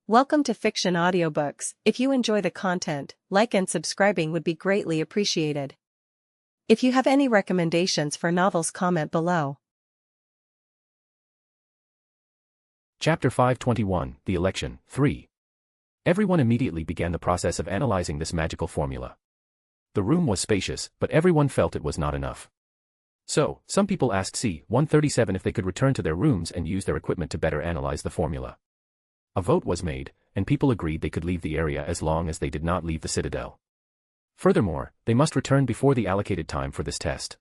Welcome to Fiction Audiobooks. If you enjoy the content, like and subscribing would be greatly appreciated. If you have any recommendations for novels, comment below. Chapter 521, The Election, 3. Everyone immediately began the process of analyzing this magical formula. The room was spacious, but everyone felt it was not enough. So, some people asked C-137 if they could return to their rooms and use their equipment to better analyze the formula. A vote was made, and people agreed they could leave the area as long as they did not leave the citadel. Furthermore, they must return before the allocated time for this test.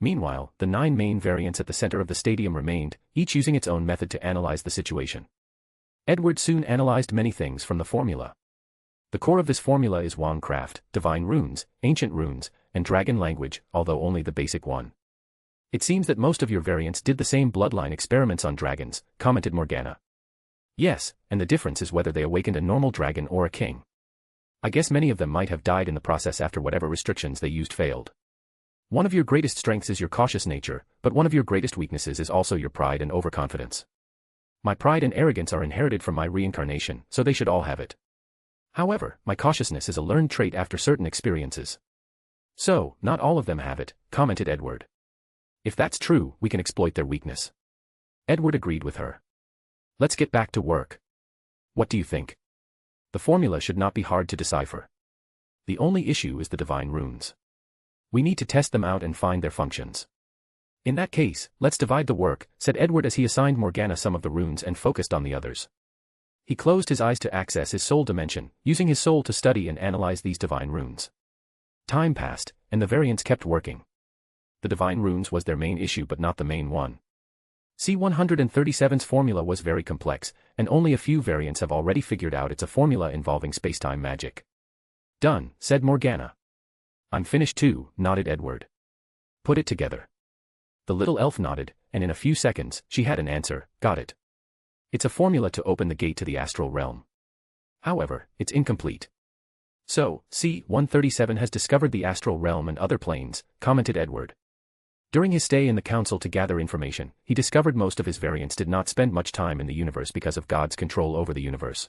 Meanwhile, the 9 main variants at the center of the stadium remained, each using its own method to analyze the situation. Edward soon analyzed many things from the formula. The core of this formula is Wong craft, divine runes, ancient runes, and dragon language, although only the basic one. It seems that most of your variants did the same bloodline experiments on dragons, commented Morgana. Yes, and the difference is whether they awakened a normal dragon or a king. I guess many of them might have died in the process after whatever restrictions they used failed. One of your greatest strengths is your cautious nature, but one of your greatest weaknesses is also your pride and overconfidence. My pride and arrogance are inherited from my reincarnation, so they should all have it. However, my cautiousness is a learned trait after certain experiences. So, not all of them have it, commented Edward. If that's true, we can exploit their weakness. Edward agreed with her. Let's get back to work. What do you think? The formula should not be hard to decipher. The only issue is the divine runes. We need to test them out and find their functions. In that case, let's divide the work, said Edward as he assigned Morgana some of the runes and focused on the others. He closed his eyes to access his soul dimension, using his soul to study and analyze these divine runes. Time passed, and the variants kept working. The divine runes was their main issue but not the main one. C-137's formula was very complex, and only a few variants have already figured out it's a formula involving spacetime magic. Done, said Morgana. I'm finished too, nodded Edward. Put it together. The little elf nodded, and in a few seconds, she had an answer. Got it. It's a formula to open the gate to the astral realm. However, it's incomplete. So, C-137 has discovered the astral realm and other planes, commented Edward. During his stay in the council to gather information, he discovered most of his variants did not spend much time in the universe because of God's control over the universe.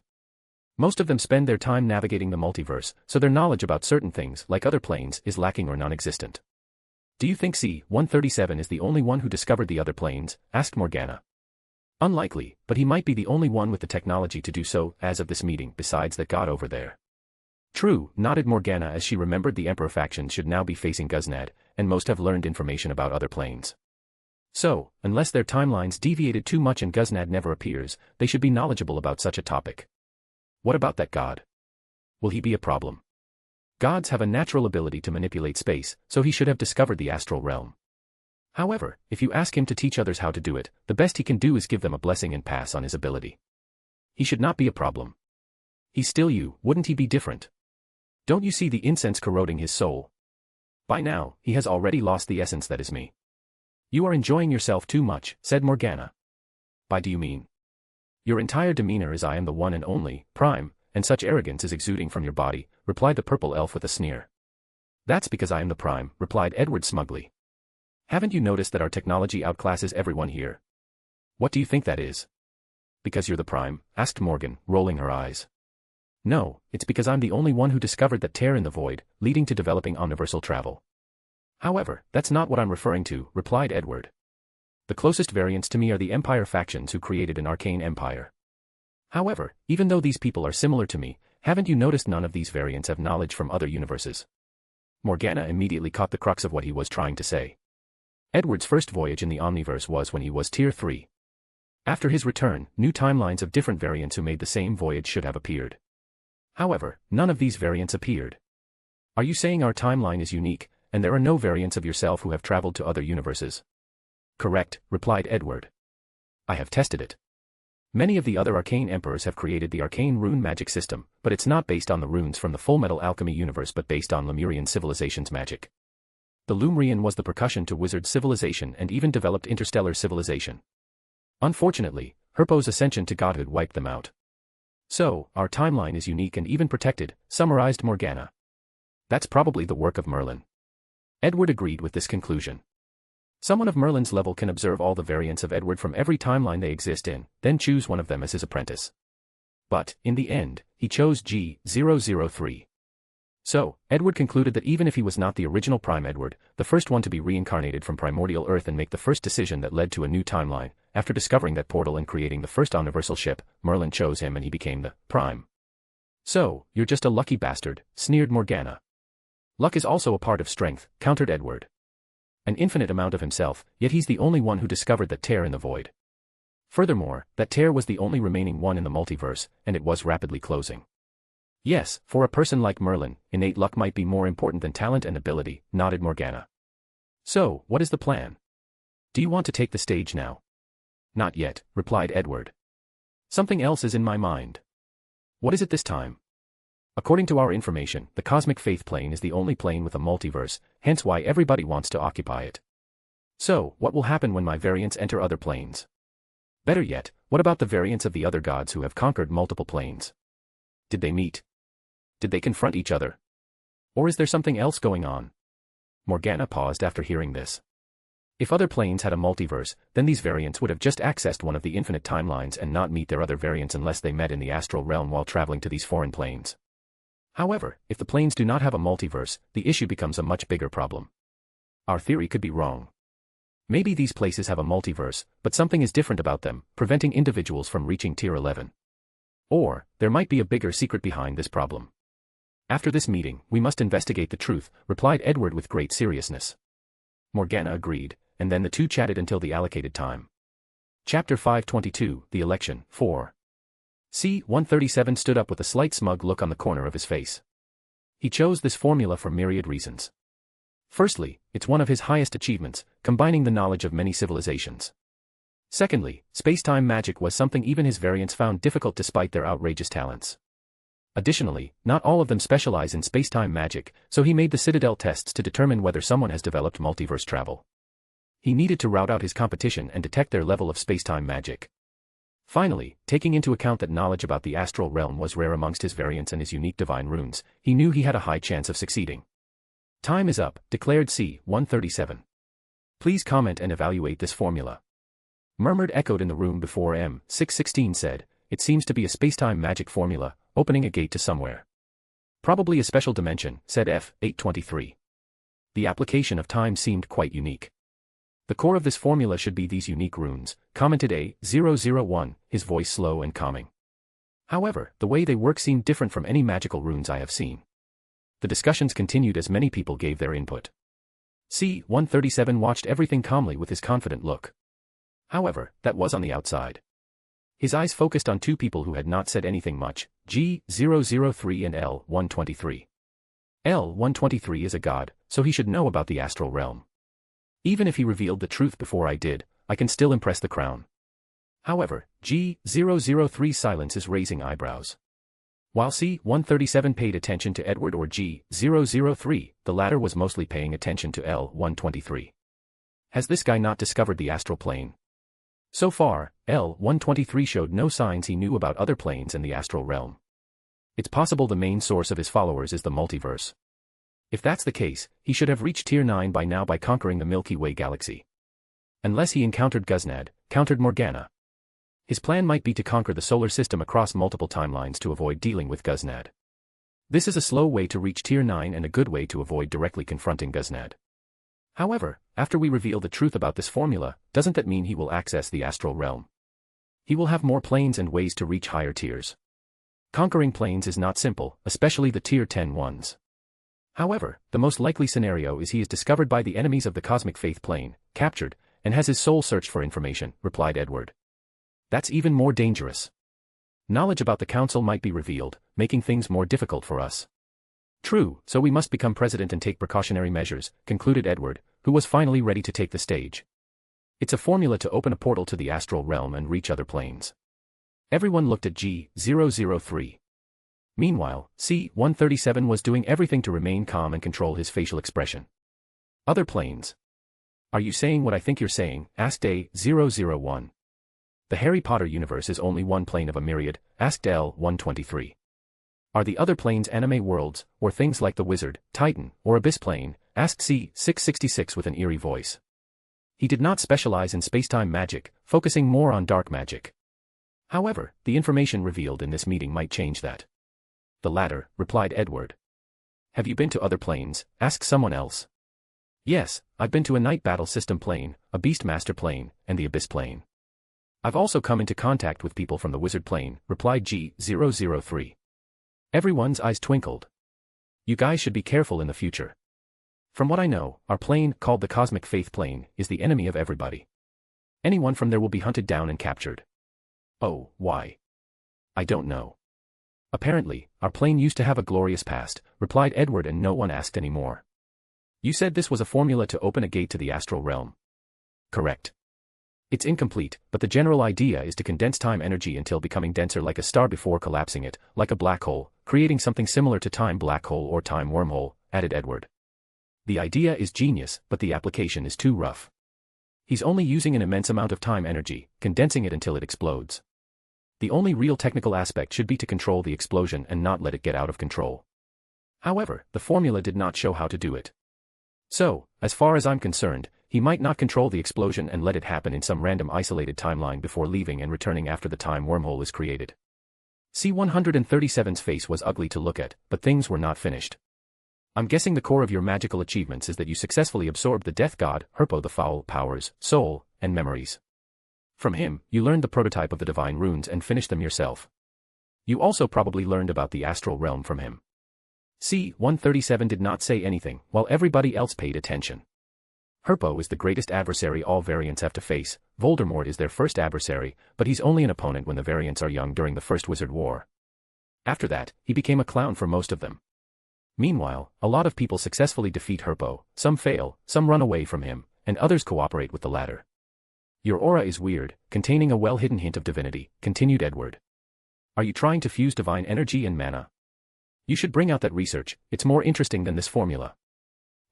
Most of them spend their time navigating the multiverse, so their knowledge about certain things, like other planes, is lacking or non-existent. Do you think C-137 is the only one who discovered the other planes? Asked Morgana. Unlikely, but he might be the only one with the technology to do so, as of this meeting, besides that God over there. True, nodded Morgana as she remembered the Emperor faction should now be facing Guznad, and most have learned information about other planes. So, unless their timelines deviated too much and Guznad never appears, they should be knowledgeable about such a topic. What about that God? Will he be a problem? Gods have a natural ability to manipulate space, so he should have discovered the astral realm. However, if you ask him to teach others how to do it, the best he can do is give them a blessing and pass on his ability. He should not be a problem. He's still you, wouldn't he be different? Don't you see the incense corroding his soul? By now, he has already lost the essence that is me. You are enjoying yourself too much, said Morgana. By do you mean? Your entire demeanor is I am the one and only, prime, and such arrogance is exuding from your body, replied the purple elf with a sneer. That's because I am the prime, replied Edward smugly. Haven't you noticed that our technology outclasses everyone here? What do you think that is? Because you're the prime, asked Morgan, rolling her eyes. No, it's because I'm the only one who discovered that tear in the void, leading to developing omniversal travel. However, that's not what I'm referring to, replied Edward. The closest variants to me are the Empire factions who created an arcane empire. However, even though these people are similar to me, haven't you noticed none of these variants have knowledge from other universes? Morgana immediately caught the crux of what he was trying to say. Edward's first voyage in the Omniverse was when he was Tier 3. After his return, new timelines of different variants who made the same voyage should have appeared. However, none of these variants appeared. Are you saying our timeline is unique, and there are no variants of yourself who have traveled to other universes? Correct, replied Edward. I have tested it. Many of the other arcane emperors have created the arcane rune magic system, but it's not based on the runes from the Full Metal Alchemy universe but based on Lemurian civilization's magic. The Lemurian was the percussion to wizard civilization and even developed interstellar civilization. Unfortunately, Herpo's ascension to godhood wiped them out. So, our timeline is unique and even protected, summarized Morgana. That's probably the work of Merlin. Edward agreed with this conclusion. Someone of Merlin's level can observe all the variants of Edward from every timeline they exist in, then choose one of them as his apprentice. But, in the end, he chose G003. So, Edward concluded that even if he was not the original Prime Edward, the first one to be reincarnated from primordial Earth and make the first decision that led to a new timeline, after discovering that portal and creating the first universal ship, Merlin chose him and he became the Prime. So, you're just a lucky bastard, sneered Morgana. Luck is also a part of strength, countered Edward. An infinite amount of himself, yet he's the only one who discovered that tear in the void. Furthermore, that tear was the only remaining one in the multiverse, and it was rapidly closing. Yes, for a person like Merlin, innate luck might be more important than talent and ability, nodded Morgana. So, what is the plan? Do you want to take the stage now? Not yet, replied Edward. Something else is in my mind. What is it this time? According to our information, the cosmic faith plane is the only plane with a multiverse, hence why everybody wants to occupy it. So, what will happen when my variants enter other planes? Better yet, what about the variants of the other gods who have conquered multiple planes? Did they meet? Did they confront each other? Or is there something else going on? Morgana paused after hearing this. If other planes had a multiverse, then these variants would have just accessed one of the infinite timelines and not meet their other variants unless they met in the astral realm while traveling to these foreign planes. However, if the planes do not have a multiverse, the issue becomes a much bigger problem. Our theory could be wrong. Maybe these places have a multiverse, but something is different about them, preventing individuals from reaching Tier 11. Or, there might be a bigger secret behind this problem. After this meeting, we must investigate the truth, replied Edward with great seriousness. Morgana agreed, and then the two chatted until the allocated time. Chapter 522, The Election, 4. C-137 stood up with a slight smug look on the corner of his face. He chose this formula for myriad reasons. Firstly, it's one of his highest achievements, combining the knowledge of many civilizations. Secondly, space-time magic was something even his variants found difficult despite their outrageous talents. Additionally, not all of them specialize in space-time magic, so he made the Citadel tests to determine whether someone has developed multiverse travel. He needed to rout out his competition and detect their level of space-time magic. Finally, taking into account that knowledge about the astral realm was rare amongst his variants and his unique divine runes, he knew he had a high chance of succeeding. Time is up, declared C-137. Please comment and evaluate this formula. Murmured echoed in the room before M-616 said, it seems to be a space-time magic formula, opening a gate to somewhere. Probably a special dimension, said F-823. The application of time seemed quite unique. The core of this formula should be these unique runes, commented A-001, his voice slow and calming. However, the way they work seemed different from any magical runes I have seen. The discussions continued as many people gave their input. C-137 watched everything calmly with his confident look. However, that was on the outside. His eyes focused on two people who had not said anything much, G003 and L123. L123 is a god, so he should know about the astral realm. Even if he revealed the truth before I did, I can still impress the crown. However, G003's silence is raising eyebrows. While C-137 paid attention to Edward or G003, the latter was mostly paying attention to L123. Has this guy not discovered the astral plane? So far, L123 showed no signs he knew about other planes and the astral realm. It's possible the main source of his followers is the multiverse. If that's the case, he should have reached Tier 9 by now by conquering the Milky Way galaxy. Unless he encountered Guznad, countered Morgana. His plan might be to conquer the solar system across multiple timelines to avoid dealing with Guznad. This is a slow way to reach Tier 9 and a good way to avoid directly confronting Guznad. However, after we reveal the truth about this formula, doesn't that mean he will access the astral realm? He will have more planes and ways to reach higher tiers. Conquering planes is not simple, especially the Tier 10 ones. However, the most likely scenario is he is discovered by the enemies of the cosmic faith plane, captured, and has his soul searched for information, replied Edward. That's even more dangerous. Knowledge about the council might be revealed, making things more difficult for us. True, so we must become president and take precautionary measures, concluded Edward, who was finally ready to take the stage. It's a formula to open a portal to the astral realm and reach other planes. Everyone looked at G003. Meanwhile, C-137 was doing everything to remain calm and control his facial expression. Other planes. Are you saying what I think you're saying? Asked A-001. The Harry Potter universe is only one plane of a myriad, asked L-123. Are the other planes anime worlds, or things like the Wizard, Titan, or Abyss plane? Asked C-666 with an eerie voice. He did not specialize in spacetime magic, focusing more on dark magic. However, the information revealed in this meeting might change that. The latter, replied Edward. Have you been to other planes? Asked someone else. Yes, I've been to a night battle system plane, a beastmaster plane, and the abyss plane. I've also come into contact with people from the wizard plane, replied G003. Everyone's eyes twinkled. You guys should be careful in the future. From what I know, our plane, called the Cosmic Faith Plane, is the enemy of everybody. Anyone from there will be hunted down and captured. Oh, why? I don't know. Apparently, our plane used to have a glorious past, replied Edward, and no one asked any more. You said this was a formula to open a gate to the astral realm. Correct. It's incomplete, but the general idea is to condense time energy until becoming denser like a star before collapsing it, like a black hole, creating something similar to time black hole or time wormhole, added Edward. The idea is genius, but the application is too rough. He's only using an immense amount of time energy, condensing it until it explodes. The only real technical aspect should be to control the explosion and not let it get out of control. However, the formula did not show how to do it. So, as far as I'm concerned, he might not control the explosion and let it happen in some random isolated timeline before leaving and returning after the time wormhole is created. C-137's face was ugly to look at, but things were not finished. I'm guessing the core of your magical achievements is that you successfully absorbed the death god, Herpo the Foul, powers, soul, and memories. From him, you learned the prototype of the divine runes and finished them yourself. You also probably learned about the astral realm from him. C-137 did not say anything, while everybody else paid attention. Herpo is the greatest adversary all variants have to face. Voldemort is their first adversary, but he's only an opponent when the variants are young during the First Wizard War. After that, he became a clown for most of them. Meanwhile, a lot of people successfully defeat Herpo, some fail, some run away from him, and others cooperate with the latter. Your aura is weird, containing a well-hidden hint of divinity, continued Edward. Are you trying to fuse divine energy and mana? You should bring out that research, it's more interesting than this formula.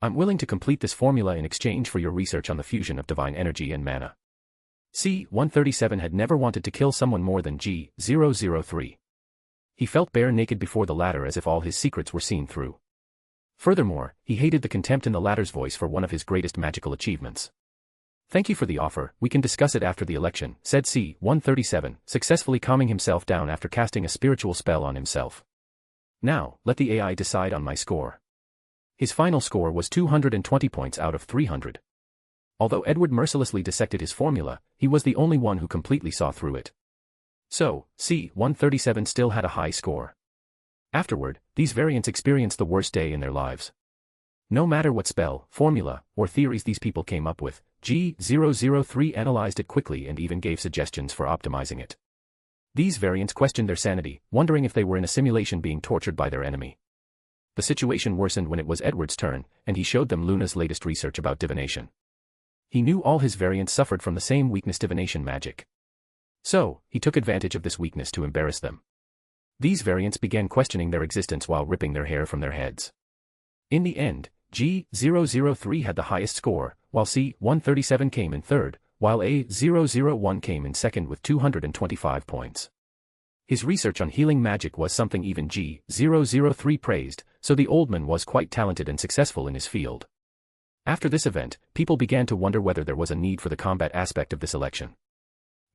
I'm willing to complete this formula in exchange for your research on the fusion of divine energy and mana. C-137 had never wanted to kill someone more than G003. He felt bare naked before the latter, as if all his secrets were seen through. Furthermore, he hated the contempt in the latter's voice for one of his greatest magical achievements. Thank you for the offer, we can discuss it after the election, said C-137, successfully calming himself down after casting a spiritual spell on himself. Now, let the AI decide on my score. His final score was 220 points out of 300. Although Edward mercilessly dissected his formula, he was the only one who completely saw through it. So, C-137 still had a high score. Afterward, these variants experienced the worst day in their lives. No matter what spell, formula, or theories these people came up with, G003 analyzed it quickly and even gave suggestions for optimizing it. These variants questioned their sanity, wondering if they were in a simulation being tortured by their enemy. The situation worsened when it was Edward's turn, and he showed them Luna's latest research about divination. He knew all his variants suffered from the same weakness, divination magic. So, he took advantage of this weakness to embarrass them. These variants began questioning their existence while ripping their hair from their heads. In the end, G003 had the highest score, while C-137 came in third, while A001 came in second with 225 points. His research on healing magic was something even G003 praised, so the old man was quite talented and successful in his field. After this event, people began to wonder whether there was a need for the combat aspect of this election.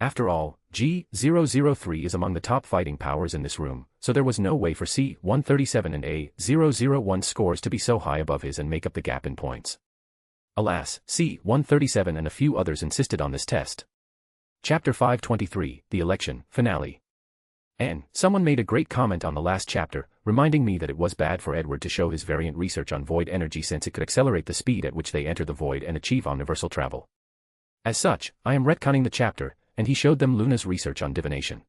After all, G003 is among the top fighting powers in this room, so there was no way for C-137 and A001 scores to be so high above his and make up the gap in points. Alas, C-137 and a few others insisted on this test. Chapter 523, The Election, Finale. And someone made a great comment on the last chapter, reminding me that it was bad for Edward to show his variant research on void energy since it could accelerate the speed at which they enter the void and achieve omniversal travel. As such, I am retconning the chapter, and he showed them Luna's research on divination.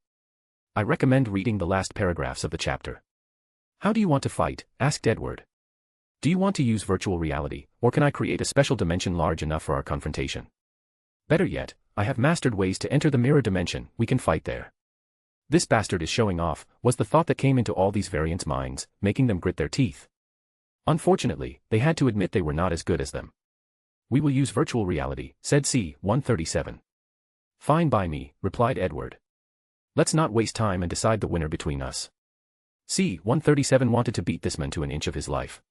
I recommend reading the last paragraphs of the chapter. How do you want to fight? Asked Edward. Do you want to use virtual reality, or can I create a special dimension large enough for our confrontation? Better yet, I have mastered ways to enter the mirror dimension, we can fight there. This bastard is showing off, was the thought that came into all these variants' minds, making them grit their teeth. Unfortunately, they had to admit they were not as good as them. We will use virtual reality, said C-137. Fine by me, replied Edward. Let's not waste time and decide the winner between us. C-137 wanted to beat this man to an inch of his life.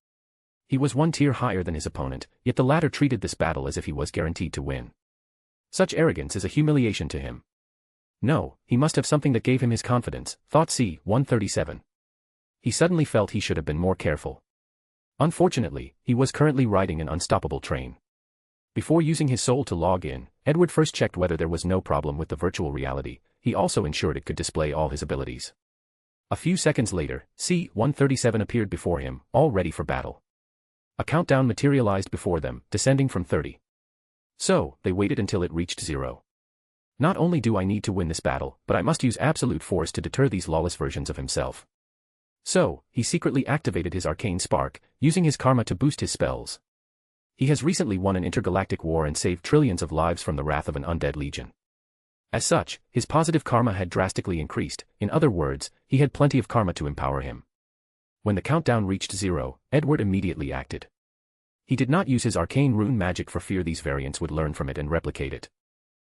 He was one tier higher than his opponent, yet the latter treated this battle as if he was guaranteed to win. Such arrogance is a humiliation to him. No, he must have something that gave him his confidence, thought C-137. He suddenly felt he should have been more careful. Unfortunately, he was currently riding an unstoppable train. Before using his soul to log in, Edward first checked whether there was no problem with the virtual reality. He also ensured it could display all his abilities. A few seconds later, C-137 appeared before him, all ready for battle. A countdown materialized before them, descending from 30. So, they waited until it reached 0. Not only do I need to win this battle, but I must use absolute force to deter these lawless versions of himself. So, he secretly activated his arcane spark, using his karma to boost his spells. He has recently won an intergalactic war and saved trillions of lives from the wrath of an undead legion. As such, his positive karma had drastically increased. In other words, he had plenty of karma to empower him. When the countdown reached 0, Edward immediately acted. He did not use his arcane rune magic for fear these variants would learn from it and replicate it.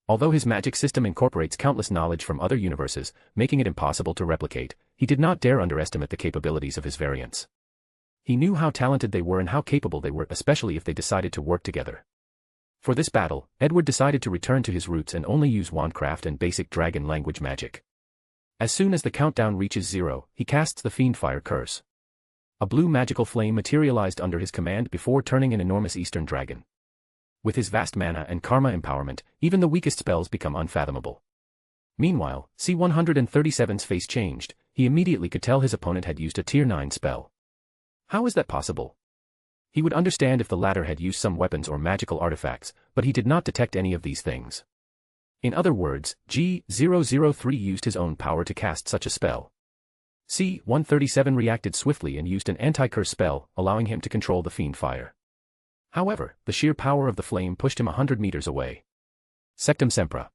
Although his magic system incorporates countless knowledge from other universes, making it impossible to replicate, he did not dare underestimate the capabilities of his variants. He knew how talented they were and how capable they were, especially if they decided to work together. For this battle, Edward decided to return to his roots and only use wandcraft and basic dragon language magic. As soon as the countdown reaches 0, he casts the Fiendfire Curse. A blue magical flame materialized under his command before turning an enormous eastern dragon. With his vast mana and karma empowerment, even the weakest spells become unfathomable. Meanwhile, C-137's face changed. He immediately could tell his opponent had used a Tier 9 spell. How is that possible? He would understand if the latter had used some weapons or magical artifacts, but he did not detect any of these things. In other words, G-003 used his own power to cast such a spell. C-137 reacted swiftly and used an anti-curse spell, allowing him to control the Fiendfire. However, the sheer power of the flame pushed him 100 meters away. Sectum Sempra.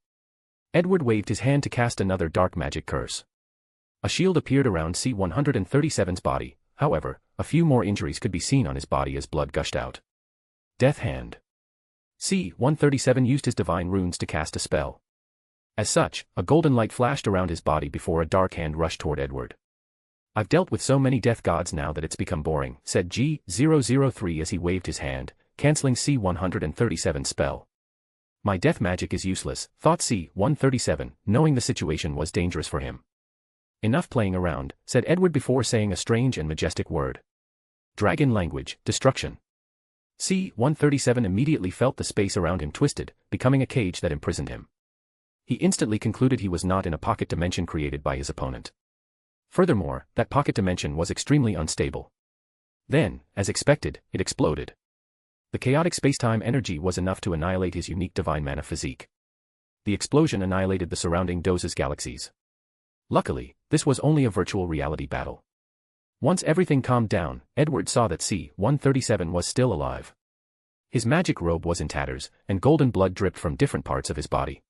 Edward waved his hand to cast another dark magic curse. A shield appeared around C-137's body. However, a few more injuries could be seen on his body as blood gushed out. Death Hand. C-137 used his divine runes to cast a spell. As such, a golden light flashed around his body before a dark hand rushed toward Edward. I've dealt with so many death gods now that it's become boring, said G-003 as he waved his hand, canceling C-137's spell. My death magic is useless, thought C-137, knowing the situation was dangerous for him. Enough playing around, said Edward before saying a strange and majestic word. Dragon language, destruction. C-137 immediately felt the space around him twisted, becoming a cage that imprisoned him. He instantly concluded he was not in a pocket dimension created by his opponent. Furthermore, that pocket dimension was extremely unstable. Then, as expected, it exploded. The chaotic spacetime energy was enough to annihilate his unique divine mana physique. The explosion annihilated the surrounding dozes galaxies. Luckily, this was only a virtual reality battle. Once everything calmed down, Edward saw that C-137 was still alive. His magic robe was in tatters, and golden blood dripped from different parts of his body.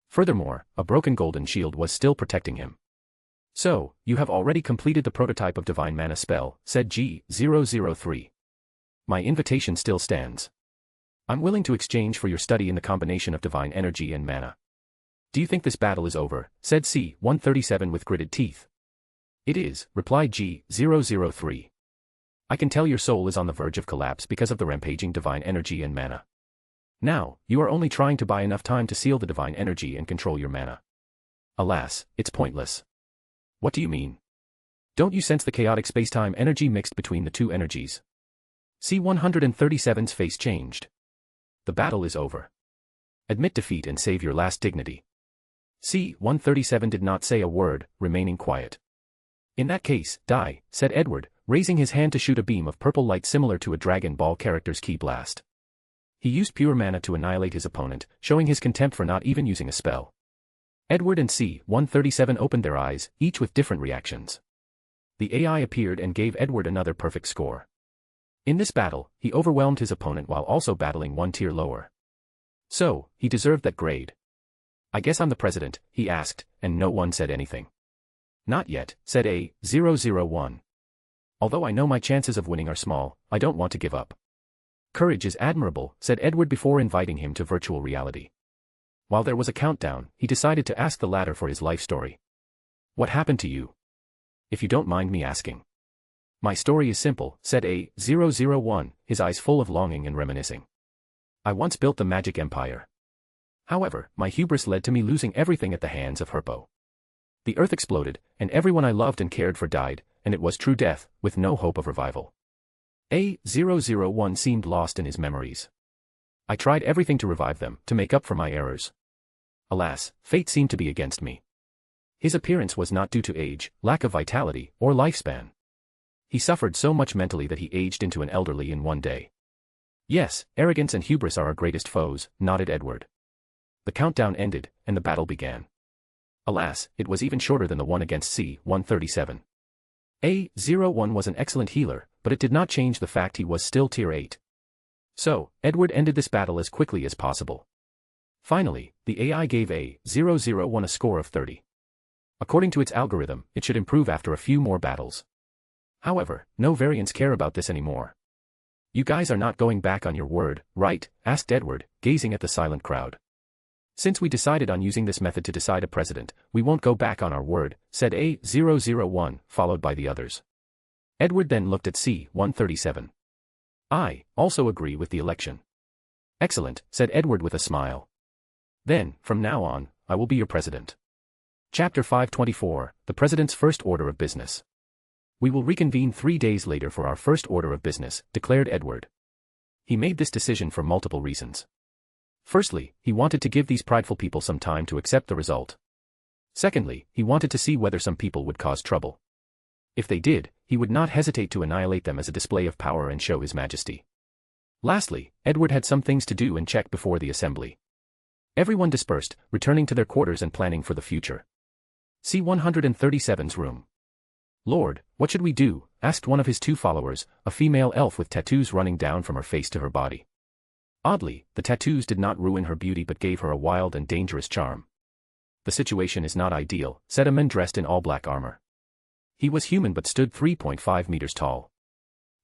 Furthermore, a broken golden shield was still protecting him. So, you have already completed the prototype of divine mana spell, said G-003. My invitation still stands. I'm willing to exchange for your study in the combination of divine energy and mana. Do you think this battle is over, said C-137 with gritted teeth. It is, replied G-003. I can tell your soul is on the verge of collapse because of the rampaging divine energy and mana. Now, you are only trying to buy enough time to seal the divine energy and control your mana. Alas, it's pointless. What do you mean? Don't you sense the chaotic spacetime energy mixed between the two energies? C-137's face changed. The battle is over. Admit defeat and save your last dignity. C-137 did not say a word, remaining quiet. In that case, die, said Edward, raising his hand to shoot a beam of purple light similar to a Dragon Ball character's ki blast. He used pure mana to annihilate his opponent, showing his contempt for not even using a spell. Edward and C-137 opened their eyes, each with different reactions. The AI appeared and gave Edward another perfect score. In this battle, he overwhelmed his opponent while also battling one tier lower. So, he deserved that grade. I guess I'm the president, he asked, and no one said anything. Not yet, said A-001. Although I know my chances of winning are small, I don't want to give up. Courage is admirable, said Edward before inviting him to virtual reality. While there was a countdown, he decided to ask the latter for his life story. What happened to you? If you don't mind me asking. My story is simple, said A-001, his eyes full of longing and reminiscing. I once built the magic empire. However, my hubris led to me losing everything at the hands of Herpo. The earth exploded, and everyone I loved and cared for died, and it was true death, with no hope of revival. A001 seemed lost in his memories. I tried everything to revive them, to make up for my errors. Alas, fate seemed to be against me. His appearance was not due to age, lack of vitality, or lifespan. He suffered so much mentally that he aged into an elderly in one day. Yes, arrogance and hubris are our greatest foes, nodded Edward. The countdown ended, and the battle began. Alas, it was even shorter than the one against C-137. A-01 was an excellent healer, but it did not change the fact he was still Tier 8. So, Edward ended this battle as quickly as possible. Finally, the AI gave A-001 a score of 30. According to its algorithm, it should improve after a few more battles. However, no variants care about this anymore. You guys are not going back on your word, right? Asked Edward, gazing at the silent crowd. Since we decided on using this method to decide a president, we won't go back on our word, said A001, followed by the others. Edward then looked at C-137. I also agree with the election. Excellent, said Edward with a smile. Then, from now on, I will be your president. Chapter 524, The President's First Order of Business. We will reconvene 3 days later for our first order of business, declared Edward. He made this decision for multiple reasons. Firstly, he wanted to give these prideful people some time to accept the result. Secondly, he wanted to see whether some people would cause trouble. If they did, he would not hesitate to annihilate them as a display of power and show his majesty. Lastly, Edward had some things to do and check before the assembly. Everyone dispersed, returning to their quarters and planning for the future. C-137's room. Lord, what should we do? Asked one of his 2 followers, a female elf with tattoos running down from her face to her body. Oddly, the tattoos did not ruin her beauty but gave her a wild and dangerous charm. The situation is not ideal, said a man dressed in all black armor. He was human but stood 3.5 meters tall.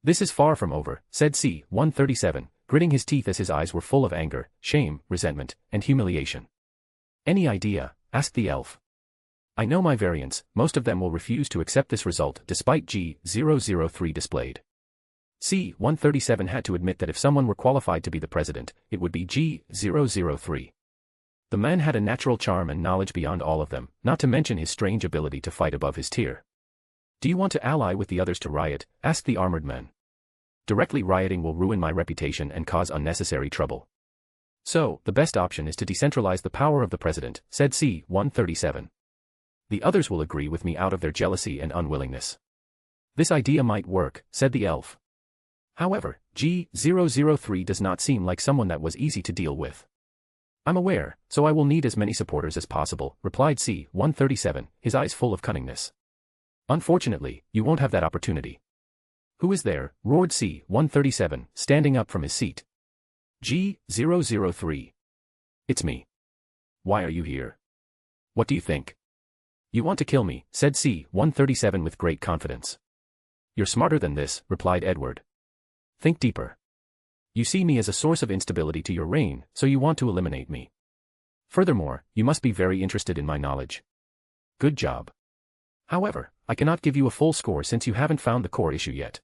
This is far from over, said C-137, gritting his teeth as his eyes were full of anger, shame, resentment, and humiliation. Any idea? Asked the elf. I know my variants, most of them will refuse to accept this result despite G003 displayed. C-137 had to admit that if someone were qualified to be the president, it would be G003. The man had a natural charm and knowledge beyond all of them, not to mention his strange ability to fight above his tier. Do you want to ally with the others to riot? Asked the armored man. Directly rioting will ruin my reputation and cause unnecessary trouble. So, the best option is to decentralize the power of the president, said C-137. The others will agree with me out of their jealousy and unwillingness. This idea might work, said the elf. However, G003 does not seem like someone that was easy to deal with. I'm aware, so I will need as many supporters as possible, replied C-137, his eyes full of cunningness. Unfortunately, you won't have that opportunity. Who is there? Roared C-137, standing up from his seat. G003. It's me. Why are you here? What do you think? You want to kill me, said C-137 with great confidence. You're smarter than this, replied Edward. Think deeper. You see me as a source of instability to your reign, so you want to eliminate me. Furthermore, you must be very interested in my knowledge. Good job. However, I cannot give you a full score since you haven't found the core issue yet.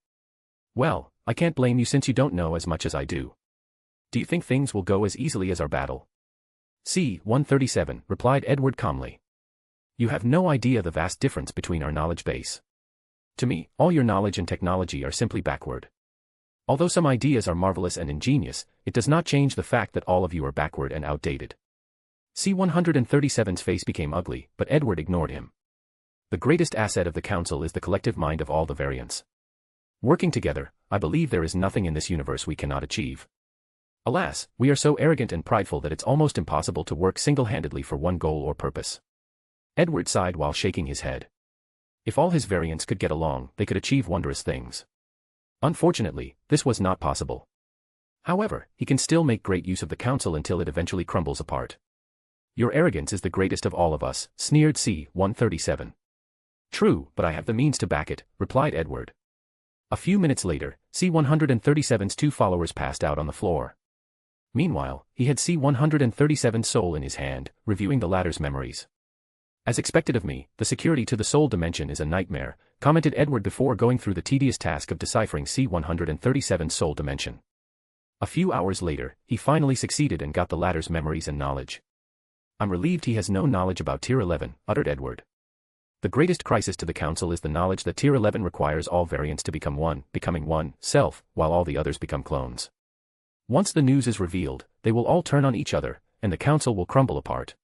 Well, I can't blame you since you don't know as much as I do. Do you think things will go as easily as our battle? C-137, replied Edward calmly. You have no idea the vast difference between our knowledge base. To me, all your knowledge and technology are simply backward. Although some ideas are marvelous and ingenious, it does not change the fact that all of you are backward and outdated. C-137's face became ugly, but Edward ignored him. The greatest asset of the council is the collective mind of all the variants. Working together, I believe there is nothing in this universe we cannot achieve. Alas, we are so arrogant and prideful that it's almost impossible to work single-handedly for one goal or purpose. Edward sighed while shaking his head. If all his variants could get along, they could achieve wondrous things. Unfortunately, this was not possible. However, he can still make great use of the council until it eventually crumbles apart. Your arrogance is the greatest of all of us, sneered C-137. True, but I have the means to back it, replied Edward. A few minutes later, C-137's 2 followers passed out on the floor. Meanwhile, he had C-137's soul in his hand, reviewing the latter's memories. As expected of me, the security to the soul dimension is a nightmare, commented Edward before going through the tedious task of deciphering C-137's soul dimension. A few hours later, he finally succeeded and got the latter's memories and knowledge. I'm relieved he has no knowledge about Tier 11, uttered Edward. The greatest crisis to the Council is the knowledge that Tier 11 requires all variants to become becoming one self, while all the others become clones. Once the news is revealed, they will all turn on each other, and the Council will crumble apart.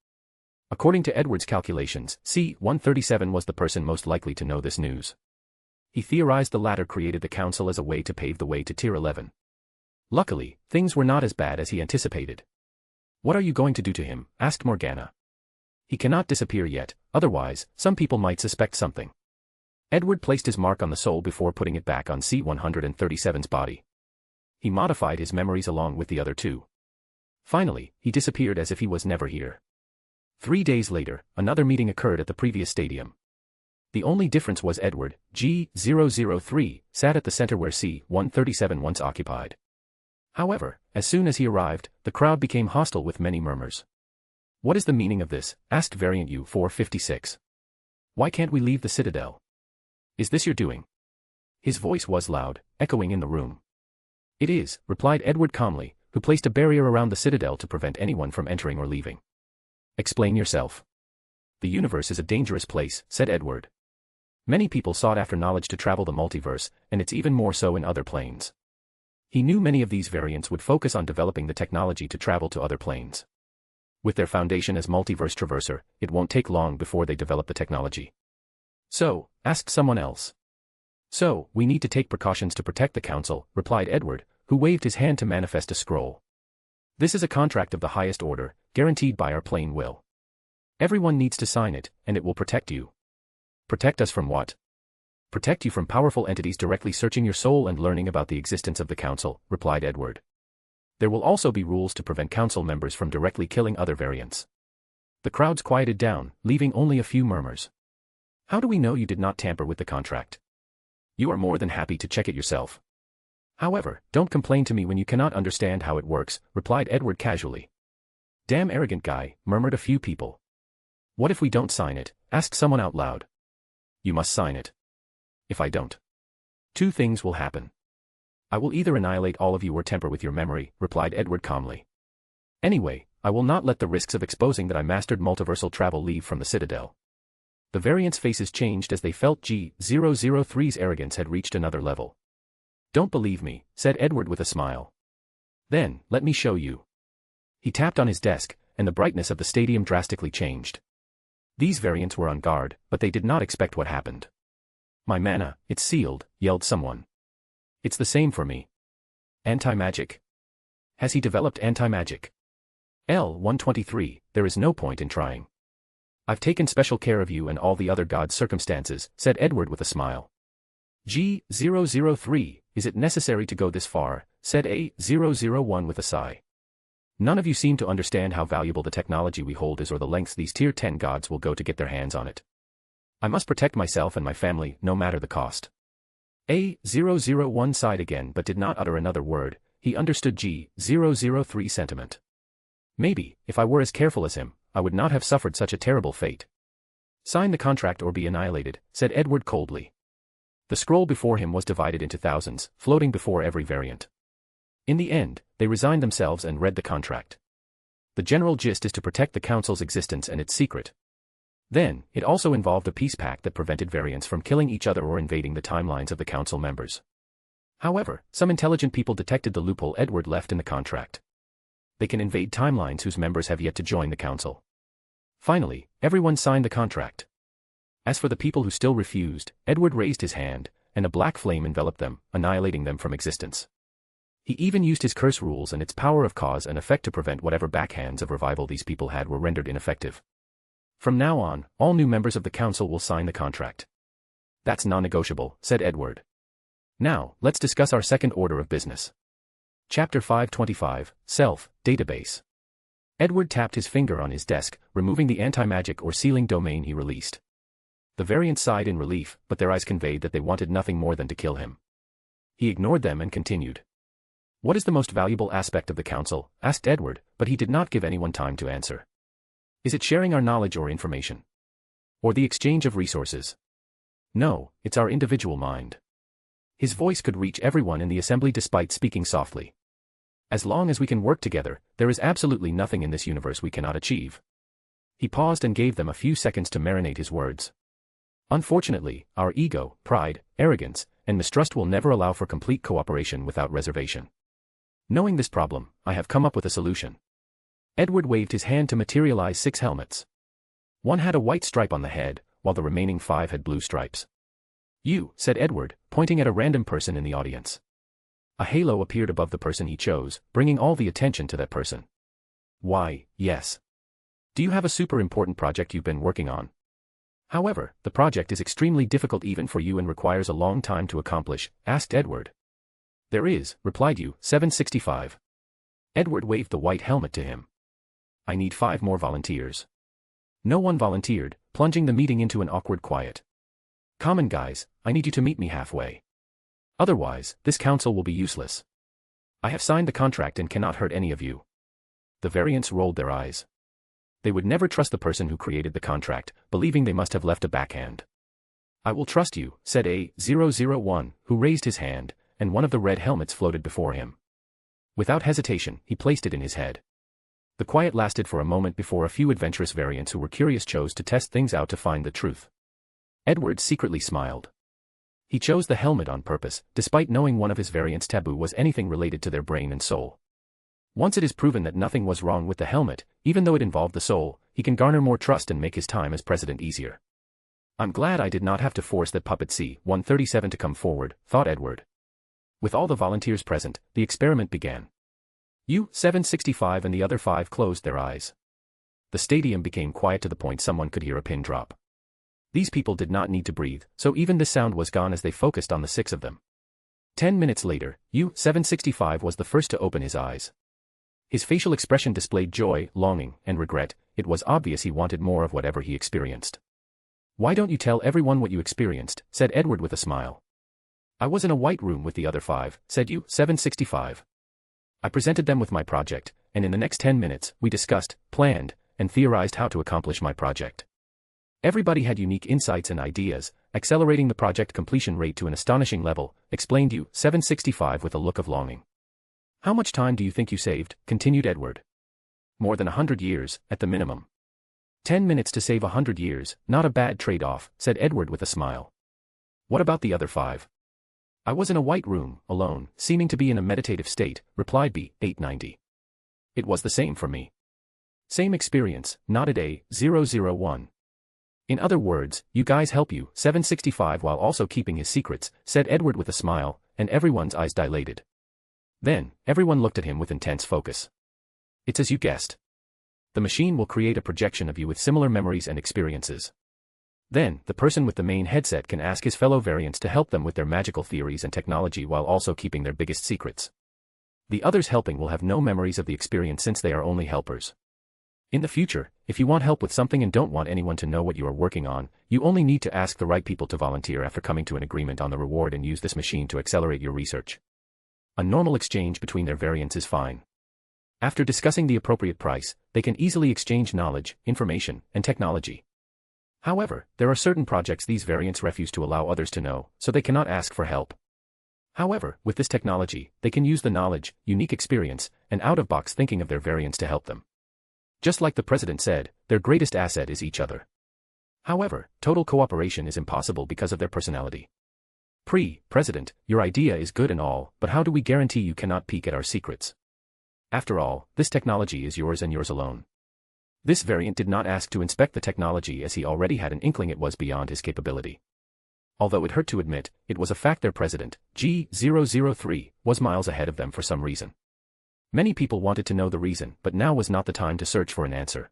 According to Edward's calculations, C-137 was the person most likely to know this news. He theorized the latter created the Council as a way to pave the way to Tier 11. Luckily, things were not as bad as he anticipated. What are you going to do to him? Asked Morgana. He cannot disappear yet, otherwise, some people might suspect something. Edward placed his mark on the soul before putting it back on C-137's body. He modified his memories along with the other two. Finally, he disappeared as if he was never here. 3 days later, another meeting occurred at the previous stadium. The only difference was Edward, G-003, sat at the center where C-137 once occupied. However, as soon as he arrived, the crowd became hostile with many murmurs. What is the meaning of this? Asked Variant U-456. Why can't we leave the Citadel? Is this your doing? His voice was loud, echoing in the room. It is, replied Edward calmly, who placed a barrier around the Citadel to prevent anyone from entering or leaving. Explain yourself. The universe is a dangerous place, said Edward. Many people sought after knowledge to travel the multiverse, and it's even more so in other planes. He knew many of these variants would focus on developing the technology to travel to other planes. With their foundation as multiverse traverser, it won't take long before they develop the technology. So, asked someone else. So, we need to take precautions to protect the Council, replied Edward, who waved his hand to manifest a scroll. This is a contract of the highest order, guaranteed by our plane will. Everyone needs to sign it, and it will protect you. Protect us from what? Protect you from powerful entities directly searching your soul and learning about the existence of the Council, replied Edward. There will also be rules to prevent Council members from directly killing other variants. The crowds quieted down, leaving only a few murmurs. How do we know you did not tamper with the contract? You are more than happy to check it yourself. However, don't complain to me when you cannot understand how it works, replied Edward casually. Damn arrogant guy, murmured a few people. What if we don't sign it? Asked someone out loud. You must sign it. If I don't, 2 things will happen. I will either annihilate all of you or tamper with your memory, replied Edward calmly. Anyway, I will not let the risks of exposing that I mastered multiversal travel leave from the Citadel. The variants' faces changed as they felt G-003's arrogance had reached another level. Don't believe me, said Edward with a smile. Then, let me show you. He tapped on his desk, and the brightness of the stadium drastically changed. These variants were on guard, but they did not expect what happened. My mana, it's sealed, yelled someone. It's the same for me. Anti-magic. Has he developed anti-magic? L-123, there is no point in trying. I've taken special care of you and all the other gods' circumstances, said Edward with a smile. G-003, is it necessary to go this far, said A-001 with a sigh. None of you seem to understand how valuable the technology we hold is or the lengths these Tier 10 gods will go to get their hands on it. I must protect myself and my family, no matter the cost. A-001 sighed again but did not utter another word. He understood G-003's sentiment. Maybe, if I were as careful as him, I would not have suffered such a terrible fate. Sign the contract or be annihilated, said Edward coldly. The scroll before him was divided into thousands, floating before every variant. In the end, they resigned themselves and read the contract. The general gist is to protect the Council's existence and its secret. Then, it also involved a peace pact that prevented variants from killing each other or invading the timelines of the Council members. However, some intelligent people detected the loophole Edward left in the contract. They can invade timelines whose members have yet to join the Council. Finally, everyone signed the contract. As for the people who still refused, Edward raised his hand, and a black flame enveloped them, annihilating them from existence. He even used his curse rules and its power of cause and effect to prevent whatever backhands of revival these people had were rendered ineffective. From now on, all new members of the Council will sign the contract. That's non-negotiable, said Edward. Now, let's discuss our second order of business. Chapter 525, Self, Database. Edward tapped his finger on his desk, removing the anti-magic or sealing domain he released. The variants sighed in relief, but their eyes conveyed that they wanted nothing more than to kill him. He ignored them and continued. What is the most valuable aspect of the Council? Asked Edward, but he did not give anyone time to answer. Is it sharing our knowledge or information? Or the exchange of resources? No, it's our individual mind. His voice could reach everyone in the assembly despite speaking softly. As long as we can work together, there is absolutely nothing in this universe we cannot achieve. He paused and gave them a few seconds to marinate his words. Unfortunately, our ego, pride, arrogance, and mistrust will never allow for complete cooperation without reservation. Knowing this problem, I have come up with a solution. Edward waved his hand to materialize 6 helmets. One had a white stripe on the head, while the remaining 5 had blue stripes. You, said Edward, pointing at a random person in the audience. A halo appeared above the person he chose, bringing all the attention to that person. Why, yes. Do you have a super important project you've been working on? However, the project is extremely difficult even for you and requires a long time to accomplish, asked Edward. There is, replied you, 765. Edward waved the white helmet to him. I need 5 more volunteers. No one volunteered, plunging the meeting into an awkward quiet. Come on guys, I need you to meet me halfway. Otherwise, this council will be useless. I have signed the contract and cannot hurt any of you. The variants rolled their eyes. They would never trust the person who created the contract, believing they must have left a backhand. I will trust you, said A001, who raised his hand, and one of the red helmets floated before him. Without hesitation, he placed it in his head. The quiet lasted for a moment before a few adventurous variants who were curious chose to test things out to find the truth. Edward secretly smiled. He chose the helmet on purpose, despite knowing one of his variants' taboo was anything related to their brain and soul. Once it is proven that nothing was wrong with the helmet, even though it involved the soul, he can garner more trust and make his time as president easier. I'm glad I did not have to force that puppet C-137 to come forward, thought Edward. With all the volunteers present, the experiment began. U-765 and the other 5 closed their eyes. The stadium became quiet to the point someone could hear a pin drop. These people did not need to breathe, so even the sound was gone as they focused on the 6 of them. 10 minutes later, U-765 was the first to open his eyes. His facial expression displayed joy, longing, and regret. It was obvious he wanted more of whatever he experienced. Why don't you tell everyone what you experienced, said Edward with a smile. I was in a white room with the other 5, said U-765. I presented them with my project, and in the next 10 minutes, we discussed, planned, and theorized how to accomplish my project. Everybody had unique insights and ideas, accelerating the project completion rate to an astonishing level, explained U-765 with a look of longing. How much time do you think you saved, continued Edward. More than 100 years, at the minimum. 10 minutes to save 100 years, not a bad trade-off, said Edward with a smile. What about the other 5? I was in a white room, alone, seeming to be in a meditative state, replied B-890. It was the same for me. Same experience, nodded A-001. In other words, you guys help U-765 while also keeping his secrets, said Edward with a smile, and everyone's eyes dilated. Then, everyone looked at him with intense focus. It's as you guessed. The machine will create a projection of you with similar memories and experiences. Then, the person with the main headset can ask his fellow variants to help them with their magical theories and technology while also keeping their biggest secrets. The others helping will have no memories of the experience since they are only helpers. In the future, if you want help with something and don't want anyone to know what you are working on, you only need to ask the right people to volunteer after coming to an agreement on the reward and use this machine to accelerate your research. A normal exchange between their variants is fine. After discussing the appropriate price, they can easily exchange knowledge, information, and technology. However, there are certain projects these variants refuse to allow others to know, so they cannot ask for help. However, with this technology, they can use the knowledge, unique experience, and out-of-box thinking of their variants to help them. Just like the president said, their greatest asset is each other. However, total cooperation is impossible because of their personality. President, your idea is good and all, but how do we guarantee you cannot peek at our secrets? After all, this technology is yours and yours alone. This variant did not ask to inspect the technology as he already had an inkling it was beyond his capability. Although it hurt to admit, it was a fact their president, G003, was miles ahead of them for some reason. Many people wanted to know the reason, but now was not the time to search for an answer.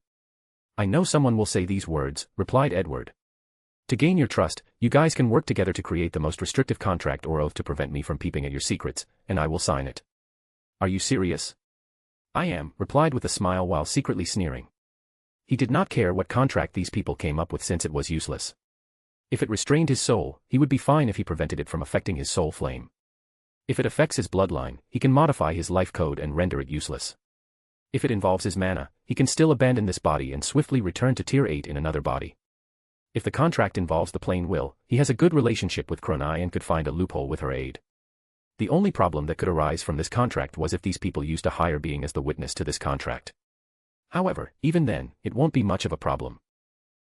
I know someone will say these words, replied Edward. To gain your trust, you guys can work together to create the most restrictive contract or oath to prevent me from peeping at your secrets, and I will sign it. Are you serious? I am, replied with a smile while secretly sneering. He did not care what contract these people came up with since it was useless. If it restrained his soul, he would be fine if he prevented it from affecting his soul flame. If it affects his bloodline, he can modify his life code and render it useless. If it involves his mana, he can still abandon this body and swiftly return to Tier 8 in another body. If the contract involves the plain will, he has a good relationship with Kronai and could find a loophole with her aid. The only problem that could arise from this contract was if these people used a higher being as the witness to this contract. However, even then, it won't be much of a problem.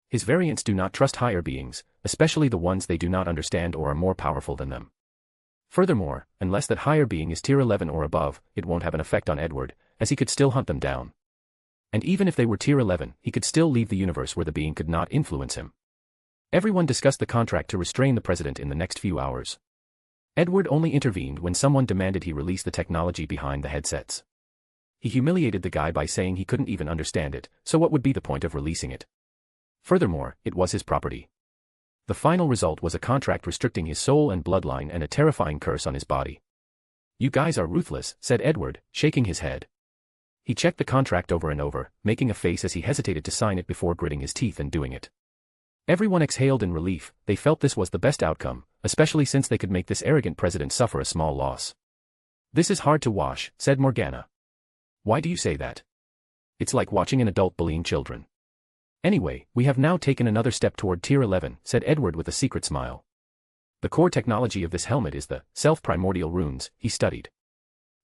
His variants do not trust higher beings, especially the ones they do not understand or are more powerful than them. Furthermore, unless that higher being is tier 11 or above, it won't have an effect on Edward, as he could still hunt them down. And even if they were tier 11, he could still leave the universe where the being could not influence him. Everyone discussed the contract to restrain the president in the next few hours. Edward only intervened when someone demanded he release the technology behind the headsets. He humiliated the guy by saying he couldn't even understand it, so what would be the point of releasing it? Furthermore, it was his property. The final result was a contract restricting his soul and bloodline and a terrifying curse on his body. "You guys are ruthless," said Edward, shaking his head. He checked the contract over and over, making a face as he hesitated to sign it before gritting his teeth and doing it. Everyone exhaled in relief. They felt this was the best outcome, especially since they could make this arrogant president suffer a small loss. "This is hard to wash," said Morgana. "Why do you say that?" "It's like watching an adult bullying children." "Anyway, we have now taken another step toward tier 11, said Edward with a secret smile. "The core technology of this helmet is the self-primordial runes," he studied.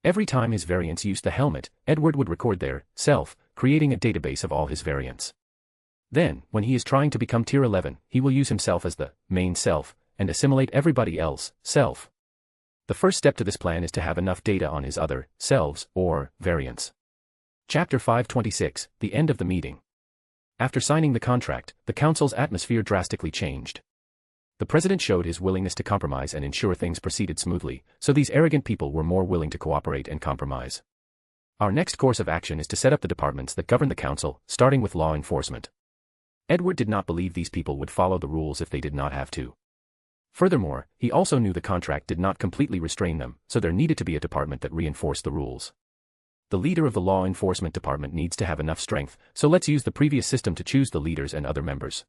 Every time his variants used the helmet, Edward would record their self, creating a database of all his variants. Then, when he is trying to become tier 11, he will use himself as the main self, and assimilate everybody else, self. The first step to this plan is to have enough data on his other selves, or variants. Chapter 526, The End of the Meeting. After signing the contract, the council's atmosphere drastically changed. The president showed his willingness to compromise and ensure things proceeded smoothly, so these arrogant people were more willing to cooperate and compromise. Our next course of action is to set up the departments that govern the council, starting with law enforcement. Edward did not believe these people would follow the rules if they did not have to. Furthermore, he also knew the contract did not completely restrain them, so there needed to be a department that reinforced the rules. The leader of the law enforcement department needs to have enough strength, so let's use the previous system to choose the leaders and other members.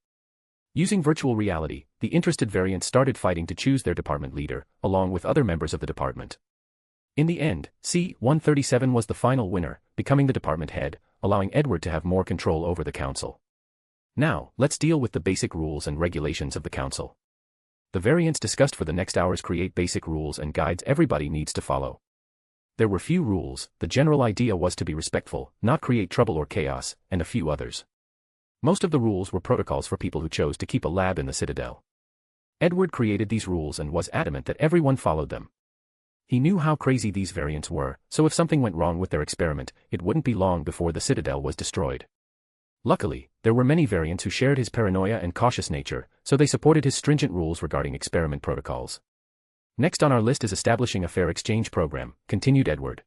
Using virtual reality, the interested variants started fighting to choose their department leader, along with other members of the department. In the end, C-137 was the final winner, becoming the department head, allowing Edward to have more control over the council. Now, let's deal with the basic rules and regulations of the council. The variants discussed for the next hours create basic rules and guides everybody needs to follow. There were few rules, the general idea was to be respectful, not create trouble or chaos, and a few others. Most of the rules were protocols for people who chose to keep a lab in the Citadel. Edward created these rules and was adamant that everyone followed them. He knew how crazy these variants were, so if something went wrong with their experiment, it wouldn't be long before the Citadel was destroyed. Luckily, there were many variants who shared his paranoia and cautious nature, so they supported his stringent rules regarding experiment protocols. Next on our list is establishing a fair exchange program, continued Edward.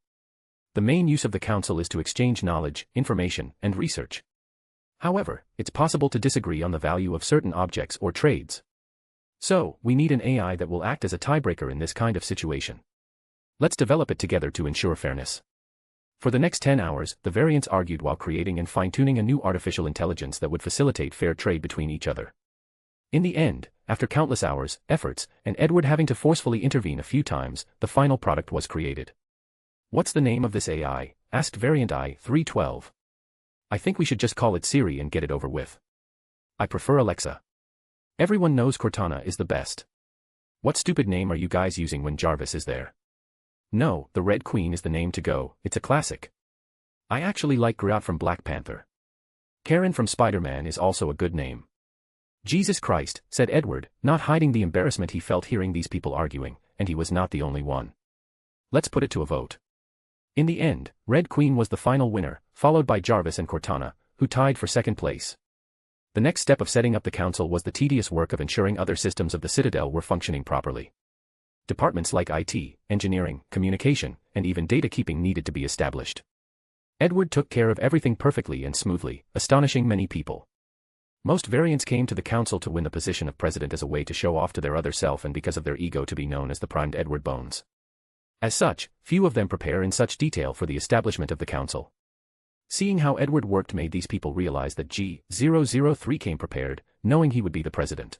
The main use of the council is to exchange knowledge, information, and research. However, it's possible to disagree on the value of certain objects or trades. So, we need an AI that will act as a tiebreaker in this kind of situation. Let's develop it together to ensure fairness. For the next 10 hours, the variants argued while creating and fine-tuning a new artificial intelligence that would facilitate fair trade between each other. In the end, after countless hours, efforts, and Edward having to forcefully intervene a few times, the final product was created. "What's the name of this AI?" asked variant I-312. "I think we should just call it Siri and get it over with." "I prefer Alexa." "Everyone knows Cortana is the best." "What stupid name are you guys using when Jarvis is there?" "No, the Red Queen is the name to go, it's a classic." "I actually like Griot from Black Panther." "Karen from Spider-Man is also a good name." "Jesus Christ," said Edward, not hiding the embarrassment he felt hearing these people arguing, and he was not the only one. "Let's put it to a vote." In the end, Red Queen was the final winner, followed by Jarvis and Cortana, who tied for second place. The next step of setting up the council was the tedious work of ensuring other systems of the Citadel were functioning properly. Departments like IT, engineering, communication, and even data keeping needed to be established. Edward took care of everything perfectly and smoothly, astonishing many people. Most variants came to the council to win the position of president as a way to show off to their other self and because of their ego to be known as the primed Edward Bones. As such, few of them prepare in such detail for the establishment of the council. Seeing how Edward worked made these people realize that G-003 came prepared, knowing he would be the president.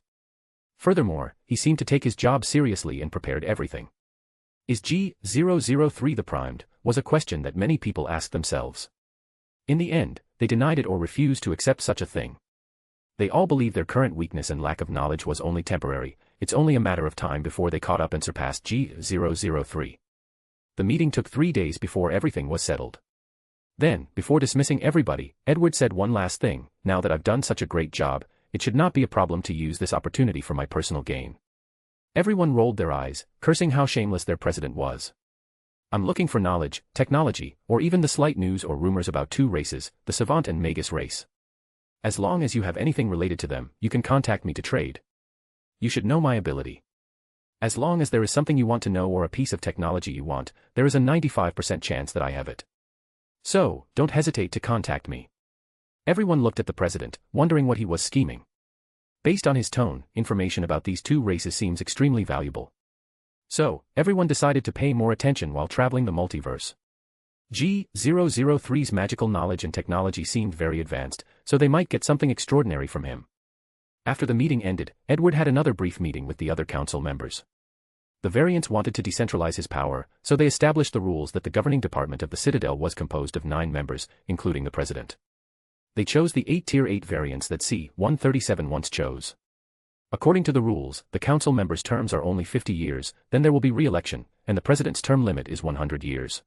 Furthermore, he seemed to take his job seriously and prepared everything. Is G-003 the primed, was a question that many people asked themselves. In the end, they denied it or refused to accept such a thing. They all believed their current weakness and lack of knowledge was only temporary, it's only a matter of time before they caught up and surpassed G-003. The meeting took 3 days before everything was settled. Then, before dismissing everybody, Edward said one last thing: now that I've done such a great job, it should not be a problem to use this opportunity for my personal gain. Everyone rolled their eyes, cursing how shameless their president was. I'm looking for knowledge, technology, or even the slight news or rumors about two races, the savant and magus race. As long as you have anything related to them, you can contact me to trade. You should know my ability. As long as there is something you want to know or a piece of technology you want, there is a 95% chance that I have it. So, don't hesitate to contact me. Everyone looked at the president, wondering what he was scheming. Based on his tone, information about these two races seems extremely valuable. So, everyone decided to pay more attention while traveling the multiverse. G003's magical knowledge and technology seemed very advanced, so they might get something extraordinary from him. After the meeting ended, Edward had another brief meeting with the other council members. The variants wanted to decentralize his power, so they established the rules that the governing department of the Citadel was composed of 9 members, including the president. They chose the 8 Tier 8 variants that C-137 once chose. According to the rules, the council members' terms are only 50 years, then there will be re-election, and the president's term limit is 100 years.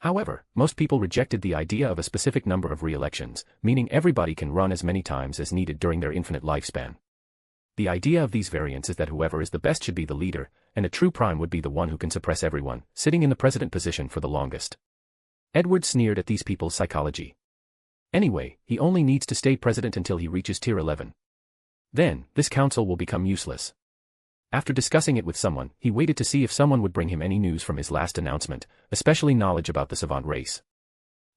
However, most people rejected the idea of a specific number of re-elections, meaning everybody can run as many times as needed during their infinite lifespan. The idea of these variants is that whoever is the best should be the leader, and a true prime would be the one who can suppress everyone, sitting in the president position for the longest. Edward sneered at these people's psychology. Anyway, he only needs to stay president until he reaches Tier 11. Then, this council will become useless. After discussing it with someone, he waited to see if someone would bring him any news from his last announcement, especially knowledge about the savant race.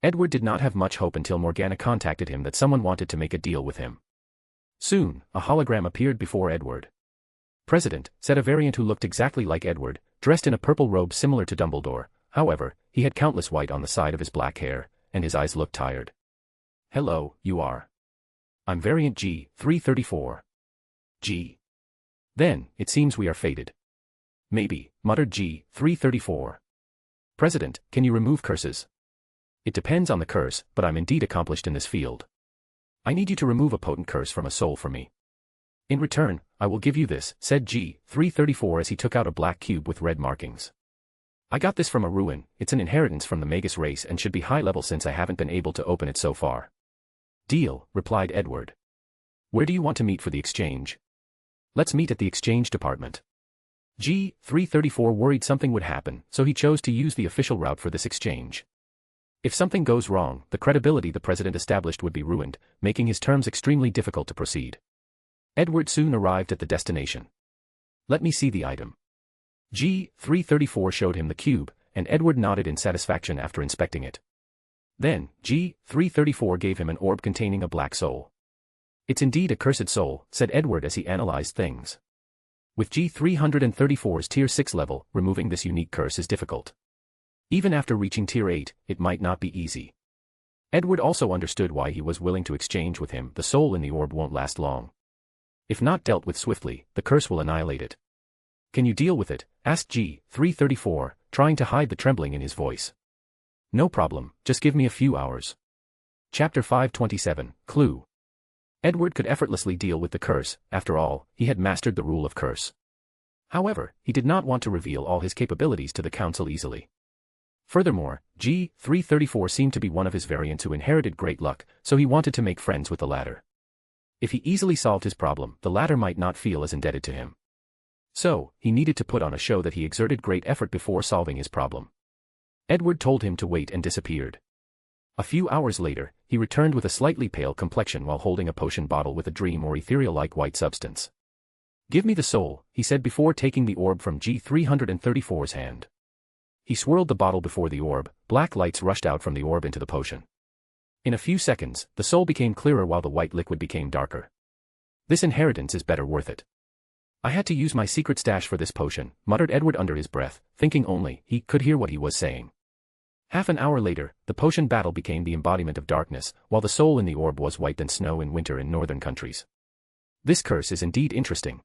Edward did not have much hope until Morgana contacted him that someone wanted to make a deal with him. Soon, a hologram appeared before Edward. "President," said a variant who looked exactly like Edward, dressed in a purple robe similar to Dumbledore. However, he had countless white on the side of his black hair, and his eyes looked tired. "Hello, you are. I'm variant G334. G. Then, it seems we are fated." "Maybe," muttered G334. "President, can you remove curses?" "It depends on the curse, but I'm indeed accomplished in this field. I need you to remove a potent curse from a soul for me. In return, I will give you this," said G334 as he took out a black cube with red markings. "I got this from a ruin. It's an inheritance from the magus race and should be high level since I haven't been able to open it so far." "Deal," replied Edward. "Where do you want to meet for the exchange?" "Let's meet at the exchange department." G334 worried something would happen, so he chose to use the official route for this exchange. If something goes wrong, the credibility the president established would be ruined, making his terms extremely difficult to proceed. Edward soon arrived at the destination. "Let me see the item." G334 showed him the cube, and Edward nodded in satisfaction after inspecting it. Then, G334 gave him an orb containing a black soul. "It's indeed a cursed soul," said Edward as he analyzed things. With G334's Tier 6 level, removing this unique curse is difficult. Even after reaching Tier 8, it might not be easy. Edward also understood why he was willing to exchange with him. The soul in the orb won't last long. If not dealt with swiftly, the curse will annihilate it. "Can you deal with it?" asked G334, trying to hide the trembling in his voice. "No problem, just give me a few hours." Chapter 527, Clue. Edward could effortlessly deal with the curse. After all, he had mastered the rule of curse. However, he did not want to reveal all his capabilities to the council easily. Furthermore, G334 seemed to be one of his variants who inherited great luck, so he wanted to make friends with the latter. If he easily solved his problem, the latter might not feel as indebted to him. So, he needed to put on a show that he exerted great effort before solving his problem. Edward told him to wait and disappeared. A few hours later, he returned with a slightly pale complexion while holding a potion bottle with a dream or ethereal-like white substance. "Give me the soul," he said before taking the orb from G334's hand. He swirled the bottle before the orb. Black lights rushed out from the orb into the potion. In a few seconds, the soul became clearer while the white liquid became darker. "This inheritance is better worth it. I had to use my secret stash for this potion," muttered Edward under his breath, thinking only he could hear what he was saying. Half an hour later, the potion battle became the embodiment of darkness, while the soul in the orb was white than snow in winter in northern countries. This curse is indeed interesting.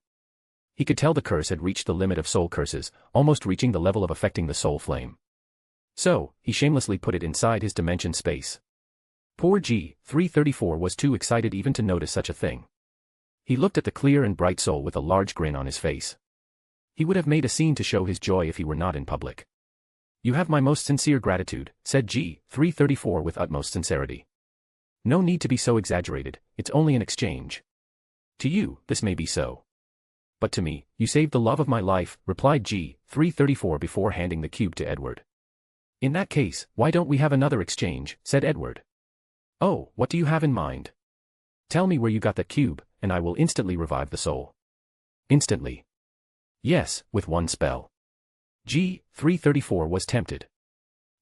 He could tell the curse had reached the limit of soul curses, almost reaching the level of affecting the soul flame. So, he shamelessly put it inside his dimension space. Poor G334 was too excited even to notice such a thing. He looked at the clear and bright soul with a large grin on his face. He would have made a scene to show his joy if he were not in public. You have my most sincere gratitude, said G334 with utmost sincerity. No need to be so exaggerated, it's only an exchange. To you, this may be so. But to me, you saved the love of my life, replied G334 before handing the cube to Edward. In that case, why don't we have another exchange, said Edward. Oh, what do you have in mind? Tell me where you got that cube, and I will instantly revive the soul. Instantly. Yes, with one spell. G334 was tempted.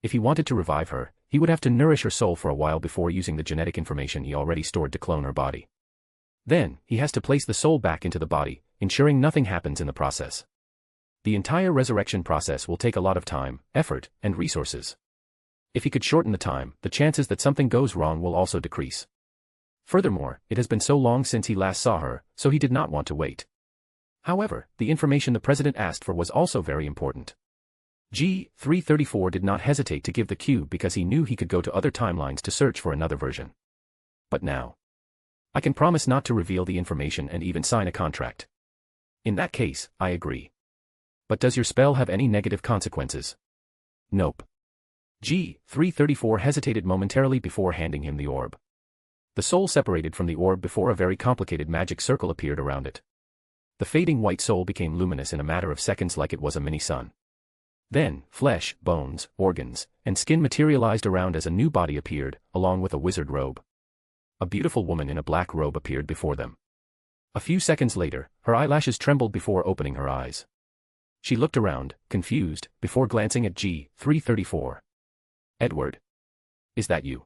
If he wanted to revive her, he would have to nourish her soul for a while before using the genetic information he already stored to clone her body. Then, he has to place the soul back into the body, ensuring nothing happens in the process. The entire resurrection process will take a lot of time, effort, and resources. If he could shorten the time, the chances that something goes wrong will also decrease. Furthermore, it has been so long since he last saw her, so he did not want to wait. However, the information the president asked for was also very important. G334 did not hesitate to give the cube because he knew he could go to other timelines to search for another version. But now, I can promise not to reveal the information and even sign a contract. In that case, I agree. But does your spell have any negative consequences? Nope. G334 hesitated momentarily before handing him the orb. The soul separated from the orb before a very complicated magic circle appeared around it. The fading white soul became luminous in a matter of seconds like it was a mini-sun. Then, flesh, bones, organs, and skin materialized around as a new body appeared, along with a wizard robe. A beautiful woman in a black robe appeared before them. A few seconds later, her eyelashes trembled before opening her eyes. She looked around, confused, before glancing at G334. Edward. Is that you?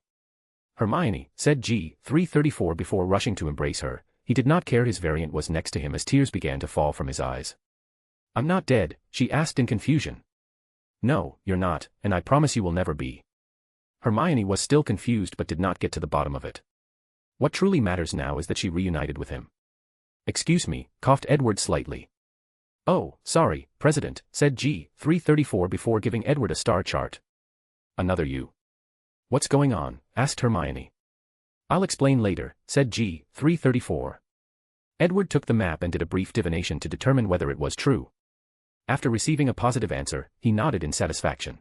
Hermione, said G334 before rushing to embrace her. He did not care his variant was next to him as tears began to fall from his eyes. I'm not dead, she asked in confusion. No, you're not, and I promise you will never be. Hermione was still confused but did not get to the bottom of it. What truly matters now is that she reunited with him. Excuse me, coughed Edward slightly. Oh, sorry, President, said G334 before giving Edward a star chart. Another you. What's going on? Asked Hermione. I'll explain later, said G334. Edward took the map and did a brief divination to determine whether it was true. After receiving a positive answer, he nodded in satisfaction.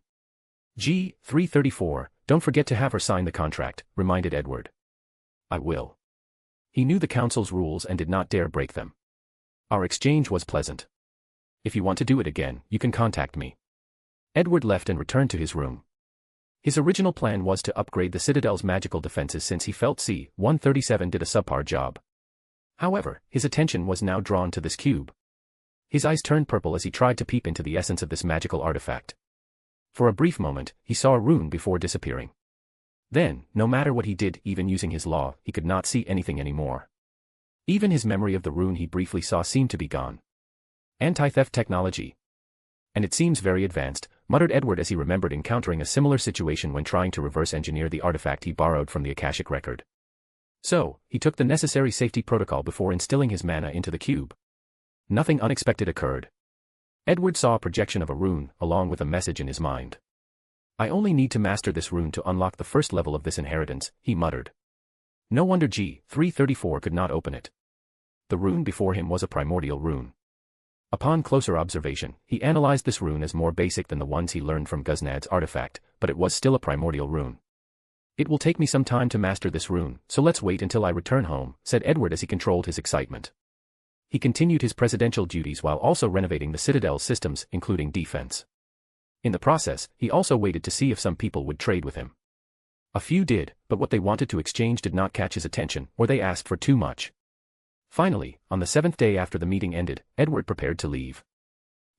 G334, don't forget to have her sign the contract, reminded Edward. I will. He knew the council's rules and did not dare break them. Our exchange was pleasant. If you want to do it again, you can contact me. Edward left and returned to his room. His original plan was to upgrade the Citadel's magical defenses since he felt C-137 did a subpar job. However, his attention was now drawn to this cube. His eyes turned purple as he tried to peep into the essence of this magical artifact. For a brief moment, he saw a rune before disappearing. Then, no matter what he did, even using his law, he could not see anything anymore. Even his memory of the rune he briefly saw seemed to be gone. Anti-theft technology. And it seems very advanced, muttered Edward as he remembered encountering a similar situation when trying to reverse engineer the artifact he borrowed from the Akashic record. So, he took the necessary safety protocol before instilling his mana into the cube. Nothing unexpected occurred. Edward saw a projection of a rune, along with a message in his mind. I only need to master this rune to unlock the first level of this inheritance, he muttered. No wonder G334 could not open it. The rune before him was a primordial rune. Upon closer observation, he analyzed this rune as more basic than the ones he learned from Guznad's artifact, but it was still a primordial rune. It will take me some time to master this rune, so let's wait until I return home, said Edward as he controlled his excitement. He continued his presidential duties while also renovating the Citadel's systems, including defense. In the process, he also waited to see if some people would trade with him. A few did, but what they wanted to exchange did not catch his attention, or they asked for too much. Finally, on the 7th day after the meeting ended, Edward prepared to leave.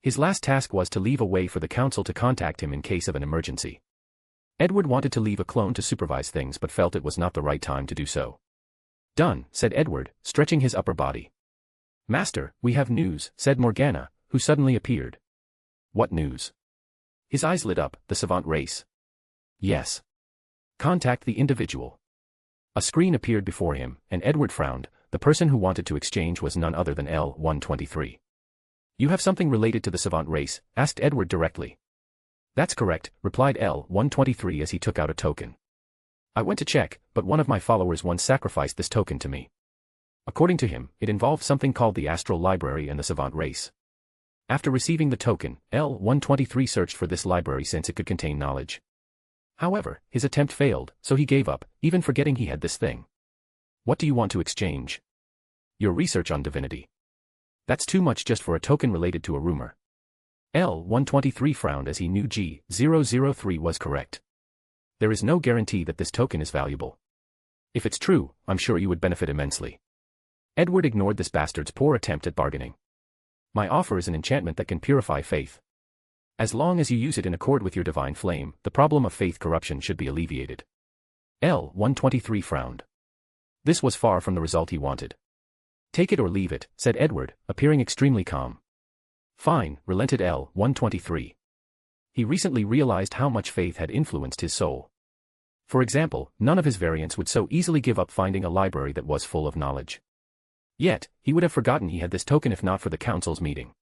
His last task was to leave a way for the council to contact him in case of an emergency. Edward wanted to leave a clone to supervise things but felt it was not the right time to do so. Done, said Edward, stretching his upper body. Master, we have news, said Morgana, who suddenly appeared. What news? His eyes lit up, the savant race. Yes. Contact the individual. A screen appeared before him, and Edward frowned. The person who wanted to exchange was none other than L-123. You have something related to the savant race? Asked Edward directly. That's correct, replied L-123 as he took out a token. I went to check, but one of my followers once sacrificed this token to me. According to him, it involved something called the astral library and the savant race. After receiving the token, L-123 searched for this library since it could contain knowledge. However, his attempt failed, so he gave up, even forgetting he had this thing. What do you want to exchange? Your research on divinity. That's too much just for a token related to a rumor. L-123 frowned as he knew G-003 was correct. There is no guarantee that this token is valuable. If it's true, I'm sure you would benefit immensely. Edward ignored this bastard's poor attempt at bargaining. My offer is an enchantment that can purify faith. As long as you use it in accord with your divine flame, the problem of faith corruption should be alleviated. L-123 frowned. This was far from the result he wanted. Take it or leave it, said Edward, appearing extremely calm. Fine, relented L-123. He recently realized how much faith had influenced his soul. For example, none of his variants would so easily give up finding a library that was full of knowledge. Yet, he would have forgotten he had this token if not for the council's meeting.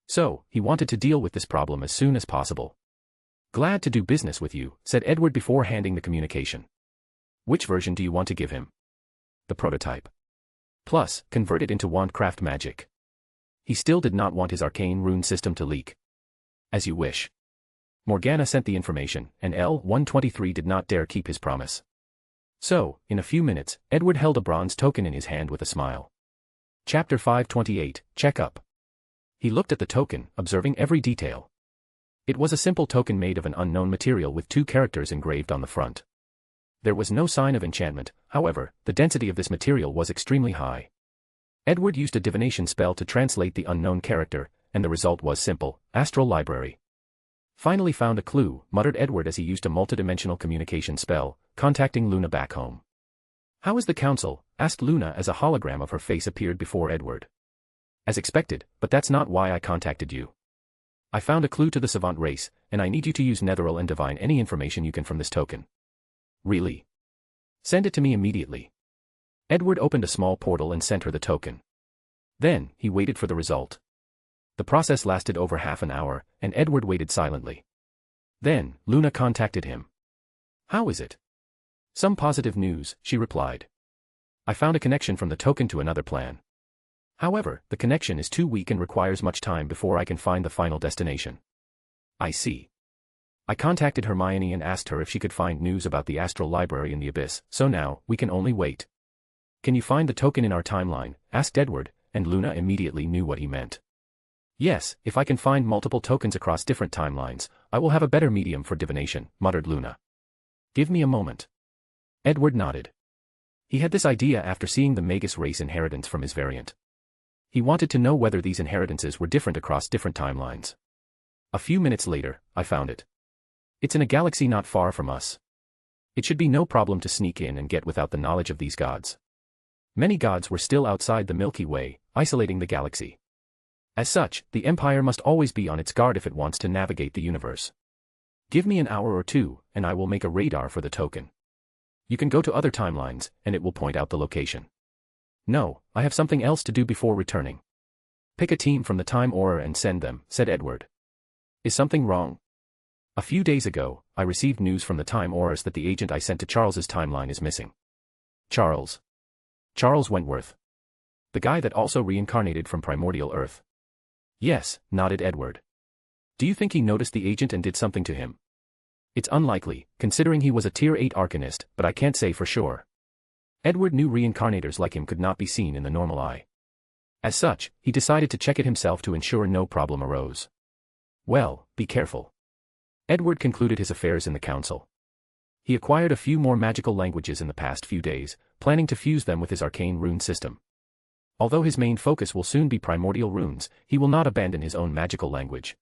So, he wanted to deal with this problem as soon as possible. Glad to do business with you, said Edward before handing the communication. Which version do you want to give him? The prototype. Plus, convert it into wandcraft magic. He still did not want his arcane rune system to leak. As you wish. Morgana sent the information, and L-123 did not dare keep his promise. So, in a few minutes, Edward held a bronze token in his hand with a smile. Chapter 528, Check Up. He looked at the token, observing every detail. It was a simple token made of an unknown material with 2 characters engraved on the front. There was no sign of enchantment, however, the density of this material was extremely high. Edward used a divination spell to translate the unknown character, and the result was simple: Astral Library. Finally found a clue, muttered Edward as he used a multidimensional communication spell, contacting Luna back home. How is the council? Asked Luna as a hologram of her face appeared before Edward. As expected, but that's not why I contacted you. I found a clue to the savant race, and I need you to use Netheril and divine any information you can from this token. Really? Send it to me immediately. Edward opened a small portal and sent her the token. Then, he waited for the result. The process lasted over half an hour, and Edward waited silently. Then, Luna contacted him. How is it? Some positive news, she replied. I found a connection from the token to another plan. However, the connection is too weak and requires much time before I can find the final destination. I see. I contacted Hermione and asked her if she could find news about the Astral Library in the Abyss, so now, we can only wait. Can you find the token in our timeline? Asked Edward, and Luna immediately knew what he meant. Yes, if I can find multiple tokens across different timelines, I will have a better medium for divination, muttered Luna. Give me a moment. Edward nodded. He had this idea after seeing the Magus race inheritance from his variant. He wanted to know whether these inheritances were different across different timelines. A few minutes later, I found it. It's in a galaxy not far from us. It should be no problem to sneak in and get without the knowledge of these gods. Many gods were still outside the Milky Way, isolating the galaxy. As such, the Empire must always be on its guard if it wants to navigate the universe. Give me an hour or two, and I will make a radar for the token. You can go to other timelines, and it will point out the location. No, I have something else to do before returning. Pick a team from the Time Aura and send them, said Edward. Is something wrong? A few days ago, I received news from the Time Auras that the agent I sent to Charles's timeline is missing. Charles. Charles Wentworth. The guy that also reincarnated from primordial Earth. Yes, nodded Edward. Do you think he noticed the agent and did something to him? It's unlikely, considering he was a Tier 8 Arcanist, but I can't say for sure. Edward knew reincarnators like him could not be seen in the normal eye. As such, he decided to check it himself to ensure no problem arose. Well, be careful. Edward concluded his affairs in the council. He acquired a few more magical languages in the past few days, planning to fuse them with his arcane rune system. Although his main focus will soon be primordial runes, he will not abandon his own magical language.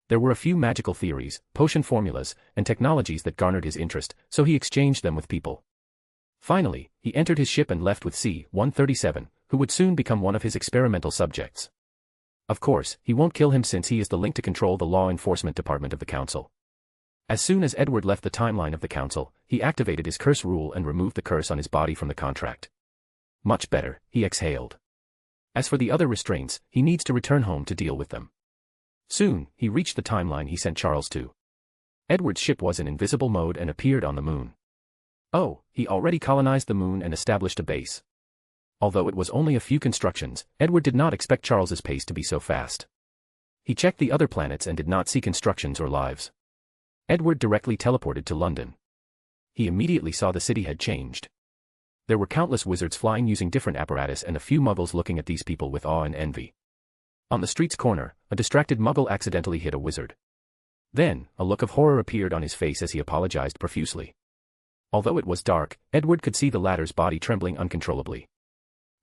There were a few magical theories, potion formulas, and technologies that garnered his interest, so he exchanged them with people. Finally, he entered his ship and left with C-137, who would soon become one of his experimental subjects. Of course, he won't kill him since he is the link to control the law enforcement department of the council. As soon as Edward left the timeline of the council, he activated his curse rule and removed the curse on his body from the contract. Much better, he exhaled. As for the other restraints, he needs to return home to deal with them. Soon, he reached the timeline he sent Charles to. Edward's ship was in invisible mode and appeared on the moon. Oh, he already colonized the moon and established a base. Although it was only a few constructions, Edward did not expect Charles's pace to be so fast. He checked the other planets and did not see constructions or lives. Edward directly teleported to London. He immediately saw the city had changed. There were countless wizards flying using different apparatus and a few muggles looking at these people with awe and envy. On the street's corner, a distracted muggle accidentally hit a wizard. Then, a look of horror appeared on his face as he apologized profusely. Although it was dark, Edward could see the latter's body trembling uncontrollably.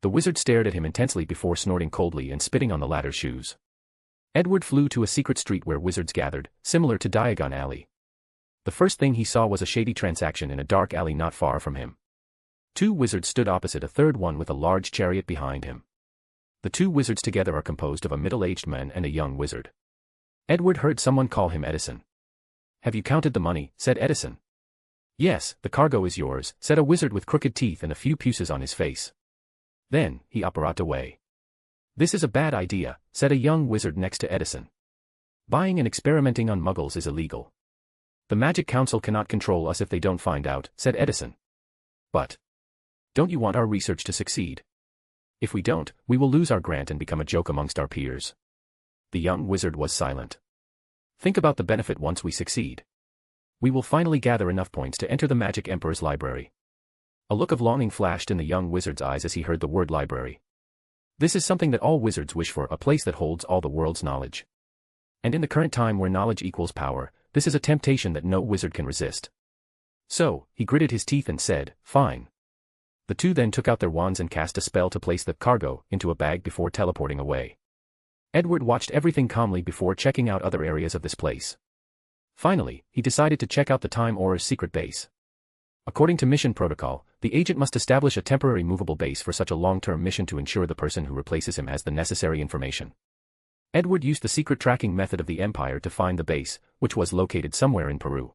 The wizard stared at him intensely before snorting coldly and spitting on the latter's shoes. Edward flew to a secret street where wizards gathered, similar to Diagon Alley. The first thing he saw was a shady transaction in a dark alley not far from him. Two wizards stood opposite a third one with a large chariot behind him. The two wizards together are composed of a middle-aged man and a young wizard. Edward heard someone call him Edison. "Have you counted the money?" said Edison. "Yes, the cargo is yours," said a wizard with crooked teeth and a few puces on his face. Then, he apparat away. "This is a bad idea," said a young wizard next to Edison. "Buying and experimenting on muggles is illegal. The Magic Council cannot control us if they don't find out," said Edison. "But don't you want our research to succeed? If we don't, we will lose our grant and become a joke amongst our peers." The young wizard was silent. "Think about the benefit once we succeed. We will finally gather enough points to enter the Magic Emperor's library." A look of longing flashed in the young wizard's eyes as he heard the word library. This is something that all wizards wish for, a place that holds all the world's knowledge. And in the current time where knowledge equals power, this is a temptation that no wizard can resist. So, he gritted his teeth and said, "Fine." The two then took out their wands and cast a spell to place the cargo into a bag before teleporting away. Edward watched everything calmly before checking out other areas of this place. Finally, he decided to check out the Time Auror's secret base. According to mission protocol, the agent must establish a temporary movable base for such a long-term mission to ensure the person who replaces him has the necessary information. Edward used the secret tracking method of the Empire to find the base, which was located somewhere in Peru.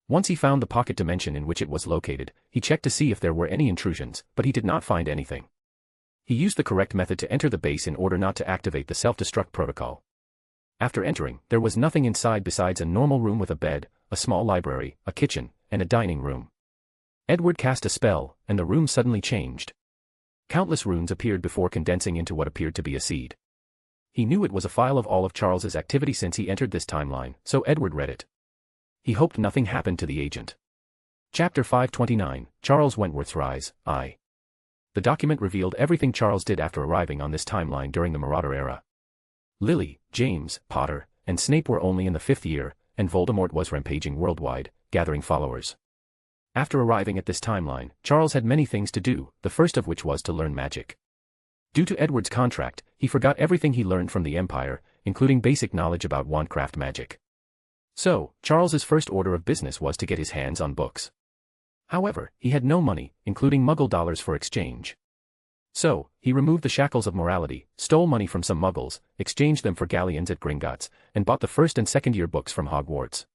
Once he found the pocket dimension in which it was located, he checked to see if there were any intrusions, but he did not find anything. He used the correct method to enter the base in order not to activate the self-destruct protocol. After entering, there was nothing inside besides a normal room with a bed, a small library, a kitchen, and a dining room. Edward cast a spell, and the room suddenly changed. Countless runes appeared before condensing into what appeared to be a seed. He knew it was a file of all of Charles's activity since he entered this timeline, so Edward read it. He hoped nothing happened to the agent. Chapter 529, Charles Wentworth's Rise, I. The document revealed everything Charles did after arriving on this timeline during the Marauder era. Lily, James, Potter, and Snape were only in the 5th year, and Voldemort was rampaging worldwide, gathering followers. After arriving at this timeline, Charles had many things to do, the first of which was to learn magic. Due to Edward's contract, he forgot everything he learned from the Empire, including basic knowledge about wandcraft magic. So, Charles's first order of business was to get his hands on books. However, he had no money, including Muggle dollars for exchange. So, he removed the shackles of morality, stole money from some Muggles, exchanged them for galleons at Gringotts, and bought the first and second year books from Hogwarts.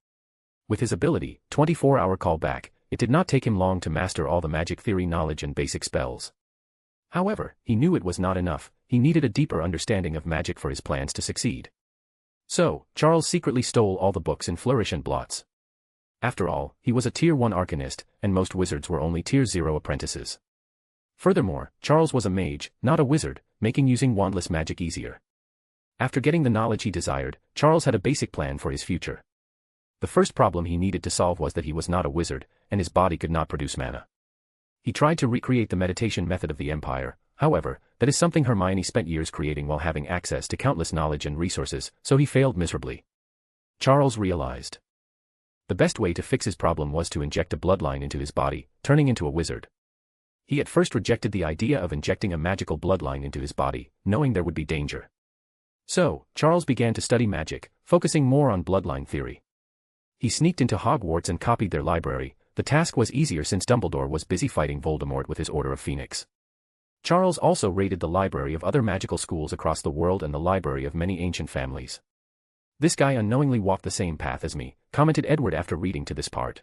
With his ability, 24-hour callback, it did not take him long to master all the magic theory knowledge and basic spells. However, he knew it was not enough, he needed a deeper understanding of magic for his plans to succeed. So, Charles secretly stole all the books in Flourish and Blots. After all, he was a Tier 1 Arcanist, and most wizards were only Tier 0 apprentices. Furthermore, Charles was a mage, not a wizard, making using wandless magic easier. After getting the knowledge he desired, Charles had a basic plan for his future. The first problem he needed to solve was that he was not a wizard, and his body could not produce mana. He tried to recreate the meditation method of the Empire, however, that is something Hermione spent years creating while having access to countless knowledge and resources, so he failed miserably. Charles realized the best way to fix his problem was to inject a bloodline into his body, turning into a wizard. He at first rejected the idea of injecting a magical bloodline into his body, knowing there would be danger. So, Charles began to study magic, focusing more on bloodline theory. He sneaked into Hogwarts and copied their library. The task was easier since Dumbledore was busy fighting Voldemort with his Order of Phoenix. Charles also raided the library of other magical schools across the world and the library of many ancient families. "This guy unknowingly walked the same path as me," commented Edward after reading to this part.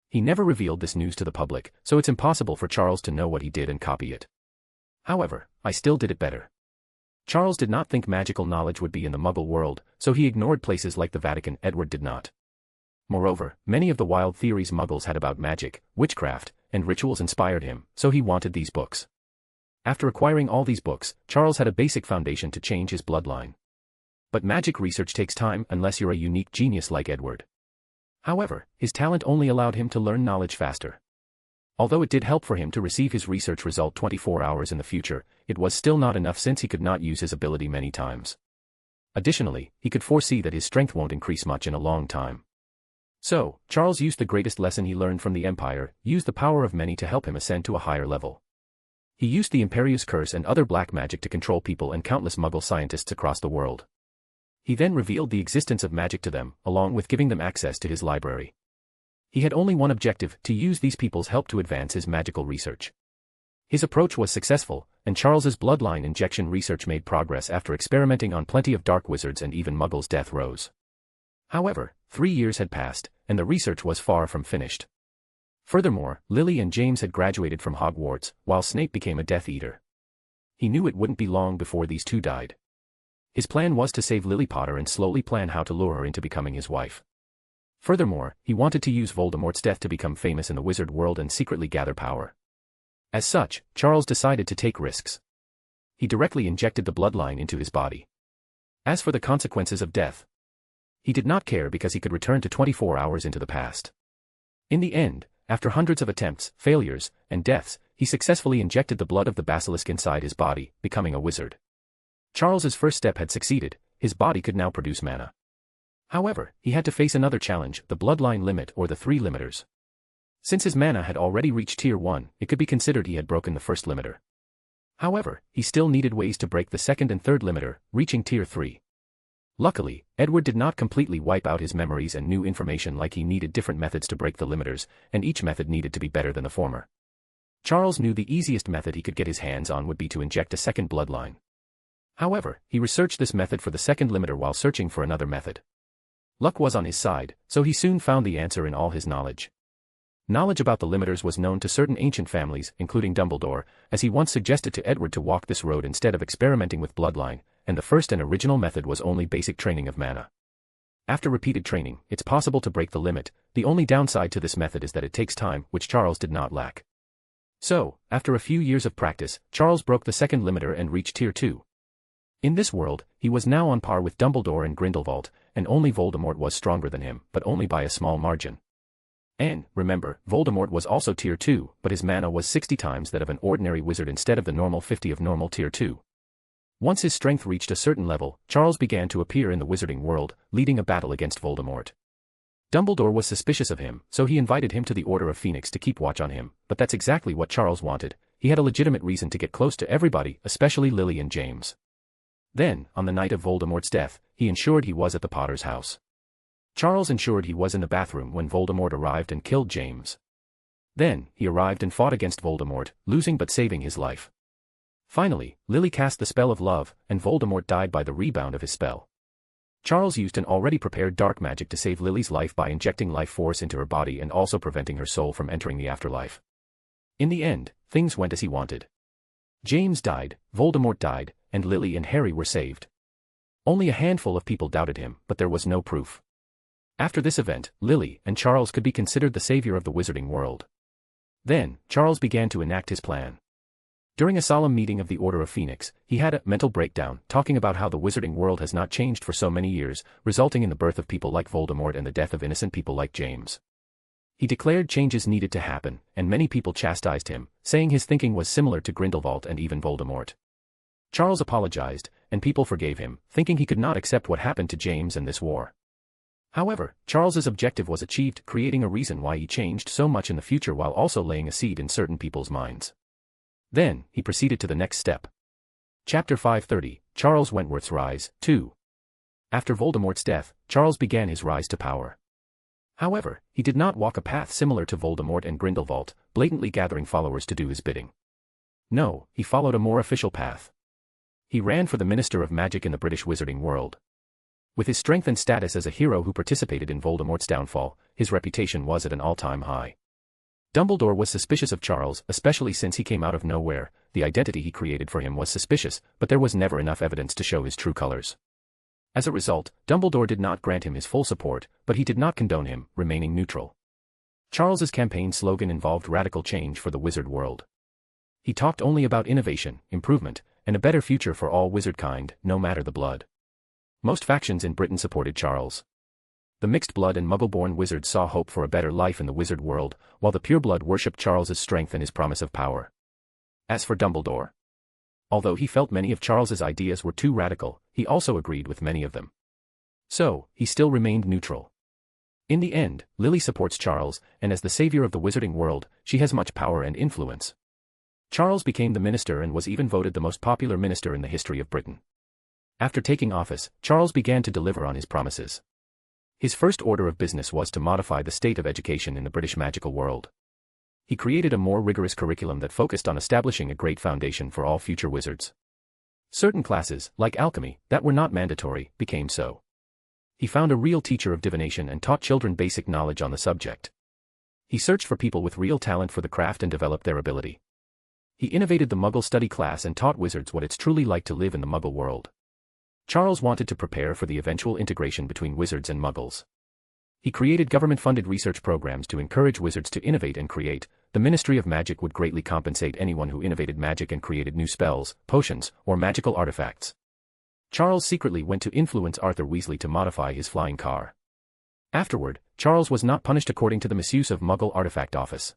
He never revealed this news to the public, so it's impossible for Charles to know what he did and copy it. However, I still did it better. Charles did not think magical knowledge would be in the Muggle world, so he ignored places like the Vatican. Edward did not. Moreover, many of the wild theories Muggles had about magic, witchcraft, and rituals inspired him, so he wanted these books. After acquiring all these books, Charles had a basic foundation to change his bloodline. But magic research takes time unless you're a unique genius like Edward. However, his talent only allowed him to learn knowledge faster. Although it did help for him to receive his research result 24 hours in the future, it was still not enough since he could not use his ability many times. Additionally, he could foresee that his strength won't increase much in a long time. So, Charles used the greatest lesson he learned from the Empire, used the power of many to help him ascend to a higher level. He used the Imperius Curse and other black magic to control people and countless Muggle scientists across the world. He then revealed the existence of magic to them, along with giving them access to his library. He had only one objective, to use these people's help to advance his magical research. His approach was successful, and Charles's bloodline injection research made progress after experimenting on plenty of dark wizards and even Muggles' death rows. However, 3 years had passed, and the research was far from finished. Furthermore, Lily and James had graduated from Hogwarts, while Snape became a Death Eater. He knew it wouldn't be long before these two died. His plan was to save Lily Potter and slowly plan how to lure her into becoming his wife. Furthermore, he wanted to use Voldemort's death to become famous in the wizard world and secretly gather power. As such, Charles decided to take risks. He directly injected the bloodline into his body. As for the consequences of death, he did not care because he could return to 24 hours into the past. In the end, after hundreds of attempts, failures, and deaths, he successfully injected the blood of the basilisk inside his body, becoming a wizard. Charles's first step had succeeded, his body could now produce mana. However, he had to face another challenge, the bloodline limit or the 3 limiters. Since his mana had already reached Tier 1, it could be considered he had broken the first limiter. However, he still needed ways to break the second and third limiter, reaching Tier 3. Luckily, Edward did not completely wipe out his memories and new information like he needed different methods to break the limiters, and each method needed to be better than the former. Charles knew the easiest method he could get his hands on would be to inject a second bloodline. However, he researched this method for the second limiter while searching for another method. Luck was on his side, so he soon found the answer in all his knowledge. Knowledge about the limiters was known to certain ancient families, including Dumbledore, as he once suggested to Edward to walk this road instead of experimenting with bloodline, and the first and original method was only basic training of mana. After repeated training, it's possible to break the limit. The only downside to this method is that it takes time, which Charles did not lack. So, after a few years of practice, Charles broke the second limiter and reached Tier 2. In this world, he was now on par with Dumbledore and Grindelwald, and only Voldemort was stronger than him, but only by a small margin. And, remember, Voldemort was also Tier 2, but his mana was 60 times that of an ordinary wizard instead of the normal 50 of normal Tier 2. Once his strength reached a certain level, Charles began to appear in the wizarding world, leading a battle against Voldemort. Dumbledore was suspicious of him, so he invited him to the Order of Phoenix to keep watch on him, but that's exactly what Charles wanted. He had a legitimate reason to get close to everybody, especially Lily and James. Then, on the night of Voldemort's death, he ensured he was at the Potter's house. Charles ensured he was in the bathroom when Voldemort arrived and killed James. Then, he arrived and fought against Voldemort, losing but saving his life. Finally, Lily cast the spell of love, and Voldemort died by the rebound of his spell. Charles used an already prepared dark magic to save Lily's life by injecting life force into her body and also preventing her soul from entering the afterlife. In the end, things went as he wanted. James died, Voldemort died, and Lily and Harry were saved. Only a handful of people doubted him, but there was no proof. After this event, Lily and Charles could be considered the savior of the wizarding world. Then, Charles began to enact his plan. During a solemn meeting of the Order of Phoenix, he had a mental breakdown, talking about how the wizarding world has not changed for so many years, resulting in the birth of people like Voldemort and the death of innocent people like James. He declared changes needed to happen, and many people chastised him, saying his thinking was similar to Grindelwald and even Voldemort. Charles apologized, and people forgave him, thinking he could not accept what happened to James and this war. However, Charles's objective was achieved, creating a reason why he changed so much in the future while also laying a seed in certain people's minds. Then, he proceeded to the next step. Chapter 530, Charles Wentworth's Rise, 2. After Voldemort's death, Charles began his rise to power. However, he did not walk a path similar to Voldemort and Grindelwald, blatantly gathering followers to do his bidding. No, he followed a more official path. He ran for the Minister of Magic in the British wizarding world. With his strength and status as a hero who participated in Voldemort's downfall, his reputation was at an all-time high. Dumbledore was suspicious of Charles, especially since he came out of nowhere. The identity he created for him was suspicious, but there was never enough evidence to show his true colors. As a result, Dumbledore did not grant him his full support, but he did not condone him, remaining neutral. Charles's campaign slogan involved radical change for the wizard world. He talked only about innovation, improvement, and a better future for all wizard kind, no matter the blood. Most factions in Britain supported Charles. The mixed-blood and muggle-born wizards saw hope for a better life in the wizard world, while the pureblood worshipped Charles's strength and his promise of power. As for Dumbledore, although he felt many of Charles's ideas were too radical, he also agreed with many of them. So, he still remained neutral. In the end, Lily supports Charles, and as the savior of the wizarding world, she has much power and influence. Charles became the minister and was even voted the most popular minister in the history of Britain. After taking office, Charles began to deliver on his promises. His first order of business was to modify the state of education in the British magical world. He created a more rigorous curriculum that focused on establishing a great foundation for all future wizards. Certain classes, like alchemy, that were not mandatory, became so. He found a real teacher of divination and taught children basic knowledge on the subject. He searched for people with real talent for the craft and developed their ability. He innovated the Muggle study class and taught wizards what it's truly like to live in the Muggle world. Charles wanted to prepare for the eventual integration between wizards and Muggles. He created government-funded research programs to encourage wizards to innovate and create. The Ministry of Magic would greatly compensate anyone who innovated magic and created new spells, potions, or magical artifacts. Charles secretly went to influence Arthur Weasley to modify his flying car. Afterward, Charles was not punished according to the misuse of Muggle Artifact Office.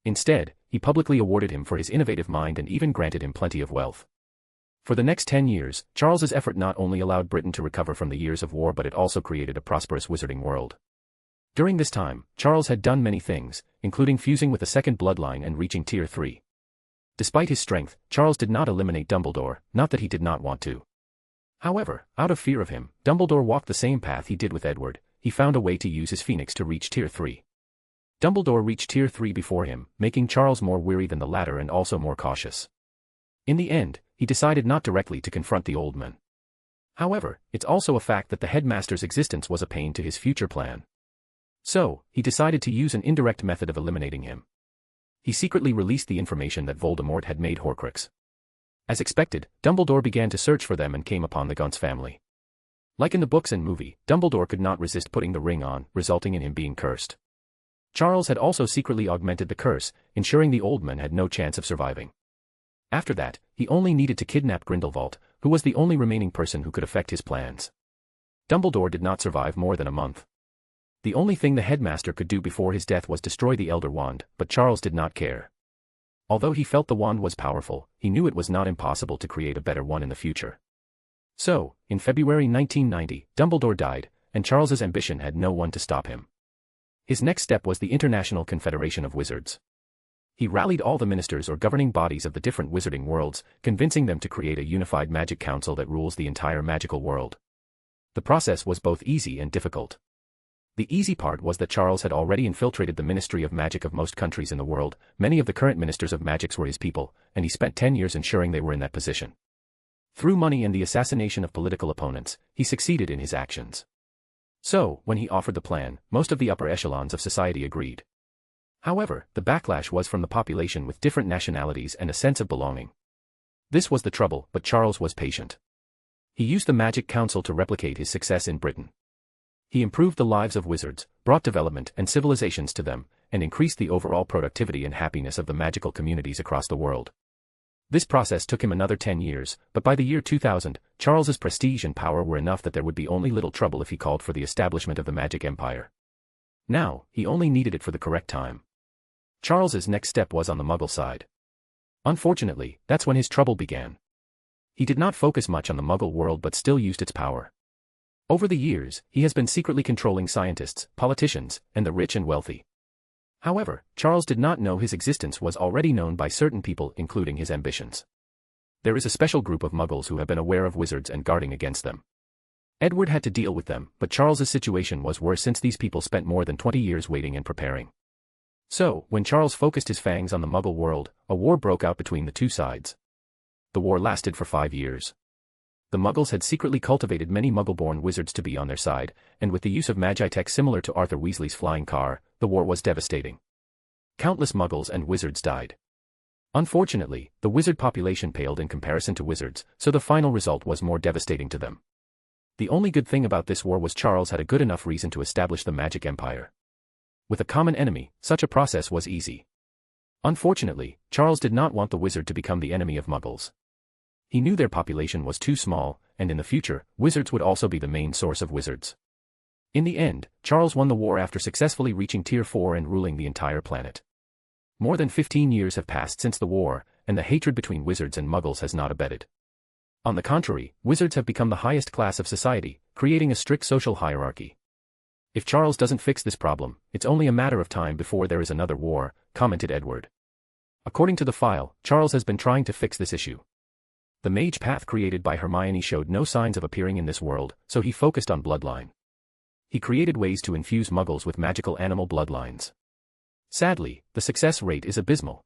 Instead, he publicly awarded him for his innovative mind and even granted him plenty of wealth. For the next 10 years, Charles's effort not only allowed Britain to recover from the years of war but it also created a prosperous wizarding world. During this time, Charles had done many things, including fusing with the second bloodline and reaching Tier 3. Despite his strength, Charles did not eliminate Dumbledore, not that he did not want to. However, out of fear of him, Dumbledore walked the same path he did with Edward. He found a way to use his phoenix to reach Tier 3. Dumbledore reached Tier 3 before him, making Charles more weary than the latter and also more cautious. In the end, he decided not directly to confront the old man. However, it's also a fact that the headmaster's existence was a pain to his future plan. So, he decided to use an indirect method of eliminating him. He secretly released the information that Voldemort had made Horcrux. As expected, Dumbledore began to search for them and came upon the Gaunt's family. Like in the books and movie, Dumbledore could not resist putting the ring on, resulting in him being cursed. Charles had also secretly augmented the curse, ensuring the old man had no chance of surviving. After that, he only needed to kidnap Grindelwald, who was the only remaining person who could affect his plans. Dumbledore did not survive more than a month. The only thing the headmaster could do before his death was destroy the Elder Wand, but Charles did not care. Although he felt the wand was powerful, he knew it was not impossible to create a better one in the future. So, in February 1990, Dumbledore died, and Charles's ambition had no one to stop him. His next step was the International Confederation of Wizards. He rallied all the ministers or governing bodies of the different wizarding worlds, convincing them to create a unified magic council that rules the entire magical world. The process was both easy and difficult. The easy part was that Charles had already infiltrated the Ministry of Magic of most countries in the world. Many of the current ministers of magics were his people, and he spent 10 years ensuring they were in that position. Through money and the assassination of political opponents, he succeeded in his actions. So, when he offered the plan, most of the upper echelons of society agreed. However, the backlash was from the population with different nationalities and a sense of belonging. This was the trouble, but Charles was patient. He used the Magic Council to replicate his success in Britain. He improved the lives of wizards, brought development and civilizations to them, and increased the overall productivity and happiness of the magical communities across the world. This process took him another 10 years, but by the year 2000, Charles's prestige and power were enough that there would be only little trouble if he called for the establishment of the Magic Empire. Now, he only needed it for the correct time. Charles's next step was on the Muggle side. Unfortunately, that's when his trouble began. He did not focus much on the Muggle world but still used its power. Over the years, he has been secretly controlling scientists, politicians, and the rich and wealthy. However, Charles did not know his existence was already known by certain people, including his ambitions. There is a special group of Muggles who have been aware of wizards and guarding against them. Edward had to deal with them, but Charles's situation was worse since these people spent more than 20 years waiting and preparing. So, when Charles focused his fangs on the Muggle world, a war broke out between the two sides. The war lasted for 5 years. The Muggles had secretly cultivated many Muggle-born wizards to be on their side, and with the use of magitech similar to Arthur Weasley's flying car, the war was devastating. Countless Muggles and wizards died. Unfortunately, the wizard population paled in comparison to wizards, so the final result was more devastating to them. The only good thing about this war was Charles had a good enough reason to establish the Magic Empire. With a common enemy, such a process was easy. Unfortunately, Charles did not want the wizard to become the enemy of Muggles. He knew their population was too small, and in the future, wizards would also be the main source of wizards. In the end, Charles won the war after successfully reaching Tier 4 and ruling the entire planet. More than 15 years have passed since the war, and the hatred between wizards and muggles has not abated. On the contrary, wizards have become the highest class of society, creating a strict social hierarchy. If Charles doesn't fix this problem, it's only a matter of time before there is another war, commented Edward. According to the file, Charles has been trying to fix this issue. The mage path created by Hermione showed no signs of appearing in this world, so he focused on bloodline. He created ways to infuse muggles with magical animal bloodlines. Sadly, the success rate is abysmal.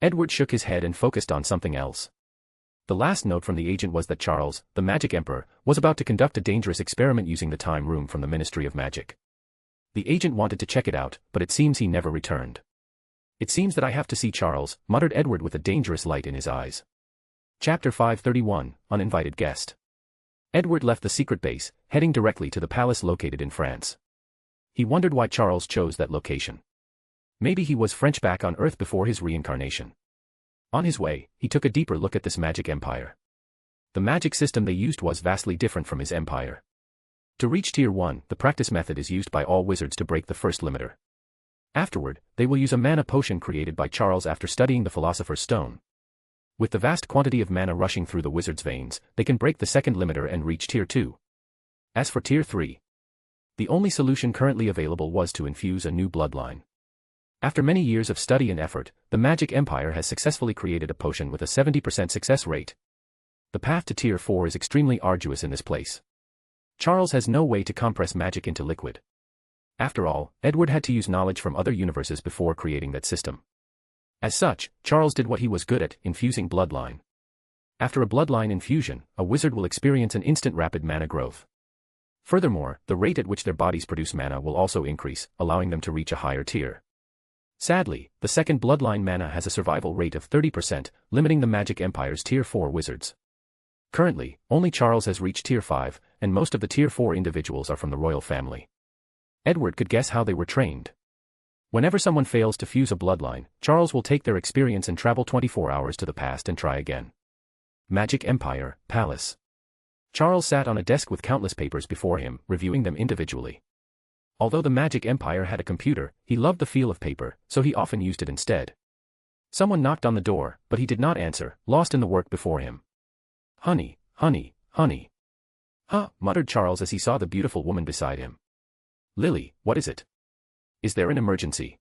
Edward shook his head and focused on something else. The last note from the agent was that Charles, the Magic Emperor, was about to conduct a dangerous experiment using the time room from the Ministry of Magic. The agent wanted to check it out, but it seems he never returned. It seems that I have to see Charles, muttered Edward with a dangerous light in his eyes. Chapter 531, Uninvited Guest. Edward left the secret base, heading directly to the palace located in France. He wondered why Charles chose that location. Maybe he was French back on Earth before his reincarnation. On his way, he took a deeper look at this magic empire. The magic system they used was vastly different from his empire. To reach Tier 1, the practice method is used by all wizards to break the first limiter. Afterward, they will use a mana potion created by Charles after studying the Philosopher's Stone. With the vast quantity of mana rushing through the wizard's veins, they can break the second limiter and reach Tier 2. As for Tier 3, the only solution currently available was to infuse a new bloodline. After many years of study and effort, the Magic Empire has successfully created a potion with a 70% success rate. The path to Tier 4 is extremely arduous in this place. Charles has no way to compress magic into liquid. After all, Edward had to use knowledge from other universes before creating that system. As such, Charles did what he was good at, infusing bloodline. After a bloodline infusion, a wizard will experience an instant rapid mana growth. Furthermore, the rate at which their bodies produce mana will also increase, allowing them to reach a higher tier. Sadly, the second bloodline mana has a survival rate of 30%, limiting the Magic Empire's Tier 4 wizards. Currently, only Charles has reached Tier 5, and most of the Tier 4 individuals are from the royal family. Edward could guess how they were trained. Whenever someone fails to fuse a bloodline, Charles will take their experience and travel 24 hours to the past and try again. Magic Empire, Palace. Charles sat on a desk with countless papers before him, reviewing them individually. Although the Magic Empire had a computer, he loved the feel of paper, so he often used it instead. Someone knocked on the door, but he did not answer, lost in the work before him. "Honey, honey, honey." "Huh," muttered Charles as he saw the beautiful woman beside him. "Lily, what is it? Is there an emergency?"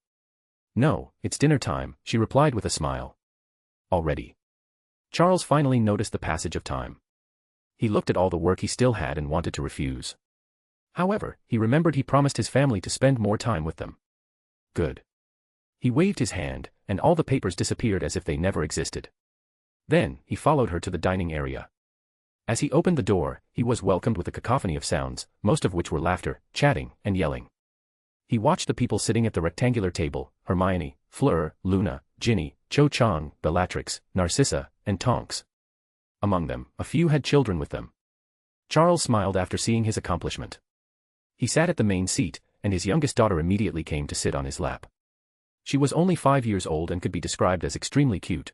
"No, it's dinner time," she replied with a smile. "Already?" Charles finally noticed the passage of time. He looked at all the work he still had and wanted to refuse. However, he remembered he promised his family to spend more time with them. Good. He waved his hand, and all the papers disappeared as if they never existed. Then, he followed her to the dining area. As he opened the door, he was welcomed with a cacophony of sounds, most of which were laughter, chatting, and yelling. He watched the people sitting at the rectangular table: Hermione, Fleur, Luna, Ginny, Cho Chang, Bellatrix, Narcissa, and Tonks. Among them, a few had children with them. Charles smiled after seeing his accomplishment. He sat at the main seat, and his youngest daughter immediately came to sit on his lap. She was only 5 years old and could be described as extremely cute.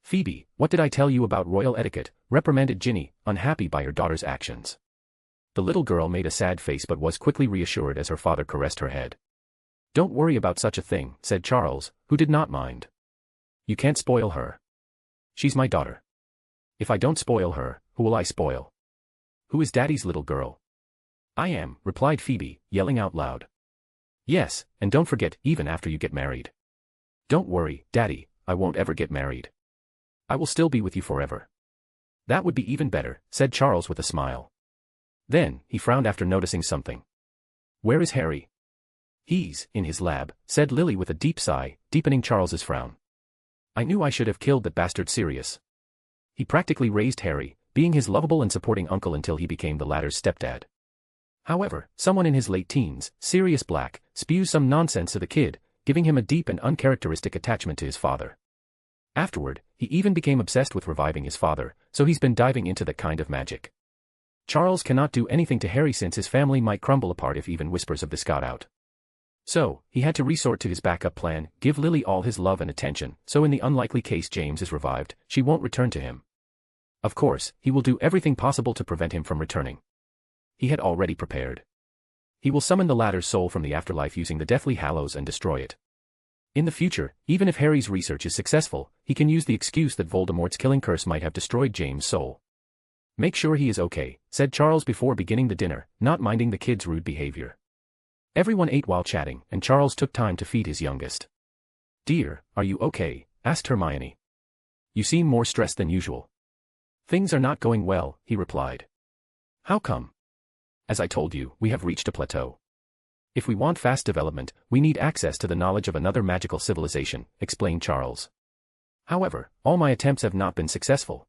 "Phoebe, what did I tell you about royal etiquette?" reprimanded Ginny, unhappy by her daughter's actions. The little girl made a sad face but was quickly reassured as her father caressed her head. "Don't worry about such a thing," said Charles, who did not mind. "You can't spoil her. She's my daughter. If I don't spoil her, who will I spoil? Who is Daddy's little girl?" "I am," replied Phoebe, yelling out loud. "Yes, and don't forget, even after you get married." "Don't worry, Daddy, I won't ever get married. I will still be with you forever." "That would be even better," said Charles with a smile. Then, he frowned after noticing something. "Where is Harry?" "He's in his lab," said Lily with a deep sigh, deepening Charles's frown. "I knew I should have killed that bastard Sirius. He practically raised Harry, being his lovable and supporting uncle until he became the latter's stepdad. However, someone in his late teens, Sirius Black, spews some nonsense to the kid, giving him a deep and uncharacteristic attachment to his father. Afterward, he even became obsessed with reviving his father, so he's been diving into that kind of magic. Charles cannot do anything to Harry since his family might crumble apart if even whispers of this got out. So, he had to resort to his backup plan: give Lily all his love and attention, so in the unlikely case James is revived, she won't return to him. Of course, he will do everything possible to prevent him from returning. He had already prepared. He will summon the latter's soul from the afterlife using the Deathly Hallows and destroy it. In the future, even if Harry's research is successful, he can use the excuse that Voldemort's killing curse might have destroyed James' soul. Make sure he is okay, said Charles before beginning the dinner, not minding the kids' rude behavior. Everyone ate while chatting, and Charles took time to feed his youngest. Dear, are you okay? Asked Hermione. You seem more stressed than usual. Things are not going well, he replied. How come? As I told you, we have reached a plateau. If we want fast development, we need access to the knowledge of another magical civilization, explained Charles. However, all my attempts have not been successful.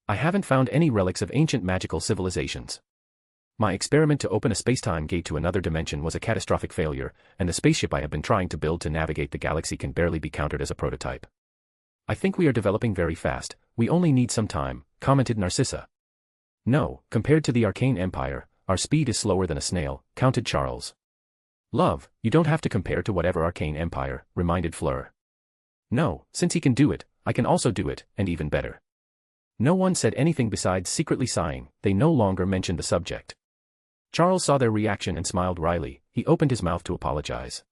I haven't found any relics of ancient magical civilizations. My experiment to open a space-time gate to another dimension was a catastrophic failure, and the spaceship I have been trying to build to navigate the galaxy can barely be counted as a prototype. I think we are developing very fast, we only need some time, commented Narcissa. No, compared to the Arcane Empire, our speed is slower than a snail, counted Charles. Love, you don't have to compare to whatever Arcane Empire, reminded Fleur. No, since he can do it, I can also do it, and even better. No one said anything besides secretly sighing, they no longer mentioned the subject. Charles saw their reaction and smiled wryly, he opened his mouth to apologize.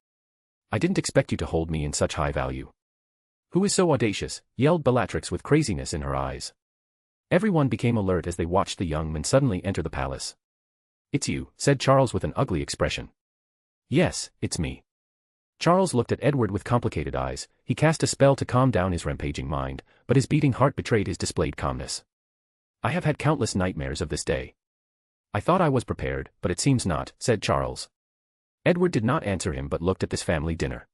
I didn't expect you to hold me in such high value. Who is so audacious? Yelled Bellatrix with craziness in her eyes. Everyone became alert as they watched the young man suddenly enter the palace. It's you, said Charles with an ugly expression. Yes, it's me. Charles looked at Edward with complicated eyes, he cast a spell to calm down his rampaging mind, but his beating heart betrayed his displayed calmness. I have had countless nightmares of this day. I thought I was prepared, but it seems not, said Charles. Edward did not answer him but looked at this family dinner.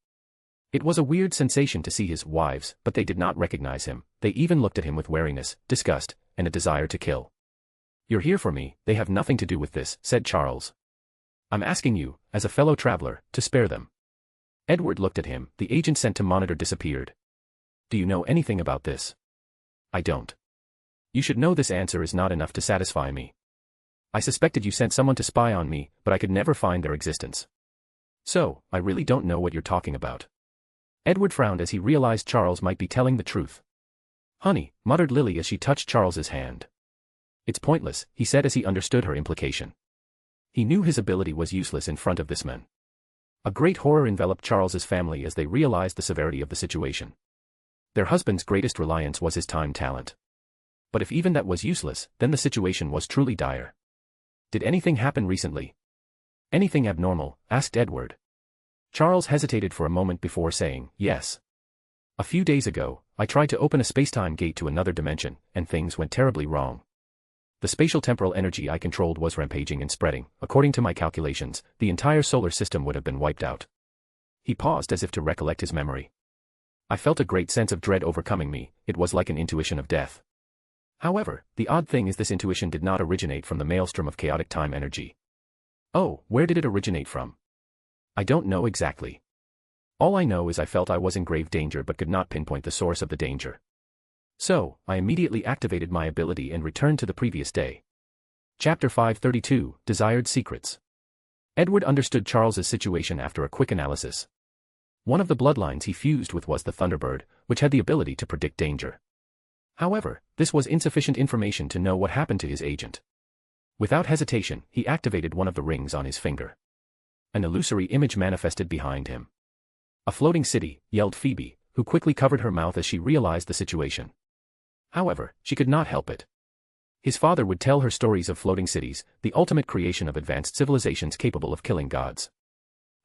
It was a weird sensation to see his wives, but they did not recognize him, they even looked at him with wariness, disgust, and a desire to kill. You're here for me, they have nothing to do with this, said Charles. I'm asking you, as a fellow traveler, to spare them. Edward looked at him, the agent sent to monitor disappeared. Do you know anything about this? I don't. You should know this answer is not enough to satisfy me. I suspected you sent someone to spy on me, but I could never find their existence. So, I really don't know what you're talking about. Edward frowned as he realized Charles might be telling the truth. Honey, muttered Lily as she touched Charles's hand. It's pointless, he said as he understood her implication. He knew his ability was useless in front of this man. A great horror enveloped Charles's family as they realized the severity of the situation. Their husband's greatest reliance was his time talent. But if even that was useless, then the situation was truly dire. Did anything happen recently? Anything abnormal? Asked Edward. Charles hesitated for a moment before saying, yes. A few days ago, I tried to open a space-time gate to another dimension, and things went terribly wrong. The spatial temporal energy I controlled was rampaging and spreading. According to my calculations, the entire solar system would have been wiped out. He paused as if to recollect his memory. I felt a great sense of dread overcoming me, it was like an intuition of death. However, the odd thing is this intuition did not originate from the maelstrom of chaotic time energy. Oh, where did it originate from? I don't know exactly. All I know is I felt I was in grave danger but could not pinpoint the source of the danger. So, I immediately activated my ability and returned to the previous day. Chapter 532, Desired Secrets. Edward understood Charles's situation after a quick analysis. One of the bloodlines he fused with was the Thunderbird, which had the ability to predict danger. However, this was insufficient information to know what happened to his agent. Without hesitation, he activated one of the rings on his finger. An illusory image manifested behind him. A floating city, yelled Phoebe, who quickly covered her mouth as she realized the situation. However, she could not help it. His father would tell her stories of floating cities, the ultimate creation of advanced civilizations capable of killing gods.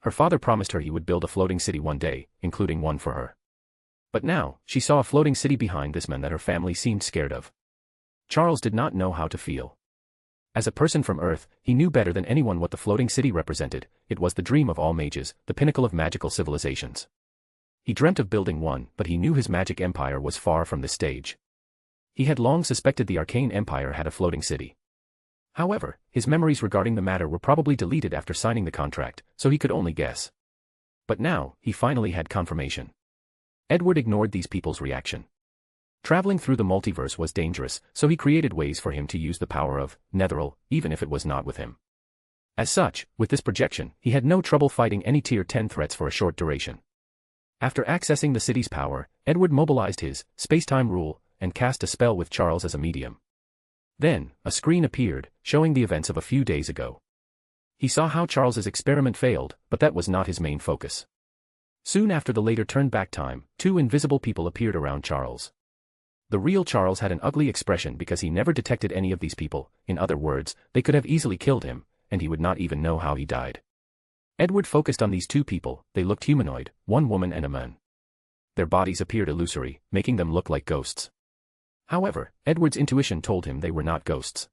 Her father promised her he would build a floating city one day, including one for her. But now, she saw a floating city behind this man that her family seemed scared of. Charles did not know how to feel. As a person from Earth, he knew better than anyone what the floating city represented. It was the dream of all mages, the pinnacle of magical civilizations. He dreamt of building one, but he knew his magic empire was far from this stage. He had long suspected the Arcane Empire had a floating city. However, his memories regarding the matter were probably deleted after signing the contract, so he could only guess. But now, he finally had confirmation. Edward ignored these people's reaction. Traveling through the multiverse was dangerous, so he created ways for him to use the power of Netheril, even if it was not with him. As such, with this projection, he had no trouble fighting any Tier 10 threats for a short duration. After accessing the city's power, Edward mobilized his space-time rule and cast a spell with Charles as a medium. Then, a screen appeared, showing the events of a few days ago. He saw how Charles's experiment failed, but that was not his main focus. Soon after the later turned-back time, two invisible people appeared around Charles. The real Charles had an ugly expression because he never detected any of these people. In other words, they could have easily killed him, and he would not even know how he died. Edward focused on these two people. They looked humanoid, one woman and a man. Their bodies appeared illusory, making them look like ghosts. However, Edward's intuition told him they were not ghosts.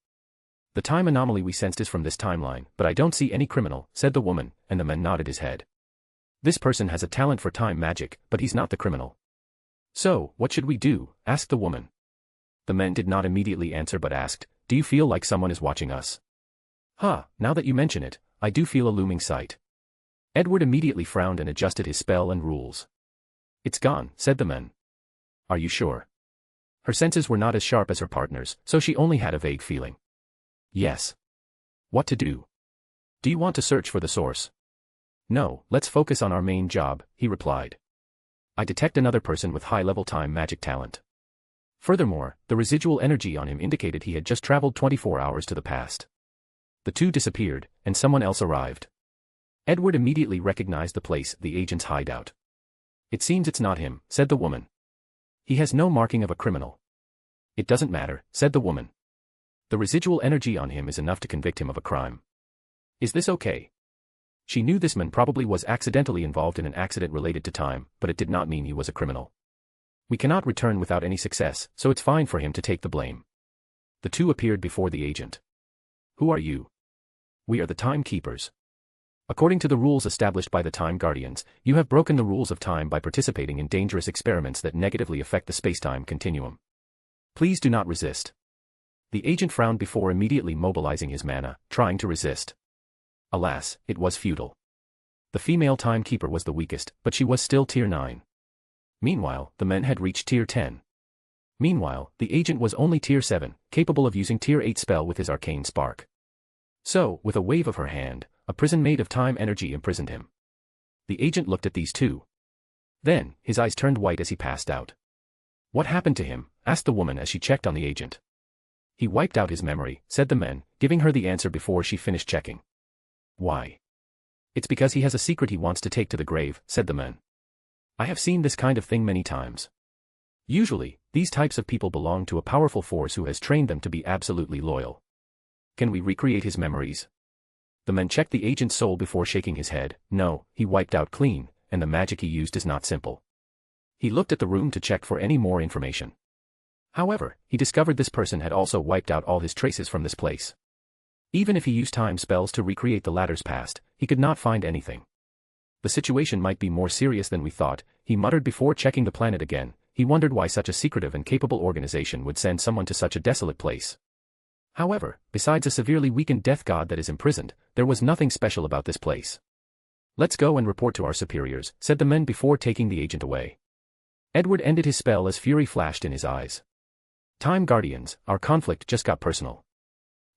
The time anomaly we sensed is from this timeline, but I don't see any criminal, said the woman, and the man nodded his head. This person has a talent for time magic, but he's not the criminal. So, what should we do? Asked the woman. The man did not immediately answer but asked, do you feel like someone is watching us? Now that you mention it, I do feel a looming sight. Edward immediately frowned and adjusted his spell and rules. It's gone, said the man. Are you sure? Her senses were not as sharp as her partner's, so she only had a vague feeling. Yes. What to do? Do you want to search for the source? No, let's focus on our main job, he replied. I detect another person with high-level time magic talent. Furthermore, the residual energy on him indicated he had just traveled 24 hours to the past. The two disappeared, and someone else arrived. Edward immediately recognized the place, the agent's hideout. It seems it's not him, said the woman. He has no marking of a criminal. It doesn't matter, said the woman. The residual energy on him is enough to convict him of a crime. Is this okay? She knew this man probably was accidentally involved in an accident related to time, but it did not mean he was a criminal. We cannot return without any success, so it's fine for him to take the blame. The two appeared before the agent. Who are you? We are the timekeepers. According to the rules established by the Time Guardians, you have broken the rules of time by participating in dangerous experiments that negatively affect the space-time continuum. Please do not resist. The agent frowned before immediately mobilizing his mana, trying to resist. Alas, it was futile. The female timekeeper was the weakest, but she was still Tier 9. Meanwhile, the men had reached Tier 10. Meanwhile, the agent was only Tier 7, capable of using Tier 8 spell with his arcane spark. So, with a wave of her hand, a prison made of time energy imprisoned him. The agent looked at these two. Then, his eyes turned white as he passed out. What happened to him? Asked the woman as she checked on the agent. He wiped out his memory, said the man, giving her the answer before she finished checking. Why? It's because he has a secret he wants to take to the grave, said the man. I have seen this kind of thing many times. Usually, these types of people belong to a powerful force who has trained them to be absolutely loyal. Can we recreate his memories? The man checked the agent's soul before shaking his head. No, he wiped out clean, and the magic he used is not simple. He looked at the room to check for any more information. However, he discovered this person had also wiped out all his traces from this place. Even if he used time spells to recreate the latter's past, he could not find anything. The situation might be more serious than we thought, he muttered before checking the planet again. He wondered why such a secretive and capable organization would send someone to such a desolate place. However, besides a severely weakened death god that is imprisoned, there was nothing special about this place. Let's go and report to our superiors, said the men before taking the agent away. Edward ended his spell as fury flashed in his eyes. Time Guardians, our conflict just got personal.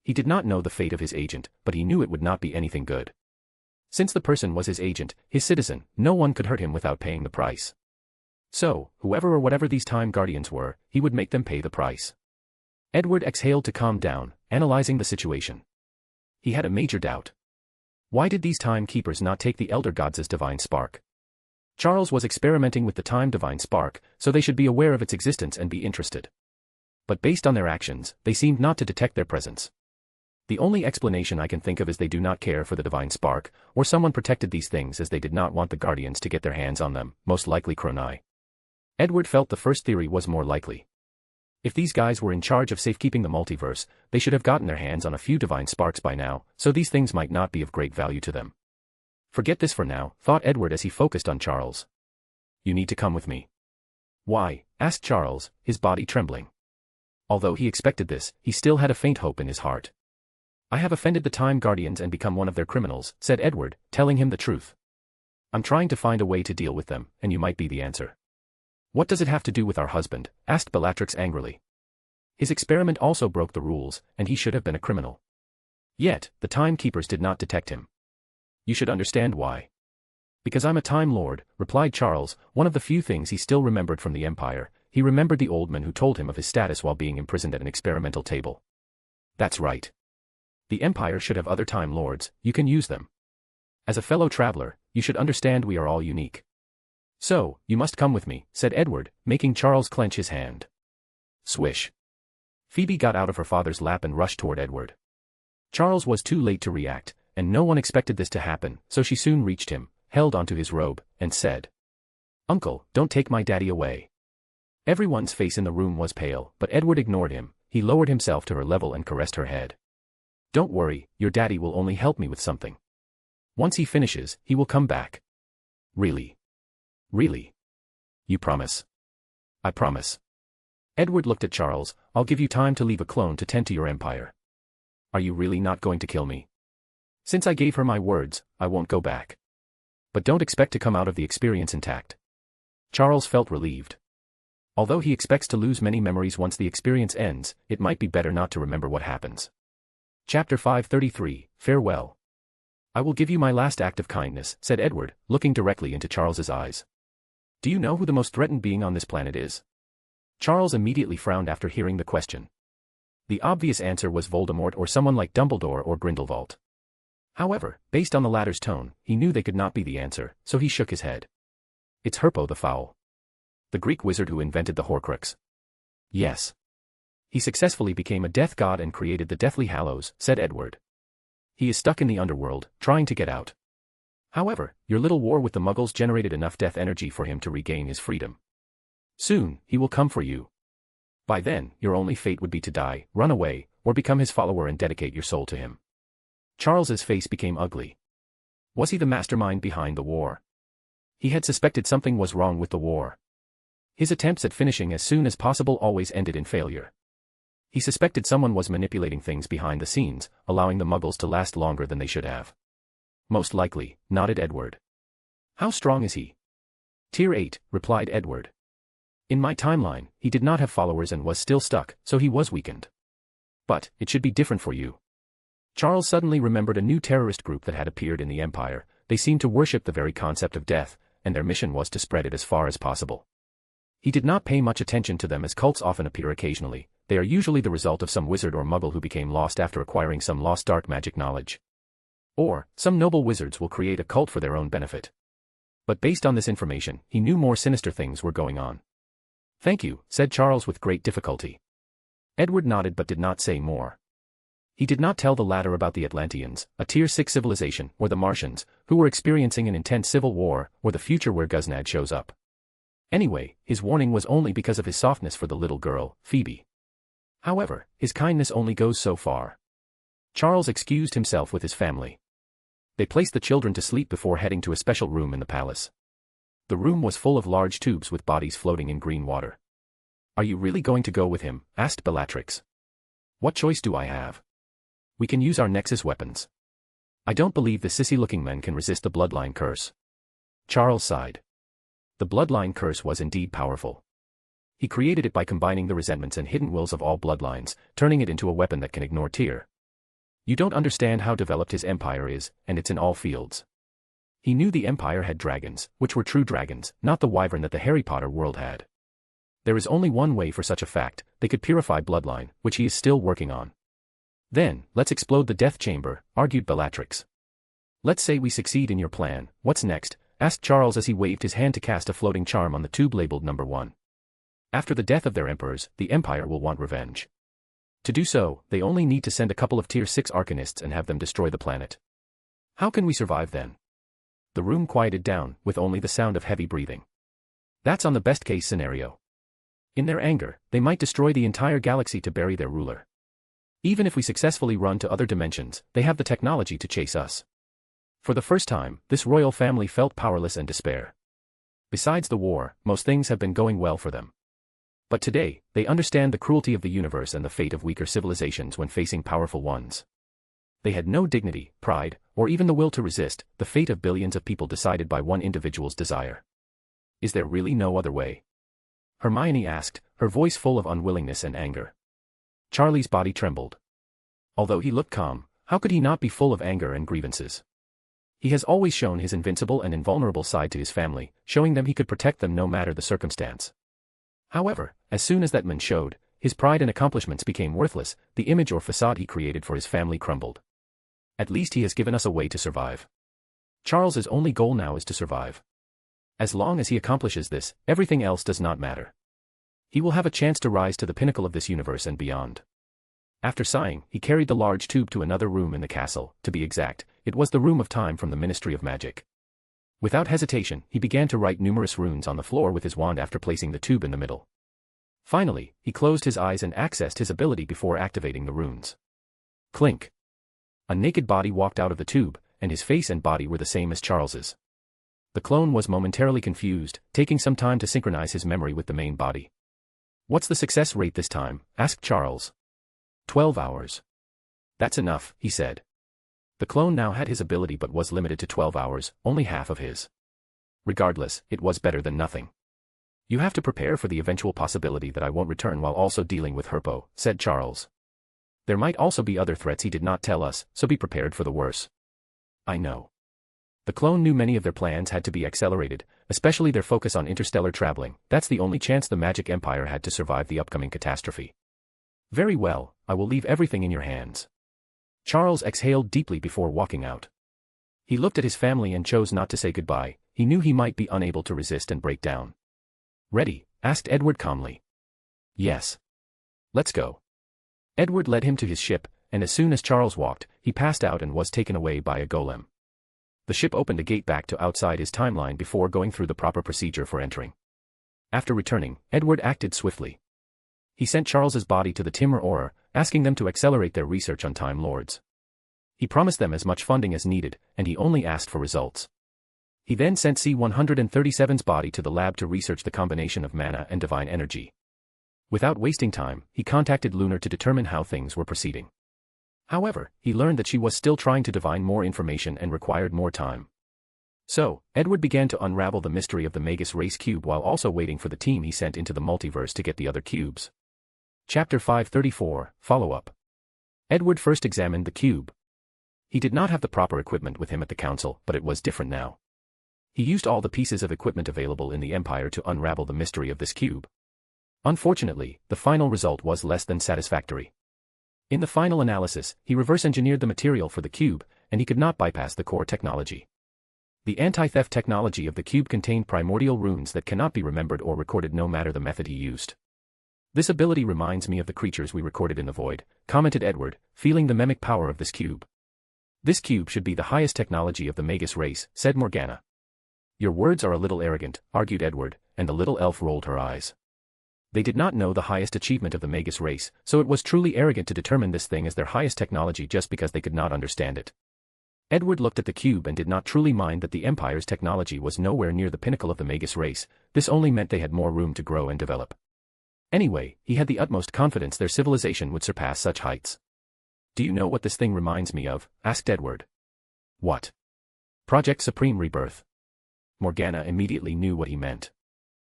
He did not know the fate of his agent, but he knew it would not be anything good. Since the person was his agent, his citizen, no one could hurt him without paying the price. So, whoever or whatever these Time Guardians were, he would make them pay the price. Edward exhaled to calm down, analyzing the situation. He had a major doubt. Why did these timekeepers not take the Elder Gods' divine spark? Charles was experimenting with the time divine spark, so they should be aware of its existence and be interested. But based on their actions, they seemed not to detect their presence. The only explanation I can think of is they do not care for the divine spark, or someone protected these things as they did not want the Guardians to get their hands on them, most likely Chronai. Edward felt the first theory was more likely. If these guys were in charge of safekeeping the multiverse, they should have gotten their hands on a few divine sparks by now, so these things might not be of great value to them. Forget this for now, thought Edward as he focused on Charles. You need to come with me. Why? Asked Charles, his body trembling. Although he expected this, he still had a faint hope in his heart. I have offended the Time Guardians and become one of their criminals, said Edward, telling him the truth. I'm trying to find a way to deal with them, and you might be the answer. What does it have to do with our husband? Asked Bellatrix angrily. His experiment also broke the rules, and he should have been a criminal. Yet, the timekeepers did not detect him. You should understand why. Because I'm a Time Lord, replied Charles, one of the few things he still remembered from the Empire. He remembered the old man who told him of his status while being imprisoned at an experimental table. That's right. The Empire should have other Time Lords, you can use them. As a fellow traveler, you should understand we are all unique. So, you must come with me, said Edward, making Charles clench his hand. Swish. Phoebe got out of her father's lap and rushed toward Edward. Charles was too late to react, and no one expected this to happen, so she soon reached him, held onto his robe, and said, "Uncle, don't take my daddy away." Everyone's face in the room was pale, but Edward ignored him. He lowered himself to her level and caressed her head. "Don't worry, your daddy will only help me with something. Once he finishes, he will come back." "Really? Really? You promise?" "I promise." Edward looked at Charles. "I'll give you time to leave a clone to tend to your empire." "Are you really not going to kill me?" "Since I gave her my words, I won't go back. But don't expect to come out of the experience intact." Charles felt relieved. Although he expects to lose many memories once the experience ends, it might be better not to remember what happens. Chapter 533, Farewell. "I will give you my last act of kindness," said Edward, looking directly into Charles's eyes. "Do you know who the most threatened being on this planet is?" Charles immediately frowned after hearing the question. The obvious answer was Voldemort or someone like Dumbledore or Grindelwald. However, based on the latter's tone, he knew they could not be the answer, so he shook his head. "It's Herpo the Foul. The Greek wizard who invented the Horcrux." "Yes. He successfully became a death god and created the Deathly Hallows," said Edward. "He is stuck in the underworld, trying to get out. However, your little war with the Muggles generated enough death energy for him to regain his freedom. Soon, he will come for you. By then, your only fate would be to die, run away, or become his follower and dedicate your soul to him." Charles's face became ugly. Was he the mastermind behind the war? He had suspected something was wrong with the war. His attempts at finishing as soon as possible always ended in failure. He suspected someone was manipulating things behind the scenes, allowing the Muggles to last longer than they should have. "Most likely," nodded Edward. "How strong is he?" "Tier 8, replied Edward. "In my timeline, he did not have followers and was still stuck, so he was weakened. But, it should be different for you." Charles suddenly remembered a new terrorist group that had appeared in the Empire. They seemed to worship the very concept of death, and their mission was to spread it as far as possible. He did not pay much attention to them as cults often appear occasionally. They are usually the result of some wizard or muggle who became lost after acquiring some lost dark magic knowledge. Or, some noble wizards will create a cult for their own benefit. But based on this information, he knew more sinister things were going on. "Thank you," said Charles with great difficulty. Edward nodded but did not say more. He did not tell the latter about the Atlanteans, a Tier 6 civilization, or the Martians, who were experiencing an intense civil war, or the future where Guznad shows up. Anyway, his warning was only because of his softness for the little girl, Phoebe. However, his kindness only goes so far. Charles excused himself with his family. They placed the children to sleep before heading to a special room in the palace. The room was full of large tubes with bodies floating in green water. "Are you really going to go with him?" asked Bellatrix. "What choice do I have? We can use our Nexus weapons. I don't believe the sissy-looking men can resist the bloodline curse." Charles sighed. The bloodline curse was indeed powerful. He created it by combining the resentments and hidden wills of all bloodlines, turning it into a weapon that can ignore Tyr. You don't understand how developed his empire is, and it's in all fields. He knew the empire had dragons, which were true dragons, not the wyvern that the Harry Potter world had. There is only one way for such a fact: they could purify bloodline, which he is still working on. "Then, let's explode the death chamber," argued Bellatrix. "Let's say we succeed in your plan, what's next?" asked Charles as he waved his hand to cast a floating charm on the tube labeled number 1. After the death of their emperors, the Empire will want revenge. To do so, they only need to send a couple of Tier 6 arcanists and have them destroy the planet. How can we survive then? The room quieted down, with only the sound of heavy breathing. That's on the best-case scenario. In their anger, they might destroy the entire galaxy to bury their ruler. Even if we successfully run to other dimensions, they have the technology to chase us. For the first time, this royal family felt powerless and despair. Besides the war, most things have been going well for them. But today, they understand the cruelty of the universe and the fate of weaker civilizations when facing powerful ones. They had no dignity, pride, or even the will to resist the fate of billions of people decided by one individual's desire. Is there really no other way? Hermione asked, her voice full of unwillingness and anger. Charlie's body trembled. Although he looked calm, how could he not be full of anger and grievances? He has always shown his invincible and invulnerable side to his family, showing them he could protect them no matter the circumstance. However, as soon as that man showed, his pride and accomplishments became worthless, the image or facade he created for his family crumbled. At least he has given us a way to survive. Charles's only goal now is to survive. As long as he accomplishes this, everything else does not matter. He will have a chance to rise to the pinnacle of this universe and beyond. After sighing, he carried the large tube to another room in the castle. To be exact, it was the room of time from the Ministry of Magic. Without hesitation, he began to write numerous runes on the floor with his wand after placing the tube in the middle. Finally, he closed his eyes and accessed his ability before activating the runes. Clink. A naked body walked out of the tube, and his face and body were the same as Charles's. The clone was momentarily confused, taking some time to synchronize his memory with the main body. "What's the success rate this time?" asked Charles. 12 hours. "That's enough," he said. The clone now had his ability but was limited to 12 hours, only half of his. Regardless, it was better than nothing. "You have to prepare for the eventual possibility that I won't return while also dealing with Herpo," said Charles. "There might also be other threats he did not tell us, so be prepared for the worst." "I know." The clone knew many of their plans had to be accelerated, especially their focus on interstellar traveling. That's the only chance the Magic Empire had to survive the upcoming catastrophe. "Very well, I will leave everything in your hands." Charles exhaled deeply before walking out. He looked at his family and chose not to say goodbye. He knew he might be unable to resist and break down. "Ready?" asked Edward calmly. "Yes. Let's go." Edward led him to his ship, and as soon as Charles walked, he passed out and was taken away by a golem. The ship opened a gate back to outside his timeline before going through the proper procedure for entering. After returning, Edward acted swiftly. He sent Charles's body to the Timur Aura, asking them to accelerate their research on Time Lords. He promised them as much funding as needed, and he only asked for results. He then sent C-137's body to the lab to research the combination of mana and divine energy. Without wasting time, he contacted Lunar to determine how things were proceeding. However, he learned that she was still trying to divine more information and required more time. So, Edward began to unravel the mystery of the Magus race cube while also waiting for the team he sent into the multiverse to get the other cubes. Chapter 534, Follow-up. Edward first examined the cube. He did not have the proper equipment with him at the council, but it was different now. He used all the pieces of equipment available in the Empire to unravel the mystery of this cube. Unfortunately, the final result was less than satisfactory. In the final analysis, he reverse-engineered the material for the cube, and he could not bypass the core technology. The anti-theft technology of the cube contained primordial runes that cannot be remembered or recorded no matter the method he used. "This ability reminds me of the creatures we recorded in the void," commented Edward, feeling the mimic power of this cube. "This cube should be the highest technology of the Magus race," said Morgana. "Your words are a little arrogant," argued Edward, and the little elf rolled her eyes. They did not know the highest achievement of the Magus race, so it was truly arrogant to determine this thing as their highest technology just because they could not understand it. Edward looked at the cube and did not truly mind that the Empire's technology was nowhere near the pinnacle of the Magus race. This only meant they had more room to grow and develop. Anyway, he had the utmost confidence their civilization would surpass such heights. "Do you know what this thing reminds me of?" asked Edward. "What?" "Project Supreme Rebirth." Morgana immediately knew what he meant.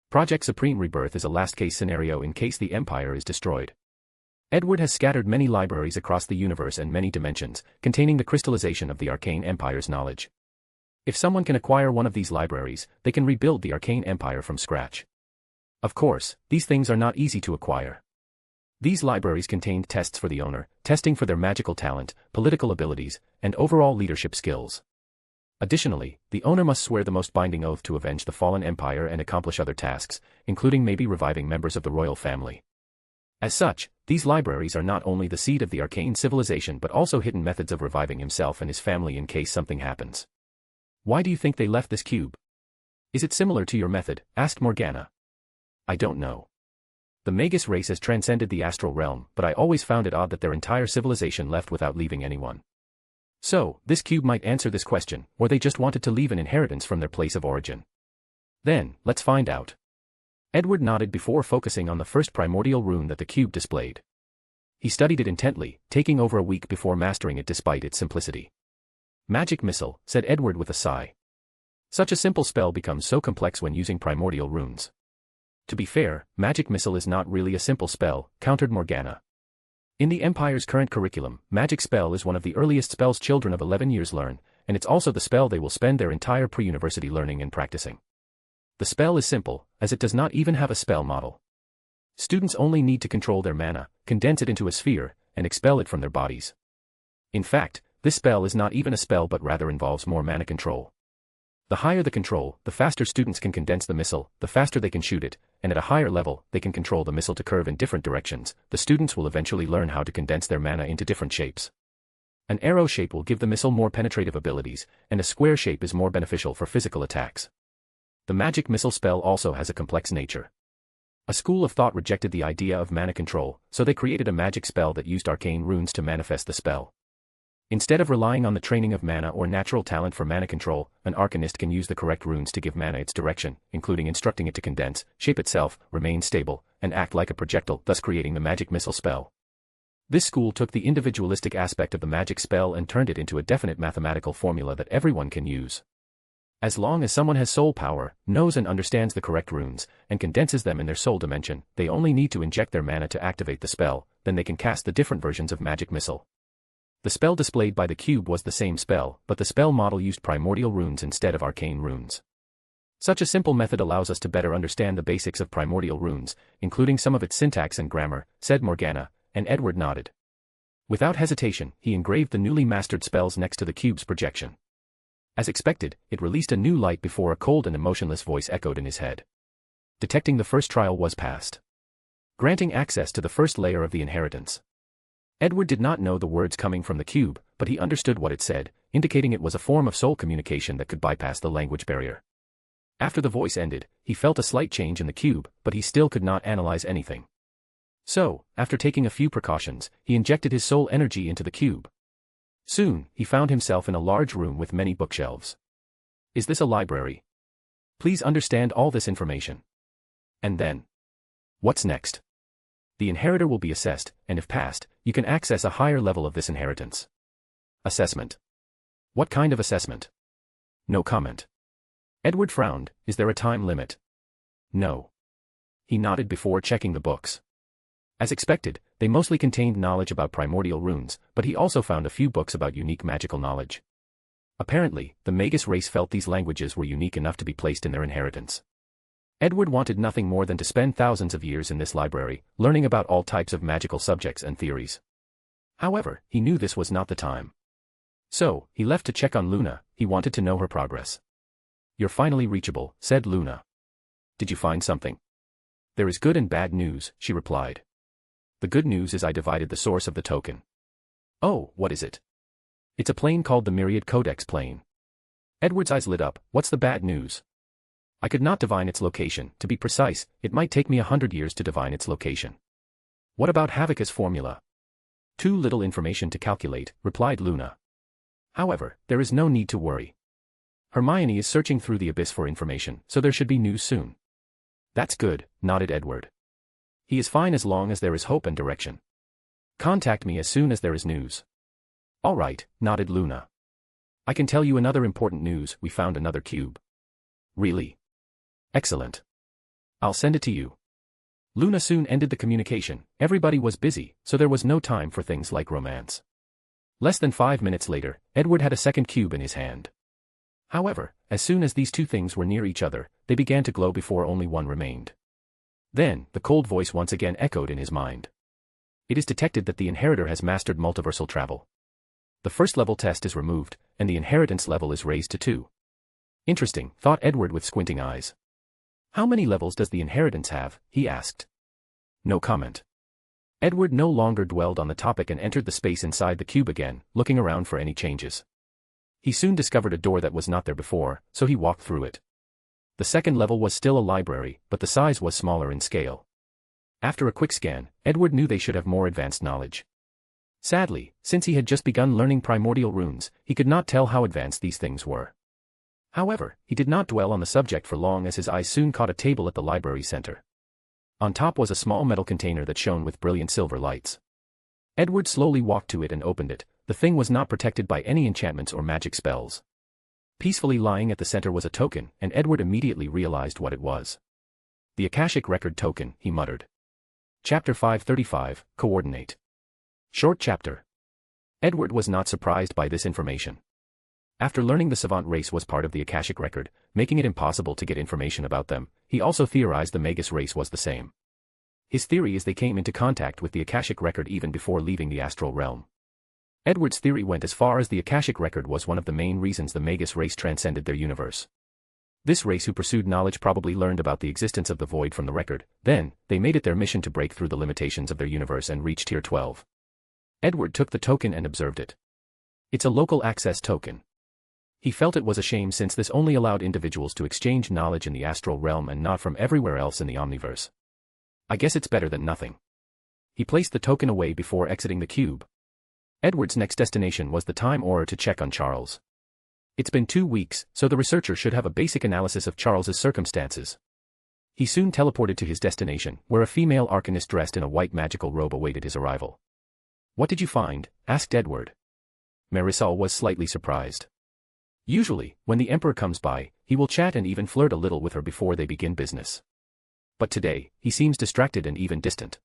Project Supreme Rebirth is a last-case scenario in case the Empire is destroyed. Edward has scattered many libraries across the universe and many dimensions, containing the crystallization of the Arcane Empire's knowledge. If someone can acquire one of these libraries, they can rebuild the Arcane Empire from scratch. Of course, these things are not easy to acquire. These libraries contained tests for the owner, testing for their magical talent, political abilities, and overall leadership skills. Additionally, the owner must swear the most binding oath to avenge the fallen empire and accomplish other tasks, including maybe reviving members of the royal family. As such, these libraries are not only the seed of the arcane civilization but also hidden methods of reviving himself and his family in case something happens. "Why do you think they left this cube?" "Is it similar to your method?" asked Morgana. "I don't know. The Magus race has transcended the astral realm, but I always found it odd that their entire civilization left without leaving anyone. So, this cube might answer this question, or they just wanted to leave an inheritance from their place of origin. Then, let's find out." Edward nodded before focusing on the first primordial rune that the cube displayed. He studied it intently, taking over a week before mastering it despite its simplicity. "Magic missile," said Edward with a sigh. Such a simple spell becomes so complex when using primordial runes. "To be fair, magic missile is not really a simple spell," countered Morgana. "In the Empire's current curriculum, magic spell is one of the earliest spells children of 11 years learn, and it's also the spell they will spend their entire pre-university learning and practicing. The spell is simple, as it does not even have a spell model. Students only need to control their mana, condense it into a sphere, and expel it from their bodies. In fact, this spell is not even a spell but rather involves more mana control. The higher the control, the faster students can condense the missile, the faster they can shoot it, and at a higher level, they can control the missile to curve in different directions. The students will eventually learn how to condense their mana into different shapes. An arrow shape will give the missile more penetrative abilities, and a square shape is more beneficial for physical attacks. The magic missile spell also has a complex nature. A school of thought rejected the idea of mana control, so they created a magic spell that used arcane runes to manifest the spell. Instead of relying on the training of mana or natural talent for mana control, an arcanist can use the correct runes to give mana its direction, including instructing it to condense, shape itself, remain stable, and act like a projectile, thus creating the magic missile spell. This school took the individualistic aspect of the magic spell and turned it into a definite mathematical formula that everyone can use. As long as someone has soul power, knows and understands the correct runes, and condenses them in their soul dimension, they only need to inject their mana to activate the spell, then they can cast the different versions of magic missile. The spell displayed by the cube was the same spell, but the spell model used primordial runes instead of arcane runes. Such a simple method allows us to better understand the basics of primordial runes, including some of its syntax and grammar, said Morgana, and Edward nodded. Without hesitation, he engraved the newly mastered spells next to the cube's projection. As expected, it released a new light before a cold and emotionless voice echoed in his head. Detecting the first trial was passed. Granting access to the first layer of the inheritance. Edward did not know the words coming from the cube, but he understood what it said, indicating it was a form of soul communication that could bypass the language barrier. After the voice ended, he felt a slight change in the cube, but he still could not analyze anything. So, after taking a few precautions, he injected his soul energy into the cube. Soon, he found himself in a large room with many bookshelves. Is this a library? Please understand all this information. And then? What's next? The inheritor will be assessed, and if passed, you can access a higher level of this inheritance. Assessment. What kind of assessment? No comment. Edward frowned. Is there a time limit? No. He nodded before checking the books. As expected, they mostly contained knowledge about primordial runes, but he also found a few books about unique magical knowledge. Apparently, the Magus race felt these languages were unique enough to be placed in their inheritance. Edward wanted nothing more than to spend thousands of years in this library, learning about all types of magical subjects and theories. However, he knew this was not the time. So, he left to check on Luna. He wanted to know her progress. You're finally reachable, said Luna. Did you find something? There is good and bad news, she replied. The good news is I divided the source of the token. Oh, what is it? It's a plane called the Myriad Codex plane. Edward's eyes lit up. What's the bad news? I could not divine its location. To be precise, it might take me 100 years to divine its location. What about Havika's formula? Too little information to calculate, replied Luna. However, there is no need to worry. Hermione is searching through the abyss for information, so there should be news soon. That's good, nodded Edward. He is fine as long as there is hope and direction. Contact me as soon as there is news. All right, nodded Luna. I can tell you another important news. We found another cube. Really? Excellent. I'll send it to you. Luna soon ended the communication. Everybody was busy, so there was no time for things like romance. Less than 5 minutes later, Edward had a second cube in his hand. However, as soon as these two things were near each other, they began to glow before only one remained. Then, the cold voice once again echoed in his mind. It is detected that the inheritor has mastered multiversal travel. The first level test is removed, and the inheritance level is raised to 2. Interesting, thought Edward with squinting eyes. How many levels does the inheritance have? He asked. No comment. Edward no longer dwelled on the topic and entered the space inside the cube again, looking around for any changes. He soon discovered a door that was not there before, so he walked through it. The second level was still a library, but the size was smaller in scale. After a quick scan, Edward knew they should have more advanced knowledge. Sadly, since he had just begun learning primordial runes, he could not tell how advanced these things were. However, he did not dwell on the subject for long as his eyes soon caught a table at the library center. On top was a small metal container that shone with brilliant silver lights. Edward slowly walked to it and opened it. The thing was not protected by any enchantments or magic spells. Peacefully lying at the center was a token, and Edward immediately realized what it was. The Akashic Record token, he muttered. Chapter 535, Coordinate. Short chapter. Edward was not surprised by this information. After learning the Savant race was part of the Akashic Record, making it impossible to get information about them, he also theorized the Magus race was the same. His theory is they came into contact with the Akashic record even before leaving the astral realm. Edward's theory went as far as the Akashic record was one of the main reasons the Magus race transcended their universe. This race who pursued knowledge probably learned about the existence of the void from the record, then, they made it their mission to break through the limitations of their universe and reach Tier 12. Edward took the token and observed it. It's a local access token. He felt it was a shame since this only allowed individuals to exchange knowledge in the astral realm and not from everywhere else in the Omniverse. I guess it's better than nothing. He placed the token away before exiting the cube. Edward's next destination was the Time Aura to check on Charles. It's been 2 weeks, so the researcher should have a basic analysis of Charles's circumstances. He soon teleported to his destination, where a female arcanist dressed in a white magical robe awaited his arrival. "What did you find?" asked Edward. Marisol was slightly surprised. Usually, when the Emperor comes by, he will chat and even flirt a little with her before they begin business. But today, he seems distracted and even distant.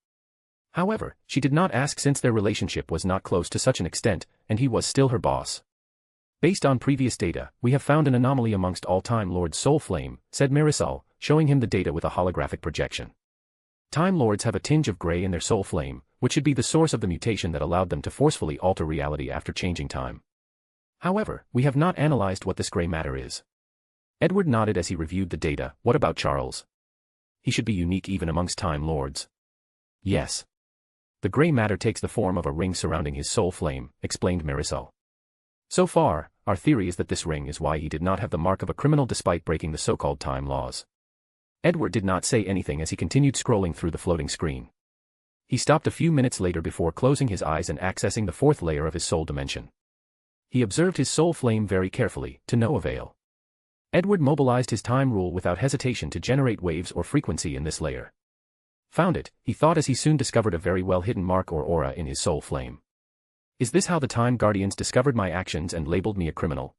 However, she did not ask since their relationship was not close to such an extent, and he was still her boss. "Based on previous data, we have found an anomaly amongst all Time Lords' soul flame," said Marisol, showing him the data with a holographic projection. Time Lords have a tinge of gray in their soul flame, which should be the source of the mutation that allowed them to forcefully alter reality after changing time. However, we have not analyzed what this gray matter is. Edward nodded as he reviewed the data. "What about Charles? He should be unique even amongst Time Lords." "Yes. The gray matter takes the form of a ring surrounding his soul flame," explained Marisol. "So far, our theory is that this ring is why he did not have the mark of a criminal despite breaking the so-called time laws." Edward did not say anything as he continued scrolling through the floating screen. He stopped a few minutes later before closing his eyes and accessing the 4th layer of his soul dimension. He observed his soul flame very carefully, to no avail. Edward mobilized his time rule without hesitation to generate waves or frequency in this layer. Found it, he thought as he soon discovered a very well-hidden mark or aura in his soul flame. "Is this how the Time Guardians discovered my actions and labeled me a criminal?"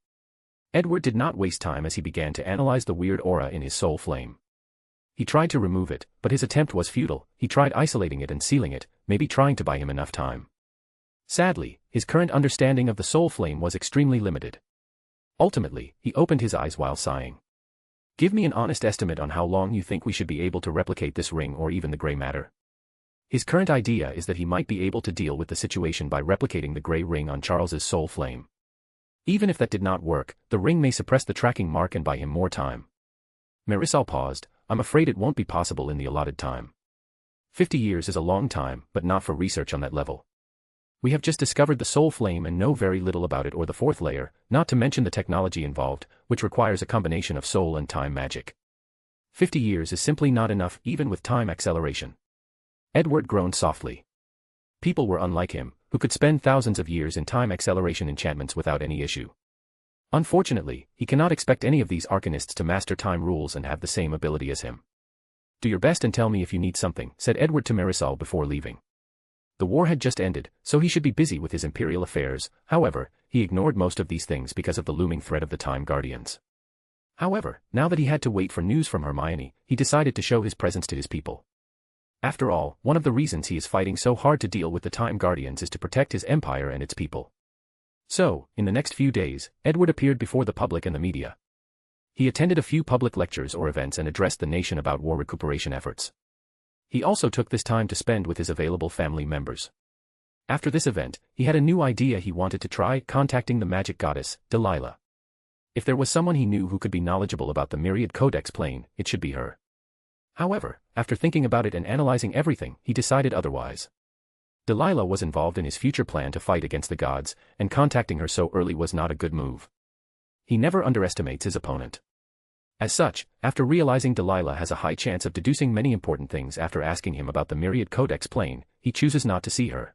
Edward did not waste time as he began to analyze the weird aura in his soul flame. He tried to remove it, but his attempt was futile. He tried isolating it and sealing it, maybe trying to buy him enough time. Sadly, his current understanding of the soul flame was extremely limited. Ultimately, he opened his eyes while sighing. "Give me an honest estimate on how long you think we should be able to replicate this ring or even the gray matter." His current idea is that he might be able to deal with the situation by replicating the gray ring on Charles's soul flame. Even if that did not work, the ring may suppress the tracking mark and buy him more time. Marisol paused. "I'm afraid it won't be possible in the allotted time. 50 years is a long time, but not for research on that level. We have just discovered the soul flame and know very little about it or the 4th layer, not to mention the technology involved, which requires a combination of soul and time magic. 50 years is simply not enough even with time acceleration." Edward groaned softly. People were unlike him, who could spend thousands of years in time acceleration enchantments without any issue. Unfortunately, he cannot expect any of these arcanists to master time rules and have the same ability as him. "Do your best and tell me if you need something," said Edward to Marisol before leaving. The war had just ended, so he should be busy with his imperial affairs. However, he ignored most of these things because of the looming threat of the Time Guardians. However, now that he had to wait for news from Hermione, he decided to show his presence to his people. After all, one of the reasons he is fighting so hard to deal with the Time Guardians is to protect his empire and its people. So, in the next few days, Edward appeared before the public and the media. He attended a few public lectures or events and addressed the nation about war recuperation efforts. He also took this time to spend with his available family members. After this event, he had a new idea he wanted to try, contacting the magic goddess, Delilah. If there was someone he knew who could be knowledgeable about the Myriad Codex plane, it should be her. However, after thinking about it and analyzing everything, he decided otherwise. Delilah was involved in his future plan to fight against the gods, and contacting her so early was not a good move. He never underestimates his opponent. As such, after realizing Delilah has a high chance of deducing many important things after asking him about the Myriad Codex plane, he chooses not to see her.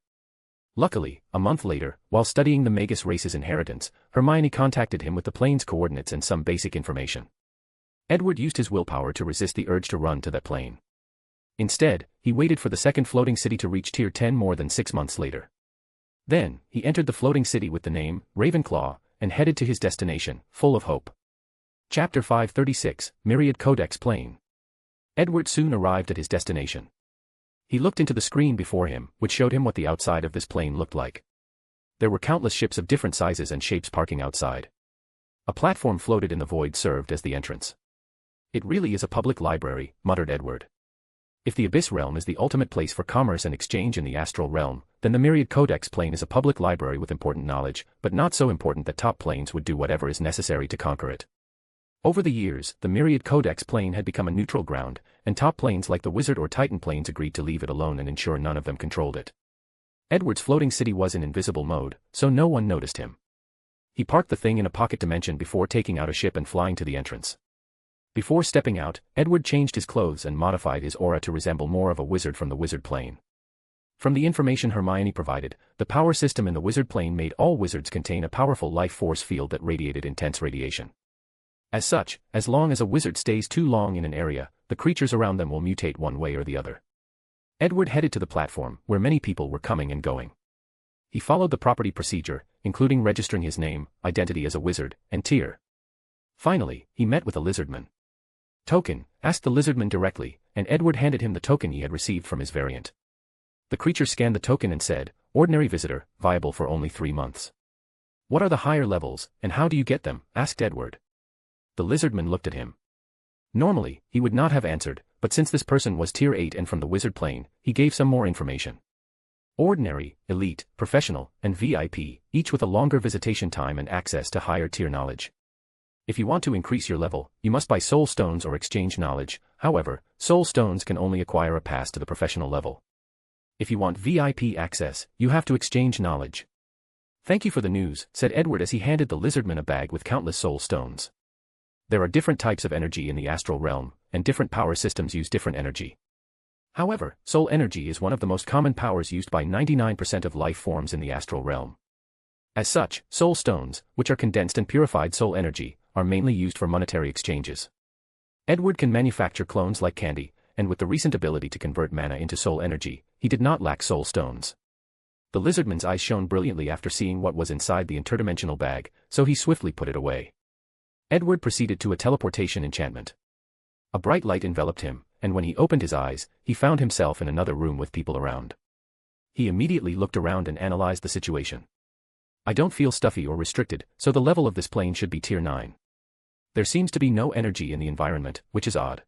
Luckily, a month later, while studying the Magus race's inheritance, Hermione contacted him with the plane's coordinates and some basic information. Edward used his willpower to resist the urge to run to that plane. Instead, he waited for the second floating city to reach Tier 10 more than 6 months later. Then, he entered the floating city with the name, Ravenclaw, and headed to his destination, full of hope. Chapter 536, Myriad Codex Plane. Edward soon arrived at his destination. He looked into the screen before him, which showed him what the outside of this plane looked like. There were countless ships of different sizes and shapes parking outside. A platform floated in the void served as the entrance. "It really is a public library," muttered Edward. If the Abyss Realm is the ultimate place for commerce and exchange in the astral realm, then the Myriad Codex plane is a public library with important knowledge, but not so important that top planes would do whatever is necessary to conquer it. Over the years, the Myriad Codex plane had become a neutral ground, and top planes like the Wizard or Titan planes agreed to leave it alone and ensure none of them controlled it. Edward's floating city was in invisible mode, so no one noticed him. He parked the thing in a pocket dimension before taking out a ship and flying to the entrance. Before stepping out, Edward changed his clothes and modified his aura to resemble more of a wizard from the wizard plane. From the information Hermione provided, the power system in the wizard plane made all wizards contain a powerful life force field that radiated intense radiation. As such, as long as a wizard stays too long in an area, the creatures around them will mutate one way or the other. Edward headed to the platform, where many people were coming and going. He followed the property procedure, including registering his name, identity as a wizard, and tier. Finally, he met with a lizardman. "Token?" asked the lizardman directly, and Edward handed him the token he had received from his variant. The creature scanned the token and said, "Ordinary visitor, viable for only 3 months." "What are the higher levels, and how do you get them?" asked Edward. The lizardman looked at him. Normally, he would not have answered, but since this person was tier 8 and from the wizard plane, he gave some more information. Ordinary, elite, professional, and VIP, each with a longer visitation time and access to higher tier knowledge. If you want to increase your level, you must buy soul stones or exchange knowledge. However, soul stones can only acquire a pass to the professional level. If you want VIP access, you have to exchange knowledge. "Thank you for the news," said Edward as he handed the lizardman a bag with countless soul stones. There are different types of energy in the astral realm, and different power systems use different energy. However, soul energy is one of the most common powers used by 99% of life forms in the astral realm. As such, soul stones, which are condensed and purified soul energy, are mainly used for monetary exchanges. Edward can manufacture clones like candy, and with the recent ability to convert mana into soul energy, he did not lack soul stones. The lizardman's eyes shone brilliantly after seeing what was inside the interdimensional bag, so he swiftly put it away. Edward proceeded to a teleportation enchantment. A bright light enveloped him, and when he opened his eyes, he found himself in another room with people around. He immediately looked around and analyzed the situation. "I don't feel stuffy or restricted, so the level of this plane should be tier 9. There seems to be no energy in the environment, which is odd."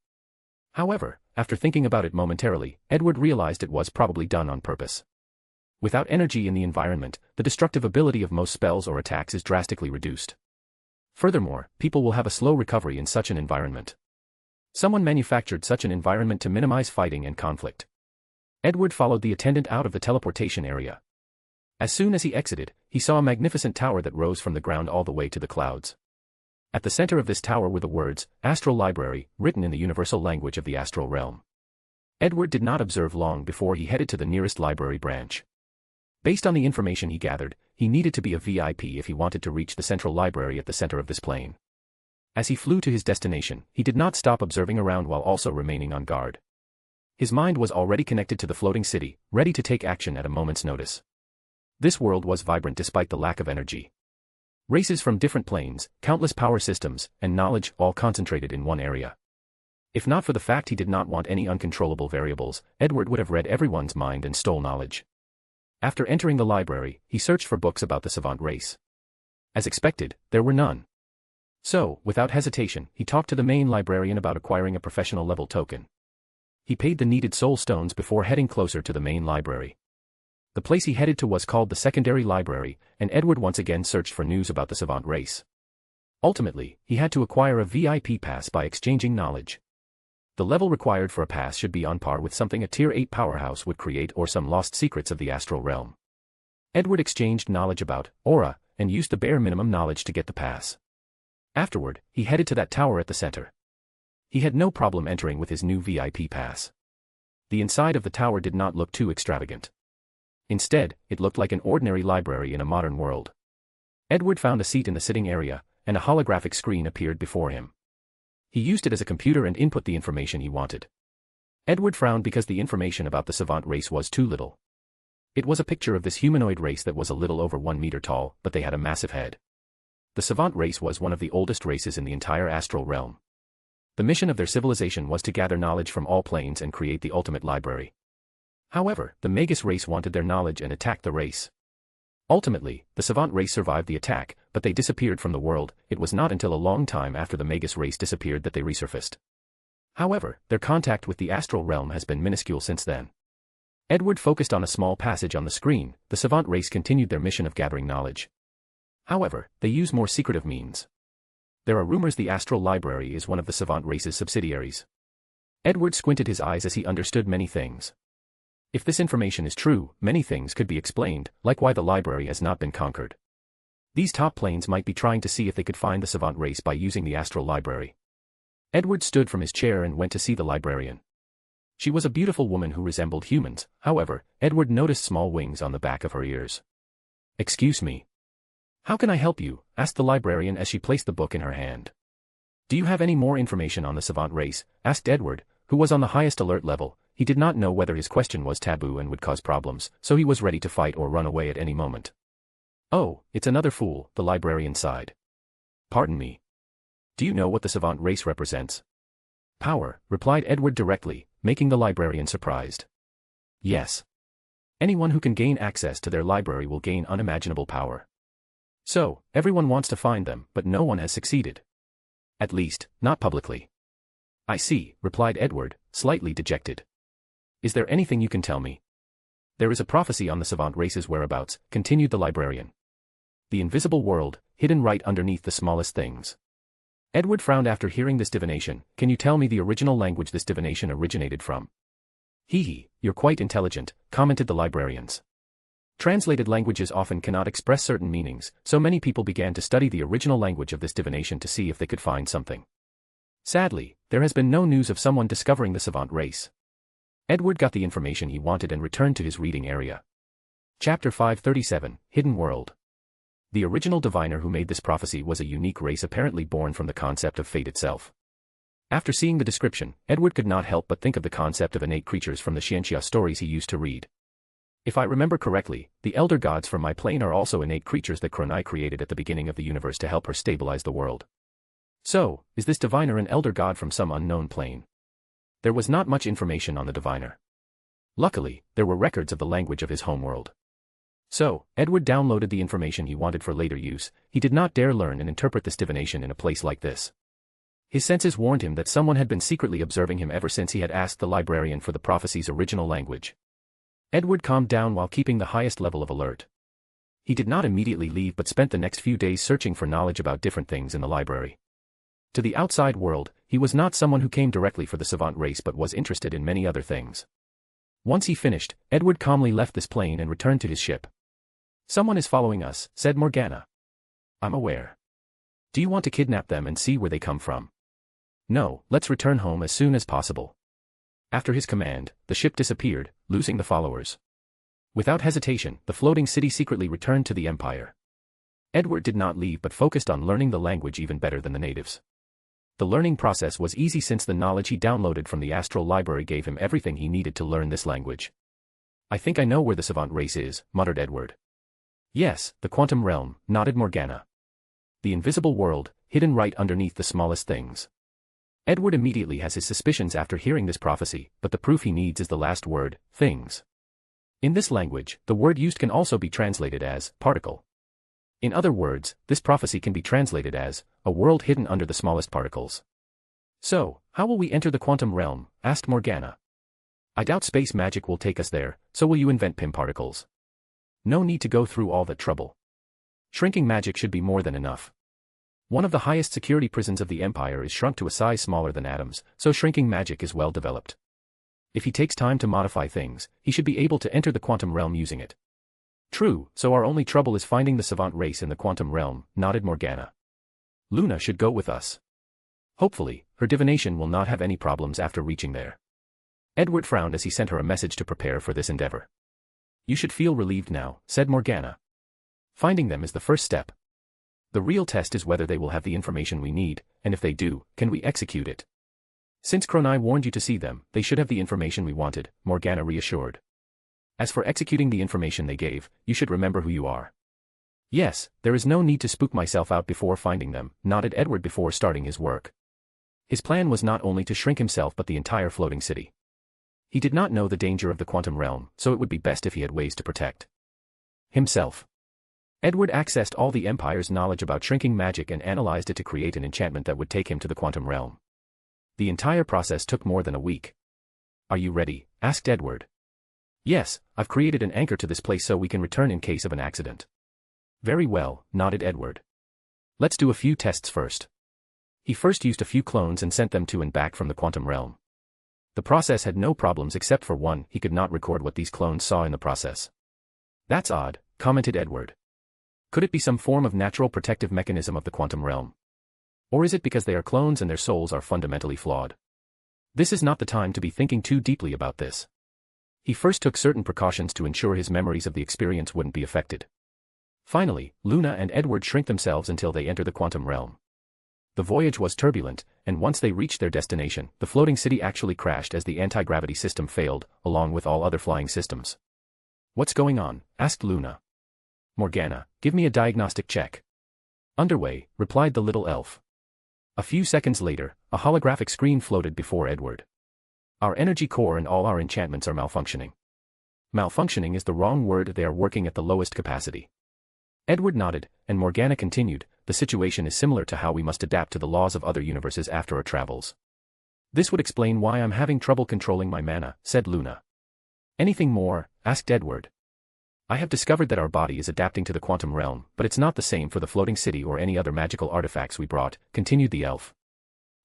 However, after thinking about it momentarily, Edward realized it was probably done on purpose. Without energy in the environment, the destructive ability of most spells or attacks is drastically reduced. Furthermore, people will have a slow recovery in such an environment. Someone manufactured such an environment to minimize fighting and conflict. Edward followed the attendant out of the teleportation area. As soon as he exited, he saw a magnificent tower that rose from the ground all the way to the clouds. At the center of this tower were the words, "Astral Library," written in the universal language of the astral realm. Edward did not observe long before he headed to the nearest library branch. Based on the information he gathered, he needed to be a VIP if he wanted to reach the central library at the center of this plane. As he flew to his destination, he did not stop observing around while also remaining on guard. His mind was already connected to the floating city, ready to take action at a moment's notice. This world was vibrant despite the lack of energy. Races from different planes, countless power systems, and knowledge all concentrated in one area. If not for the fact he did not want any uncontrollable variables, Edward would have read everyone's mind and stole knowledge. After entering the library, he searched for books about the savant race. As expected, there were none. So, without hesitation, he talked to the main librarian about acquiring a professional level token. He paid the needed soul stones before heading closer to the main library. The place he headed to was called the secondary library, and Edward once again searched for news about the savant race. Ultimately, he had to acquire a VIP pass by exchanging knowledge. The level required for a pass should be on par with something a tier 8 powerhouse would create or some lost secrets of the astral realm. Edward exchanged knowledge about aura, and used the bare minimum knowledge to get the pass. Afterward, he headed to that tower at the center. He had no problem entering with his new VIP pass. The inside of the tower did not look too extravagant. Instead, it looked like an ordinary library in a modern world. Edward found a seat in the sitting area, and a holographic screen appeared before him. He used it as a computer and input the information he wanted. Edward frowned because the information about the savant race was too little. It was a picture of this humanoid race that was a little over 1 meter tall, but they had a massive head. The savant race was one of the oldest races in the entire astral realm. The mission of their civilization was to gather knowledge from all planes and create the ultimate library. However, the Magus race wanted their knowledge and attacked the race. Ultimately, the savant race survived the attack, but they disappeared from the world. It was not until a long time after the Magus race disappeared that they resurfaced. However, their contact with the astral realm has been minuscule since then. Edward focused on a small passage on the screen. The savant race continued their mission of gathering knowledge. However, they use more secretive means. There are rumors the astral library is one of the savant race's subsidiaries. Edward squinted his eyes as he understood many things. If this information is true, many things could be explained, like why the library has not been conquered. These top planes might be trying to see if they could find the savant race by using the astral library. Edward stood from his chair and went to see the librarian. She was a beautiful woman who resembled humans. However, Edward noticed small wings on the back of her ears. "Excuse me. How can I help you?" asked the librarian as she placed the book in her hand. "Do you have any more information on the savant race?" asked Edward, who was on the highest alert level. He did not know whether his question was taboo and would cause problems, so he was ready to fight or run away at any moment. "Oh, it's another fool," the librarian sighed. "Pardon me. Do you know what the savant race represents?" "Power," replied Edward directly, making the librarian surprised. "Yes. Anyone who can gain access to their library will gain unimaginable power. So, everyone wants to find them, but no one has succeeded. At least, not publicly." "I see," replied Edward, slightly dejected. "Is there anything you can tell me?" "There is a prophecy on the savant race's whereabouts," continued the librarian. "The invisible world, hidden right underneath the smallest things." Edward frowned after hearing this divination. "Can you tell me the original language this divination originated from?" "Hee, you're quite intelligent," commented the librarians. Translated languages often cannot express certain meanings, so many people began to study the original language of this divination to see if they could find something. Sadly, there has been no news of someone discovering the savant race. Edward got the information he wanted and returned to his reading area. Chapter 537, Hidden World. The original diviner who made this prophecy was a unique race apparently born from the concept of fate itself. After seeing the description, Edward could not help but think of the concept of innate creatures from the Xianxia stories he used to read. If I remember correctly, the elder gods from my plane are also innate creatures that Chronai created at the beginning of the universe to help her stabilize the world. So, is this diviner an elder god from some unknown plane? There was not much information on the diviner. Luckily, there were records of the language of his homeworld. So, Edward downloaded the information he wanted for later use. He did not dare learn and interpret this divination in a place like this. His senses warned him that someone had been secretly observing him ever since he had asked the librarian for the prophecy's original language. Edward calmed down while keeping the highest level of alert. He did not immediately leave but spent the next few days searching for knowledge about different things in the library. To the outside world, he was not someone who came directly for the savant race but was interested in many other things. Once he finished, Edward calmly left this plane and returned to his ship. "Someone is following us," said Morgana. "I'm aware. Do you want to kidnap them and see where they come from?" "No, let's return home as soon as possible." After his command, the ship disappeared, losing the followers. Without hesitation, the floating city secretly returned to the Empire. Edward did not leave but focused on learning the language even better than the natives. The learning process was easy since the knowledge he downloaded from the astral library gave him everything he needed to learn this language. "I think I know where the savant race is," muttered Edward. "Yes, the quantum realm," nodded Morgana. "The invisible world, hidden right underneath the smallest things." Edward immediately has his suspicions after hearing this prophecy, but the proof he needs is the last word, things. In this language, the word used can also be translated as particle. In other words, this prophecy can be translated as a world hidden under the smallest particles. "So, how will we enter the quantum realm?" asked Morgana. "I doubt space magic will take us there, so will you invent Pym particles? No need to go through all that trouble. Shrinking magic should be more than enough. One of the highest security prisons of the Empire is shrunk to a size smaller than atoms, so shrinking magic is well developed. If he takes time to modify things, he should be able to enter the quantum realm using it." "True, so our only trouble is finding the savant race in the quantum realm," nodded Morgana. "Luna should go with us. Hopefully, her divination will not have any problems after reaching there." Edward frowned as he sent her a message to prepare for this endeavor. "You should feel relieved now," said Morgana. "Finding them is the first step. The real test is whether they will have the information we need, and if they do, can we execute it? Since Chronai warned you to see them, they should have the information we wanted," Morgana reassured. "As for executing the information they gave, you should remember who you are." "Yes, there is no need to spook myself out before finding them," nodded Edward before starting his work. His plan was not only to shrink himself but the entire floating city. He did not know the danger of the quantum realm, so it would be best if he had ways to protect himself. Edward accessed all the Empire's knowledge about shrinking magic and analyzed it to create an enchantment that would take him to the quantum realm. The entire process took more than a week. Are you ready? Asked Edward. Yes, I've created an anchor to this place so we can return in case of an accident. Very well, nodded Edward. Let's do a few tests first. He first used a few clones and sent them to and back from the quantum realm. The process had no problems except for one: he could not record what these clones saw in the process. That's odd, commented Edward. Could it be some form of natural protective mechanism of the quantum realm? Or is it because they are clones and their souls are fundamentally flawed? This is not the time to be thinking too deeply about this. He first took certain precautions to ensure his memories of the experience wouldn't be affected. Finally, Luna and Edward shrink themselves until they enter the quantum realm. The voyage was turbulent, and once they reached their destination, the floating city actually crashed as the anti-gravity system failed, along with all other flying systems. What's going on? Asked Luna. Morgana, give me a diagnostic check. Underway, replied the little elf. A few seconds later, a holographic screen floated before Edward. Our energy core and all our enchantments are malfunctioning. Malfunctioning is the wrong word, they are working at the lowest capacity. Edward nodded, and Morgana continued, the situation is similar to how we must adapt to the laws of other universes after our travels. This would explain why I'm having trouble controlling my mana, said Luna. Anything more? Asked Edward. I have discovered that our body is adapting to the quantum realm, but it's not the same for the floating city or any other magical artifacts we brought, continued the elf.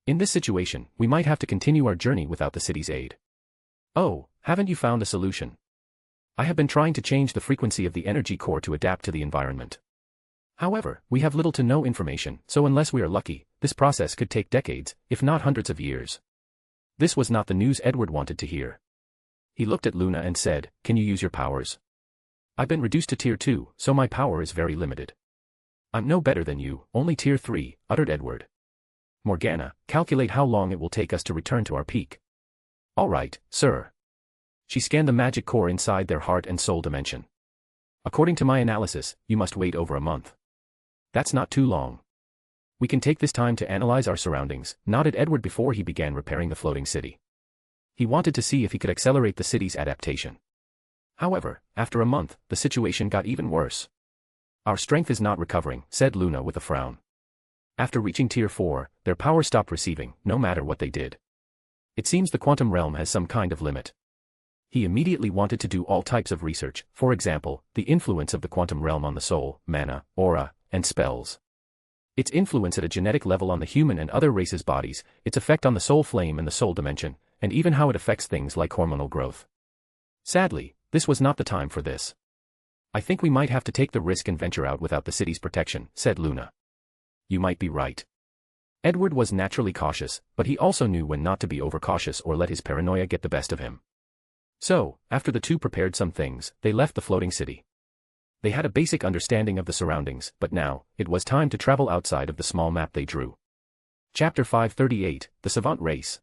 In this situation, we might have to continue our journey without the city's aid. Oh, haven't you found a solution? I have been trying to change the frequency of the energy core to adapt to the environment. However, we have little to no information, so unless we are lucky, this process could take decades, if not hundreds of years. This was not the news Edward wanted to hear. He looked at Luna and said, can you use your powers? I've been reduced to tier 2, so my power is very limited. I'm no better than you, only tier 3, uttered Edward. Morgana, calculate how long it will take us to return to our peak. All right, sir. She scanned the magic core inside their heart and soul dimension. According to my analysis, you must wait over a month. That's not too long. We can take this time to analyze our surroundings, nodded Edward before he began repairing the floating city. He wanted to see if he could accelerate the city's adaptation. However, after a month, the situation got even worse. Our strength is not recovering, said Luna with a frown. After reaching tier 4, their power stopped receiving, no matter what they did. It seems the quantum realm has some kind of limit. He immediately wanted to do all types of research, for example, the influence of the quantum realm on the soul, mana, aura, and spells. Its influence at a genetic level on the human and other races' bodies, its effect on the soul flame and the soul dimension, and even how it affects things like hormonal growth. Sadly, this was not the time for this. I think we might have to take the risk and venture out without the city's protection, said Luna. You might be right. Edward was naturally cautious, but he also knew when not to be overcautious or let his paranoia get the best of him. So, after the two prepared some things, they left the floating city. They had a basic understanding of the surroundings, but now, it was time to travel outside of the small map they drew. Chapter 538, The Savant Race.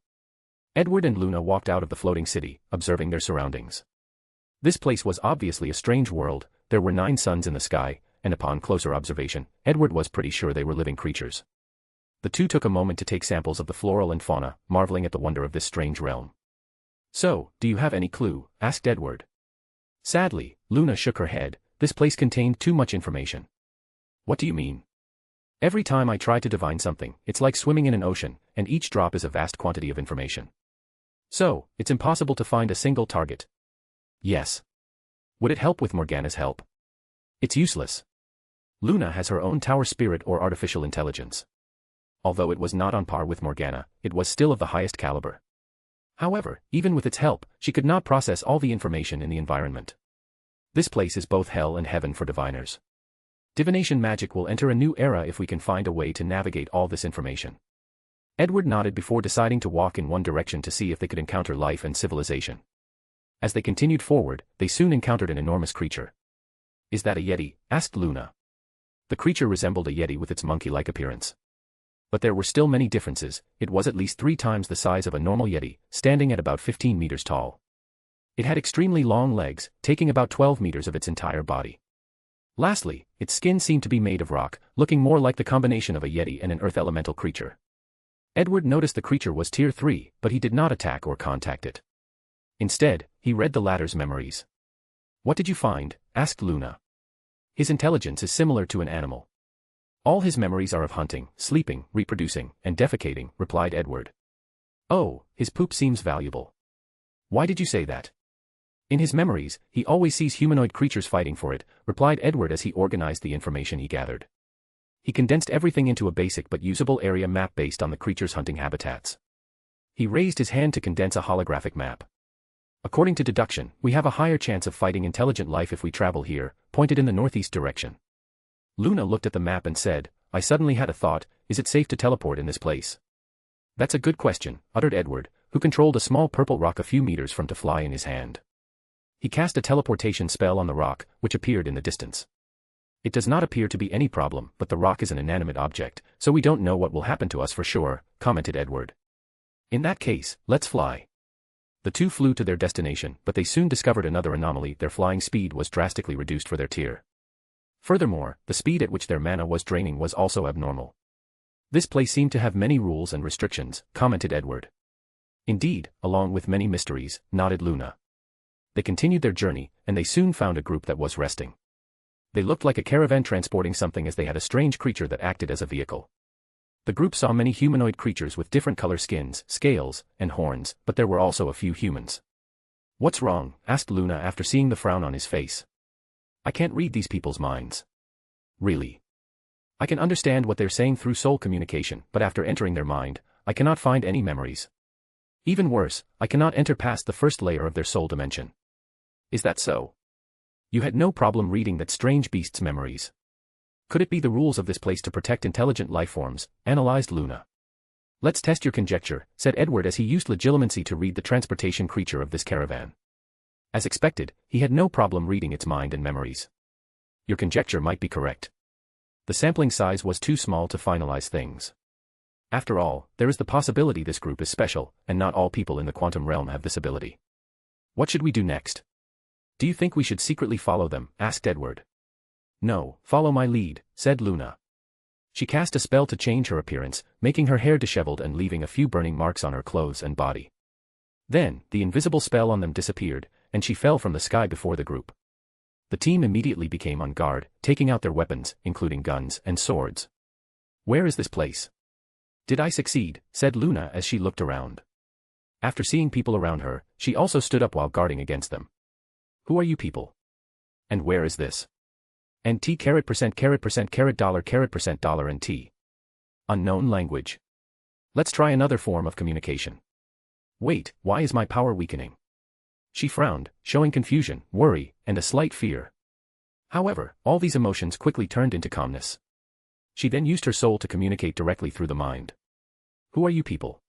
Edward and Luna walked out of the floating city, observing their surroundings. This place was obviously a strange world. There were 9 suns in the sky, and upon closer observation, Edward was pretty sure they were living creatures. The two took a moment to take samples of the floral and fauna, marveling at the wonder of this strange realm. So, do you have any clue? Asked Edward. Sadly, Luna shook her head. This place contained too much information. What do you mean? Every time I try to divine something, it's like swimming in an ocean, and each drop is a vast quantity of information. So, it's impossible to find a single target. Yes. Would it help with Morgana's help? It's useless. Luna has her own tower spirit or artificial intelligence. Although it was not on par with Morgana, it was still of the highest caliber. However, even with its help, she could not process all the information in the environment. This place is both hell and heaven for diviners. Divination magic will enter a new era if we can find a way to navigate all this information. Edward nodded before deciding to walk in one direction to see if they could encounter life and civilization. As they continued forward, they soon encountered an enormous creature. Is that a yeti? Asked Luna. The creature resembled a yeti with its monkey-like appearance. But there were still many differences. It was at least 3 times the size of a normal yeti, standing at about 15 meters tall. It had extremely long legs, taking about 12 meters of its entire body. Lastly, its skin seemed to be made of rock, looking more like the combination of a yeti and an earth elemental creature. Edward noticed the creature was tier 3, but he did not attack or contact it. Instead, he read the latter's memories. What did you find? Asked Luna. His intelligence is similar to an animal. All his memories are of hunting, sleeping, reproducing, and defecating, replied Edward. Oh, his poop seems valuable. Why did you say that? In his memories, he always sees humanoid creatures fighting for it, replied Edward as he organized the information he gathered. He condensed everything into a basic but usable area map based on the creature's hunting habitats. He raised his hand to condense a holographic map. According to deduction, we have a higher chance of fighting intelligent life if we travel here, pointed in the northeast direction. Luna looked at the map and said, I suddenly had a thought, is it safe to teleport in this place? That's a good question, uttered Edward, who controlled a small purple rock a few meters from to fly in his hand. He cast a teleportation spell on the rock, which appeared in the distance. It does not appear to be any problem, but the rock is an inanimate object, so we don't know what will happen to us for sure, commented Edward. In that case, let's fly. The two flew to their destination, but they soon discovered another anomaly. Their flying speed was drastically reduced for their tier. Furthermore, the speed at which their mana was draining was also abnormal. This place seemed to have many rules and restrictions, commented Edward. Indeed, along with many mysteries, nodded Luna. They continued their journey, and they soon found a group that was resting. They looked like a caravan transporting something as they had a strange creature that acted as a vehicle. The group saw many humanoid creatures with different color skins, scales, and horns, but there were also a few humans. What's wrong? Asked Luna after seeing the frown on his face. I can't read these people's minds. Really? I can understand what they're saying through soul communication, but after entering their mind, I cannot find any memories. Even worse, I cannot enter past the first layer of their soul dimension. Is that so? You had no problem reading that strange beast's memories. Could it be the rules of this place to protect intelligent life forms? Analyzed Luna. Let's test your conjecture, said Edward as he used legilimency to read the transportation creature of this caravan. As expected, he had no problem reading its mind and memories. Your conjecture might be correct. The sampling size was too small to finalize things. After all, there is the possibility this group is special, and not all people in the quantum realm have this ability. What should we do next? Do you think we should secretly follow them? Asked Edward. No, follow my lead, said Luna. She cast a spell to change her appearance, making her hair disheveled and leaving a few burning marks on her clothes and body. Then, the invisible spell on them disappeared, and she fell from the sky before the group. The team immediately became on guard, taking out their weapons, including guns and swords. Where is this place? Did I succeed? Said Luna as she looked around. After seeing people around her, she also stood up while guarding against them. Who are you people? And where is this? And T $dollar and T. Unknown language. Let's try another form of communication. Wait, why is my power weakening? She frowned, showing confusion, worry, and a slight fear. However, all these emotions quickly turned into calmness. She then used her soul to communicate directly through the mind. Who are you people?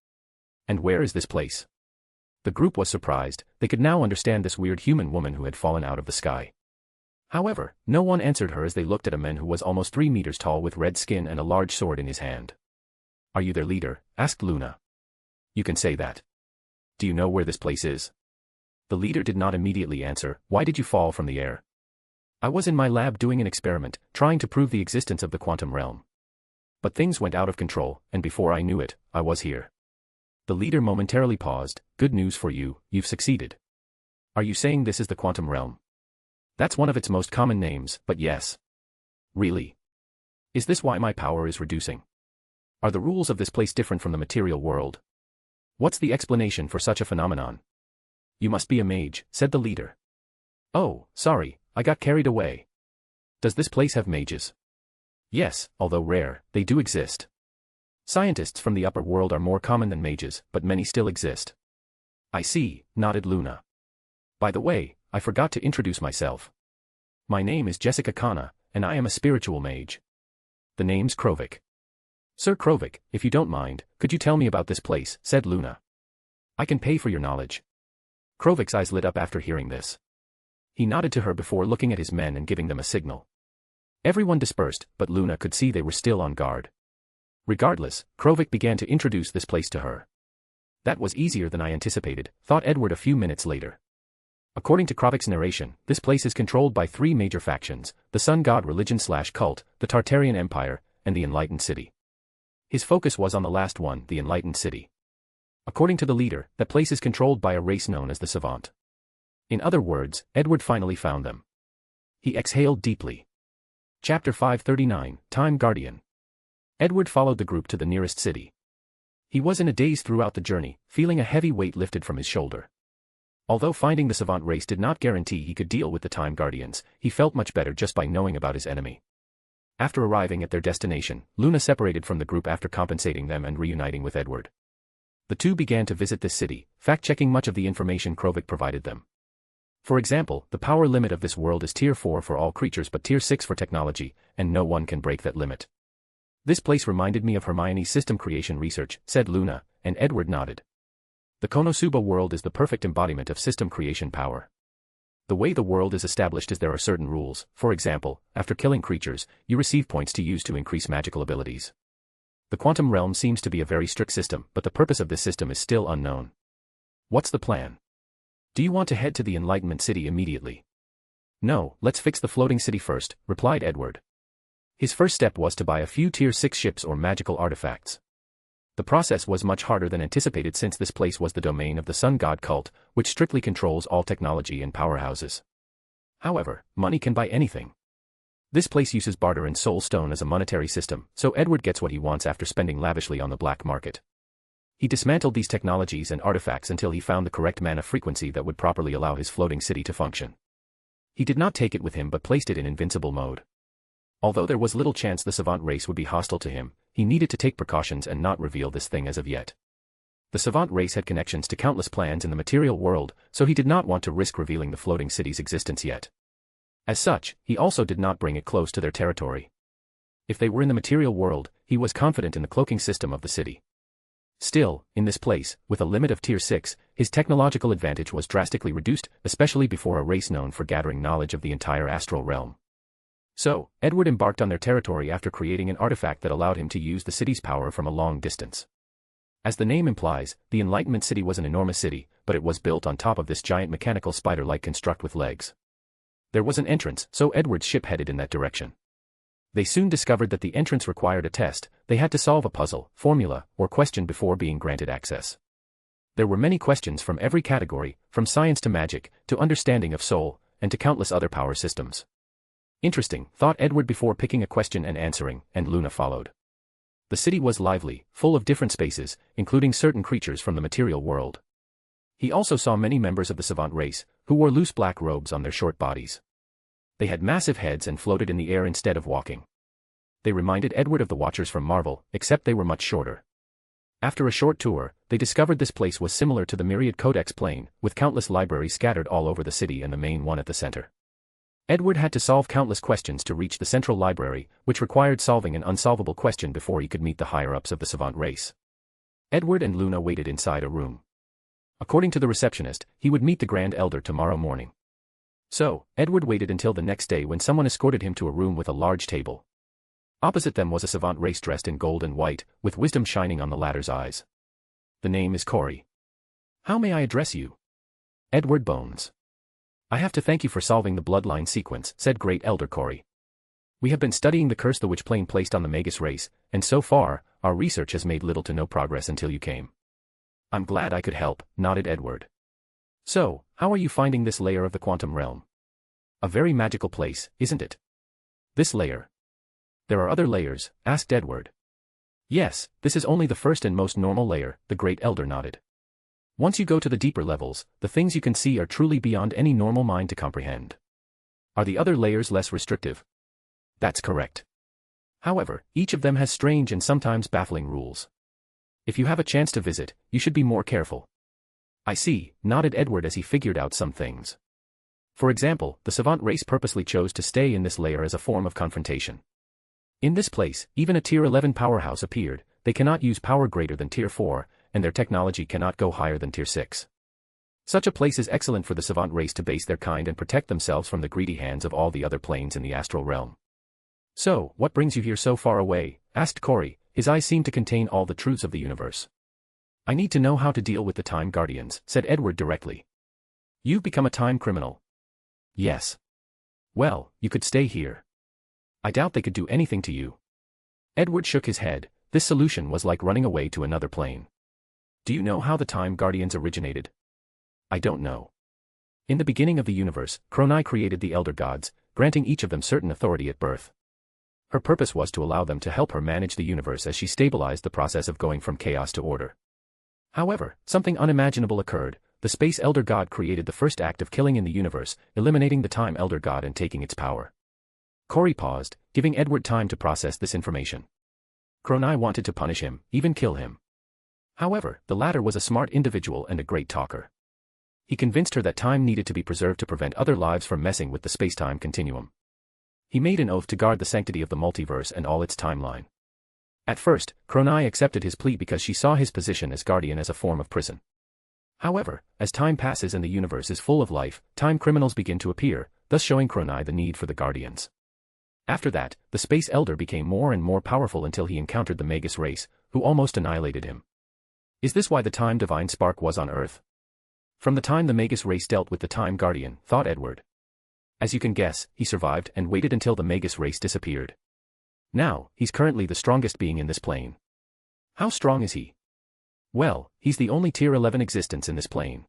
And where is this place? The group was surprised. They could now understand this weird human woman who had fallen out of the sky. However, no one answered her as they looked at a man who was almost 3 meters tall with red skin and a large sword in his hand. Are you their leader? Asked Luna. You can say that. Do you know where this place is? The leader did not immediately answer. Why did you fall from the air? I was in my lab doing an experiment, trying to prove the existence of the quantum realm. But things went out of control, and before I knew it, I was here. The leader momentarily paused. Good news for you, you've succeeded. Are you saying this is the quantum realm? That's one of its most common names, but yes. Really? Is this why my power is reducing? Are the rules of this place different from the material world? What's the explanation for such a phenomenon? You must be a mage, said the leader. Oh, sorry, I got carried away. Does this place have mages? Yes, although rare, they do exist. Scientists from the upper world are more common than mages, but many still exist. I see, nodded Luna. By the way, I forgot to introduce myself. My name is Jessica Kana, and I am a spiritual mage. The name's Krovik. Sir Krovik, if you don't mind, could you tell me about this place, said Luna. I can pay for your knowledge. Krovik's eyes lit up after hearing this. He nodded to her before looking at his men and giving them a signal. Everyone dispersed, but Luna could see they were still on guard. Regardless, Krovik began to introduce this place to her. That was easier than I anticipated, thought Edward a few minutes later. According to Krovik's narration, this place is controlled by 3 major factions, the sun god religion/cult, the Tartarian Empire, and the Enlightened City. His focus was on the last one, the Enlightened City. According to the leader, that place is controlled by a race known as the Savant. In other words, Edward finally found them. He exhaled deeply. Chapter 539, Time Guardian. Edward followed the group to the nearest city. He was in a daze throughout the journey, feeling a heavy weight lifted from his shoulder. Although finding the savant race did not guarantee he could deal with the Time Guardians, he felt much better just by knowing about his enemy. After arriving at their destination, Luna separated from the group after compensating them and reuniting with Edward. The two began to visit this city, fact-checking much of the information Krovik provided them. For example, the power limit of this world is Tier 4 for all creatures but Tier 6 for technology, and no one can break that limit. This place reminded me of Hermione's system creation research, said Luna, and Edward nodded. The Konosuba world is the perfect embodiment of system creation power. The way the world is established is there are certain rules. For example, after killing creatures, you receive points to use to increase magical abilities. The quantum realm seems to be a very strict system, but the purpose of this system is still unknown. What's the plan? Do you want to head to the Enlightenment City immediately? No, let's fix the floating city first, replied Edward. His first step was to buy a few Tier 6 ships or magical artifacts. The process was much harder than anticipated since this place was the domain of the Sun God cult, which strictly controls all technology and powerhouses. However, money can buy anything. This place uses barter and soul stone as a monetary system, so Edward gets what he wants after spending lavishly on the black market. He dismantled these technologies and artifacts until he found the correct mana frequency that would properly allow his floating city to function. He did not take it with him but placed it in invincible mode. Although there was little chance the savant race would be hostile to him, he needed to take precautions and not reveal this thing as of yet. The savant race had connections to countless plans in the material world, so he did not want to risk revealing the floating city's existence yet. As such, he also did not bring it close to their territory. If they were in the material world, he was confident in the cloaking system of the city. Still, in this place, with a limit of Tier 6, his technological advantage was drastically reduced, especially before a race known for gathering knowledge of the entire astral realm. So, Edward embarked on their territory after creating an artifact that allowed him to use the city's power from a long distance. As the name implies, the Enlightenment City was an enormous city, but it was built on top of this giant mechanical spider-like construct with legs. There was an entrance, so Edward's ship headed in that direction. They soon discovered that the entrance required a test. They had to solve a puzzle, formula, or question before being granted access. There were many questions from every category, from science to magic, to understanding of soul, and to countless other power systems. Interesting, thought Edward before picking a question and answering, and Luna followed. The city was lively, full of different spaces, including certain creatures from the material world. He also saw many members of the savant race, who wore loose black robes on their short bodies. They had massive heads and floated in the air instead of walking. They reminded Edward of the Watchers from Marvel, except they were much shorter. After a short tour, they discovered this place was similar to the Myriad Codex plane, with countless libraries scattered all over the city and the main one at the center. Edward had to solve countless questions to reach the central library, which required solving an unsolvable question before he could meet the higher-ups of the savant race. Edward and Luna waited inside a room. According to the receptionist, he would meet the Grand Elder tomorrow morning. So, Edward waited until the next day when someone escorted him to a room with a large table. Opposite them was a savant race dressed in gold and white, with wisdom shining on the latter's eyes. The name is Corey. How may I address you? Edward Bones. I have to thank you for solving the bloodline sequence, said Great Elder Corey. We have been studying the curse the witch plane placed on the Magus race, and so far, our research has made little to no progress until you came. I'm glad I could help, nodded Edward. So, how are you finding this layer of the quantum realm? A very magical place, isn't it? This layer. There are other layers, asked Edward. Yes, this is only the first and most normal layer, the Great Elder nodded. Once you go to the deeper levels, the things you can see are truly beyond any normal mind to comprehend. Are the other layers less restrictive? That's correct. However, each of them has strange and sometimes baffling rules. If you have a chance to visit, you should be more careful. I see, nodded Edward as he figured out some things. For example, the savant race purposely chose to stay in this layer as a form of confrontation. In this place, even a Tier 11 powerhouse appeared. They cannot use power greater than Tier 4, and their technology cannot go higher than Tier 6. Such a place is excellent for the savant race to base their kind and protect themselves from the greedy hands of all the other planes in the astral realm. So, what brings you here so far away? Asked Corey. His eyes seemed to contain all the truths of the universe. I need to know how to deal with the Time Guardians, said Edward directly. You've become a time criminal. Yes. Well, you could stay here. I doubt they could do anything to you. Edward shook his head. This solution was like running away to another plane. Do you know how the Time Guardians originated? I don't know. In the beginning of the universe, Kronai created the Elder Gods, granting each of them certain authority at birth. Her purpose was to allow them to help her manage the universe as she stabilized the process of going from chaos to order. However, something unimaginable occurred. The Space Elder God created the first act of killing in the universe, eliminating the Time Elder God and taking its power. Corey paused, giving Edward time to process this information. Cronai wanted to punish him, even kill him. However, the latter was a smart individual and a great talker. He convinced her that time needed to be preserved to prevent other lives from messing with the space-time continuum. He made an oath to guard the sanctity of the multiverse and all its timeline. At first, Cronai accepted his plea because she saw his position as guardian as a form of prison. However, as time passes and the universe is full of life, time criminals begin to appear, thus showing Cronai the need for the guardians. After that, the Space Elder became more and more powerful until he encountered the Magus race, who almost annihilated him. Is this why the Time Divine Spark was on Earth? From the time the Magus race dealt with the Time Guardian, thought Edward. As you can guess, he survived and waited until the Magus race disappeared. Now, he's currently the strongest being in this plane. How strong is he? Well, he's the only Tier 11 existence in this plane.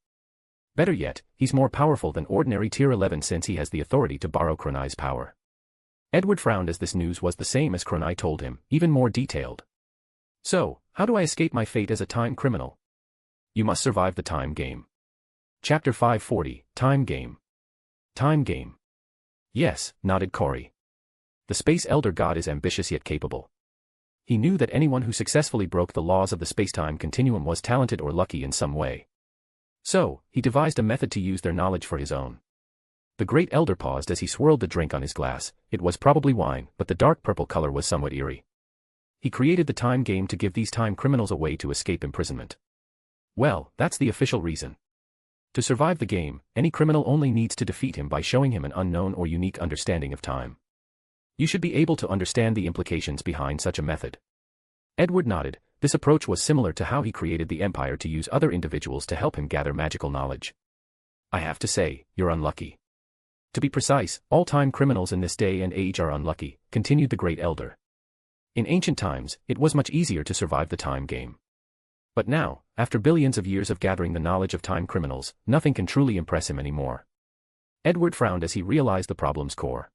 Better yet, he's more powerful than ordinary Tier 11 since he has the authority to borrow Cronai's power. Edward frowned as this news was the same as Cronai told him, even more detailed. So, how do I escape my fate as a time criminal? You must survive the time game. Chapter 540, Time Game. Time Game. Yes, nodded Corey. The Space Elder God is ambitious yet capable. He knew that anyone who successfully broke the laws of the space-time continuum was talented or lucky in some way. So, he devised a method to use their knowledge for his own. The Great Elder paused as he swirled the drink on his glass. It was probably wine, but the dark purple color was somewhat eerie. He created the time game to give these time criminals a way to escape imprisonment. Well, that's the official reason. To survive the game, any criminal only needs to defeat him by showing him an unknown or unique understanding of time. You should be able to understand the implications behind such a method. Edward nodded. This approach was similar to how he created the Empire to use other individuals to help him gather magical knowledge. I have to say, you're unlucky. To be precise, all time criminals in this day and age are unlucky, continued the Great Elder. In ancient times, it was much easier to survive the time game. But now, after billions of years of gathering the knowledge of time criminals, nothing can truly impress him anymore. Edward frowned as he realized the problem's core.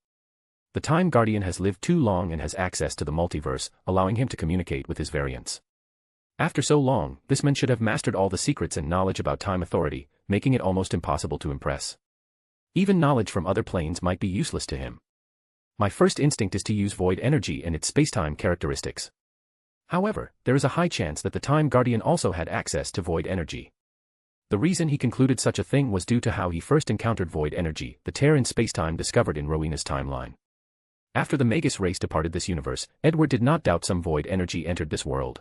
The Time Guardian has lived too long and has access to the multiverse, allowing him to communicate with his variants. After so long, this man should have mastered all the secrets and knowledge about time authority, making it almost impossible to impress. Even knowledge from other planes might be useless to him. My first instinct is to use void energy and its spacetime characteristics. However, there is a high chance that the Time Guardian also had access to void energy. The reason he concluded such a thing was due to how he first encountered void energy, the tear in spacetime discovered in Rowena's timeline. After the Magus race departed this universe, Edward did not doubt some void energy entered this world.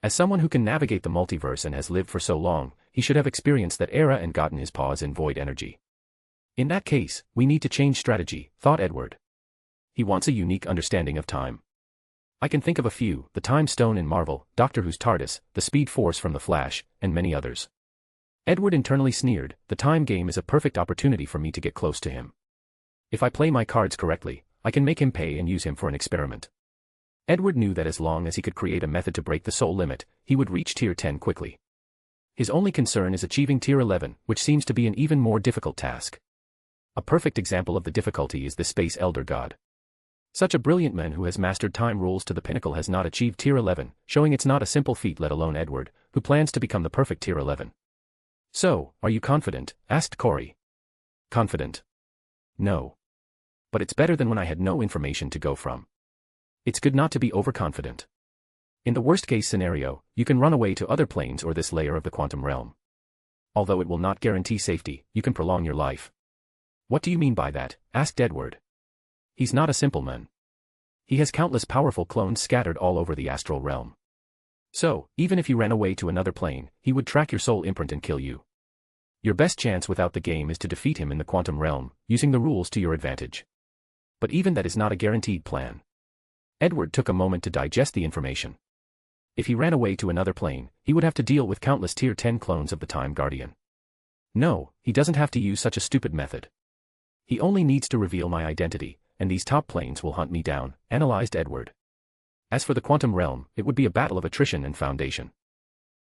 As someone who can navigate the multiverse and has lived for so long, he should have experienced that era and gotten his paws in void energy. In that case, we need to change strategy, thought Edward. He wants a unique understanding of time. I can think of a few: the Time Stone in Marvel, Doctor Who's TARDIS, the Speed Force from The Flash, and many others. Edward internally sneered. The time game is a perfect opportunity for me to get close to him. If I play my cards correctly, I can make him pay and use him for an experiment. Edward knew that as long as he could create a method to break the soul limit, he would reach Tier 10 quickly. His only concern is achieving Tier 11, which seems to be an even more difficult task. A perfect example of the difficulty is the Space Elder God. Such a brilliant man who has mastered time rules to the pinnacle has not achieved Tier 11, showing it's not a simple feat, let alone Edward, who plans to become the perfect Tier 11. So, are you confident? Asked Corey. Confident? No. But it's better than when I had no information to go from. It's good not to be overconfident. In the worst-case scenario, you can run away to other planes or this layer of the quantum realm. Although it will not guarantee safety, you can prolong your life. What do you mean by that? Asked Edward. He's not a simple man. He has countless powerful clones scattered all over the astral realm. So, even if you ran away to another plane, he would track your soul imprint and kill you. Your best chance without the game is to defeat him in the quantum realm, using the rules to your advantage. But even that is not a guaranteed plan. Edward took a moment to digest the information. If he ran away to another plane, he would have to deal with countless Tier 10 clones of the Time Guardian. No, he doesn't have to use such a stupid method. He only needs to reveal my identity, and these top planes will hunt me down, analyzed Edward. As for the quantum realm, it would be a battle of attrition and foundation.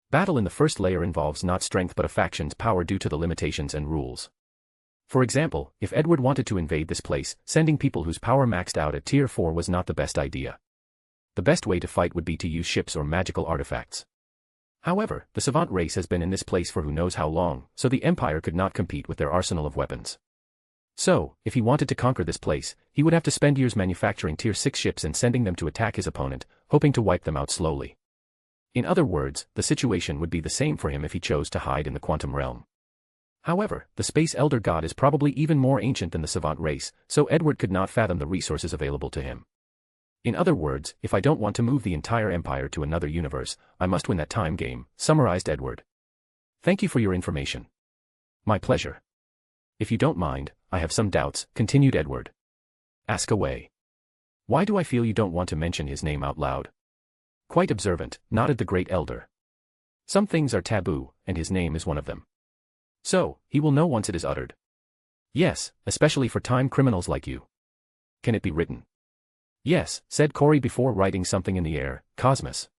Battle in the first layer involves not strength but a faction's power due to the limitations and rules. For example, if Edward wanted to invade this place, sending people whose power maxed out at tier 4 was not the best idea. The best way to fight would be to use ships or magical artifacts. However, the savant race has been in this place for who knows how long, so the Empire could not compete with their arsenal of weapons. So, if he wanted to conquer this place, he would have to spend years manufacturing tier 6 ships and sending them to attack his opponent, hoping to wipe them out slowly. In other words, the situation would be the same for him if he chose to hide in the quantum realm. However, the Space Elder God is probably even more ancient than the savant race, so Edward could not fathom the resources available to him. In other words, if I don't want to move the entire Empire to another universe, I must win that time game, summarized Edward. Thank you for your information. My pleasure. If you don't mind, I have some doubts, continued Edward. Ask away. Why do I feel you don't want to mention his name out loud? Quite observant, nodded the Great Elder. Some things are taboo, and his name is one of them. So, he will know once it is uttered. Yes, especially for time criminals like you. Can it be written? Yes, said Corey before writing something in the air, Cosmos.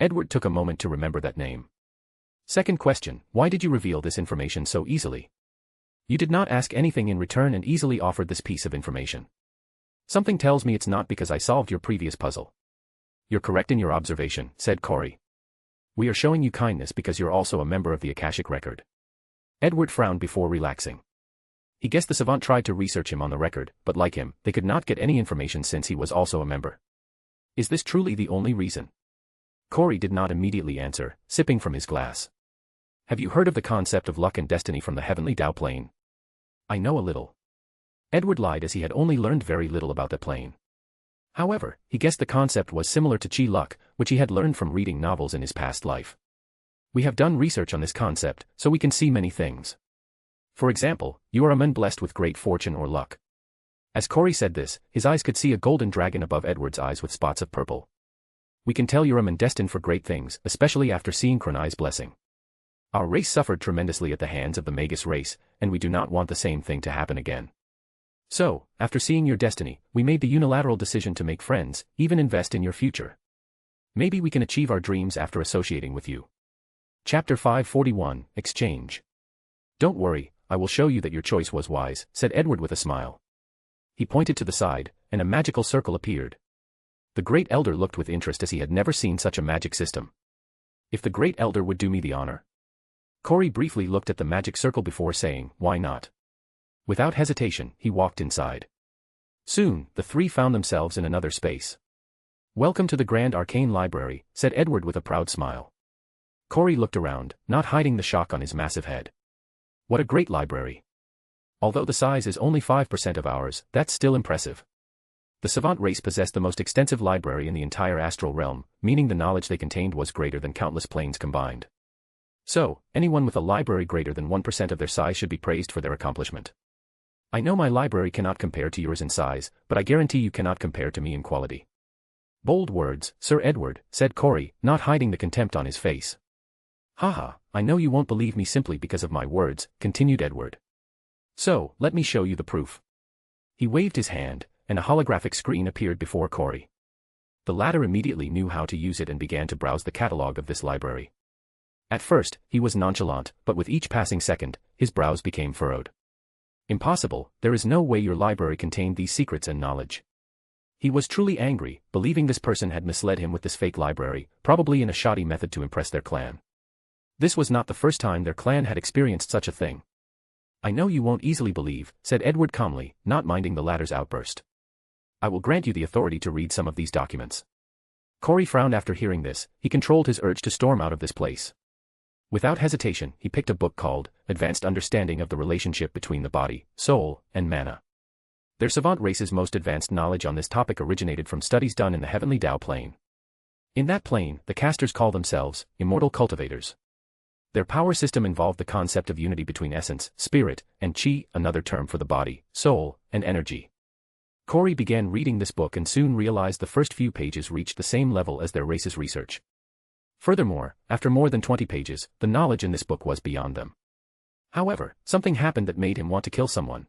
Edward took a moment to remember that name. Second question, why did you reveal this information so easily? You did not ask anything in return and easily offered this piece of information. Something tells me it's not because I solved your previous puzzle. You're correct in your observation, said Corey. We are showing you kindness because you're also a member of the Akashic record. Edward frowned before relaxing. He guessed the savant tried to research him on the record, but like him, they could not get any information since he was also a member. Is this truly the only reason? Corey did not immediately answer, sipping from his glass. Have you heard of the concept of luck and destiny from the heavenly Tao plane? I know a little. Edward lied as he had only learned very little about that plane. However, he guessed the concept was similar to chi luck, which he had learned from reading novels in his past life. We have done research on this concept, so we can see many things. For example, you are a man blessed with great fortune or luck. As Corey said this, his eyes could see a golden dragon above Edward's eyes with spots of purple. We can tell you're a man destined for great things, especially after seeing Kronai's blessing. Our race suffered tremendously at the hands of the Magus race, and we do not want the same thing to happen again. So, after seeing your destiny, we made the unilateral decision to make friends, even invest in your future. Maybe we can achieve our dreams after associating with you. Chapter 541, Exchange. Don't worry, I will show you that your choice was wise, said Edward with a smile. He pointed to the side, and a magical circle appeared. The Great Elder looked with interest as he had never seen such a magic system. If the Great Elder would do me the honor. Corey briefly looked at the magic circle before saying, why not? Without hesitation, he walked inside. Soon, the three found themselves in another space. Welcome to the Grand Arcane Library, said Edward with a proud smile. Corey looked around, not hiding the shock on his massive head. What a great library. Although the size is only 5% of ours, that's still impressive. The savant race possessed the most extensive library in the entire astral realm, meaning the knowledge they contained was greater than countless planes combined. So, anyone with a library greater than 1% of their size should be praised for their accomplishment. I know my library cannot compare to yours in size, but I guarantee you cannot compare to me in quality. Bold words, Sir Edward, said Corey, not hiding the contempt on his face. Haha, I know you won't believe me simply because of my words, continued Edward. So, let me show you the proof. He waved his hand, and a holographic screen appeared before Corey. The latter immediately knew how to use it and began to browse the catalog of this library. At first, he was nonchalant, but with each passing second, his brows became furrowed. Impossible, there is no way your library contained these secrets and knowledge. He was truly angry, believing this person had misled him with this fake library, probably in a shoddy method to impress their clan. This was not the first time their clan had experienced such a thing. I know you won't easily believe, said Edward calmly, not minding the latter's outburst. I will grant you the authority to read some of these documents. Corey frowned after hearing this. He controlled his urge to storm out of this place. Without hesitation, he picked a book called Advanced Understanding of the Relationship Between the Body, Soul, and Mana. Their savant race's most advanced knowledge on this topic originated from studies done in the heavenly Tao plane. In that plane, the casters call themselves immortal cultivators. Their power system involved the concept of unity between essence, spirit, and chi, another term for the body, soul, and energy. Corey began reading this book and soon realized the first few pages reached the same level as their race's research. Furthermore, after more than 20 pages, the knowledge in this book was beyond them. However, something happened that made him want to kill someone.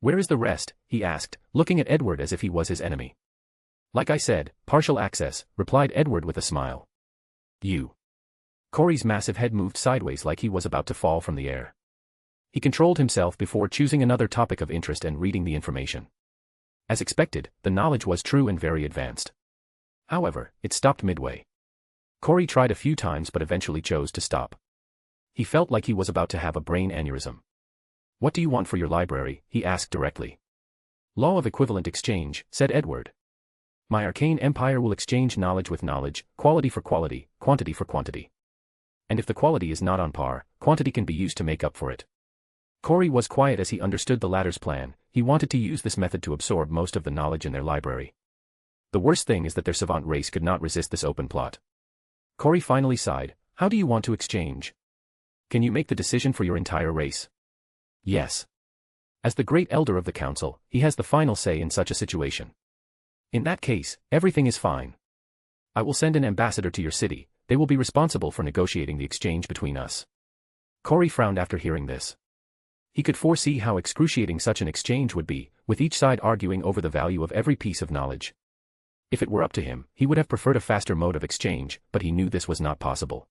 Where is the rest? He asked, looking at Edward as if he was his enemy. Like I said, partial access, replied Edward with a smile. You. Corey's massive head moved sideways like he was about to fall from the air. He controlled himself before choosing another topic of interest and reading the information. As expected, the knowledge was true and very advanced. However, it stopped midway. Corey tried a few times but eventually chose to stop. He felt like he was about to have a brain aneurysm. "What do you want for your library?" he asked directly. "Law of equivalent exchange," said Edward. "My arcane empire will exchange knowledge with knowledge, quality for quality, quantity for quantity. And if the quality is not on par, quantity can be used to make up for it." Corey was quiet as he understood the latter's plan. He wanted to use this method to absorb most of the knowledge in their library. The worst thing is that their savant race could not resist this open plot. Corey finally sighed. "How do you want to exchange? Can you make the decision for your entire race?" "Yes. As the great elder of the council, he has the final say in such a situation." "In that case, everything is fine. I will send an ambassador to your city. They will be responsible for negotiating the exchange between us." Corey frowned after hearing this. He could foresee how excruciating such an exchange would be, with each side arguing over the value of every piece of knowledge. If it were up to him, he would have preferred a faster mode of exchange, but he knew this was not possible.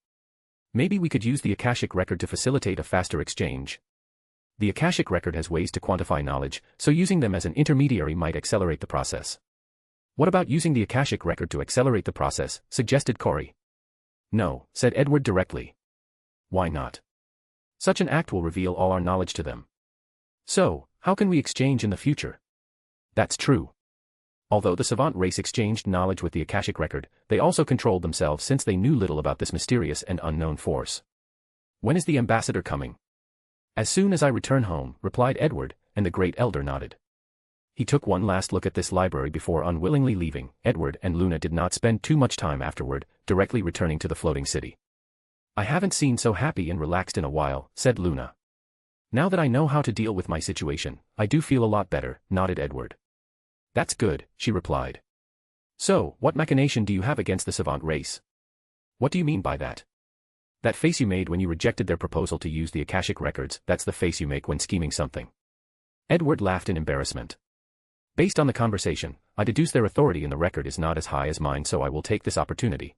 "Maybe we could use the Akashic record to facilitate a faster exchange. The Akashic record has ways to quantify knowledge, so using them as an intermediary might accelerate the process." "What about using the Akashic record to accelerate the process?" suggested Corey. "No," said Edward directly. "Why not? Such an act will reveal all our knowledge to them. So, how can we exchange in the future?" "That's true." Although the savant race exchanged knowledge with the Akashic record, they also controlled themselves since they knew little about this mysterious and unknown force. "When is the ambassador coming?" "As soon as I return home," replied Edward, and the great elder nodded. He took one last look at this library before unwillingly leaving. Edward and Luna did not spend too much time afterward, directly returning to the floating city. "I haven't seen so happy and relaxed in a while," said Luna. "Now that I know how to deal with my situation, I do feel a lot better," nodded Edward. "That's good," she replied. "So, what machination do you have against the savant race?" "What do you mean by that?" "That face you made when you rejected their proposal to use the Akashic records, that's the face you make when scheming something." Edward laughed in embarrassment. "Based on the conversation, I deduce their authority in the record is not as high as mine, so I will take this opportunity."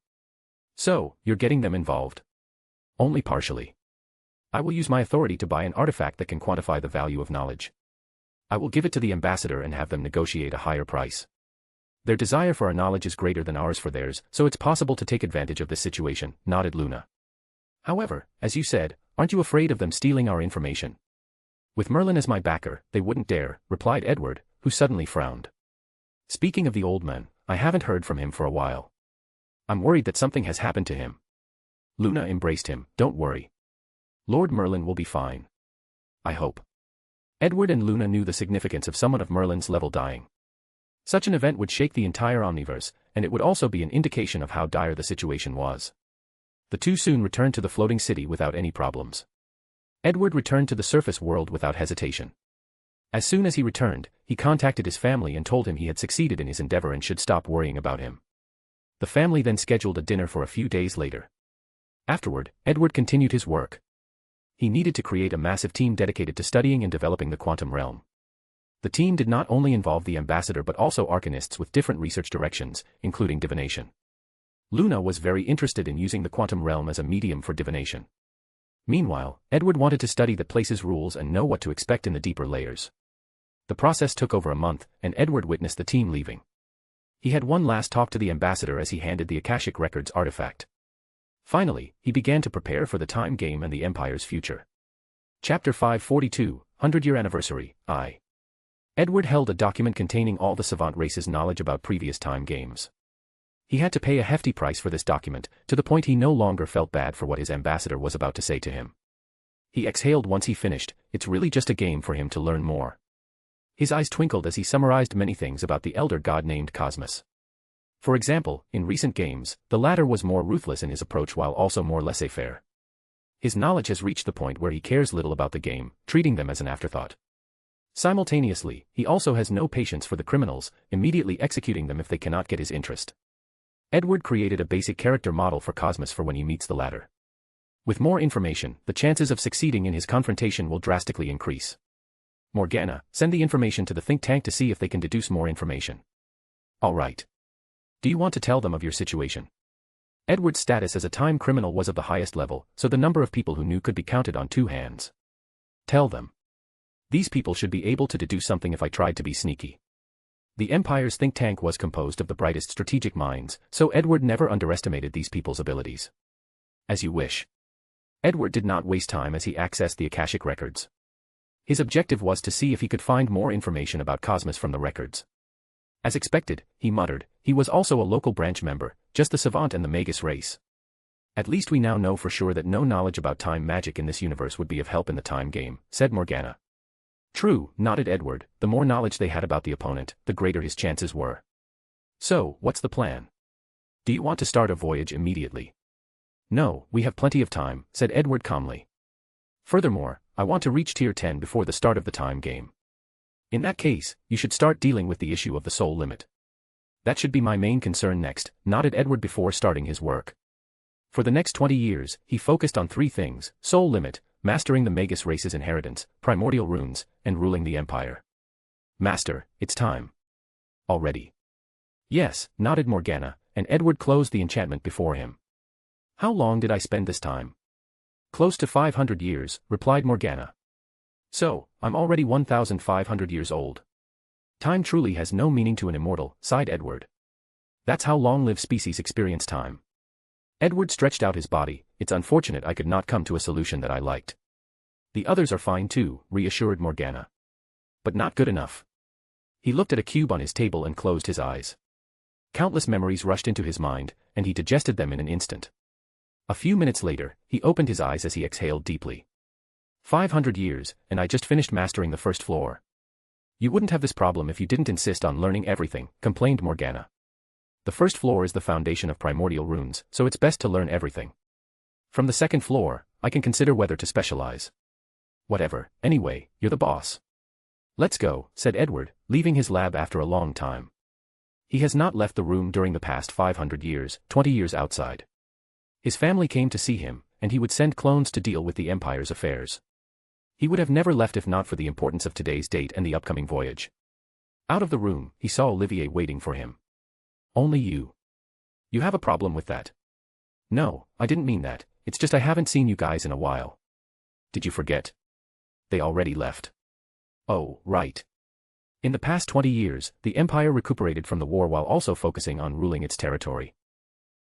"So, you're getting them involved?" "Only partially. I will use my authority to buy an artifact that can quantify the value of knowledge. I will give it to the ambassador and have them negotiate a higher price. Their desire for our knowledge is greater than ours for theirs, so it's possible to take advantage of this situation," nodded Luna. "However, as you said, aren't you afraid of them stealing our information?" "With Merlin as my backer, they wouldn't dare," replied Edward, who suddenly frowned. "Speaking of the old man, I haven't heard from him for a while. I'm worried that something has happened to him." Luna embraced him. "Don't worry. Lord Merlin will be fine. I hope." Edward and Luna knew the significance of someone of Merlin's level dying. Such an event would shake the entire omniverse, and it would also be an indication of how dire the situation was. The two soon returned to the floating city without any problems. Edward returned to the surface world without hesitation. As soon as he returned, he contacted his family and told him he had succeeded in his endeavor and should stop worrying about him. The family then scheduled a dinner for a few days later. Afterward, Edward continued his work. He needed to create a massive team dedicated to studying and developing the quantum realm. The team did not only involve the ambassador but also arcanists with different research directions, including divination. Luna was very interested in using the quantum realm as a medium for divination. Meanwhile, Edward wanted to study the place's rules and know what to expect in the deeper layers. The process took over a month, and Edward witnessed the team leaving. He had one last talk to the ambassador as he handed the Akashic Records artifact. Finally, he began to prepare for the time game and the Empire's future. Chapter 542, 100-Year Anniversary, I. Edward held a document containing all the savant race's knowledge about previous time games. He had to pay a hefty price for this document, to the point he no longer felt bad for what his ambassador was about to say to him. He exhaled once he finished. It's really just a game for him to learn more. His eyes twinkled as he summarized many things about the elder god named Cosmos. For example, in recent games, the latter was more ruthless in his approach while also more laissez-faire. His knowledge has reached the point where he cares little about the game, treating them as an afterthought. Simultaneously, he also has no patience for the criminals, immediately executing them if they cannot get his interest. Edward created a basic character model for Cosmos for when he meets the latter. With more information, the chances of succeeding in his confrontation will drastically increase. Morgana, send the information to the think tank to see if they can deduce more information. All right. Do you want to tell them of your situation? Edward's status as a time criminal was of the highest level, so the number of people who knew could be counted on two hands. Tell them. These people should be able to deduce something if I tried to be sneaky. The Empire's think tank was composed of the brightest strategic minds, so Edward never underestimated these people's abilities. As you wish. Edward did not waste time as he accessed the Akashic records. His objective was to see if he could find more information about Cosmos from the records. As expected, he muttered, he was also a local branch member, just the savant and the magus race. At least we now know for sure that no knowledge about time magic in this universe would be of help in the time game, said Morgana. True, nodded Edward, the more knowledge they had about the opponent, the greater his chances were. So, what's the plan? Do you want to start a voyage immediately? No, we have plenty of time, said Edward calmly. Furthermore, I want to reach Tier 10 before the start of the time game. In that case, you should start dealing with the issue of the soul limit. That should be my main concern next, nodded Edward before starting his work. For the next 20 years, he focused on 3 things: soul limit, mastering the magus race's inheritance, primordial runes, and ruling the Empire. Master, it's time. Already? Yes, nodded Morgana, and Edward closed the enchantment before him. How long did I spend this time? Close to 500 years, replied Morgana. So, I'm already 1,500 years old. Time truly has no meaning to an immortal, sighed Edward. That's how long-lived species experience time. Edward stretched out his body. It's unfortunate I could not come to a solution that I liked. The others are fine too, reassured Morgana. But not good enough. He looked at a cube on his table and closed his eyes. Countless memories rushed into his mind, and he digested them in an instant. A few minutes later, he opened his eyes as he exhaled deeply. 500 years, and I just finished mastering the first floor. You wouldn't have this problem if you didn't insist on learning everything, complained Morgana. The first floor is the foundation of primordial runes, so it's best to learn everything. From the second floor, I can consider whether to specialize. Whatever, anyway, you're the boss. Let's go, said Edward, leaving his lab after a long time. He has not left the room during the past 500 years, 20 years outside. His family came to see him, and he would send clones to deal with the Empire's affairs. He would have never left if not for the importance of today's date and the upcoming voyage. Out of the room, he saw Olivier waiting for him. Only you. You have a problem with that? No, I didn't mean that, it's just I haven't seen you guys in a while. Did you forget? They already left. Oh, right. In the past 20 years, the Empire recuperated from the war while also focusing on ruling its territory.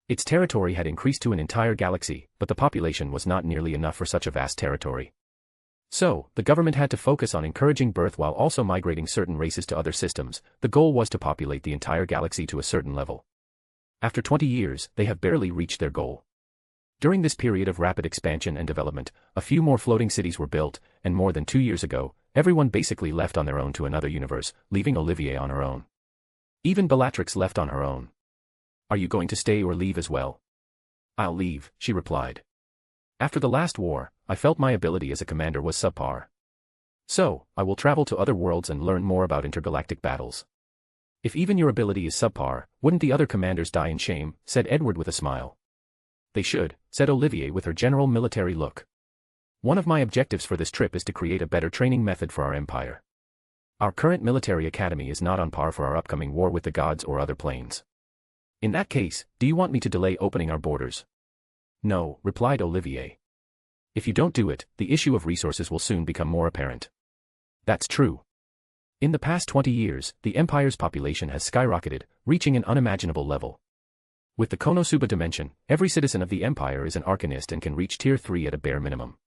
Its territory had increased to an entire galaxy, but the population was not nearly enough for such a vast territory. So, the government had to focus on encouraging birth while also migrating certain races to other systems. The goal was to populate the entire galaxy to a certain level. After 20 years, they have barely reached their goal. During this period of rapid expansion and development, a few more floating cities were built, and more than 2 years ago, everyone basically left on their own to another universe, leaving Olivier on her own. Even Bellatrix left on her own. Are you going to stay or leave as well? I'll leave, she replied. After the last war, I felt my ability as a commander was subpar. So, I will travel to other worlds and learn more about intergalactic battles. If even your ability is subpar, wouldn't the other commanders die in shame, said Edward with a smile. They should, said Olivier with her general military look. One of my objectives for this trip is to create a better training method for our empire. Our current military academy is not on par for our upcoming war with the gods or other planes. In that case, do you want me to delay opening our borders? No, replied Olivier. If you don't do it, the issue of resources will soon become more apparent. That's true. In the past 20 years, the Empire's population has skyrocketed, reaching an unimaginable level. With the Konosuba dimension, every citizen of the Empire is an Arcanist and can reach Tier 3 at a bare minimum.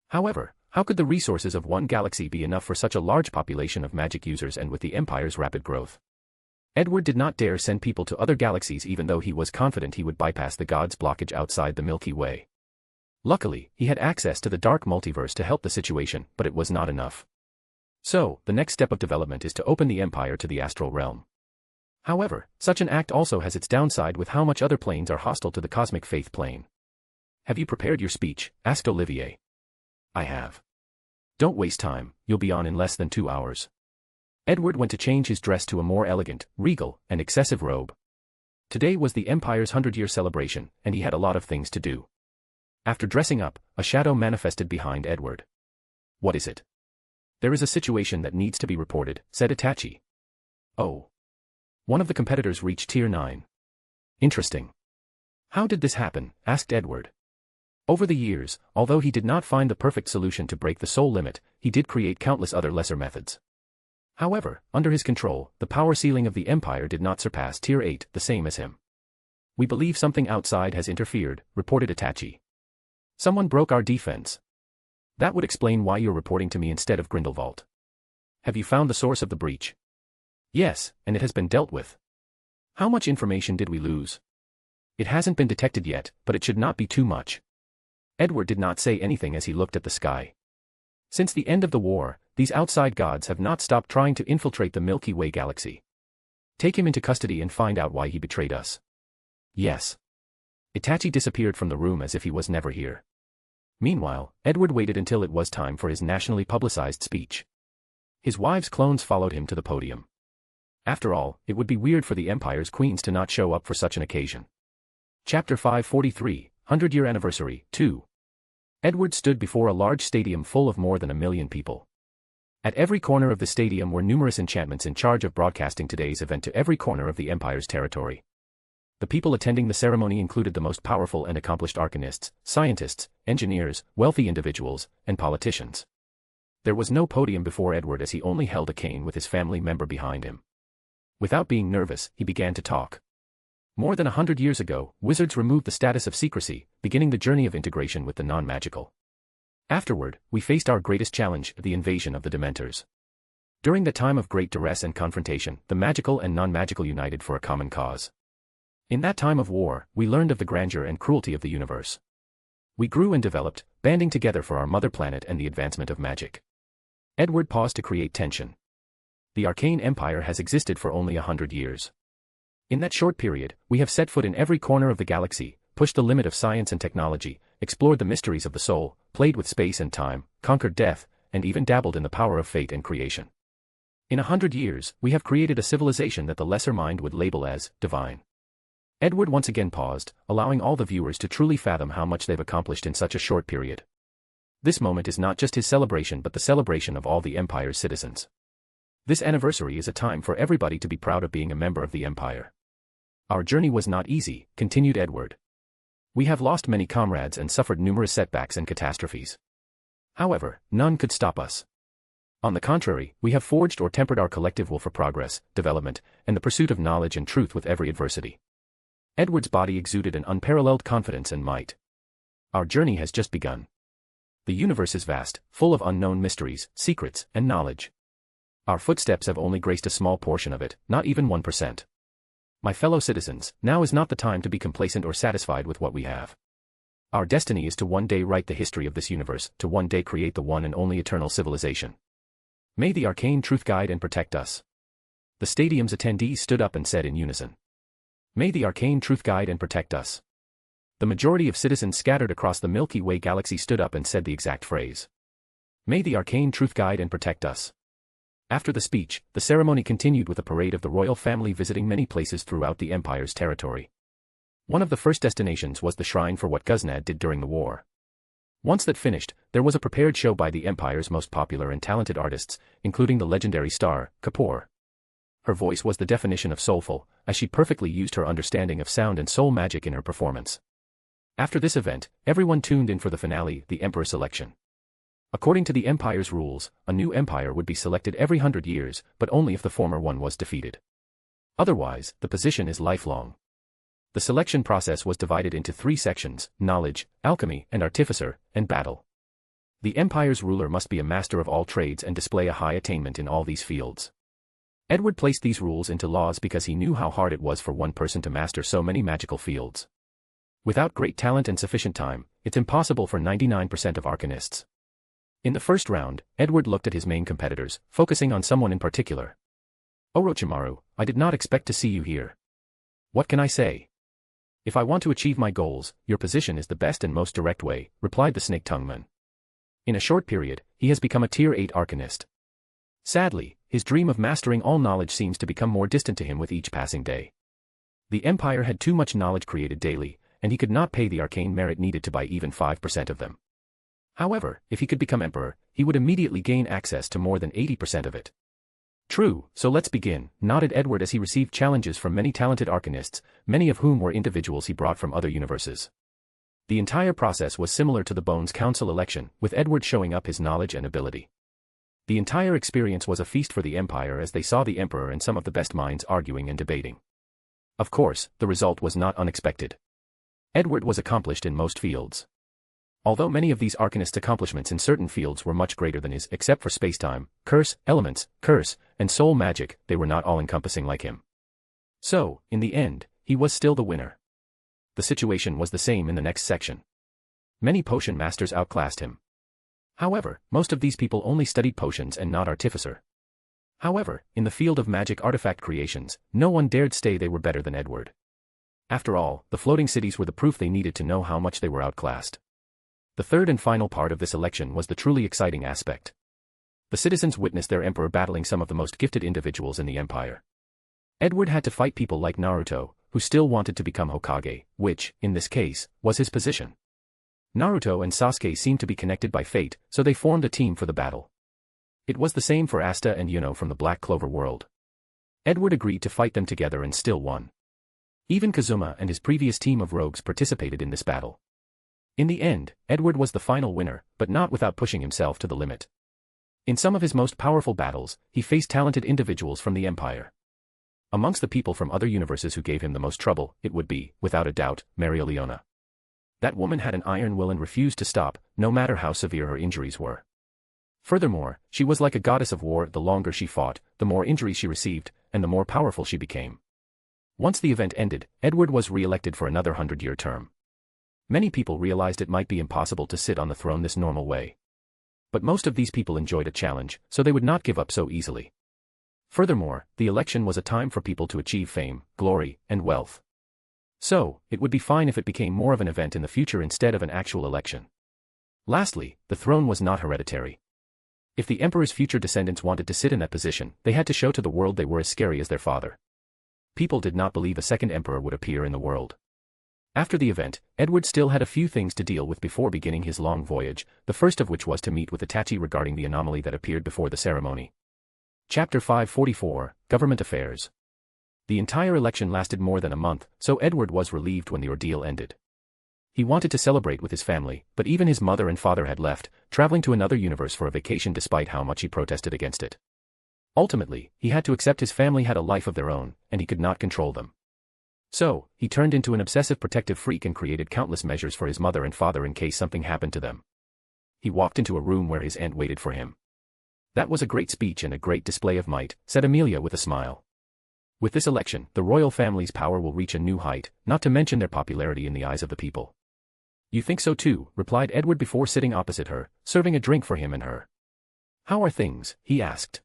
However, how could the resources of one galaxy be enough for such a large population of magic users and with the Empire's rapid growth? Edward did not dare send people to other galaxies even though he was confident he would bypass the gods' blockage outside the Milky Way. Luckily, he had access to the dark multiverse to help the situation, but it was not enough. So, the next step of development is to open the Empire to the astral realm. However, such an act also has its downside with how much other planes are hostile to the cosmic faith plane. Have you prepared your speech? Asked Olivier. I have. Don't waste time, you'll be on in less than 2 hours. Edward went to change his dress to a more elegant, regal, and excessive robe. Today was the Empire's 100-year celebration, and he had a lot of things to do. After dressing up, a shadow manifested behind Edward. What is it? There is a situation that needs to be reported, said Itachi. Oh. One of the competitors reached Tier 9. Interesting. How did this happen? Asked Edward. Over the years, although he did not find the perfect solution to break the soul limit, he did create countless other lesser methods. However, under his control, the power ceiling of the Empire did not surpass Tier 8, the same as him. "We believe something outside has interfered," reported Itachi. "Someone broke our defense." "That would explain why you're reporting to me instead of Grindelwald. Have you found the source of the breach?" "Yes, and it has been dealt with." "How much information did we lose?" "It hasn't been detected yet, but it should not be too much." Edward did not say anything as he looked at the sky. Since the end of the war, these outside gods have not stopped trying to infiltrate the Milky Way galaxy. Take him into custody and find out why he betrayed us. Yes. Itachi disappeared from the room as if he was never here. Meanwhile, Edward waited until it was time for his nationally publicized speech. His wives' clones followed him to the podium. After all, it would be weird for the Empire's queens to not show up for such an occasion. Chapter 543, 100-Year Anniversary, 2. Edward stood before a large stadium full of more than 1 million people. At every corner of the stadium were numerous enchantments in charge of broadcasting today's event to every corner of the Empire's territory. The people attending the ceremony included the most powerful and accomplished arcanists, scientists, engineers, wealthy individuals, and politicians. There was no podium before Edward as he only held a cane with his family member behind him. Without being nervous, he began to talk. More than 100 years ago, wizards removed the status of secrecy, beginning the journey of integration with the non-magical. Afterward, we faced our greatest challenge, the invasion of the Dementors. During the time of great duress and confrontation, the magical and non-magical united for a common cause. In that time of war, we learned of the grandeur and cruelty of the universe. We grew and developed, banding together for our mother planet and the advancement of magic. Edward paused to create tension. The Arcane Empire has existed for only 100 years. In that short period, we have set foot in every corner of the galaxy, pushed the limit of science and technology, explored the mysteries of the soul, played with space and time, conquered death, and even dabbled in the power of fate and creation. In 100 years, we have created a civilization that the lesser mind would label as divine. Edward once again paused, allowing all the viewers to truly fathom how much they've accomplished in such a short period. This moment is not just his celebration but the celebration of all the Empire's citizens. This anniversary is a time for everybody to be proud of being a member of the Empire. Our journey was not easy, continued Edward. We have lost many comrades and suffered numerous setbacks and catastrophes. However, none could stop us. On the contrary, we have forged or tempered our collective will for progress, development, and the pursuit of knowledge and truth with every adversity. Edward's body exuded an unparalleled confidence and might. Our journey has just begun. The universe is vast, full of unknown mysteries, secrets, and knowledge. Our footsteps have only graced a small portion of it, not even 1%. My fellow citizens, now is not the time to be complacent or satisfied with what we have. Our destiny is to one day write the history of this universe, to one day create the one and only eternal civilization. May the arcane truth guide and protect us. The stadium's attendees stood up and said in unison. May the arcane truth guide and protect us. The majority of citizens scattered across the Milky Way galaxy stood up and said the exact phrase. May the arcane truth guide and protect us. After the speech, the ceremony continued with a parade of the royal family visiting many places throughout the Empire's territory. One of the first destinations was the shrine for what Ghuznad did during the war. Once that finished, there was a prepared show by the Empire's most popular and talented artists, including the legendary star, Kapoor. Her voice was the definition of soulful, as she perfectly used her understanding of sound and soul magic in her performance. After this event, everyone tuned in for the finale, the Emperor selection. According to the Empire's rules, a new empire would be selected every 100 years, but only if the former one was defeated. Otherwise, the position is lifelong. The selection process was divided into 3 sections: knowledge, alchemy, and artificer, and battle. The Empire's ruler must be a master of all trades and display a high attainment in all these fields. Edward placed these rules into laws because he knew how hard it was for one person to master so many magical fields. Without great talent and sufficient time, it's impossible for 99% of arcanists. In the first round, Edward looked at his main competitors, focusing on someone in particular. Orochimaru, I did not expect to see you here. What can I say? If I want to achieve my goals, your position is the best and most direct way, replied the snake-tongued man. In a short period, he has become a Tier 8 arcanist. Sadly, his dream of mastering all knowledge seems to become more distant to him with each passing day. The Empire had too much knowledge created daily, and he could not pay the arcane merit needed to buy even 5% of them. However, if he could become emperor, he would immediately gain access to more than 80% of it. True, so let's begin, nodded Edward as he received challenges from many talented arcanists, many of whom were individuals he brought from other universes. The entire process was similar to the Bones Council election, with Edward showing up his knowledge and ability. The entire experience was a feast for the Empire as they saw the Emperor and some of the best minds arguing and debating. Of course, the result was not unexpected. Edward was accomplished in most fields. Although many of these arcanists' accomplishments in certain fields were much greater than his, except for spacetime, curse, elements, curse, and soul magic, they were not all-encompassing like him. So, in the end, he was still the winner. The situation was the same in the next section. Many potion masters outclassed him. However, most of these people only studied potions and not artificer. However, in the field of magic artifact creations, no one dared say they were better than Edward. After all, the floating cities were the proof they needed to know how much they were outclassed. The third and final part of this election was the truly exciting aspect. The citizens witnessed their emperor battling some of the most gifted individuals in the empire. Edward had to fight people like Naruto, who still wanted to become Hokage, which, in this case, was his position. Naruto and Sasuke seemed to be connected by fate, so they formed a team for the battle. It was the same for Asta and Yuno from the Black Clover world. Edward agreed to fight them together and still won. Even Kazuma and his previous team of rogues participated in this battle. In the end, Edward was the final winner, but not without pushing himself to the limit. In some of his most powerful battles, he faced talented individuals from the Empire. Amongst the people from other universes who gave him the most trouble, it would be, without a doubt, Marileona. That woman had an iron will and refused to stop, no matter how severe her injuries were. Furthermore, she was like a goddess of war. The longer she fought, the more injuries she received, and the more powerful she became. Once the event ended, Edward was re-elected for another 100-year term. Many people realized it might be impossible to sit on the throne this normal way. But most of these people enjoyed a challenge, so they would not give up so easily. Furthermore, the election was a time for people to achieve fame, glory, and wealth. So, it would be fine if it became more of an event in the future instead of an actual election. Lastly, the throne was not hereditary. If the emperor's future descendants wanted to sit in that position, they had to show to the world they were as scary as their father. People did not believe a second emperor would appear in the world. After the event, Edward still had a few things to deal with before beginning his long voyage, the first of which was to meet with Itachi regarding the anomaly that appeared before the ceremony. Chapter 544, Government Affairs. The entire election lasted more than a month, so Edward was relieved when the ordeal ended. He wanted to celebrate with his family, but even his mother and father had left, traveling to another universe for a vacation despite how much he protested against it. Ultimately, he had to accept his family had a life of their own, and he could not control them. So, he turned into an obsessive protective freak and created countless measures for his mother and father in case something happened to them. He walked into a room where his aunt waited for him. That was a great speech and a great display of might, said Amelia with a smile. With this election, the royal family's power will reach a new height, not to mention their popularity in the eyes of the people. You think so too, replied Edward before sitting opposite her, serving a drink for him and her. How are things? He asked.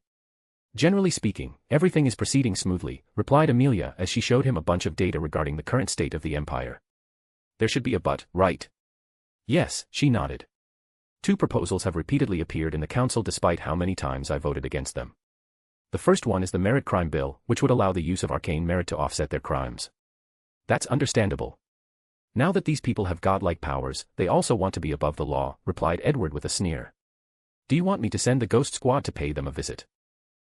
Generally speaking, everything is proceeding smoothly, replied Amelia as she showed him a bunch of data regarding the current state of the empire. There should be a but, right? Yes, she nodded. 2 proposals have repeatedly appeared in the council despite how many times I voted against them. The first one is the merit crime bill, which would allow the use of arcane merit to offset their crimes. That's understandable. Now that these people have godlike powers, they also want to be above the law, replied Edward with a sneer. Do you want me to send the ghost squad to pay them a visit?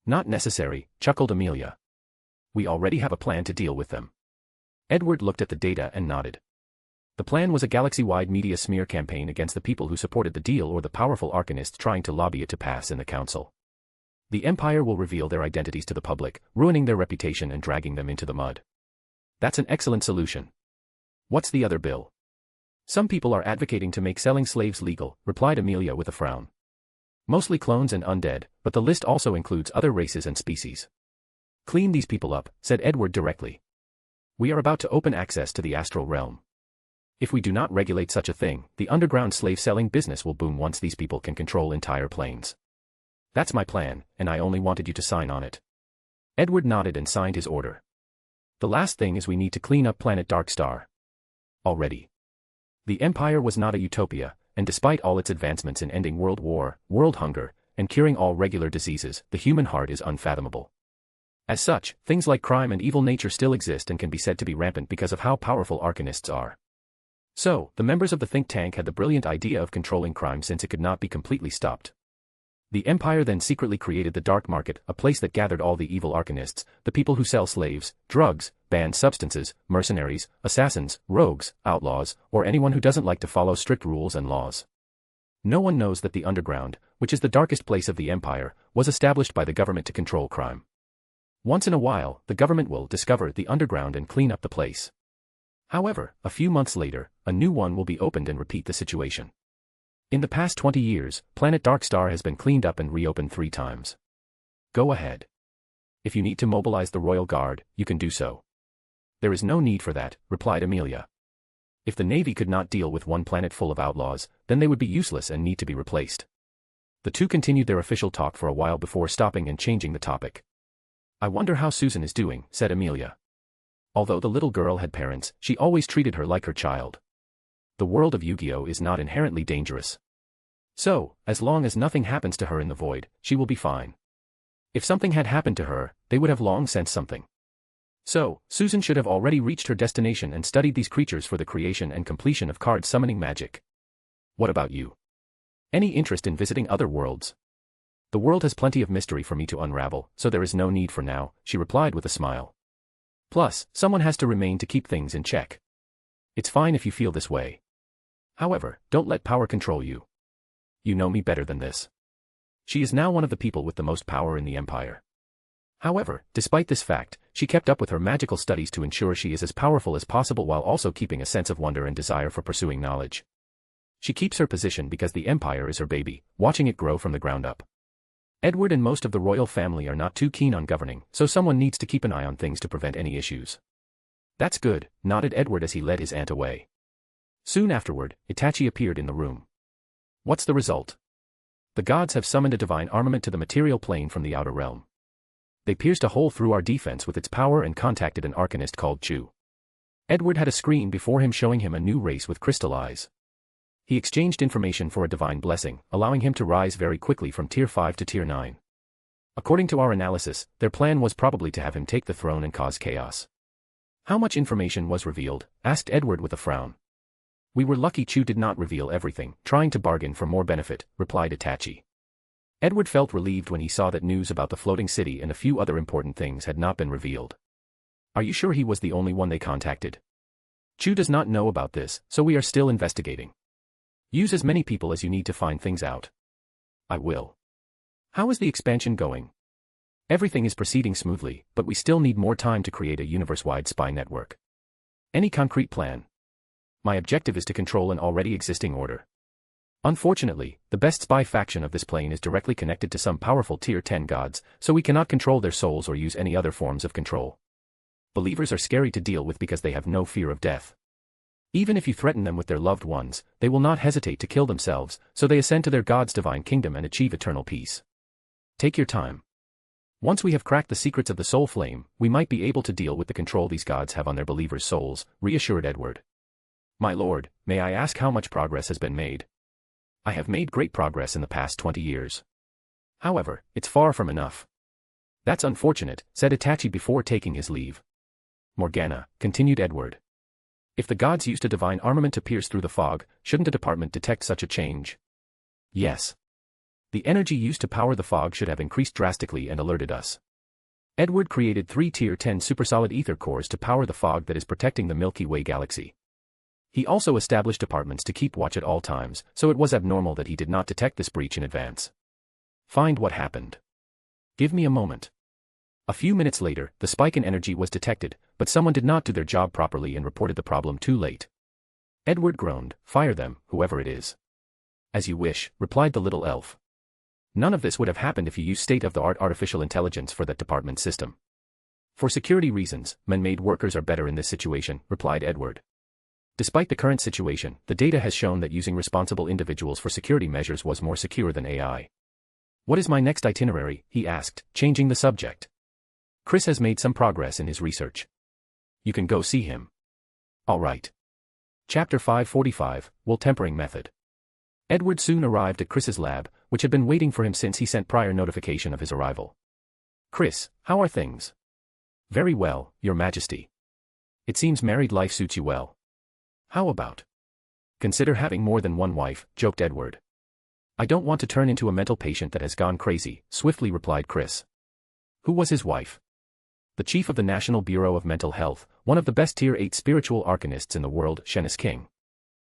Not necessary, chuckled Amelia. We already have a plan to deal with them. Edward looked at the data and nodded. The plan was a galaxy-wide media smear campaign against the people who supported the deal or the powerful arcanists trying to lobby it to pass in the council. The Empire will reveal their identities to the public, ruining their reputation and dragging them into the mud. That's an excellent solution. What's the other bill? Some people are advocating to make selling slaves legal, replied Amelia with a frown. Mostly clones and undead, but the list also includes other races and species. Clean these people up, said Edward directly. We are about to open access to the astral realm. If we do not regulate such a thing, the underground slave-selling business will boom once these people can control entire planes. That's my plan, and I only wanted you to sign on it. Edward nodded and signed his order. The last thing is we need to clean up planet Darkstar. Already. The Empire was not a utopia, and despite all its advancements in ending world war, world hunger, and curing all regular diseases, the human heart is unfathomable. As such, things like crime and evil nature still exist and can be said to be rampant because of how powerful arcanists are. So, the members of the think tank had the brilliant idea of controlling crime since it could not be completely stopped. The Empire then secretly created the dark market, a place that gathered all the evil arcanists, the people who sell slaves, drugs, banned substances, mercenaries, assassins, rogues, outlaws, or anyone who doesn't like to follow strict rules and laws. No one knows that the underground, which is the darkest place of the Empire, was established by the government to control crime. Once in a while, the government will discover the underground and clean up the place. However, a few months later, a new one will be opened and repeat the situation. In the past 20 years, Planet Darkstar has been cleaned up and reopened 3 times. Go ahead. If you need to mobilize the Royal Guard, you can do so. There is no need for that, replied Amelia. If the Navy could not deal with one planet full of outlaws, then they would be useless and need to be replaced. The two continued their official talk for a while before stopping and changing the topic. I wonder how Susan is doing, said Amelia. Although the little girl had parents, she always treated her like her child. The world of Yu-Gi-Oh is not inherently dangerous. So, as long as nothing happens to her in the void, she will be fine. If something had happened to her, they would have long sensed something. So, Susan should have already reached her destination and studied these creatures for the creation and completion of card summoning magic. What about you? Any interest in visiting other worlds? The world has plenty of mystery for me to unravel, so there is no need for now, she replied with a smile. Plus, someone has to remain to keep things in check. It's fine if you feel this way. However, don't let power control you. You know me better than this. She is now one of the people with the most power in the Empire. However, despite this fact, she kept up with her magical studies to ensure she is as powerful as possible while also keeping a sense of wonder and desire for pursuing knowledge. She keeps her position because the Empire is her baby, watching it grow from the ground up. Edward and most of the royal family are not too keen on governing, so someone needs to keep an eye on things to prevent any issues. That's good, nodded Edward as he led his aunt away. Soon afterward, Itachi appeared in the room. What's the result? The gods have summoned a divine armament to the material plane from the outer realm. They pierced a hole through our defense with its power and contacted an arcanist called Chu. Edward had a screen before him showing him a new race with crystal eyes. He exchanged information for a divine blessing, allowing him to rise very quickly from Tier 5 to Tier 9. According to our analysis, their plan was probably to have him take the throne and cause chaos. How much information was revealed? Asked Edward with a frown. We were lucky Chu did not reveal everything, trying to bargain for more benefit, replied Itachi. Edward felt relieved when he saw that news about the floating city and a few other important things had not been revealed. Are you sure he was the only one they contacted? Chu does not know about this, so we are still investigating. Use as many people as you need to find things out. I will. How is the expansion going? Everything is proceeding smoothly, but we still need more time to create a universe-wide spy network. Any concrete plan? My objective is to control an already existing order. Unfortunately, the best spy faction of this plane is directly connected to some powerful Tier 10 gods, so we cannot control their souls or use any other forms of control. Believers are scary to deal with because they have no fear of death. Even if you threaten them with their loved ones, they will not hesitate to kill themselves, so they ascend to their god's divine kingdom and achieve eternal peace. Take your time. Once we have cracked the secrets of the soul flame, we might be able to deal with the control these gods have on their believers' souls, reassured Edward. My lord, may I ask how much progress has been made? I have made great progress in the past 20 years. However, it's far from enough. That's unfortunate, said Itachi before taking his leave. Morgana, continued Edward. If the gods used a divine armament to pierce through the fog, shouldn't a department detect such a change? Yes. The energy used to power the fog should have increased drastically and alerted us. Edward created 3 Tier 10 supersolid ether cores to power the fog that is protecting the Milky Way galaxy. He also established departments to keep watch at all times, so it was abnormal that he did not detect this breach in advance. Find what happened. Give me a moment. A few minutes later, the spike in energy was detected, but someone did not do their job properly and reported the problem too late. Edward groaned, fire them, whoever it is. As you wish, replied the little elf. None of this would have happened if you used state-of-the-art artificial intelligence for that department system. For security reasons, man-made workers are better in this situation, replied Edward. Despite the current situation, the data has shown that using responsible individuals for security measures was more secure than AI. What is my next itinerary? He asked, changing the subject. Chris has made some progress in his research. You can go see him. All right. Chapter 545, Wool Tempering Method. Edward soon arrived at Chris's lab, which had been waiting for him since he sent prior notification of his arrival. Chris, how are things? Very well, Your Majesty. It seems married life suits you well. How about? Consider having more than one wife, joked Edward. I don't want to turn into a mental patient that has gone crazy, swiftly replied Chris. Who was his wife? The chief of the National Bureau of Mental Health, one of the best Tier 8 spiritual arcanists in the world, Shennis King.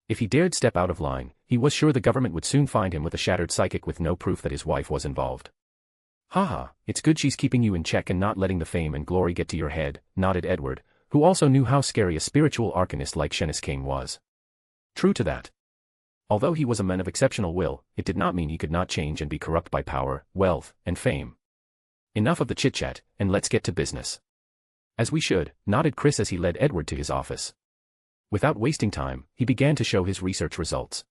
If he dared step out of line, he was sure the government would soon find him with a shattered psychic with no proof that his wife was involved. Haha, it's good she's keeping you in check and not letting the fame and glory get to your head, nodded Edward, who also knew how scary a spiritual arcanist like Shennis King was. True to that. Although he was a man of exceptional will, it did not mean he could not change and be corrupt by power, wealth, and fame. Enough of the chit-chat, and let's get to business. As we should, nodded Chris as he led Edward to his office. Without wasting time, he began to show his research results.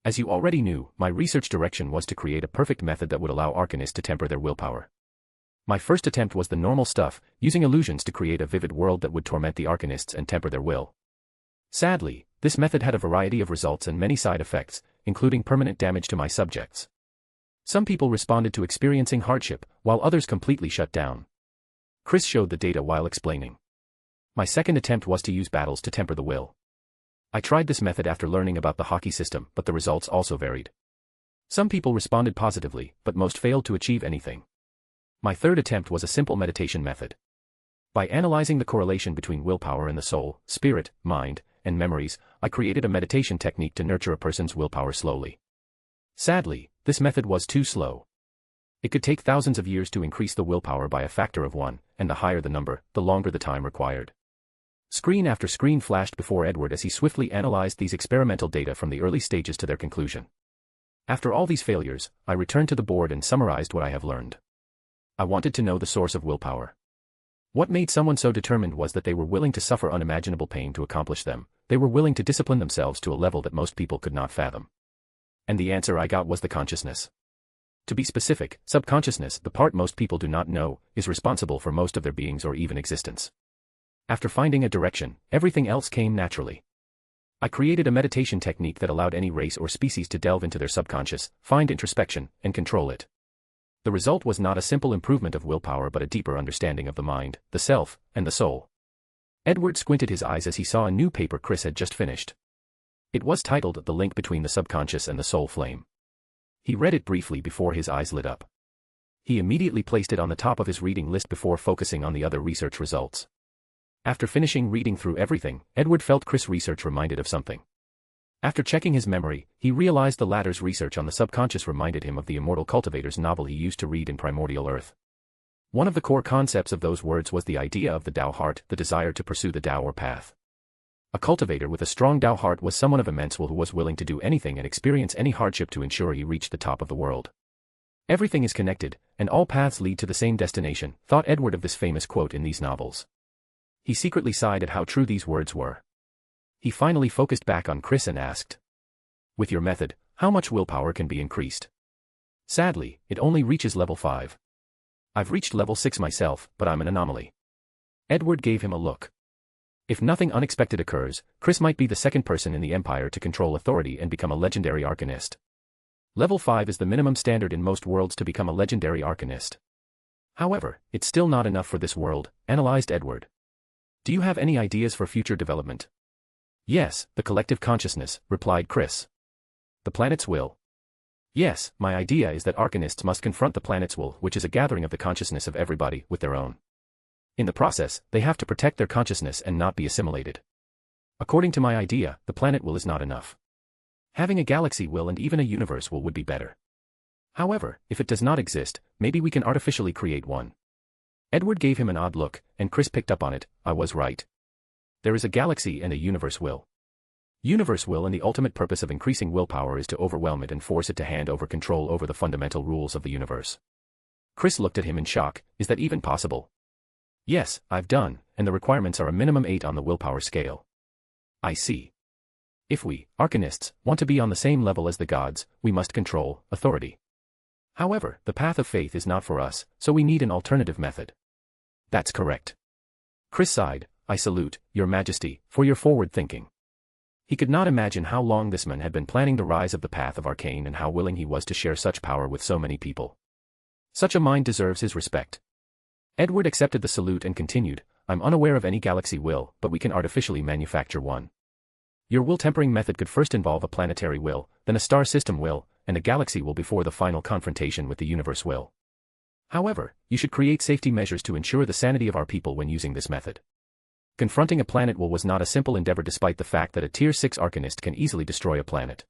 As you already knew, my research direction was to create a perfect method that would allow arcanists to temper their willpower. My first attempt was the normal stuff, using illusions to create a vivid world that would torment the arcanists and temper their will. Sadly, this method had a variety of results and many side effects, including permanent damage to my subjects. Some people responded to experiencing hardship, while others completely shut down. Chris showed the data while explaining. My second attempt was to use battles to temper the will. I tried this method after learning about the hockey system, but the results also varied. Some people responded positively, but most failed to achieve anything. My third attempt was a simple meditation method. By analyzing the correlation between willpower and the soul, spirit, mind, and memories, I created a meditation technique to nurture a person's willpower slowly. Sadly, this method was too slow. It could take thousands of years to increase the willpower by a factor of 1, and the higher the number, the longer the time required. Screen after screen flashed before Edward as he swiftly analyzed these experimental data from the early stages to their conclusion. After all these failures, I returned to the board and summarized what I have learned. I wanted to know the source of willpower. What made someone so determined was that they were willing to suffer unimaginable pain to accomplish them. They were willing to discipline themselves to a level that most people could not fathom. And the answer I got was the consciousness. To be specific, subconsciousness, the part most people do not know, is responsible for most of their beings or even existence. After finding a direction, everything else came naturally. I created a meditation technique that allowed any race or species to delve into their subconscious, find introspection, and control it. The result was not a simple improvement of willpower but a deeper understanding of the mind, the self, and the soul. Edward squinted his eyes as he saw a new paper Chris had just finished. It was titled The Link Between the Subconscious and the Soul Flame. He read it briefly before his eyes lit up. He immediately placed it on the top of his reading list before focusing on the other research results. After finishing reading through everything, Edward felt Chris' research reminded of something. After checking his memory, he realized the latter's research on the subconscious reminded him of the Immortal Cultivator's novel he used to read in Primordial Earth. One of the core concepts of those words was the idea of the Tao heart, the desire to pursue the Tao or path. A cultivator with a strong Tao heart was someone of immense will who was willing to do anything and experience any hardship to ensure he reached the top of the world. Everything is connected, and all paths lead to the same destination, thought Edward of this famous quote in these novels. He secretly sighed at how true these words were. He finally focused back on Chris and asked, "With your method, how much willpower can be increased?" "Sadly, it only reaches level 5. I've reached level 6 myself, but I'm an anomaly." Edward gave him a look. If nothing unexpected occurs, Chris might be the second person in the Empire to control authority and become a legendary arcanist. Level 5 is the minimum standard in most worlds to become a legendary arcanist. However, it's still not enough for this world, analyzed Edward. Do you have any ideas for future development? Yes, the collective consciousness, replied Chris. The planet's will. Yes, my idea is that arcanists must confront the planet's will, which is a gathering of the consciousness of everybody, with their own. In the process, they have to protect their consciousness and not be assimilated. According to my idea, the planet will is not enough. Having a galaxy will and even a universe will would be better. However, if it does not exist, maybe we can artificially create one. Edward gave him an odd look, and Chris picked up on it. I was right. There is a galaxy and a universe will. Universe will, and the ultimate purpose of increasing willpower is to overwhelm it and force it to hand over control over the fundamental rules of the universe. Chris looked at him in shock. Is that even possible? Yes, I've done, and the requirements are a minimum 8 on the willpower scale. I see. If we, arcanists, want to be on the same level as the gods, we must control authority. However, the path of faith is not for us, so we need an alternative method. That's correct. Chris sighed. I salute, Your Majesty, for your forward thinking. He could not imagine how long this man had been planning the rise of the path of arcane and how willing he was to share such power with so many people. Such a mind deserves his respect. Edward accepted the salute and continued, I'm unaware of any galaxy will, but we can artificially manufacture one. Your will tempering method could first involve a planetary will, then a star system will, and a galaxy will before the final confrontation with the universe will. However, you should create safety measures to ensure the sanity of our people when using this method. Confronting a planet will was not a simple endeavor despite the fact that a Tier 6 Arcanist can easily destroy a planet.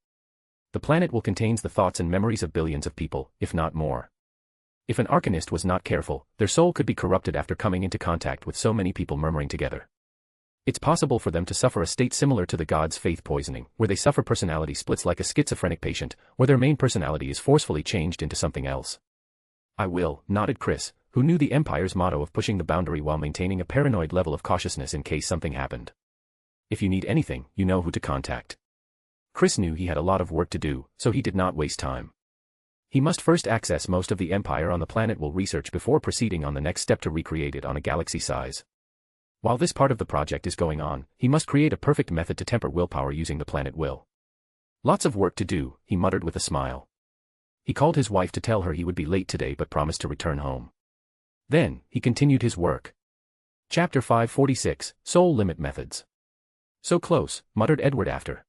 The planet will contains the thoughts and memories of billions of people, if not more. If an Arcanist was not careful, their soul could be corrupted after coming into contact with so many people murmuring together. It's possible for them to suffer a state similar to the gods' faith poisoning, where they suffer personality splits like a schizophrenic patient, where their main personality is forcefully changed into something else. I will, nodded Chris, who knew the Empire's motto of pushing the boundary while maintaining a paranoid level of cautiousness in case something happened. If you need anything, you know who to contact. Chris knew he had a lot of work to do, so he did not waste time. He must first access most of the Empire on the planet will research before proceeding on the next step to recreate it on a galaxy size. While this part of the project is going on, he must create a perfect method to temper willpower using the planet will. Lots of work to do, he muttered with a smile. He called his wife to tell her he would be late today but promised to return home. Then, he continued his work. Chapter 546, Soul Limit Methods. So close, muttered Edward after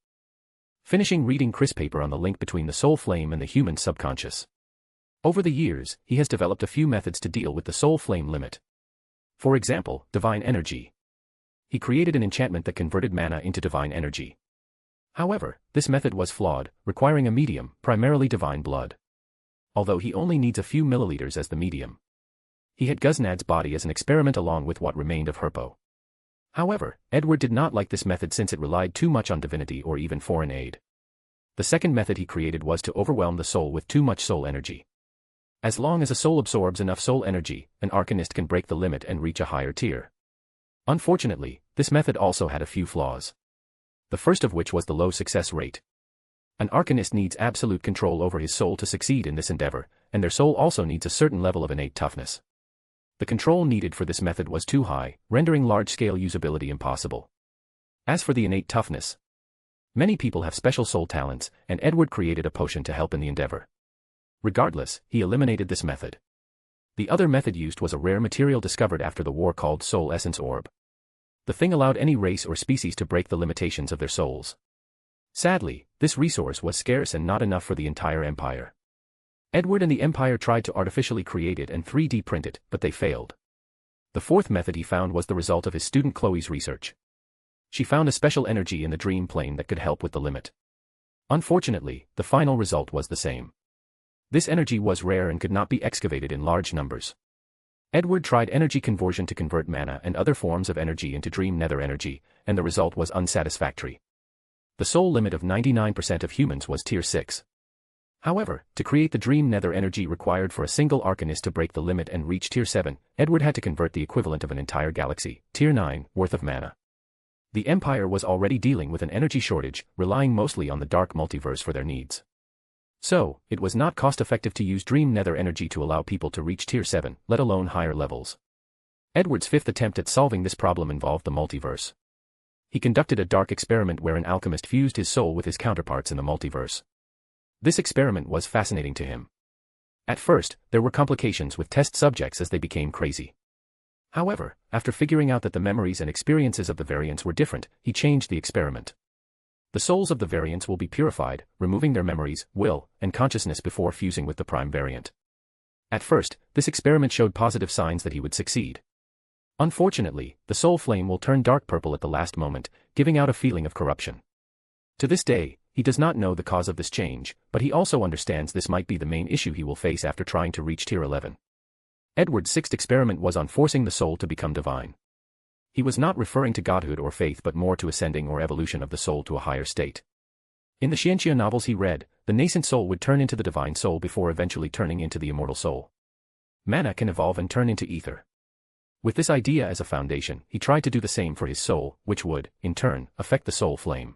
finishing reading Chris' paper on the link between the soul flame and the human subconscious. Over the years, he has developed a few methods to deal with the soul flame limit. For example, divine energy. He created an enchantment that converted mana into divine energy. However, this method was flawed, requiring a medium, primarily divine blood. Although he only needs a few milliliters as the medium. He had Guznad's body as an experiment along with what remained of Herpo. However, Edward did not like this method since it relied too much on divinity or even foreign aid. The second method he created was to overwhelm the soul with too much soul energy. As long as a soul absorbs enough soul energy, an Arcanist can break the limit and reach a higher tier. Unfortunately, this method also had a few flaws. The first of which was the low success rate. An Arcanist needs absolute control over his soul to succeed in this endeavor, and their soul also needs a certain level of innate toughness. The control needed for this method was too high, rendering large-scale usability impossible. As for the innate toughness, many people have special soul talents, and Edward created a potion to help in the endeavor. Regardless, he eliminated this method. The other method used was a rare material discovered after the war called Soul Essence Orb. The thing allowed any race or species to break the limitations of their souls. Sadly, this resource was scarce and not enough for the entire Empire. Edward and the Empire tried to artificially create it and 3D print it, but they failed. The fourth method he found was the result of his student Chloe's research. She found a special energy in the dream plane that could help with the limit. Unfortunately, the final result was the same. This energy was rare and could not be excavated in large numbers. Edward tried energy conversion to convert mana and other forms of energy into dream nether energy, and the result was unsatisfactory. The soul limit of 99% of humans was Tier 6. However, to create the dream nether energy required for a single Arcanist to break the limit and reach Tier 7, Edward had to convert the equivalent of an entire galaxy, Tier 9, worth of mana. The Empire was already dealing with an energy shortage, relying mostly on the dark multiverse for their needs. So, it was not cost-effective to use dream nether energy to allow people to reach Tier 7, let alone higher levels. Edward's fifth attempt at solving this problem involved the multiverse. He conducted a dark experiment where an alchemist fused his soul with his counterparts in the multiverse. This experiment was fascinating to him. At first, there were complications with test subjects as they became crazy. However, after figuring out that the memories and experiences of the variants were different, he changed the experiment. The souls of the variants will be purified, removing their memories, will, and consciousness before fusing with the prime variant. At first, this experiment showed positive signs that he would succeed. Unfortunately, the soul flame will turn dark purple at the last moment, giving out a feeling of corruption. To this day, he does not know the cause of this change, but he also understands this might be the main issue he will face after trying to reach Tier 11. Edward's sixth experiment was on forcing the soul to become divine. He was not referring to godhood or faith but more to ascending or evolution of the soul to a higher state. In the Scientia novels he read, the nascent soul would turn into the divine soul before eventually turning into the immortal soul. Mana can evolve and turn into ether. With this idea as a foundation, he tried to do the same for his soul, which would, in turn, affect the soul flame.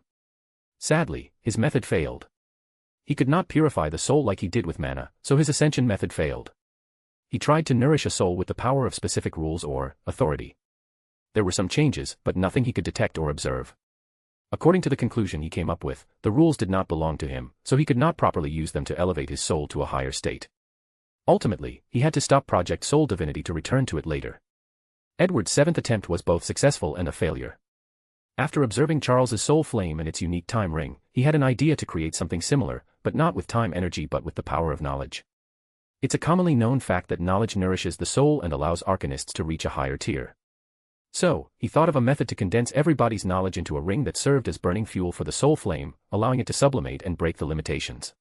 Sadly, his method failed. He could not purify the soul like he did with mana, so his ascension method failed. He tried to nourish a soul with the power of specific rules or authority. There were some changes, but nothing he could detect or observe. According to the conclusion he came up with, the rules did not belong to him, so he could not properly use them to elevate his soul to a higher state. Ultimately, he had to stop Project Soul Divinity to return to it later. Edward's seventh attempt was both successful and a failure. After observing Charles's soul flame and its unique time ring, he had an idea to create something similar, but not with time energy but with the power of knowledge. It's a commonly known fact that knowledge nourishes the soul and allows arcanists to reach a higher tier. So, he thought of a method to condense everybody's knowledge into a ring that served as burning fuel for the soul flame, allowing it to sublimate and break the limitations.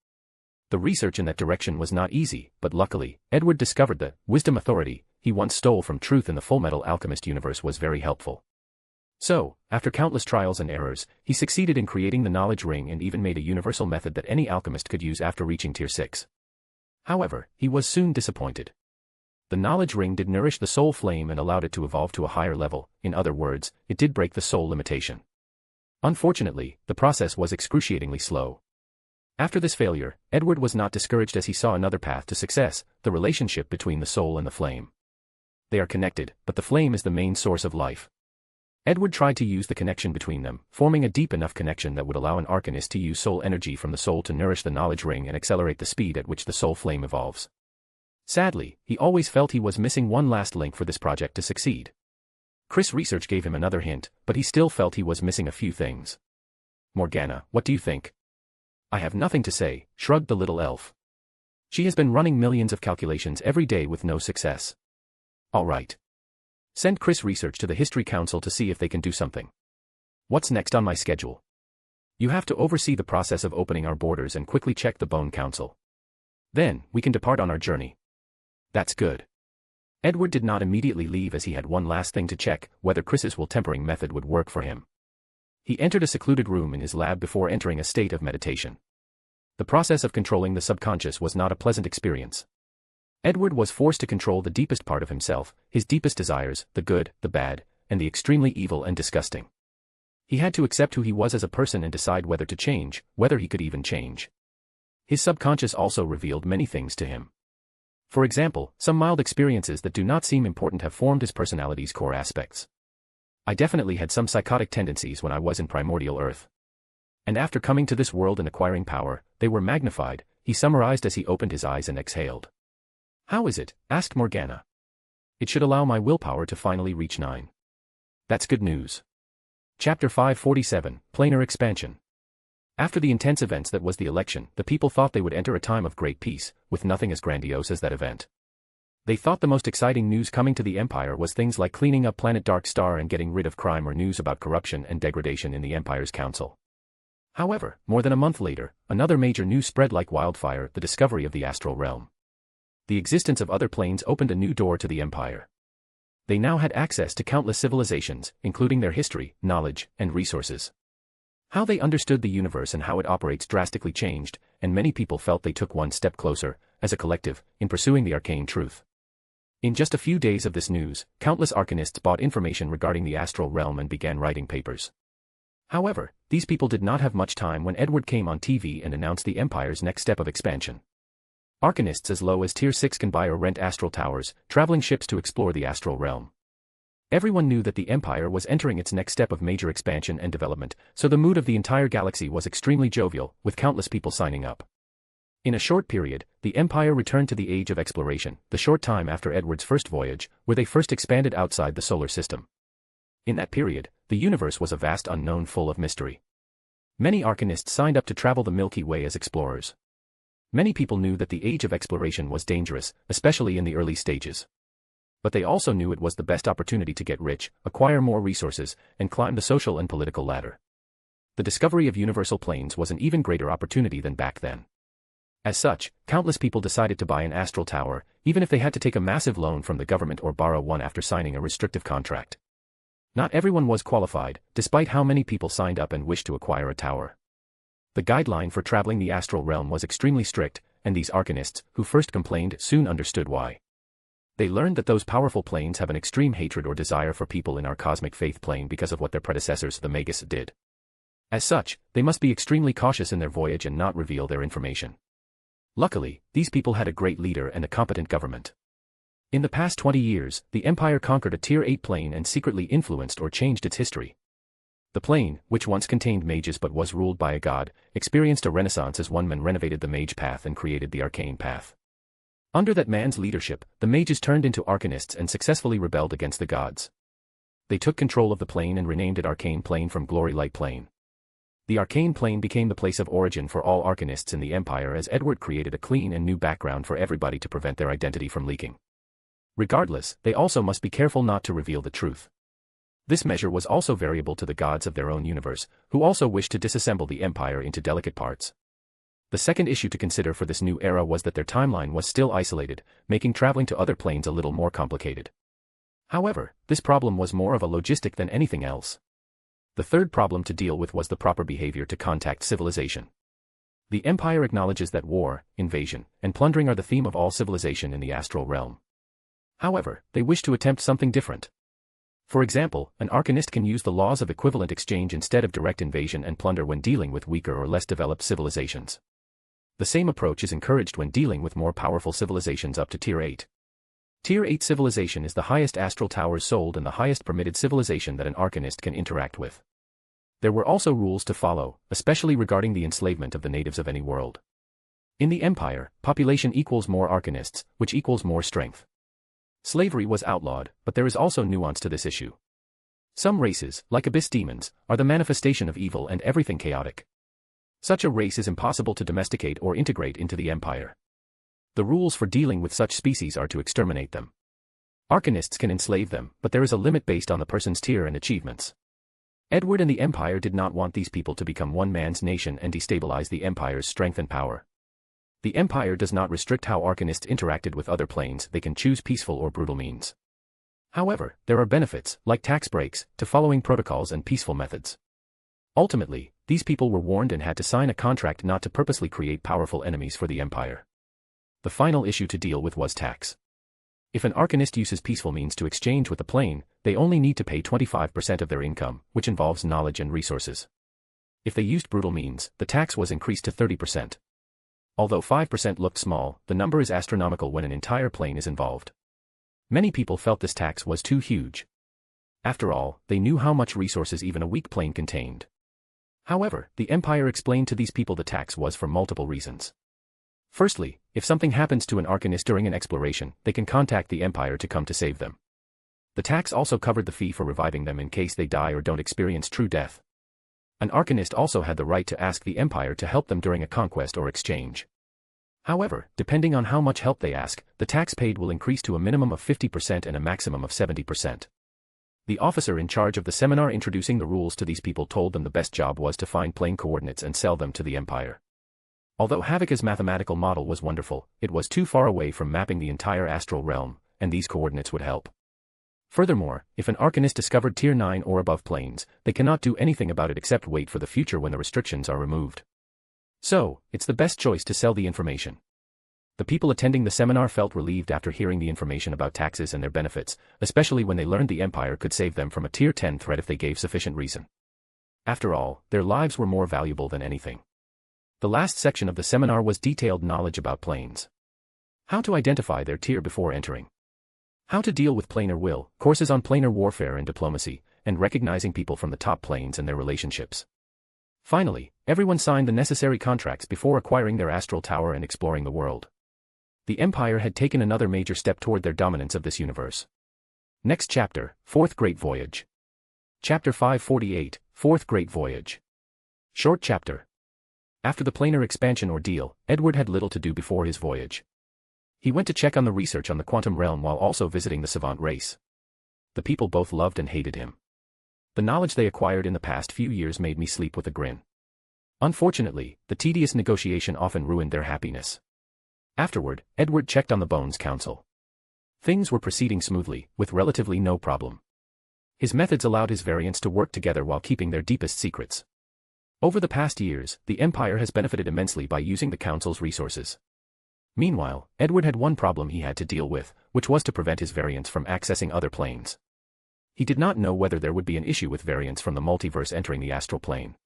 The research in that direction was not easy, but luckily, Edward discovered the wisdom authority he once stole from Truth in the Full Metal Alchemist universe was very helpful. So, after countless trials and errors, he succeeded in creating the knowledge ring and even made a universal method that any alchemist could use after reaching Tier 6. However, he was soon disappointed. The knowledge ring did nourish the soul flame and allowed it to evolve to a higher level. In other words, it did break the soul limitation. Unfortunately, the process was excruciatingly slow. After this failure, Edward was not discouraged as he saw another path to success, the relationship between the soul and the flame. They are connected, but the flame is the main source of life. Edward tried to use the connection between them, forming a deep enough connection that would allow an arcanist to use soul energy from the soul to nourish the knowledge ring and accelerate the speed at which the soul flame evolves. Sadly, he always felt he was missing one last link for this project to succeed. Chris' research gave him another hint, but he still felt he was missing a few things. Morgana, what do you think? I have nothing to say, shrugged the little elf. She has been running millions of calculations every day with no success. All right. Send Chris' research to the History Council to see if they can do something. What's next on my schedule? You have to oversee the process of opening our borders and quickly check the Bone Council. Then, we can depart on our journey. That's good. Edward did not immediately leave as he had one last thing to check, whether Chris's will tempering method would work for him. He entered a secluded room in his lab before entering a state of meditation. The process of controlling the subconscious was not a pleasant experience. Edward was forced to control the deepest part of himself, his deepest desires, the good, the bad, and the extremely evil and disgusting. He had to accept who he was as a person and decide whether to change, whether he could even change. His subconscious also revealed many things to him. For example, some mild experiences that do not seem important have formed his personality's core aspects. I definitely had some psychotic tendencies when I was in primordial Earth. And after coming to this world and acquiring power, they were magnified, he summarized as he opened his eyes and exhaled. How is it? Asked Morgana. It should allow my willpower to finally reach 9. That's good news. Chapter 547, Planar Expansion. After the intense events that was the election, the people thought they would enter a time of great peace, with nothing as grandiose as that event. They thought the most exciting news coming to the Empire was things like cleaning up planet Dark Star and getting rid of crime or news about corruption and degradation in the Empire's council. However, more than a month later, another major news spread like wildfire, the discovery of the astral realm. The existence of other planes opened a new door to the Empire. They now had access to countless civilizations, including their history, knowledge, and resources. How they understood the universe and how it operates drastically changed, and many people felt they took one step closer, as a collective, in pursuing the arcane truth. In just a few days of this news, countless arcanists bought information regarding the astral realm and began writing papers. However, these people did not have much time when Edward came on TV and announced the Empire's next step of expansion. Arcanists as low as Tier 6 can buy or rent astral towers, traveling ships to explore the astral realm. Everyone knew that the Empire was entering its next step of major expansion and development, so the mood of the entire galaxy was extremely jovial, with countless people signing up. In a short period, the Empire returned to the age of exploration, the short time after Edward's first voyage, where they first expanded outside the solar system. In that period, the universe was a vast unknown full of mystery. Many arcanists signed up to travel the Milky Way as explorers. Many people knew that the age of exploration was dangerous, especially in the early stages. But they also knew it was the best opportunity to get rich, acquire more resources, and climb the social and political ladder. The discovery of universal planes was an even greater opportunity than back then. As such, countless people decided to buy an astral tower, even if they had to take a massive loan from the government or borrow one after signing a restrictive contract. Not everyone was qualified, despite how many people signed up and wished to acquire a tower. The guideline for traveling the astral realm was extremely strict, and these arcanists, who first complained, soon understood why. They learned that those powerful planes have an extreme hatred or desire for people in our cosmic faith plane because of what their predecessors, the Magus, did. As such, they must be extremely cautious in their voyage and not reveal their information. Luckily, these people had a great leader and a competent government. In the past 20 years, the Empire conquered a Tier 8 plane and secretly influenced or changed its history. The plane, which once contained mages but was ruled by a god, experienced a renaissance as one man renovated the mage path and created the arcane path. Under that man's leadership, the mages turned into arcanists and successfully rebelled against the gods. They took control of the plane and renamed it Arcane Plane from Glory Light Plane. The arcane plane became the place of origin for all arcanists in the Empire as Edward created a clean and new background for everybody to prevent their identity from leaking. Regardless, they also must be careful not to reveal the truth. This measure was also variable to the gods of their own universe, who also wished to disassemble the Empire into delicate parts. The second issue to consider for this new era was that their timeline was still isolated, making traveling to other planes a little more complicated. However, this problem was more of a logistic than anything else. The third problem to deal with was the proper behavior to contact civilization. The Empire acknowledges that war, invasion, and plundering are the theme of all civilization in the astral realm. However, they wish to attempt something different. For example, an arcanist can use the laws of equivalent exchange instead of direct invasion and plunder when dealing with weaker or less developed civilizations. The same approach is encouraged when dealing with more powerful civilizations up to Tier 8. Tier 8 civilization is the highest astral towers sold and the highest permitted civilization that an arcanist can interact with. There were also rules to follow, especially regarding the enslavement of the natives of any world. In the Empire, population equals more arcanists, which equals more strength. Slavery was outlawed, but there is also nuance to this issue. Some races, like abyss demons, are the manifestation of evil and everything chaotic. Such a race is impossible to domesticate or integrate into the Empire. The rules for dealing with such species are to exterminate them. Arcanists can enslave them, but there is a limit based on the person's tier and achievements. Edward and the Empire did not want these people to become one man's nation and destabilize the Empire's strength and power. The Empire does not restrict how arcanists interacted with other planes, they can choose peaceful or brutal means. However, there are benefits, like tax breaks, to following protocols and peaceful methods. Ultimately, these people were warned and had to sign a contract not to purposely create powerful enemies for the Empire. The final issue to deal with was tax. If an arcanist uses peaceful means to exchange with a plane, they only need to pay 25% of their income, which involves knowledge and resources. If they used brutal means, the tax was increased to 30%. Although 5% looked small, the number is astronomical when an entire plane is involved. Many people felt this tax was too huge. After all, they knew how much resources even a weak plane contained. However, the Empire explained to these people the tax was for multiple reasons. Firstly, if something happens to an arcanist during an exploration, they can contact the Empire to come to save them. The tax also covered the fee for reviving them in case they die or don't experience true death. An arcanist also had the right to ask the Empire to help them during a conquest or exchange. However, depending on how much help they ask, the tax paid will increase to a minimum of 50% and a maximum of 70%. The officer in charge of the seminar introducing the rules to these people told them the best job was to find plane coordinates and sell them to the Empire. Although Havika's mathematical model was wonderful, it was too far away from mapping the entire astral realm, and these coordinates would help. Furthermore, if an arcanist discovered Tier 9 or above planes, they cannot do anything about it except wait for the future when the restrictions are removed. So, it's the best choice to sell the information. The people attending the seminar felt relieved after hearing the information about taxes and their benefits, especially when they learned the Empire could save them from a Tier 10 threat if they gave sufficient reason. After all, their lives were more valuable than anything. The last section of the seminar was detailed knowledge about planes. How to identify their tier before entering. How to deal with planar will, courses on planar warfare and diplomacy, and recognizing people from the top planes and their relationships. Finally, everyone signed the necessary contracts before acquiring their astral tower and exploring the world. The Empire had taken another major step toward their dominance of this universe. Next chapter, Fourth Great Voyage. Chapter 548, Fourth Great Voyage. Short chapter. After the planar expansion ordeal, Edward had little to do before his voyage. He went to check on the research on the quantum realm while also visiting the savant race. The people both loved and hated him. The knowledge they acquired in the past few years made me sleep with a grin. Unfortunately, the tedious negotiation often ruined their happiness. Afterward, Edward checked on the Bones Council. Things were proceeding smoothly, with relatively no problem. His methods allowed his variants to work together while keeping their deepest secrets. Over the past years, the Empire has benefited immensely by using the Council's resources. Meanwhile, Edward had one problem he had to deal with, which was to prevent his variants from accessing other planes. He did not know whether there would be an issue with variants from the multiverse entering the astral plane.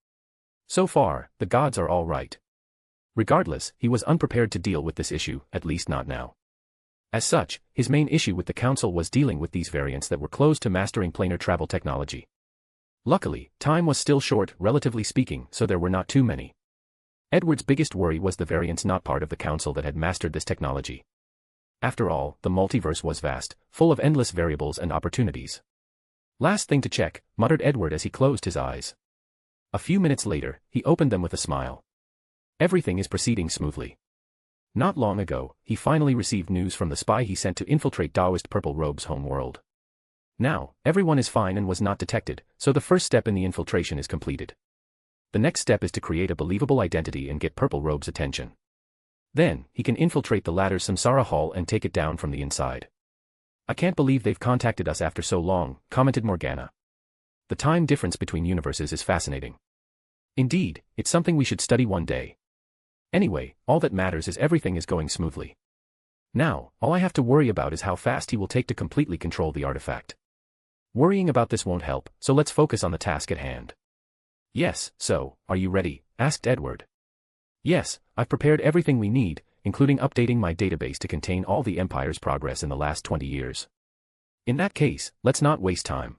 So far, the gods are all right. Regardless, he was unprepared to deal with this issue, at least not now. As such, his main issue with the Council was dealing with these variants that were close to mastering planar travel technology. Luckily, time was still short, relatively speaking, so there were not too many. Edward's biggest worry was the variants not part of the Council that had mastered this technology. After all, the multiverse was vast, full of endless variables and opportunities. Last thing to check, muttered Edward as he closed his eyes. A few minutes later, he opened them with a smile. Everything is proceeding smoothly. Not long ago, he finally received news from the spy he sent to infiltrate Taoist Purple Robe's home world. Now, everyone is fine and was not detected, so the first step in the infiltration is completed. The next step is to create a believable identity and get Purple Robe's attention. Then, he can infiltrate the latter's samsara hall and take it down from the inside. I can't believe they've contacted us after so long, commented Morgana. The time difference between universes is fascinating. Indeed, it's something we should study one day. Anyway, all that matters is everything is going smoothly. Now, all I have to worry about is how fast he will take to completely control the artifact. Worrying about this won't help, so let's focus on the task at hand. Yes, so, are you ready? Asked Edward. Yes, I've prepared everything we need, including updating my database to contain all the Empire's progress in the last 20 years. In that case, let's not waste time.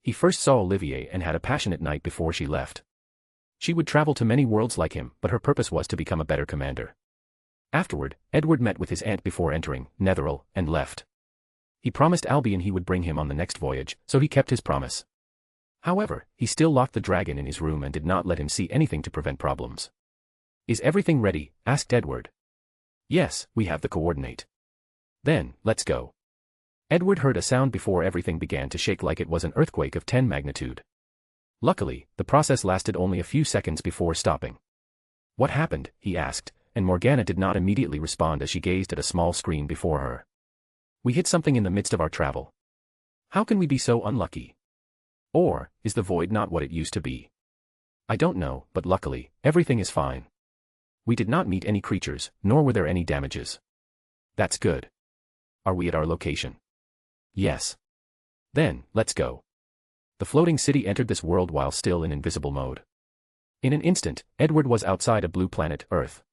He first saw Olivier and had a passionate night before she left. She would travel to many worlds like him, but her purpose was to become a better commander. Afterward, Edward met with his aunt before entering Netheril and left. He promised Albion he would bring him on the next voyage, so he kept his promise. However, he still locked the dragon in his room and did not let him see anything to prevent problems. Is everything ready? Asked Edward. Yes, we have the coordinate. Then, let's go. Edward heard a sound before everything began to shake like it was an earthquake of 10 magnitude. Luckily, the process lasted only a few seconds before stopping. What happened? He asked, and Morgana did not immediately respond as she gazed at a small screen before her. We hit something in the midst of our travel. How can we be so unlucky? Or, is the void not what it used to be? I don't know, but luckily, everything is fine. We did not meet any creatures, nor were there any damages. That's good. Are we at our location? Yes. Then, let's go. The floating city entered this world while still in invisible mode. In an instant, Edward was outside a blue planet, Earth.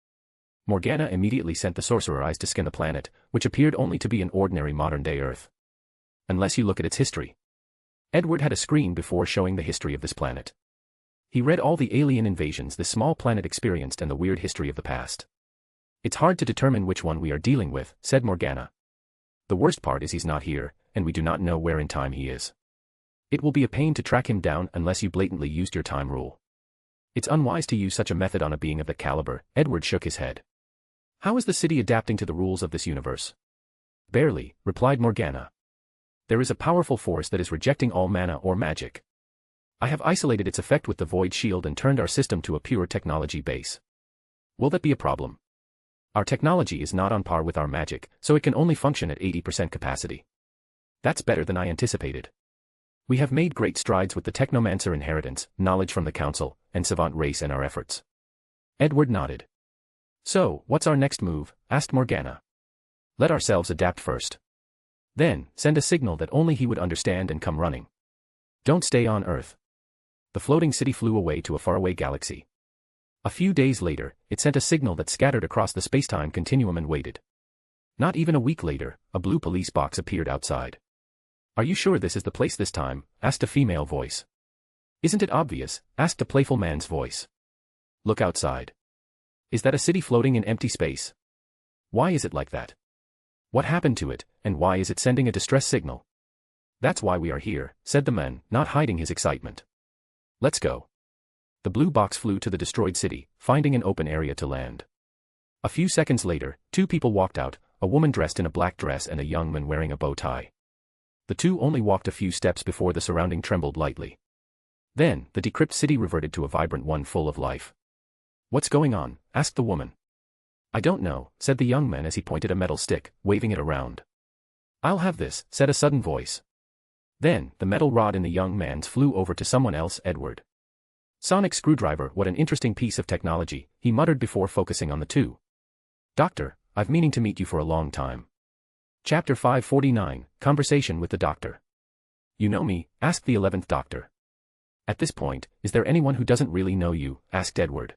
Morgana immediately sent the sorcerer eyes to scan the planet, which appeared only to be an ordinary modern-day Earth. Unless you look at its history. Edward had a screen before showing the history of this planet. He read all the alien invasions this small planet experienced and the weird history of the past. It's hard to determine which one we are dealing with, said Morgana. The worst part is he's not here, and we do not know where in time he is. It will be a pain to track him down unless you blatantly used your time rule. It's unwise to use such a method on a being of that caliber. Edward shook his head. How is the city adapting to the rules of this universe? Barely, replied Morgana. There is a powerful force that is rejecting all mana or magic. I have isolated its effect with the Void Shield and turned our system to a pure technology base. Will that be a problem? Our technology is not on par with our magic, so it can only function at 80% capacity. That's better than I anticipated. We have made great strides with the Technomancer inheritance, knowledge from the Council, and Savant race and our efforts. Edward nodded. So, what's our next move? Asked Morgana. Let ourselves adapt first. Then, send a signal that only he would understand and come running. Don't stay on Earth. The floating city flew away to a faraway galaxy. A few days later, it sent a signal that scattered across the spacetime continuum and waited. Not even a week later, a blue police box appeared outside. Are you sure this is the place this time? Asked a female voice. Isn't it obvious? Asked a playful man's voice. Look outside. Is that a city floating in empty space? Why is it like that? What happened to it, and why is it sending a distress signal? That's why we are here, said the man, not hiding his excitement. Let's go. The blue box flew to the destroyed city, finding an open area to land. A few seconds later, two people walked out, a woman dressed in a black dress and a young man wearing a bow tie. The two only walked a few steps before the surrounding trembled lightly. Then, the decrypted city reverted to a vibrant one full of life. What's going on? Asked the woman. I don't know, said the young man as he pointed a metal stick, waving it around. I'll have this, said a sudden voice. Then, the metal rod in the young man's flew over to someone else, Edward. Sonic screwdriver, what an interesting piece of technology, he muttered before focusing on the two. Doctor, I've meaning to meet you for a long time. Chapter 549, Conversation with the Doctor. You know me? Asked the 11th Doctor. At this point, is there anyone who doesn't really know you? Asked Edward.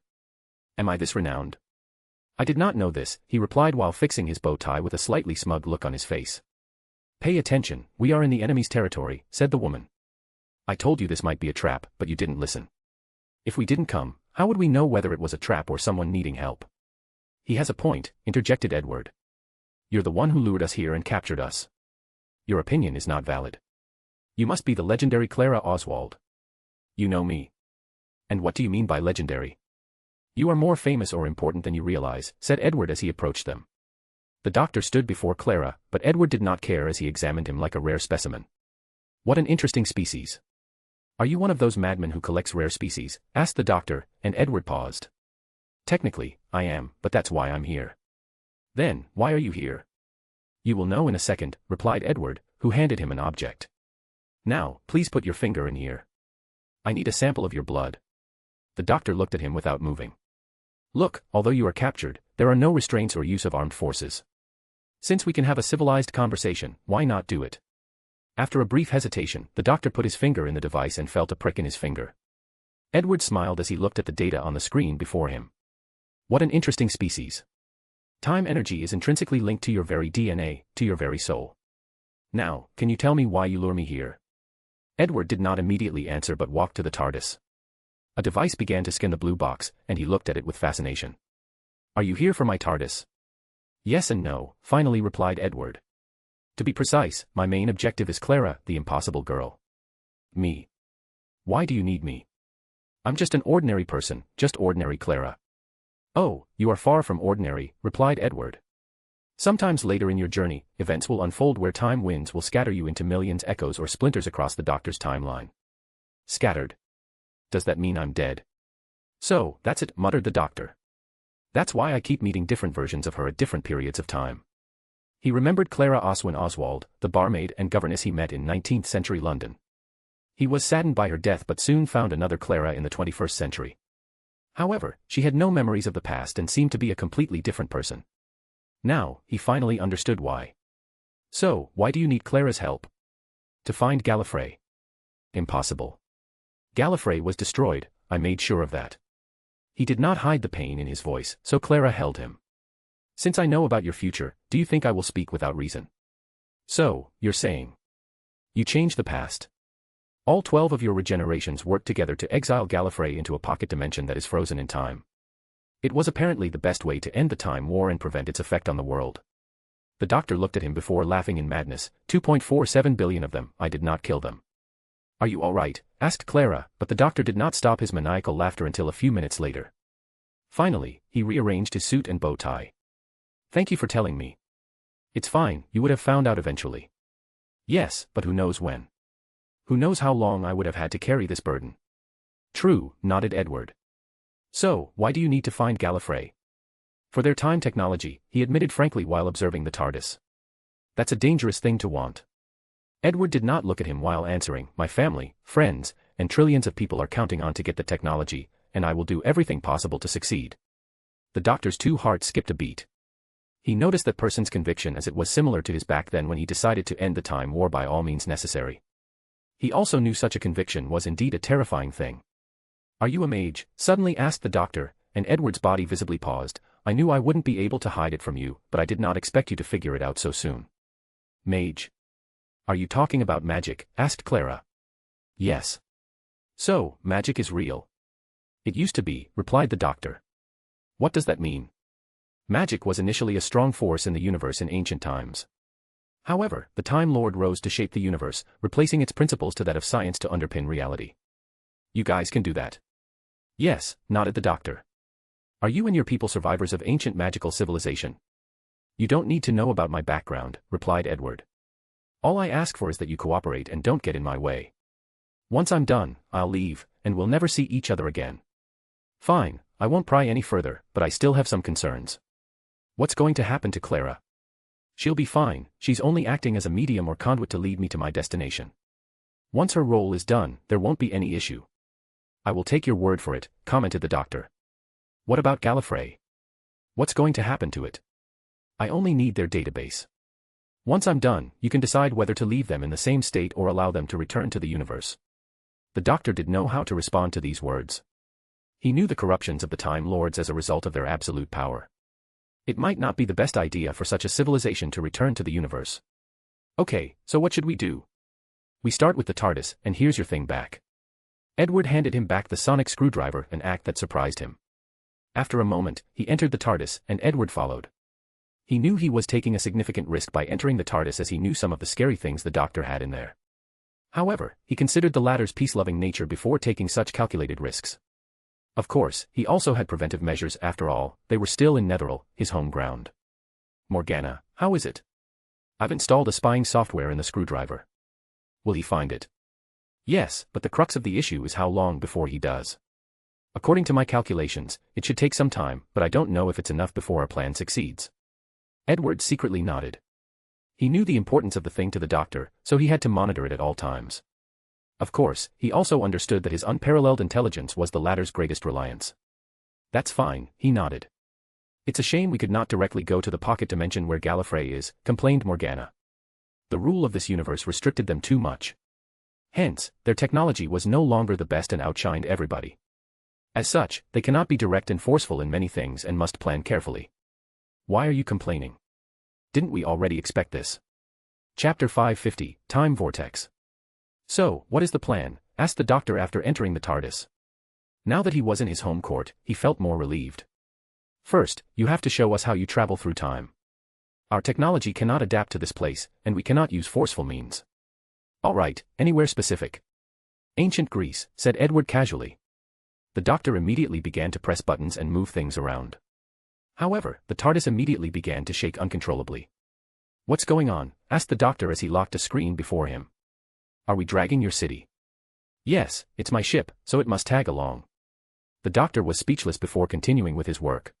Am I this renowned? I did not know this, he replied while fixing his bow tie with a slightly smug look on his face. Pay attention, we are in the enemy's territory, said the woman. I told you this might be a trap, but you didn't listen. If we didn't come, how would we know whether it was a trap or someone needing help? He has a point, interjected Edward. You're the one who lured us here and captured us. Your opinion is not valid. You must be the legendary Clara Oswald. You know me. And what do you mean by legendary? You are more famous or important than you realize, said Edward as he approached them. The doctor stood before Clara, but Edward did not care as he examined him like a rare specimen. What an interesting species. Are you one of those madmen who collects rare species? Asked the doctor, and Edward paused. Technically, I am, but that's why I'm here. Then, why are you here? You will know in a second, replied Edward, who handed him an object. Now, please put your finger in here. I need a sample of your blood. The doctor looked at him without moving. Look, although you are captured, there are no restraints or use of armed forces. Since we can have a civilized conversation, why not do it? After a brief hesitation, the doctor put his finger in the device and felt a prick in his finger. Edward smiled as he looked at the data on the screen before him. What an interesting species. Time energy is intrinsically linked to your very DNA, to your very soul. Now, can you tell me why you lure me here? Edward did not immediately answer but walked to the TARDIS. A device began to scan the blue box, and he looked at it with fascination. Are you here for my TARDIS? Yes and no, finally replied Edward. To be precise, my main objective is Clara, the impossible girl. Me. Why do you need me? I'm just an ordinary person, just ordinary Clara. Oh, you are far from ordinary, replied Edward. Sometimes later in your journey, events will unfold where time winds will scatter you into millions echoes or splinters across the doctor's timeline. Scattered. Does that mean I'm dead? So, that's it, muttered the doctor. That's why I keep meeting different versions of her at different periods of time. He remembered Clara Oswin Oswald, the barmaid and governess he met in 19th century London. He was saddened by her death but soon found another Clara in the 21st century. However, she had no memories of the past and seemed to be a completely different person. Now, he finally understood why. So, why do you need Clara's help? To find Gallifrey. Impossible. Gallifrey was destroyed, I made sure of that. He did not hide the pain in his voice, so Clara held him. Since I know about your future, do you think I will speak without reason? So, you're saying. You changed the past. All 12 of your regenerations worked together to exile Gallifrey into a pocket dimension that is frozen in time. It was apparently the best way to end the time war and prevent its effect on the world. The doctor looked at him before laughing in madness. 2.47 billion of them, I did not kill them. Are you all right? Asked Clara, but the doctor did not stop his maniacal laughter until a few minutes later. Finally, he rearranged his suit and bow tie. Thank you for telling me. It's fine, you would have found out eventually. Yes, but who knows when? Who knows how long I would have had to carry this burden? True, nodded Edward. So, why do you need to find Gallifrey? For their time technology, he admitted frankly while observing the TARDIS. That's a dangerous thing to want. Edward did not look at him while answering. My family, friends, and trillions of people are counting on to get the technology, and I will do everything possible to succeed. The doctor's two hearts skipped a beat. He noticed that person's conviction as it was similar to his back then when he decided to end the time war by all means necessary. He also knew such a conviction was indeed a terrifying thing. Are you a mage? Suddenly asked the doctor, and Edward's body visibly paused. I knew I wouldn't be able to hide it from you, but I did not expect you to figure it out so soon. Mage. Are you talking about magic? Asked Clara. Yes. So, magic is real. It used to be, replied the doctor. What does that mean? Magic was initially a strong force in the universe in ancient times. However, the Time Lord rose to shape the universe, replacing its principles to that of science to underpin reality. You guys can do that. Yes, nodded the doctor. Are you and your people survivors of ancient magical civilization? You don't need to know about my background, replied Edward. All I ask for is that you cooperate and don't get in my way. Once I'm done, I'll leave, and we'll never see each other again. Fine, I won't pry any further, but I still have some concerns. What's going to happen to Clara? She'll be fine, she's only acting as a medium or conduit to lead me to my destination. Once her role is done, there won't be any issue. I will take your word for it, commented the doctor. What about Gallifrey? What's going to happen to it? I only need their database. Once I'm done, you can decide whether to leave them in the same state or allow them to return to the universe. The doctor didn't know how to respond to these words. He knew the corruptions of the Time Lords as a result of their absolute power. It might not be the best idea for such a civilization to return to the universe. Okay, so what should we do? We start with the TARDIS, and here's your thing back. Edward handed him back the sonic screwdriver, an act that surprised him. After a moment, he entered the TARDIS, and Edward followed. He knew he was taking a significant risk by entering the TARDIS as he knew some of the scary things the doctor had in there. However, he considered the latter's peace-loving nature before taking such calculated risks. Of course, he also had preventive measures after all, they were still in Netheril, his home ground. Morgana, how is it? I've installed a spying software in the screwdriver. Will he find it? Yes, but the crux of the issue is how long before he does. According to my calculations, it should take some time, but I don't know if it's enough before our plan succeeds. Edward secretly nodded. He knew the importance of the thing to the doctor, so he had to monitor it at all times. Of course, he also understood that his unparalleled intelligence was the latter's greatest reliance. That's fine, he nodded. It's a shame we could not directly go to the pocket dimension where Gallifrey is, complained Morgana. The rule of this universe restricted them too much. Hence, their technology was no longer the best and outshined everybody. As such, they cannot be direct and forceful in many things and must plan carefully. Why are you complaining? Didn't we already expect this? Chapter 550, Time Vortex. So, what is the plan? Asked the doctor after entering the TARDIS. Now that he was in his home court, he felt more relieved. First, you have to show us how you travel through time. Our technology cannot adapt to this place, and we cannot use forceful means. All right, anywhere specific. Ancient Greece, said Edward casually. The doctor immediately began to press buttons and move things around. However, the TARDIS immediately began to shake uncontrollably. What's going on? Asked the doctor as he locked a screen before him. Are we dragging your city? Yes, it's my ship, so it must tag along. The doctor was speechless before continuing with his work.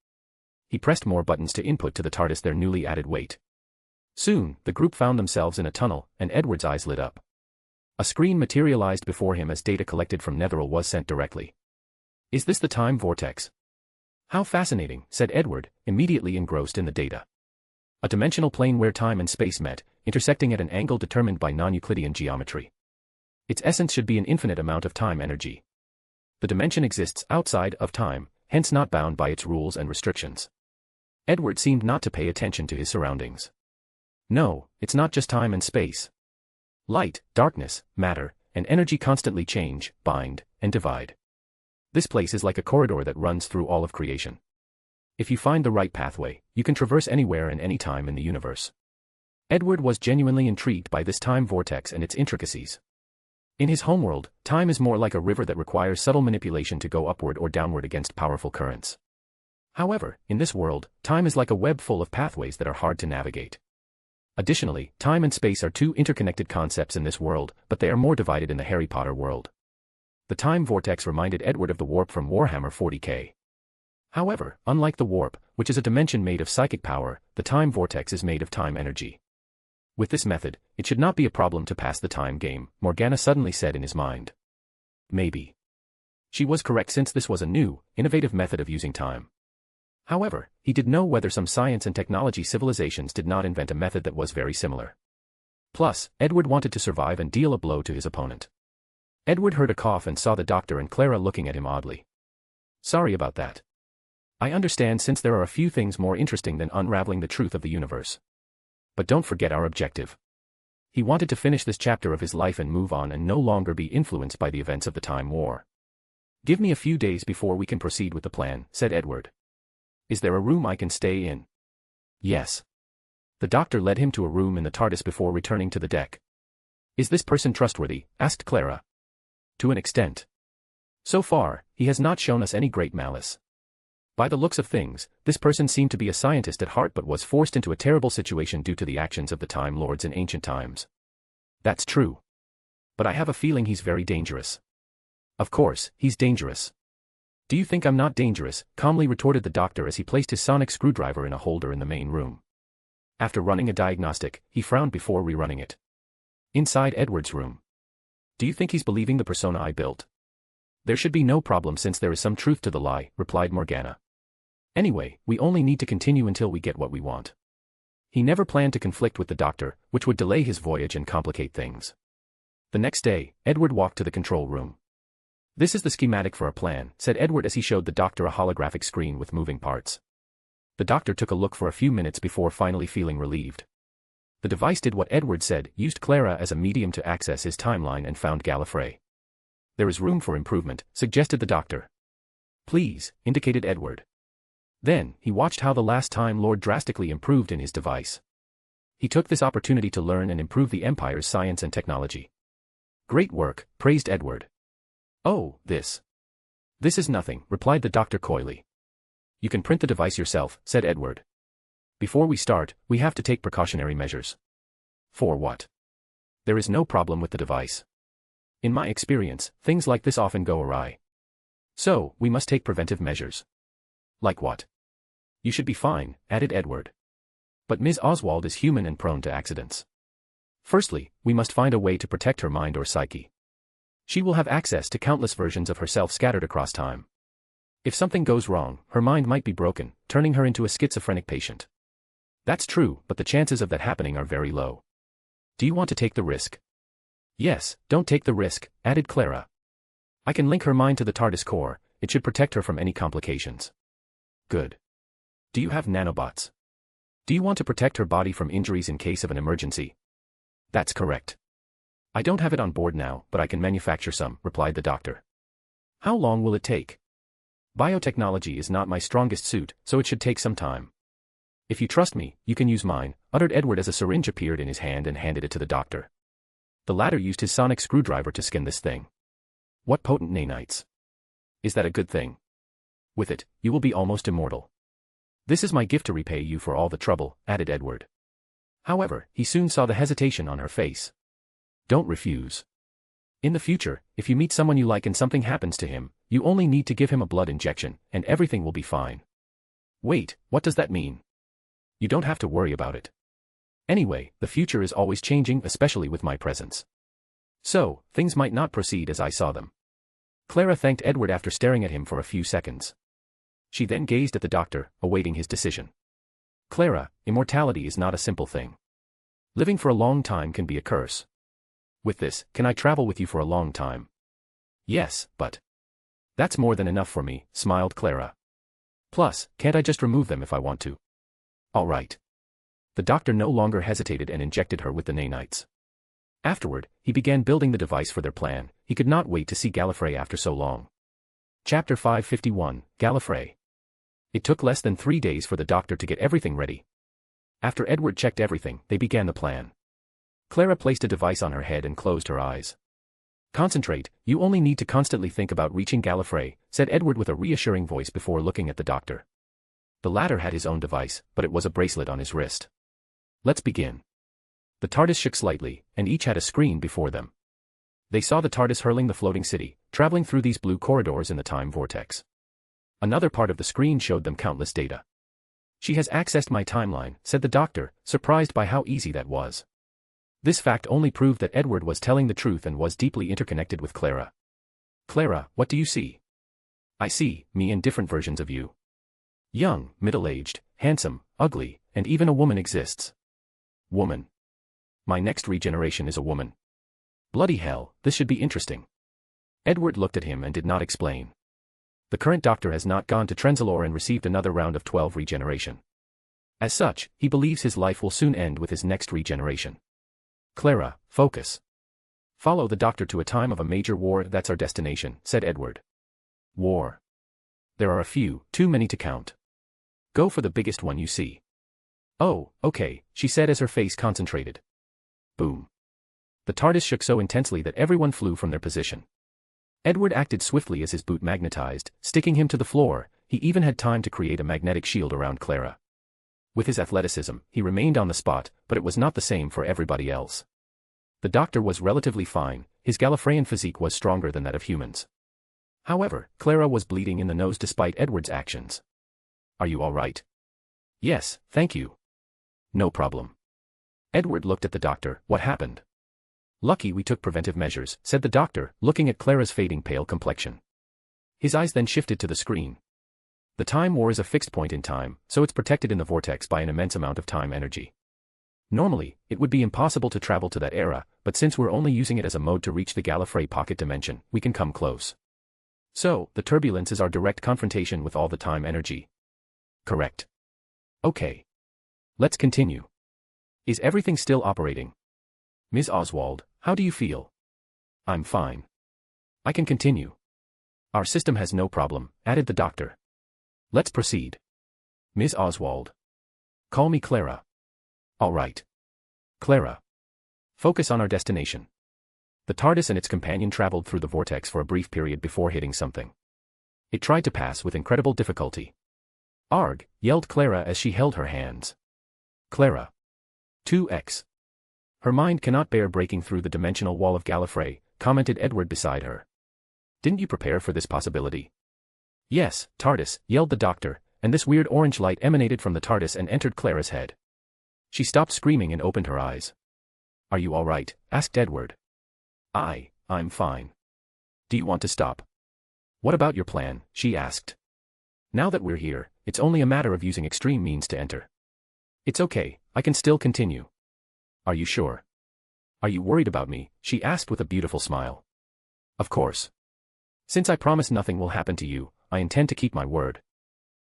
He pressed more buttons to input to the TARDIS their newly added weight. Soon, the group found themselves in a tunnel, and Edward's eyes lit up. A screen materialized before him as data collected from Netheril was sent directly. Is this the time vortex? How fascinating, said Edward, immediately engrossed in the data. A dimensional plane where time and space met, intersecting at an angle determined by non-Euclidean geometry. Its essence should be an infinite amount of time energy. The dimension exists outside of time, hence not bound by its rules and restrictions. Edward seemed not to pay attention to his surroundings. No, it's not just time and space. Light, darkness, matter, and energy constantly change, bind, and divide. This place is like a corridor that runs through all of creation. If you find the right pathway, you can traverse anywhere and any time in the universe. Edward was genuinely intrigued by this time vortex and its intricacies. In his homeworld, time is more like a river that requires subtle manipulation to go upward or downward against powerful currents. However, in this world, time is like a web full of pathways that are hard to navigate. Additionally, time and space are two interconnected concepts in this world, but they are more divided in the Harry Potter world. The time vortex reminded Edward of the warp from Warhammer 40k. However, unlike the warp, which is a dimension made of psychic power, the time vortex is made of time energy. With this method, it should not be a problem to pass the time game, Morgana suddenly said in his mind. Maybe. She was correct since this was a new, innovative method of using time. However, he did know whether some science and technology civilizations did not invent a method that was very similar. Plus, Edward wanted to survive and deal a blow to his opponent. Edward heard a cough and saw the doctor and Clara looking at him oddly. Sorry about that. I understand since there are a few things more interesting than unraveling the truth of the universe. But don't forget our objective. He wanted to finish this chapter of his life and move on and no longer be influenced by the events of the Time War. Give me a few days before we can proceed with the plan, said Edward. Is there a room I can stay in? Yes. The doctor led him to a room in the TARDIS before returning to the deck. Is this person trustworthy? Asked Clara. To an extent. So far, he has not shown us any great malice. By the looks of things, this person seemed to be a scientist at heart but was forced into a terrible situation due to the actions of the Time Lords in ancient times. That's true. But I have a feeling he's very dangerous. Of course, he's dangerous. Do you think I'm not dangerous? Calmly retorted the doctor as he placed his sonic screwdriver in a holder in the main room. After running a diagnostic, he frowned before rerunning it. Inside Edward's room. Do you think he's believing the persona I built? There should be no problem since there is some truth to the lie, replied Morgana. Anyway, we only need to continue until we get what we want. He never planned to conflict with the doctor, which would delay his voyage and complicate things. The next day, Edward walked to the control room. This is the schematic for our plan, said Edward as he showed the doctor a holographic screen with moving parts. The doctor took a look for a few minutes before finally feeling relieved. The device did what Edward said, used Clara as a medium to access his timeline and found Gallifrey. There is room for improvement, suggested the doctor. Please, indicated Edward. Then, he watched how the last Time Lord drastically improved in his device. He took this opportunity to learn and improve the Empire's science and technology. Great work, praised Edward. Oh, this. This is nothing, replied the doctor coyly. You can print the device yourself, said Edward. Before we start, we have to take precautionary measures. For what? There is no problem with the device. In my experience, things like this often go awry. So, we must take preventive measures. Like what? You should be fine, added Edward. But Ms. Oswald is human and prone to accidents. Firstly, we must find a way to protect her mind or psyche. She will have access to countless versions of herself scattered across time. If something goes wrong, her mind might be broken, turning her into a schizophrenic patient. That's true, but the chances of that happening are very low. Do you want to take the risk? Yes, don't take the risk, added Clara. I can link her mind to the TARDIS core, it should protect her from any complications. Good. Do you have nanobots? Do you want to protect her body from injuries in case of an emergency? That's correct. I don't have it on board now, but I can manufacture some, replied the doctor. How long will it take? Biotechnology is not my strongest suit, so it should take some time. If you trust me, you can use mine, uttered Edward as a syringe appeared in his hand and handed it to the doctor. The latter used his sonic screwdriver to skin this thing. What potent nanites. Is that a good thing? With it, you will be almost immortal. This is my gift to repay you for all the trouble, added Edward. However, he soon saw the hesitation on her face. Don't refuse. In the future, if you meet someone you like and something happens to him, you only need to give him a blood injection, and everything will be fine. Wait, what does that mean? You don't have to worry about it. Anyway, the future is always changing, especially with my presence. So, things might not proceed as I saw them. Clara thanked Edward after staring at him for a few seconds. She then gazed at the doctor, awaiting his decision. Clara, immortality is not a simple thing. Living for a long time can be a curse. With this, can I travel with you for a long time? Yes, but... That's more than enough for me, smiled Clara. Plus, can't I just remove them if I want to? All right. The doctor no longer hesitated and injected her with the nanites. Afterward, he began building the device for their plan. He could not wait to see Gallifrey after so long. Chapter 551, Gallifrey. It took less than 3 days for the doctor to get everything ready. After Edward checked everything, they began the plan. Clara placed a device on her head and closed her eyes. Concentrate, you only need to constantly think about reaching Gallifrey, said Edward with a reassuring voice before looking at the doctor. The latter had his own device, but it was a bracelet on his wrist. Let's begin. The TARDIS shook slightly, and each had a screen before them. They saw the TARDIS hurling the floating city, traveling through these blue corridors in the time vortex. Another part of the screen showed them countless data. She has accessed my timeline, said the doctor, surprised by how easy that was. This fact only proved that Edward was telling the truth and was deeply interconnected with Clara. Clara, what do you see? I see me in different versions of you. Young, middle-aged, handsome, ugly, and even a woman exists. Woman. My next regeneration is a woman. Bloody hell, this should be interesting. Edward looked at him and did not explain. The current doctor has not gone to Trenzalore and received another round of 12 regeneration. As such, he believes his life will soon end with his next regeneration. Clara, focus. Follow the doctor to a time of a major war, that's our destination, said Edward. War. There are a few, too many to count. Go for the biggest one you see. Oh, okay, she said as her face concentrated. Boom. The TARDIS shook so intensely that everyone flew from their position. Edward acted swiftly as his boot magnetized, sticking him to the floor. He even had time to create a magnetic shield around Clara. With his athleticism, he remained on the spot, but it was not the same for everybody else. The doctor was relatively fine, his Gallifreyan physique was stronger than that of humans. However, Clara was bleeding in the nose despite Edward's actions. Are you all right? Yes, thank you. No problem. Edward looked at the doctor. What happened? Lucky we took preventive measures, said the doctor, looking at Clara's fading pale complexion. His eyes then shifted to the screen. The time war is a fixed point in time, so it's protected in the vortex by an immense amount of time energy. Normally, it would be impossible to travel to that era, but since we're only using it as a mode to reach the Gallifrey pocket dimension, we can come close. So, the turbulence is our direct confrontation with all the time energy. Correct. Okay. Let's continue. Is everything still operating? Ms. Oswald, how do you feel? I'm fine. I can continue. Our system has no problem, added the doctor. Let's proceed. Ms. Oswald. Call me Clara. All right. Clara. Focus on our destination. The TARDIS and its companion traveled through the vortex for a brief period before hitting something. It tried to pass with incredible difficulty. "Arg," yelled Clara as she held her hands. "Clara. 2x. Her mind cannot bear breaking through the dimensional wall of Gallifrey," commented Edward beside her. "Didn't you prepare for this possibility?" "Yes, TARDIS," yelled the doctor, and this weird orange light emanated from the TARDIS and entered Clara's head. She stopped screaming and opened her eyes. "Are you all right?" asked Edward. I'm fine. Do you want to stop?" "What about your plan?" she asked. "Now that we're here, it's only a matter of using extreme means to enter." "It's okay, I can still continue." "Are you sure?" "Are you worried about me?" she asked with a beautiful smile. "Of course. Since I promise nothing will happen to you, I intend to keep my word."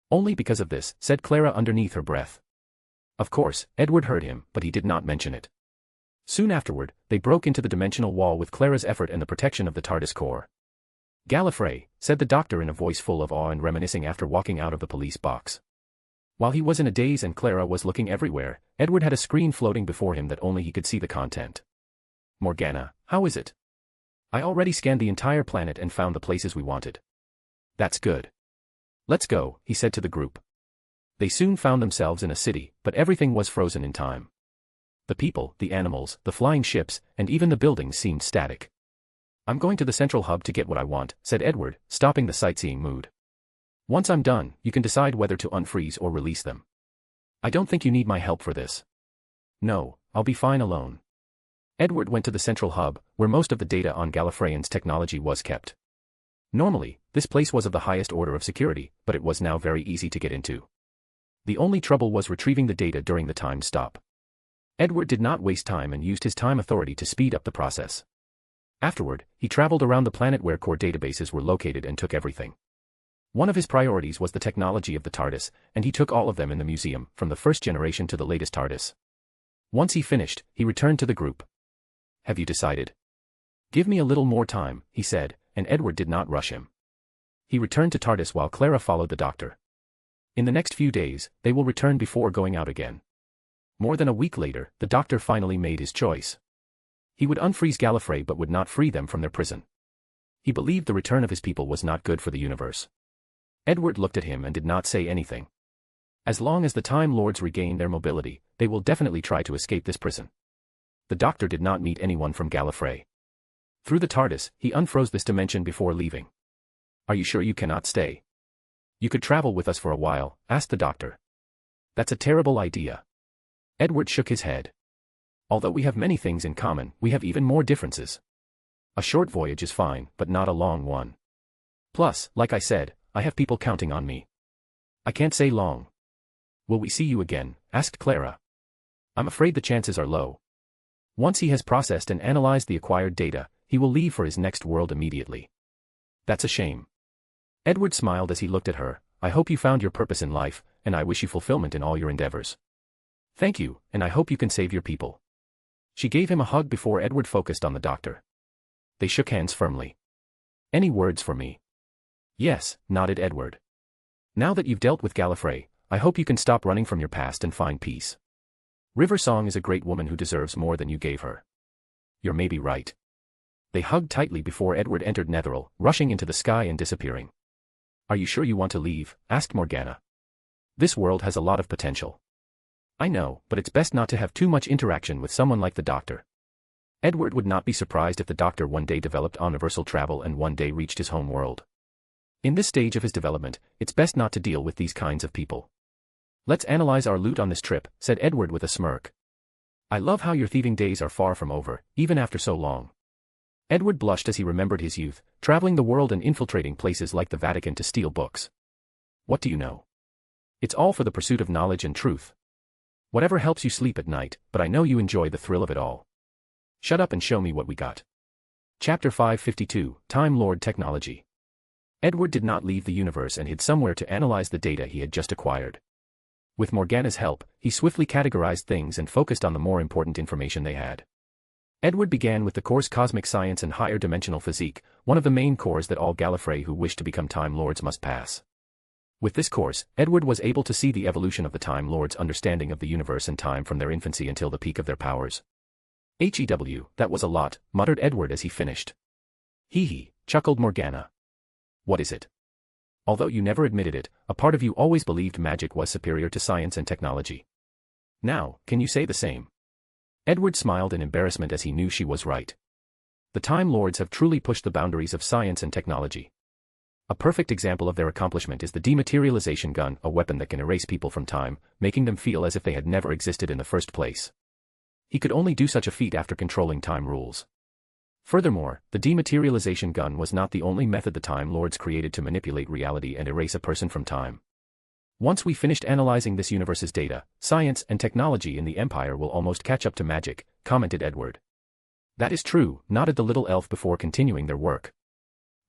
"Only because of this," said Clara underneath her breath. Of course, Edward heard him, but he did not mention it. Soon afterward, they broke into the dimensional wall with Clara's effort and the protection of the TARDIS core. "Gallifrey," said the doctor in a voice full of awe and reminiscing after walking out of the police box. While he was in a daze and Clara was looking everywhere, Edward had a screen floating before him that only he could see the content. "Morgana, how is it?" "I already scanned the entire planet and found the places we wanted." "That's good. Let's go," he said to the group. They soon found themselves in a city, but everything was frozen in time. The people, the animals, the flying ships, and even the buildings seemed static. "I'm going to the central hub to get what I want," said Edward, stopping the sightseeing mood. "Once I'm done, you can decide whether to unfreeze or release them. I don't think you need my help for this." "No, I'll be fine alone." Edward went to the central hub, where most of the data on Gallifreyan's technology was kept. Normally, this place was of the highest order of security, but it was now very easy to get into. The only trouble was retrieving the data during the time stop. Edward did not waste time and used his time authority to speed up the process. Afterward, he traveled around the planet where core databases were located and took everything. One of his priorities was the technology of the TARDIS, and he took all of them in the museum, from the first generation to the latest TARDIS. Once he finished, he returned to the group. "Have you decided?" "Give me a little more time," he said, and Edward did not rush him. He returned to TARDIS while Clara followed the doctor. In the next few days, they will return before going out again. More than a week later, the doctor finally made his choice. He would unfreeze Gallifrey but would not free them from their prison. He believed the return of his people was not good for the universe. Edward looked at him and did not say anything. As long as the Time Lords regain their mobility, they will definitely try to escape this prison. The doctor did not meet anyone from Gallifrey. Through the TARDIS, he unfroze this dimension before leaving. "Are you sure you cannot stay?" "You could travel with us for a while," asked the doctor. "That's a terrible idea." Edward shook his head. "Although we have many things in common, we have even more differences. A short voyage is fine, but not a long one. Plus, like I said, I have people counting on me. I can't say long." "Will we see you again?" asked Clara. "I'm afraid the chances are low. Once he has processed and analyzed the acquired data, he will leave for his next world immediately." "That's a shame." Edward smiled as he looked at her. "I hope you found your purpose in life, and I wish you fulfillment in all your endeavors." "Thank you, and I hope you can save your people." She gave him a hug before Edward focused on the doctor. They shook hands firmly. "Any words for me?" "Yes," nodded Edward. "Now that you've dealt with Gallifrey, I hope you can stop running from your past and find peace. River Song is a great woman who deserves more than you gave her." "You're maybe right." They hugged tightly before Edward entered Netheril, rushing into the sky and disappearing. "Are you sure you want to leave?" asked Morgana. "This world has a lot of potential." "I know, but it's best not to have too much interaction with someone like the doctor." Edward would not be surprised if the doctor one day developed universal travel and one day reached his home world. In this stage of his development, it's best not to deal with these kinds of people. "Let's analyze our loot on this trip," said Edward with a smirk. "I love how your thieving days are far from over, even after so long." Edward blushed as he remembered his youth, traveling the world and infiltrating places like the Vatican to steal books. "What do you know? It's all for the pursuit of knowledge and truth. Whatever helps you sleep at night, but I know you enjoy the thrill of it all. Shut up and show me what we got." Chapter 552, Time Lord Technology. Edward did not leave the universe and hid somewhere to analyze the data he had just acquired. With Morgana's help, he swiftly categorized things and focused on the more important information they had. Edward began with the course Cosmic Science and Higher Dimensional Physique, one of the main cores that all Gallifrey who wish to become Time Lords must pass. With this course, Edward was able to see the evolution of the Time Lords' understanding of the universe and time from their infancy until the peak of their powers. That was a lot," muttered Edward as he finished. "Hee hee," chuckled Morgana. "What is it?" Although you never admitted it, a part of you always believed magic was superior to science and technology. Now, can you say the same? Edward smiled in embarrassment as he knew she was right. The Time Lords have truly pushed the boundaries of science and technology. A perfect example of their accomplishment is the dematerialization gun, a weapon that can erase people from time, making them feel as if they had never existed in the first place. He could only do such a feat after controlling time rules. Furthermore, the dematerialization gun was not the only method the Time Lords created to manipulate reality and erase a person from time. Once we finished analyzing this universe's data, science and technology in the Empire will almost catch up to magic, commented Edward. That is true, nodded the little elf before continuing their work.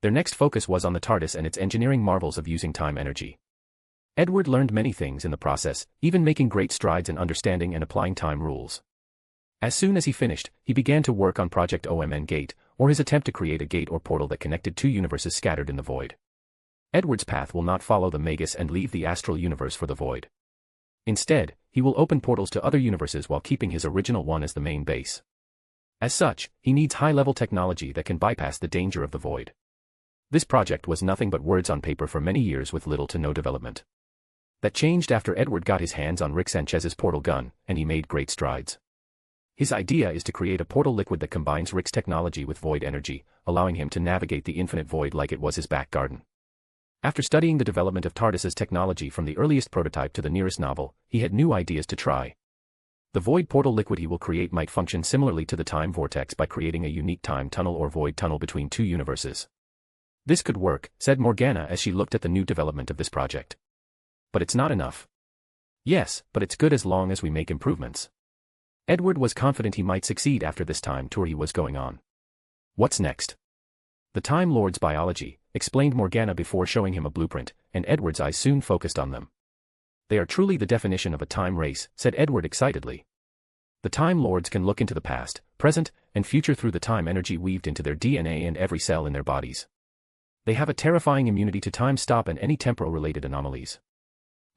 Their next focus was on the TARDIS and its engineering marvels of using time energy. Edward learned many things in the process, even making great strides in understanding and applying time rules. As soon as he finished, he began to work on Project OMN Gate, or his attempt to create a gate or portal that connected two universes scattered in the void. Edward's path will not follow the Magus and leave the astral universe for the void. Instead, he will open portals to other universes while keeping his original one as the main base. As such, he needs high-level technology that can bypass the danger of the void. This project was nothing but words on paper for many years with little to no development. That changed after Edward got his hands on Rick Sanchez's portal gun, and he made great strides. His idea is to create a portal liquid that combines Rick's technology with void energy, allowing him to navigate the infinite void like it was his back garden. After studying the development of TARDIS's technology from the earliest prototype to the nearest novel, he had new ideas to try. The void portal liquid he will create might function similarly to the time vortex by creating a unique time tunnel or void tunnel between two universes. This could work, said Morgana as she looked at the new development of this project. But it's not enough. Yes, but it's good as long as we make improvements. Edward was confident he might succeed after this time tour he was going on. What's next? The Time Lord's biology, explained Morgana before showing him a blueprint, and Edward's eyes soon focused on them. They are truly the definition of a time race, said Edward excitedly. The Time Lords can look into the past, present, and future through the time energy weaved into their DNA and every cell in their bodies. They have a terrifying immunity to time stop and any temporal-related anomalies.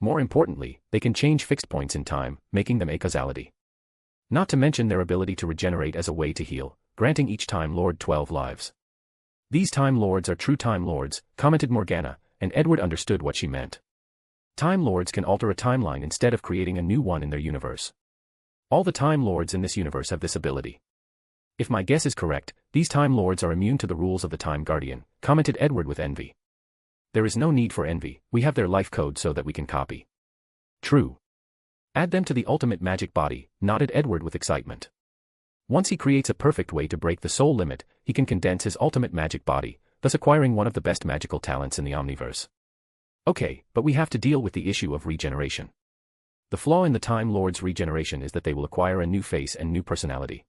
More importantly, they can change fixed points in time, making them a causality. Not to mention their ability to regenerate as a way to heal, granting each Time Lord 12 lives. These Time Lords are true Time Lords, commented Morgana, and Edward understood what she meant. Time Lords can alter a timeline instead of creating a new one in their universe. All the Time Lords in this universe have this ability. If my guess is correct, these Time Lords are immune to the rules of the Time Guardian, commented Edward with envy. There is no need for envy, we have their life code so that we can copy. True. Add them to the ultimate magic body, nodded Edward with excitement. Once he creates a perfect way to break the soul limit, he can condense his ultimate magic body, thus acquiring one of the best magical talents in the Omniverse. Okay, but we have to deal with the issue of regeneration. The flaw in the Time Lords' regeneration is that they will acquire a new face and new personality.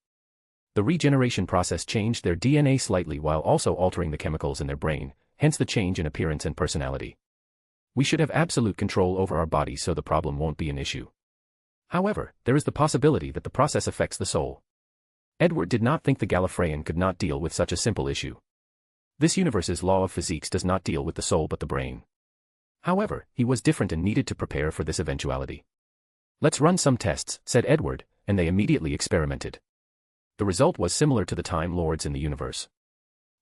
The regeneration process changed their DNA slightly while also altering the chemicals in their brain, hence the change in appearance and personality. We should have absolute control over our bodies so the problem won't be an issue. However, there is the possibility that the process affects the soul. Edward did not think the Gallifreyan could not deal with such a simple issue. This universe's law of physics does not deal with the soul but the brain. However, he was different and needed to prepare for this eventuality. Let's run some tests, said Edward, and they immediately experimented. The result was similar to the Time Lords in the universe.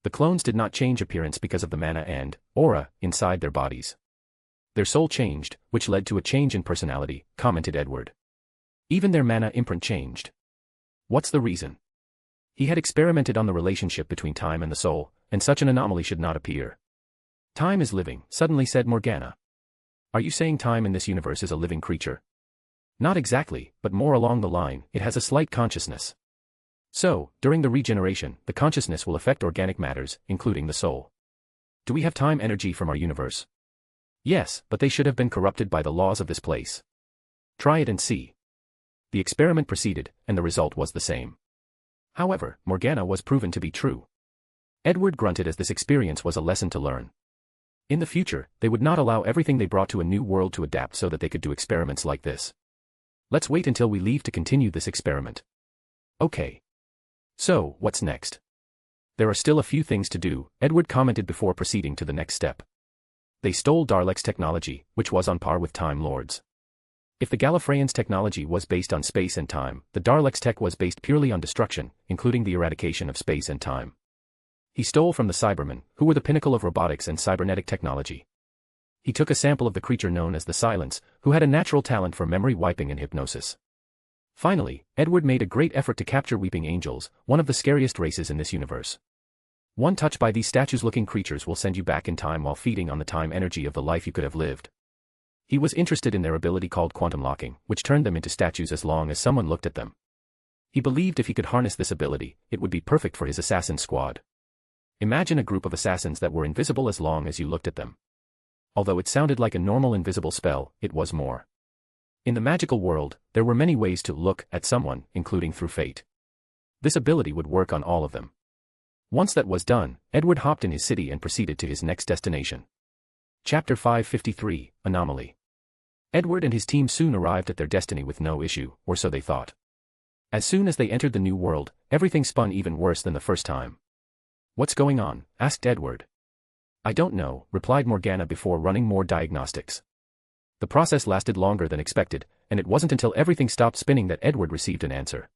The clones did not change appearance because of the mana and aura inside their bodies. Their soul changed, which led to a change in personality, commented Edward. Even their mana imprint changed. What's the reason? He had experimented on the relationship between time and the soul, and such an anomaly should not appear. Time is living, suddenly said Morgana. Are you saying time in this universe is a living creature? Not exactly, but more along the line, it has a slight consciousness. So, during the regeneration, the consciousness will affect organic matters, including the soul. Do we have time energy from our universe? Yes, but they should have been corrupted by the laws of this place. Try it and see. The experiment proceeded, and the result was the same. However, Morgana was proven to be true. Edward grunted as this experience was a lesson to learn. In the future, they would not allow everything they brought to a new world to adapt so that they could do experiments like this. Let's wait until we leave to continue this experiment. Okay. So, what's next? There are still a few things to do, Edward commented before proceeding to the next step. They stole Dalek's technology, which was on par with Time Lords. If the Gallifreyan's technology was based on space and time, the Dalek's tech was based purely on destruction, including the eradication of space and time. He stole from the Cybermen, who were the pinnacle of robotics and cybernetic technology. He took a sample of the creature known as the Silence, who had a natural talent for memory wiping and hypnosis. Finally, Edward made a great effort to capture weeping angels, one of the scariest races in this universe. One touch by these statues-looking creatures will send you back in time while feeding on the time energy of the life you could have lived. He was interested in their ability called quantum locking, which turned them into statues as long as someone looked at them. He believed if he could harness this ability, it would be perfect for his assassin squad. Imagine a group of assassins that were invisible as long as you looked at them. Although it sounded like a normal invisible spell, it was more. In the magical world, there were many ways to look at someone, including through fate. This ability would work on all of them. Once that was done, Edward hopped in his city and proceeded to his next destination. Chapter 553, Anomaly. Edward and his team soon arrived at their destiny with no issue, or so they thought. As soon as they entered the new world, everything spun even worse than the first time. "What's going on?" asked Edward. "I don't know," replied Morgana before running more diagnostics. The process lasted longer than expected, and it wasn't until everything stopped spinning that Edward received an answer.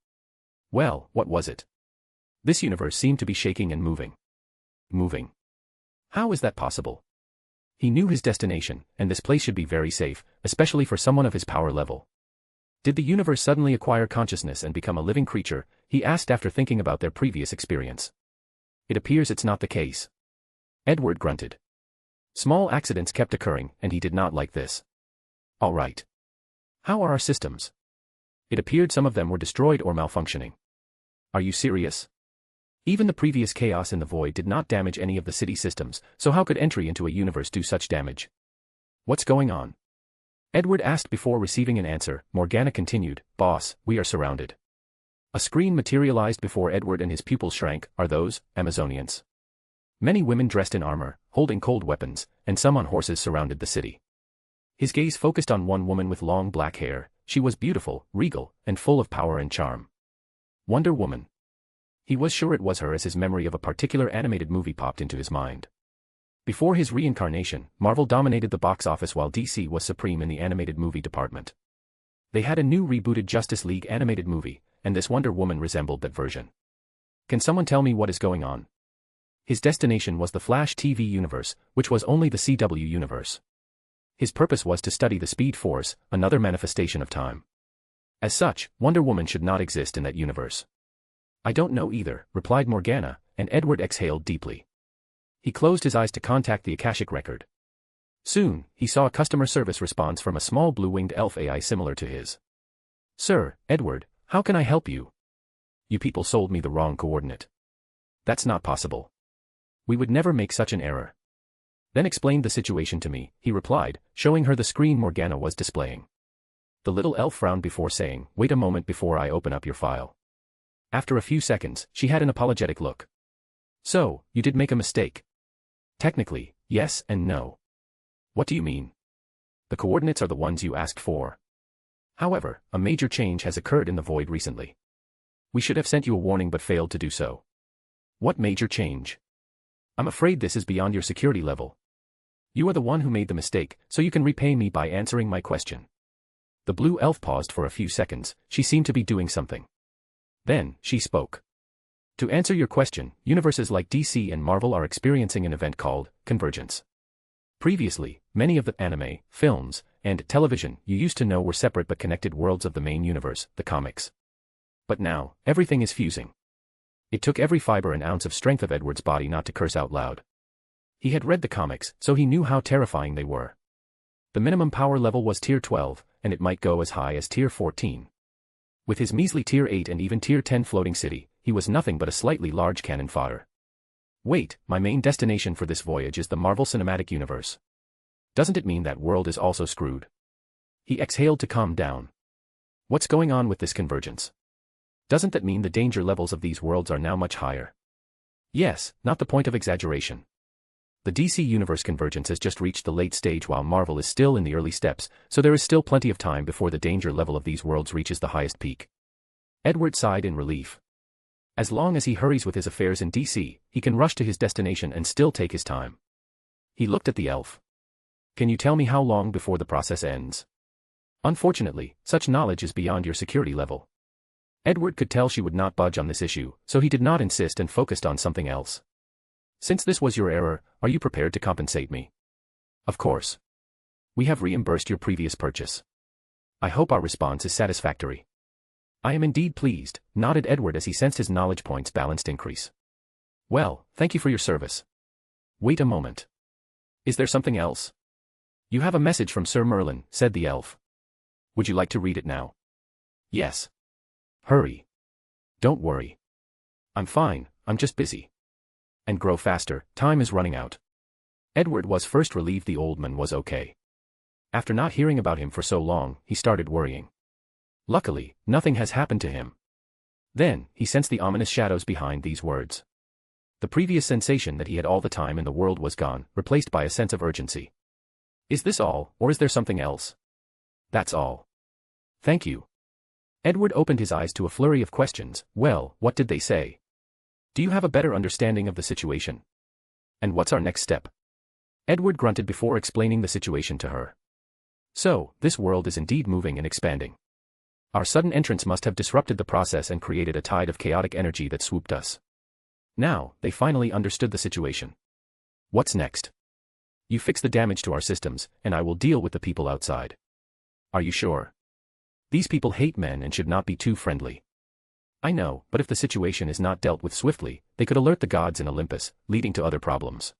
Well, what was it? This universe seemed to be shaking and moving. Moving. How is that possible? He knew his destination, and this place should be very safe, especially for someone of his power level. Did the universe suddenly acquire consciousness and become a living creature? He asked after thinking about their previous experience. It appears it's not the case. Edward grunted. Small accidents kept occurring, and he did not like this. All right. How are our systems? It appeared some of them were destroyed or malfunctioning. Are you serious? Even the previous chaos in the void did not damage any of the city systems, so how could entry into a universe do such damage? What's going on? Edward asked before receiving an answer. Morgana continued, "Boss, we are surrounded." A screen materialized before Edward and his pupils shrank. Are those Amazonians? Many women dressed in armor, holding cold weapons, and some on horses surrounded the city. His gaze focused on one woman with long black hair. She was beautiful, regal, and full of power and charm. Wonder Woman. He was sure it was her as his memory of a particular animated movie popped into his mind. Before his reincarnation, Marvel dominated the box office while DC was supreme in the animated movie department. They had a new rebooted Justice League animated movie, and this Wonder Woman resembled that version. Can someone tell me what is going on? His destination was the Flash TV universe, which was only the CW universe. His purpose was to study the Speed Force, another manifestation of time. As such, Wonder Woman should not exist in that universe. I don't know either, replied Morgana, and Edward exhaled deeply. He closed his eyes to contact the Akashic record. Soon, he saw a customer service response from a small blue-winged elf AI similar to his. Sir, Edward, how can I help you? You people sold me the wrong coordinate. That's not possible. We would never make such an error. Then explain the situation to me, he replied, showing her the screen Morgana was displaying. The little elf frowned before saying, wait a moment before I open up your file. After a few seconds, she had an apologetic look. So, you did make a mistake. Technically, yes and no. What do you mean? The coordinates are the ones you asked for. However, a major change has occurred in the void recently. We should have sent you a warning but failed to do so. What major change? I'm afraid this is beyond your security level. You are the one who made the mistake, so you can repay me by answering my question. The blue elf paused for a few seconds. She seemed to be doing something. Then, she spoke. To answer your question, universes like DC and Marvel are experiencing an event called convergence. Previously, many of the anime, films, and television you used to know were separate but connected worlds of the main universe, the comics. But now, everything is fusing. It took every fiber and ounce of strength of Edward's body not to curse out loud. He had read the comics, so he knew how terrifying they were. The minimum power level was tier 12, and it might go as high as tier 14. With his measly tier 8 and even tier 10 floating city, he was nothing but a slightly large cannon fodder. Wait, my main destination for this voyage is the Marvel Cinematic Universe. Doesn't it mean that world is also screwed? He exhaled to calm down. What's going on with this convergence? Doesn't that mean the danger levels of these worlds are now much higher? Yes, not the point of exaggeration. The DC Universe convergence has just reached the late stage while Marvel is still in the early steps, so there is still plenty of time before the danger level of these worlds reaches the highest peak. Edward sighed in relief. As long as he hurries with his affairs in DC, he can rush to his destination and still take his time. He looked at the elf. Can you tell me how long before the process ends? Unfortunately, such knowledge is beyond your security level. Edward could tell she would not budge on this issue, so he did not insist and focused on something else. Since this was your error, are you prepared to compensate me? Of course. We have reimbursed your previous purchase. I hope our response is satisfactory. I am indeed pleased, nodded Edward as he sensed his knowledge points balanced increase. Well, thank you for your service. Wait a moment. Is there something else? You have a message from Sir Merlin, said the elf. Would you like to read it now? Yes. Hurry. Don't worry. I'm fine, I'm just busy. And grow faster, time is running out. Edward was first relieved the old man was okay. After not hearing about him for so long, he started worrying. Luckily, nothing has happened to him. Then, he sensed the ominous shadows behind these words. The previous sensation that he had all the time in the world was gone, replaced by a sense of urgency. Is this all, or is there something else? That's all. Thank you. Edward opened his eyes to a flurry of questions. Well, what did they say? Do you have a better understanding of the situation? And what's our next step? Edward grunted before explaining the situation to her. So, this world is indeed moving and expanding. Our sudden entrance must have disrupted the process and created a tide of chaotic energy that swooped us. Now, they finally understood the situation. What's next? You fix the damage to our systems, and I will deal with the people outside. Are you sure? These people hate men and should not be too friendly. I know, but if the situation is not dealt with swiftly, they could alert the gods in Olympus, leading to other problems.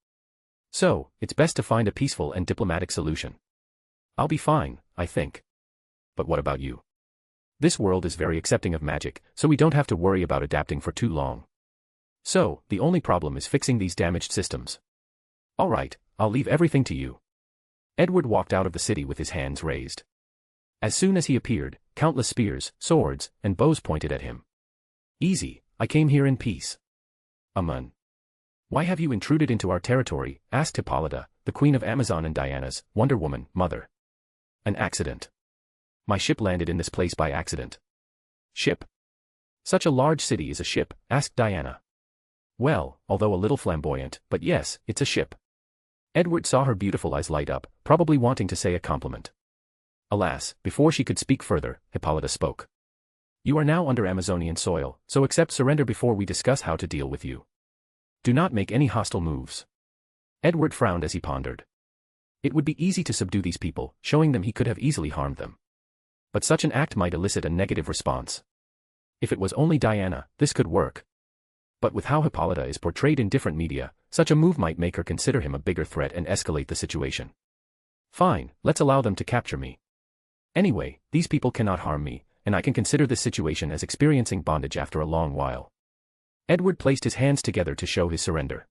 So, it's best to find a peaceful and diplomatic solution. I'll be fine, I think. But what about you? This world is very accepting of magic, so we don't have to worry about adapting for too long. So, the only problem is fixing these damaged systems. All right, I'll leave everything to you. Edward walked out of the city with his hands raised. As soon as he appeared, countless spears, swords, and bows pointed at him. Easy, I came here in peace. Amun. Why have you intruded into our territory? Asked Hippolyta, the queen of Amazon and Diana's, Wonder Woman, mother. An accident. My ship landed in this place by accident. Ship? Such a large city is a ship, asked Diana. Well, although a little flamboyant, but yes, it's a ship. Edward saw her beautiful eyes light up, probably wanting to say a compliment. Alas, before she could speak further, Hippolyta spoke. You are now under Amazonian soil, so accept surrender before we discuss how to deal with you. Do not make any hostile moves. Edward frowned as he pondered. It would be easy to subdue these people, showing them he could have easily harmed them. But such an act might elicit a negative response. If it was only Diana, this could work. But with how Hippolyta is portrayed in different media, such a move might make her consider him a bigger threat and escalate the situation. Fine, let's allow them to capture me. Anyway, these people cannot harm me, and I can consider this situation as experiencing bondage after a long while. Edward placed his hands together to show his surrender.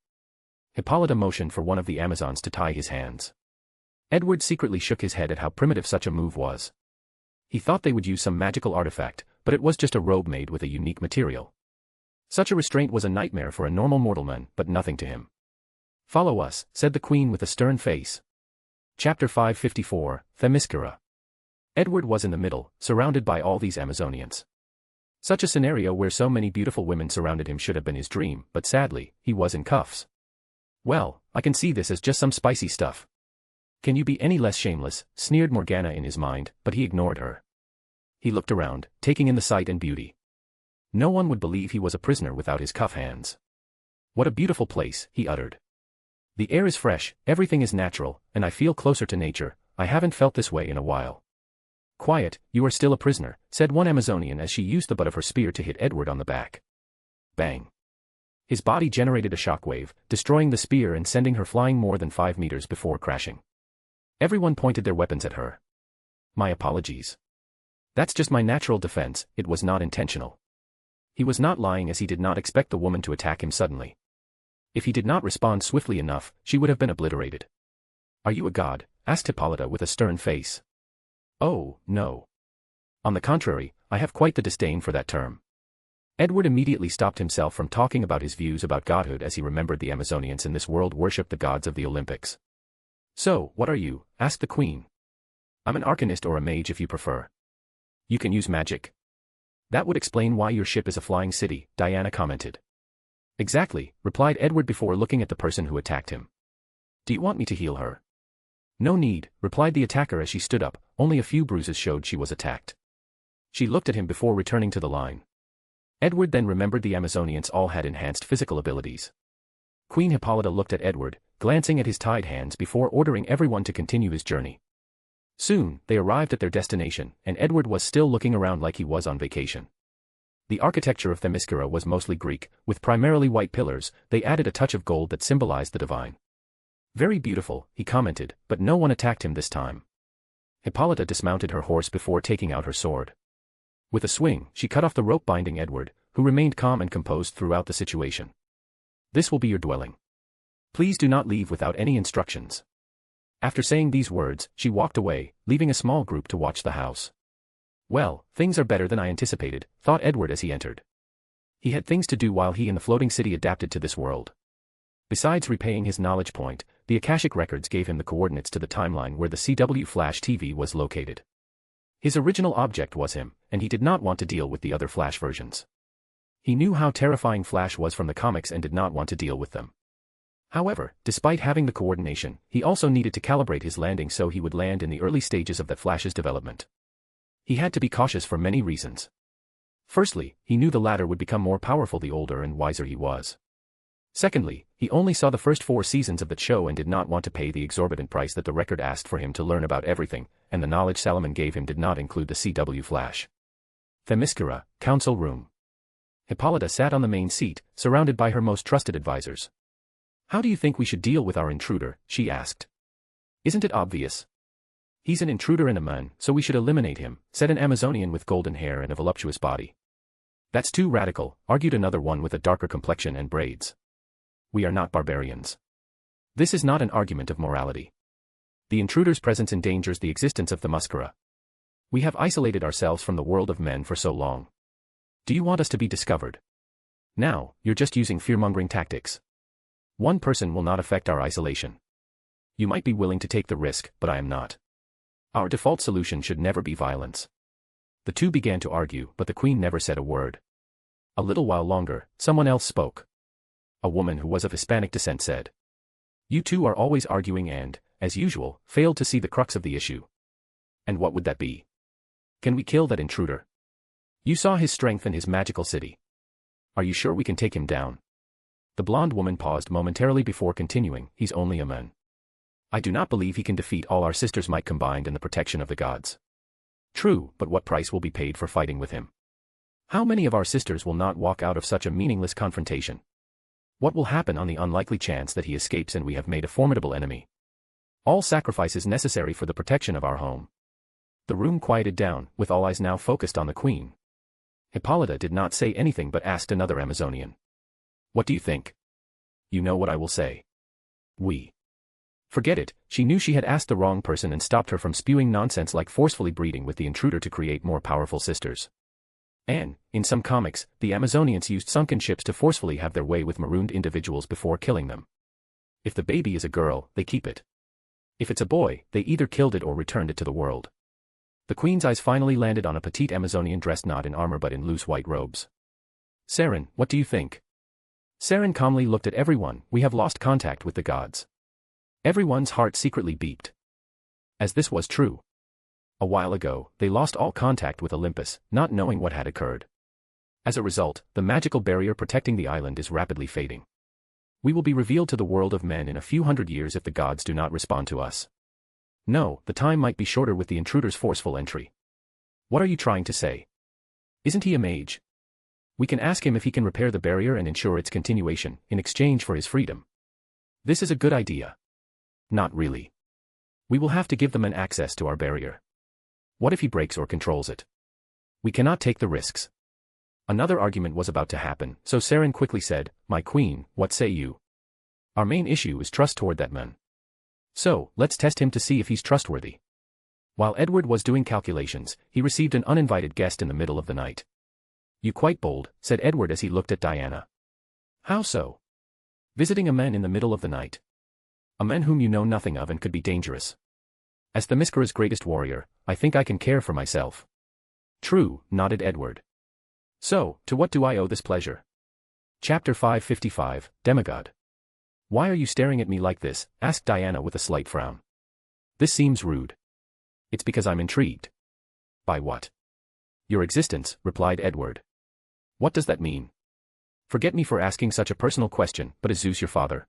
Hippolyta motioned for one of the Amazons to tie his hands. Edward secretly shook his head at how primitive such a move was. He thought they would use some magical artifact, but it was just a robe made with a unique material. Such a restraint was a nightmare for a normal mortal man, but nothing to him. Follow us, said the queen with a stern face. Chapter 554, Themyscira. Edward was in the middle, surrounded by all these Amazonians. Such a scenario where so many beautiful women surrounded him should have been his dream, but sadly, he was in cuffs. Well, I can see this as just some spicy stuff. Can you be any less shameless, sneered Morgana in his mind, but he ignored her. He looked around, taking in the sight and beauty. No one would believe he was a prisoner without his cuff hands. What a beautiful place, he uttered. The air is fresh, everything is natural, and I feel closer to nature. I haven't felt this way in a while. Quiet, you are still a prisoner, said one Amazonian as she used the butt of her spear to hit Edward on the back. Bang. His body generated a shockwave, destroying the spear and sending her flying more than 5 meters before crashing. Everyone pointed their weapons at her. My apologies. That's just my natural defense, it was not intentional. He was not lying as he did not expect the woman to attack him suddenly. If he did not respond swiftly enough, she would have been obliterated. Are you a god? Asked Hippolyta with a stern face. Oh, no. On the contrary, I have quite the disdain for that term. Edward immediately stopped himself from talking about his views about godhood as he remembered the Amazonians in this world worshipped the gods of the Olympics. So, what are you? Asked the queen. I'm an arcanist or a mage if you prefer. You can use magic. That would explain why your ship is a flying city, Diana commented. Exactly, replied Edward before looking at the person who attacked him. Do you want me to heal her? No need, replied the attacker as she stood up, only a few bruises showed she was attacked. She looked at him before returning to the line. Edward then remembered the Amazonians all had enhanced physical abilities. Queen Hippolyta looked at Edward, glancing at his tied hands before ordering everyone to continue his journey. Soon, they arrived at their destination, and Edward was still looking around like he was on vacation. The architecture of Themyscira was mostly Greek, with primarily white pillars. They added a touch of gold that symbolized the divine. Very beautiful, he commented, but no one attacked him this time. Hippolyta dismounted her horse before taking out her sword. With a swing, she cut off the rope binding Edward, who remained calm and composed throughout the situation. This will be your dwelling. Please do not leave without any instructions. After saying these words, she walked away, leaving a small group to watch the house. Well, things are better than I anticipated, thought Edward as he entered. He had things to do while he and the floating city adapted to this world. Besides repaying his knowledge point, the Akashic records gave him the coordinates to the timeline where the CW Flash TV was located. His original object was him, and he did not want to deal with the other Flash versions. He knew how terrifying Flash was from the comics and did not want to deal with them. However, despite having the coordination, he also needed to calibrate his landing so he would land in the early stages of that Flash's development. He had to be cautious for many reasons. Firstly, he knew the latter would become more powerful the older and wiser he was. Secondly, he only saw the first 4 seasons of that show and did not want to pay the exorbitant price that the record asked for him to learn about everything, and the knowledge Salomon gave him did not include the CW Flash. Themyscira, Council Room. Hippolyta sat on the main seat, surrounded by her most trusted advisors. How do you think we should deal with our intruder? She asked. Isn't it obvious? He's an intruder and a man, so we should eliminate him, said an Amazonian with golden hair and a voluptuous body. That's too radical, argued another one with a darker complexion and braids. We are not barbarians. This is not an argument of morality. The intruder's presence endangers the existence of Themyscira. We have isolated ourselves from the world of men for so long. Do you want us to be discovered? Now, you're just using fear-mongering tactics. One person will not affect our isolation. You might be willing to take the risk, but I am not. Our default solution should never be violence. The two began to argue, but the queen never said a word. A little while longer, someone else spoke. A woman who was of Hispanic descent said. You two are always arguing and, as usual, failed to see the crux of the issue. And what would that be? Can we kill that intruder? You saw his strength and his magical city. Are you sure we can take him down? The blonde woman paused momentarily before continuing, he's only a man. I do not believe he can defeat all our sisters' might combined and the protection of the gods. True, but what price will be paid for fighting with him? How many of our sisters will not walk out of such a meaningless confrontation? What will happen on the unlikely chance that he escapes and we have made a formidable enemy? All sacrifices necessary for the protection of our home. The room quieted down, with all eyes now focused on the queen. Hippolyta did not say anything but asked another Amazonian. What do you think? You know what I will say. We. Forget it, she knew she had asked the wrong person and stopped her from spewing nonsense like forcefully breeding with the intruder to create more powerful sisters. And, in some comics, the Amazonians used sunken ships to forcefully have their way with marooned individuals before killing them. If the baby is a girl, they keep it. If it's a boy, they either killed it or returned it to the world. The queen's eyes finally landed on a petite Amazonian dressed not in armor but in loose white robes. Saren, what do you think? Saren calmly looked at everyone. We have lost contact with the gods. Everyone's heart secretly beeped. As this was true. A while ago, they lost all contact with Olympus, not knowing what had occurred. As a result, the magical barrier protecting the island is rapidly fading. We will be revealed to the world of men in a few hundred years if the gods do not respond to us. No, the time might be shorter with the intruder's forceful entry. What are you trying to say? Isn't he a mage? We can ask him if he can repair the barrier and ensure its continuation, in exchange for his freedom. This is a good idea. Not really. We will have to give the men access to our barrier. What if he breaks or controls it? We cannot take the risks. Another argument was about to happen, so Saren quickly said, My queen, what say you? Our main issue is trust toward that man. So, let's test him to see if he's trustworthy. While Edward was doing calculations, he received an uninvited guest in the middle of the night. You quite bold, said Edward as he looked at Diana. How so? Visiting a man in the middle of the night. A man whom you know nothing of and could be dangerous. As Themyscira's greatest warrior, I think I can care for myself. True, nodded Edward. So, to what do I owe this pleasure? Chapter 555, Demigod. Why are you staring at me like this? Asked Diana with a slight frown. This seems rude. It's because I'm intrigued. By what? Your existence, replied Edward. What does that mean? Forget me for asking such a personal question, but is Zeus your father?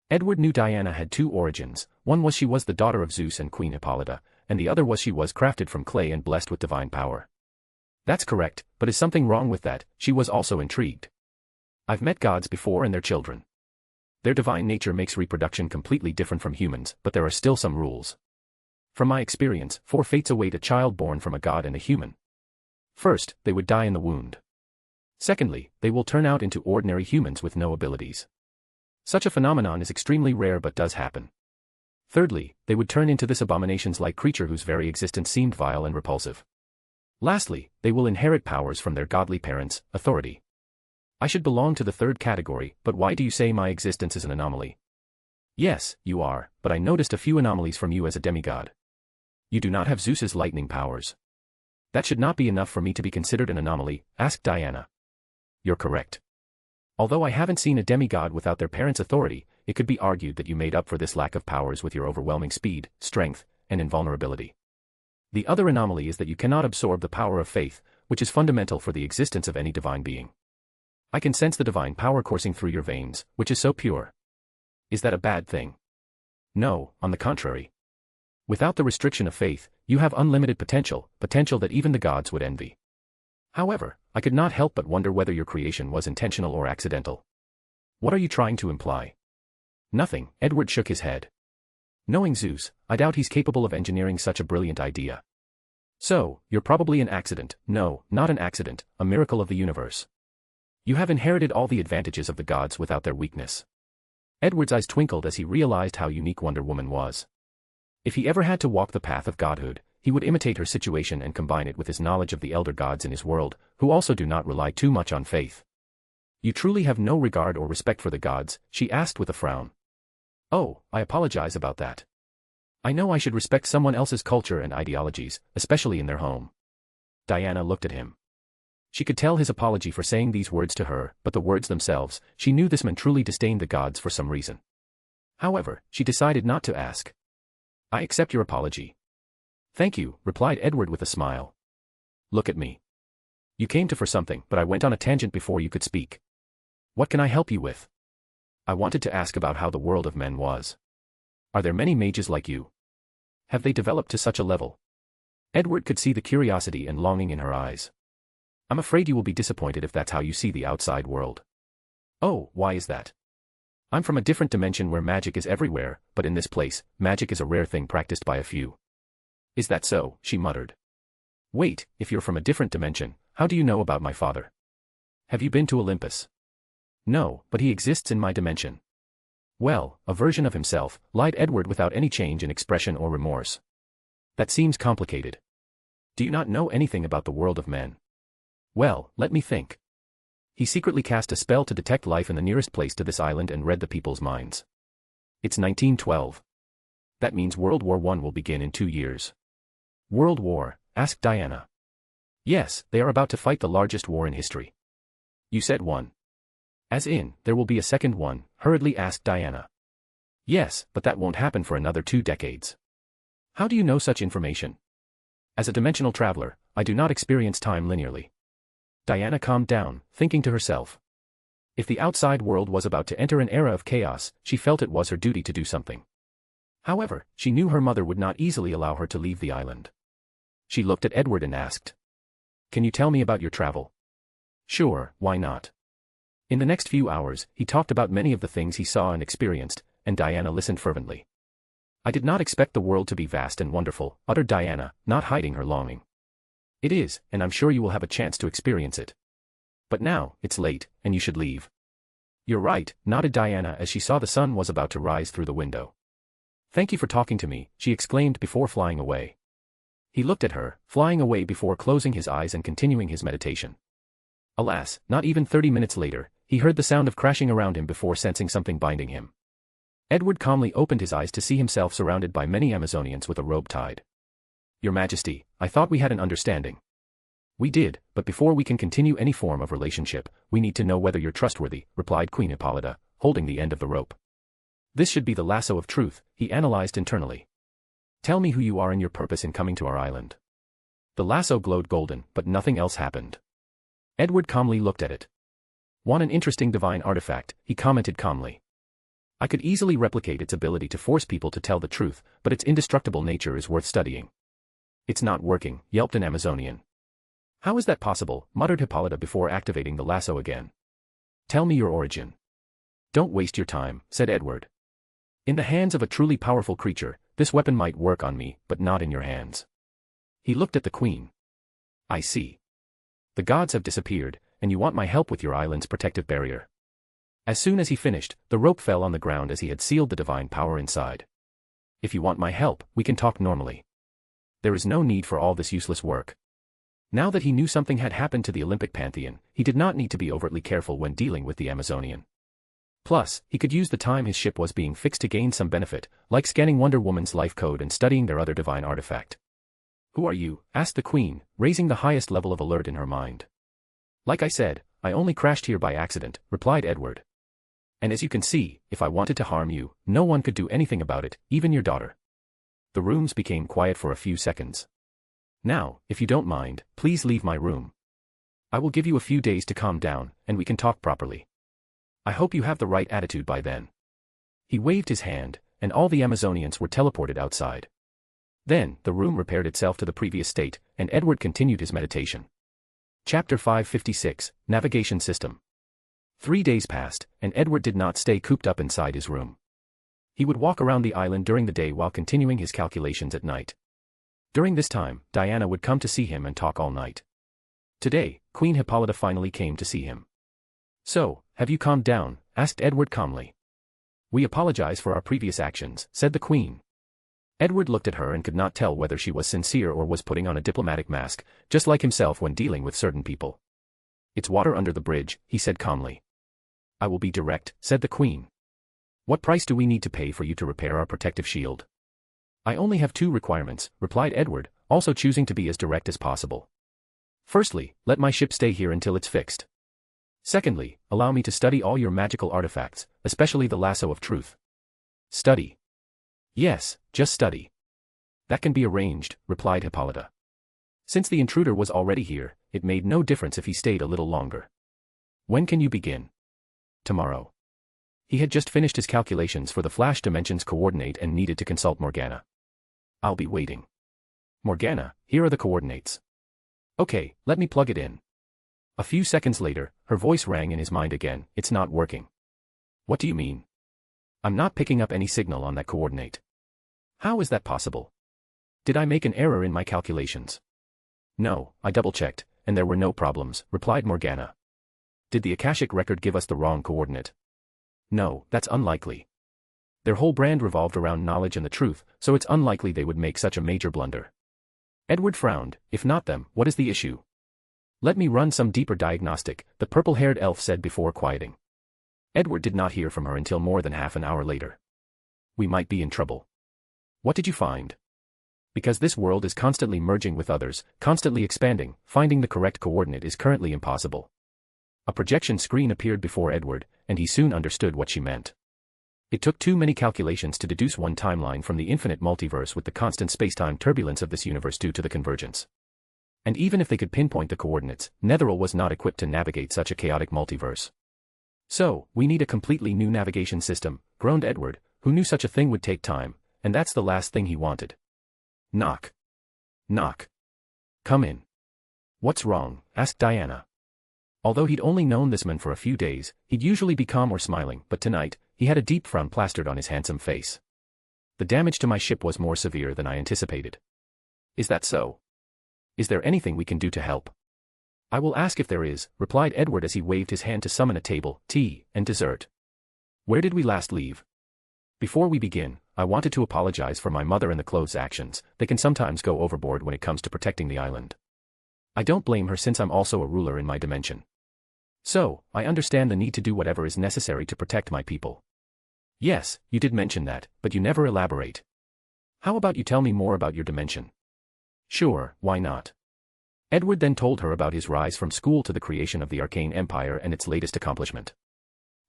Edward knew Diana had two origins. One was she was the daughter of Zeus and Queen Hippolyta, and the other was she was crafted from clay and blessed with divine power. That's correct, but is something wrong with that? She was also intrigued. I've met gods before and their children. Their divine nature makes reproduction completely different from humans, but there are still some rules. From my experience, 4 fates await a child born from a god and a human. First, they would die in the womb. Secondly, they will turn out into ordinary humans with no abilities. Such a phenomenon is extremely rare but does happen. Thirdly, they would turn into this abominations-like creature whose very existence seemed vile and repulsive. Lastly, they will inherit powers from their godly parents, authority. I should belong to the third category, but why do you say my existence is an anomaly? Yes, you are, but I noticed a few anomalies from you as a demigod. You do not have Zeus's lightning powers. That should not be enough for me to be considered an anomaly, asked Diana. You're correct. Although I haven't seen a demigod without their parents' authority, it could be argued that you made up for this lack of powers with your overwhelming speed, strength, and invulnerability. The other anomaly is that you cannot absorb the power of faith, which is fundamental for the existence of any divine being. I can sense the divine power coursing through your veins, which is so pure. Is that a bad thing? No, on the contrary. Without the restriction of faith, you have unlimited potential that even the gods would envy. However, I could not help but wonder whether your creation was intentional or accidental. What are you trying to imply? Nothing, Edward shook his head. Knowing Zeus, I doubt he's capable of engineering such a brilliant idea. So, you're probably an accident. No, not an accident, a miracle of the universe. You have inherited all the advantages of the gods without their weakness. Edward's eyes twinkled as he realized how unique Wonder Woman was. If he ever had to walk the path of godhood, he would imitate her situation and combine it with his knowledge of the elder gods in his world, who also do not rely too much on faith. You truly have no regard or respect for the gods, she asked with a frown. Oh, I apologize about that. I know I should respect someone else's culture and ideologies, especially in their home. Diana looked at him. She could tell his apology for saying these words to her, but the words themselves, she knew this man truly disdained the gods for some reason. However, she decided not to ask. I accept your apology. Thank you, replied Edward with a smile. Look at me. You came for something, but I went on a tangent before you could speak. What can I help you with? I wanted to ask about how the world of men was. Are there many mages like you? Have they developed to such a level? Edward could see the curiosity and longing in her eyes. I'm afraid you will be disappointed if that's how you see the outside world. Oh, why is that? I'm from a different dimension where magic is everywhere, but in this place, magic is a rare thing practiced by a few. Is that so? She muttered. Wait, if you're from a different dimension, how do you know about my father? Have you been to Olympus? No, but he exists in my dimension. Well, a version of himself, lied Edward without any change in expression or remorse. That seems complicated. Do you not know anything about the world of men? Well, let me think. He secretly cast a spell to detect life in the nearest place to this island and read the people's minds. It's 1912. That means World War I will begin in 2 years. World War? Asked Diana. Yes, they are about to fight the largest war in history. You said one. As in, there will be a second one, hurriedly asked Diana. Yes, but that won't happen for another 2 decades. How do you know such information? As a dimensional traveler, I do not experience time linearly. Diana calmed down, thinking to herself. If the outside world was about to enter an era of chaos, she felt it was her duty to do something. However, she knew her mother would not easily allow her to leave the island. She looked at Edward and asked. Can you tell me about your travel? Sure, why not? In the next few hours, he talked about many of the things he saw and experienced, and Diana listened fervently. I did not expect the world to be vast and wonderful, uttered Diana, not hiding her longing. It is, and I'm sure you will have a chance to experience it. But now, it's late, and you should leave. You're right, nodded Diana as she saw the sun was about to rise through the window. Thank you for talking to me, she exclaimed before flying away. He looked at her, flying away before closing his eyes and continuing his meditation. Alas, not even 30 minutes later, he heard the sound of crashing around him before sensing something binding him. Edward calmly opened his eyes to see himself surrounded by many Amazonians with a robe tied. Your Majesty, I thought we had an understanding. We did, but before we can continue any form of relationship, we need to know whether you're trustworthy, replied Queen Hippolyta, holding the end of the rope. This should be the lasso of truth, he analyzed internally. Tell me who you are and your purpose in coming to our island. The lasso glowed golden, but nothing else happened. Edward calmly looked at it. Want an interesting divine artifact, he commented calmly. I could easily replicate its ability to force people to tell the truth, but its indestructible nature is worth studying. It's not working, yelped an Amazonian. How is that possible, muttered Hippolyta before activating the lasso again. Tell me your origin. Don't waste your time, said Edward. In the hands of a truly powerful creature, this weapon might work on me, but not in your hands. He looked at the queen. I see. The gods have disappeared, and you want my help with your island's protective barrier. As soon as he finished, the rope fell on the ground as he had sealed the divine power inside. If you want my help, we can talk normally. There is no need for all this useless work. Now that he knew something had happened to the Olympic pantheon, he did not need to be overtly careful when dealing with the Amazonian. Plus, he could use the time his ship was being fixed to gain some benefit, like scanning Wonder Woman's life code and studying their other divine artifact. Who are you? Asked the queen, raising the highest level of alert in her mind. Like I said, I only crashed here by accident, replied Edward. And as you can see, if I wanted to harm you, no one could do anything about it, even your daughter. The rooms became quiet for a few seconds. Now, if you don't mind, please leave my room. I will give you a few days to calm down, and we can talk properly. I hope you have the right attitude by then. He waved his hand, and all the Amazonians were teleported outside. Then, the room repaired itself to the previous state, and Edward continued his meditation. Chapter 556, Navigation System. 3 days passed, and Edward did not stay cooped up inside his room. He would walk around the island during the day while continuing his calculations at night. During this time, Diana would come to see him and talk all night. Today, Queen Hippolyta finally came to see him. So, have you calmed down? Asked Edward calmly. We apologize for our previous actions, said the queen. Edward looked at her and could not tell whether she was sincere or was putting on a diplomatic mask, just like himself when dealing with certain people. It's water under the bridge, he said calmly. I will be direct, said the queen. What price do we need to pay for you to repair our protective shield? I only have 2 requirements, replied Edward, also choosing to be as direct as possible. Firstly, let my ship stay here until it's fixed. Secondly, allow me to study all your magical artifacts, especially the lasso of truth. Study. Yes, just study. That can be arranged, replied Hippolyta. Since the intruder was already here, it made no difference if he stayed a little longer. When can you begin? Tomorrow. He had just finished his calculations for the Flash Dimensions coordinate and needed to consult Morgana. I'll be waiting. Morgana, here are the coordinates. Okay, let me plug it in. A few seconds later, her voice rang in his mind again. It's not working. What do you mean? I'm not picking up any signal on that coordinate. How is that possible? Did I make an error in my calculations? No, I double-checked, and there were no problems, replied Morgana. Did the Akashic record give us the wrong coordinate? No, that's unlikely. Their whole brand revolved around knowledge and the truth, so it's unlikely they would make such a major blunder. Edward frowned. If not them, what is the issue? Let me run some deeper diagnostic, the purple-haired elf said before quieting. Edward did not hear from her until more than half an hour later. We might be in trouble. What did you find? Because this world is constantly merging with others, constantly expanding, finding the correct coordinate is currently impossible. A projection screen appeared before Edward, and he soon understood what she meant. It took too many calculations to deduce one timeline from the infinite multiverse with the constant space-time turbulence of this universe due to the convergence. And even if they could pinpoint the coordinates, Netheril was not equipped to navigate such a chaotic multiverse. So, we need a completely new navigation system, groaned Edward, who knew such a thing would take time, and that's the last thing he wanted. Knock. Knock. Come in. What's wrong? Asked Diana. Although he'd only known this man for a few days, he'd usually be calm or smiling, but tonight, he had a deep frown plastered on his handsome face. The damage to my ship was more severe than I anticipated. Is that so? Is there anything we can do to help? I will ask if there is, replied Edward as he waved his hand to summon a table, tea, and dessert. Where did we last leave? Before we begin, I wanted to apologize for my mother and the clothes actions. They can sometimes go overboard when it comes to protecting the island. I don't blame her since I'm also a ruler in my dimension. So, I understand the need to do whatever is necessary to protect my people. Yes, you did mention that, but you never elaborate. How about you tell me more about your dimension? Sure, why not? Edward then told her about his rise from school to the creation of the Arcane Empire and its latest accomplishment.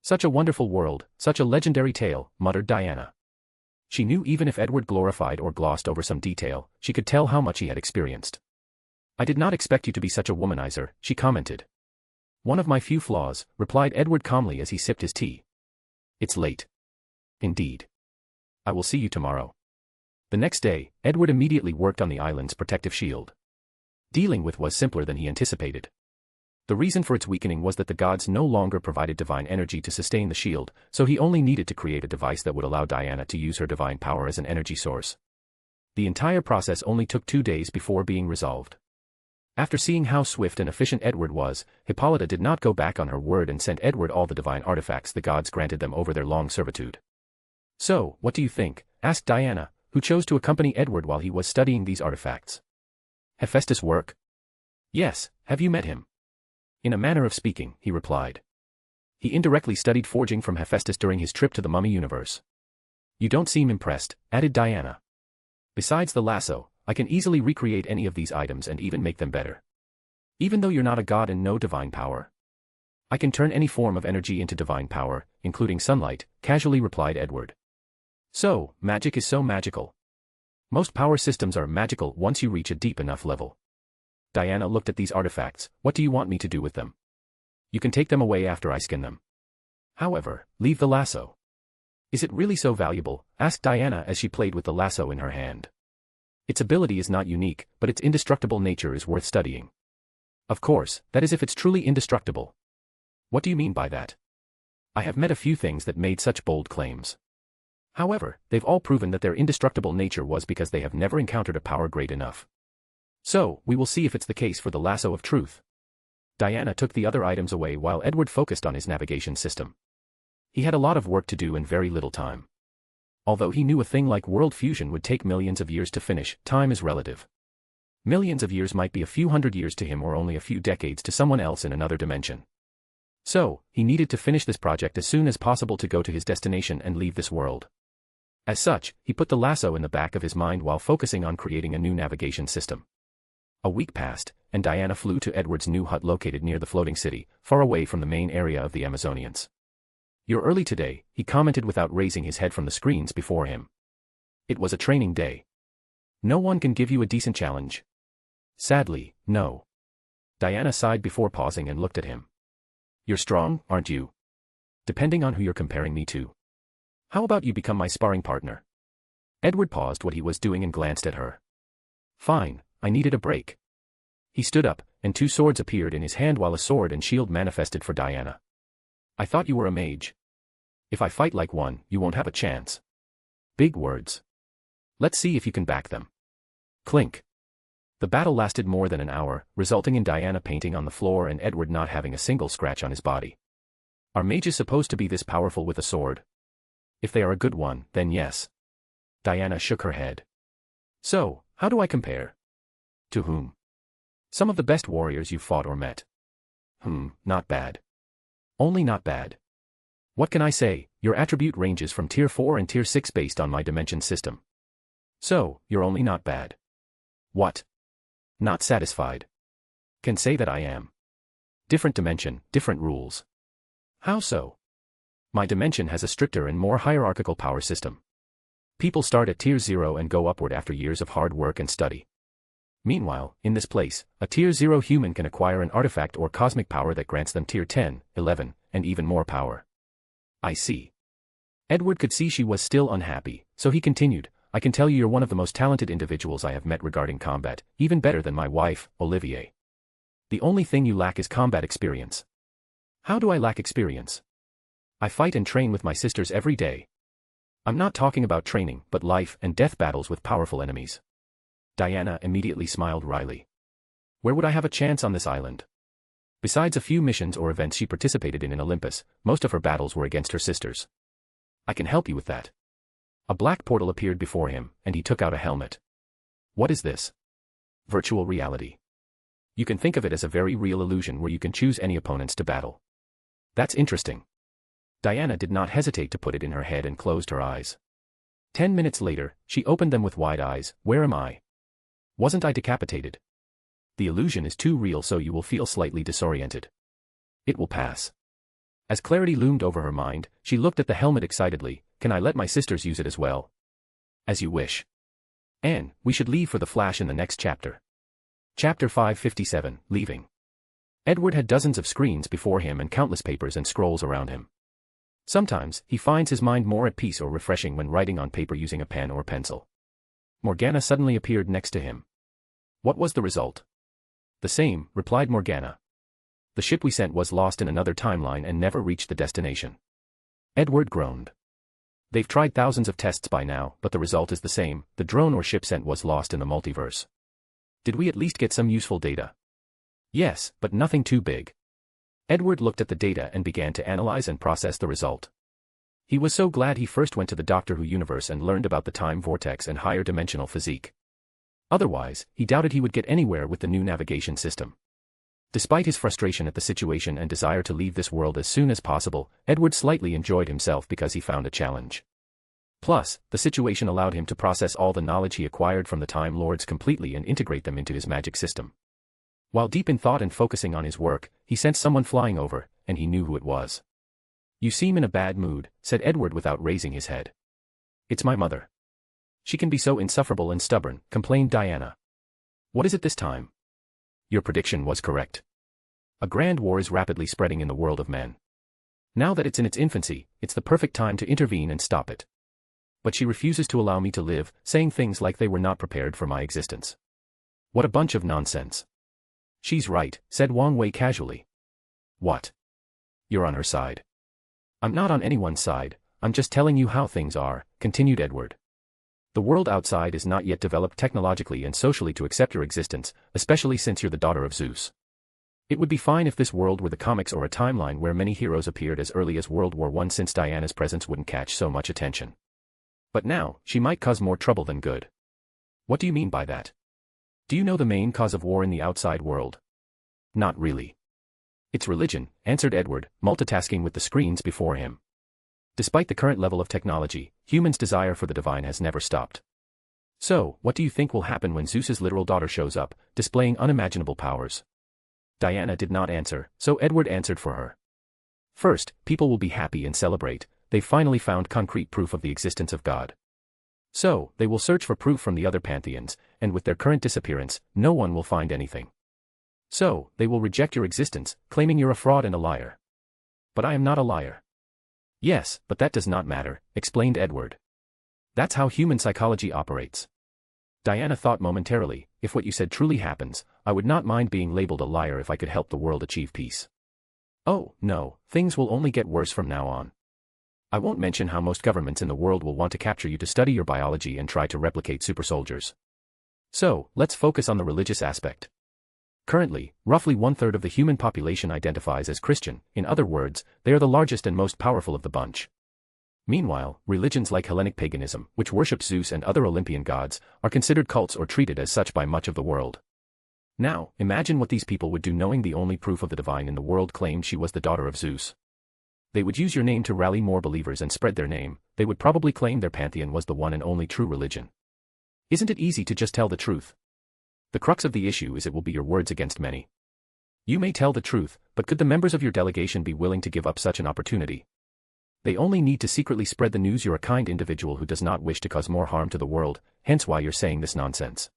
Such a wonderful world, such a legendary tale, muttered Diana. She knew even if Edward glorified or glossed over some detail, she could tell how much he had experienced. I did not expect you to be such a womanizer, she commented. One of my few flaws, replied Edward calmly as he sipped his tea. It's late. Indeed. I will see you tomorrow. The next day, Edward immediately worked on the island's protective shield. Dealing with was simpler than he anticipated. The reason for its weakening was that the gods no longer provided divine energy to sustain the shield, so he only needed to create a device that would allow Diana to use her divine power as an energy source. The entire process only took 2 days before being resolved. After seeing how swift and efficient Edward was, Hippolyta did not go back on her word and sent Edward all the divine artifacts the gods granted them over their long servitude. "So, what do you think?" asked Diana, who chose to accompany Edward while he was studying these artifacts. "Hephaestus' work?" "Yes, have you met him?" "In a manner of speaking," he replied. "He indirectly studied forging from Hephaestus during his trip to the mummy universe." "You don't seem impressed," added Diana. "Besides the lasso, I can easily recreate any of these items and even make them better. Even though you're not a god and no divine power. I can turn any form of energy into divine power, including sunlight," casually replied Edward. "So, magic is so magical. Most power systems are magical once you reach a deep enough level." Diana looked at these artifacts. "What do you want me to do with them?" "You can take them away after I skin them. However, leave the lasso." "Is it really so valuable?" asked Diana as she played with the lasso in her hand. "Its ability is not unique, but its indestructible nature is worth studying." "Of course, that is if it's truly indestructible." "What do you mean by that?" "I have met a few things that made such bold claims. However, they've all proven that their indestructible nature was because they have never encountered a power great enough. So, we will see if it's the case for the lasso of truth." Diana took the other items away while Edward focused on his navigation system. He had a lot of work to do in very little time. Although he knew a thing like world fusion would take millions of years to finish, time is relative. Millions of years might be a few hundred years to him or only a few decades to someone else in another dimension. So, he needed to finish this project as soon as possible to go to his destination and leave this world. As such, he put the lasso in the back of his mind while focusing on creating a new navigation system. A week passed, and Diana flew to Edward's new hut located near the floating city, far away from the main area of the Amazonians. "You're early today," he commented without raising his head from the screens before him. "It was a training day. No one can give you a decent challenge." "Sadly, no." Diana sighed before pausing and looked at him. "You're strong, aren't you? Depending on who you're comparing me to. How about you become my sparring partner?" Edward paused what he was doing and glanced at her. "Fine, I needed a break." He stood up, and 2 swords appeared in his hand while a sword and shield manifested for Diana. "I thought you were a mage. If I fight like one, you won't have a chance." "Big words. Let's see if you can back them." Clink. The battle lasted more than an hour, resulting in Diana painting on the floor and Edward not having a single scratch on his body. "Are mages supposed to be this powerful with a sword?" "If they are a good one, then yes." Diana shook her head. "So, how do I compare?" "To whom?" "Some of the best warriors you've fought or met." Not bad." "Only not bad. What can I say? Your attribute ranges from tier 4 and tier 6 based on my dimension system. So, you're only not bad." "What?" "Not satisfied." "Can say that I am." "Different dimension, different rules." "How so?" "My dimension has a stricter and more hierarchical power system. People start at tier 0 and go upward after years of hard work and study. Meanwhile, in this place, a tier 0 human can acquire an artifact or cosmic power that grants them tier 10, 11, and even more power." "I see." Edward could see she was still unhappy, so he continued, "I can tell you you're one of the most talented individuals I have met regarding combat, even better than my wife, Olivier. The only thing you lack is combat experience." "How do I lack experience?" "I fight and train with my sisters every day. I'm not talking about training, but life and death battles with powerful enemies." Diana immediately smiled wryly. "Where would I have a chance on this island?" Besides a few missions or events she participated in Olympus, most of her battles were against her sisters. "I can help you with that." A black portal appeared before him, and he took out a helmet. "What is this?" "Virtual reality. You can think of it as a very real illusion where you can choose any opponents to battle." "That's interesting." Diana did not hesitate to put it in her head and closed her eyes. 10 minutes later, she opened them with wide eyes. "Where am I? Wasn't I decapitated?" "The illusion is too real, so you will feel slightly disoriented. It will pass." As clarity loomed over her mind, she looked at the helmet excitedly. "Can I let my sisters use it as well?" "As you wish. Anne, we should leave for the Flash in the next chapter." Chapter 557, Leaving. Edward had dozens of screens before him and countless papers and scrolls around him. Sometimes, he finds his mind more at peace or refreshing when writing on paper using a pen or pencil. Morgana suddenly appeared next to him. What was the result? The same, replied Morgana. The ship we sent was lost in another timeline and never reached the destination. Edward groaned. They've tried thousands of tests by now, but the result is the same, the drone or ship sent was lost in the multiverse. Did we at least get some useful data? Yes, but nothing too big. Edward looked at the data and began to analyze and process the result. He was so glad he first went to the Doctor Who universe and learned about the time vortex and higher dimensional physique. Otherwise, he doubted he would get anywhere with the new navigation system. Despite his frustration at the situation and desire to leave this world as soon as possible, Edward slightly enjoyed himself because he found a challenge. Plus, the situation allowed him to process all the knowledge he acquired from the Time Lords completely and integrate them into his magic system. While deep in thought and focusing on his work, he sensed someone flying over, and he knew who it was. You seem in a bad mood, said Edward without raising his head. It's my mother. She can be so insufferable and stubborn, complained Diana. What is it this time? Your prediction was correct. A grand war is rapidly spreading in the world of men. Now that it's in its infancy, it's the perfect time to intervene and stop it. But she refuses to allow me to live, saying things like they were not prepared for my existence. What a bunch of nonsense. She's right, said Wang Wei casually. What? You're on her side. I'm not on anyone's side, I'm just telling you how things are, continued Edward. The world outside is not yet developed technologically and socially to accept your existence, especially since you're the daughter of Zeus. It would be fine if this world were the comics or a timeline where many heroes appeared as early as World War I, since Diana's presence wouldn't catch so much attention. But now, she might cause more trouble than good. What do you mean by that? Do you know the main cause of war in the outside world? Not really. It's religion, answered Edward, multitasking with the screens before him. Despite the current level of technology, humans' desire for the divine has never stopped. So, what do you think will happen when Zeus's literal daughter shows up, displaying unimaginable powers? Diana did not answer, so Edward answered for her. First, people will be happy and celebrate, they've finally found concrete proof of the existence of God. So, they will search for proof from the other pantheons, and with their current disappearance, no one will find anything. So, they will reject your existence, claiming you're a fraud and a liar. But I am not a liar. Yes, but that does not matter, explained Edward. That's how human psychology operates. Diana thought momentarily, if what you said truly happens, I would not mind being labeled a liar if I could help the world achieve peace. Oh, no, things will only get worse from now on. I won't mention how most governments in the world will want to capture you to study your biology and try to replicate super soldiers. So, let's focus on the religious aspect. Currently, roughly 1/3 of the human population identifies as Christian, in other words, they are the largest and most powerful of the bunch. Meanwhile, religions like Hellenic paganism, which worship Zeus and other Olympian gods, are considered cults or treated as such by much of the world. Now, imagine what these people would do knowing the only proof of the divine in the world claimed she was the daughter of Zeus. They would use your name to rally more believers and spread their name, they would probably claim their pantheon was the one and only true religion. Isn't it easy to just tell the truth? The crux of the issue is it will be your words against many. You may tell the truth, but could the members of your delegation be willing to give up such an opportunity? They only need to secretly spread the news you're a kind individual who does not wish to cause more harm to the world, hence why you're saying this nonsense.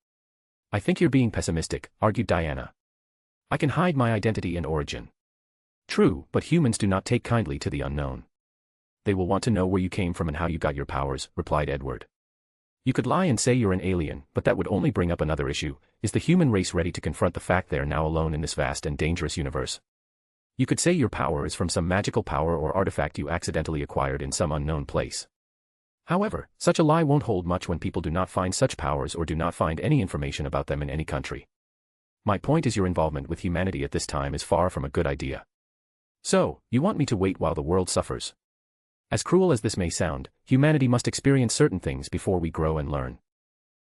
I think you're being pessimistic, argued Diana. I can hide my identity and origin. True, but humans do not take kindly to the unknown. They will want to know where you came from and how you got your powers, replied Edward. You could lie and say you're an alien, but that would only bring up another issue. Is the human race ready to confront the fact they are now alone in this vast and dangerous universe? You could say your power is from some magical power or artifact you accidentally acquired in some unknown place. However, such a lie won't hold much when people do not find such powers or do not find any information about them in any country. My point is your involvement with humanity at this time is far from a good idea. So, you want me to wait while the world suffers? As cruel as this may sound, humanity must experience certain things before we grow and learn.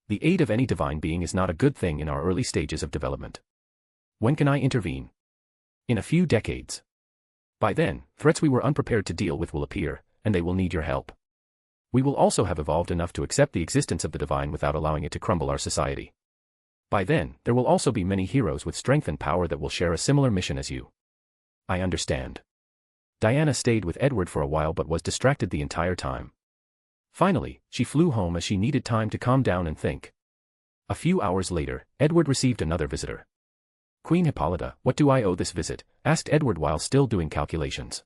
The aid of any divine being is not a good thing in our early stages of development. When can I intervene? In a few decades. By then, threats we were unprepared to deal with will appear, and they will need your help. We will also have evolved enough to accept the existence of the divine without allowing it to crumble our society. By then, there will also be many heroes with strength and power that will share a similar mission as you. I understand. Diana stayed with Edward for a while but was distracted the entire time. Finally, she flew home as she needed time to calm down and think. A few hours later, Edward received another visitor. Queen Hippolyta, what do I owe this visit? Asked Edward while still doing calculations.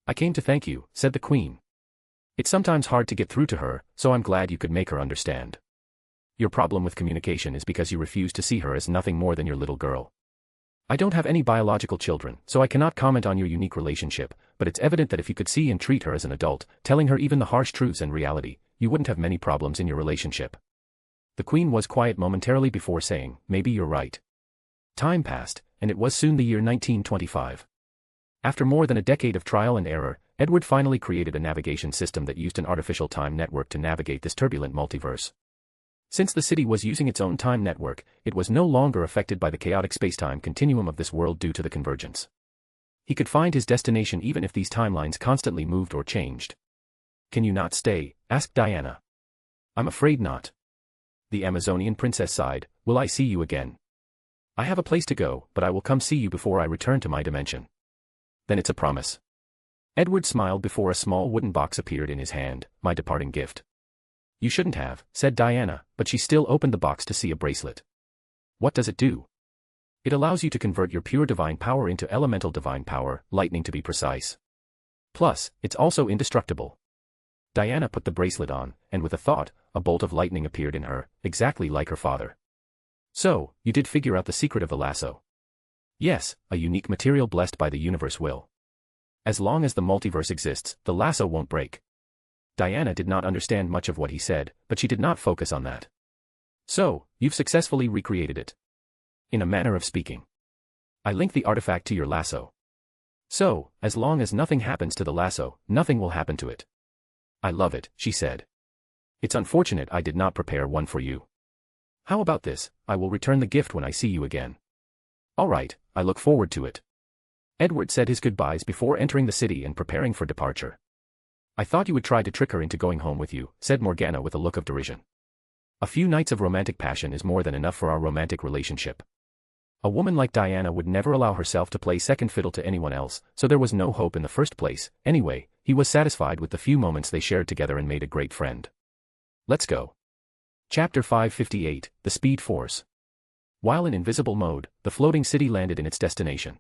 I came to thank you, said the Queen. It's sometimes hard to get through to her, so I'm glad you could make her understand. Your problem with communication is because you refuse to see her as nothing more than your little girl. I don't have any biological children, so I cannot comment on your unique relationship, but it's evident that if you could see and treat her as an adult, telling her even the harsh truths and reality, you wouldn't have many problems in your relationship. The Queen was quiet momentarily before saying, maybe you're right. Time passed, and it was soon the year 1925. After more than a decade of trial and error, Edward finally created a navigation system that used an artificial time network to navigate this turbulent multiverse. Since the city was using its own time network, it was no longer affected by the chaotic space-time continuum of this world due to the convergence. He could find his destination even if these timelines constantly moved or changed. Can you not stay? Asked Diana. I'm afraid not. The Amazonian princess sighed, will I see you again? I have a place to go, but I will come see you before I return to my dimension. Then it's a promise. Edward smiled before a small wooden box appeared in his hand, my departing gift. You shouldn't have, said Diana, but she still opened the box to see a bracelet. What does it do? It allows you to convert your pure divine power into elemental divine power, lightning to be precise. Plus, it's also indestructible. Diana put the bracelet on, and with a thought, a bolt of lightning appeared in her, exactly like her father. So, you did figure out the secret of the lasso. Yes, a unique material blessed by the universe will. As long as the multiverse exists, the lasso won't break. Diana did not understand much of what he said, but she did not focus on that. So, you've successfully recreated it. In a manner of speaking. I link the artifact to your lasso. So, as long as nothing happens to the lasso, nothing will happen to it. I love it, she said. It's unfortunate I did not prepare one for you. How about this? I will return the gift when I see you again. All right, I look forward to it. Edward said his goodbyes before entering the city and preparing for departure. I thought you would try to trick her into going home with you, said Morgana with a look of derision. A few nights of romantic passion is more than enough for our romantic relationship. A woman like Diana would never allow herself to play second fiddle to anyone else, so there was no hope in the first place. Anyway, he was satisfied with the few moments they shared together and made a great friend. Let's go. Chapter 558, The Speed Force. While in invisible mode, the floating city landed in its destination.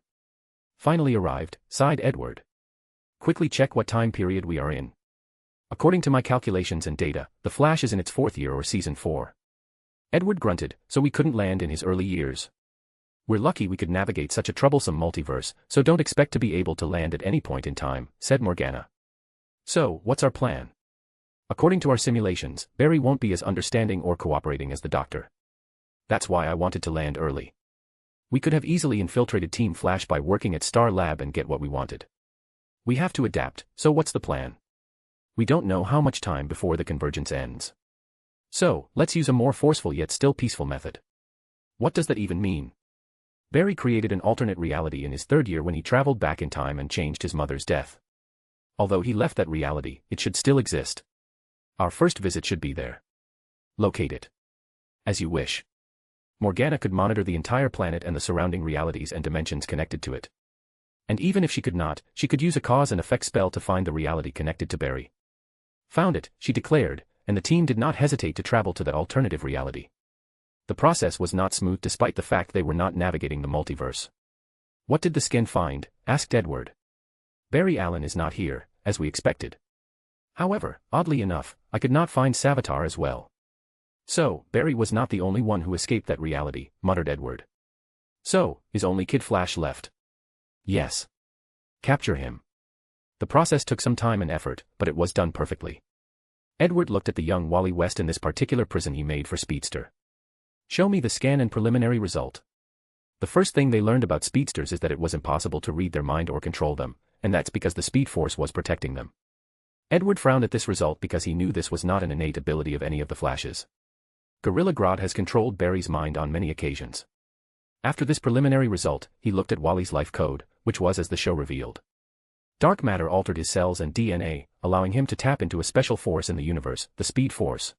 Finally arrived, sighed Edward. Quickly check what time period we are in. According to my calculations and data, the Flash is in its 4th year or season 4. Edward grunted, so we couldn't land in his early years. We're lucky we could navigate such a troublesome multiverse, so don't expect to be able to land at any point in time, said Morgana. So, what's our plan? According to our simulations, Barry won't be as understanding or cooperating as the Doctor. That's why I wanted to land early. We could have easily infiltrated Team Flash by working at Star Lab and get what we wanted. We have to adapt, so what's the plan? We don't know how much time before the convergence ends. So, let's use a more forceful yet still peaceful method. What does that even mean? Barry created an alternate reality in his 3rd year when he traveled back in time and changed his mother's death. Although he left that reality, it should still exist. Our first visit should be there. Locate it. As you wish. Morgana could monitor the entire planet and the surrounding realities and dimensions connected to it. And even if she could not, she could use a cause and effect spell to find the reality connected to Barry. Found it, she declared, and the team did not hesitate to travel to that alternative reality. The process was not smooth despite the fact they were not navigating the multiverse. What did the skin find? Asked Edward. Barry Allen is not here, as we expected. However, oddly enough, I could not find Savitar as well. So, Barry was not the only one who escaped that reality, muttered Edward. So, is only Kid Flash left? Yes. Capture him. The process took some time and effort, but it was done perfectly. Edward looked at the young Wally West in this particular prison he made for Speedster. Show me the scan and preliminary result. The first thing they learned about Speedsters is that it was impossible to read their mind or control them, and that's because the Speed Force was protecting them. Edward frowned at this result because he knew this was not an innate ability of any of the Flashes. Gorilla Grodd has controlled Barry's mind on many occasions. After this preliminary result, he looked at Wally's life code, which was as the show revealed. Dark matter altered his cells and DNA, allowing him to tap into a special force in the universe, the Speed Force.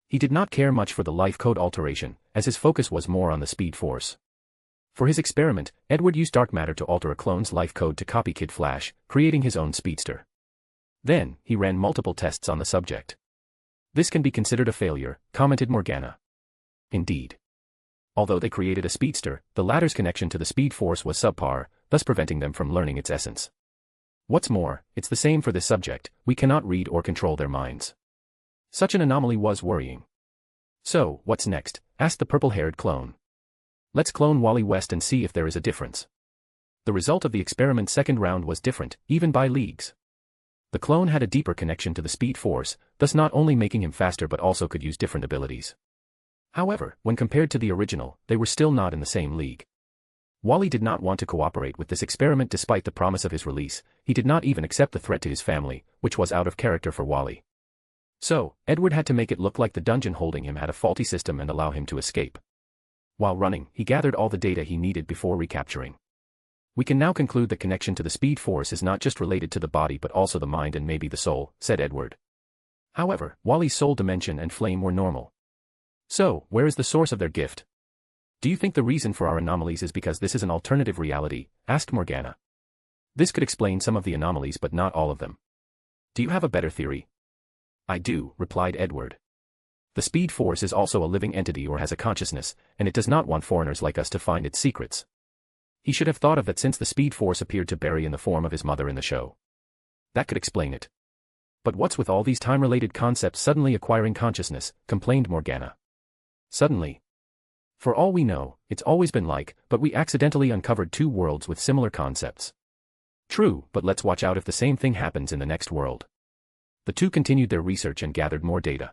He did not care much for the life code alteration, as his focus was more on the Speed Force. For his experiment, Edward used dark matter to alter a clone's life code to copy Kid Flash, creating his own speedster. Then, he ran multiple tests on the subject. This can be considered a failure, commented Morgana. Indeed. Although they created a speedster, the latter's connection to the Speed Force was subpar, thus preventing them from learning its essence. What's more, it's the same for this subject, we cannot read or control their minds. Such an anomaly was worrying. So, what's next? Asked the purple-haired clone. Let's clone Wally West and see if there is a difference. The result of the experiment's second round was different, even by leagues. The clone had a deeper connection to the Speed Force, thus not only making him faster but also could use different abilities. However, when compared to the original, they were still not in the same league. Wally did not want to cooperate with this experiment despite the promise of his release. He did not even accept the threat to his family, which was out of character for Wally. So, Edward had to make it look like the dungeon holding him had a faulty system and allow him to escape. While running, he gathered all the data he needed before recapturing. We can now conclude the connection to the Speed Force is not just related to the body but also the mind and maybe the soul, said Edward. However, Wally's soul dimension and flame were normal. So, where is the source of their gift? Do you think the reason for our anomalies is because this is an alternative reality? Asked Morgana. This could explain some of the anomalies but not all of them. Do you have a better theory? I do, replied Edward. The Speed Force is also a living entity or has a consciousness, and it does not want foreigners like us to find its secrets. He should have thought of that since the Speed Force appeared to Barry in the form of his mother in the show. That could explain it. But what's with all these time-related concepts suddenly acquiring consciousness, complained Morgana. Suddenly. For all we know, it's always been like, but we accidentally uncovered two worlds with similar concepts. True, but let's watch out if the same thing happens in the next world. The two continued their research and gathered more data.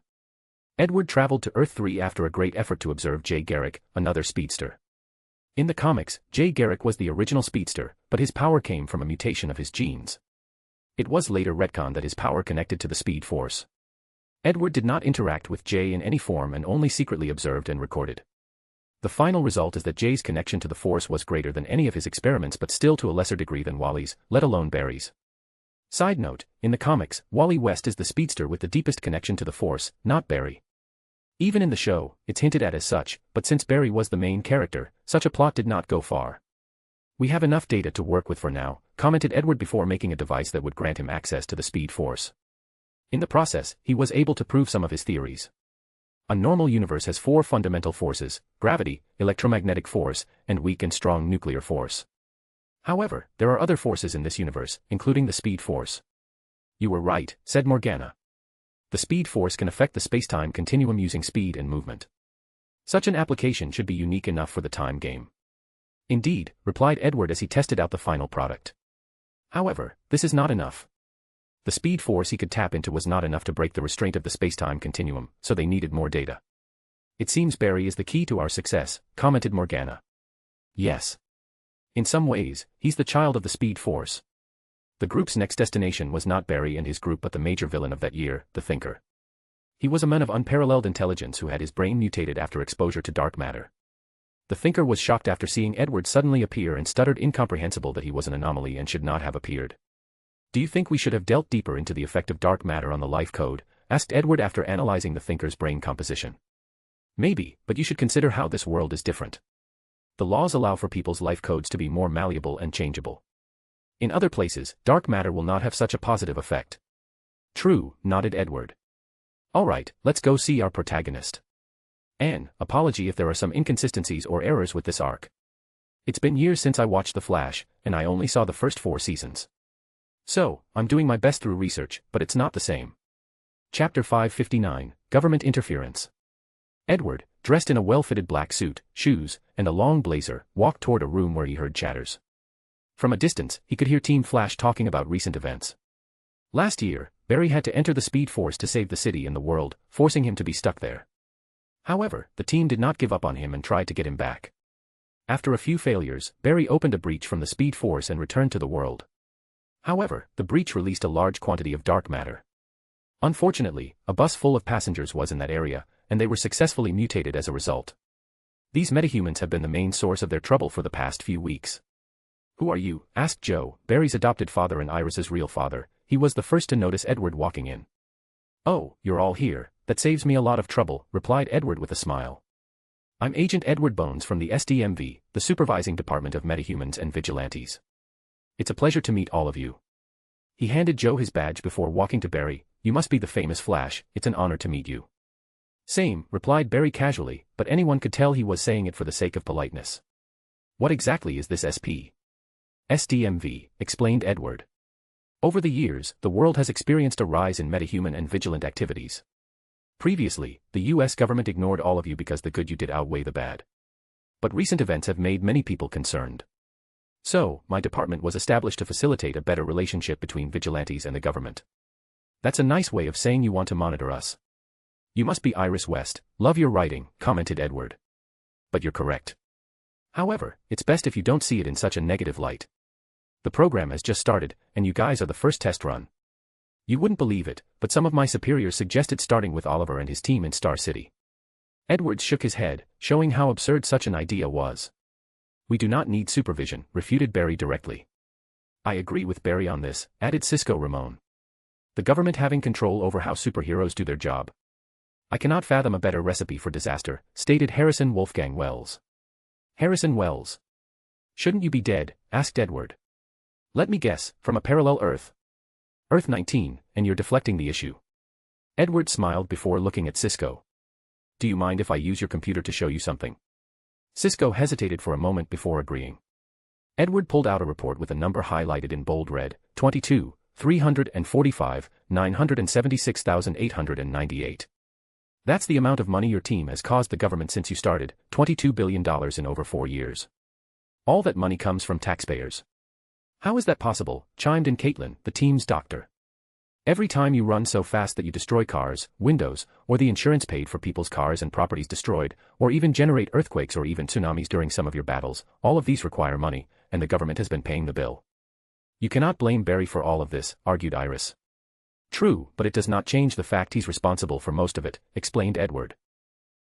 Edward traveled to Earth 3 after a great effort to observe Jay Garrick, another speedster. In the comics, Jay Garrick was the original speedster, but his power came from a mutation of his genes. It was later retconned that his power connected to the Speed Force. Edward did not interact with Jay in any form and only secretly observed and recorded. The final result is that Jay's connection to the Force was greater than any of his experiments but still to a lesser degree than Wally's, let alone Barry's. Side note, in the comics, Wally West is the speedster with the deepest connection to the Force, not Barry. Even in the show, it's hinted at as such, but since Barry was the main character, such a plot did not go far. We have enough data to work with for now, commented Edward before making a device that would grant him access to the Speed Force. In the process, he was able to prove some of his theories. A normal universe has four fundamental forces: gravity, electromagnetic force, and weak and strong nuclear force. However, there are other forces in this universe, including the Speed Force. You were right, said Morgana. The Speed Force can affect the space-time continuum using speed and movement. Such an application should be unique enough for the time game. Indeed, replied Edward as he tested out the final product. However, this is not enough. The Speed Force he could tap into was not enough to break the restraint of the space-time continuum, so they needed more data. It seems Barry is the key to our success, commented Morgana. Yes. In some ways, he's the child of the Speed Force. The group's next destination was not Barry and his group but the major villain of that year, the Thinker. He was a man of unparalleled intelligence who had his brain mutated after exposure to dark matter. The Thinker was shocked after seeing Edward suddenly appear and stuttered incomprehensible that he was an anomaly and should not have appeared. Do you think we should have delved deeper into the effect of dark matter on the life code? Asked Edward after analyzing the Thinker's brain composition. Maybe, but you should consider how this world is different. The laws allow for people's life codes to be more malleable and changeable. In other places, dark matter will not have such a positive effect. True, nodded Edward. Alright, let's go see our protagonist. An apology if there are some inconsistencies or errors with this arc. It's been years since I watched The Flash, and I only saw the first 4 seasons. So, I'm doing my best through research, but it's not the same. Chapter 559, Government Interference. Edward, dressed in a well-fitted black suit, shoes, and a long blazer, walked toward a room where he heard chatters. From a distance, he could hear Team Flash talking about recent events. Last year, Barry had to enter the Speed Force to save the city and the world, forcing him to be stuck there. However, the team did not give up on him and tried to get him back. After a few failures, Barry opened a breach from the Speed Force and returned to the world. However, the breach released a large quantity of dark matter. Unfortunately, a bus full of passengers was in that area, and they were successfully mutated as a result. These metahumans have been the main source of their trouble for the past few weeks. Who are you? Asked Joe, Barry's adopted father and Iris's real father. He was the first to notice Edward walking in. Oh, you're all here, that saves me a lot of trouble, replied Edward with a smile. I'm Agent Edward Bones from the SDMV, the Supervising Department of Metahumans and Vigilantes. It's a pleasure to meet all of you. He handed Joe his badge before walking to Barry. You must be the famous Flash, it's an honor to meet you. Same, replied Barry casually, but anyone could tell he was saying it for the sake of politeness. What exactly is this SP? SDMV, explained Edward. Over the years, the world has experienced a rise in metahuman and vigilant activities. Previously, the US government ignored all of you because the good you did outweigh the bad. But recent events have made many people concerned. So, my department was established to facilitate a better relationship between vigilantes and the government. That's a nice way of saying you want to monitor us. You must be Iris West, love your writing, commented Edward. But you're correct. However, it's best if you don't see it in such a negative light. The program has just started, and you guys are the first test run. You wouldn't believe it, but some of my superiors suggested starting with Oliver and his team in Star City. Edward shook his head, showing how absurd such an idea was. We do not need supervision, refuted Barry directly. I agree with Barry on this, added Cisco Ramon. The government having control over how superheroes do their job. I cannot fathom a better recipe for disaster, stated Harrison Wolfgang Wells. Harrison Wells. Shouldn't you be dead? Asked Edward. Let me guess, from a parallel Earth. Earth 19, and you're deflecting the issue. Edward smiled before looking at Cisco. Do you mind if I use your computer to show you something? Cisco hesitated for a moment before agreeing. Edward pulled out a report with a number highlighted in bold red, 22, 345, 976,898. That's the amount of money your team has caused the government since you started, $22 billion in over 4 years. All that money comes from taxpayers. How is that possible? Chimed in Caitlin, the team's doctor. Every time you run so fast that you destroy cars, windows, or the insurance paid for people's cars and properties destroyed, or even generate earthquakes or even tsunamis during some of your battles, all of these require money, and the government has been paying the bill. You cannot blame Barry for all of this, argued Iris. True, but it does not change the fact he's responsible for most of it, explained Edward.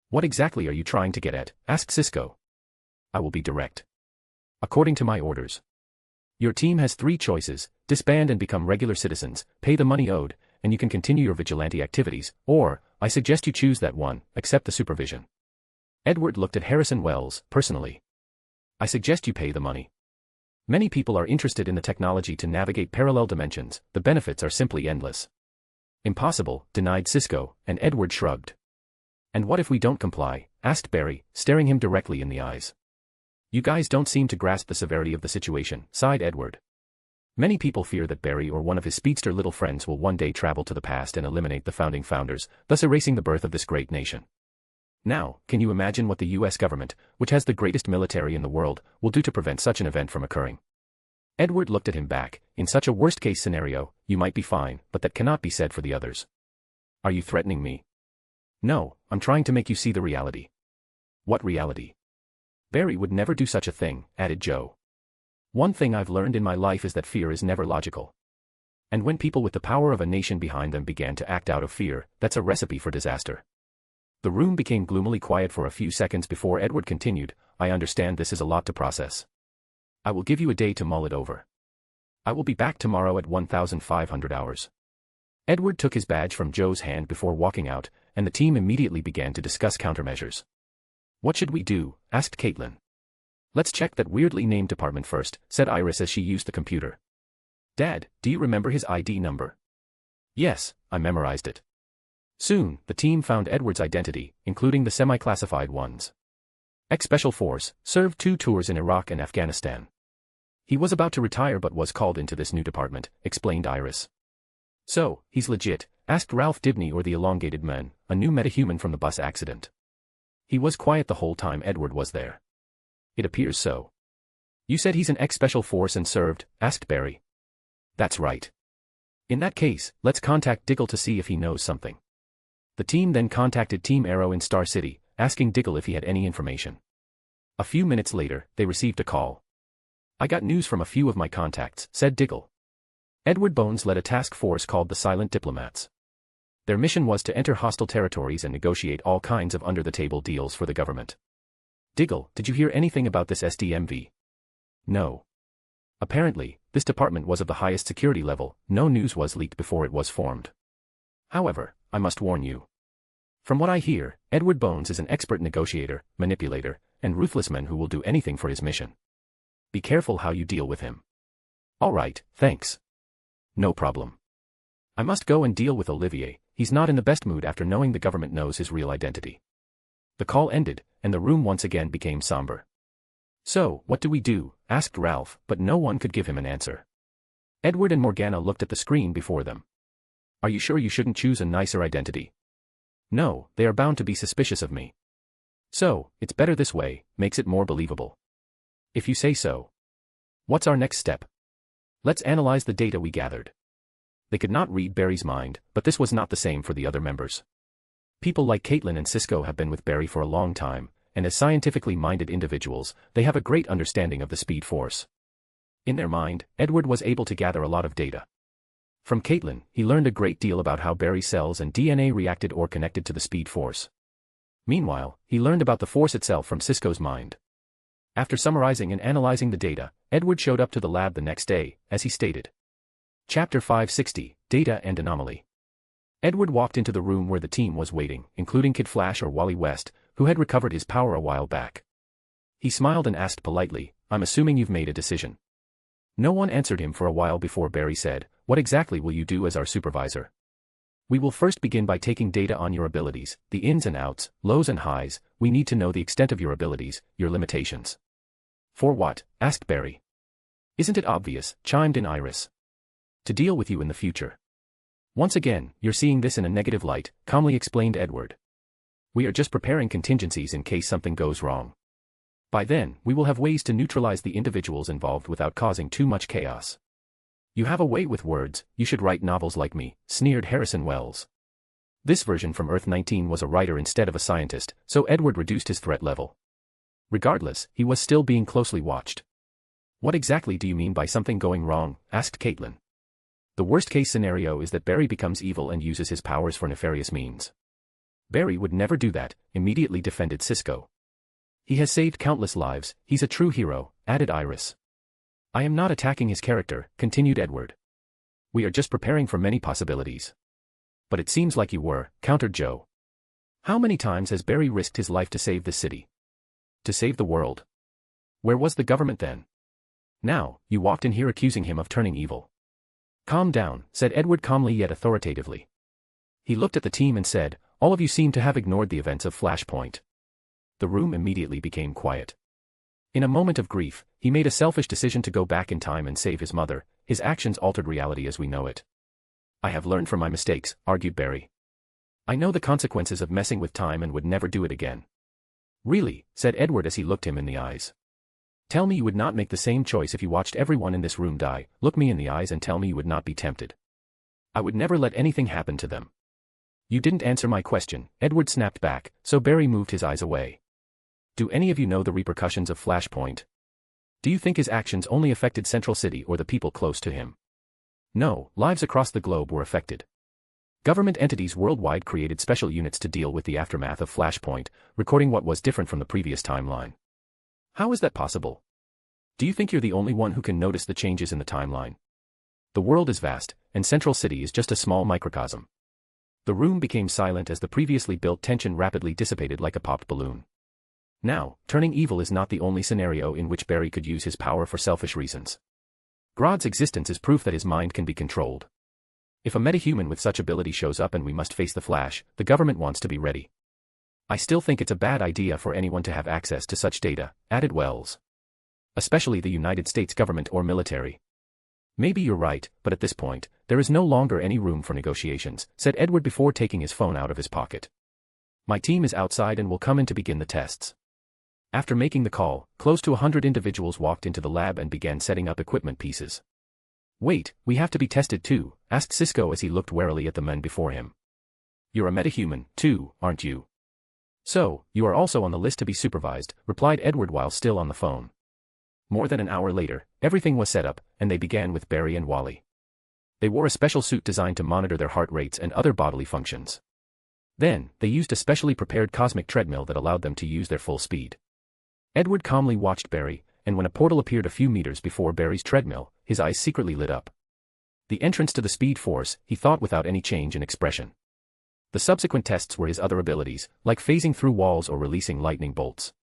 What exactly are you trying to get at? Asked Cisco. I will be direct. According to my orders. Your team has 3 choices: disband and become regular citizens, pay the money owed, and you can continue your vigilante activities, or, I suggest you choose that one, accept the supervision. Edward looked at Harrison Wells, personally. I suggest you pay the money. Many people are interested in the technology to navigate parallel dimensions, the benefits are simply endless. Impossible, denied Cisco, and Edward shrugged. And what if we don't comply? Asked Barry, staring him directly in the eyes. You guys don't seem to grasp the severity of the situation, sighed Edward. Many people fear that Barry or one of his speedster little friends will one day travel to the past and eliminate the founding founders, thus erasing the birth of this great nation. Now, can you imagine what the US government, which has the greatest military in the world, will do to prevent such an event from occurring? Edward looked at him back. In such a worst-case scenario, you might be fine, but that cannot be said for the others. Are you threatening me? No, I'm trying to make you see the reality. What reality? Barry would never do such a thing, added Joe. One thing I've learned in my life is that fear is never logical. And when people with the power of a nation behind them began to act out of fear, that's a recipe for disaster. The room became gloomily quiet for a few seconds before Edward continued, I understand this is a lot to process. I will give you a day to mull it over. I will be back tomorrow at 1,500 hours. Edward took his badge from Joe's hand before walking out, and the team immediately began to discuss countermeasures. What should we do? Asked Caitlin. Let's check that weirdly named department first, said Iris as she used the computer. Dad, do you remember his ID number? Yes, I memorized it. Soon, the team found Edward's identity, including the semi-classified ones. Ex-Special Force, served 2 tours in Iraq and Afghanistan. He was about to retire but was called into this new department, explained Iris. So, he's legit, asked Ralph Dibney or the Elongated Man, a new metahuman from the bus accident. He was quiet the whole time Edward was there. It appears so. You said he's an ex-Special Force and served, asked Barry. That's right. In that case, let's contact Diggle to see if he knows something. The team then contacted Team Arrow in Star City, asking Diggle if he had any information. A few minutes later, they received a call. I got news from a few of my contacts, said Diggle. Edward Bones led a task force called the Silent Diplomats. Their mission was to enter hostile territories and negotiate all kinds of under-the-table deals for the government. Diggle, did you hear anything about this SDMV? No. Apparently, this department was of the highest security level, no news was leaked before it was formed. However, I must warn you. From what I hear, Edward Bones is an expert negotiator, manipulator, and ruthless man who will do anything for his mission. Be careful how you deal with him. All right, thanks. No problem. I must go and deal with Olivier, he's not in the best mood after knowing the government knows his real identity. The call ended, and the room once again became somber. So, what do we do? Asked Ralph, but no one could give him an answer. Edward and Morgana looked at the screen before them. Are you sure you shouldn't choose a nicer identity? No, they are bound to be suspicious of me. So, it's better this way, makes it more believable. If you say so. What's our next step? Let's analyze the data we gathered. They could not read Barry's mind, but this was not the same for the other members. People like Caitlin and Cisco have been with Barry for a long time, and as scientifically minded individuals, they have a great understanding of the speed force. In their mind, Edward was able to gather a lot of data. From Caitlin, he learned a great deal about how Barry's cells and DNA reacted or connected to the speed force. Meanwhile, he learned about the force itself from Cisco's mind. After summarizing and analyzing the data, Edward showed up to the lab the next day, as he stated. Chapter 560, Data and Anomaly. Edward walked into the room where the team was waiting, including Kid Flash or Wally West, who had recovered his power a while back. He smiled and asked politely, I'm assuming you've made a decision. No one answered him for a while before Barry said, what exactly will you do as our supervisor? We will first begin by taking data on your abilities, the ins and outs, lows and highs. We need to know the extent of your abilities, your limitations. For what? Asked Barry. Isn't it obvious? Chimed in Iris. To deal with you in the future. Once again, you're seeing this in a negative light, calmly explained Edward. We are just preparing contingencies in case something goes wrong. By then, we will have ways to neutralize the individuals involved without causing too much chaos. You have a way with words, you should write novels like me, sneered Harrison Wells. This version from Earth-19 was a writer instead of a scientist, so Edward reduced his threat level. Regardless, he was still being closely watched. What exactly do you mean by something going wrong? Asked Caitlin. The worst-case scenario is that Barry becomes evil and uses his powers for nefarious means. Barry would never do that, immediately defended Cisco. He has saved countless lives, he's a true hero, added Iris. I am not attacking his character, continued Edward. We are just preparing for many possibilities. But it seems like you were, countered Joe. How many times has Barry risked his life to save this city? To save the world? Where was the government then? Now, you walked in here accusing him of turning evil. Calm down, said Edward calmly yet authoritatively. He looked at the team and said, all of you seem to have ignored the events of Flashpoint. The room immediately became quiet. In a moment of grief, he made a selfish decision to go back in time and save his mother. His actions altered reality as we know it. I have learned from my mistakes, argued Barry. I know the consequences of messing with time and would never do it again. Really, said Edward as he looked him in the eyes. Tell me you would not make the same choice if you watched everyone in this room die. Look me in the eyes and tell me you would not be tempted. I would never let anything happen to them. You didn't answer my question, Edward snapped back, so Barry moved his eyes away. Do any of you know the repercussions of Flashpoint? Do you think his actions only affected Central City or the people close to him? No, lives across the globe were affected. Government entities worldwide created special units to deal with the aftermath of Flashpoint, recording what was different from the previous timeline. How is that possible? Do you think you're the only one who can notice the changes in the timeline? The world is vast, and Central City is just a small microcosm. The room became silent as the previously built tension rapidly dissipated like a popped balloon. Now, turning evil is not the only scenario in which Barry could use his power for selfish reasons. Grodd's existence is proof that his mind can be controlled. If a metahuman with such ability shows up and we must face the Flash, the government wants to be ready. I still think it's a bad idea for anyone to have access to such data, added Wells. Especially the United States government or military. Maybe you're right, but at this point, there is no longer any room for negotiations, said Edward before taking his phone out of his pocket. My team is outside and will come in to begin the tests. After making the call, close to 100 individuals walked into the lab and began setting up equipment pieces. Wait, we have to be tested too, asked Cisco as he looked warily at the men before him. You're a metahuman, too, aren't you? So, you are also on the list to be supervised, replied Edward while still on the phone. More than an hour later, everything was set up, and they began with Barry and Wally. They wore a special suit designed to monitor their heart rates and other bodily functions. Then, they used a specially prepared cosmic treadmill that allowed them to use their full speed. Edward calmly watched Barry, and when a portal appeared a few meters before Barry's treadmill, his eyes secretly lit up. The entrance to the Speed Force, he thought without any change in expression. The subsequent tests were his other abilities, like phasing through walls or releasing lightning bolts.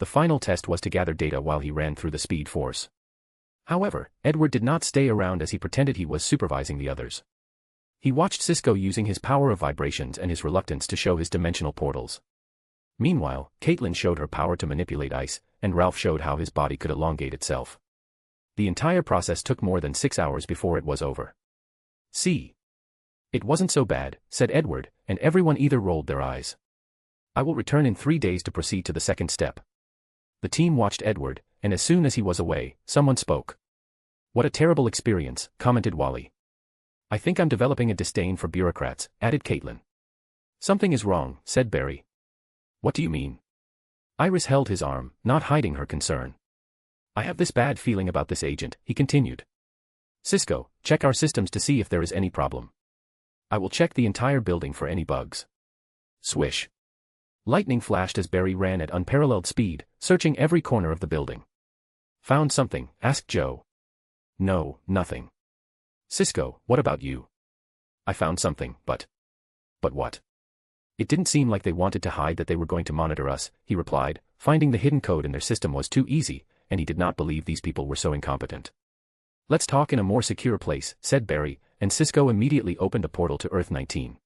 The final test was to gather data while he ran through the Speed Force. However, Edward did not stay around as he pretended he was supervising the others. He watched Cisco using his power of vibrations and his reluctance to show his dimensional portals. Meanwhile, Caitlin showed her power to manipulate ice, and Ralph showed how his body could elongate itself. The entire process took more than 6 hours before it was over. See? It wasn't so bad, said Edward, and everyone either rolled their eyes. I will return in 3 days to proceed to the second step. The team watched Edward, and as soon as he was away, someone spoke. What a terrible experience, commented Wally. I think I'm developing a disdain for bureaucrats, added Caitlin. Something is wrong, said Barry. What do you mean? Iris held his arm, not hiding her concern. I have this bad feeling about this agent, he continued. Cisco, check our systems to see if there is any problem. I will check the entire building for any bugs. Swish. Lightning flashed as Barry ran at unparalleled speed, searching every corner of the building. Found something? Asked Joe. No, nothing. Cisco, what about you? I found something, but what? It didn't seem like they wanted to hide that they were going to monitor us, he replied. Finding the hidden code in their system was too easy, and he did not believe these people were so incompetent. Let's talk in a more secure place, said Barry, and Cisco immediately opened a portal to Earth 19.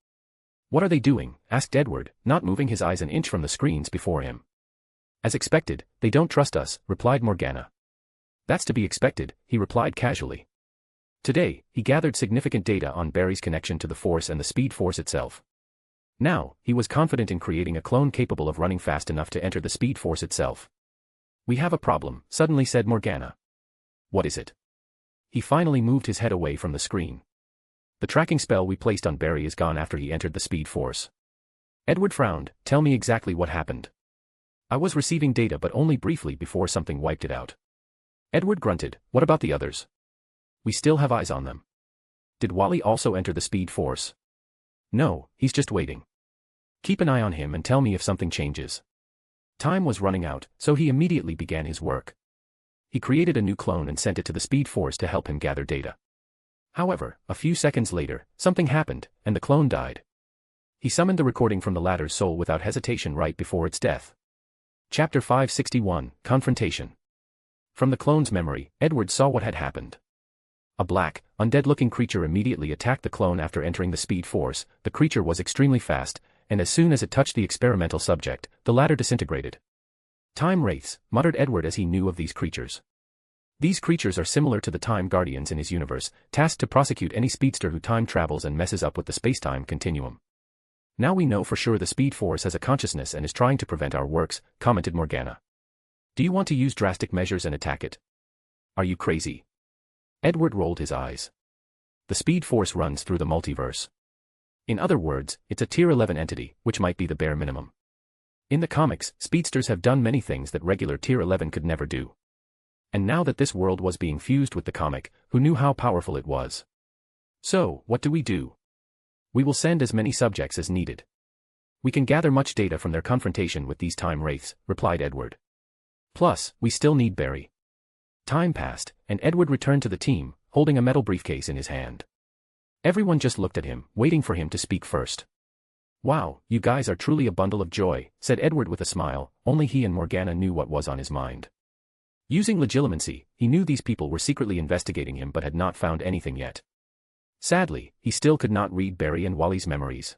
What are they doing? Asked Edward, not moving his eyes an inch from the screens before him. As expected, they don't trust us, replied Morgana. That's to be expected, he replied casually. Today, he gathered significant data on Barry's connection to the Force and the Speed Force itself. Now, he was confident in creating a clone capable of running fast enough to enter the Speed Force itself. We have a problem, suddenly said Morgana. What is it? He finally moved his head away from the screen. The tracking spell we placed on Barry is gone after he entered the Speed Force. Edward frowned. Tell me exactly what happened. I was receiving data but only briefly before something wiped it out. Edward grunted. What about the others? We still have eyes on them. Did Wally also enter the Speed Force? No, he's just waiting. Keep an eye on him and tell me if something changes. Time was running out, so he immediately began his work. He created a new clone and sent it to the Speed Force to help him gather data. However, a few seconds later, something happened, and the clone died. He summoned the recording from the latter's soul without hesitation right before its death. Chapter 561, Confrontation. From the clone's memory, Edward saw what had happened. A black, undead-looking creature immediately attacked the clone after entering the Speed Force. The creature was extremely fast, and as soon as it touched the experimental subject, the latter disintegrated. Time wraiths, muttered Edward as he knew of these creatures. These creatures are similar to the Time Guardians in his universe, tasked to prosecute any speedster who time travels and messes up with the space-time continuum. Now we know for sure the Speed Force has a consciousness and is trying to prevent our works, commented Morgana. Do you want to use drastic measures and attack it? Are you crazy? Edward rolled his eyes. The Speed Force runs through the multiverse. In other words, it's a Tier 11 entity, which might be the bare minimum. In the comics, speedsters have done many things that regular Tier 11 could never do. And now that this world was being fused with the comic, who knew how powerful it was? So, what do? We will send as many subjects as needed. We can gather much data from their confrontation with these time wraiths, replied Edward. Plus, we still need Barry. Time passed, and Edward returned to the team, holding a metal briefcase in his hand. Everyone just looked at him, waiting for him to speak first. Wow, you guys are truly a bundle of joy, said Edward with a smile. Only he and Morgana knew what was on his mind. Using legilimency, he knew these people were secretly investigating him but had not found anything yet. Sadly, he still could not read Barry and Wally's memories.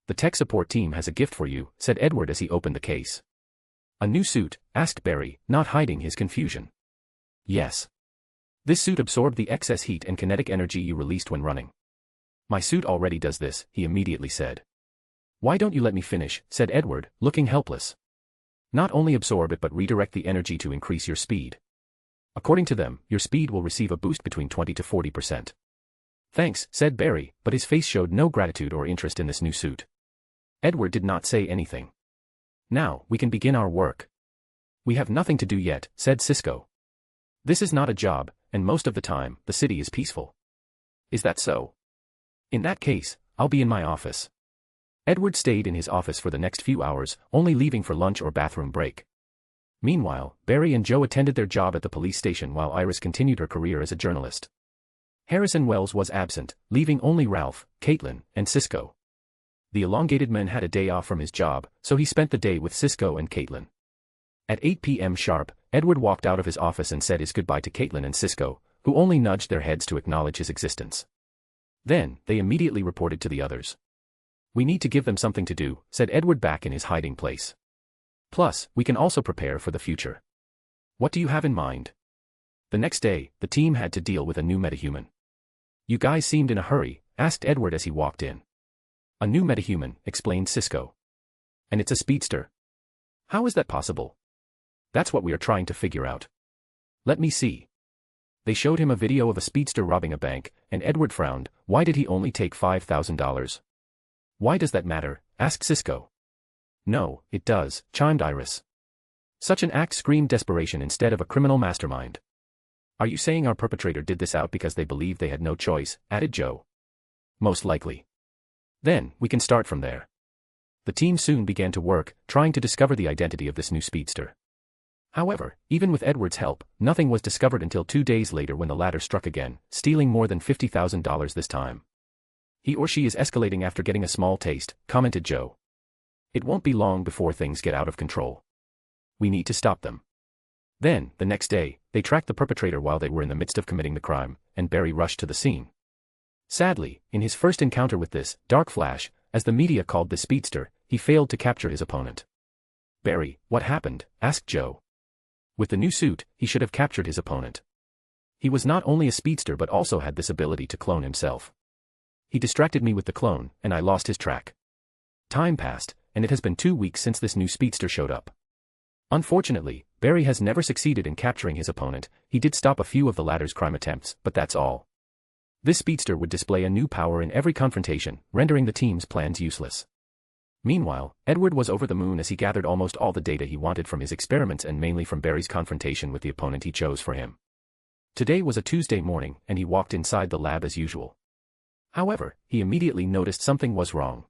The tech support team has a gift for you, said Edward as he opened the case. A new suit? Asked Barry, not hiding his confusion. Yes. This suit absorbed the excess heat and kinetic energy you released when running. My suit already does this, he immediately said. Why don't you let me finish, said Edward, looking helpless. Not only absorb it but redirect the energy to increase your speed. According to them, your speed will receive a boost between 20 to 40%. Thanks, said Barry, but his face showed no gratitude or interest in this new suit. Edward did not say anything. Now, we can begin our work. We have nothing to do yet, said Cisco. This is not a job, and most of the time, the city is peaceful. Is that so? In that case, I'll be in my office. Edward stayed in his office for the next few hours, only leaving for lunch or bathroom break. Meanwhile, Barry and Joe attended their job at the police station while Iris continued her career as a journalist. Harrison Wells was absent, leaving only Ralph, Caitlin, and Cisco. The elongated man had a day off from his job, so he spent the day with Cisco and Caitlin. At 8 p.m. sharp, Edward walked out of his office and said his goodbye to Caitlin and Cisco, who only nudged their heads to acknowledge his existence. Then, they immediately reported to the others. We need to give them something to do, said Edward back in his hiding place. Plus, we can also prepare for the future. What do you have in mind? The next day, the team had to deal with a new metahuman. "You guys seemed in a hurry," asked Edward as he walked in. "A new metahuman," explained Cisco. "And it's a speedster. How is that possible?" "That's what we are trying to figure out." "Let me see." They showed him a video of a speedster robbing a bank, and Edward frowned. Why did he only take $5,000? "Why does that matter?" asked Cisco. "No, it does," chimed Iris. Such an act screamed desperation instead of a criminal mastermind. "Are you saying our perpetrator did this out because they believed they had no choice?" added Joe. "Most likely." "Then, we can start from there." The team soon began to work, trying to discover the identity of this new speedster. However, even with Edward's help, nothing was discovered until 2 days later when the latter struck again, stealing more than $50,000 this time. "He or she is escalating after getting a small taste," commented Joe. "It won't be long before things get out of control. We need to stop them." Then, the next day, they tracked the perpetrator while they were in the midst of committing the crime, and Barry rushed to the scene. Sadly, in his first encounter with this dark flash, as the media called this speedster, he failed to capture his opponent. "Barry, what happened?" asked Joe. With the new suit, he should have captured his opponent. He was not only a speedster but also had this ability to clone himself. He distracted me with the clone, and I lost his track. Time passed, and it has been 2 weeks since this new speedster showed up. Unfortunately, Barry has never succeeded in capturing his opponent. He did stop a few of the latter's crime attempts, but that's all. This speedster would display a new power in every confrontation, rendering the team's plans useless. Meanwhile, Edward was over the moon as he gathered almost all the data he wanted from his experiments and mainly from Barry's confrontation with the opponent he chose for him. Today was a Tuesday morning, and he walked inside the lab as usual. However, he immediately noticed something was wrong.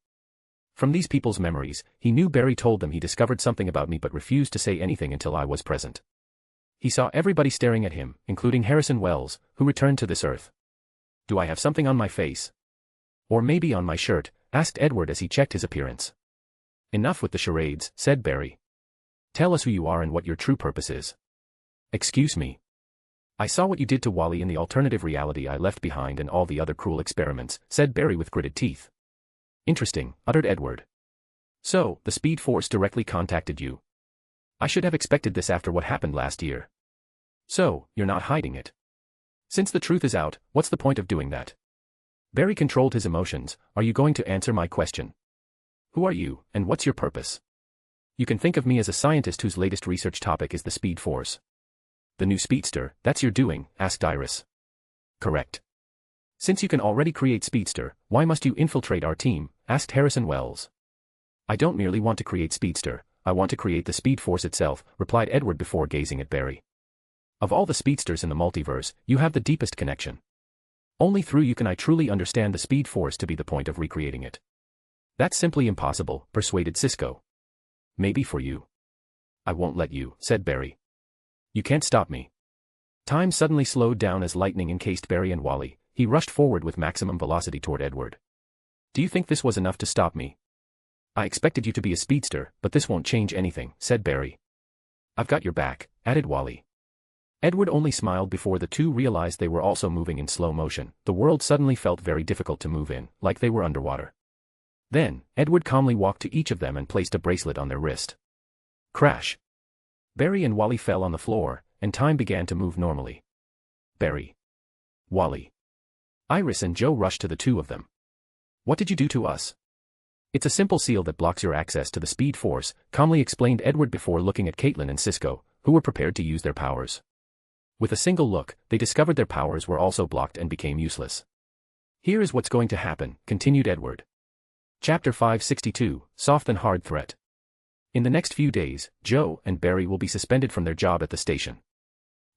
From these people's memories, he knew Barry told them he discovered something about me but refused to say anything until I was present. He saw everybody staring at him, including Harrison Wells, who returned to this earth. "Do I have something on my face? Or maybe on my shirt?" asked Edward as he checked his appearance. "Enough with the charades," said Barry. "Tell us who you are and what your true purpose is." "Excuse me. I saw what you did to Wally in the alternative reality I left behind and all the other cruel experiments," said Barry with gritted teeth. "Interesting," uttered Edward. "So, the Speed Force directly contacted you. I should have expected this after what happened last year. So, you're not hiding it. Since the truth is out, what's the point of doing that?" Barry controlled his emotions. "Are you going to answer my question? Who are you, and what's your purpose?" "You can think of me as a scientist whose latest research topic is the Speed Force." "The new speedster, that's your doing?" asked Iris. "Correct." "Since you can already create speedster, why must you infiltrate our team?" asked Harrison Wells. "I don't merely want to create speedster, I want to create the Speed Force itself," replied Edward before gazing at Barry. "Of all the speedsters in the multiverse, you have the deepest connection. Only through you can I truly understand the Speed Force to be the point of recreating it." "That's simply impossible," persuaded Cisco. "Maybe for you." "I won't let you," said Barry. "You can't stop me." Time suddenly slowed down as lightning encased Barry and Wally. He rushed forward with maximum velocity toward Edward. "Do you think this was enough to stop me?" "I expected you to be a speedster, but this won't change anything," said Barry. "I've got your back," added Wally. Edward only smiled before the two realized they were also moving in slow motion. The world suddenly felt very difficult to move in, like they were underwater. Then, Edward calmly walked to each of them and placed a bracelet on their wrist. Crash! Barry and Wally fell on the floor, and time began to move normally. Barry. Wally. Iris and Joe rushed to the two of them. "What did you do to us?" "It's a simple seal that blocks your access to the Speed Force," calmly explained Edward before looking at Caitlin and Cisco, who were prepared to use their powers. With a single look, they discovered their powers were also blocked and became useless. "Here is what's going to happen," continued Edward. Chapter 562, Soft and Hard Threat. In the next few days, Joe and Barry will be suspended from their job at the station.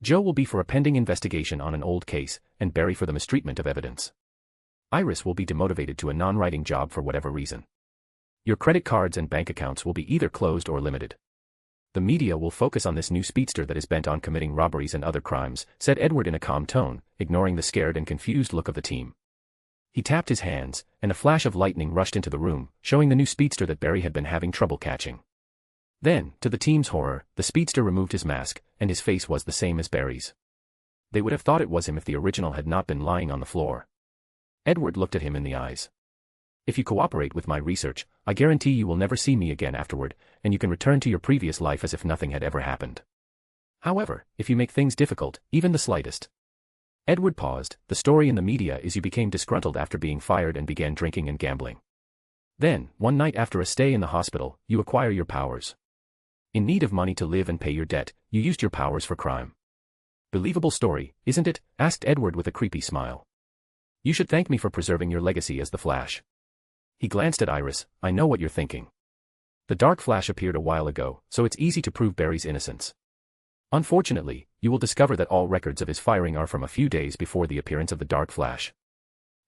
Joe will be for a pending investigation on an old case, and Barry for the mistreatment of evidence. Iris will be demotivated to a non-writing job for whatever reason. Your credit cards and bank accounts will be either closed or limited. The media will focus on this new speedster that is bent on committing robberies and other crimes, said Edward in a calm tone, ignoring the scared and confused look of the team. He tapped his hands, and a flash of lightning rushed into the room, showing the new speedster that Barry had been having trouble catching. Then, to the team's horror, the speedster removed his mask, and his face was the same as Barry's. They would have thought it was him if the original had not been lying on the floor. Edward looked at him in the eyes. "If you cooperate with my research, I guarantee you will never see me again afterward, and you can return to your previous life as if nothing had ever happened." However, if you make things difficult, even the slightest. Edward paused. The story in the media is you became disgruntled after being fired and began drinking and gambling. Then, one night after a stay in the hospital, you acquire your powers. In need of money to live and pay your debt, you used your powers for crime. Believable story, isn't it? Asked Edward with a creepy smile. You should thank me for preserving your legacy as the Flash. He glanced at Iris. I know what you're thinking. The Dark Flash appeared a while ago, so it's easy to prove Barry's innocence. Unfortunately, you will discover that all records of his firing are from a few days before the appearance of the Dark Flash.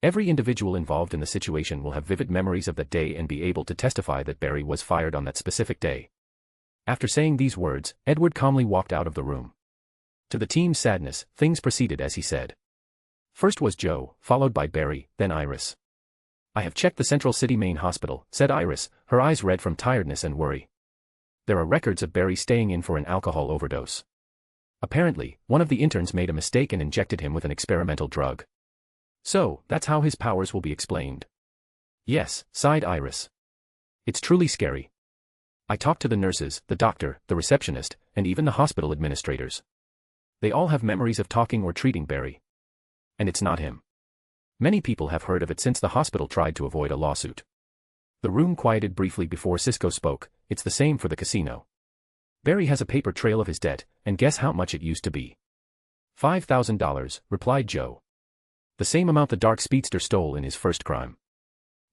Every individual involved in the situation will have vivid memories of that day and be able to testify that Barry was fired on that specific day. After saying these words, Edward calmly walked out of the room. To the team's sadness, things proceeded as he said. First was Joe, followed by Barry, then Iris. I have checked the Central City main hospital, said Iris, her eyes red from tiredness and worry. There are records of Barry staying in for an alcohol overdose. Apparently, one of the interns made a mistake and injected him with an experimental drug. So, that's how his powers will be explained. Yes, sighed Iris. It's truly scary. I talked to the nurses, the doctor, the receptionist, and even the hospital administrators. They all have memories of talking or treating Barry. And it's not him. Many people have heard of it since the hospital tried to avoid a lawsuit. The room quieted briefly before Cisco spoke. It's the same for the casino. Barry has a paper trail of his debt, and guess how much it used to be? $5,000, replied Joe. The same amount the dark speedster stole in his first crime.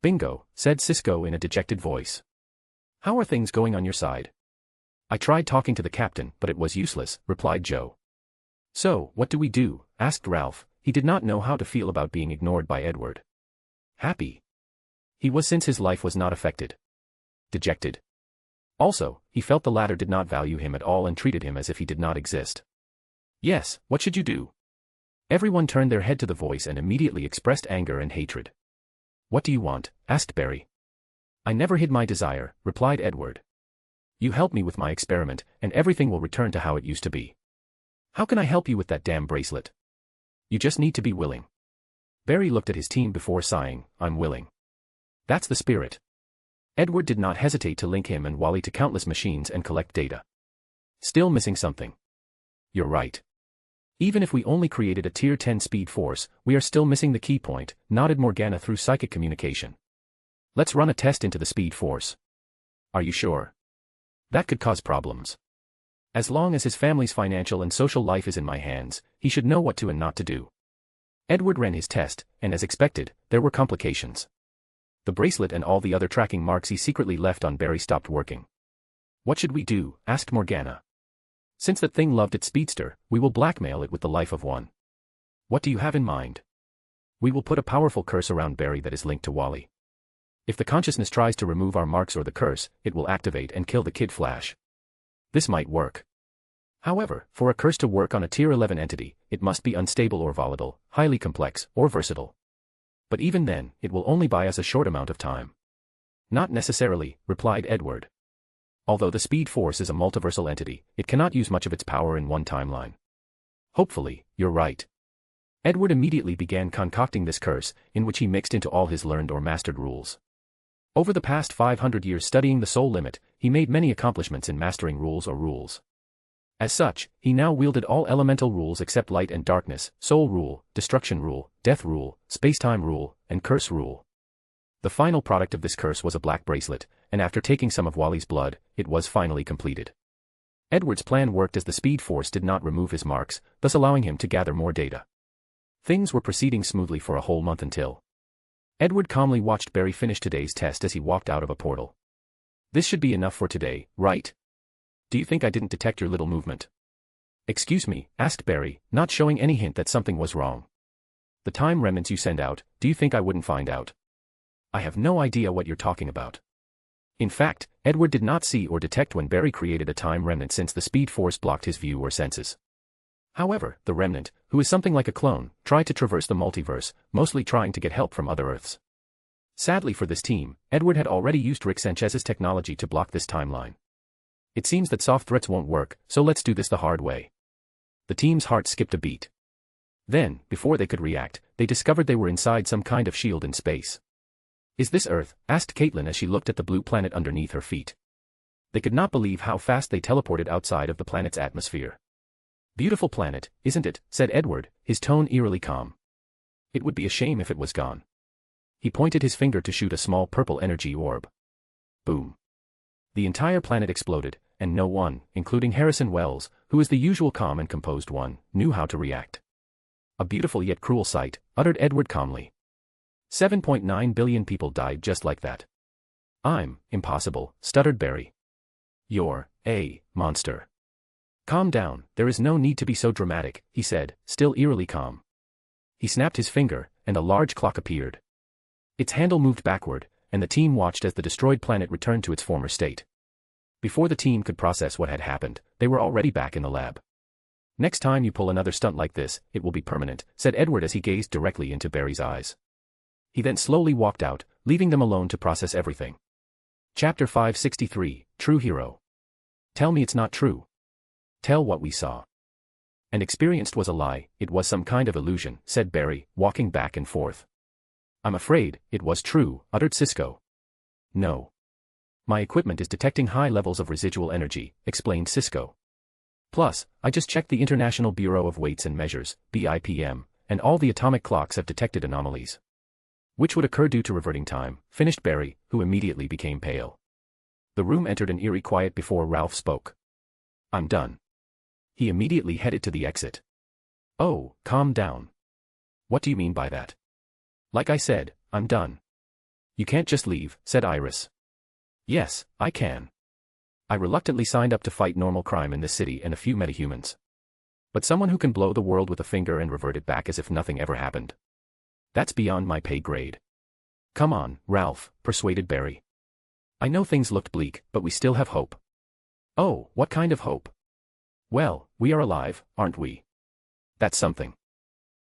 Bingo, said Cisco in a dejected voice. How are things going on your side? I tried talking to the captain, but it was useless, replied Joe. So, what do we do? Asked Ralph. He did not know how to feel about being ignored by Edward. Happy. He was since his life was not affected. Dejected. Also, he felt the latter did not value him at all and treated him as if he did not exist. Yes, what should you do? Everyone turned their head to the voice and immediately expressed anger and hatred. What do you want? Asked Barry. I never hid my desire, replied Edward. You helped me with my experiment, and everything will return to how it used to be. How can I help you with that damn bracelet? You just need to be willing. Barry looked at his team before sighing. I'm willing. That's the spirit. Edward did not hesitate to link him and Wally to countless machines and collect data. Still missing something. You're right. Even if we only created a Tier 10 speed force, we are still missing the key point, nodded Morgana through psychic communication. Let's run a test into the speed force. Are you sure? That could cause problems. As long as his family's financial and social life is in my hands, he should know what to and not to do. Edward ran his test, and as expected, there were complications. The bracelet and all the other tracking marks he secretly left on Barry stopped working. What should we do? Asked Morgana. Since that thing loved its speedster, we will blackmail it with the life of one. What do you have in mind? We will put a powerful curse around Barry that is linked to Wally. If the consciousness tries to remove our marks or the curse, it will activate and kill the Kid Flash. This might work. However, for a curse to work on a Tier 11 entity, it must be unstable or volatile, highly complex, or versatile. But even then, it will only buy us a short amount of time. Not necessarily, replied Edward. Although the Speed Force is a multiversal entity, it cannot use much of its power in one timeline. Hopefully, you're right. Edward immediately began concocting this curse, in which he mixed into all his learned or mastered rules. Over the past 500 years studying the soul limit, he made many accomplishments in mastering rules or rules. As such, he now wielded all elemental rules except light and darkness, soul rule, destruction rule, death rule, spacetime rule, and curse rule. The final product of this curse was a black bracelet, and after taking some of Wally's blood, it was finally completed. Edward's plan worked as the Speed Force did not remove his marks, thus allowing him to gather more data. Things were proceeding smoothly for a whole month until Edward calmly watched Barry finish today's test as he walked out of a portal. This should be enough for today, right? Do you think I didn't detect your little movement? Excuse me, asked Barry, not showing any hint that something was wrong. The time remnants you send out, do you think I wouldn't find out? I have no idea what you're talking about. In fact, Edward did not see or detect when Barry created a time remnant since the Speed Force blocked his view or senses. However, the remnant, who is something like a clone, tried to traverse the multiverse, mostly trying to get help from other Earths. Sadly for this team, Edward had already used Rick Sanchez's technology to block this timeline. It seems that soft threats won't work, so let's do this the hard way. The team's heart skipped a beat. Then, before they could react, they discovered they were inside some kind of shield in space. Is this Earth? Asked Caitlin as she looked at the blue planet underneath her feet. They could not believe how fast they teleported outside of the planet's atmosphere. Beautiful planet, isn't it? Said Edward, his tone eerily calm. It would be a shame if it was gone. He pointed his finger to shoot a small purple energy orb. Boom. The entire planet exploded, and no one, including Harrison Wells, who is the usual calm and composed one, knew how to react. A beautiful yet cruel sight, uttered Edward calmly. 7.9 billion people died just like that. Impossible, stuttered Barry. You're a monster. Calm down, there is no need to be so dramatic, he said, still eerily calm. He snapped his finger, and a large clock appeared. Its handle moved backward, and the team watched as the destroyed planet returned to its former state. Before the team could process what had happened, they were already back in the lab. Next time you pull another stunt like this, it will be permanent, said Edward as he gazed directly into Barry's eyes. He then slowly walked out, leaving them alone to process everything. Chapter 563, True Hero. Tell me it's not true. Tell what we saw. And experienced was a lie, it was some kind of illusion, said Barry, walking back and forth. I'm afraid, it was true, uttered Cisco. No. My equipment is detecting high levels of residual energy, explained Cisco. Plus, I just checked the International Bureau of Weights and Measures, BIPM, and all the atomic clocks have detected anomalies. Which would occur due to reverting time, finished Barry, who immediately became pale. The room entered an eerie quiet before Ralph spoke. I'm done. He immediately headed to the exit. Oh, calm down. What do you mean by that? Like I said, I'm done. You can't just leave, said Iris. Yes, I can. I reluctantly signed up to fight normal crime in this city and a few metahumans. But someone who can blow the world with a finger and revert it back as if nothing ever happened. That's beyond my pay grade. Come on, Ralph, persuaded Barry. I know things looked bleak, but we still have hope. Oh, what kind of hope? Well, we are alive, aren't we? That's something.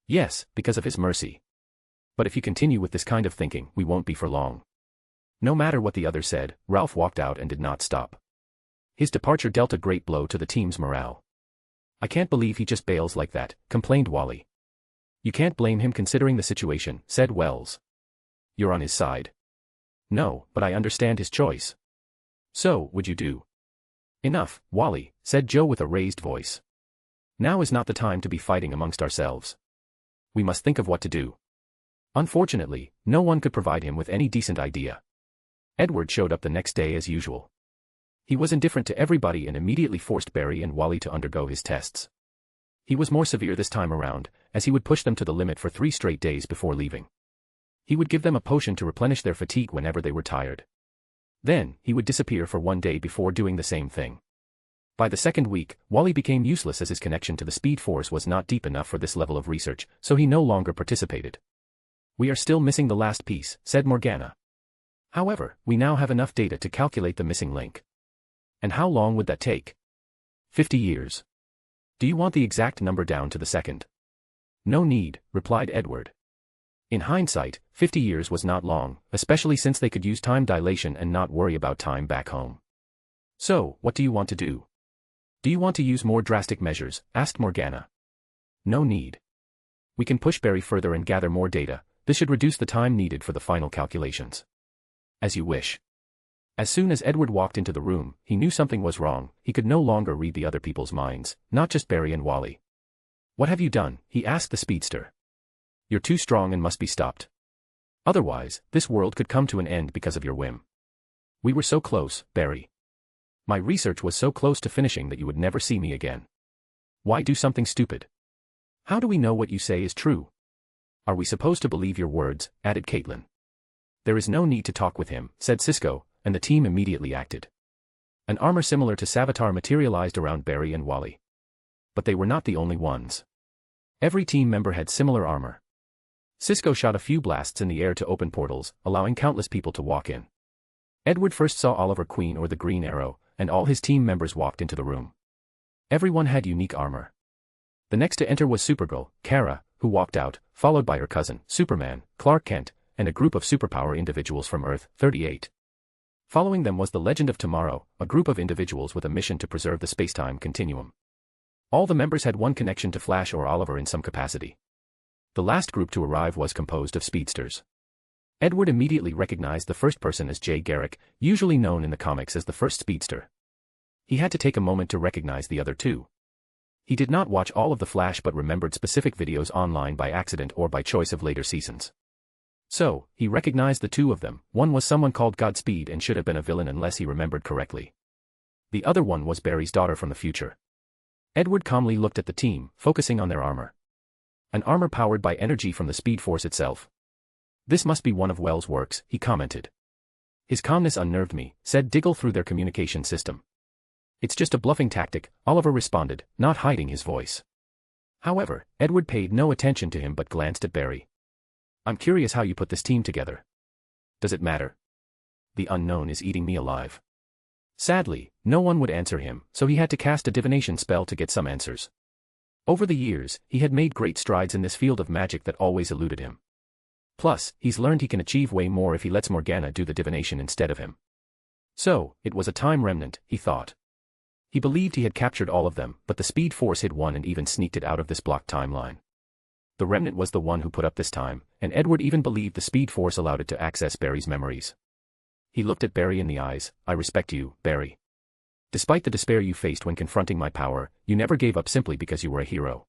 Yes, because of his mercy. But if you continue with this kind of thinking, we won't be for long. No matter what the others said, Ralph walked out and did not stop. His departure dealt a great blow to the team's morale. I can't believe he just bails like that, complained Wally. You can't blame him considering the situation, said Wells. You're on his side. No, but I understand his choice. So, would you do? Enough, Wally, said Joe with a raised voice. Now is not the time to be fighting amongst ourselves. We must think of what to do. Unfortunately, no one could provide him with any decent idea. Edward showed up the next day as usual. He was indifferent to everybody and immediately forced Barry and Wally to undergo his tests. He was more severe this time around, as he would push them to the limit for 3 straight days before leaving. He would give them a potion to replenish their fatigue whenever they were tired. Then, he would disappear for 1 day before doing the same thing. By the second week, Wally became useless as his connection to the Speed Force was not deep enough for this level of research, so he no longer participated. We are still missing the last piece, said Morgana. However, we now have enough data to calculate the missing link. And how long would that take? 50 years. Do you want the exact number down to the second? No need, replied Edward. In hindsight, 50 years was not long, especially since they could use time dilation and not worry about time back home. So, what do you want to do? Do you want to use more drastic measures? Asked Morgana. No need. We can push Barry further and gather more data. This should reduce the time needed for the final calculations. As you wish. As soon as Edward walked into the room, he knew something was wrong. He could no longer read the other people's minds, not just Barry and Wally. What have you done? He asked the speedster. You're too strong and must be stopped. Otherwise, this world could come to an end because of your whim. We were so close, Barry. My research was so close to finishing that you would never see me again. Why do something stupid? How do we know what you say is true? Are we supposed to believe your words? Added Caitlin. There is no need to talk with him, said Cisco, and the team immediately acted. An armor similar to Savitar materialized around Barry and Wally. But they were not the only ones. Every team member had similar armor. Cisco shot a few blasts in the air to open portals, allowing countless people to walk in. Edward first saw Oliver Queen or the Green Arrow, and all his team members walked into the room. Everyone had unique armor. The next to enter was Supergirl, Kara, who walked out, followed by her cousin, Superman, Clark Kent, and a group of superpower individuals from Earth, 38. Following them was the Legend of Tomorrow, a group of individuals with a mission to preserve the spacetime continuum. All the members had one connection to Flash or Oliver in some capacity. The last group to arrive was composed of speedsters. Edward immediately recognized the first person as Jay Garrick, usually known in the comics as the first speedster. He had to take a moment to recognize the other two. He did not watch all of the Flash but remembered specific videos online by accident or by choice of later seasons. So, he recognized the two of them. One was someone called Godspeed and should have been a villain unless he remembered correctly. The other one was Barry's daughter from the future. Edward calmly looked at the team, focusing on their armor. An armor powered by energy from the Speed Force itself. This must be one of Wells' works, he commented. His calmness unnerved me, said Diggle through their communication system. It's just a bluffing tactic, Oliver responded, not hiding his voice. However, Edward paid no attention to him but glanced at Barry. I'm curious how you put this team together. Does it matter? The unknown is eating me alive. Sadly, no one would answer him, so he had to cast a divination spell to get some answers. Over the years, he had made great strides in this field of magic that always eluded him. Plus, he's learned he can achieve way more if he lets Morgana do the divination instead of him. So, it was a time remnant, he thought. He believed he had captured all of them, but the Speed Force hid one and even sneaked it out of this blocked timeline. The remnant was the one who put up this time, and Edward even believed the Speed Force allowed it to access Barry's memories. He looked at Barry in the eyes. I respect you, Barry. Despite the despair you faced when confronting my power, you never gave up simply because you were a hero.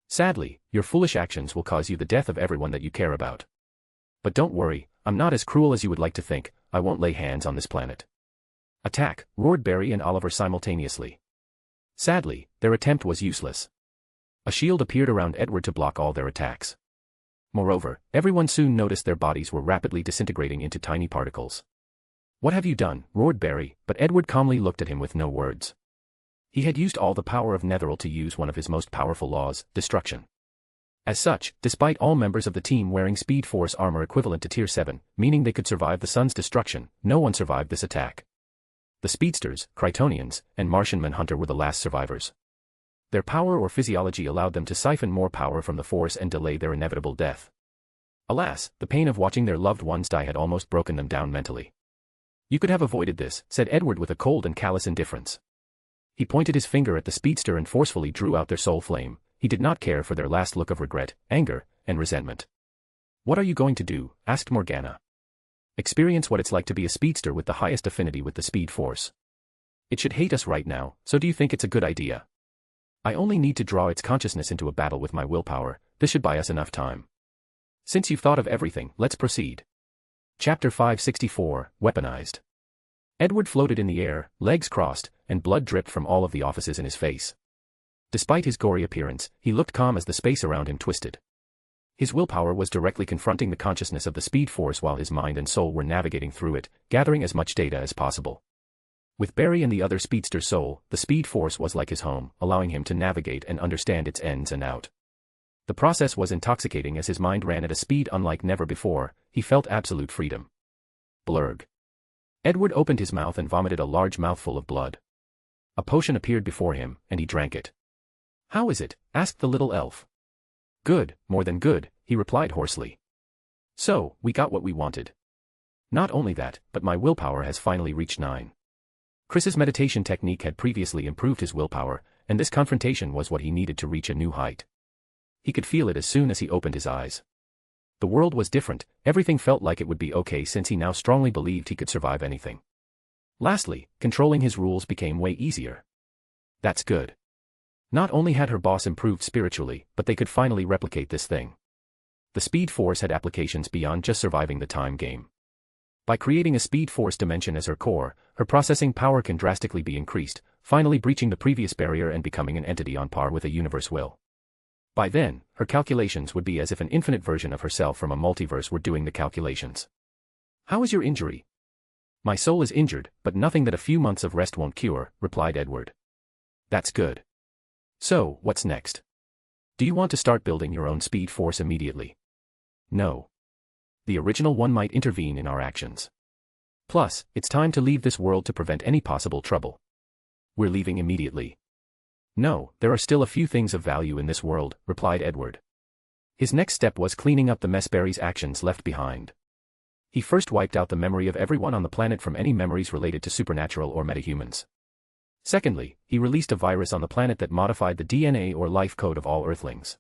Sadly, your foolish actions will cause you the death of everyone that you care about. But don't worry, I'm not as cruel as you would like to think. I won't lay hands on this planet. Attack, roared Barry and Oliver simultaneously. Sadly, their attempt was useless. A shield appeared around Edward to block all their attacks. Moreover, everyone soon noticed their bodies were rapidly disintegrating into tiny particles. What have you done? Roared Barry, but Edward calmly looked at him with no words. He had used all the power of Netheril to use one of his most powerful laws, destruction. As such, despite all members of the team wearing Speed Force armor equivalent to Tier 7, meaning they could survive the sun's destruction, no one survived this attack. The Speedsters, Krytonians, and Martian Manhunter were the last survivors. Their power or physiology allowed them to siphon more power from the Force and delay their inevitable death. Alas, the pain of watching their loved ones die had almost broken them down mentally. You could have avoided this, said Edward with a cold and callous indifference. He pointed his finger at the Speedster and forcefully drew out their soul flame. He did not care for their last look of regret, anger, and resentment. What are you going to do? Asked Morgana. Experience what it's like to be a Speedster with the highest affinity with the Speed Force. It should hate us right now, so do you think it's a good idea? I only need to draw its consciousness into a battle with my willpower. This should buy us enough time. Since you've thought of everything, let's proceed. Chapter 564, Weaponized. Edward floated in the air, legs crossed, and blood dripped from all of the orifices in his face. Despite his gory appearance, he looked calm as the space around him twisted. His willpower was directly confronting the consciousness of the Speed Force while his mind and soul were navigating through it, gathering as much data as possible. With Barry and the other Speedster's soul, the Speed Force was like his home, allowing him to navigate and understand its ins and outs. The process was intoxicating as his mind ran at a speed unlike never before. He felt absolute freedom. Blurg. Edward opened his mouth and vomited a large mouthful of blood. A potion appeared before him, and he drank it. How is it? Asked the little elf. Good, more than good, he replied hoarsely. So, we got what we wanted. Not only that, but my willpower has finally reached 9. Chris's meditation technique had previously improved his willpower, and this confrontation was what he needed to reach a new height. He could feel it as soon as he opened his eyes. The world was different, everything felt like it would be okay since he now strongly believed he could survive anything. Lastly, controlling his rules became way easier. That's good. Not only had her boss improved spiritually, but they could finally replicate this thing. The Speed Force had applications beyond just surviving the time game. By creating a Speed Force dimension as her core, her processing power can drastically be increased, finally breaching the previous barrier and becoming an entity on par with a universe will. By then, her calculations would be as if an infinite version of herself from a multiverse were doing the calculations. How is your injury? My soul is injured, but nothing that a few months of rest won't cure, replied Edward. That's good. So, what's next? Do you want to start building your own Speed Force immediately? No. The original one might intervene in our actions. Plus, it's time to leave this world to prevent any possible trouble. We're leaving immediately. No, there are still a few things of value in this world, replied Edward. His next step was cleaning up the mess Barry's actions left behind. He first wiped out the memory of everyone on the planet from any memories related to supernatural or metahumans. Secondly, he released a virus on the planet that modified the DNA or life code of all Earthlings.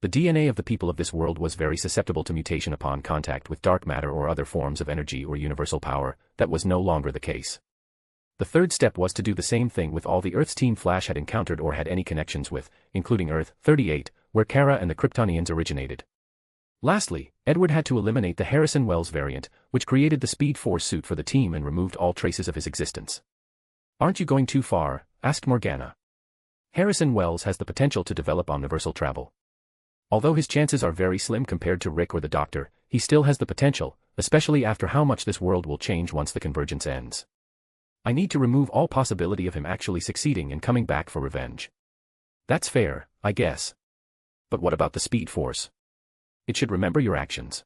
The DNA of the people of this world was very susceptible to mutation upon contact with dark matter or other forms of energy or universal power. That was no longer the case. The third step was to do the same thing with all the Earth's Team Flash had encountered or had any connections with, including Earth-38, where Kara and the Kryptonians originated. Lastly, Edward had to eliminate the Harrison Wells variant, which created the Speed Force suit for the team and removed all traces of his existence. "Aren't you going too far?" asked Morgana. "Harrison Wells has the potential to develop omniversal travel. Although his chances are very slim compared to Rick or the Doctor, he still has the potential, especially after how much this world will change once the convergence ends. I need to remove all possibility of him actually succeeding and coming back for revenge." "That's fair, I guess. But what about the Speed Force? It should remember your actions.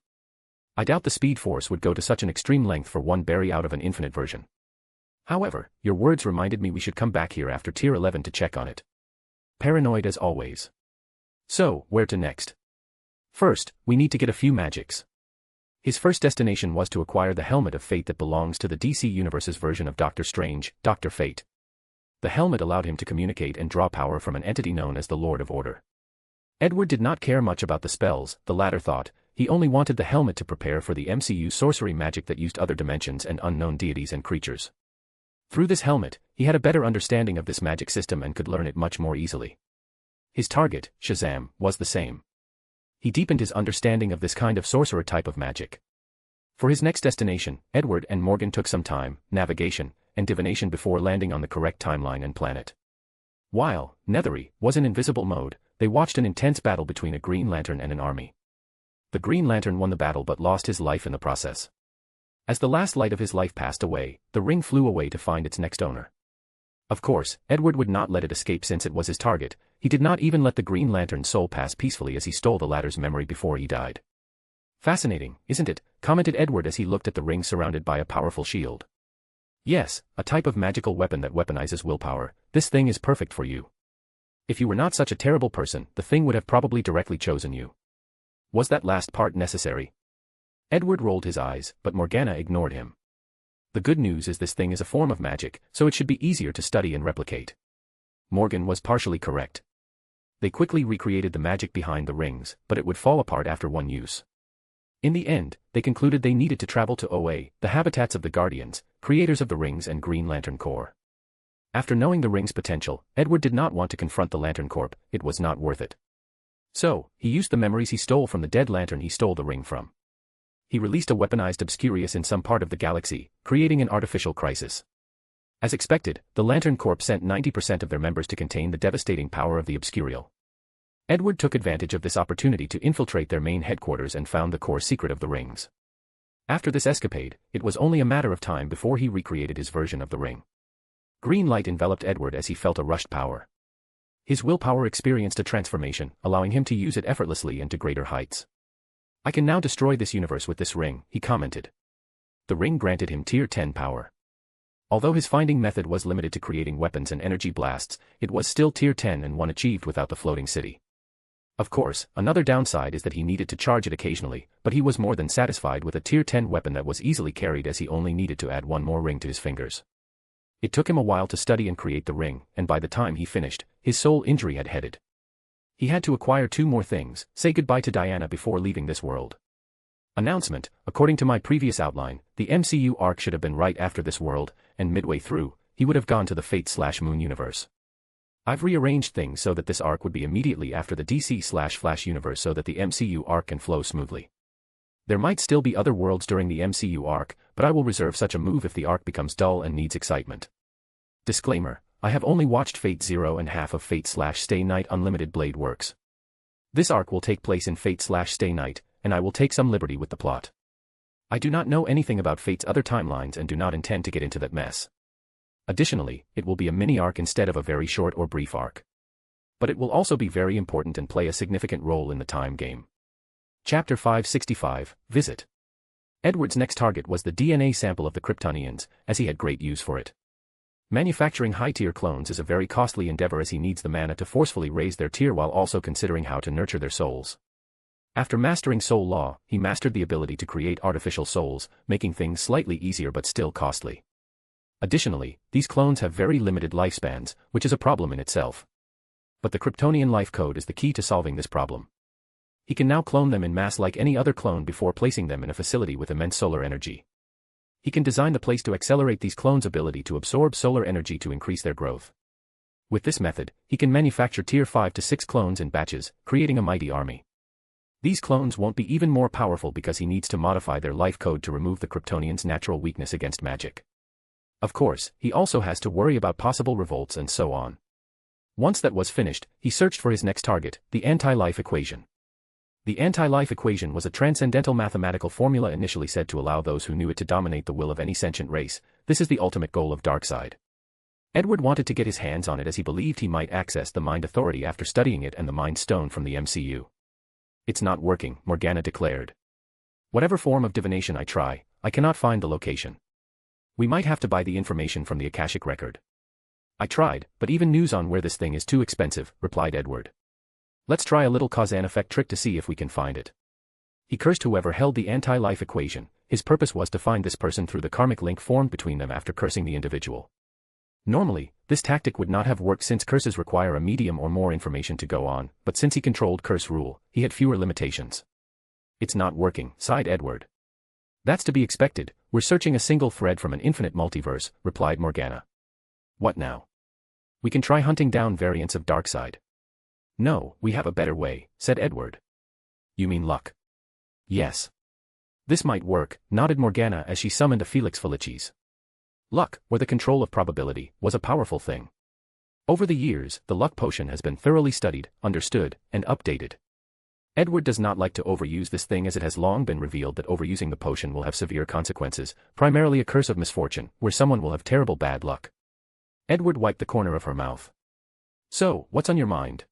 I doubt the Speed Force would go to such an extreme length for one berry out of an infinite version. However, your words reminded me we should come back here after Tier 11 to check on it." Paranoid as always. "So, where to next?" "First, we need to get a few magics." His first destination was to acquire the Helmet of Fate that belongs to the DC Universe's version of Doctor Strange, Dr. Fate. The helmet allowed him to communicate and draw power from an entity known as the Lord of Order. Edward did not care much about the spells, the latter thought. He only wanted the helmet to prepare for the MCU sorcery magic that used other dimensions and unknown deities and creatures. Through this helmet, he had a better understanding of this magic system and could learn it much more easily. His target, Shazam, was the same. He deepened his understanding of this kind of sorcerer type of magic. For his next destination, Edward and Morgan took some time, navigation, and divination before landing on the correct timeline and planet. While Nethery was in invisible mode, they watched an intense battle between a Green Lantern and an army. The Green Lantern won the battle but lost his life in the process. As the last light of his life passed away, the ring flew away to find its next owner. Of course, Edward would not let it escape since it was his target. He did not even let the Green Lantern's soul pass peacefully as he stole the latter's memory before he died. "Fascinating, isn't it?" commented Edward as he looked at the ring surrounded by a powerful shield. "Yes, a type of magical weapon that weaponizes willpower. This thing is perfect for you. If you were not such a terrible person, the thing would have probably directly chosen you." Was that last part necessary? Edward rolled his eyes, but Morgana ignored him. "The good news is this thing is a form of magic, so it should be easier to study and replicate." Morgan was partially correct. They quickly recreated the magic behind the rings, but it would fall apart after one use. In the end, they concluded they needed to travel to OA, the habitats of the Guardians, creators of the rings and Green Lantern Corps. After knowing the ring's potential, Edward did not want to confront the Lantern Corps. It was not worth it. So, he used the memories he stole from the dead lantern he stole the ring from. He released a weaponized Obscurious in some part of the galaxy, creating an artificial crisis. As expected, the Lantern Corps sent 90% of their members to contain the devastating power of the Obscurial. Edward took advantage of this opportunity to infiltrate their main headquarters and found the core secret of the rings. After this escapade, it was only a matter of time before he recreated his version of the ring. Green light enveloped Edward as he felt a rushed power. His willpower experienced a transformation, allowing him to use it effortlessly and to greater heights. "I can now destroy this universe with this ring," he commented. The ring granted him Tier 10 power. Although his finding method was limited to creating weapons and energy blasts, it was still Tier 10 and one achieved without the floating city. Of course, another downside is that he needed to charge it occasionally, but he was more than satisfied with a Tier 10 weapon that was easily carried as he only needed to add one more ring to his fingers. It took him a while to study and create the ring, and by the time he finished, his soul injury had headed. He had to acquire 2 more things, say goodbye to Diana before leaving this world. Announcement: according to my previous outline, the MCU arc should have been right after this world, and midway through, he would have gone to the Fate/Moon universe. I've rearranged things so that this arc would be immediately after the DC/Flash universe so that the MCU arc can flow smoothly. There might still be other worlds during the MCU arc, but I will reserve such a move if the arc becomes dull and needs excitement. Disclaimer: I have only watched Fate 0 and half of Fate/Stay Night Unlimited Blade Works. This arc will take place in Fate/Stay Night, and I will take some liberty with the plot. I do not know anything about Fate's other timelines and do not intend to get into that mess. Additionally, it will be a mini-arc instead of a very short or brief arc. But it will also be very important and play a significant role in the time game. Chapter 565, Visit. Edward's next target was the DNA sample of the Kryptonians, as he had great use for it. Manufacturing high-tier clones is a very costly endeavor as he needs the mana to forcefully raise their tier while also considering how to nurture their souls. After mastering Soul Law, he mastered the ability to create artificial souls, making things slightly easier but still costly. Additionally, these clones have very limited lifespans, which is a problem in itself. But the Kryptonian life code is the key to solving this problem. He can now clone them in mass like any other clone before placing them in a facility with immense solar energy. He can design the place to accelerate these clones' ability to absorb solar energy to increase their growth. With this method, he can manufacture tier 5 to 6 clones in batches, creating a mighty army. These clones won't be even more powerful because he needs to modify their life code to remove the Kryptonians' natural weakness against magic. Of course, he also has to worry about possible revolts and so on. Once that was finished, he searched for his next target, the anti-life equation. The anti-life equation was a transcendental mathematical formula initially said to allow those who knew it to dominate the will of any sentient race. This is the ultimate goal of Darkseid. Edward wanted to get his hands on it as he believed he might access the Mind Authority after studying it and the Mind Stone from the MCU. It's not working, Morgana declared. Whatever form of divination I try, I cannot find the location. We might have to buy the information from the Akashic record. I tried, but even news on where this thing is too expensive, replied Edward. Let's try a little cause and effect trick to see if we can find it. He cursed whoever held the anti-life equation. His purpose was to find this person through the karmic link formed between them after cursing the individual. Normally, this tactic would not have worked since curses require a medium or more information to go on, but since he controlled curse rule, he had fewer limitations. It's not working, sighed Edward. That's to be expected, we're searching a single thread from an infinite multiverse, replied Morgana. What now? We can try hunting down variants of Darkseid. No, we have a better way, said Edward. You mean luck? Yes. This might work, nodded Morgana as she summoned a Felix Felicis. Luck, or the control of probability, was a powerful thing. Over the years, the luck potion has been thoroughly studied, understood, and updated. Edward does not like to overuse this thing as it has long been revealed that overusing the potion will have severe consequences, primarily a curse of misfortune, where someone will have terrible bad luck. Edward wiped the corner of her mouth. So, what's on your mind?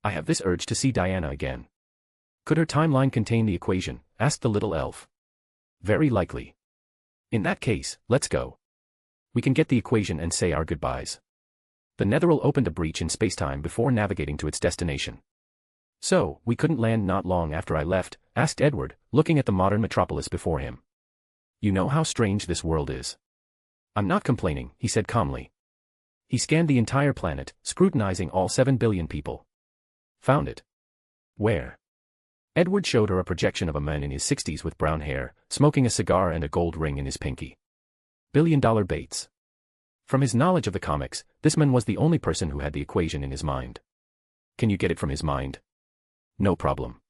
I have this urge to see Diana again. Could her timeline contain the equation? Asked the little elf. Very likely. In that case, let's go. We can get the equation and say our goodbyes. The Netheril opened a breach in spacetime before navigating to its destination. So, we couldn't land not long after I left, asked Edward, looking at the modern metropolis before him. You know how strange this world is. I'm not complaining, he said calmly. He scanned the entire planet, scrutinizing all 7 billion people. Found it. Where? Edward showed her a projection of a man in his 60s with brown hair, smoking a cigar and a gold ring in his pinky. $1 billion Bates. From his knowledge of the comics, this man was the only person who had the equation in his mind. Can you get it from his mind? No problem.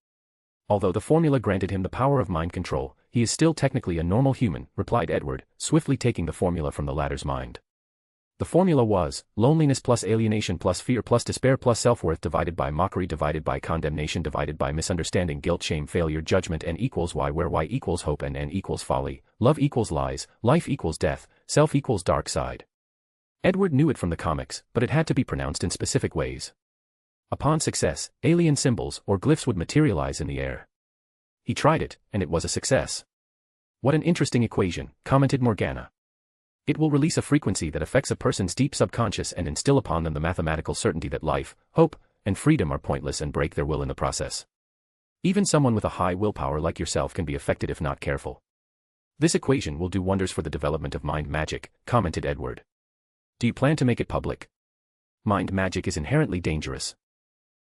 Although the formula granted him the power of mind control, he is still technically a normal human, replied Edward, swiftly taking the formula from the latter's mind. The formula was, loneliness plus alienation plus fear plus despair plus self-worth divided by mockery divided by condemnation divided by misunderstanding guilt shame failure judgment n equals y where y equals hope and n equals folly, love equals lies, life equals death, self equals dark side. Edward knew it from the comics, but it had to be pronounced in specific ways. Upon success, alien symbols or glyphs would materialize in the air. He tried it, and it was a success. What an interesting equation, commented Morgana. It will release a frequency that affects a person's deep subconscious and instill upon them the mathematical certainty that life, hope, and freedom are pointless and break their will in the process. Even someone with a high willpower like yourself can be affected if not careful. This equation will do wonders for the development of mind magic, commented Edward. Do you plan to make it public? Mind magic is inherently dangerous.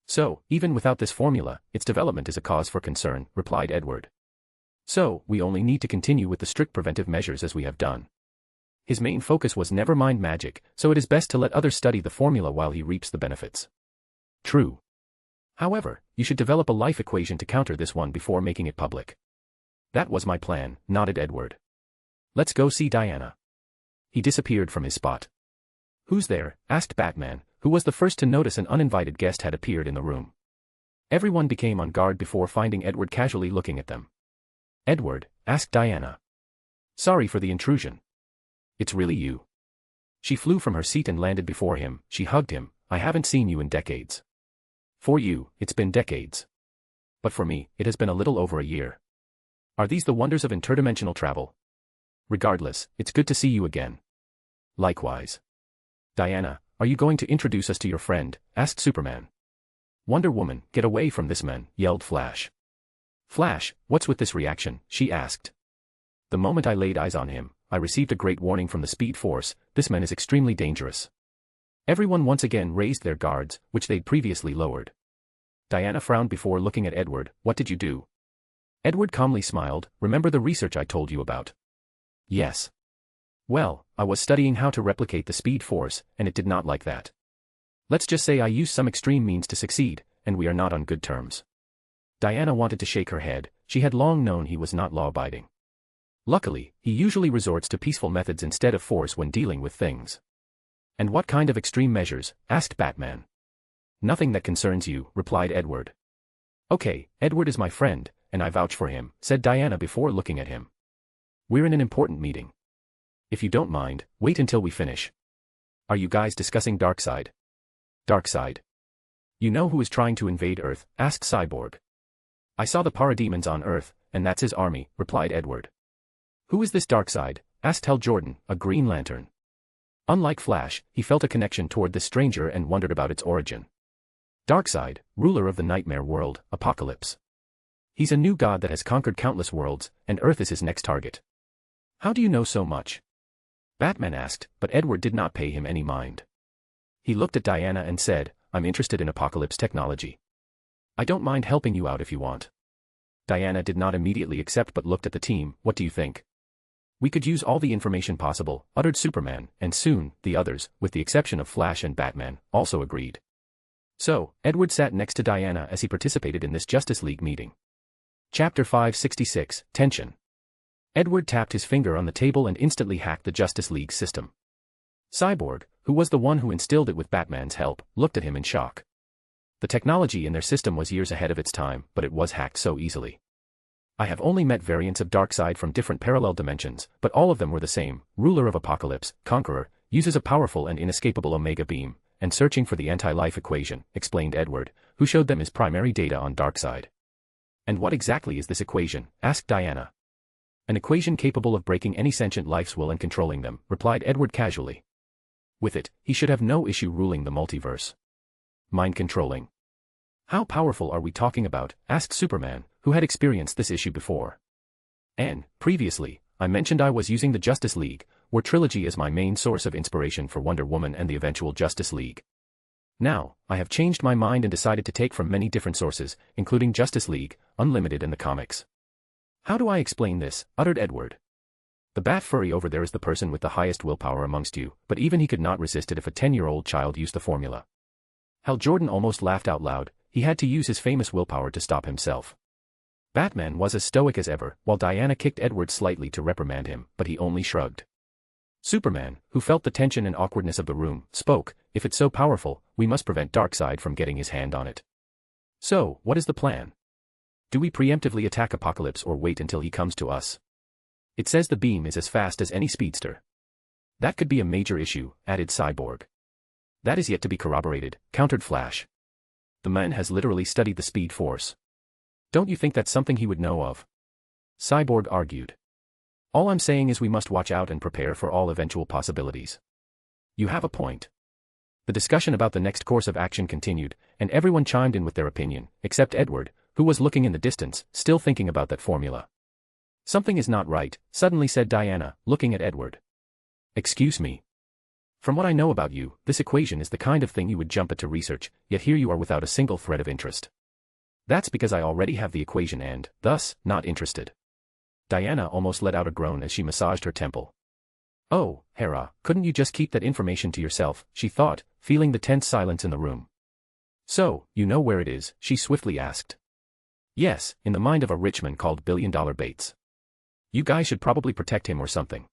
So, even without this formula, its development is a cause for concern, replied Edward. So, we only need to continue with the strict preventive measures as we have done. His main focus was never mind magic, so it is best to let others study the formula while he reaps the benefits. True. However, you should develop a life equation to counter this one before making it public. That was my plan, nodded Edward. Let's go see Diana. He disappeared from his spot. Who's there? Asked Batman, who was the first to notice an uninvited guest had appeared in the room. Everyone became on guard before finding Edward casually looking at them. Edward, asked Diana. Sorry for the intrusion. It's really you. She flew from her seat and landed before him. She hugged him. I haven't seen you in decades. For you, it's been decades. But for me, it has been a little over a year. Are these the wonders of interdimensional travel? Regardless, it's good to see you again. Likewise. Diana, are you going to introduce us to your friend? Asked Superman. Wonder Woman, get away from this man, yelled Flash. Flash, what's with this reaction? She asked. The moment I laid eyes on him, I received a great warning from the Speed Force. This man is extremely dangerous. Everyone once again raised their guards, which they'd previously lowered. Diana frowned before looking at Edward. What did you do? Edward calmly smiled. Remember the research I told you about? Yes. Well, I was studying how to replicate the speed force, and it did not like that. Let's just say I used some extreme means to succeed, and we are not on good terms. Diana wanted to shake her head. She had long known he was not law-abiding. Luckily, he usually resorts to peaceful methods instead of force when dealing with things. And what kind of extreme measures? Asked Batman. Nothing that concerns you, replied Edward. Okay, Edward is my friend, and I vouch for him, said Diana before looking at him. We're in an important meeting. If you don't mind, wait until we finish. Are you guys discussing Darkseid? Darkseid. You know who is trying to invade Earth? Asked Cyborg. I saw the parademons on Earth, and that's his army, replied Edward. Who is this Darkseid? Asked Hal Jordan, a Green Lantern. Unlike Flash, he felt a connection toward this stranger and wondered about its origin. Darkseid, ruler of the nightmare world, Apocalypse. He's a new god that has conquered countless worlds, and Earth is his next target. How do you know so much? Batman asked, but Edward did not pay him any mind. He looked at Diana and said, I'm interested in Apocalypse technology. I don't mind helping you out if you want. Diana did not immediately accept but looked at the team. What do you think? We could use all the information possible, uttered Superman, and soon, the others, with the exception of Flash and Batman, also agreed. So, Edward sat next to Diana as he participated in this Justice League meeting. Chapter 566, Tension. Edward tapped his finger on the table and instantly hacked the Justice League system. Cyborg, who was the one who instilled it with Batman's help, looked at him in shock. The technology in their system was years ahead of its time, but it was hacked so easily. I have only met variants of Darkseid from different parallel dimensions, but all of them were the same. Ruler of Apocalypse, Conqueror, uses a powerful and inescapable Omega beam, and searching for the anti-life equation, explained Edward, who showed them his primary data on Darkseid. And what exactly is this equation? Asked Diana. An equation capable of breaking any sentient life's will and controlling them, replied Edward casually. With it, he should have no issue ruling the multiverse. Mind controlling. How powerful are we talking about? Asked Superman, who had experienced this issue before. And, previously, I mentioned I was using the Justice League, or Trilogy as my main source of inspiration for Wonder Woman and the eventual Justice League. Now, I have changed my mind and decided to take from many different sources, including Justice League, Unlimited and the comics. How do I explain this? Uttered Edward. The bat furry over there is the person with the highest willpower amongst you, but even he could not resist it if a 10-year-old child used the formula. Hal Jordan almost laughed out loud. He had to use his famous willpower to stop himself. Batman was as stoic as ever, while Diana kicked Edward slightly to reprimand him, but he only shrugged. Superman, who felt the tension and awkwardness of the room, spoke, if it's so powerful, we must prevent Darkseid from getting his hand on it. So, what is the plan? Do we preemptively attack Apocalypse or wait until he comes to us? It says the beam is as fast as any speedster. That could be a major issue, added Cyborg. That is yet to be corroborated, countered Flash. The man has literally studied the speed force. Don't you think that's something he would know of? Cyborg argued. All I'm saying is we must watch out and prepare for all eventual possibilities. You have a point. The discussion about the next course of action continued, and everyone chimed in with their opinion, except Edward, who was looking in the distance, still thinking about that formula. Something is not right, suddenly said Diana, looking at Edward. Excuse me. From what I know about you, this equation is the kind of thing you would jump at to research, yet here you are without a single thread of interest. That's because I already have the equation and, thus, not interested. Diana almost let out a groan as she massaged her temple. Oh, Hera, couldn't you just keep that information to yourself, she thought, feeling the tense silence in the room. So, you know where it is, she swiftly asked. Yes, in the mind of a rich man called $1 Billion Bates. You guys should probably protect him or something.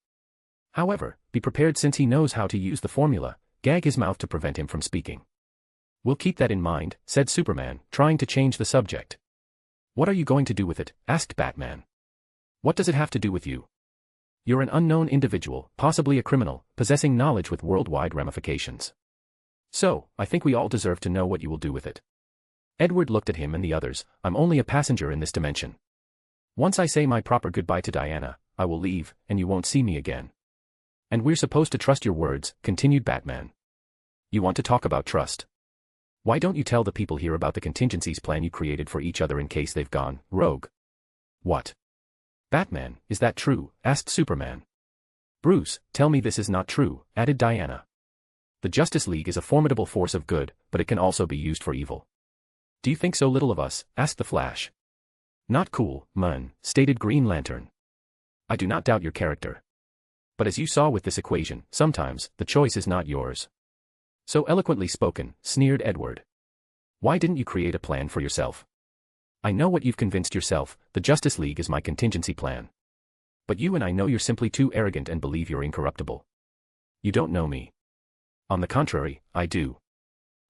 However, be prepared since he knows how to use the formula, gag his mouth to prevent him from speaking. We'll keep that in mind, said Superman, trying to change the subject. What are you going to do with it? Asked Batman. What does it have to do with you? You're an unknown individual, possibly a criminal, possessing knowledge with worldwide ramifications. So, I think we all deserve to know what you will do with it. Edward looked at him and the others. I'm only a passenger in this dimension. Once I say my proper goodbye to Diana, I will leave, and you won't see me again. And we're supposed to trust your words, continued Batman. You want to talk about trust? Why don't you tell the people here about the contingencies plan you created for each other in case they've gone rogue? What? Batman, is that true? Asked Superman. Bruce, tell me this is not true, added Diana. The Justice League is a formidable force of good, but it can also be used for evil. Do you think so little of us? Asked the Flash. Not cool, man, stated Green Lantern. I do not doubt your character. But as you saw with this equation, sometimes, the choice is not yours. So eloquently spoken, sneered Edward. Why didn't you create a plan for yourself? I know what you've convinced yourself, the Justice League is my contingency plan. But you and I know you're simply too arrogant and believe you're incorruptible. You don't know me. On the contrary, I do.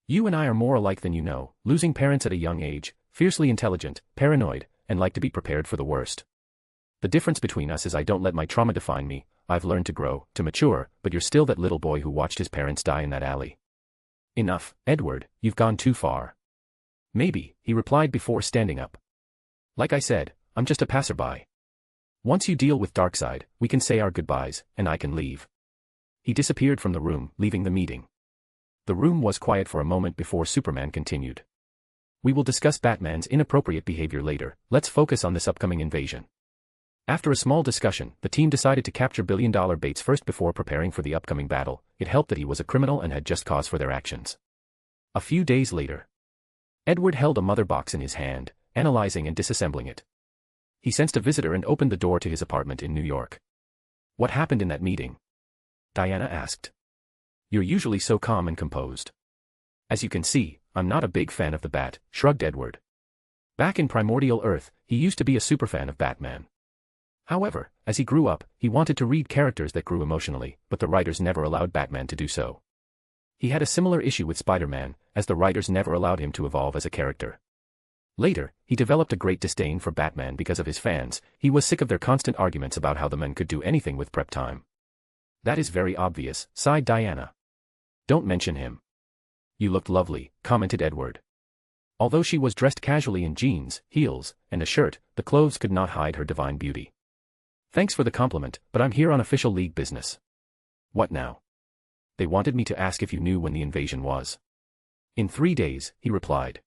You and I are more alike than you know, losing parents at a young age, fiercely intelligent, paranoid, and like to be prepared for the worst. The difference between us is I don't let my trauma define me, I've learned to grow, to mature, but you're still that little boy who watched his parents die in that alley. Enough, Edward, you've gone too far. Maybe, he replied before standing up. Like I said, I'm just a passerby. Once you deal with Darkseid, we can say our goodbyes, and I can leave. He disappeared from the room, leaving the meeting. The room was quiet for a moment before Superman continued. We will discuss Batman's inappropriate behavior later, let's focus on this upcoming invasion. After a small discussion, the team decided to capture billion-dollar Bates first before preparing for the upcoming battle. It helped that he was a criminal and had just cause for their actions. A few days later, Edward held a mother box in his hand, analyzing and disassembling it. He sensed a visitor and opened the door to his apartment in New York. What happened in that meeting? Diana asked. You're usually so calm and composed. As you can see, I'm not a big fan of the Bat, shrugged Edward. Back in primordial Earth, he used to be a superfan of Batman. However, as he grew up, he wanted to read characters that grew emotionally, but the writers never allowed Batman to do so. He had a similar issue with Spider-Man, as the writers never allowed him to evolve as a character. Later, he developed a great disdain for Batman because of his fans. He was sick of their constant arguments about how the men could do anything with prep time. That is very obvious, sighed Diana. Don't mention him. You looked lovely, commented Edward. Although she was dressed casually in jeans, heels, and a shirt, the clothes could not hide her divine beauty. Thanks for the compliment, but I'm here on official league business. What now? They wanted me to ask if you knew when the invasion was. In 3 days, he replied.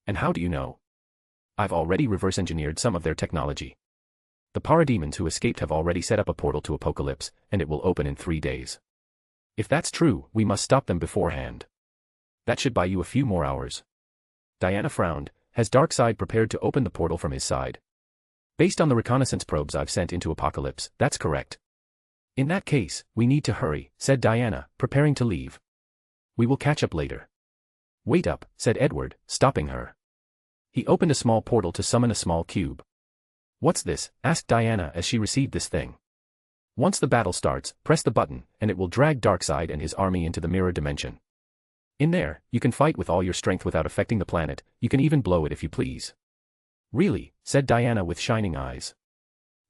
And how do you know? I've already reverse-engineered some of their technology. The parademons who escaped have already set up a portal to Apocalypse, and it will open in 3 days. If that's true, we must stop them beforehand. That should buy you a few more hours. Diana frowned. Has Darkseid prepared to open the portal from his side? Based on the reconnaissance probes I've sent into Apocalypse, that's correct. In that case, we need to hurry, said Diana, preparing to leave. We will catch up later. Wait up, said Edward, stopping her. He opened a small portal to summon a small cube. What's this? Asked Diana as she received this thing. Once the battle starts, press the button, and it will drag Darkseid and his army into the mirror dimension. In there, you can fight with all your strength without affecting the planet, you can even blow it if you please. Really, said Diana with shining eyes.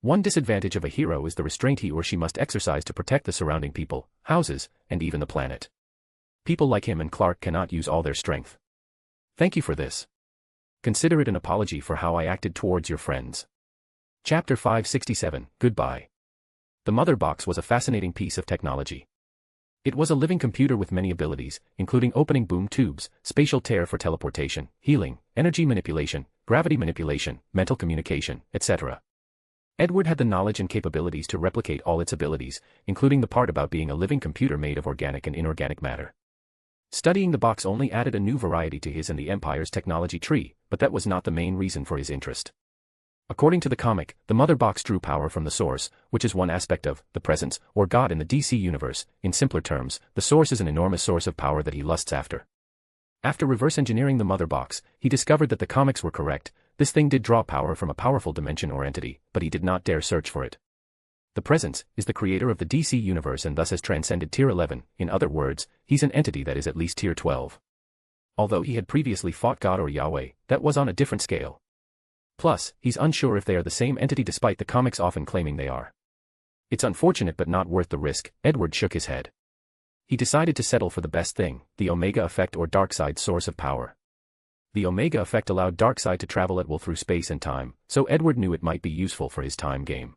One disadvantage of a hero is the restraint he or she must exercise to protect the surrounding people, houses, and even the planet. People like him and Clark cannot use all their strength. Thank you for this. Consider it an apology for how I acted towards your friends. Chapter 567, Goodbye. The Mother Box was a fascinating piece of technology. It was a living computer with many abilities, including opening boom tubes, spatial tear for teleportation, healing, energy manipulation, gravity manipulation, mental communication, etc. Edward had the knowledge and capabilities to replicate all its abilities, including the part about being a living computer made of organic and inorganic matter. Studying the box only added a new variety to his and the Empire's technology tree, but that was not the main reason for his interest. According to the comic, the Mother Box drew power from the Source, which is one aspect of the Presence, or God in the DC universe. In simpler terms, the Source is an enormous source of power that he lusts after. After reverse engineering the Mother Box, he discovered that the comics were correct. This thing did draw power from a powerful dimension or entity, but he did not dare search for it. The Presence is the creator of the DC universe and thus has transcended Tier 11, in other words, he's an entity that is at least Tier 12. Although he had previously fought God or Yahweh, that was on a different scale. Plus, he's unsure if they are the same entity despite the comics often claiming they are. It's unfortunate but not worth the risk, Edward shook his head. He decided to settle for the best thing, the Omega Effect or Darkseid's source of power. The Omega Effect allowed Darkseid to travel at will through space and time, so Edward knew it might be useful for his time game.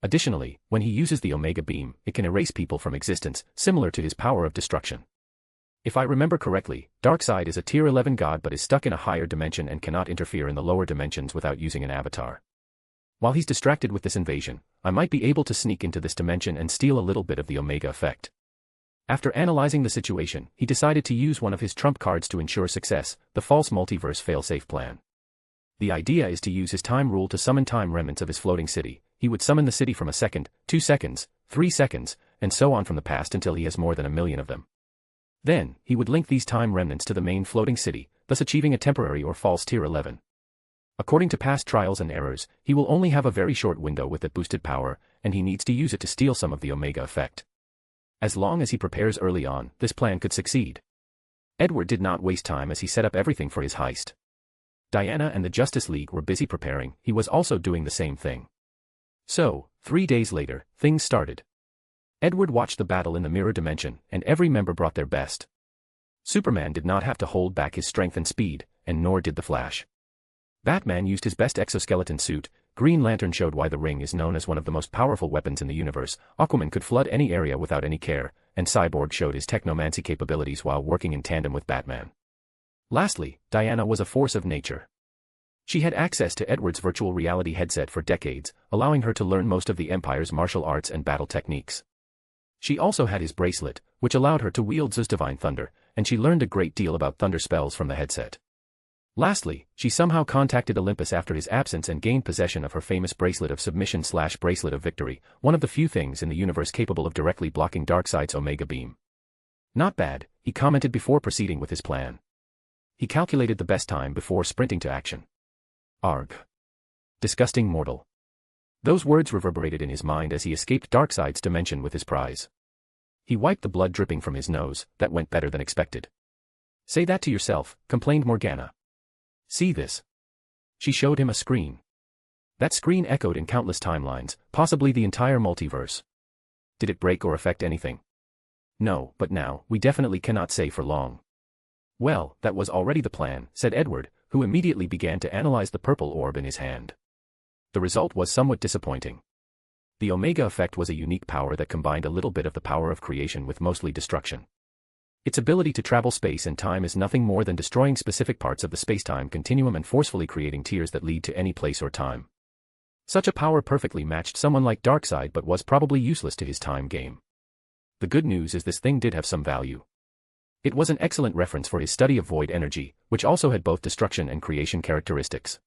Additionally, when he uses the Omega Beam, it can erase people from existence, similar to his power of destruction. If I remember correctly, Darkseid is a Tier 11 god but is stuck in a higher dimension and cannot interfere in the lower dimensions without using an avatar. While he's distracted with this invasion, I might be able to sneak into this dimension and steal a little bit of the Omega Effect. After analyzing the situation, he decided to use one of his trump cards to ensure success, the false multiverse failsafe plan. The idea is to use his time rule to summon time remnants of his floating city. He would summon the city from a second, 2 seconds, 3 seconds, and so on from the past until he has more than 1,000,000 of them. Then, he would link these time remnants to the main floating city, thus achieving a temporary or false tier 11. According to past trials and errors, he will only have a very short window with that boosted power, and he needs to use it to steal some of the Omega effect. As long as he prepares early on, this plan could succeed. Edward did not waste time as he set up everything for his heist. Diana and the Justice League were busy preparing, he was also doing the same thing. So, 3 days later, things started. Edward watched the battle in the mirror dimension, and every member brought their best. Superman did not have to hold back his strength and speed, and nor did the Flash. Batman used his best exoskeleton suit, Green Lantern showed why the ring is known as one of the most powerful weapons in the universe, Aquaman could flood any area without any care, and Cyborg showed his technomancy capabilities while working in tandem with Batman. Lastly, Diana was a force of nature. She had access to Edward's virtual reality headset for decades, allowing her to learn most of the Empire's martial arts and battle techniques. She also had his bracelet, which allowed her to wield Zeus' divine thunder, and she learned a great deal about thunder spells from the headset. Lastly, she somehow contacted Olympus after his absence and gained possession of her famous bracelet of submission/bracelet of victory, one of the few things in the universe capable of directly blocking Darkseid's Omega beam. Not bad, he commented before proceeding with his plan. He calculated the best time before sprinting to action. Arg. Disgusting mortal. Those words reverberated in his mind as he escaped Darkseid's dimension with his prize. He wiped the blood dripping from his nose, that went better than expected. Say that to yourself, complained Morgana. See this. She showed him a screen. That screen echoed in countless timelines, possibly the entire multiverse. Did it break or affect anything? No, but now, we definitely cannot say for long. Well, that was already the plan, said Edward, who immediately began to analyze the purple orb in his hand. The result was somewhat disappointing. The Omega effect was a unique power that combined a little bit of the power of creation with mostly destruction. Its ability to travel space and time is nothing more than destroying specific parts of the space-time continuum and forcefully creating tiers that lead to any place or time. Such a power perfectly matched someone like Darkseid but was probably useless to his time game. The good news is this thing did have some value. It was an excellent reference for his study of void energy, which also had both destruction and creation characteristics.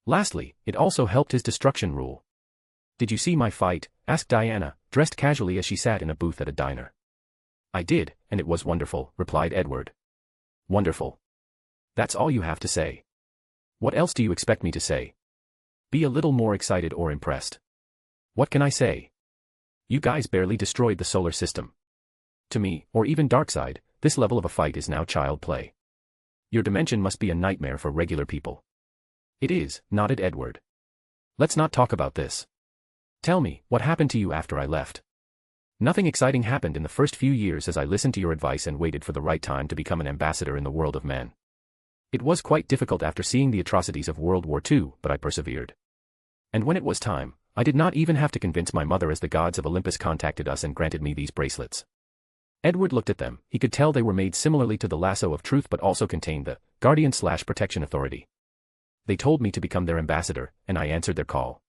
Lastly, it also helped his destruction rule. Did you see my fight? Asked Diana, dressed casually as she sat in a booth at a diner. I did, and it was wonderful, replied Edward. Wonderful. That's all you have to say. What else do you expect me to say? Be a little more excited or impressed. What can I say? You guys barely destroyed the solar system. To me, or even Darkseid, this level of a fight is now child play. Your dimension must be a nightmare for regular people. It is, nodded Edward. Let's not talk about this. Tell me, what happened to you after I left? Nothing exciting happened in the first few years as I listened to your advice and waited for the right time to become an ambassador in the world of men. It was quite difficult after seeing the atrocities of World War II, but I persevered. And when it was time, I did not even have to convince my mother as the gods of Olympus contacted us and granted me these bracelets. Edward looked at them, he could tell they were made similarly to the lasso of truth but also contained the Guardian/Protection Authority. They told me to become their ambassador, and I answered their call.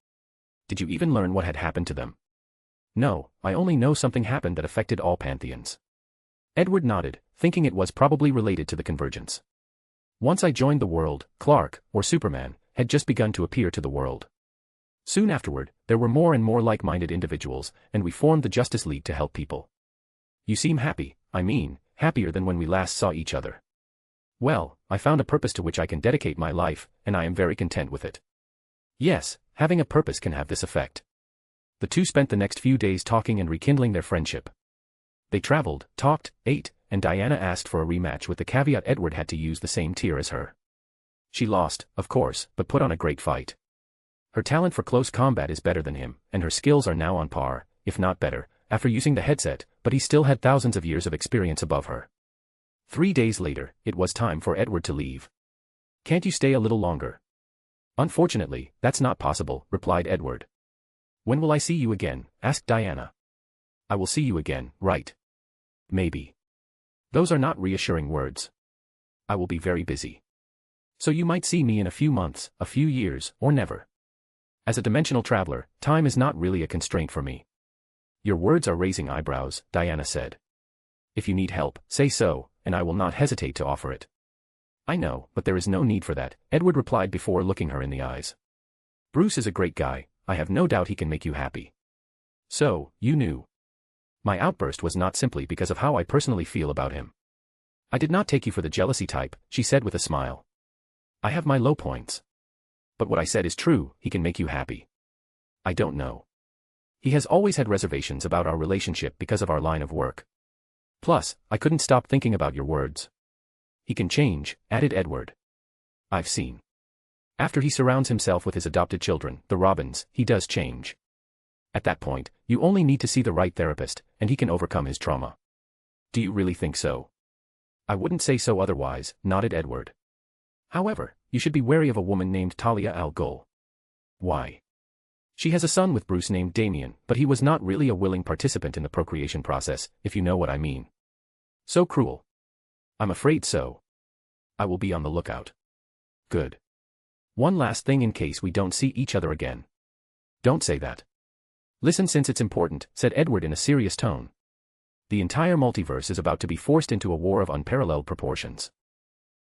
Did you even learn what had happened to them? No, I only know something happened that affected all pantheons. Edward nodded, thinking it was probably related to the convergence. Once I joined the world, Clark, or Superman, had just begun to appear to the world. Soon afterward, there were more and more like-minded individuals, and we formed the Justice League to help people. You seem happy, I mean, happier than when we last saw each other. Well, I found a purpose to which I can dedicate my life, and I am very content with it. Yes, having a purpose can have this effect. The two spent the next few days talking and rekindling their friendship. They traveled, talked, ate, and Diana asked for a rematch with the caveat Edward had to use the same tier as her. She lost, of course, but put on a great fight. Her talent for close combat is better than him, and her skills are now on par, if not better, after using the headset, but he still had thousands of years of experience above her. 3 days later, it was time for Edward to leave. Can't you stay a little longer? Unfortunately, that's not possible, replied Edward. When will I see you again? Asked Diana. I will see you again, right? Maybe. Those are not reassuring words. I will be very busy. So you might see me in a few months, a few years, or never. As a dimensional traveler, time is not really a constraint for me. Your words are raising eyebrows, Diana said. If you need help, say so, and I will not hesitate to offer it. I know, but there is no need for that, Edward replied before looking her in the eyes. Bruce is a great guy, I have no doubt he can make you happy. So, you knew. My outburst was not simply because of how I personally feel about him. I did not take you for the jealousy type, she said with a smile. I have my low points. But what I said is true, he can make you happy. I don't know. He has always had reservations about our relationship because of our line of work. Plus, I couldn't stop thinking about your words. He can change, added Edward. I've seen. After he surrounds himself with his adopted children, the Robins, he does change. At that point, you only need to see the right therapist, and he can overcome his trauma. Do you really think so? I wouldn't say so otherwise, nodded Edward. However, you should be wary of a woman named Talia al Ghul. Why? She has a son with Bruce named Damien, but he was not really a willing participant in the procreation process, if you know what I mean. So cruel. I'm afraid so. I will be on the lookout. Good. One last thing in case we don't see each other again. Don't say that. Listen, since it's important, said Edward in a serious tone. The entire multiverse is about to be forced into a war of unparalleled proportions.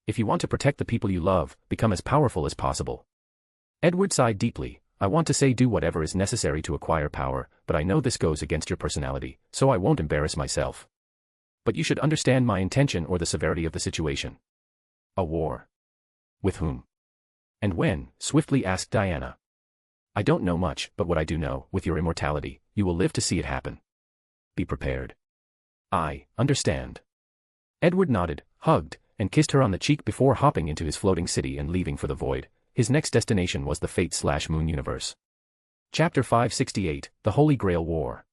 If you want to protect the people you love, become as powerful as possible. Edward sighed deeply. I want to say do whatever is necessary to acquire power, but I know this goes against your personality, so I won't embarrass myself. But you should understand my intention or the severity of the situation. A war. With whom? And when? Swiftly asked Diana. I don't know much, but what I do know, with your immortality, you will live to see it happen. Be prepared. I understand. Edward nodded, hugged, and kissed her on the cheek before hopping into his floating city and leaving for the void. His next destination was the Fate/Moon universe. Chapter 568, The Holy Grail War.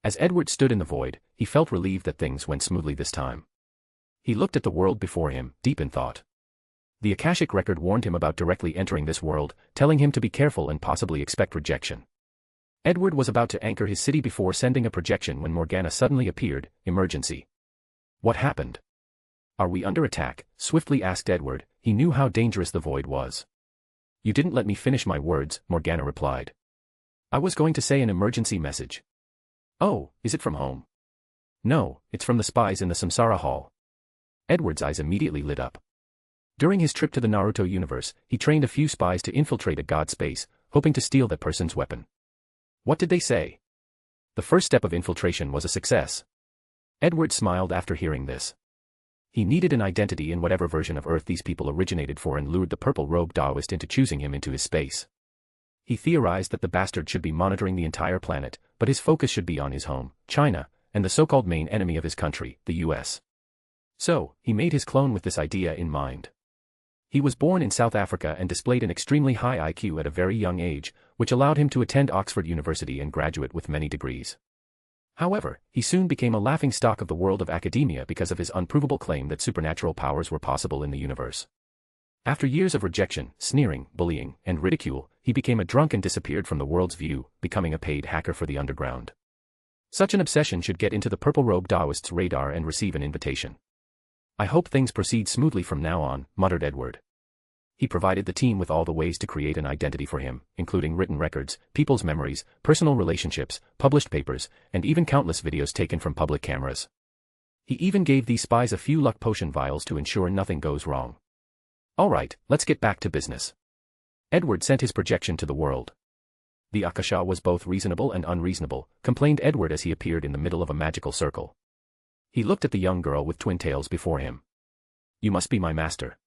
As Edward stood in the void, he felt relieved that things went smoothly this time. He looked at the world before him, deep in thought. The Akashic record warned him about directly entering this world, telling him to be careful and possibly expect rejection. Edward was about to anchor his city before sending a projection when Morgana suddenly appeared. Emergency. What happened? Are we under attack? Swiftly asked Edward. He knew how dangerous the void was. You didn't let me finish my words, Morgana replied. I was going to say an emergency message. Oh, is it from home? No, it's from the spies in the Samsara Hall. Edward's eyes immediately lit up. During his trip to the Naruto universe, he trained a few spies to infiltrate a god space, hoping to steal that person's weapon. What did they say? The first step of infiltration was a success. Edward smiled after hearing this. He needed an identity in whatever version of Earth these people originated for and lured the purple-robed Taoist into choosing him into his space. He theorized that the bastard should be monitoring the entire planet, but his focus should be on his home, China, and the so-called main enemy of his country, the US. So, he made his clone with this idea in mind. He was born in South Africa and displayed an extremely high IQ at a very young age, which allowed him to attend Oxford University and graduate with many degrees. However, he soon became a laughingstock of the world of academia because of his unprovable claim that supernatural powers were possible in the universe. After years of rejection, sneering, bullying, and ridicule, he became a drunk and disappeared from the world's view, becoming a paid hacker for the underground. Such an obsession should get into the purple-robed Taoist's radar and receive an invitation. I hope things proceed smoothly from now on, muttered Edward. He provided the team with all the ways to create an identity for him, including written records, people's memories, personal relationships, published papers, and even countless videos taken from public cameras. He even gave these spies a few luck potion vials to ensure nothing goes wrong. All right, let's get back to business. Edward sent his projection to the world. The Akasha was both reasonable and unreasonable, complained Edward as he appeared in the middle of a magical circle. He looked at the young girl with twin tails before him. You must be my master.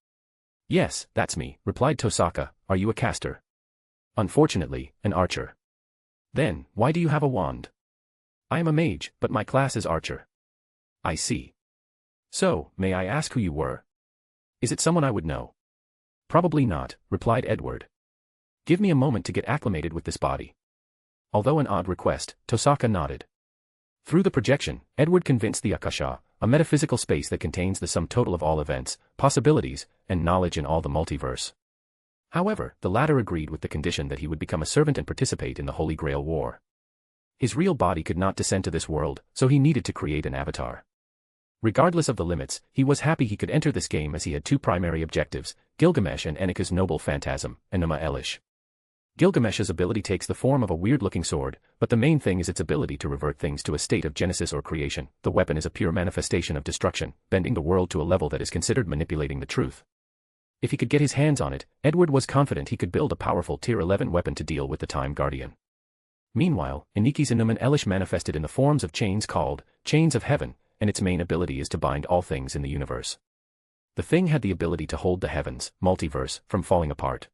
Yes, that's me, replied Tosaka. Are you a caster? Unfortunately, an archer. Then, why do you have a wand? I am a mage, but my class is archer. I see. So, may I ask who you were? Is it someone I would know? Probably not, replied Edward. Give me a moment to get acclimated with this body. Although an odd request, Tosaka nodded. Through the projection, Edward convinced the Akasha, a metaphysical space that contains the sum total of all events, possibilities, and knowledge in all the multiverse. However, the latter agreed with the condition that he would become a servant and participate in the Holy Grail War. His real body could not descend to this world, so he needed to create an avatar. Regardless of the limits, he was happy he could enter this game as he had two primary objectives, Gilgamesh and Enika's noble phantasm, Enuma Elish. Gilgamesh's ability takes the form of a weird-looking sword, but the main thing is its ability to revert things to a state of genesis or creation. The weapon is a pure manifestation of destruction, bending the world to a level that is considered manipulating the truth. If he could get his hands on it, Edward was confident he could build a powerful Tier 11 weapon to deal with the Time Guardian. Meanwhile, Iniki's Inuman Elish manifested in the forms of chains called Chains of Heaven, and its main ability is to bind all things in the universe. The thing had the ability to hold the heavens, multiverse, from falling apart.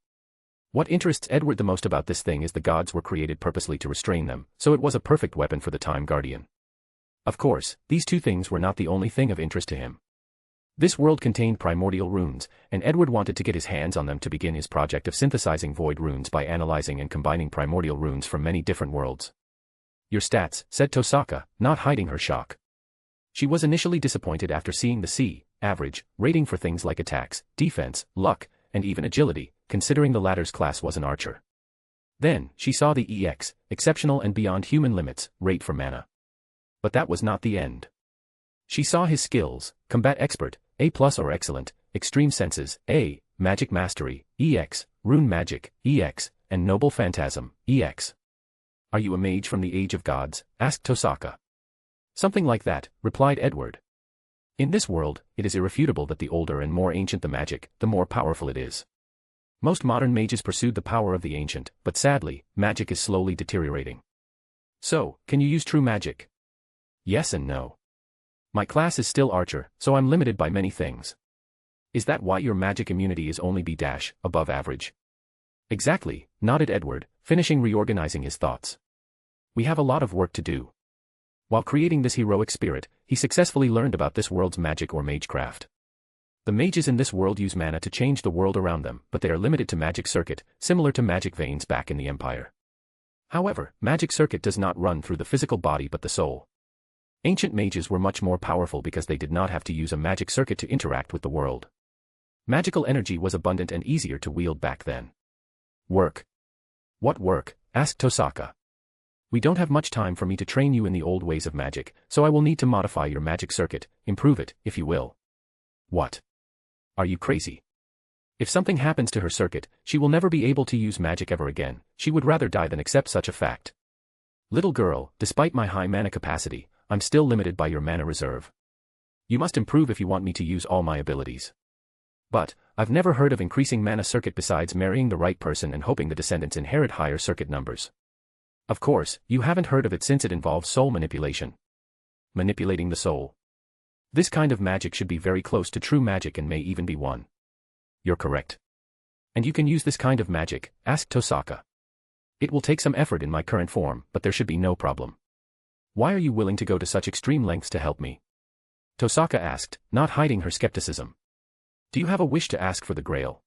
What interests Edward the most about this thing is the gods were created purposely to restrain them, so it was a perfect weapon for the Time Guardian. Of course, these two things were not the only thing of interest to him. This world contained primordial runes, and Edward wanted to get his hands on them to begin his project of synthesizing void runes by analyzing and combining primordial runes from many different worlds. Your stats, said Tosaka, not hiding her shock. She was initially disappointed after seeing the C, average, rating for things like attacks, defense, luck, and even agility, considering the latter's class was an archer. Then, she saw the EX, exceptional and beyond human limits, rate for mana. But that was not the end. She saw his skills, combat expert, A+ or excellent, extreme senses, A, magic mastery, EX, rune magic, EX, and noble phantasm, EX. Are you a mage from the Age of Gods? Asked Tosaka. Something like that, replied Edward. In this world, it is irrefutable that the older and more ancient the magic, the more powerful it is. Most modern mages pursued the power of the ancient, but sadly, magic is slowly deteriorating. So, can you use true magic? Yes and no. My class is still archer, so I'm limited by many things. Is that why your magic immunity is only B- above average? Exactly, nodded Edward, finishing reorganizing his thoughts. We have a lot of work to do. While creating this heroic spirit, he successfully learned about this world's magic or magecraft. The mages in this world use mana to change the world around them, but they are limited to magic circuit, similar to magic veins back in the Empire. However, magic circuit does not run through the physical body but the soul. Ancient mages were much more powerful because they did not have to use a magic circuit to interact with the world. Magical energy was abundant and easier to wield back then. Work. What work? Asked Tosaka. We don't have much time for me to train you in the old ways of magic, so I will need to modify your magic circuit, improve it, if you will. What? Are you crazy? If something happens to her circuit, she will never be able to use magic ever again. She would rather die than accept such a fact. Little girl, despite my high mana capacity, I'm still limited by your mana reserve. You must improve if you want me to use all my abilities. But, I've never heard of increasing mana circuit besides marrying the right person and hoping the descendants inherit higher circuit numbers. Of course, you haven't heard of it since it involves soul manipulation. Manipulating the soul. This kind of magic should be very close to true magic and may even be one. You're correct. And you can use this kind of magic? Asked Tosaka. It will take some effort in my current form, but there should be no problem. Why are you willing to go to such extreme lengths to help me? Tosaka asked, not hiding her skepticism. Do you have a wish to ask for the Grail?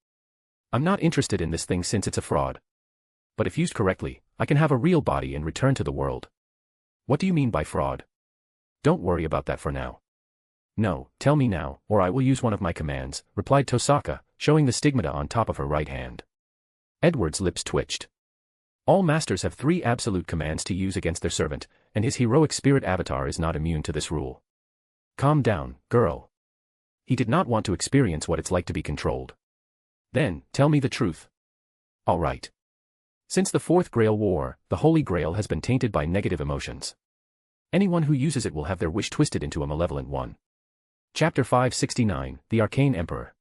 I'm not interested in this thing since it's a fraud. But if used correctly, I can have a real body and return to the world. What do you mean by fraud? Don't worry about that for now. No, tell me now, or I will use one of my commands, replied Tosaka, showing the stigmata on top of her right hand. Edward's lips twitched. All masters have 3 absolute commands to use against their servant, and his heroic spirit avatar is not immune to this rule. Calm down, girl. He did not want to experience what it's like to be controlled. Then, tell me the truth. All right. Since the Fourth Grail War, the Holy Grail has been tainted by negative emotions. Anyone who uses it will have their wish twisted into a malevolent one. Chapter 569, The Arcane Emperor.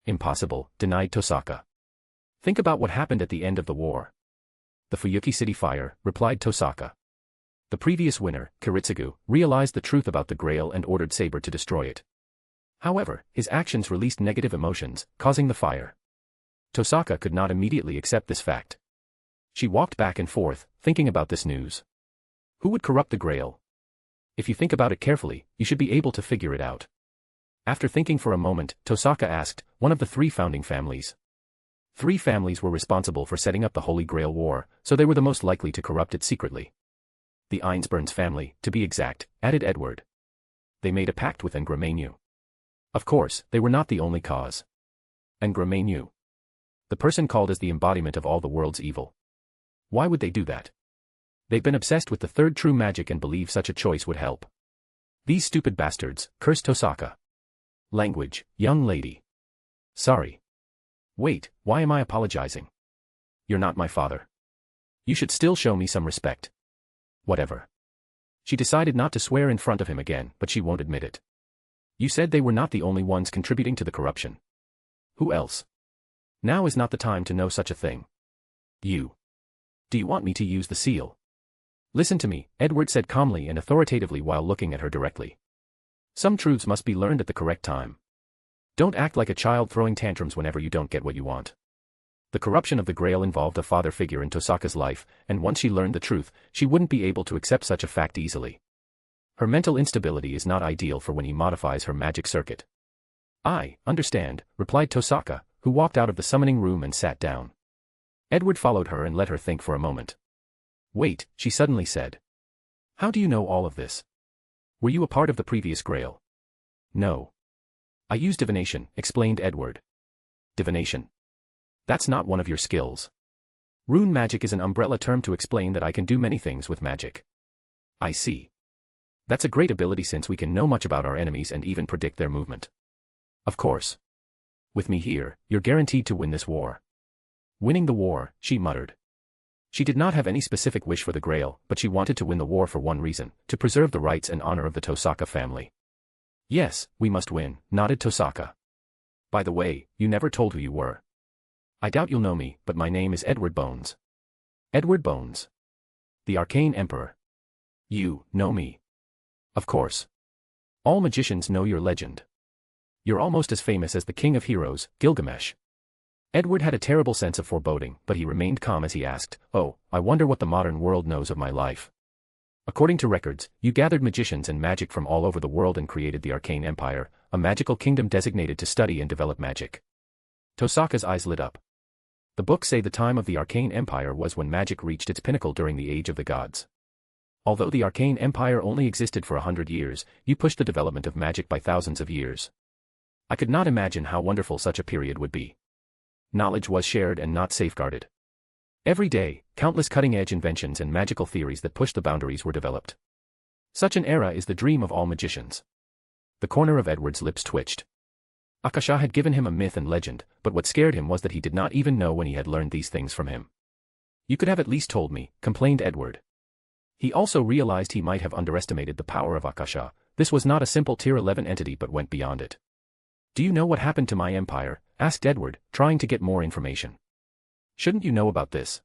Impossible, denied Tosaka. Think about what happened at the end of the war. The Fuyuki City fire, replied Tosaka. The previous winner, Kiritsugu, realized the truth about the Grail and ordered Saber to destroy it. However, his actions released negative emotions, causing the fire. Tosaka could not immediately accept this fact. She walked back and forth, thinking about this news. Who would corrupt the Grail? If you think about it carefully, you should be able to figure it out. After thinking for a moment, Tosaka asked, one of the 3 founding families. 3 families were responsible for setting up the Holy Grail War, so they were the most likely to corrupt it secretly. The Einsburns family, to be exact, added Edward. They made a pact with Ngramenu. Of course, they were not the only cause. Ngramenu. The person called as the embodiment of all the world's evil. Why would they do that? They've been obsessed with the 3rd true magic and believe such a choice would help. These stupid bastards, cursed Tosaka. Language, young lady. Sorry. Wait, why am I apologizing? You're not my father. You should still show me some respect. Whatever. She decided not to swear in front of him again, but she won't admit it. You said they were not the only ones contributing to the corruption. Who else? Now is not the time to know such a thing. You. Do you want me to use the seal? Listen to me, Edward said calmly and authoritatively while looking at her directly. Some truths must be learned at the correct time. Don't act like a child throwing tantrums whenever you don't get what you want. The corruption of the Grail involved a father figure in Tosaka's life, and once she learned the truth, she wouldn't be able to accept such a fact easily. Her mental instability is not ideal for when he modifies her magic circuit. I understand, replied Tosaka, who walked out of the summoning room and sat down. Edward followed her and let her think for a moment. Wait, she suddenly said. How do you know all of this? Were you a part of the previous Grail? No. I use divination, explained Edward. Divination? That's not one of your skills. Rune magic is an umbrella term to explain that I can do many things with magic. I see. That's a great ability since we can know much about our enemies and even predict their movement. Of course. With me here, you're guaranteed to win this war. Winning the war, she muttered. She did not have any specific wish for the Grail, but she wanted to win the war for one reason, to preserve the rights and honor of the Tosaka family. Yes, we must win, nodded Tosaka. By the way, you never told who you were. I doubt you'll know me, but my name is Edward Bones. Edward Bones. The Arcane Emperor. You know me. Of course. All magicians know your legend. You're almost as famous as the King of Heroes, Gilgamesh. Edward had a terrible sense of foreboding, but he remained calm as he asked, Oh, I wonder what the modern world knows of my life. According to records, you gathered magicians and magic from all over the world and created the Arcane Empire, a magical kingdom designated to study and develop magic. Tosaka's eyes lit up. The books say the time of the Arcane Empire was when magic reached its pinnacle during the Age of the Gods. Although the Arcane Empire only existed for 100 years, you pushed the development of magic by thousands of years. I could not imagine how wonderful such a period would be. Knowledge was shared and not safeguarded. Every day, countless cutting-edge inventions and magical theories that pushed the boundaries were developed. Such an era is the dream of all magicians. The corner of Edward's lips twitched. Akasha had given him a myth and legend, but what scared him was that he did not even know when he had learned these things from him. You could have at least told me, complained Edward. He also realized he might have underestimated the power of Akasha. This was not a simple Tier 11 entity but went beyond it. Do you know what happened to my empire? Asked Edward, trying to get more information. Shouldn't you know about this?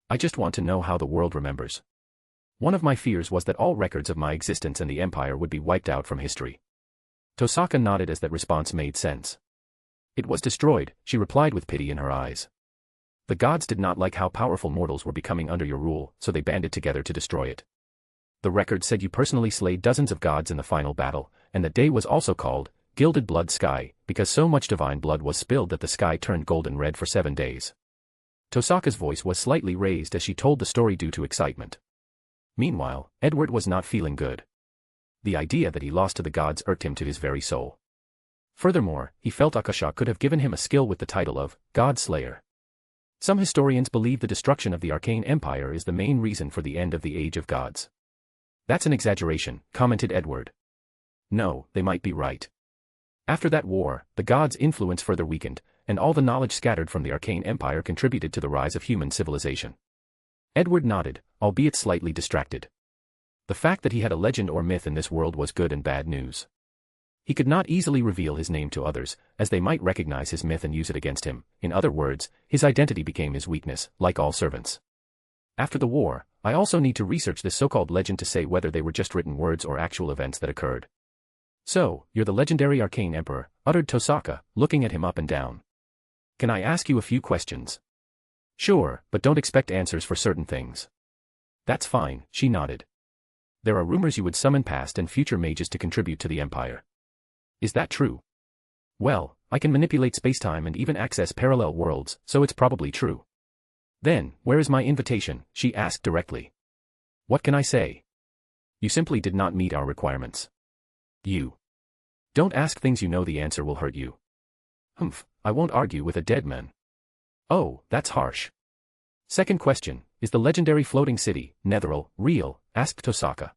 I just want to know how the world remembers. One of my fears was that all records of my existence and the empire would be wiped out from history. Tosaka nodded as that response made sense. It was destroyed, she replied with pity in her eyes. The gods did not like how powerful mortals were becoming under your rule, so they banded together to destroy it. The record said you personally slayed dozens of gods in the final battle, and the day was also called Gilded Blood Sky, because so much divine blood was spilled that the sky turned golden red for 7 days. Tosaka's voice was slightly raised as she told the story due to excitement. Meanwhile, Edward was not feeling good. The idea that he lost to the gods irked him to his very soul. Furthermore, he felt Akasha could have given him a skill with the title of God Slayer. Some historians believe the destruction of the Arcane Empire is the main reason for the end of the Age of Gods. That's an exaggeration, commented Edward. No, they might be right. After that war, the gods' influence further weakened, and all the knowledge scattered from the Arcane Empire contributed to the rise of human civilization. Edward nodded, albeit slightly distracted. The fact that he had a legend or myth in this world was good and bad news. He could not easily reveal his name to others, as they might recognize his myth and use it against him. In other words, his identity became his weakness, like all servants. After the war, I also need to research this so-called legend to say whether they were just written words or actual events that occurred. So, you're the legendary Arcane Emperor, uttered Tosaka, looking at him up and down. Can I ask you a few questions? Sure, but don't expect answers for certain things. That's fine, she nodded. There are rumors you would summon past and future mages to contribute to the Empire. Is that true? Well, I can manipulate spacetime and even access parallel worlds, so it's probably true. Then, where is my invitation? She asked directly. What can I say? You simply did not meet our requirements. You. Don't ask things you know the answer will hurt you. Humph, I won't argue with a dead man. Oh, that's harsh. Second question, is the legendary floating city, Netheril, real? Asked Tosaka.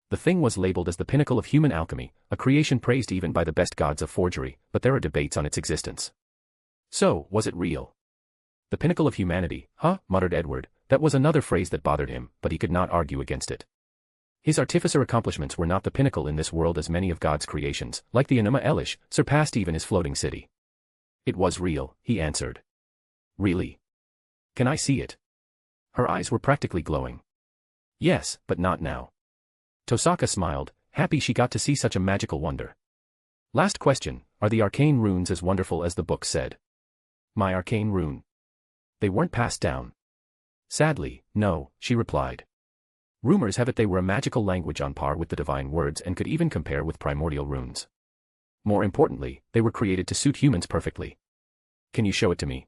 The thing was labeled as the pinnacle of human alchemy, a creation praised even by the best gods of forgery, but there are debates on its existence. So, was it real? The pinnacle of humanity, huh? Muttered Edward. That was another phrase that bothered him, but he could not argue against it. His artificer accomplishments were not the pinnacle in this world as many of God's creations, like the Enuma Elish, surpassed even his floating city. It was real, he answered. Really? Can I see it? Her eyes were practically glowing. Yes, but not now. Tosaka smiled, happy she got to see such a magical wonder. Last question, are the arcane runes as wonderful as the book said? My arcane rune. They weren't passed down. Sadly, no, she replied. Rumors have it they were a magical language on par with the divine words and could even compare with primordial runes. More importantly, they were created to suit humans perfectly. Can you show it to me?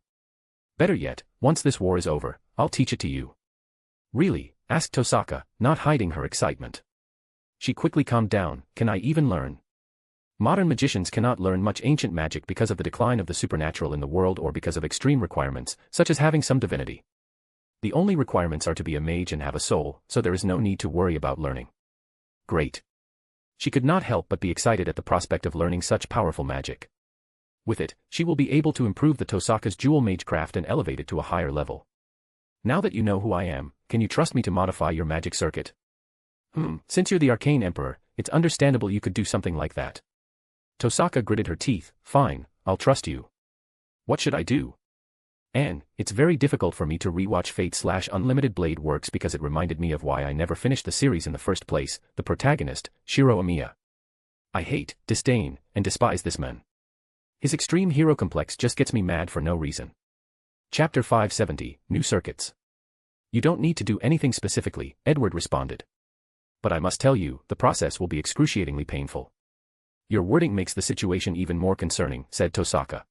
Better yet, once this war is over, I'll teach it to you. Really? Asked Tosaka, not hiding her excitement. She quickly calmed down, can I even learn? Modern magicians cannot learn much ancient magic because of the decline of the supernatural in the world or because of extreme requirements, such as having some divinity. The only requirements are to be a mage and have a soul, so there is no need to worry about learning. Great. She could not help but be excited at the prospect of learning such powerful magic. With it, she will be able to improve the Tosaka's jewel magecraft and elevate it to a higher level. Now that you know who I am, can you trust me to modify your magic circuit? Since you're the Arcane Emperor, it's understandable you could do something like that. Tosaka gritted her teeth, fine, I'll trust you. What should I do? Anne, it's very difficult for me to rewatch Fate/Unlimited Blade Works because it reminded me of why I never finished the series in the first place, the protagonist, Shiro Amiya. I hate, disdain, and despise this man. His extreme hero complex just gets me mad for no reason. Chapter 570, New Circuits. You don't need to do anything specifically, Edward responded. But I must tell you, the process will be excruciatingly painful. Your wording makes the situation even more concerning, said Tosaka.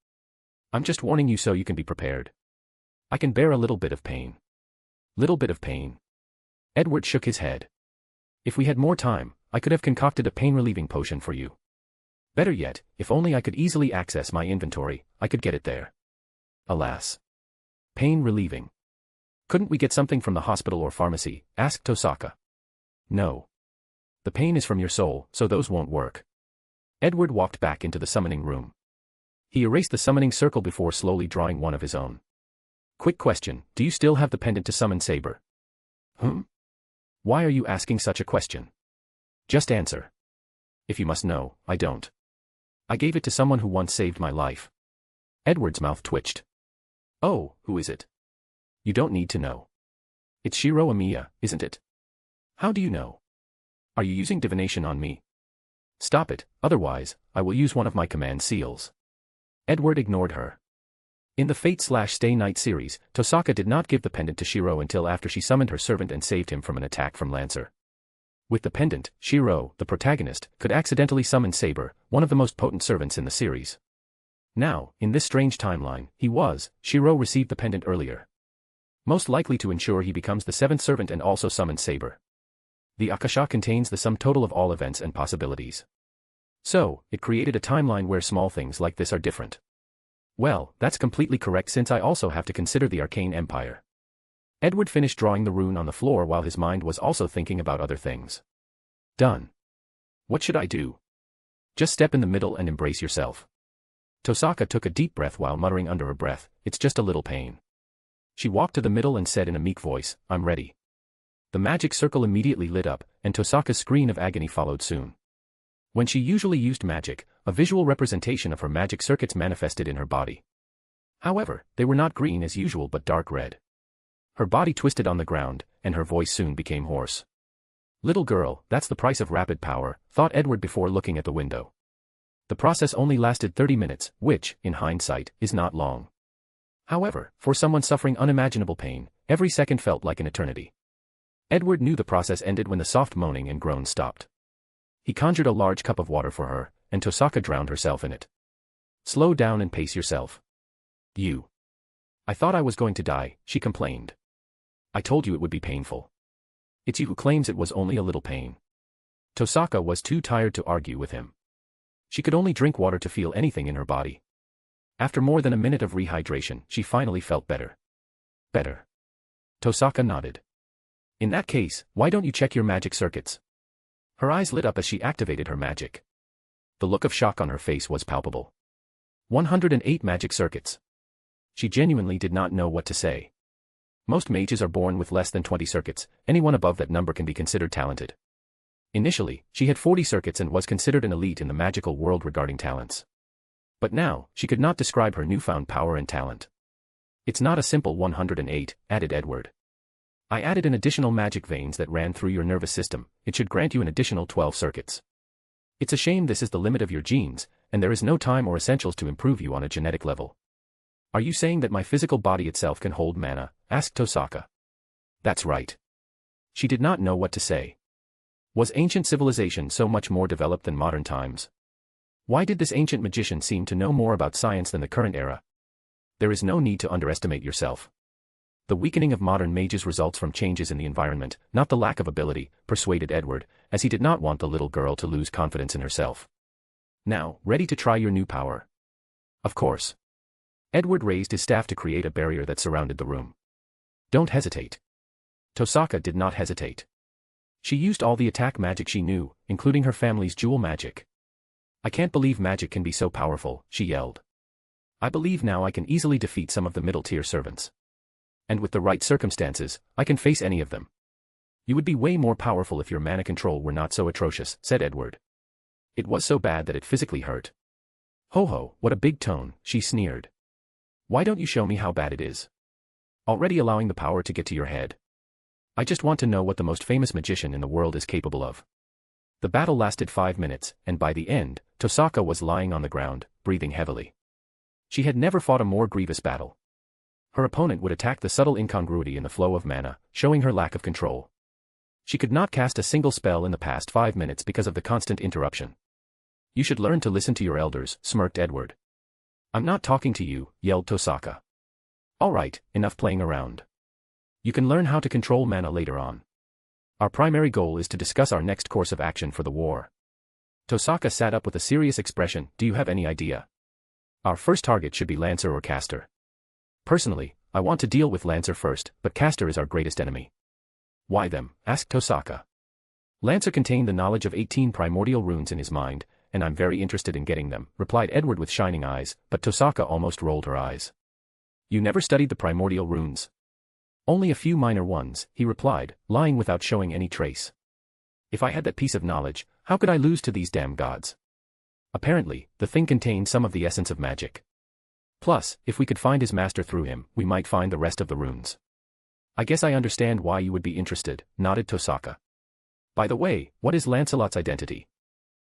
I'm just warning you so you can be prepared. I can bear a little bit of pain. Little bit of pain. Edward shook his head. If we had more time, I could have concocted a pain-relieving potion for you. Better yet, if only I could easily access my inventory, I could get it there. Alas. Pain-relieving. Couldn't we get something from the hospital or pharmacy? Asked Tosaka. No. The pain is from your soul, so those won't work. Edward walked back into the summoning room. He erased the summoning circle before slowly drawing one of his own. Quick question, do you still have the pendant to summon Saber? Why are you asking such a question? Just answer. If you must know, I don't. I gave it to someone who once saved my life. Edward's mouth twitched. Oh, who is it? You don't need to know. It's Shiro Amiya, isn't it? How do you know? Are you using divination on me? Stop it, otherwise, I will use one of my command seals. Edward ignored her. In the Fate/Stay Night series, Tosaka did not give the pendant to Shiro until after she summoned her servant and saved him from an attack from Lancer. With the pendant, Shiro, the protagonist, could accidentally summon Saber, one of the most potent servants in the series. Now, in this strange timeline, Shiro received the pendant earlier. Most likely to ensure he becomes the seventh servant and also summons Saber. The Akasha contains the sum total of all events and possibilities. So, it created a timeline where small things like this are different. Well, that's completely correct since I also have to consider the Arcane Empire. Edward finished drawing the rune on the floor while his mind was also thinking about other things. Done. What should I do? Just step in the middle and embrace yourself. Tosaka took a deep breath while muttering under her breath, it's just a little pain. She walked to the middle and said in a meek voice, I'm ready. The magic circle immediately lit up, and Tosaka's scream of agony followed soon. When she usually used magic, a visual representation of her magic circuits manifested in her body. However, they were not green as usual but dark red. Her body twisted on the ground, and her voice soon became hoarse. Little girl, that's the price of rapid power, thought Edward before looking at the window. The process only lasted 30 minutes, which, in hindsight, is not long. However, for someone suffering unimaginable pain, every second felt like an eternity. Edward knew the process ended when the soft moaning and groans stopped. He conjured a large cup of water for her, and Tosaka drowned herself in it. Slow down and pace yourself. You. I thought I was going to die, she complained. I told you it would be painful. It's you who claims it was only a little pain. Tosaka was too tired to argue with him. She could only drink water to feel anything in her body. After more than a minute of rehydration, she finally felt better. Better. Tosaka nodded. In that case, why don't you check your magic circuits? Her eyes lit up as she activated her magic. The look of shock on her face was palpable. 108 magic circuits. She genuinely did not know what to say. Most mages are born with less than 20 circuits, anyone above that number can be considered talented. Initially, she had 40 circuits and was considered an elite in the magical world regarding talents. But now, she could not describe her newfound power and talent. It's not a simple 108, added Edward. I added an additional magic veins that ran through your nervous system. It should grant you an additional 12 circuits. It's a shame this is the limit of your genes, and there is no time or essentials to improve you on a genetic level. Are you saying that my physical body itself can hold mana? Asked Tosaka. That's right. She did not know what to say. Was ancient civilization so much more developed than modern times? Why did this ancient magician seem to know more about science than the current era? There is no need to underestimate yourself. The weakening of modern mages results from changes in the environment, not the lack of ability, persuaded Edward, as he did not want the little girl to lose confidence in herself. Now, ready to try your new power? Of course. Edward raised his staff to create a barrier that surrounded the room. Don't hesitate. Tosaka did not hesitate. She used all the attack magic she knew, including her family's jewel magic. I can't believe magic can be so powerful, she yelled. I believe now I can easily defeat some of the middle-tier servants. And with the right circumstances, I can face any of them. You would be way more powerful if your mana control were not so atrocious, said Edward. It was so bad that it physically hurt. Ho ho, what a big tone, she sneered. Why don't you show me how bad it is? Already allowing the power to get to your head. I just want to know what the most famous magician in the world is capable of. The battle lasted 5 minutes, and by the end, Tosaka was lying on the ground, breathing heavily. She had never fought a more grievous battle. Her opponent would attack the subtle incongruity in the flow of mana, showing her lack of control. She could not cast a single spell in the past 5 minutes because of the constant interruption. You should learn to listen to your elders, smirked Edward. I'm not talking to you, yelled Tosaka. All right, enough playing around. You can learn how to control mana later on. Our primary goal is to discuss our next course of action for the war. Tosaka sat up with a serious expression. Do you have any idea? Our first target should be Lancer or Caster. Personally, I want to deal with Lancer first, but Caster is our greatest enemy. Why them? Asked Tosaka. Lancer contained the knowledge of 18 primordial runes in his mind, and I'm very interested in getting them, replied Edward with shining eyes, but Tosaka almost rolled her eyes. You never studied the primordial runes? Only a few minor ones, he replied, lying without showing any trace. If I had that piece of knowledge, how could I lose to these damn gods? Apparently, the thing contained some of the essence of magic. Plus, if we could find his master through him, we might find the rest of the runes. I guess I understand why you would be interested, nodded Tosaka. By the way, what is Lancelot's identity?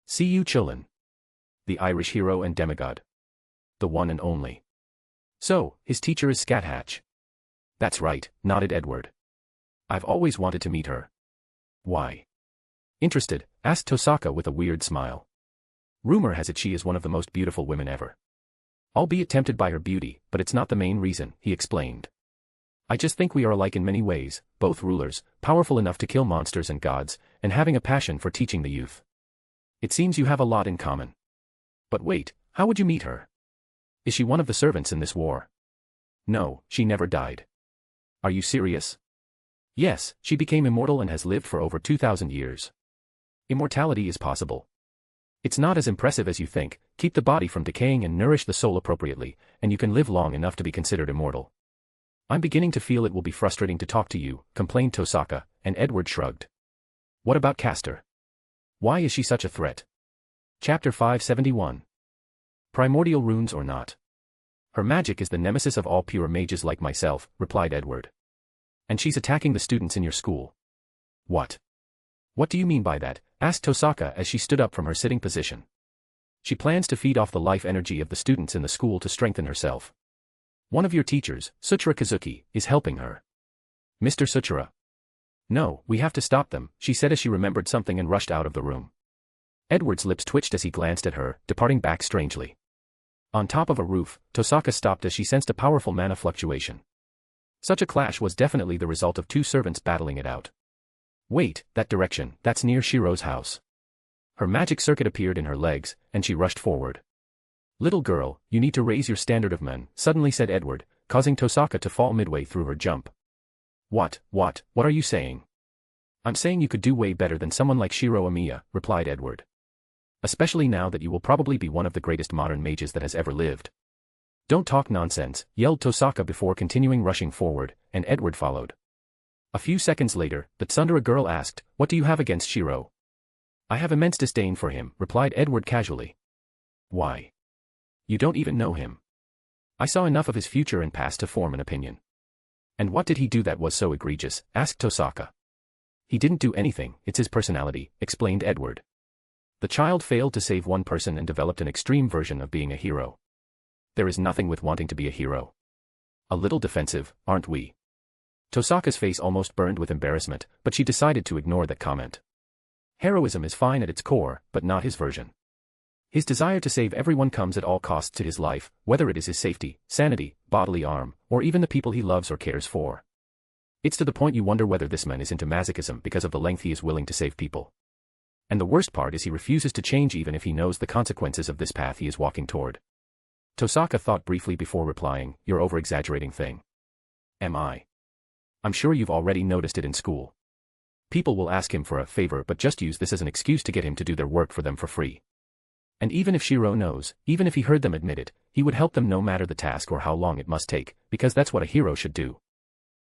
C.U. Chillin. The Irish hero and demigod. The one and only. So, his teacher is Scathatch. That's right, nodded Edward. I've always wanted to meet her. Why? Interested, asked Tosaka with a weird smile. Rumor has it she is one of the most beautiful women ever. Albeit tempted by her beauty, but it's not the main reason, he explained. I just think we are alike in many ways, both rulers, powerful enough to kill monsters and gods, and having a passion for teaching the youth. It seems you have a lot in common. But wait, how would you meet her? Is she one of the servants in this war? No, she never died. Are you serious? Yes, she became immortal and has lived for over 2,000 years. Immortality is possible. It's not as impressive as you think. Keep the body from decaying and nourish the soul appropriately, and you can live long enough to be considered immortal. I'm beginning to feel it will be frustrating to talk to you, complained Tosaka, and Edward shrugged. What about Caster? Why is she such a threat? Chapter 571. Primordial runes or not? Her magic is the nemesis of all pure mages like myself, replied Edward. And she's attacking the students in your school. What? What do you mean by that? Asked Tosaka as she stood up from her sitting position. She plans to feed off the life energy of the students in the school to strengthen herself. One of your teachers, Suchira Kazuki, is helping her. Mr. Suchira. No, we have to stop them, she said as she remembered something and rushed out of the room. Edward's lips twitched as he glanced at her, departing back strangely. On top of a roof, Tosaka stopped as she sensed a powerful mana fluctuation. Such a clash was definitely the result of two servants battling it out. Wait, that direction, that's near Shiro's house. Her magic circuit appeared in her legs, and she rushed forward. Little girl, you need to raise your standard of men, suddenly said Edward, causing Tosaka to fall midway through her jump. What are you saying? I'm saying you could do way better than someone like Shiro Amiya, replied Edward. Especially now that you will probably be one of the greatest modern mages that has ever lived. Don't talk nonsense, yelled Tosaka before continuing rushing forward, and Edward followed. A few seconds later, the Tsundere girl asked, what do you have against Shiro? I have immense disdain for him, replied Edward casually. Why? You don't even know him. I saw enough of his future and past to form an opinion. And what did he do that was so egregious? Asked Tosaka. He didn't do anything, it's his personality, explained Edward. The child failed to save one person and developed an extreme version of being a hero. There is nothing with wanting to be a hero. A little defensive, aren't we? Tosaka's face almost burned with embarrassment, but she decided to ignore that comment. Heroism is fine at its core, but not his version. His desire to save everyone comes at all costs to his life, whether it is his safety, sanity, bodily harm, or even the people he loves or cares for. It's to the point you wonder whether this man is into masochism because of the length he is willing to save people. And the worst part is he refuses to change even if he knows the consequences of this path he is walking toward. Tosaka thought briefly before replying, "You're over-exaggerating thing." "Am I? I'm sure you've already noticed it in school. People will ask him for a favor but just use this as an excuse to get him to do their work for them for free. And even if Shiro knows, even if he heard them admit it, he would help them no matter the task or how long it must take, because that's what a hero should do."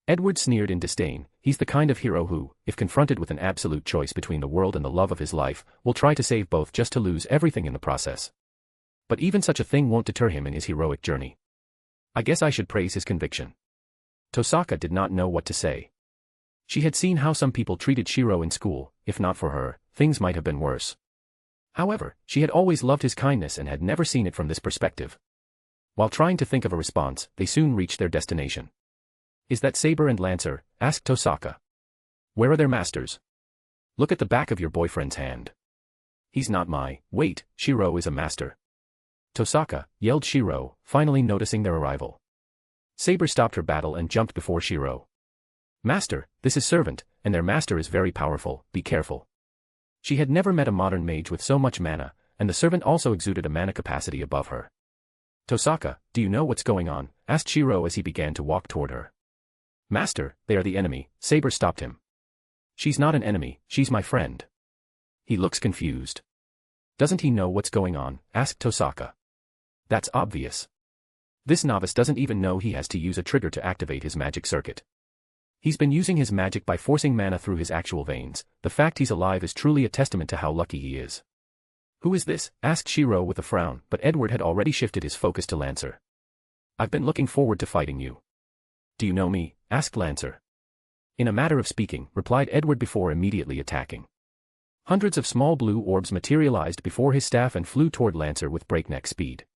Edward sneered in disdain. He's the kind of hero who, if confronted with an absolute choice between the world and the love of his life, will try to save both just to lose everything in the process. But even such a thing won't deter him in his heroic journey. I guess I should praise his conviction. Tosaka did not know what to say. She had seen how some people treated Shiro in school. If not for her, things might have been worse. However, she had always loved his kindness and had never seen it from this perspective. While trying to think of a response, they soon reached their destination. "Is that Saber and Lancer?" asked Tosaka. "Where are their masters? Look at the back of your boyfriend's hand. He's not Wait, Shiro is a master." "Tosaka," yelled Shiro, finally noticing their arrival. Saber stopped her battle and jumped before Shiro. "Master, this is servant, and their master is very powerful, be careful." She had never met a modern mage with so much mana, and the servant also exuded a mana capacity above her. "Tosaka, do you know what's going on?" asked Shiro as he began to walk toward her. "Master, they are the enemy." Saber stopped him. "She's not an enemy, she's my friend." He looks confused. "Doesn't he know what's going on?" asked Tosaka. "That's obvious. This novice doesn't even know he has to use a trigger to activate his magic circuit. He's been using his magic by forcing mana through his actual veins. The fact he's alive is truly a testament to how lucky he is." "Who is this?" asked Shiro with a frown, but Edward had already shifted his focus to Lancer. "I've been looking forward to fighting you." "Do you know me?" asked Lancer. "In a matter of speaking," replied Edward before immediately attacking. Hundreds of small blue orbs materialized before his staff and flew toward Lancer with breakneck speed.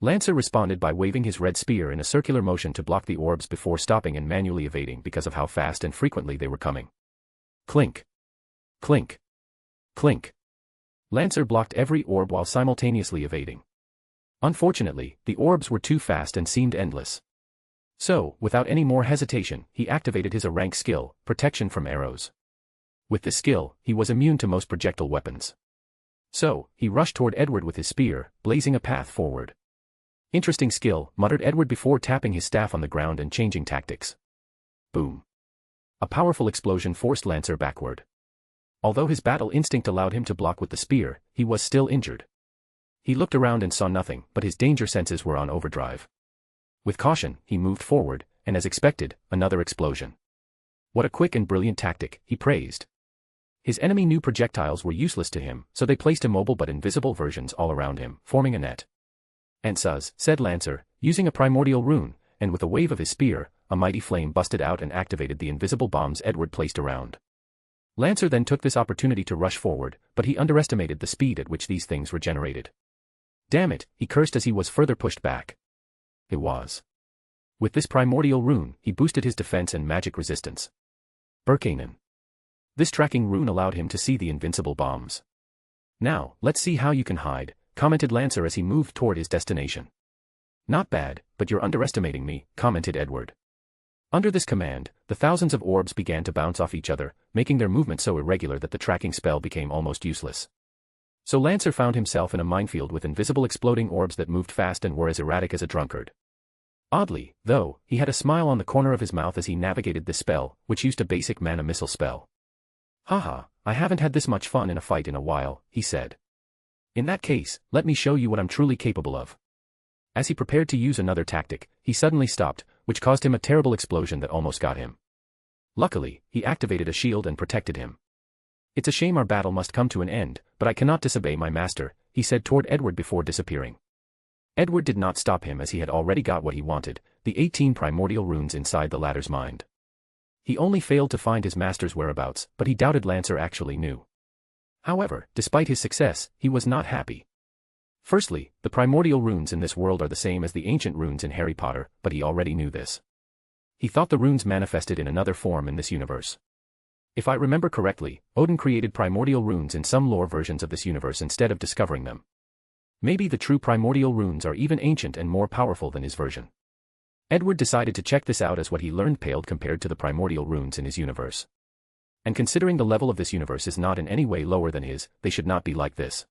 Lancer responded by waving his red spear in a circular motion to block the orbs before stopping and manually evading because of how fast and frequently they were coming. Clink. Clink. Clink. Lancer blocked every orb while simultaneously evading. Unfortunately, the orbs were too fast and seemed endless. So, without any more hesitation, he activated his A-rank skill, Protection from Arrows. With this skill, he was immune to most projectile weapons. So, he rushed toward Edward with his spear, blazing a path forward. "Interesting skill," muttered Edward before tapping his staff on the ground and changing tactics. Boom. A powerful explosion forced Lancer backward. Although his battle instinct allowed him to block with the spear, he was still injured. He looked around and saw nothing, but his danger senses were on overdrive. With caution, he moved forward, and as expected, another explosion. "What a quick and brilliant tactic," he praised. His enemy knew projectiles were useless to him, so they placed immobile but invisible versions all around him, forming a net. "Ansuz," said Lancer, using a primordial rune, and with a wave of his spear, a mighty flame busted out and activated the invisible bombs Edward placed around. Lancer then took this opportunity to rush forward, but he underestimated the speed at which these things were generated. "Damn it," he cursed as he was further pushed back. It was. With this primordial rune, he boosted his defense and magic resistance. Berkanen. This tracking rune allowed him to see the invincible bombs. "Now, let's see how you can hide," commented Lancer as he moved toward his destination. "Not bad, but you're underestimating me," commented Edward. Under this command, the thousands of orbs began to bounce off each other, making their movement so irregular that the tracking spell became almost useless. So Lancer found himself in a minefield with invisible exploding orbs that moved fast and were as erratic as a drunkard. Oddly, though, he had a smile on the corner of his mouth as he navigated this spell, which used a basic mana missile spell. "Haha, I haven't had this much fun in a fight in a while," he said. "In that case, let me show you what I'm truly capable of." As he prepared to use another tactic, he suddenly stopped, which caused him a terrible explosion that almost got him. Luckily, he activated a shield and protected him. "It's a shame our battle must come to an end, but I cannot disobey my master," he said toward Edward before disappearing. Edward did not stop him as he had already got what he wanted, the 18 primordial runes inside the latter's mind. He only failed to find his master's whereabouts, but he doubted Lancer actually knew. However, despite his success, he was not happy. Firstly, the primordial runes in this world are the same as the ancient runes in Harry Potter, but he already knew this. He thought the runes manifested in another form in this universe. If I remember correctly, Odin created primordial runes in some lore versions of this universe instead of discovering them. Maybe the true primordial runes are even ancient and more powerful than his version. Edward decided to check this out as what he learned paled compared to the primordial runes in his universe. And considering the level of this universe is not in any way lower than his, they should not be like this.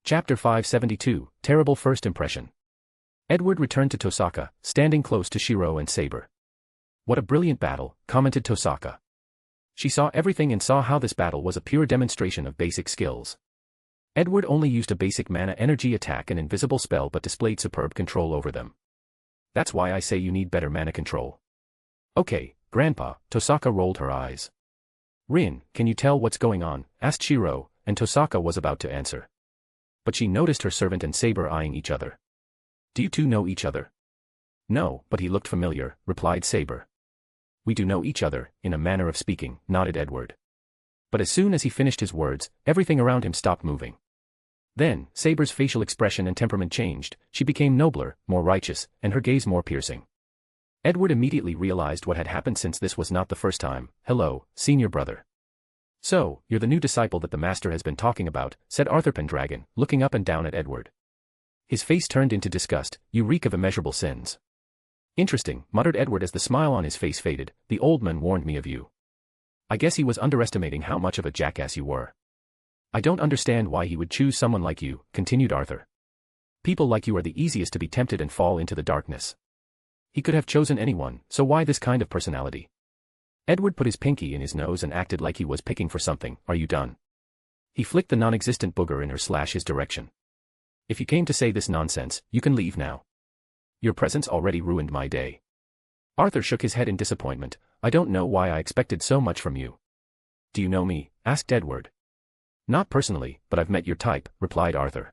Chapter 572, Terrible First Impression. Edward returned to Tosaka, standing close to Shiro and Saber. What a brilliant battle, commented Tosaka. She saw everything and saw how this battle was a pure demonstration of basic skills. Edward only used a basic mana energy attack and invisible spell but displayed superb control over them. That's why I say you need better mana control. Okay, Grandpa, Tosaka rolled her eyes. Rin, can you tell what's going on, asked Shiro, and Tosaka was about to answer. But she noticed her servant and Saber eyeing each other. Do you two know each other? No, but he looked familiar, replied Saber. We do know each other, in a manner of speaking, nodded Edward. But as soon as he finished his words, everything around him stopped moving. Then, Saber's facial expression and temperament changed, she became nobler, more righteous, and her gaze more piercing. Edward immediately realized what had happened since this was not the first time. Hello, senior brother. So, you're the new disciple that the master has been talking about, said Arthur Pendragon, looking up and down at Edward. His face turned into disgust. You reek of immeasurable sins. Interesting, muttered Edward as the smile on his face faded. The old man warned me of you. I guess he was underestimating how much of a jackass you were. I don't understand why he would choose someone like you, continued Arthur. People like you are the easiest to be tempted and fall into the darkness. He could have chosen anyone, so why this kind of personality? Edward put his pinky in his nose and acted like he was picking for something. Are you done? He flicked the non-existent booger in her/his direction. If you came to say this nonsense, you can leave now. Your presence already ruined my day. Arthur shook his head in disappointment. I don't know why I expected so much from you. Do you know me? Asked Edward. Not personally, but I've met your type, replied Arthur.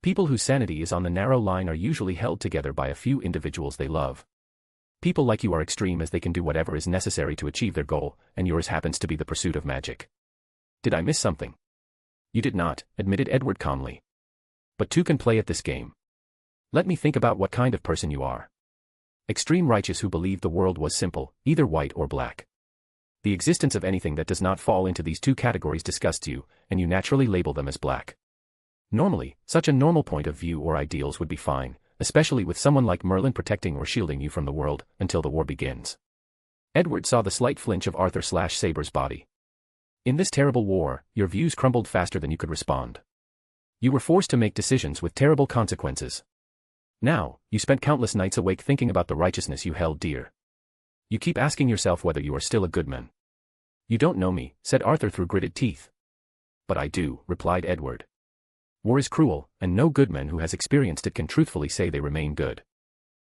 People whose sanity is on the narrow line are usually held together by a few individuals they love. People like you are extreme as they can do whatever is necessary to achieve their goal, and yours happens to be the pursuit of magic. Did I miss something? You did not, admitted Edward calmly. But two can play at this game. Let me think about what kind of person you are. Extreme righteous who believed the world was simple, either white or black. The existence of anything that does not fall into these two categories disgusts you, and you naturally label them as black. Normally, such a normal point of view or ideals would be fine, especially with someone like Merlin protecting or shielding you from the world, until the war begins. Edward saw the slight flinch of Arthur/Saber's body. In this terrible war, your views crumbled faster than you could respond. You were forced to make decisions with terrible consequences. Now, you spent countless nights awake thinking about the righteousness you held dear. You keep asking yourself whether you are still a good man. You don't know me, said Arthur through gritted teeth. But I do, replied Edward. War is cruel, and no good man who has experienced it can truthfully say they remain good.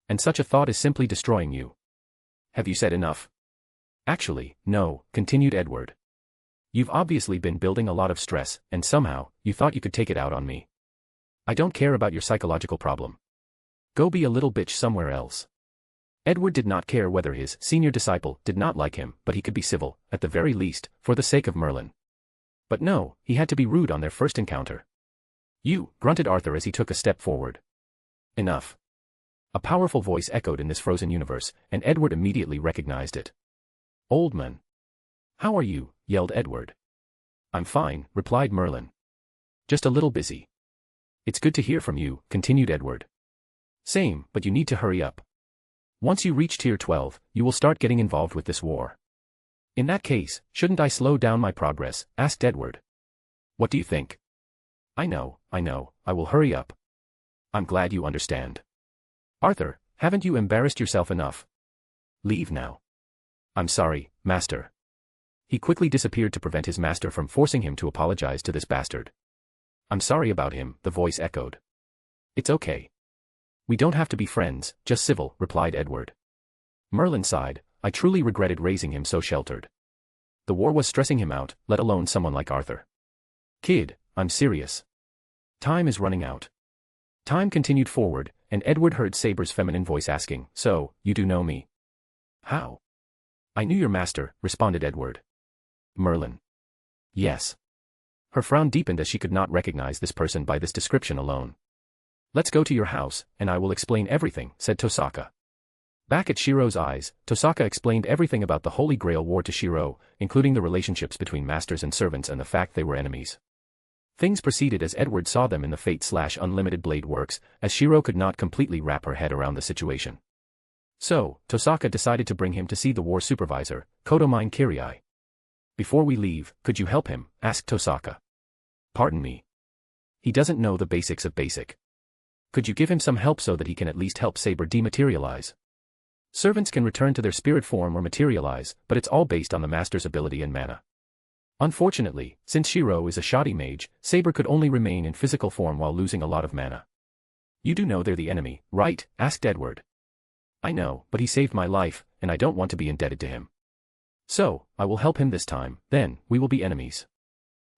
And such a thought is simply destroying you. Have you said enough? Actually, no, continued Edward. You've obviously been building a lot of stress, and somehow, you thought you could take it out on me. I don't care about your psychological problem. Go be a little bitch somewhere else. Edward did not care whether his senior disciple did not like him, but he could be civil, at the very least, for the sake of Merlin. But no, he had to be rude on their first encounter. You, grunted Arthur as he took a step forward. Enough. A powerful voice echoed in this frozen universe, and Edward immediately recognized it. Old man. How are you? Yelled Edward. I'm fine, replied Merlin. Just a little busy. It's good to hear from you, continued Edward. Same, but you need to hurry up. Once you reach Tier 12, you will start getting involved with this war. In that case, shouldn't I slow down my progress? Asked Edward. What do you think? I know, I will hurry up. I'm glad you understand. Arthur, haven't you embarrassed yourself enough? Leave now. I'm sorry, master. He quickly disappeared to prevent his master from forcing him to apologize to this bastard. I'm sorry about him, the voice echoed. It's okay. We don't have to be friends, just civil, replied Edward. Merlin sighed. I truly regretted raising him so sheltered. The war was stressing him out, let alone someone like Arthur. Kid, I'm serious. Time is running out. Time continued forward, and Edward heard Saber's feminine voice asking, "So, you do know me?" "How?" "I knew your master," responded Edward. "Merlin." "Yes." Her frown deepened as she could not recognize this person by this description alone. "Let's go to your house, and I will explain everything," said Tosaka. Back at Shiro's eyes, Tosaka explained everything about the Holy Grail War to Shiro, including the relationships between masters and servants and the fact they were enemies. Things proceeded as Edward saw them in the Fate/Unlimited Blade works, as Shiro could not completely wrap her head around the situation. So, Tosaka decided to bring him to see the war supervisor, Kodomine Kirai. "Before we leave, could you help him?" asked Tosaka. "Pardon me. He doesn't know the basics of basic. Could you give him some help so that he can at least help Saber dematerialize? Servants can return to their spirit form or materialize, but it's all based on the master's ability and mana. Unfortunately, since Shiro is a shoddy mage, Saber could only remain in physical form while losing a lot of mana." "You do know they're the enemy, right?" asked Edward. "I know, but he saved my life, and I don't want to be indebted to him. So, I will help him this time, then, we will be enemies."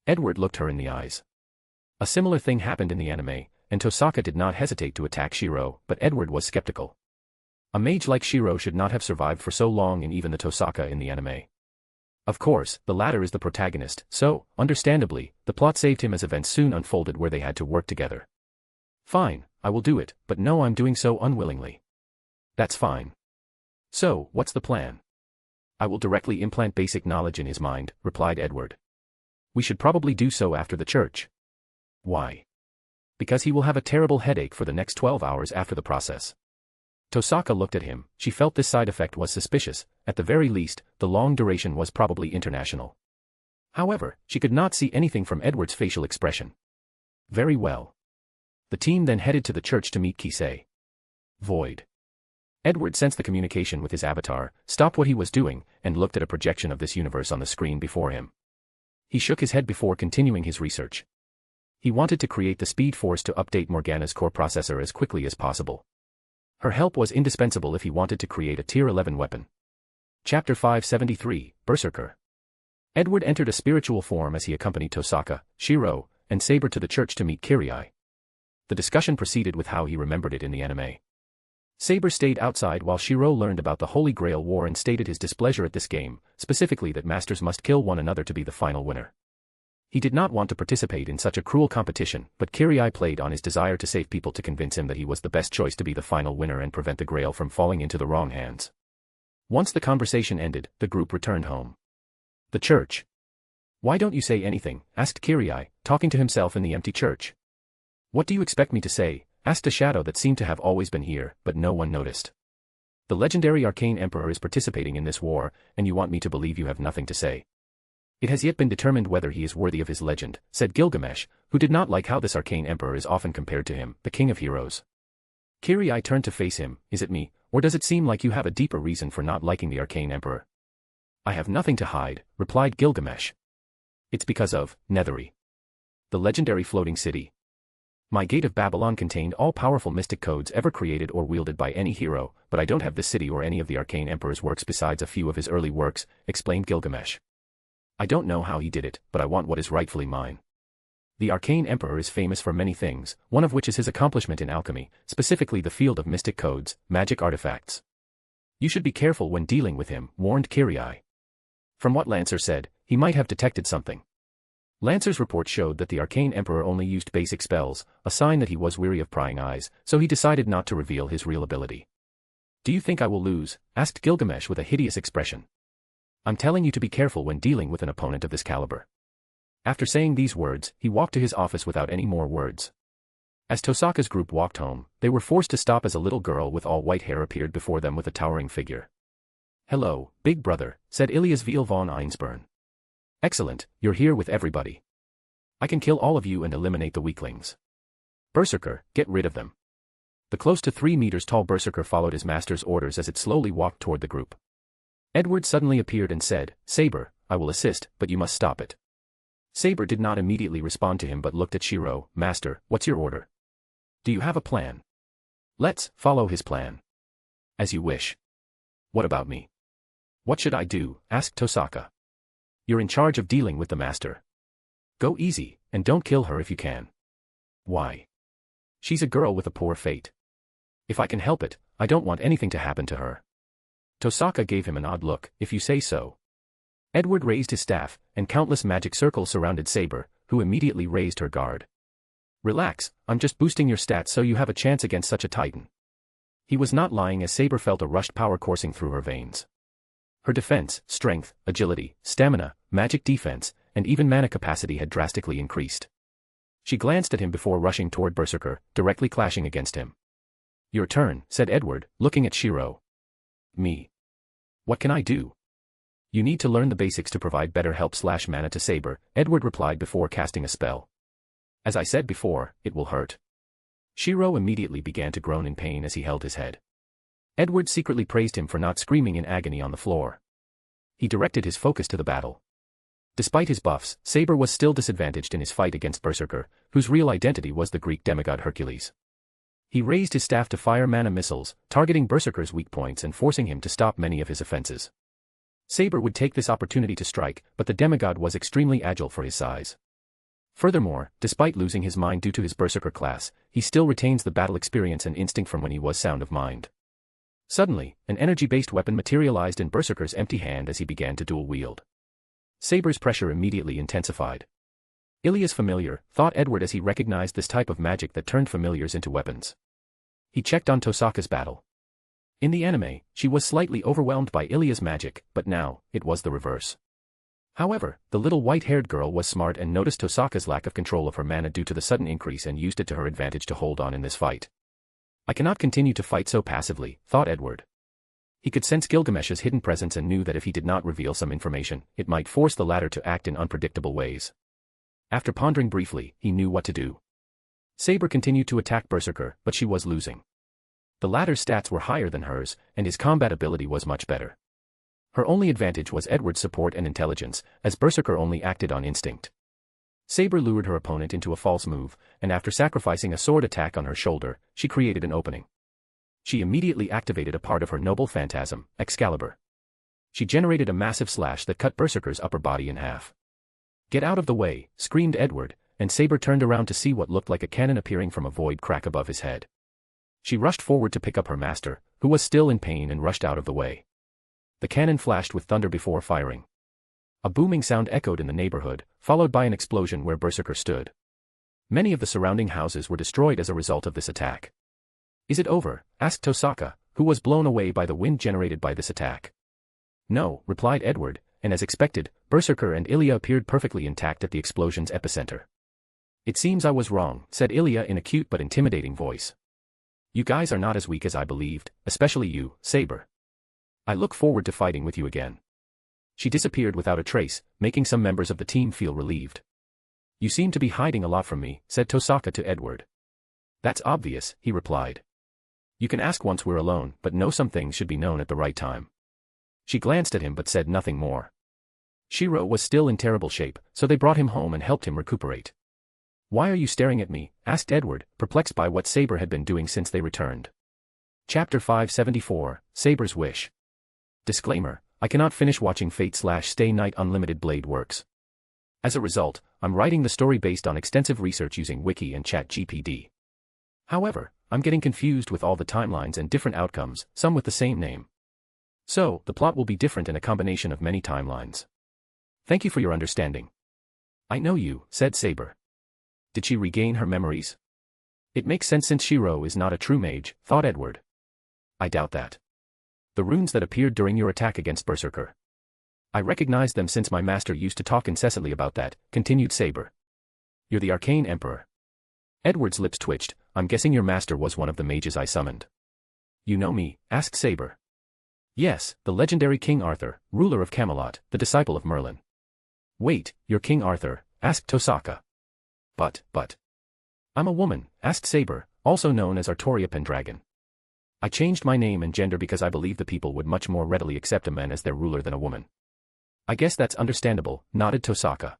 Edward looked her in the eyes. A similar thing happened in the anime, and Tosaka did not hesitate to attack Shiro, but Edward was skeptical. A mage like Shiro should not have survived for so long in even the Tosaka in the anime. Of course, the latter is the protagonist, so, understandably, the plot saved him as events soon unfolded where they had to work together. "Fine, I will do it, but no, I'm doing so unwillingly." "That's fine. So, what's the plan?" "I will directly implant basic knowledge in his mind," replied Edward. "We should probably do so after the church." "Why?" "Because he will have a terrible headache for the next 12 hours after the process." Tosaka looked at him. She felt this side effect was suspicious. At the very least, the long duration was probably international. However, she could not see anything from Edward's facial expression. Very well. The team then headed to the church to meet Kisei. Void. Edward sensed the communication with his avatar, stopped what he was doing, and looked at a projection of this universe on the screen before him. He shook his head before continuing his research. He wanted to create the speed force to update Morgana's core processor as quickly as possible. Her help was indispensable if he wanted to create a Tier 11 weapon. Chapter 573, Berserker. Edward entered a spiritual form as he accompanied Tosaka, Shiro, and Saber to the church to meet Kirai. The discussion proceeded with how he remembered it in the anime. Saber stayed outside while Shiro learned about the Holy Grail War and stated his displeasure at this game, specifically that masters must kill one another to be the final winner. He did not want to participate in such a cruel competition, but Kirai played on his desire to save people to convince him that he was the best choice to be the final winner and prevent the Grail from falling into the wrong hands. Once the conversation ended, the group returned home. The church. "Why don't you say anything?" asked Kirai, talking to himself in the empty church. "What do you expect me to say?" asked a shadow that seemed to have always been here, but no one noticed. "The legendary Arcane Emperor is participating in this war, and you want me to believe you have nothing to say. It has yet been determined whether he is worthy of his legend," said Gilgamesh, who did not like how this Arcane Emperor is often compared to him, the King of Heroes. Kirai turned to face him. "Is it me, or does it seem like you have a deeper reason for not liking the Arcane Emperor?" "I have nothing to hide," replied Gilgamesh. "It's because of Nethery, the legendary floating city. My Gate of Babylon contained all powerful mystic codes ever created or wielded by any hero, but I don't have this city or any of the Arcane Emperor's works besides a few of his early works," explained Gilgamesh. "I don't know how he did it, but I want what is rightfully mine. The Arcane Emperor is famous for many things, one of which is his accomplishment in alchemy, specifically the field of mystic codes, magic artifacts. You should be careful when dealing with him," warned Kirai. From what Lancer said, he might have detected something. Lancer's report showed that the Arcane Emperor only used basic spells, a sign that he was weary of prying eyes, so he decided not to reveal his real ability. "Do you think I will lose?" asked Gilgamesh with a hideous expression. "I'm telling you to be careful when dealing with an opponent of this caliber." After saying these words, he walked to his office without any more words. As Tosaka's group walked home, they were forced to stop as a little girl with all white hair appeared before them with a towering figure. "Hello, big brother," said Ilias Viel von Einsburn. "Excellent, you're here with everybody. I can kill all of you and eliminate the weaklings. Berserker, get rid of them." The close to 3 meters tall Berserker followed his master's orders as it slowly walked toward the group. Edward suddenly appeared and said, "Saber, I will assist, but you must stop it." Saber did not immediately respond to him but looked at Shiro. "Master, what's your order? Do you have a plan?" "Let's follow his plan." "As you wish." "What about me?" "What should I do?" asked Tosaka. "You're in charge of dealing with the master. Go easy, and don't kill her if you can." "Why?" She's a girl with a poor fate. If I can help it, I don't want anything to happen to her. Tosaka gave him an odd look, if you say so. Edward raised his staff, and countless magic circles surrounded Saber, who immediately raised her guard. Relax, I'm just boosting your stats so you have a chance against such a titan. He was not lying as Saber felt a rushed power coursing through her veins. Her defense, strength, agility, stamina, magic defense, and even mana capacity had drastically increased. She glanced at him before rushing toward Berserker, directly clashing against him. Your turn, said Edward, looking at Shiro. Me. What can I do? You need to learn the basics to provide better help/mana to Saber, Edward replied before casting a spell. As I said before, it will hurt. Shiro immediately began to groan in pain as he held his head. Edward secretly praised him for not screaming in agony on the floor. He directed his focus to the battle. Despite his buffs, Saber was still disadvantaged in his fight against Berserker, whose real identity was the Greek demigod Hercules. He raised his staff to fire mana missiles, targeting Berserker's weak points and forcing him to stop many of his offenses. Saber would take this opportunity to strike, but the demigod was extremely agile for his size. Furthermore, despite losing his mind due to his Berserker class, he still retains the battle experience and instinct from when he was sound of mind. Suddenly, an energy-based weapon materialized in Berserker's empty hand as he began to dual-wield. Saber's pressure immediately intensified. Ilya's familiar, thought Edward as he recognized this type of magic that turned familiars into weapons. He checked on Tosaka's battle. In the anime, she was slightly overwhelmed by Ilya's magic, but now, it was the reverse. However, the little white-haired girl was smart and noticed Tosaka's lack of control of her mana due to the sudden increase and used it to her advantage to hold on in this fight. I cannot continue to fight so passively, thought Edward. He could sense Gilgamesh's hidden presence and knew that if he did not reveal some information, it might force the latter to act in unpredictable ways. After pondering briefly, he knew what to do. Saber continued to attack Berserker, but she was losing. The latter's stats were higher than hers, and his combat ability was much better. Her only advantage was Edward's support and intelligence, as Berserker only acted on instinct. Saber lured her opponent into a false move, and after sacrificing a sword attack on her shoulder, she created an opening. She immediately activated a part of her noble phantasm, Excalibur. She generated a massive slash that cut Berserker's upper body in half. Get out of the way, screamed Edward, and Saber turned around to see what looked like a cannon appearing from a void crack above his head. She rushed forward to pick up her master, who was still in pain and rushed out of the way. The cannon flashed with thunder before firing. A booming sound echoed in the neighborhood, followed by an explosion where Berserker stood. Many of the surrounding houses were destroyed as a result of this attack. Is it over? Asked Tosaka, who was blown away by the wind generated by this attack. No, replied Edward, and as expected, Berserker and Ilya appeared perfectly intact at the explosion's epicenter. It seems I was wrong, said Ilya in a cute but intimidating voice. You guys are not as weak as I believed, especially you, Saber. I look forward to fighting with you again. She disappeared without a trace, making some members of the team feel relieved. You seem to be hiding a lot from me, said Tosaka to Edward. That's obvious, he replied. You can ask once we're alone, but know some things should be known at the right time. She glanced at him but said nothing more. Shiro was still in terrible shape, so they brought him home and helped him recuperate. Why are you staring at me? Asked Edward, perplexed by what Saber had been doing since they returned. Chapter 574, Saber's Wish. Disclaimer, I cannot finish watching Fate/Stay Night Unlimited Blade Works. As a result, I'm writing the story based on extensive research using Wiki and ChatGPT. However, I'm getting confused with all the timelines and different outcomes, some with the same name. So, the plot will be different in a combination of many timelines. Thank you for your understanding. I know you, said Saber. Did she regain her memories? It makes sense since Shiro is not a true mage, thought Edward. I doubt that. The runes that appeared during your attack against Berserker. I recognized them since my master used to talk incessantly about that, continued Saber. You're the Arcane Emperor. Edward's lips twitched. I'm guessing your master was one of the mages I summoned. You know me? Asked Saber. Yes, the legendary King Arthur, ruler of Camelot, the disciple of Merlin. Wait, you're King Arthur? Asked Tosaka. But. I'm a woman, asked Saber, also known as Artoria Pendragon. I changed my name and gender because I believe the people would much more readily accept a man as their ruler than a woman. I guess that's understandable, nodded Tosaka.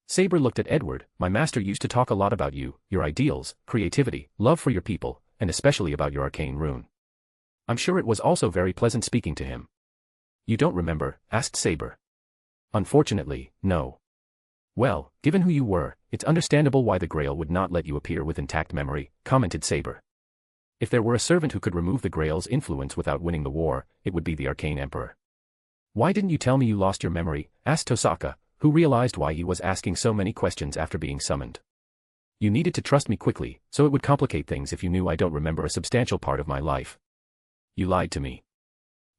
Saber looked at Edward. My master used to talk a lot about you, your ideals, creativity, love for your people, and especially about your arcane rune. I'm sure it was also very pleasant speaking to him. You don't remember? Asked Saber. Unfortunately, no. Well, given who you were, it's understandable why the Grail would not let you appear with intact memory, commented Saber. If there were a servant who could remove the Grail's influence without winning the war, it would be the Arcane Emperor. Why didn't you tell me you lost your memory? Asked Tosaka, who realized why he was asking so many questions after being summoned. You needed to trust me quickly, so it would complicate things if you knew I don't remember a substantial part of my life. You lied to me.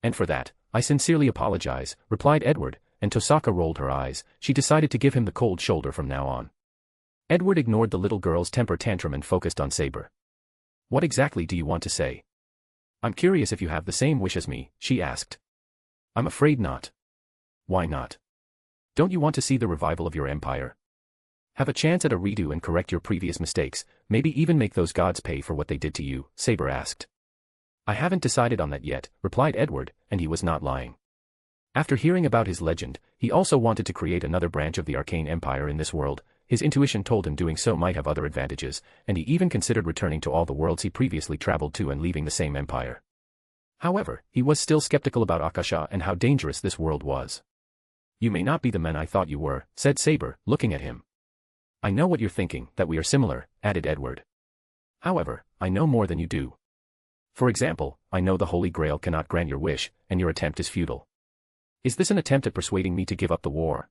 And for that, I sincerely apologize, replied Edward, and Tosaka rolled her eyes. She decided to give him the cold shoulder from now on. Edward ignored the little girl's temper tantrum and focused on Saber. What exactly do you want to say? I'm curious if you have the same wish as me, she asked. I'm afraid not. Why not? Don't you want to see the revival of your empire? Have a chance at a redo and correct your previous mistakes, maybe even make those gods pay for what they did to you, Saber asked. I haven't decided on that yet, replied Edward, and he was not lying. After hearing about his legend, he also wanted to create another branch of the Arcane Empire in this world. His intuition told him doing so might have other advantages, and he even considered returning to all the worlds he previously traveled to and leaving the same empire. However, he was still skeptical about Akasha and how dangerous this world was. You may not be the man I thought you were, said Saber, looking at him. I know what you're thinking, that we are similar, added Edward. However, I know more than you do. For example, I know the Holy Grail cannot grant your wish, and your attempt is futile. Is this an attempt at persuading me to give up the war?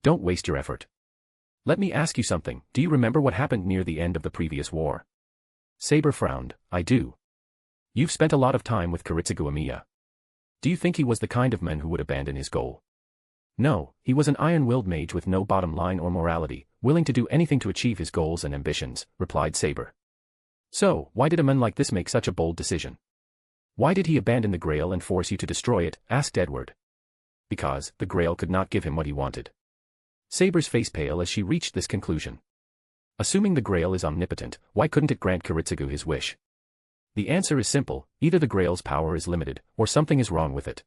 Don't waste your effort. Let me ask you something, do you remember what happened near the end of the previous war? Saber frowned, I do. You've spent a lot of time with Kiritsugu Amiya. Do you think he was the kind of man who would abandon his goal? No, he was an iron-willed mage with no bottom line or morality, willing to do anything to achieve his goals and ambitions, replied Saber. So, why did a man like this make such a bold decision? Why did he abandon the Grail and force you to destroy it? Asked Edward. Because, the Grail could not give him what he wanted. Saber's face pale as she reached this conclusion. Assuming the Grail is omnipotent, why couldn't it grant Kiritsugu his wish? The answer is simple, either the Grail's power is limited, or something is wrong with it.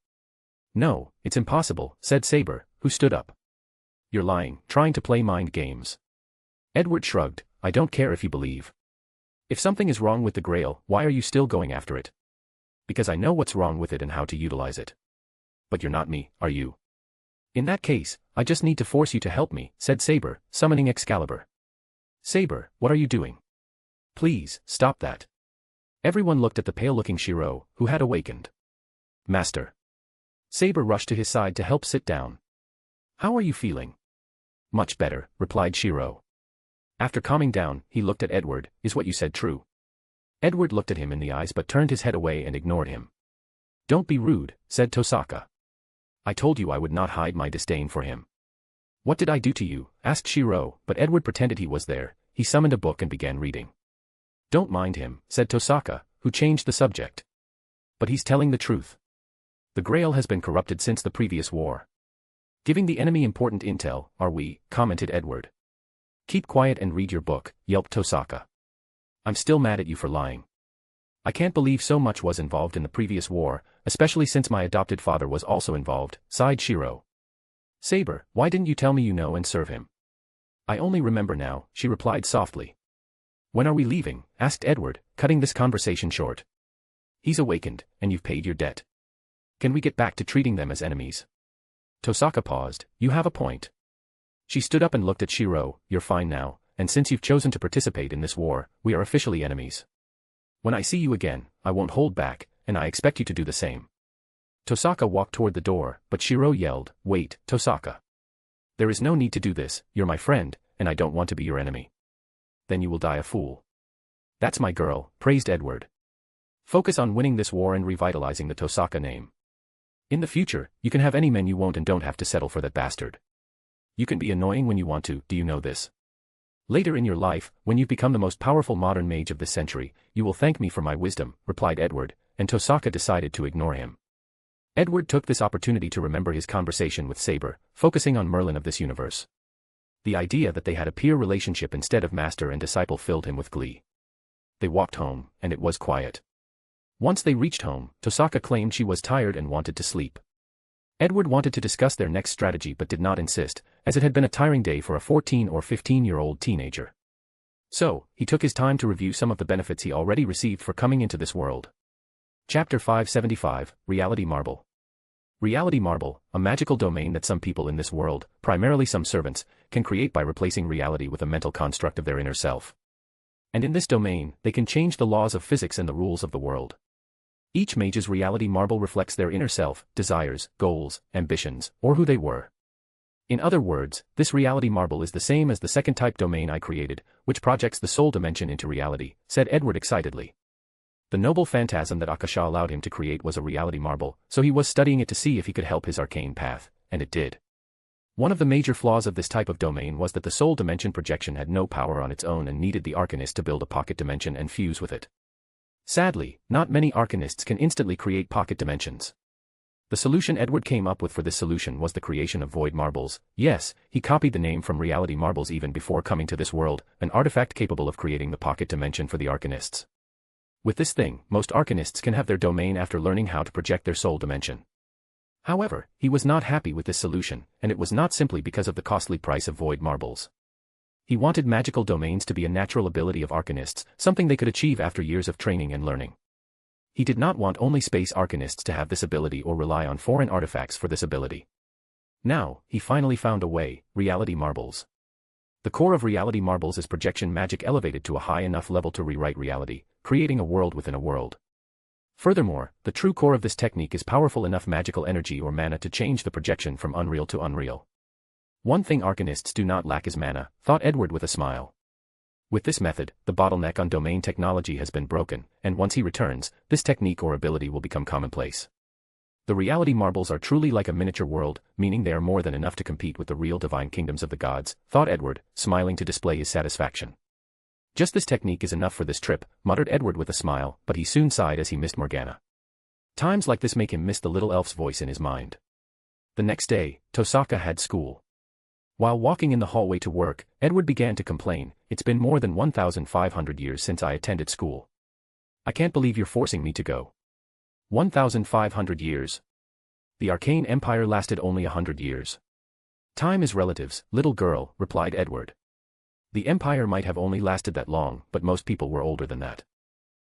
No, it's impossible, said Saber, who stood up. You're lying, trying to play mind games. Edward shrugged, I don't care if you believe. If something is wrong with the Grail, why are you still going after it? Because I know what's wrong with it and how to utilize it. But you're not me, are you? In that case, I just need to force you to help me, said Saber, summoning Excalibur. Saber, what are you doing? Please, stop that. Everyone looked at the pale-looking Shiro, who had awakened. Master. Saber rushed to his side to help sit down. How are you feeling? Much better, replied Shiro. After calming down, he looked at Edward, is what you said true? Edward looked at him in the eyes but turned his head away and ignored him. Don't be rude, said Tosaka. I told you I would not hide my disdain for him. What did I do to you? Asked Shiro, but Edward pretended he was there. He summoned a book and began reading. Don't mind him, said Tosaka, who changed the subject. But he's telling the truth. The Grail has been corrupted since the previous war. Giving the enemy important intel, are we? Commented Edward. Keep quiet and read your book, yelped Tosaka. I'm still mad at you for lying. I can't believe so much was involved in the previous war, especially since my adopted father was also involved, sighed Shiro. Saber, why didn't you tell me you know and serve him? I only remember now, she replied softly. When are we leaving? Asked Edward, cutting this conversation short. He's awakened, and you've paid your debt. Can we get back to treating them as enemies? Tosaka paused, you have a point. She stood up and looked at Shiro, you're fine now, and since you've chosen to participate in this war, we are officially enemies. When I see you again, I won't hold back, and I expect you to do the same. Tosaka walked toward the door, but Shiro yelled, wait, Tosaka. There is no need to do this, you're my friend, and I don't want to be your enemy. Then you will die a fool. That's my girl, praised Edward. Focus on winning this war and revitalizing the Tosaka name. In the future, you can have any men you want and don't have to settle for that bastard. You can be annoying when you want to, do you know this? Later in your life, when you've become the most powerful modern mage of this century, you will thank me for my wisdom, replied Edward, and Tosaka decided to ignore him. Edward took this opportunity to remember his conversation with Saber, focusing on Merlin of this universe. The idea that they had a peer relationship instead of master and disciple filled him with glee. They walked home, and it was quiet. Once they reached home, Tosaka claimed she was tired and wanted to sleep. Edward wanted to discuss their next strategy but did not insist, as it had been a tiring day for a 14 or 15-year-old teenager. So, he took his time to review some of the benefits he already received for coming into this world. Chapter 575, Reality Marble. Reality marble, a magical domain that some people in this world, primarily some servants, can create by replacing reality with a mental construct of their inner self. And in this domain, they can change the laws of physics and the rules of the world. Each mage's reality marble reflects their inner self, desires, goals, ambitions, or who they were. In other words, this reality marble is the same as the second type domain I created, which projects the soul dimension into reality, said Edward excitedly. The noble phantasm that Akasha allowed him to create was a reality marble, so he was studying it to see if he could help his arcane path, and it did. One of the major flaws of this type of domain was that the soul dimension projection had no power on its own and needed the arcanist to build a pocket dimension and fuse with it. Sadly, not many arcanists can instantly create pocket dimensions. The solution Edward came up with for this solution was the creation of void marbles. Yes, he copied the name from reality marbles even before coming to this world, an artifact capable of creating the pocket dimension for the arcanists. With this thing, most arcanists can have their domain after learning how to project their soul dimension. However, he was not happy with this solution, and it was not simply because of the costly price of void marbles. He wanted magical domains to be a natural ability of arcanists, something they could achieve after years of training and learning. He did not want only space arcanists to have this ability or rely on foreign artifacts for this ability. Now, he finally found a way: reality marbles. The core of reality marbles is projection magic elevated to a high enough level to rewrite reality, creating a world within a world. Furthermore, the true core of this technique is powerful enough magical energy or mana to change the projection from unreal to unreal. One thing arcanists do not lack is mana, thought Edward with a smile. With this method, the bottleneck on domain technology has been broken, and once he returns, this technique or ability will become commonplace. The reality marbles are truly like a miniature world, meaning they are more than enough to compete with the real divine kingdoms of the gods, thought Edward, smiling to display his satisfaction. Just this technique is enough for this trip, muttered Edward with a smile, but he soon sighed as he missed Morgana. Times like this make him miss the little elf's voice in his mind. The next day, Tosaka had school. While walking in the hallway to work, Edward began to complain, "It's been more than 1,500 years since I attended school. I can't believe you're forcing me to go." 1,500 years. The Arcane Empire lasted only 100 years. Time is relatives, little girl, replied Edward. The Empire might have only lasted that long, but most people were older than that.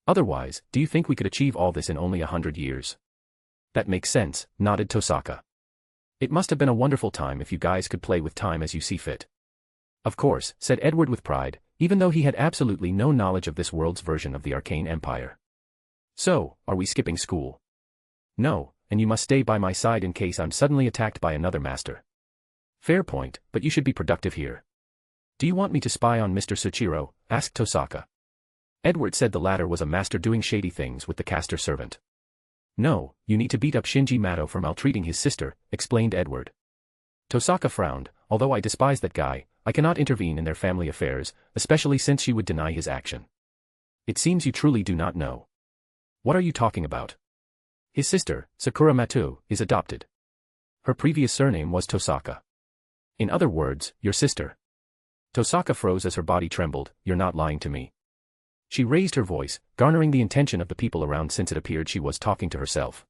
Otherwise, do you think we could achieve all this in only 100 years? That makes sense, nodded Tosaka. It must have been a wonderful time if you guys could play with time as you see fit. Of course, said Edward with pride, even though he had absolutely no knowledge of this world's version of the Arcane Empire. So, are we skipping school? No, and you must stay by my side in case I'm suddenly attacked by another master. Fair point, but you should be productive here. Do you want me to spy on Mr. Tsuchiro? Asked Tosaka. Edward said the latter was a master doing shady things with the caster servant. No, you need to beat up Shinji Mato for maltreating his sister, explained Edward. Tosaka frowned, although I despise that guy, I cannot intervene in their family affairs, especially since she would deny his action. It seems you truly do not know. What are you talking about? His sister, Sakura Mato, is adopted. Her previous surname was Tosaka. In other words, your sister. Tosaka froze as her body trembled. You're not lying to me. She raised her voice, garnering the attention of the people around since it appeared she was talking to herself.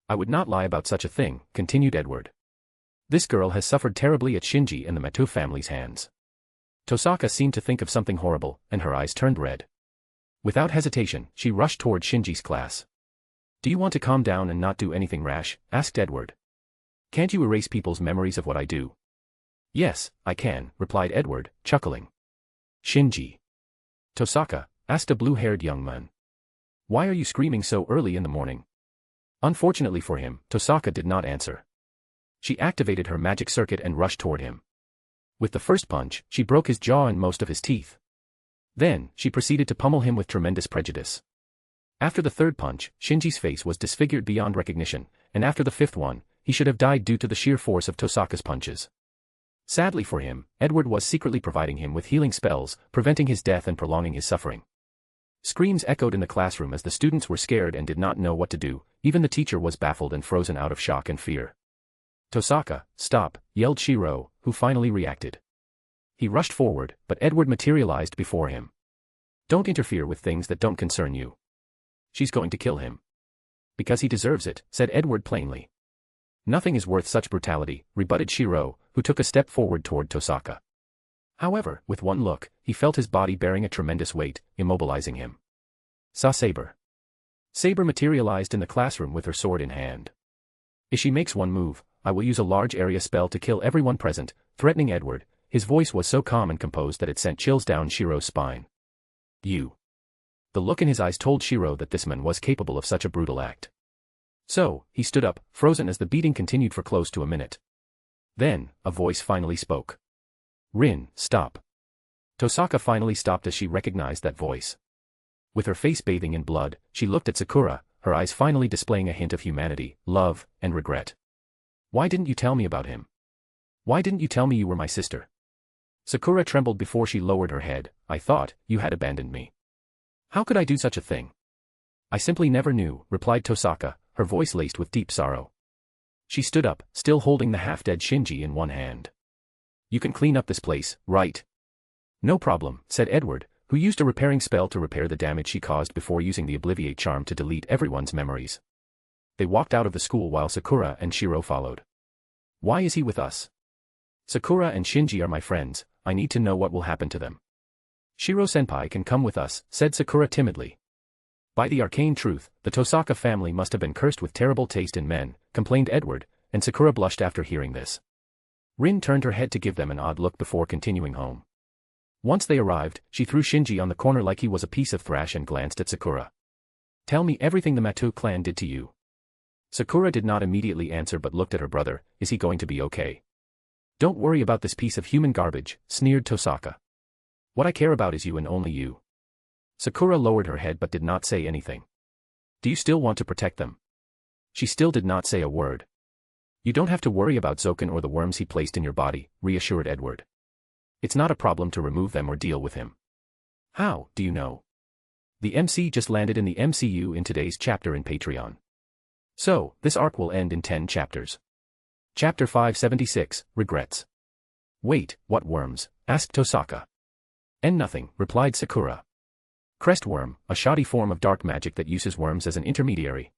I would not lie about such a thing, continued Edward. This girl has suffered terribly at Shinji and the Mato family's hands. Tosaka seemed to think of something horrible, and her eyes turned red. Without hesitation, she rushed toward Shinji's class. Do you want to calm down and not do anything rash? Asked Edward. Can't you erase people's memories of what I do? Yes, I can, replied Edward, chuckling. Shinji. Tosaka, asked a blue-haired young man. Why are you screaming so early in the morning? Unfortunately for him, Tosaka did not answer. She activated her magic circuit and rushed toward him. With the first punch, she broke his jaw and most of his teeth. Then, she proceeded to pummel him with tremendous prejudice. After the third punch, Shinji's face was disfigured beyond recognition, and after the fifth one, he should have died due to the sheer force of Tosaka's punches. Sadly for him, Edward was secretly providing him with healing spells, preventing his death and prolonging his suffering. Screams echoed in the classroom as the students were scared and did not know what to do, even the teacher was baffled and frozen out of shock and fear. Tosaka, stop, yelled Shiro, who finally reacted. He rushed forward, but Edward materialized before him. Don't interfere with things that don't concern you. She's going to kill him. Because he deserves it, said Edward plainly. Nothing is worth such brutality, rebutted Shiro, who took a step forward toward Tosaka. However, with one look, he felt his body bearing a tremendous weight, immobilizing him. Saber. Saber materialized in the classroom with her sword in hand. If she makes one move, I will use a large area spell to kill everyone present, threatening Edward. His voice was so calm and composed that it sent chills down Shiro's spine. You. The look in his eyes told Shiro that this man was capable of such a brutal act. So, he stood up, frozen as the beating continued for close to a minute. Then, a voice finally spoke. Rin, stop. Tosaka finally stopped as she recognized that voice. With her face bathing in blood, she looked at Sakura, her eyes finally displaying a hint of humanity, love, and regret. Why didn't you tell me about him? Why didn't you tell me you were my sister? Sakura trembled before she lowered her head. I thought you had abandoned me. How could I do such a thing? I simply never knew, replied Tosaka, her voice laced with deep sorrow. She stood up, still holding the half-dead Shinji in one hand. You can clean up this place, right? No problem, said Edward, who used a repairing spell to repair the damage she caused before using the Obliviate charm to delete everyone's memories. They walked out of the school while Sakura and Shiro followed. Why is he with us? Sakura and Shinji are my friends, I need to know what will happen to them. Shiro-senpai can come with us, said Sakura timidly. By the arcane truth, the Tosaka family must have been cursed with terrible taste in men, complained Edward, and Sakura blushed after hearing this. Rin turned her head to give them an odd look before continuing home. Once they arrived, she threw Shinji on the corner like he was a piece of thrash and glanced at Sakura. Tell me everything the Matsu clan did to you. Sakura did not immediately answer but looked at her brother. Is he going to be okay? Don't worry about this piece of human garbage, sneered Tosaka. What I care about is you and only you. Sakura lowered her head but did not say anything. Do you still want to protect them? She still did not say a word. You don't have to worry about Zoken or the worms he placed in your body, reassured Edward. It's not a problem to remove them or deal with him. How, do you know? The MC just landed in the MCU in today's chapter in Patreon. So, this arc will end in 10 chapters. Chapter 576, Regrets. Wait, what worms? Asked Tosaka. And nothing, replied Sakura. Crestworm, a shoddy form of dark magic that uses worms as an intermediary.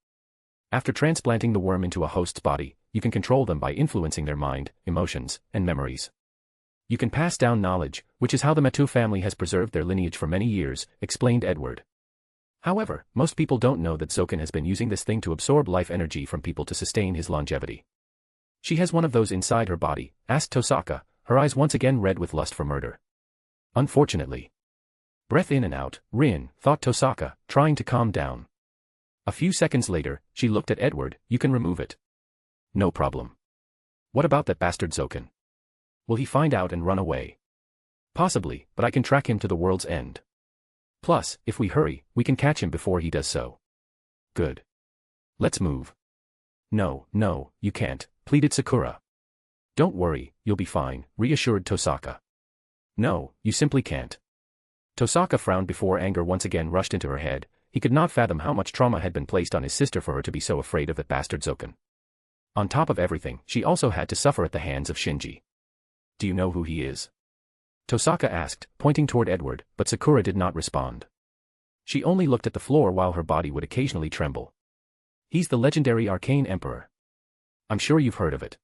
After transplanting the worm into a host's body, you can control them by influencing their mind, emotions, and memories. You can pass down knowledge, which is how the Matsu family has preserved their lineage for many years, explained Edward. However, most people don't know that Zoken has been using this thing to absorb life energy from people to sustain his longevity. She has one of those inside her body, asked Tosaka, her eyes once again red with lust for murder. Unfortunately. Breath in and out, Rin, thought Tosaka, trying to calm down. A few seconds later, she looked at Edward. You can remove it. No problem. What about that bastard Zoken? Will he find out and run away? Possibly, but I can track him to the world's end. Plus, if we hurry, we can catch him before he does so. Good. Let's move. No, you can't, pleaded Sakura. Don't worry, you'll be fine, reassured Tosaka. No, you simply can't. Tosaka frowned before anger once again rushed into her head. He could not fathom how much trauma had been placed on his sister for her to be so afraid of that bastard Zoken. On top of everything, she also had to suffer at the hands of Shinji. Do you know who he is? Tosaka asked, pointing toward Edward, but Sakura did not respond. She only looked at the floor while her body would occasionally tremble. He's the legendary Arcane Emperor. I'm sure you've heard of it.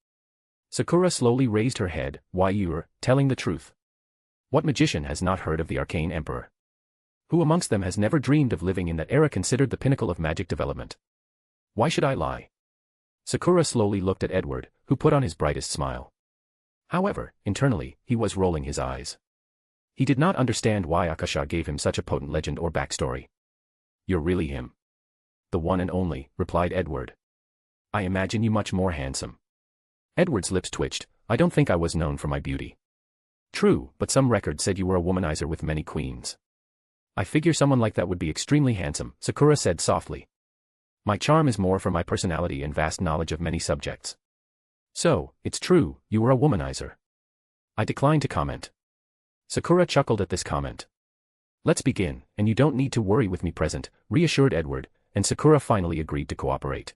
Sakura slowly raised her head. Why, you're telling the truth. What magician has not heard of the Arcane Emperor? Who amongst them has never dreamed of living in that era considered the pinnacle of magic development? Why should I lie? Sakura slowly looked at Edward, who put on his brightest smile. However, internally, he was rolling his eyes. He did not understand why Akasha gave him such a potent legend or backstory. You're really him. The one and only, replied Edward. I imagine you much more handsome. Edward's lips twitched. I don't think I was known for my beauty. True, but some record said you were a womanizer with many queens. I figure someone like that would be extremely handsome, Sakura said softly. My charm is more for my personality and vast knowledge of many subjects. So, it's true, you were a womanizer. I declined to comment. Sakura chuckled at this comment. Let's begin, and you don't need to worry with me present, reassured Edward, and Sakura finally agreed to cooperate.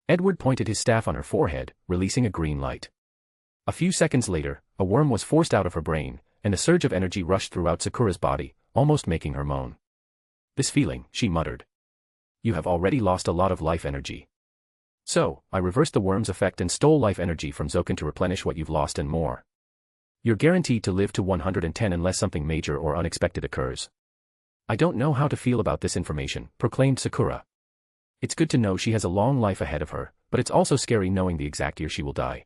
Edward pointed his staff on her forehead, releasing a green light. A few seconds later, a worm was forced out of her brain, and a surge of energy rushed throughout Sakura's body, almost making her moan. This feeling, she muttered. You have already lost a lot of life energy. So, I reversed the worm's effect and stole life energy from Zoken to replenish what you've lost and more. You're guaranteed to live to 110 unless something major or unexpected occurs. I don't know how to feel about this information, proclaimed Sakura. It's good to know she has a long life ahead of her, but it's also scary knowing the exact year she will die.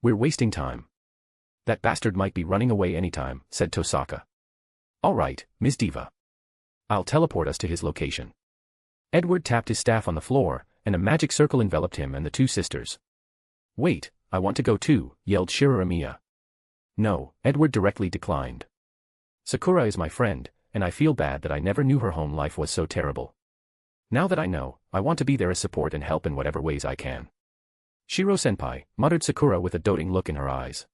We're wasting time. That bastard might be running away anytime, said Tosaka. All right, Ms. Diva. I'll teleport us to his location. Edward tapped his staff on the floor, and a magic circle enveloped him and the two sisters. Wait, I want to go too, yelled Shiramiya. No, Edward directly declined. Sakura is my friend, and I feel bad that I never knew her home life was so terrible. Now that I know, I want to be there as support and help in whatever ways I can. Shiro-senpai, muttered Sakura with a doting look in her eyes.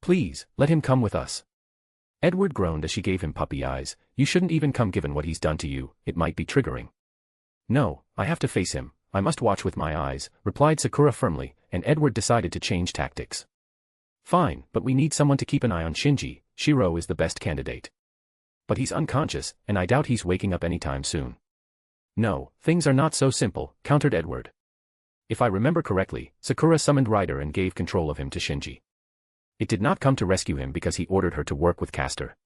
Please, let him come with us. Edward groaned as she gave him puppy eyes. You shouldn't even come given what he's done to you, it might be triggering. No, I have to face him, I must watch with my eyes, replied Sakura firmly, and Edward decided to change tactics. Fine, but we need someone to keep an eye on Shinji. Shiro is the best candidate. But he's unconscious, and I doubt he's waking up anytime soon. No, things are not so simple, countered Edward. If I remember correctly, Sakura summoned Rider and gave control of him to Shinji. It did not come to rescue him because he ordered her to work with Castor.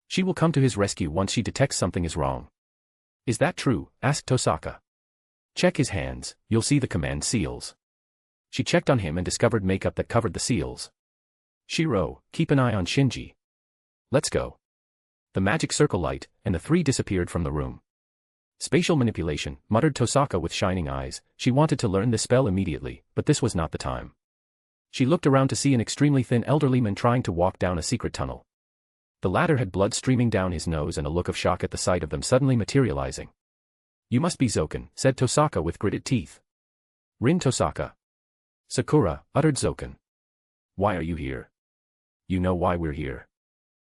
She will come to his rescue once she detects something is wrong. Is that true? Asked Tosaka. Check his hands, you'll see the command seals. She checked on him and discovered makeup that covered the seals. Shiro, keep an eye on Shinji. Let's go. The magic circle light, and the three disappeared from the room. Spatial manipulation, muttered Tosaka with shining eyes. She wanted to learn this spell immediately, but this was not the time. She looked around to see an extremely thin elderly man trying to walk down a secret tunnel. The latter had blood streaming down his nose and a look of shock at the sight of them suddenly materializing. You must be Zoken, said Tosaka with gritted teeth. Rin Tosaka. Sakura, uttered Zoken. Why are you here? You know why we're here.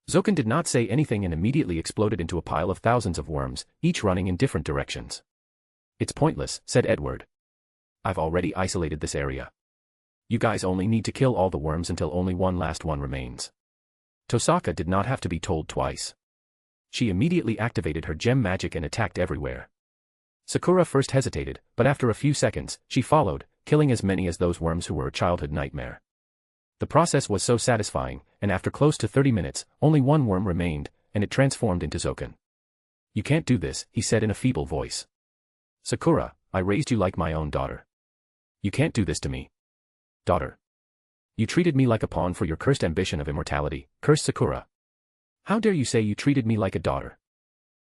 Zoken did not say anything and immediately exploded into a pile of thousands of worms, each running in different directions. It's pointless, said Edward. I've already isolated this area. You guys only need to kill all the worms until only one last one remains. Tosaka did not have to be told twice. She immediately activated her gem magic and attacked everywhere. Sakura first hesitated, but after a few seconds, she followed, killing as many as those worms who were a childhood nightmare. The process was so satisfying, and after close to 30 minutes, only one worm remained, and it transformed into Zoken. You can't do this, he said in a feeble voice. Sakura, I raised you like my own daughter. You can't do this to me. Daughter. You treated me like a pawn for your cursed ambition of immortality, cursed Sakura. How dare you say you treated me like a daughter?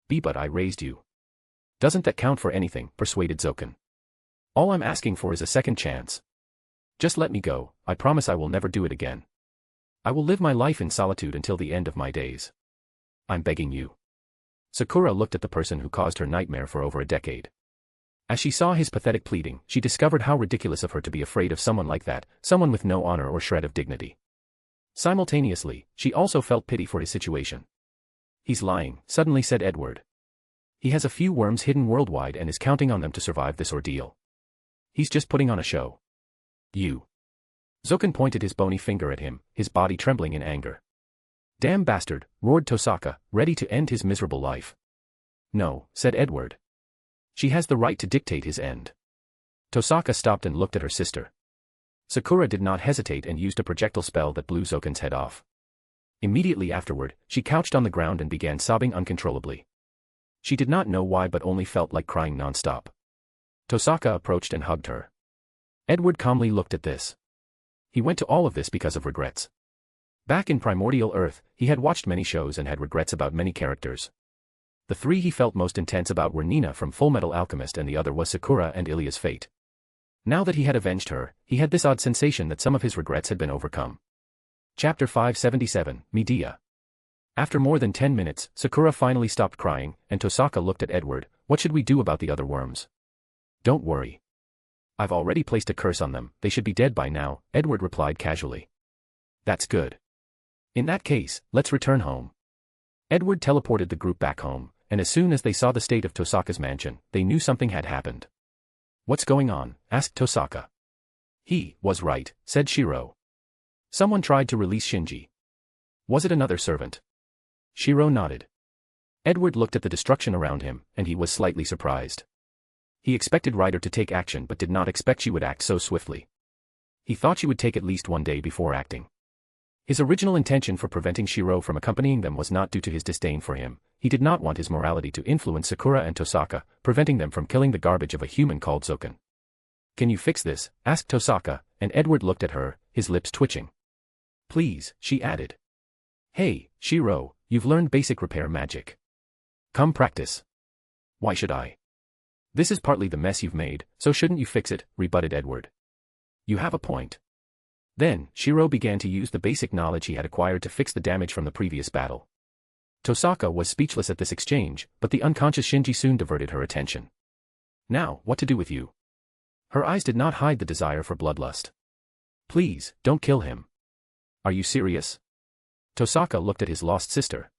But I raised you. Doesn't that count for anything, persuaded Zoken. All I'm asking for is a second chance. Just let me go, I promise I will never do it again. I will live my life in solitude until the end of my days. I'm begging you. Sakura looked at the person who caused her nightmare for over a decade. As she saw his pathetic pleading, she discovered how ridiculous of her to be afraid of someone like that, someone with no honor or shred of dignity. Simultaneously, she also felt pity for his situation. He's lying, suddenly said Edward. He has a few worms hidden worldwide and is counting on them to survive this ordeal. He's just putting on a show. You. Zoken pointed his bony finger at him, his body trembling in anger. Damn bastard, roared Tosaka, ready to end his miserable life. No, said Edward. She has the right to dictate his end. Tosaka stopped and looked at her sister. Sakura did not hesitate and used a projectile spell that blew Zoken's head off. Immediately afterward, she couched on the ground and began sobbing uncontrollably. She did not know why but only felt like crying non-stop. Tosaka approached and hugged her. Edward calmly looked at this. He went to all of this because of regrets. Back in primordial Earth, he had watched many shows and had regrets about many characters. The three he felt most intense about were Nina from Fullmetal Alchemist and the other was Sakura and Ilya's fate. Now that he had avenged her, he had this odd sensation that some of his regrets had been overcome. Chapter 577, Medea. After more than 10 minutes, Sakura finally stopped crying, and Tosaka looked at Edward. What should we do about the other worms? Don't worry. I've already placed a curse on them, they should be dead by now, Edward replied casually. That's good. In that case, let's return home. Edward teleported the group back home, and as soon as they saw the state of Tosaka's mansion, they knew something had happened. What's going on? Asked Tosaka. He was right, said Shiro. Someone tried to release Shinji. Was it another servant? Shiro nodded. Edward looked at the destruction around him, and he was slightly surprised. He expected Ryder to take action but did not expect she would act so swiftly. He thought she would take at least one day before acting. His original intention for preventing Shiro from accompanying them was not due to his disdain for him, he did not want his morality to influence Sakura and Tosaka, preventing them from killing the garbage of a human called Zoken. "Can you fix this?" asked Tosaka, and Edward looked at her, his lips twitching. "Please," she added. "Hey, Shiro, you've learned basic repair magic. Come practice." "Why should I? This is partly the mess you've made, so shouldn't you fix it?" rebutted Edward. "You have a point." Then, Shiro began to use the basic knowledge he had acquired to fix the damage from the previous battle. Tosaka was speechless at this exchange, but the unconscious Shinji soon diverted her attention. "Now, what to do with you?" Her eyes did not hide the desire for bloodlust. "Please, don't kill him." "Are you serious?" Tosaka looked at his lost sister.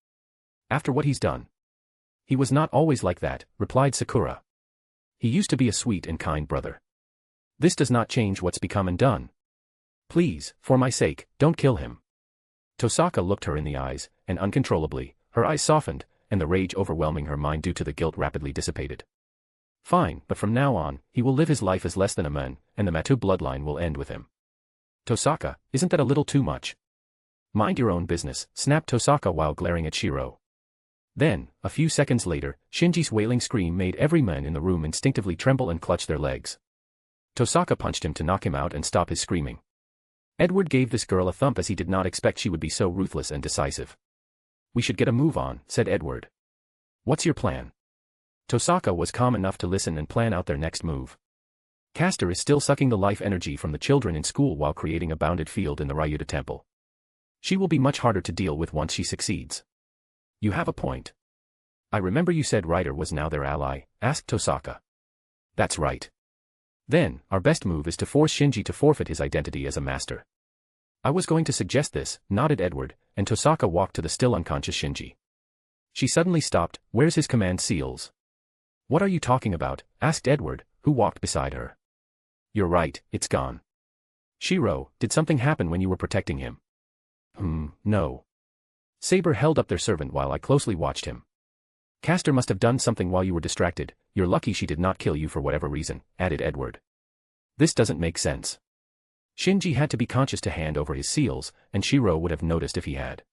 "After what he's done." "He was not always like that," replied Sakura. "He used to be a sweet and kind brother. This does not change what's become and done. Please, for my sake, don't kill him." Tosaka looked her in the eyes, and uncontrollably, her eyes softened, and the rage overwhelming her mind due to the guilt rapidly dissipated. "Fine, but from now on, he will live his life as less than a man, and the Matu bloodline will end with him." "Tosaka, isn't that a little too much?" "Mind your own business," snapped Tosaka while glaring at Shiro. Then, a few seconds later, Shinji's wailing scream made every man in the room instinctively tremble and clutch their legs. Tosaka punched him to knock him out and stop his screaming. Edward gave this girl a thump as he did not expect she would be so ruthless and decisive. "We should get a move on," said Edward. "What's your plan?" Tosaka was calm enough to listen and plan out their next move. Castor is still sucking the life energy from the children in school while creating a bounded field in the Ryuta temple. She will be much harder to deal with once she succeeds. "You have a point." "I remember you said Ryder was now their ally," asked Tosaka. "That's right." "Then, our best move is to force Shinji to forfeit his identity as a master." "I was going to suggest this," nodded Edward, and Tosaka walked to the still unconscious Shinji. She suddenly stopped. "Where's his command seals?" "What are you talking about?" asked Edward, who walked beside her. "You're right, it's gone." "Shiro, did something happen when you were protecting him?" No. Saber held up their servant while I closely watched him. "Castor must have done something while you were distracted. You're lucky she did not kill you for whatever reason," added Edward. "This doesn't make sense." Shinji had to be conscious to hand over his seals, and Shiro would have noticed if he had.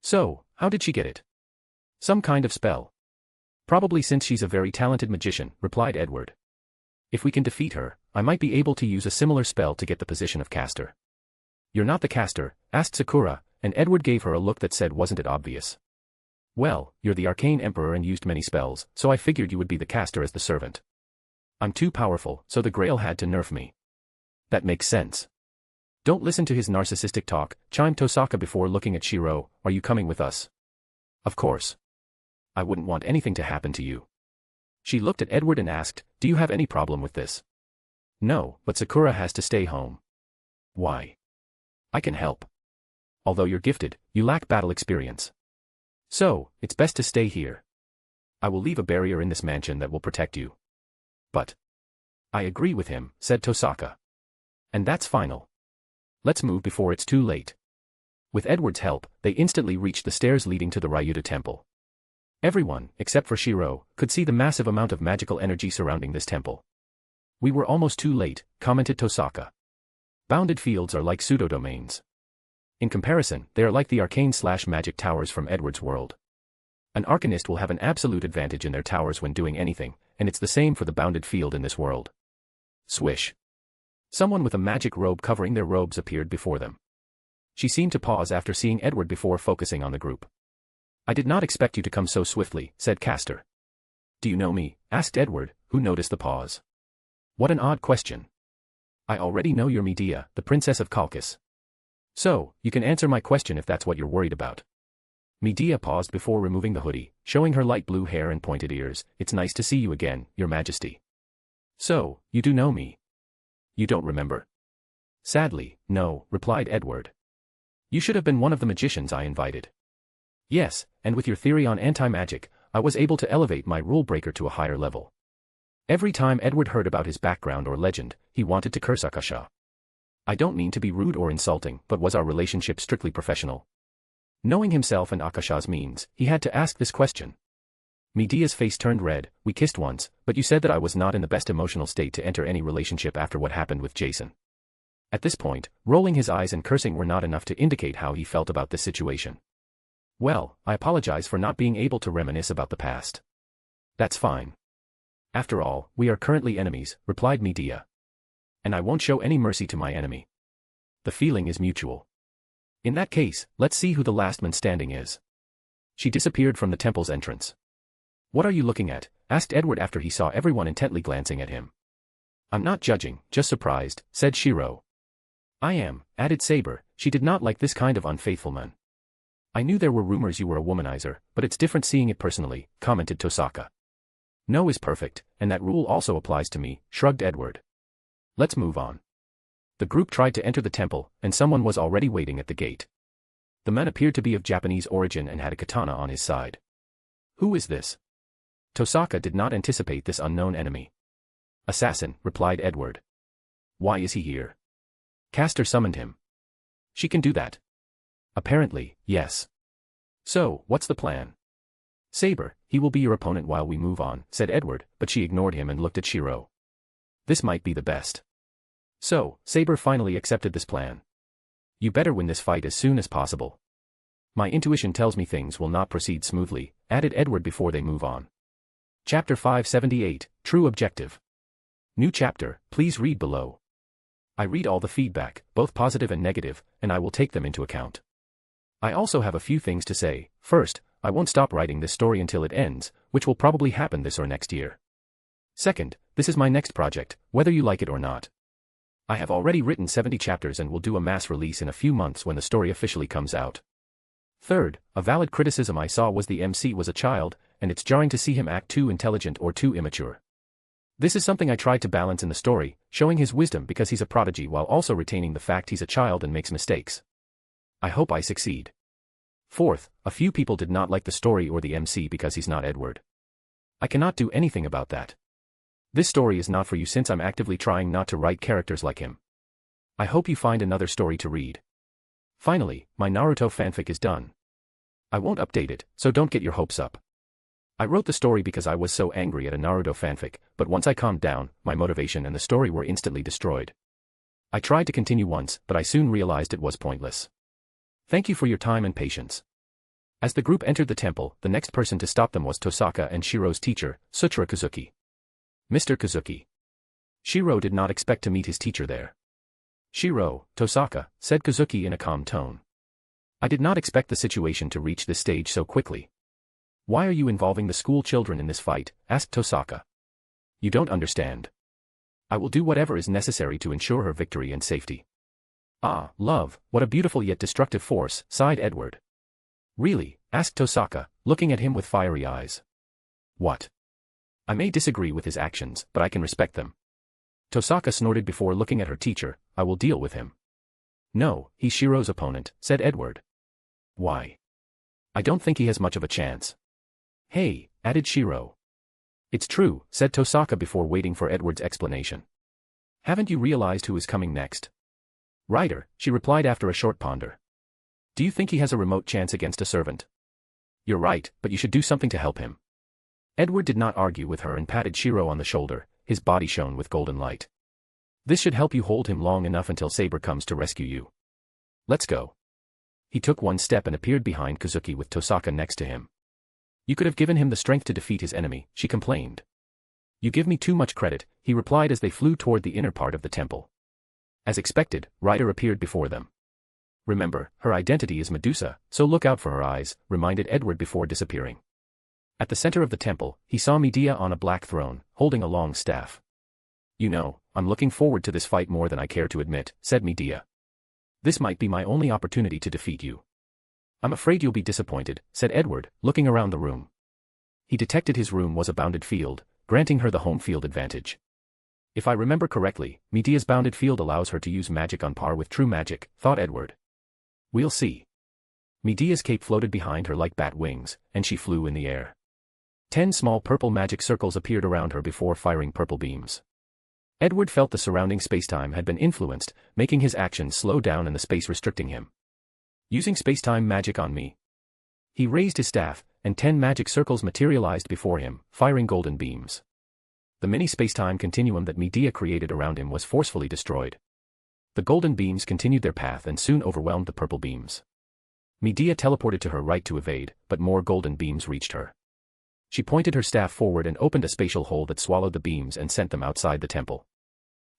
"So, how did she get it?" "Some kind of spell." "Probably since she's a very talented magician," replied Edward. "If we can defeat her, I might be able to use a similar spell to get the position of Castor." "You're not the Castor?" asked Sakura, and Edward gave her a look that said, "Wasn't it obvious?" "Well, you're the Arcane Emperor and used many spells, so I figured you would be the Castor as the servant." "I'm too powerful, so the Grail had to nerf me." "That makes sense." "Don't listen to his narcissistic talk," chimed Tosaka before looking at Shiro. "Are you coming with us?" "Of course. I wouldn't want anything to happen to you." She looked at Edward and asked, "Do you have any problem with this?" "No, but Sakura has to stay home." "Why?" "I can help. Although you're gifted, you lack battle experience. So, it's best to stay here. I will leave a barrier in this mansion that will protect you." "But..." "I agree with him," said Tosaka. "And that's final. Let's move before it's too late." With Edward's help, they instantly reached the stairs leading to the Ryuta temple. Everyone, except for Shiro, could see the massive amount of magical energy surrounding this temple. "We were almost too late," commented Tosaka. "Bounded fields are like pseudo-domains. In comparison, they are like the arcane/magic towers from Edward's world. An arcanist will have an absolute advantage in their towers when doing anything, and it's the same for the bounded field in this world." Swish. Someone with a magic robe covering their robes appeared before them. She seemed to pause after seeing Edward before focusing on the group. "I did not expect you to come so swiftly," said Castor. "Do you know me?" asked Edward, who noticed the pause. "What an odd question." "I already know you're Medea, the Princess of Colchis. So, you can answer my question if that's what you're worried about." Medea paused before removing the hoodie, showing her light blue hair and pointed ears. "It's nice to see you again, Your Majesty." "So, you do know me?" "You don't remember?" "Sadly, no," replied Edward. "You should have been one of the magicians I invited." "Yes, and with your theory on anti-magic, I was able to elevate my rule breaker to a higher level." Every time Edward heard about his background or legend, he wanted to curse Akasha. "I don't mean to be rude or insulting, but was our relationship strictly professional?" Knowing himself and Akasha's means, he had to ask this question. Medea's face turned red. "We kissed once, but you said that I was not in the best emotional state to enter any relationship after what happened with Jason." At this point, rolling his eyes and cursing were not enough to indicate how he felt about this situation. Well, I apologize for not being able to reminisce about the past. That's fine. After all, we are currently enemies, replied Medea. And I won't show any mercy to my enemy. The feeling is mutual. In that case, let's see who the last man standing is. She disappeared from the temple's entrance. What are you looking at? Asked Edward after he saw everyone intently glancing at him. I'm not judging, just surprised, said Shiro. I am, added Saber. She did not like this kind of unfaithful man. I knew there were rumors you were a womanizer, but it's different seeing it personally, commented Tosaka. No is perfect, and that rule also applies to me, shrugged Edward. Let's move on. The group tried to enter the temple, and someone was already waiting at the gate. The man appeared to be of Japanese origin and had a katana on his side. Who is this? Tosaka did not anticipate this unknown enemy. Assassin, replied Edward. Why is he here? Castor summoned him. She can do that. Apparently, yes. So, what's the plan? Saber, he will be your opponent while we move on, said Edward, but she ignored him and looked at Shiro. This might be the best. So, Saber finally accepted this plan. You better win this fight as soon as possible. My intuition tells me things will not proceed smoothly, added Edward before they move on. Chapter 578, True Objective. New chapter, please read below. I read all the feedback, both positive and negative, and I will take them into account. I also have a few things to say. First, I won't stop writing this story until it ends, which will probably happen this or next year. Second, this is my next project, whether you like it or not. I have already written 70 chapters and will do a mass release in a few months when the story officially comes out. Third, a valid criticism I saw was the MC was a child, and it's jarring to see him act too intelligent or too immature. This is something I tried to balance in the story, showing his wisdom because he's a prodigy while also retaining the fact he's a child and makes mistakes. I hope I succeed. Fourth, a few people did not like the story or the MC because he's not Edward. I cannot do anything about that. This story is not for you since I'm actively trying not to write characters like him. I hope you find another story to read. Finally, my Naruto fanfic is done. I won't update it, so don't get your hopes up. I wrote the story because I was so angry at a Naruto fanfic, but once I calmed down, my motivation and the story were instantly destroyed. I tried to continue once, but I soon realized it was pointless. Thank you for your time and patience. As the group entered the temple, the next person to stop them was Tosaka and Shiro's teacher, Sutra Kazuki. Mr. Kazuki. Shiro did not expect to meet his teacher there. Shiro, Tosaka, said Kazuki in a calm tone. I did not expect the situation to reach this stage so quickly. Why are you involving the school children in this fight? Asked Tosaka. You don't understand. I will do whatever is necessary to ensure her victory and safety. Ah, love, what a beautiful yet destructive force, sighed Edward. Really? Asked Tosaka, looking at him with fiery eyes. What? I may disagree with his actions, but I can respect them. Tosaka snorted before looking at her teacher. I will deal with him. No, he's Shiro's opponent, said Edward. Why? I don't think he has much of a chance. Hey, added Shiro. It's true, said Tosaka before waiting for Edward's explanation. Haven't you realized who is coming next? Ryder, she replied after a short ponder. Do you think he has a remote chance against a servant? You're right, but you should do something to help him. Edward did not argue with her and patted Shiro on the shoulder, his body shone with golden light. This should help you hold him long enough until Saber comes to rescue you. Let's go. He took one step and appeared behind Kazuki with Tosaka next to him. You could have given him the strength to defeat his enemy, she complained. You give me too much credit, he replied as they flew toward the inner part of the temple. As expected, Ryder appeared before them. Remember, her identity is Medusa, so look out for her eyes, reminded Edward before disappearing. At the center of the temple, he saw Medea on a black throne, holding a long staff. You know, I'm looking forward to this fight more than I care to admit, said Medea. This might be my only opportunity to defeat you. I'm afraid you'll be disappointed, said Edward, looking around the room. He detected his room was a bounded field, granting her the home field advantage. If I remember correctly, Medea's bounded field allows her to use magic on par with true magic, thought Edward. We'll see. Medea's cape floated behind her like bat wings, and she flew in the air. 10 small purple magic circles appeared around her before firing purple beams. Edward felt the surrounding spacetime had been influenced, making his actions slow down and the space restricting him. Using spacetime magic on me. He raised his staff, and 10 magic circles materialized before him, firing golden beams. The mini spacetime continuum that Medea created around him was forcefully destroyed. The golden beams continued their path and soon overwhelmed the purple beams. Medea teleported to her right to evade, but more golden beams reached her. She pointed her staff forward and opened a spatial hole that swallowed the beams and sent them outside the temple.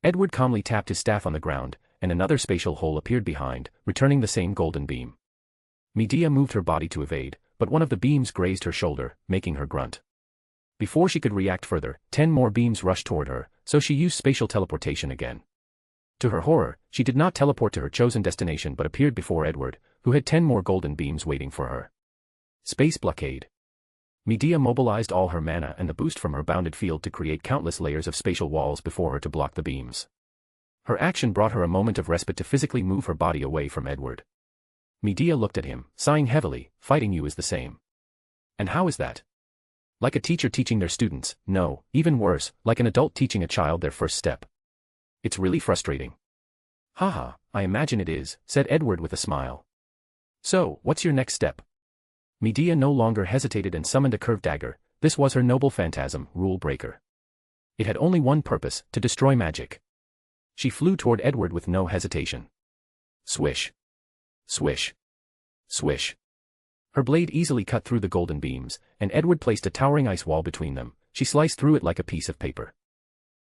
Edward calmly tapped his staff on the ground, and another spatial hole appeared behind, returning the same golden beam. Medea moved her body to evade, but one of the beams grazed her shoulder, making her grunt. Before she could react further, 10 more beams rushed toward her, so she used spatial teleportation again. To her horror, she did not teleport to her chosen destination but appeared before Edward, who had 10 more golden beams waiting for her. Space blockade. Medea mobilized all her mana and the boost from her bounded field to create countless layers of spatial walls before her to block the beams. Her action brought her a moment of respite to physically move her body away from Edward. Medea looked at him, sighing heavily. Fighting you is the same. And how is that? Like a teacher teaching their students, no, even worse, like an adult teaching a child their first step. It's really frustrating. Haha, I imagine it is, said Edward with a smile. So, what's your next step? Medea no longer hesitated and summoned a curved dagger. This was her noble phantasm, Rule Breaker. It had only one purpose, to destroy magic. She flew toward Edward with no hesitation. Swish. Swish. Swish. Her blade easily cut through the golden beams, and Edward placed a towering ice wall between them. She sliced through it like a piece of paper.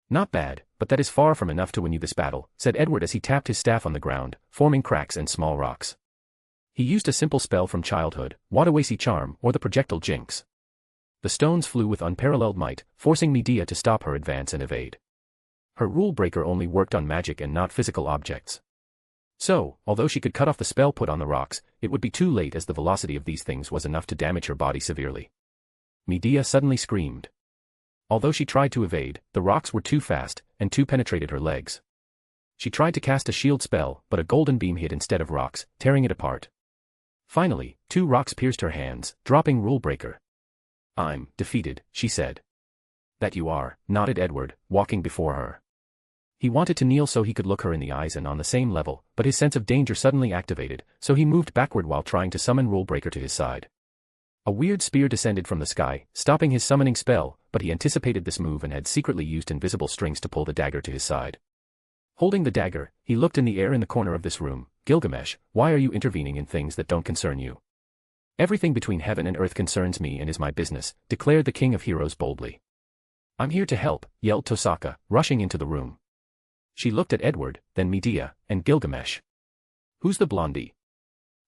Not bad, but that is far from enough to win you this battle, said Edward as he tapped his staff on the ground, forming cracks and small rocks. He used a simple spell from childhood, Wadawasi Charm, or the projectile jinx. The stones flew with unparalleled might, forcing Medea to stop her advance and evade. Her rule breaker only worked on magic and not physical objects. So, although she could cut off the spell put on the rocks, it would be too late as the velocity of these things was enough to damage her body severely. Medea suddenly screamed. Although she tried to evade, the rocks were too fast, and too penetrated her legs. She tried to cast a shield spell, but a golden beam hit instead of rocks, tearing it apart. Finally, 2 rocks pierced her hands, dropping Rule Breaker. I'm defeated, she said. That you are, nodded Edward, walking before her. He wanted to kneel so he could look her in the eyes and on the same level, but his sense of danger suddenly activated, so he moved backward while trying to summon Rule Breaker to his side. A weird spear descended from the sky, stopping his summoning spell, but he anticipated this move and had secretly used invisible strings to pull the dagger to his side. Holding the dagger, he looked in the air in the corner of this room. Gilgamesh, why are you intervening in things that don't concern you? Everything between heaven and earth concerns me and is my business, declared the King of Heroes boldly. I'm here to help, yelled Tosaka, rushing into the room. She looked at Edward, then Medea, and Gilgamesh. Who's the blondie?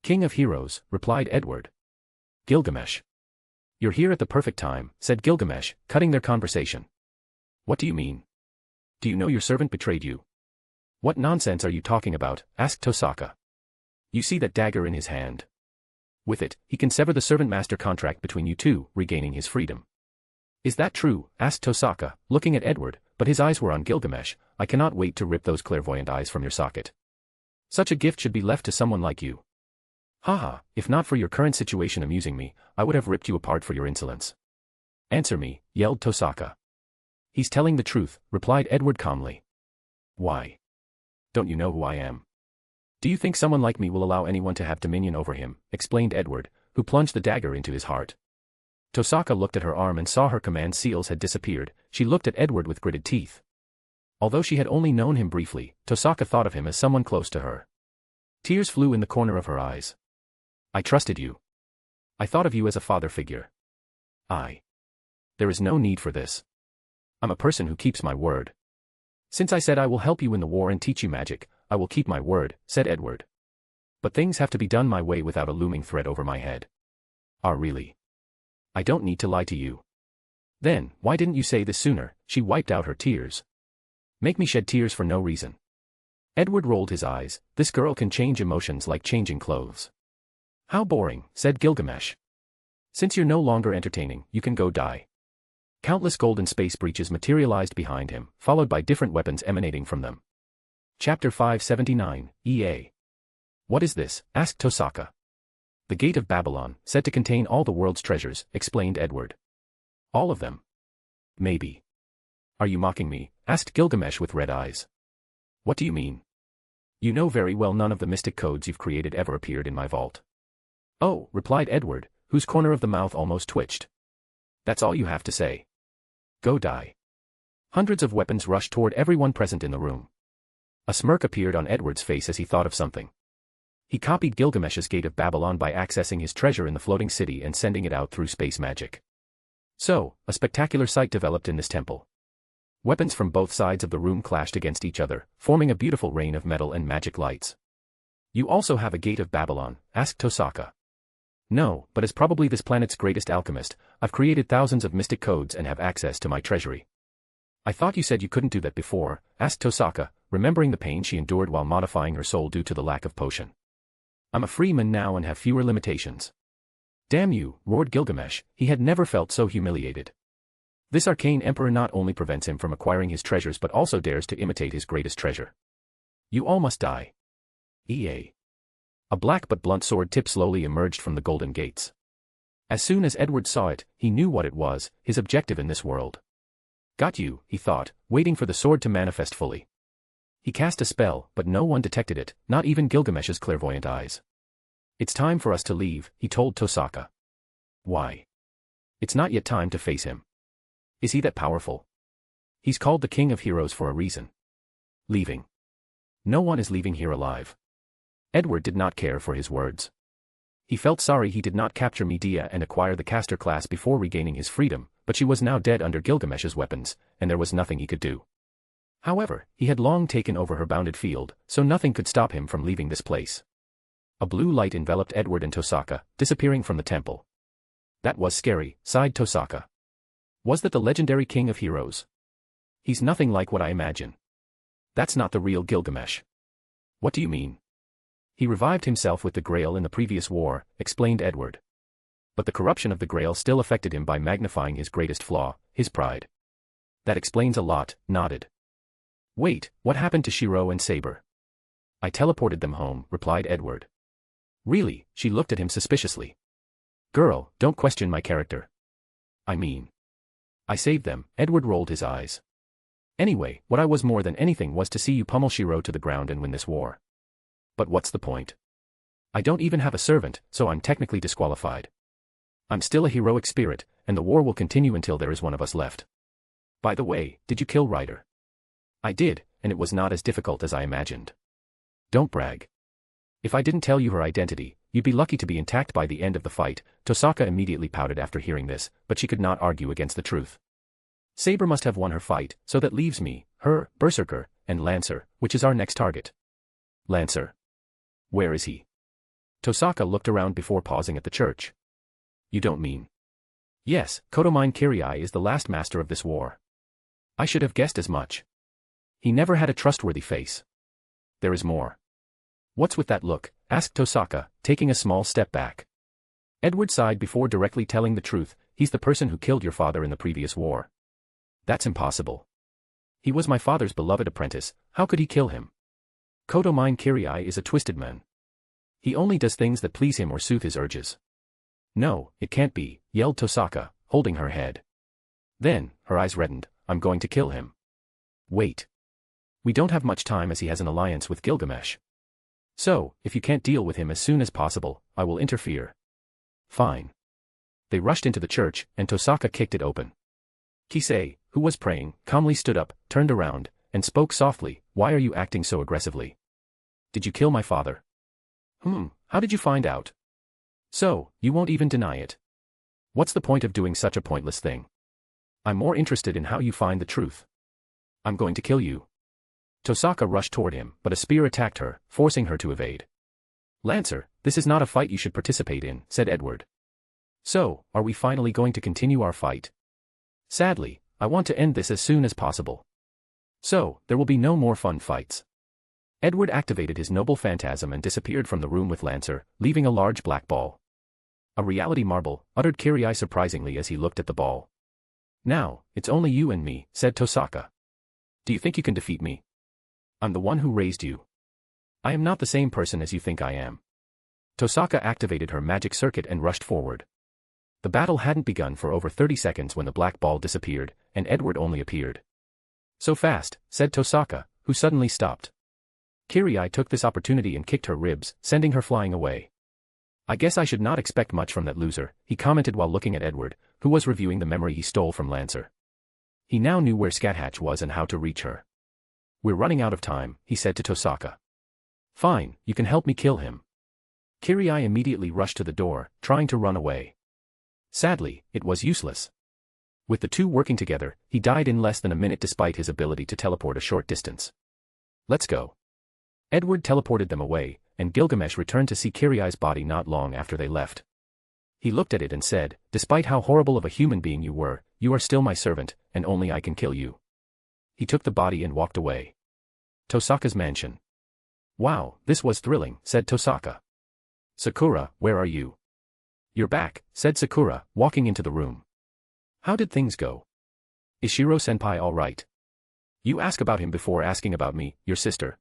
King of Heroes, replied Edward. Gilgamesh. You're here at the perfect time, said Gilgamesh, cutting their conversation. What do you mean? Do you know your servant betrayed you? What nonsense are you talking about? Asked Tosaka. You see that dagger in his hand? With it, he can sever the servant-master contract between you two, regaining his freedom. Is that true? Asked Tosaka, looking at Edward, but his eyes were on Gilgamesh. I cannot wait to rip those clairvoyant eyes from your socket. Such a gift should be left to someone like you. Haha, if not for your current situation amusing me, I would have ripped you apart for your insolence. Answer me, yelled Tosaka. He's telling the truth, replied Edward calmly. Why? Don't you know who I am? Do you think someone like me will allow anyone to have dominion over him? Explained Edward, who plunged the dagger into his heart. Tosaka looked at her arm and saw her command seals had disappeared. She looked at Edward with gritted teeth. Although she had only known him briefly, Tosaka thought of him as someone close to her. Tears flew in the corner of her eyes. I trusted you. I thought of you as a father figure. There is no need for this. I'm a person who keeps my word. Since I said I will help you in the war and teach you magic, I will keep my word, said Edward. But things have to be done my way without a looming threat over my head. Really? I don't need to lie to you. Then, why didn't you say this sooner? She wiped out her tears. Make me shed tears for no reason. Edward rolled his eyes. This girl can change emotions like changing clothes. How boring, said Gilgamesh. Since you're no longer entertaining, you can go die. Countless golden space breaches materialized behind him, followed by different weapons emanating from them. Chapter 579, EA. What is this? Asked Tosaka. The Gate of Babylon, said to contain all the world's treasures, explained Edward. All of them? Maybe. Are you mocking me? Asked Gilgamesh with red eyes. What do you mean? You know very well none of the mystic codes you've created ever appeared in my vault. Oh, replied Edward, whose corner of the mouth almost twitched. That's all you have to say. Go die. Hundreds of weapons rushed toward everyone present in the room. A smirk appeared on Edward's face as he thought of something. He copied Gilgamesh's Gate of Babylon by accessing his treasure in the floating city and sending it out through space magic. So, a spectacular sight developed in this temple. Weapons from both sides of the room clashed against each other, forming a beautiful rain of metal and magic lights. "You also have a Gate of Babylon?" asked Tosaka. "No, but as probably this planet's greatest alchemist, I've created thousands of mystic codes and have access to my treasury." "I thought you said you couldn't do that before," asked Tosaka, remembering the pain she endured while modifying her soul due to the lack of potion. "I'm a free man now and have fewer limitations." "Damn you," roared Gilgamesh. He had never felt so humiliated. This arcane emperor not only prevents him from acquiring his treasures but also dares to imitate his greatest treasure. "You all must die." EA. A black but blunt sword tip slowly emerged from the golden gates. As soon as Edward saw it, he knew what it was, his objective in this world. "Got you," he thought, waiting for the sword to manifest fully. He cast a spell, but no one detected it, not even Gilgamesh's clairvoyant eyes. "It's time for us to leave," he told Tosaka. "Why?" "It's not yet time to face him." "Is he that powerful?" "He's called the King of Heroes for a reason." "Leaving?" "No one is leaving here alive." Edward did not care for his words. He felt sorry he did not capture Medea and acquire the caster class before regaining his freedom, but she was now dead under Gilgamesh's weapons, and there was nothing he could do. However, he had long taken over her bounded field, so nothing could stop him from leaving this place. A blue light enveloped Edward and Tosaka, disappearing from the temple. "That was scary," sighed Tosaka. "Was that the legendary King of Heroes?" "He's nothing like what I imagine." "That's not the real Gilgamesh." "What do you mean?" "He revived himself with the Grail in the previous war," explained Edward. "But the corruption of the Grail still affected him by magnifying his greatest flaw, his pride." "That explains a lot," nodded. "Wait, what happened to Shiro and Saber?" "I teleported them home," replied Edward. "Really?" She looked at him suspiciously. "Girl, don't question my character." "I mean, I saved them." Edward rolled his eyes. "Anyway, what I was more than anything was to see you pummel Shiro to the ground and win this war." "But what's the point? I don't even have a servant, so I'm technically disqualified. I'm still a heroic spirit, and the war will continue until there is one of us left. By the way, did you kill Ryder?" "I did, and it was not as difficult as I imagined." "Don't brag. If I didn't tell you her identity, you'd be lucky to be intact by the end of the fight." Tosaka immediately pouted after hearing this, but she could not argue against the truth. "Saber must have won her fight, so that leaves me, her, Berserker, and Lancer, which is our next target." "Lancer? Where is he?" Tosaka looked around before pausing at the church. "You don't mean?" "Yes, Kodomine Kirai is the last master of this war." "I should have guessed as much. He never had a trustworthy face." "There is more." "What's with that look?" asked Tosaka, taking a small step back. Edward sighed before directly telling the truth. "He's the person who killed your father in the previous war." "That's impossible. He was my father's beloved apprentice, how could he kill him?" "Kodomine Kirai is a twisted man. He only does things that please him or soothe his urges." "No, it can't be," yelled Tosaka, holding her head. Then, her eyes reddened. "I'm going to kill him." "Wait. We don't have much time as he has an alliance with Gilgamesh. So, if you can't deal with him as soon as possible, I will interfere." "Fine." They rushed into the church, and Tosaka kicked it open. Kisei, who was praying, calmly stood up, turned around, and spoke softly. "Why are you acting so aggressively? Did you kill my father?" How did you find out?" "So, you won't even deny it? What's the point of doing such a pointless thing?" "I'm more interested in how you find the truth." "I'm going to kill you." Tosaka rushed toward him, but a spear attacked her, forcing her to evade. "Lancer, this is not a fight you should participate in," said Edward. "So, are we finally going to continue our fight?" "Sadly, I want to end this as soon as possible. So, there will be no more fun fights." Edward activated his noble phantasm and disappeared from the room with Lancer, leaving a large black ball. "A reality marble," uttered Kirai surprisingly as he looked at the ball. "Now, it's only you and me," said Tosaka. "Do you think you can defeat me? I'm the one who raised you. I am not the same person as you think I am." Tosaka activated her magic circuit and rushed forward. The battle hadn't begun for over 30 seconds when the black ball disappeared, and Edward only appeared. "So fast," said Tosaka, who suddenly stopped. Kirai took this opportunity and kicked her ribs, sending her flying away. "I guess I should not expect much from that loser," he commented while looking at Edward, who was reviewing the memory he stole from Lancer. He now knew where Scathatch was and how to reach her. "We're running out of time," he said to Tosaka. "Fine, you can help me kill him." Kirai immediately rushed to the door, trying to run away. Sadly, it was useless. With the two working together, he died in less than a minute despite his ability to teleport a short distance. Let's go. Edward teleported them away, and Gilgamesh returned to see Kirai's body not long after they left. He looked at it and said, "Despite how horrible of a human being you were, you are still my servant, and only I can kill you." He took the body and walked away. Tosaka's mansion. "Wow, this was thrilling," said Tosaka. "Sakura, where are you?" "You're back," said Sakura, walking into the room. "How did things go? Is Shiro-senpai all right? You ask about him before asking about me, your sister."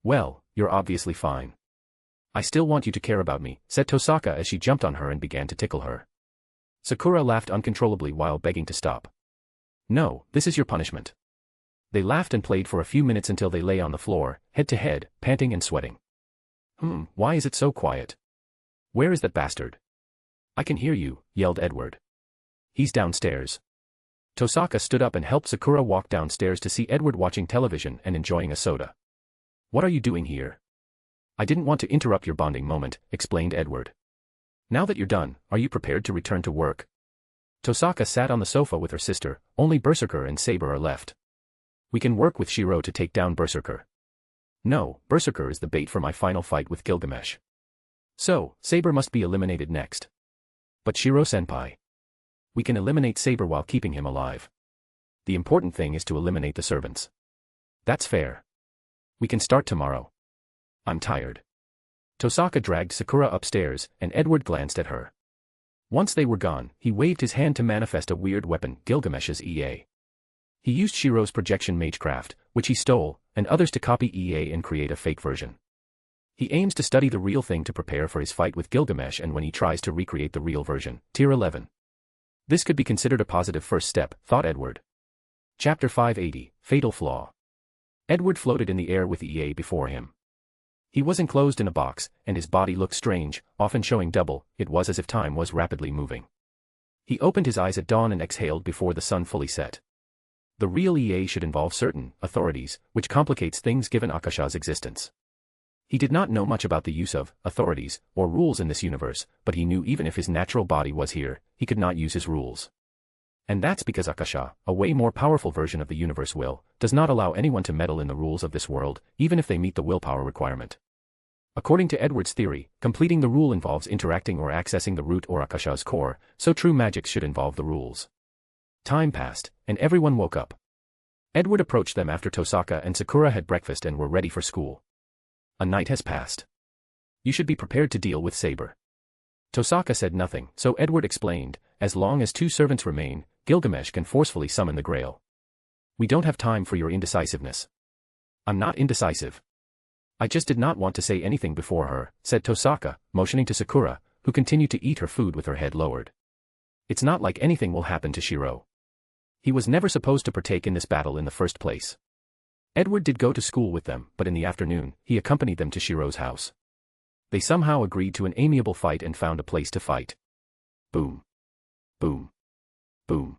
"Well, you're obviously fine." "I still want you to care about me," said Tosaka as she jumped on her and began to tickle her. Sakura laughed uncontrollably while begging to stop. "No, this is your punishment." They laughed and played for a few minutes until they lay on the floor, head to head, panting and sweating. Why is it so quiet? Where is that bastard?" "I can hear you," yelled Edward. "He's downstairs." Tosaka stood up and helped Sakura walk downstairs to see Edward watching television and enjoying a soda. "What are you doing here?" "I didn't want to interrupt your bonding moment," explained Edward. "Now that you're done, are you prepared to return to work?" Tosaka sat on the sofa with her sister. Only Berserker and Saber are left. "We can work with Shiro to take down Berserker." "No, Berserker is the bait for my final fight with Gilgamesh. So, Saber must be eliminated next." "But Shiro-senpai." "We can eliminate Saber while keeping him alive. The important thing is to eliminate the servants." "That's fair. We can start tomorrow." "I'm tired." Tosaka dragged Sakura upstairs, and Edward glanced at her. Once they were gone, he waved his hand to manifest a weird weapon, Gilgamesh's EA. He used Shiro's projection magecraft, which he stole, and others to copy EA and create a fake version. He aims to study the real thing to prepare for his fight with Gilgamesh and when he tries to recreate the real version, Tier 11. This could be considered a positive first step, thought Edward. Chapter 580, Fatal Flaw. Edward floated in the air with EA before him. He was enclosed in a box, and his body looked strange, often showing double. It was as if time was rapidly moving. He opened his eyes at dawn and exhaled before the sun fully set. The real EA should involve certain authorities, which complicates things given Akasha's existence. He did not know much about the use of authorities or rules in this universe, but he knew even if his natural body was here, he could not use his rules. And that's because Akasha, a way more powerful version of the universe will, does not allow anyone to meddle in the rules of this world, even if they meet the willpower requirement. According to Edward's theory, completing the rule involves interacting or accessing the root or Akasha's core, so true magic should involve the rules. Time passed, and everyone woke up. Edward approached them after Tosaka and Sakura had breakfast and were ready for school. "A night has passed. You should be prepared to deal with Saber." Tosaka said nothing, so Edward explained, "As long as two servants remain, Gilgamesh can forcefully summon the Grail. We don't have time for your indecisiveness." "I'm not indecisive. I just did not want to say anything before her," said Tosaka, motioning to Sakura, who continued to eat her food with her head lowered. "It's not like anything will happen to Shiro. He was never supposed to partake in this battle in the first place." Edward did go to school with them, but in the afternoon, he accompanied them to Shiro's house. They somehow agreed to an amiable fight and found a place to fight. Boom. Boom. Boom.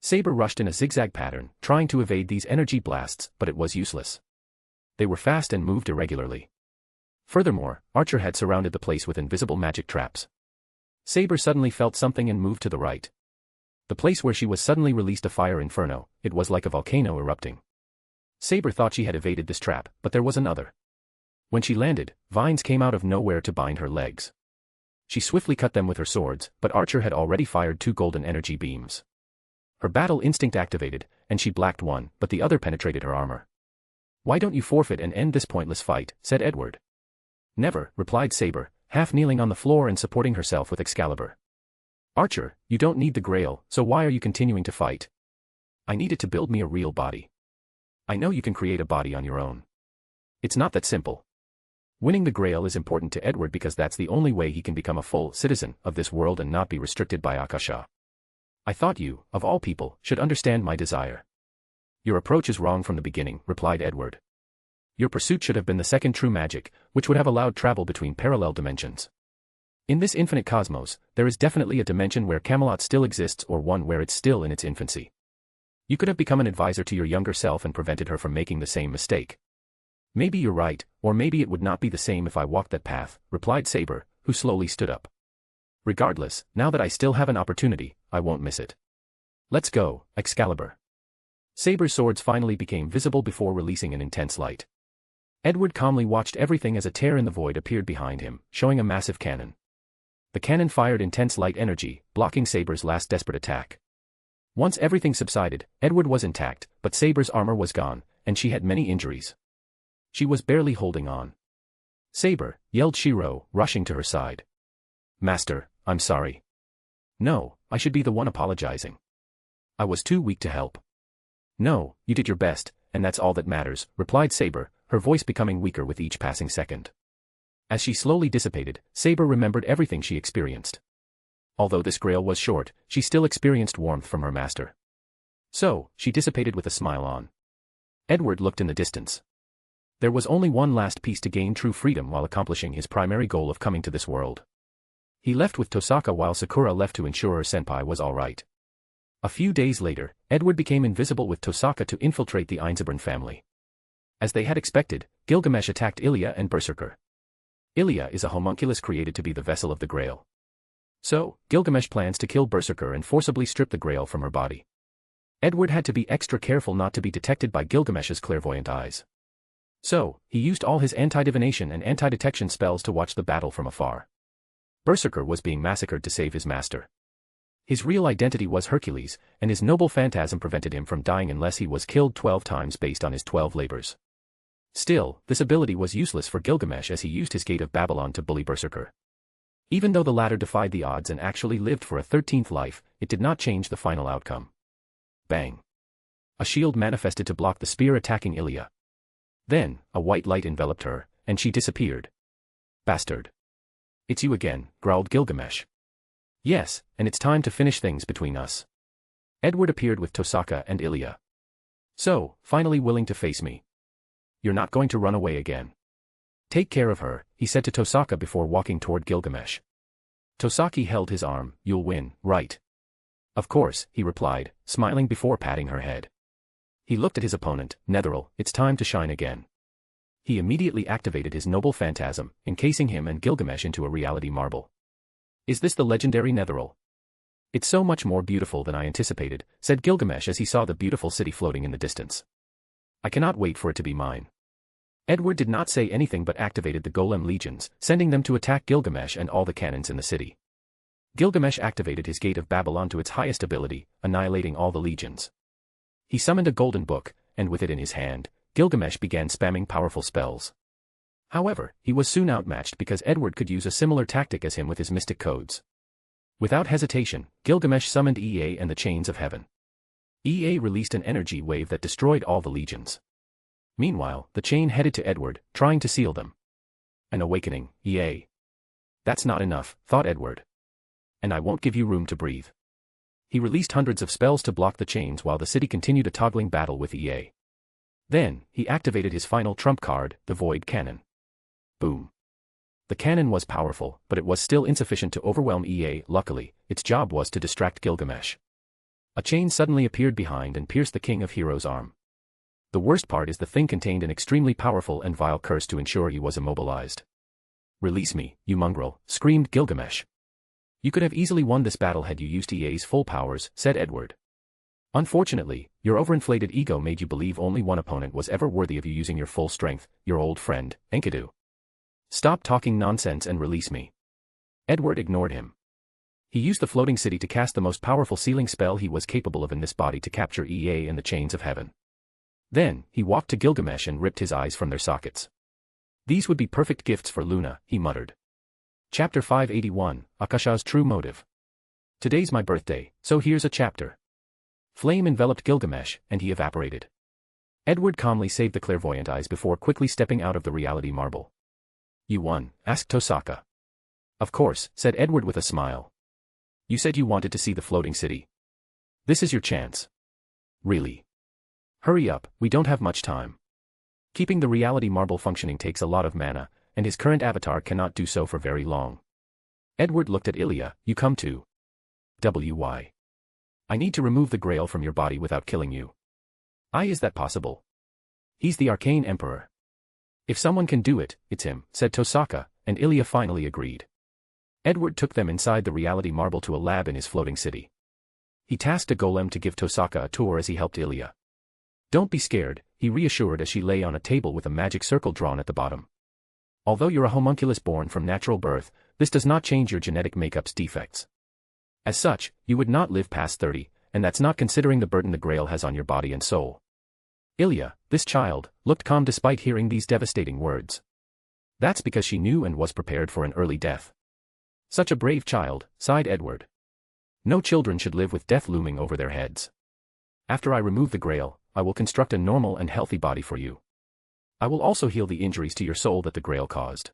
Saber rushed in a zigzag pattern, trying to evade these energy blasts, but it was useless. They were fast and moved irregularly. Furthermore, Archer had surrounded the place with invisible magic traps. Saber suddenly felt something and moved to the right. The place where she was suddenly released a fire inferno. It was like a volcano erupting. Saber thought she had evaded this trap, but there was another. When she landed, vines came out of nowhere to bind her legs. She swiftly cut them with her swords, but Archer had already fired 2 golden energy beams. Her battle instinct activated, and she blacked one, but the other penetrated her armor. "Why don't you forfeit and end this pointless fight?" said Edward. "Never," replied Saber, half kneeling on the floor and supporting herself with Excalibur. "Archer, you don't need the Grail, so why are you continuing to fight?" "I need it to build me a real body." "I know you can create a body on your own. It's not that simple." Winning the Grail is important to Edward because that's the only way he can become a full citizen of this world and not be restricted by Akasha. "I thought you, of all people, should understand my desire." "Your approach is wrong from the beginning," replied Edward. "Your pursuit should have been the second true magic, which would have allowed travel between parallel dimensions. In this infinite cosmos, there is definitely a dimension where Camelot still exists or one where it's still in its infancy. You could have become an advisor to your younger self and prevented her from making the same mistake." Maybe you're right, or maybe it would not be the same if I walked that path, replied Saber, who slowly stood up. Regardless, now that I still have an opportunity, I won't miss it. Let's go, Excalibur. Saber's swords finally became visible before releasing an intense light. Edward calmly watched everything as a tear in the void appeared behind him, showing a massive cannon. The cannon fired intense light energy, blocking Saber's last desperate attack. Once everything subsided, Edward was intact, but Saber's armor was gone, and she had many injuries. She was barely holding on. Saber, yelled Shiro, rushing to her side. Master, I'm sorry. No, I should be the one apologizing. I was too weak to help. No, you did your best, and that's all that matters, replied Saber, her voice becoming weaker with each passing second. As she slowly dissipated, Saber remembered everything she experienced. Although this grail was short, she still experienced warmth from her master. So, she dissipated with a smile on. Edward looked in the distance. There was only one last piece to gain true freedom while accomplishing his primary goal of coming to this world. He left with Tosaka while Sakura left to ensure her senpai was alright. A few days later, Edward became invisible with Tosaka to infiltrate the Einzelborn family. As they had expected, Gilgamesh attacked Ilya and Berserker. Ilya is a homunculus created to be the vessel of the Grail. So, Gilgamesh plans to kill Berserker and forcibly strip the Grail from her body. Edward had to be extra careful not to be detected by Gilgamesh's clairvoyant eyes. So, he used all his anti-divination and anti-detection spells to watch the battle from afar. Berserker was being massacred to save his master. His real identity was Hercules, and his noble phantasm prevented him from dying unless he was killed 12 times based on his 12 labors. Still, this ability was useless for Gilgamesh as he used his Gate of Babylon to bully Berserker. Even though the latter defied the odds and actually lived for a 13th life, it did not change the final outcome. Bang! A shield manifested to block the spear attacking Ilya. Then, a white light enveloped her, and she disappeared. Bastard! It's you again, growled Gilgamesh. Yes, and it's time to finish things between us. Edward appeared with Tosaka and Ilya. So, finally willing to face me. You're not going to run away again. Take care of her, he said to Tosaka before walking toward Gilgamesh. Tosaki held his arm. You'll win, right? Of course, he replied, smiling before patting her head. He looked at his opponent, Netheril. It's time to shine again. He immediately activated his noble phantasm, encasing him and Gilgamesh into a reality marble. Is this the legendary Netheril? It's so much more beautiful than I anticipated, said Gilgamesh as he saw the beautiful city floating in the distance. I cannot wait for it to be mine. Edward did not say anything but activated the Golem legions, sending them to attack Gilgamesh and all the cannons in the city. Gilgamesh activated his Gate of Babylon to its highest ability, annihilating all the legions. He summoned a golden book, and with it in his hand, Gilgamesh began spamming powerful spells. However, he was soon outmatched because Edward could use a similar tactic as him with his mystic codes. Without hesitation, Gilgamesh summoned Ea and the Chains of Heaven. Ea released an energy wave that destroyed all the legions. Meanwhile, the chain headed to Edward, trying to seal them. An awakening, Ea. That's not enough, thought Edward. And I won't give you room to breathe. He released hundreds of spells to block the chains while the city continued a toggling battle with Ea. Then, he activated his final trump card, the Void Cannon. Boom. The cannon was powerful, but it was still insufficient to overwhelm Ea. Luckily, its job was to distract Gilgamesh. A chain suddenly appeared behind and pierced the King of Heroes' arm. The worst part is the thing contained an extremely powerful and vile curse to ensure he was immobilized. Release me, you mongrel, screamed Gilgamesh. You could have easily won this battle had you used Ea's full powers, said Edward. Unfortunately, your overinflated ego made you believe only one opponent was ever worthy of you using your full strength, your old friend, Enkidu. Stop talking nonsense and release me. Edward ignored him. He used the floating city to cast the most powerful sealing spell he was capable of in this body to capture Ea and the Chains of Heaven. Then, he walked to Gilgamesh and ripped his eyes from their sockets. These would be perfect gifts for Luna, he muttered. Chapter 581, Akasha's True Motive. Today's my birthday, so here's a chapter. Flame enveloped Gilgamesh, and he evaporated. Edward calmly saved the clairvoyant eyes before quickly stepping out of the reality marble. You won, asked Tosaka. Of course, said Edward with a smile. You said you wanted to see the floating city. This is your chance. Really? Hurry up, we don't have much time. Keeping the reality marble functioning takes a lot of mana, and his current avatar cannot do so for very long. Edward looked at Ilya. You come too. Why? I need to remove the Grail from your body without killing you. Is that possible? He's the Arcane Emperor. If someone can do it, it's him, said Tosaka, and Ilya finally agreed. Edward took them inside the reality marble to a lab in his floating city. He tasked a golem to give Tosaka a tour as he helped Ilya. Don't be scared, he reassured as she lay on a table with a magic circle drawn at the bottom. Although you're a homunculus born from natural birth, this does not change your genetic makeup's defects. As such, you would not live past 30, and that's not considering the burden the Grail has on your body and soul. Ilya, this child, looked calm despite hearing these devastating words. That's because she knew and was prepared for an early death. Such a brave child, sighed Edward. No children should live with death looming over their heads. After I remove the Grail, I will construct a normal and healthy body for you. I will also heal the injuries to your soul that the Grail caused.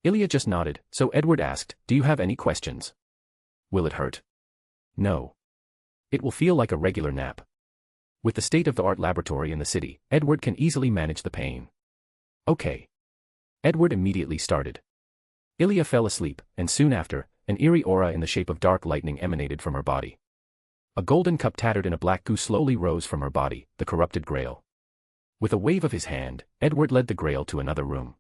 Ilya just nodded, so Edward asked, do you have any questions? Will it hurt? No. It will feel like a regular nap. With the state-of-the-art laboratory in the city, Edward can easily manage the pain. Okay. Edward immediately started. Ilya fell asleep, and soon after, an eerie aura in the shape of dark lightning emanated from her body. A golden cup tattered in a black goo slowly rose from her body, the corrupted Grail. With a wave of his hand, Edward led the Grail to another room.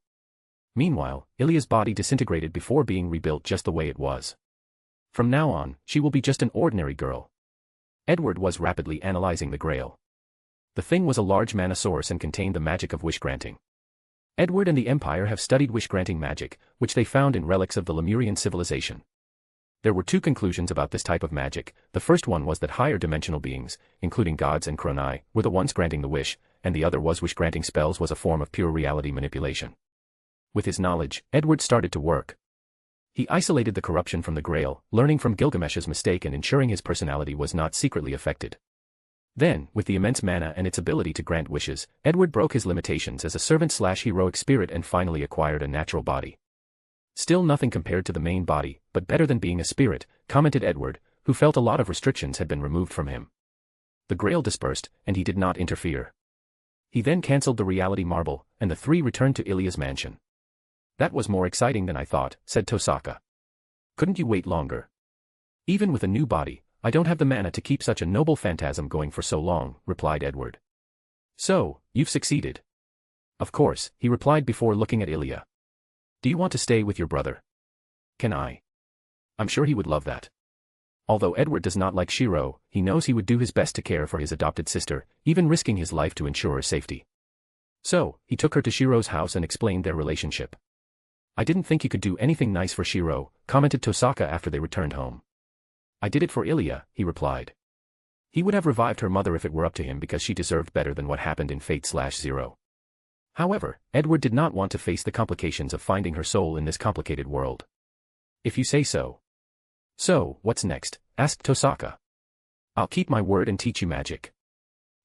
Meanwhile, Ilya's body disintegrated before being rebuilt just the way it was. From now on, she will be just an ordinary girl. Edward was rapidly analyzing the Grail. The thing was a large mana source and contained the magic of wish-granting. Edward and the Empire have studied wish-granting magic, which they found in relics of the Lemurian civilization. There were two conclusions about this type of magic. The first one was that higher dimensional beings, including gods and Chronai, were the ones granting the wish, and the other was wish-granting spells was a form of pure reality manipulation. With his knowledge, Edward started to work. He isolated the corruption from the Grail, learning from Gilgamesh's mistake and ensuring his personality was not secretly affected. Then, with the immense mana and its ability to grant wishes, Edward broke his limitations as a servant/heroic spirit and finally acquired a natural body. Still nothing compared to the main body, but better than being a spirit, commented Edward, who felt a lot of restrictions had been removed from him. The Grail dispersed, and he did not interfere. He then cancelled the reality marble, and the three returned to Ilya's mansion. That was more exciting than I thought, said Tosaka. Couldn't you wait longer? Even with a new body, I don't have the mana to keep such a noble phantasm going for so long, replied Edward. So, you've succeeded. Of course, he replied before looking at Ilya. Do you want to stay with your brother? Can I? I'm sure he would love that. Although Edward does not like Shiro, he knows he would do his best to care for his adopted sister, even risking his life to ensure her safety. So, he took her to Shiro's house and explained their relationship. I didn't think you could do anything nice for Shiro, commented Tosaka after they returned home. I did it for Ilya, he replied. He would have revived her mother if it were up to him because she deserved better than what happened in Fate/Zero. However, Edward did not want to face the complications of finding her soul in this complicated world. If you say so. So, what's next? Asked Tosaka. I'll keep my word and teach you magic.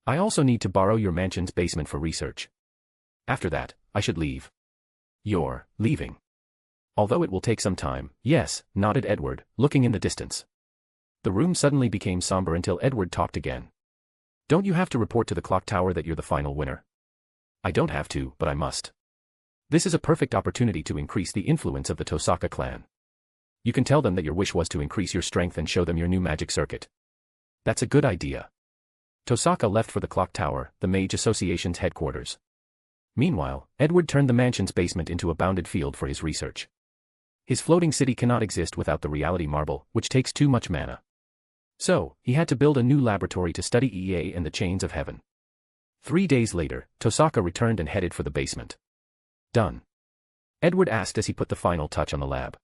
I also need to borrow your mansion's basement for research. After that, I should leave. You're leaving. Although it will take some time, yes, nodded Edward, looking in the distance. The room suddenly became somber until Edward talked again. Don't you have to report to the clock tower that you're the final winner? I don't have to, but I must. This is a perfect opportunity to increase the influence of the Tosaka clan. You can tell them that your wish was to increase your strength and show them your new magic circuit. That's a good idea. Tosaka left for the clock tower, the Mage Association's headquarters. Meanwhile, Edward turned the mansion's basement into a bounded field for his research. His floating city cannot exist without the reality marble, which takes too much mana. So, he had to build a new laboratory to study EA and the chains of heaven. 3 days later, Tosaka returned and headed for the basement. Done? Edward asked as he put the final touch on the lab.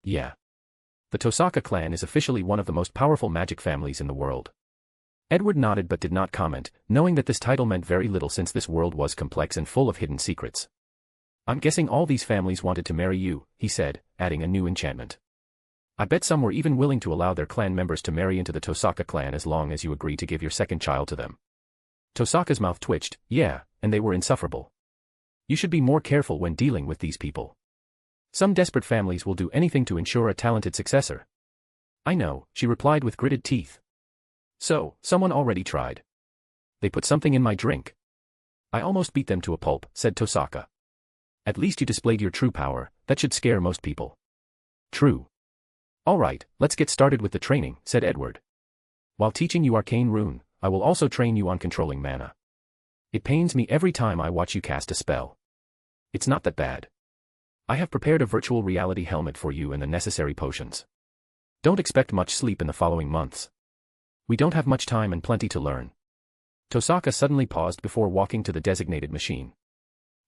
Yeah. The Tosaka clan is officially one of the most powerful magic families in the world. Edward nodded but did not comment, knowing that this title meant very little since this world was complex and full of hidden secrets. I'm guessing all these families wanted to marry you, he said, adding a new enchantment. I bet some were even willing to allow their clan members to marry into the Tosaka clan as long as you agree to give your second child to them. Tosaka's mouth twitched, yeah, and they were insufferable. You should be more careful when dealing with these people. Some desperate families will do anything to ensure a talented successor. I know, she replied with gritted teeth. So, someone already tried. They put something in my drink. I almost beat them to a pulp, said Tosaka. At least you displayed your true power, that should scare most people. True. All right, let's get started with the training, said Edward. While teaching you arcane rune, I will also train you on controlling mana. It pains me every time I watch you cast a spell. It's not that bad. I have prepared a virtual reality helmet for you and the necessary potions. Don't expect much sleep in the following months. We don't have much time and plenty to learn. Tosaka suddenly paused before walking to the designated machine.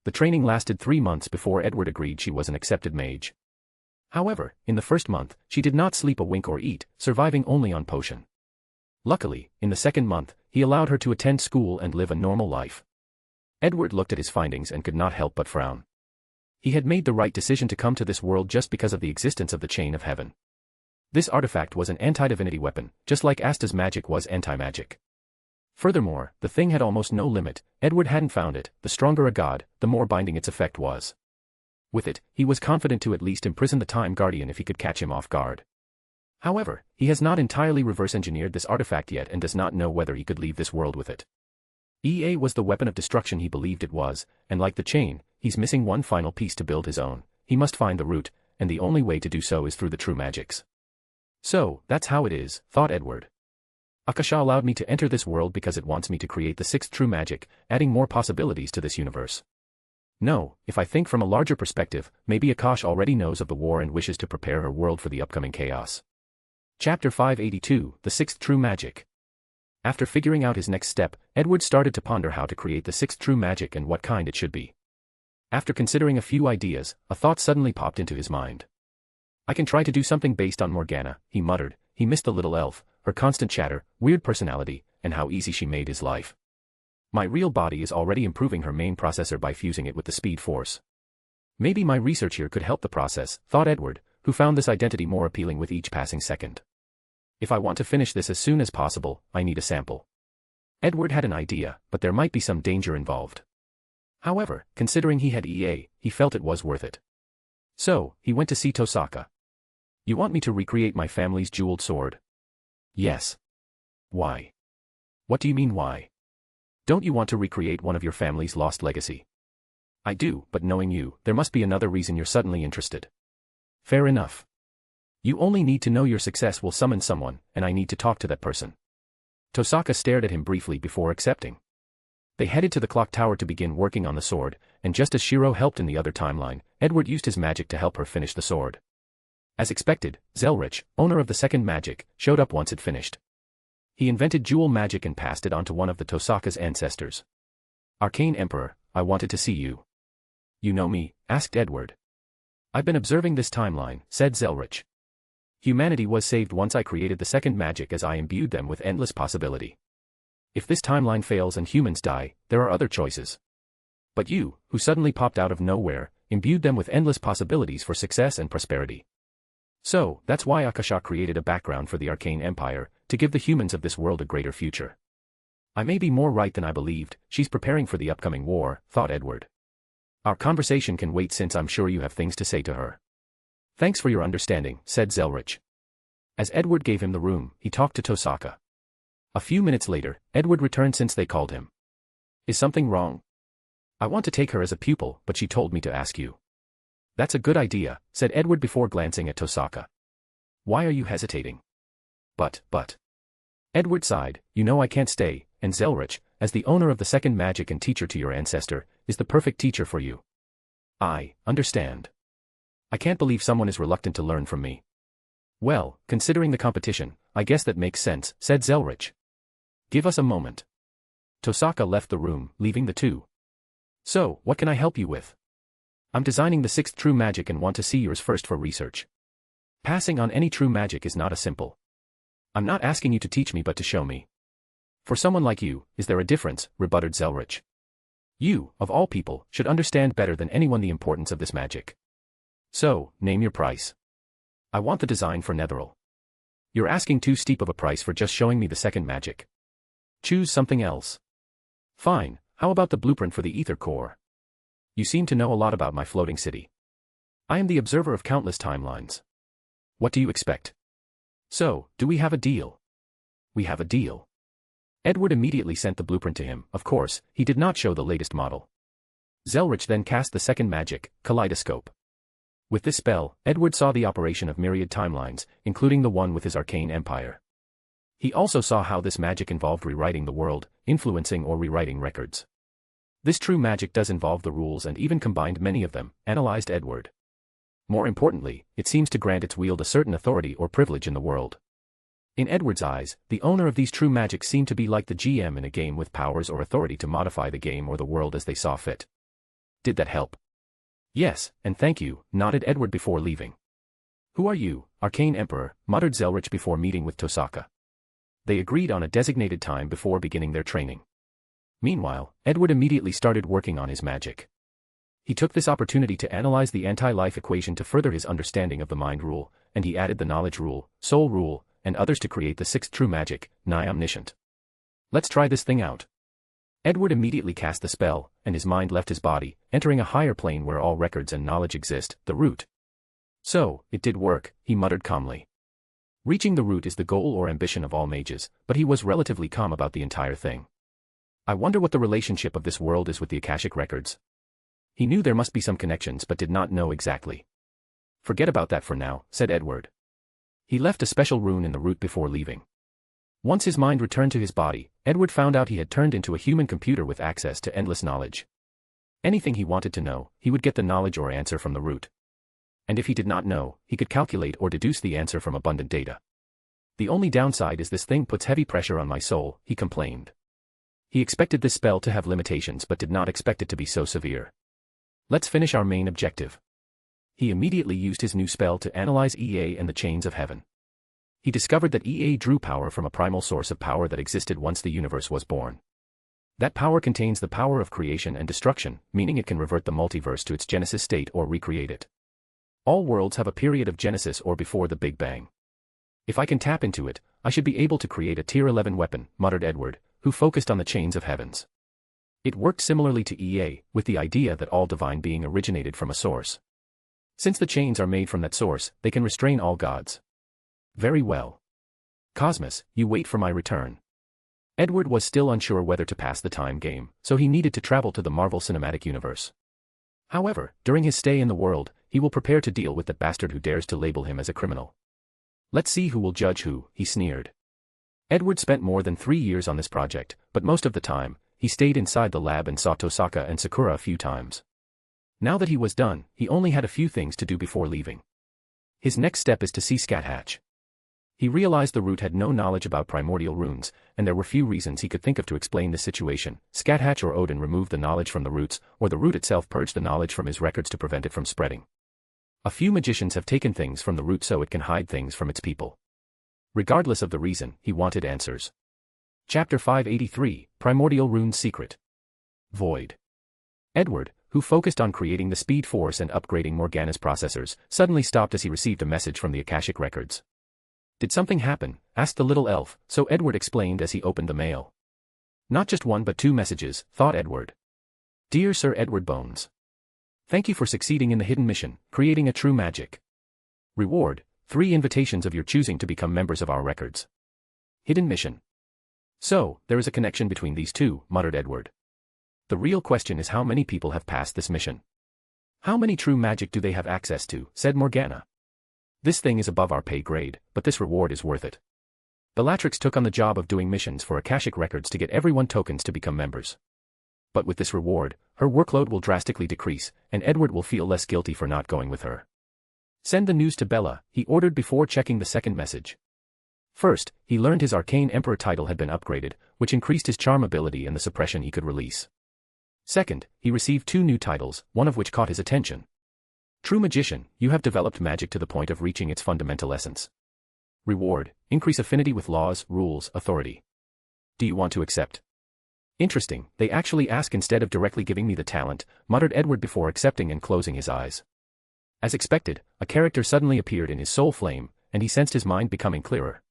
The training lasted 3 months before Edward agreed she was an accepted mage. However, in the first month, she did not sleep a wink or eat, surviving only on potion. Luckily, in the second month, he allowed her to attend school and live a normal life. Edward looked at his findings and could not help but frown. He had made the right decision to come to this world just because of the existence of the Chain of Heaven. This artifact was an anti-divinity weapon, just like Asta's magic was anti-magic. Furthermore, the thing had almost no limit. Edward hadn't found it. The stronger a god, the more binding its effect was. With it, he was confident to at least imprison the Time Guardian if he could catch him off guard. However, he has not entirely reverse-engineered this artifact yet and does not know whether he could leave this world with it. EA was the weapon of destruction he believed it was, and like the chain, he's missing one final piece to build his own. He must find the root, and the only way to do so is through the true magics. So, that's how it is, thought Edward. Akasha allowed me to enter this world because it wants me to create the sixth true magic, adding more possibilities to this universe. No, if I think from a larger perspective, maybe Akash already knows of the war and wishes to prepare her world for the upcoming chaos. Chapter 582, The Sixth True Magic. After figuring out his next step, Edward started to ponder how to create the sixth true magic and what kind it should be. After considering a few ideas, a thought suddenly popped into his mind. I can try to do something based on Morgana, he muttered. He missed the little elf, her constant chatter, weird personality, and how easy she made his life. My real body is already improving her main processor by fusing it with the speed force. Maybe my research here could help the process, thought Edward, who found this identity more appealing with each passing second. If I want to finish this as soon as possible, I need a sample. Edward had an idea, but there might be some danger involved. However, considering he had EA, he felt it was worth it. So, he went to see Tosaka. You want me to recreate my family's jeweled sword? Yes. Why? What do you mean why? Don't you want to recreate one of your family's lost legacy? I do, but knowing you, there must be another reason you're suddenly interested. Fair enough. You only need to know your success will summon someone, and I need to talk to that person. Tosaka stared at him briefly before accepting. They headed to the clock tower to begin working on the sword, and just as Shiro helped in the other timeline, Edward used his magic to help her finish the sword. As expected, Zelrich, owner of the second magic, showed up once it finished. He invented jewel magic and passed it on to one of the Tosaka's ancestors. Arcane Emperor, I wanted to see you. You know me? Asked Edward. I've been observing this timeline, said Zelrich. Humanity was saved once I created the second magic as I imbued them with endless possibility. If this timeline fails and humans die, there are other choices. But you, who suddenly popped out of nowhere, imbued them with endless possibilities for success and prosperity. So, that's why Akasha created a background for the Arcane Empire, to give the humans of this world a greater future. I may be more right than I believed. She's preparing for the upcoming war, thought Edward. Our conversation can wait since I'm sure you have things to say to her. Thanks for your understanding, said Zelrich. As Edward gave him the room, he talked to Tosaka. A few minutes later, Edward returned since they called him. Is something wrong? I want to take her as a pupil, but she told me to ask you. That's a good idea, said Edward before glancing at Tosaka. Why are you hesitating? But. Edward sighed, you know I can't stay, and Zelrich, as the owner of the second magic and teacher to your ancestor, is the perfect teacher for you. I understand. I can't believe someone is reluctant to learn from me. Well, considering the competition, I guess that makes sense, said Zelrich. Give us a moment. Tosaka left the room, leaving the two. So, what can I help you with? I'm designing the sixth true magic and want to see yours first for research. Passing on any true magic is not a simple. I'm not asking you to teach me but to show me. For someone like you, is there a difference, rebutted Zelrich. You, of all people, should understand better than anyone the importance of this magic. So, name your price. I want the design for Netheril. You're asking too steep of a price for just showing me the second magic. Choose something else. Fine, how about the blueprint for the ether core? You seem to know a lot about my floating city. I am the observer of countless timelines. What do you expect? So, do we have a deal? We have a deal. Edward immediately sent the blueprint to him. Of course, he did not show the latest model. Zelrich then cast the second magic, Kaleidoscope. With this spell, Edward saw the operation of myriad timelines, including the one with his arcane empire. He also saw how this magic involved rewriting the world, influencing or rewriting records. This true magic does involve the rules and even combined many of them, analyzed Edward. More importantly, it seems to grant its wield a certain authority or privilege in the world. In Edward's eyes, the owner of these true magic seemed to be like the GM in a game with powers or authority to modify the game or the world as they saw fit. Did that help? Yes, and thank you, nodded Edward before leaving. Who are you, Arcane Emperor, muttered Zelrich before meeting with Tosaka. They agreed on a designated time before beginning their training. Meanwhile, Edward immediately started working on his magic. He took this opportunity to analyze the anti-life equation to further his understanding of the mind rule, and he added the knowledge rule, soul rule, and others to create the sixth true magic, nigh omniscient. Let's try this thing out. Edward immediately cast the spell, and his mind left his body, entering a higher plane where all records and knowledge exist, the root. So, it did work, he muttered calmly. Reaching the root is the goal or ambition of all mages, but he was relatively calm about the entire thing. I wonder what the relationship of this world is with the Akashic records. He knew there must be some connections but did not know exactly. Forget about that for now, said Edward. He left a special rune in the root before leaving. Once his mind returned to his body, Edward found out he had turned into a human computer with access to endless knowledge. Anything he wanted to know, he would get the knowledge or answer from the root. And if he did not know, he could calculate or deduce the answer from abundant data. The only downside is this thing puts heavy pressure on my soul, he complained. He expected this spell to have limitations but did not expect it to be so severe. Let's finish our main objective. He immediately used his new spell to analyze EA and the chains of heaven. He discovered that EA drew power from a primal source of power that existed once the universe was born. That power contains the power of creation and destruction, meaning it can revert the multiverse to its genesis state or recreate it. All worlds have a period of genesis or before the Big Bang. If I can tap into it, I should be able to create a Tier 11 weapon, muttered Edward, who focused on the chains of heavens. It worked similarly to EA, with the idea that all divine being originated from a source. Since the chains are made from that source, they can restrain all gods. Very well. Cosmos, you wait for my return. Edward was still unsure whether to pass the time game, so he needed to travel to the Marvel Cinematic Universe. However, during his stay in the world, he will prepare to deal with that bastard who dares to label him as a criminal. Let's see who will judge who, he sneered. Edward spent more than 3 years on this project, but most of the time, he stayed inside the lab and saw Tosaka and Sakura a few times. Now that he was done, he only had a few things to do before leaving. His next step is to see Scathatch. He realized the root had no knowledge about primordial runes, and there were few reasons he could think of to explain this situation. Scathatch or Odin removed the knowledge from the roots, or the root itself purged the knowledge from his records to prevent it from spreading. A few magicians have taken things from the root so it can hide things from its people. Regardless of the reason, he wanted answers. Chapter 583, Primordial Runes Secret. Void. Edward, who focused on creating the Speed Force and upgrading Morgana's processors, suddenly stopped as he received a message from the Akashic records. Did something happen? Asked the little elf, so Edward explained as he opened the mail. Not just one but 2 messages, thought Edward. Dear Sir Edward Bones. Thank you for succeeding in the hidden mission, creating a true magic. Reward, 3 invitations of your choosing to become members of our records. Hidden mission. So, there is a connection between these two, muttered Edward. The real question is how many people have passed this mission. How many true magic do they have access to, said Morgana. This thing is above our pay grade, but this reward is worth it. Bellatrix took on the job of doing missions for Akashic records to get everyone tokens to become members. But with this reward, her workload will drastically decrease, and Edward will feel less guilty for not going with her. Send the news to Bella, he ordered before checking the second message. First, he learned his Arcane Emperor title had been upgraded, which increased his charm ability and the suppression he could release. Second, he received 2 new titles, one of which caught his attention. True Magician, you have developed magic to the point of reaching its fundamental essence. Reward, increase affinity with laws, rules, authority. Do you want to accept? Interesting, they actually ask instead of directly giving me the talent, muttered Edward before accepting and closing his eyes. As expected, a character suddenly appeared in his soul flame, and he sensed his mind becoming clearer.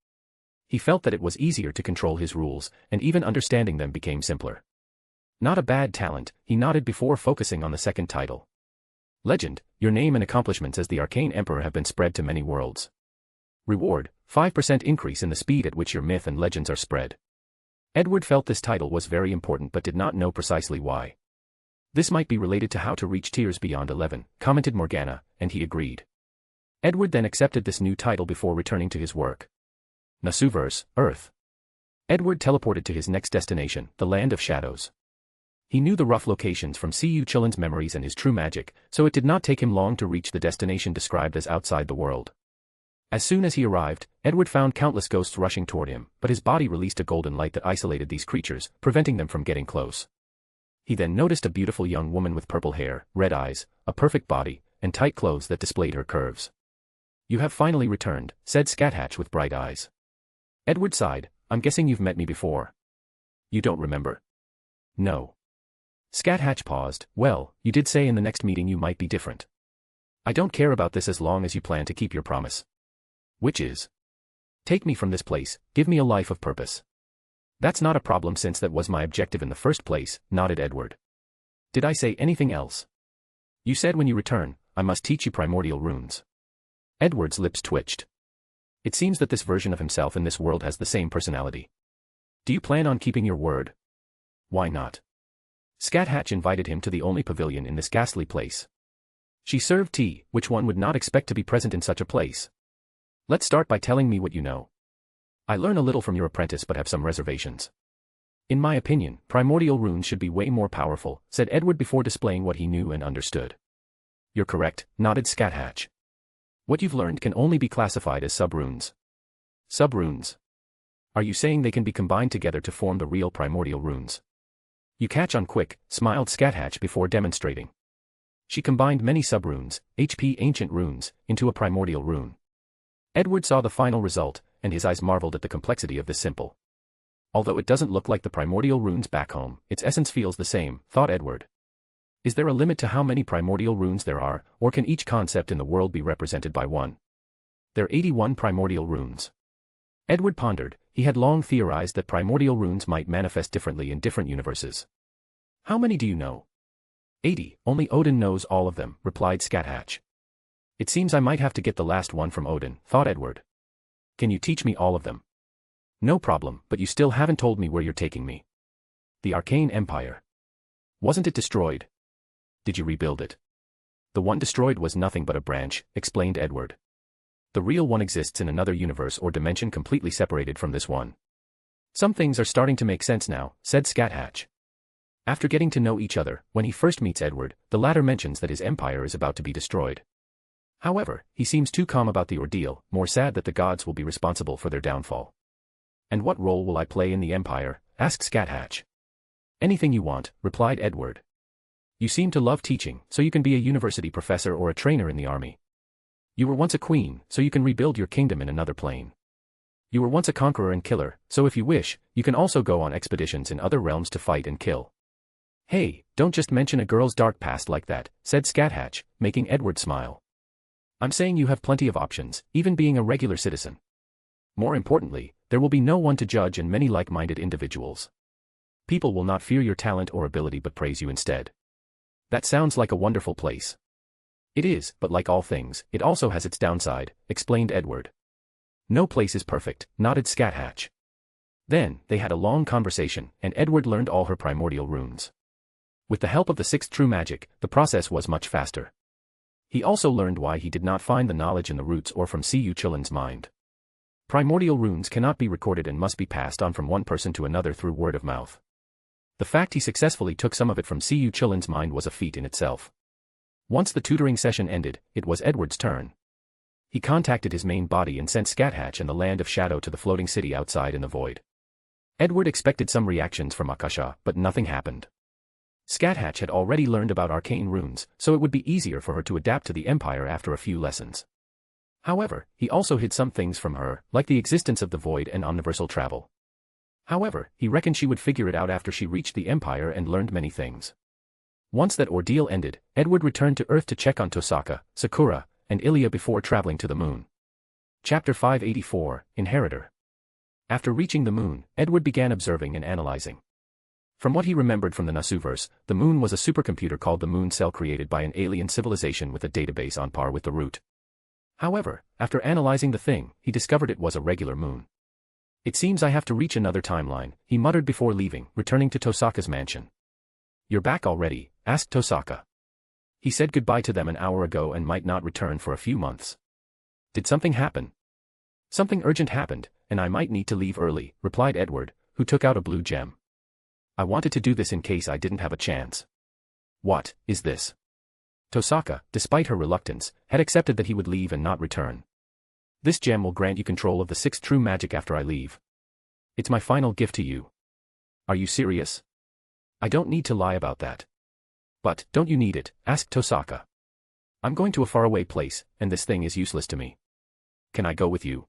He felt that it was easier to control his rules, and even understanding them became simpler. Not a bad talent, he nodded before focusing on the second title. Legend, your name and accomplishments as the Arcane Emperor have been spread to many worlds. Reward, 5% increase in the speed at which your myth and legends are spread. Edward felt this title was very important but did not know precisely why. This might be related to how to reach tiers beyond 11, commented Morgana, and he agreed. Edward then accepted this new title before returning to his work. Nasuverse, Earth. Edward teleported to his next destination, the Land of Shadows. He knew the rough locations from C.U. Chillin's memories and his true magic, so it did not take him long to reach the destination described as outside the world. As soon as he arrived, Edward found countless ghosts rushing toward him, but his body released a golden light that isolated these creatures, preventing them from getting close. He then noticed a beautiful young woman with purple hair, red eyes, a perfect body, and tight clothes that displayed her curves. "You have finally returned," said Scathatch with bright eyes. Edward sighed. "I'm guessing you've met me before." "You don't remember?" "No." Scathatch paused. "Well, you did say in the next meeting you might be different. I don't care about this as long as you plan to keep your promise." "Which is?" "Take me from this place, give me a life of purpose." "That's not a problem since that was my objective in the first place," nodded Edward. "Did I say anything else?" "You said when you return, I must teach you primordial runes." Edward's lips twitched. It seems that this version of himself in this world has the same personality. "Do you plan on keeping your word?" "Why not?" Scathatch invited him to the only pavilion in this ghastly place. She served tea, which one would not expect to be present in such a place. "Let's start by telling me what you know." "I learn a little from your apprentice but have some reservations." "In my opinion, primordial runes should be way more powerful," said Edward before displaying what he knew and understood. "You're correct," nodded Scathatch. "What you've learned can only be classified as sub-runes." "Sub-runes? Are you saying they can be combined together to form the real primordial runes?" "You catch on quick," smiled Scathatch before demonstrating. She combined many sub-runes, HP ancient runes, into a primordial rune. Edward saw the final result, and his eyes marveled at the complexity of this simple. Although it doesn't look like the primordial runes back home, its essence feels the same, thought Edward. Is there a limit to how many primordial runes there are, or can each concept in the world be represented by one? There are 81 primordial runes. Edward pondered. He had long theorized that primordial runes might manifest differently in different universes. "How many do you know?" 80, only Odin knows all of them," replied Scathatch. "It seems I might have to get the last one from Odin," thought Edward. "Can you teach me all of them?" "No problem, but you still haven't told me where you're taking me." "The Arcane Empire. Wasn't it destroyed? Did you rebuild it?" "The one destroyed was nothing but a branch," explained Edward. "The real one exists in another universe or dimension completely separated from this one." "Some things are starting to make sense now," said Scathatch. After getting to know each other, when he first meets Edward, the latter mentions that his empire is about to be destroyed. However, he seems too calm about the ordeal, more sad that the gods will be responsible for their downfall. "And what role will I play in the empire?" asked Scathatch. "Anything you want," replied Edward. "You seem to love teaching, so you can be a university professor or a trainer in the army. You were once a queen, so you can rebuild your kingdom in another plane. You were once a conqueror and killer, so if you wish, you can also go on expeditions in other realms to fight and kill." "Hey, don't just mention a girl's dark past like that," said Scathatch, making Edward smile. "I'm saying you have plenty of options, even being a regular citizen. More importantly, there will be no one to judge and many like-minded individuals. People will not fear your talent or ability but praise you instead." "That sounds like a wonderful place." "It is, but like all things, it also has its downside," explained Edward. "No place is perfect," nodded Scathatch. Then, they had a long conversation, and Edward learned all her primordial runes. With the help of the sixth true magic, the process was much faster. He also learned why he did not find the knowledge in the roots or from C.U. Chillin's mind. Primordial runes cannot be recorded and must be passed on from one person to another through word of mouth. The fact he successfully took some of it from C.U. Chillin's mind was a feat in itself. Once the tutoring session ended, it was Edward's turn. He contacted his main body and sent Scathatch and the Land of Shadow to the floating city outside in the void. Edward expected some reactions from Akasha, but nothing happened. Scathatch had already learned about arcane runes, so it would be easier for her to adapt to the Empire after a few lessons. However, he also hid some things from her, like the existence of the void and omniversal travel. However, he reckoned she would figure it out after she reached the Empire and learned many things. Once that ordeal ended, Edward returned to Earth to check on Tosaka, Sakura, and Ilya before traveling to the moon. Chapter 584, Inheritor. After reaching the moon, Edward began observing and analyzing. From what he remembered from the Nasuverse, the moon was a supercomputer called the Moon Cell created by an alien civilization with a database on par with the Root. However, after analyzing the thing, he discovered it was a regular moon. "It seems I have to reach another timeline," he muttered before leaving, returning to Tosaka's mansion. "You're back already?" asked Tosaka. "He said goodbye to them an hour ago and might not return for a few months." "Did something happen?" "Something urgent happened, and I might need to leave early," replied Edward, who took out a blue gem. I wanted to do this in case I didn't have a chance. What is this? Tosaka, despite her reluctance, had accepted that he would leave and not return. This gem will grant you control of the sixth true magic after I leave. It's my final gift to you. Are you serious? I don't need to lie about that. But, don't you need it? Asked Tosaka. I'm going to a faraway place, and this thing is useless to me. Can I go with you?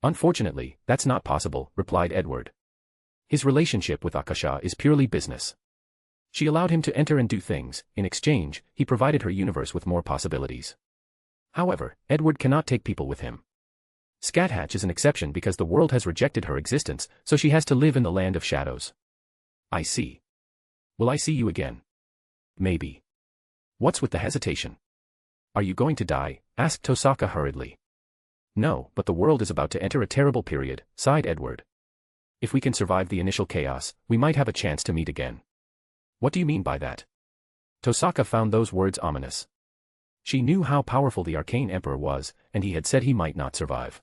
Unfortunately, that's not possible, replied Edward. His relationship with Akasha is purely business. She allowed him to enter and do things. In exchange, he provided her universe with more possibilities. However, Edward cannot take people with him. Scathatch is an exception because the world has rejected her existence, so she has to live in the land of shadows. I see. Will I see you again? Maybe. What's with the hesitation? Are you going to die? Asked Tosaka hurriedly. No, but the world is about to enter a terrible period, sighed Edward. If we can survive the initial chaos, we might have a chance to meet again. What do you mean by that? Tosaka found those words ominous. She knew how powerful the Arcane Emperor was, and he had said he might not survive.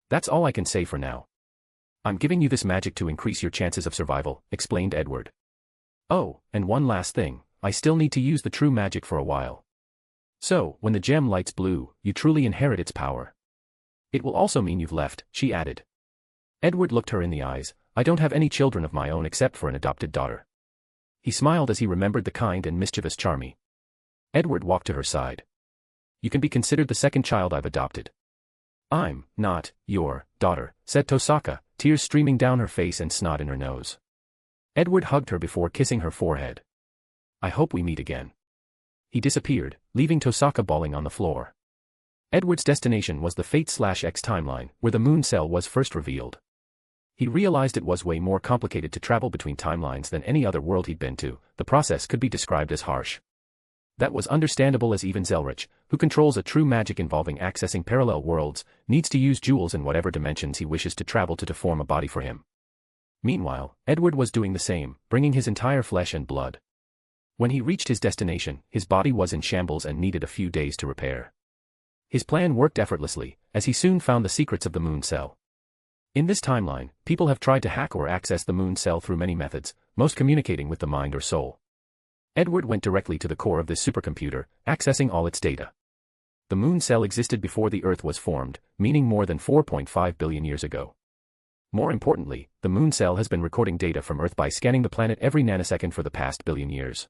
That's all I can say for now. I'm giving you this magic to increase your chances of survival, explained Edward. Oh, and one last thing, I still need to use the true magic for a while. So, when the gem lights blue, you truly inherit its power. It will also mean you've left, she added. Edward looked her in the eyes. I don't have any children of my own except for an adopted daughter. He smiled as he remembered the kind and mischievous Charmy. Edward walked to her side. You can be considered the second child I've adopted. I'm not your daughter, said Tosaka, tears streaming down her face and snot in her nose. Edward hugged her before kissing her forehead. I hope we meet again. He disappeared, leaving Tosaka bawling on the floor. Edward's destination was the Fate/X timeline, where the moon cell was first revealed. He realized it was way more complicated to travel between timelines than any other world he'd been to. The process could be described as harsh. That was understandable as even Zelrich, who controls a true magic involving accessing parallel worlds, needs to use jewels in whatever dimensions he wishes to travel to form a body for him. Meanwhile, Edward was doing the same, bringing his entire flesh and blood. When he reached his destination, his body was in shambles and needed a few days to repair. His plan worked effortlessly, as he soon found the secrets of the moon cell. In this timeline, people have tried to hack or access the moon cell through many methods, most communicating with the mind or soul. Edward went directly to the core of this supercomputer, accessing all its data. The moon cell existed before the Earth was formed, meaning more than 4.5 billion years ago. More importantly, the moon cell has been recording data from Earth by scanning the planet every nanosecond for the past billion years.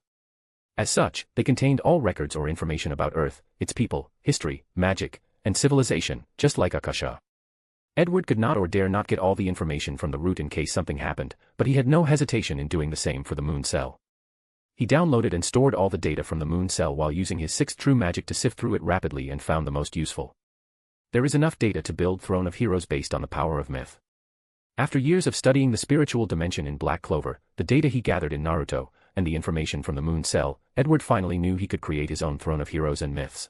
As such, they contained all records or information about Earth, its people, history, magic, and civilization, just like Akasha. Edward could not or dare not get all the information from the root in case something happened, but he had no hesitation in doing the same for the moon cell. He downloaded and stored all the data from the moon cell while using his sixth true magic to sift through it rapidly and found the most useful. There is enough data to build Throne of Heroes based on the power of myth. After years of studying the spiritual dimension in Black Clover, the data he gathered in Naruto, and the information from the moon cell, Edward finally knew he could create his own Throne of Heroes and myths.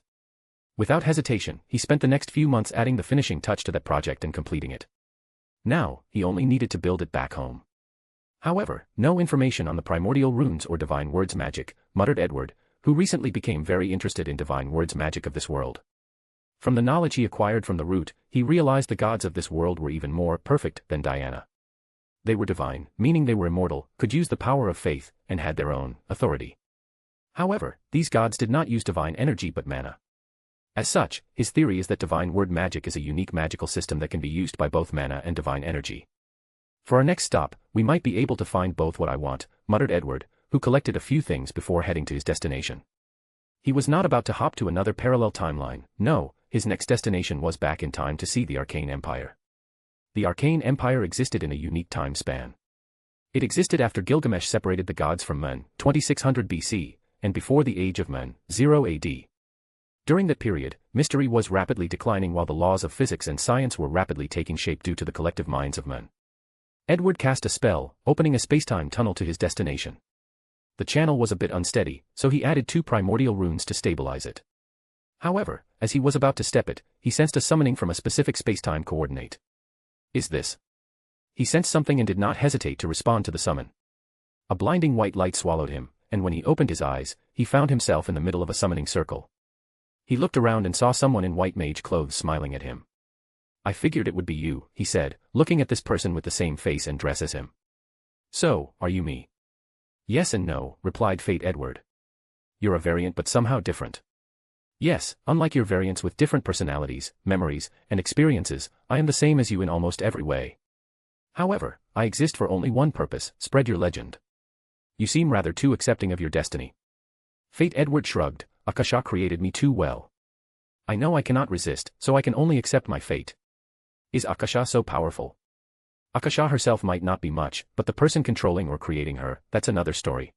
Without hesitation, he spent the next few months adding the finishing touch to that project and completing it. Now, he only needed to build it back home. However, no information on the primordial runes or divine words magic, muttered Edward, who recently became very interested in divine words magic of this world. From the knowledge he acquired from the root, he realized the gods of this world were even more perfect than Diana. They were divine, meaning they were immortal, could use the power of faith, and had their own authority. However, these gods did not use divine energy but mana. As such, his theory is that divine word magic is a unique magical system that can be used by both mana and divine energy. For our next stop, we might be able to find both what I want, muttered Edward, who collected a few things before heading to his destination. He was not about to hop to another parallel timeline, no, his next destination was back in time to see the Arcane Empire. The Arcane Empire existed in a unique time span. It existed after Gilgamesh separated the gods from men, 2600 BC, and before the Age of Men, 0 AD. During that period, mystery was rapidly declining while the laws of physics and science were rapidly taking shape due to the collective minds of men. Edward cast a spell, opening a spacetime tunnel to his destination. The channel was a bit unsteady, so he added 2 primordial runes to stabilize it. However, as he was about to step it, he sensed a summoning from a specific spacetime coordinate. Is this? He sensed something and did not hesitate to respond to the summon. A blinding white light swallowed him, and when he opened his eyes, he found himself in the middle of a summoning circle. He looked around and saw someone in white mage clothes smiling at him. I figured it would be you, he said, looking at this person with the same face and dress as him. So, are you me? Yes and no, replied Fate Edward. You're a variant but somehow different. Yes, unlike your variants with different personalities, memories, and experiences, I am the same as you in almost every way. However, I exist for only one purpose: spread your legend. You seem rather too accepting of your destiny. Fate Edward shrugged. Akasha created me too well. I know I cannot resist, so I can only accept my fate. Is Akasha so powerful? Akasha herself might not be much, but the person controlling or creating her, that's another story.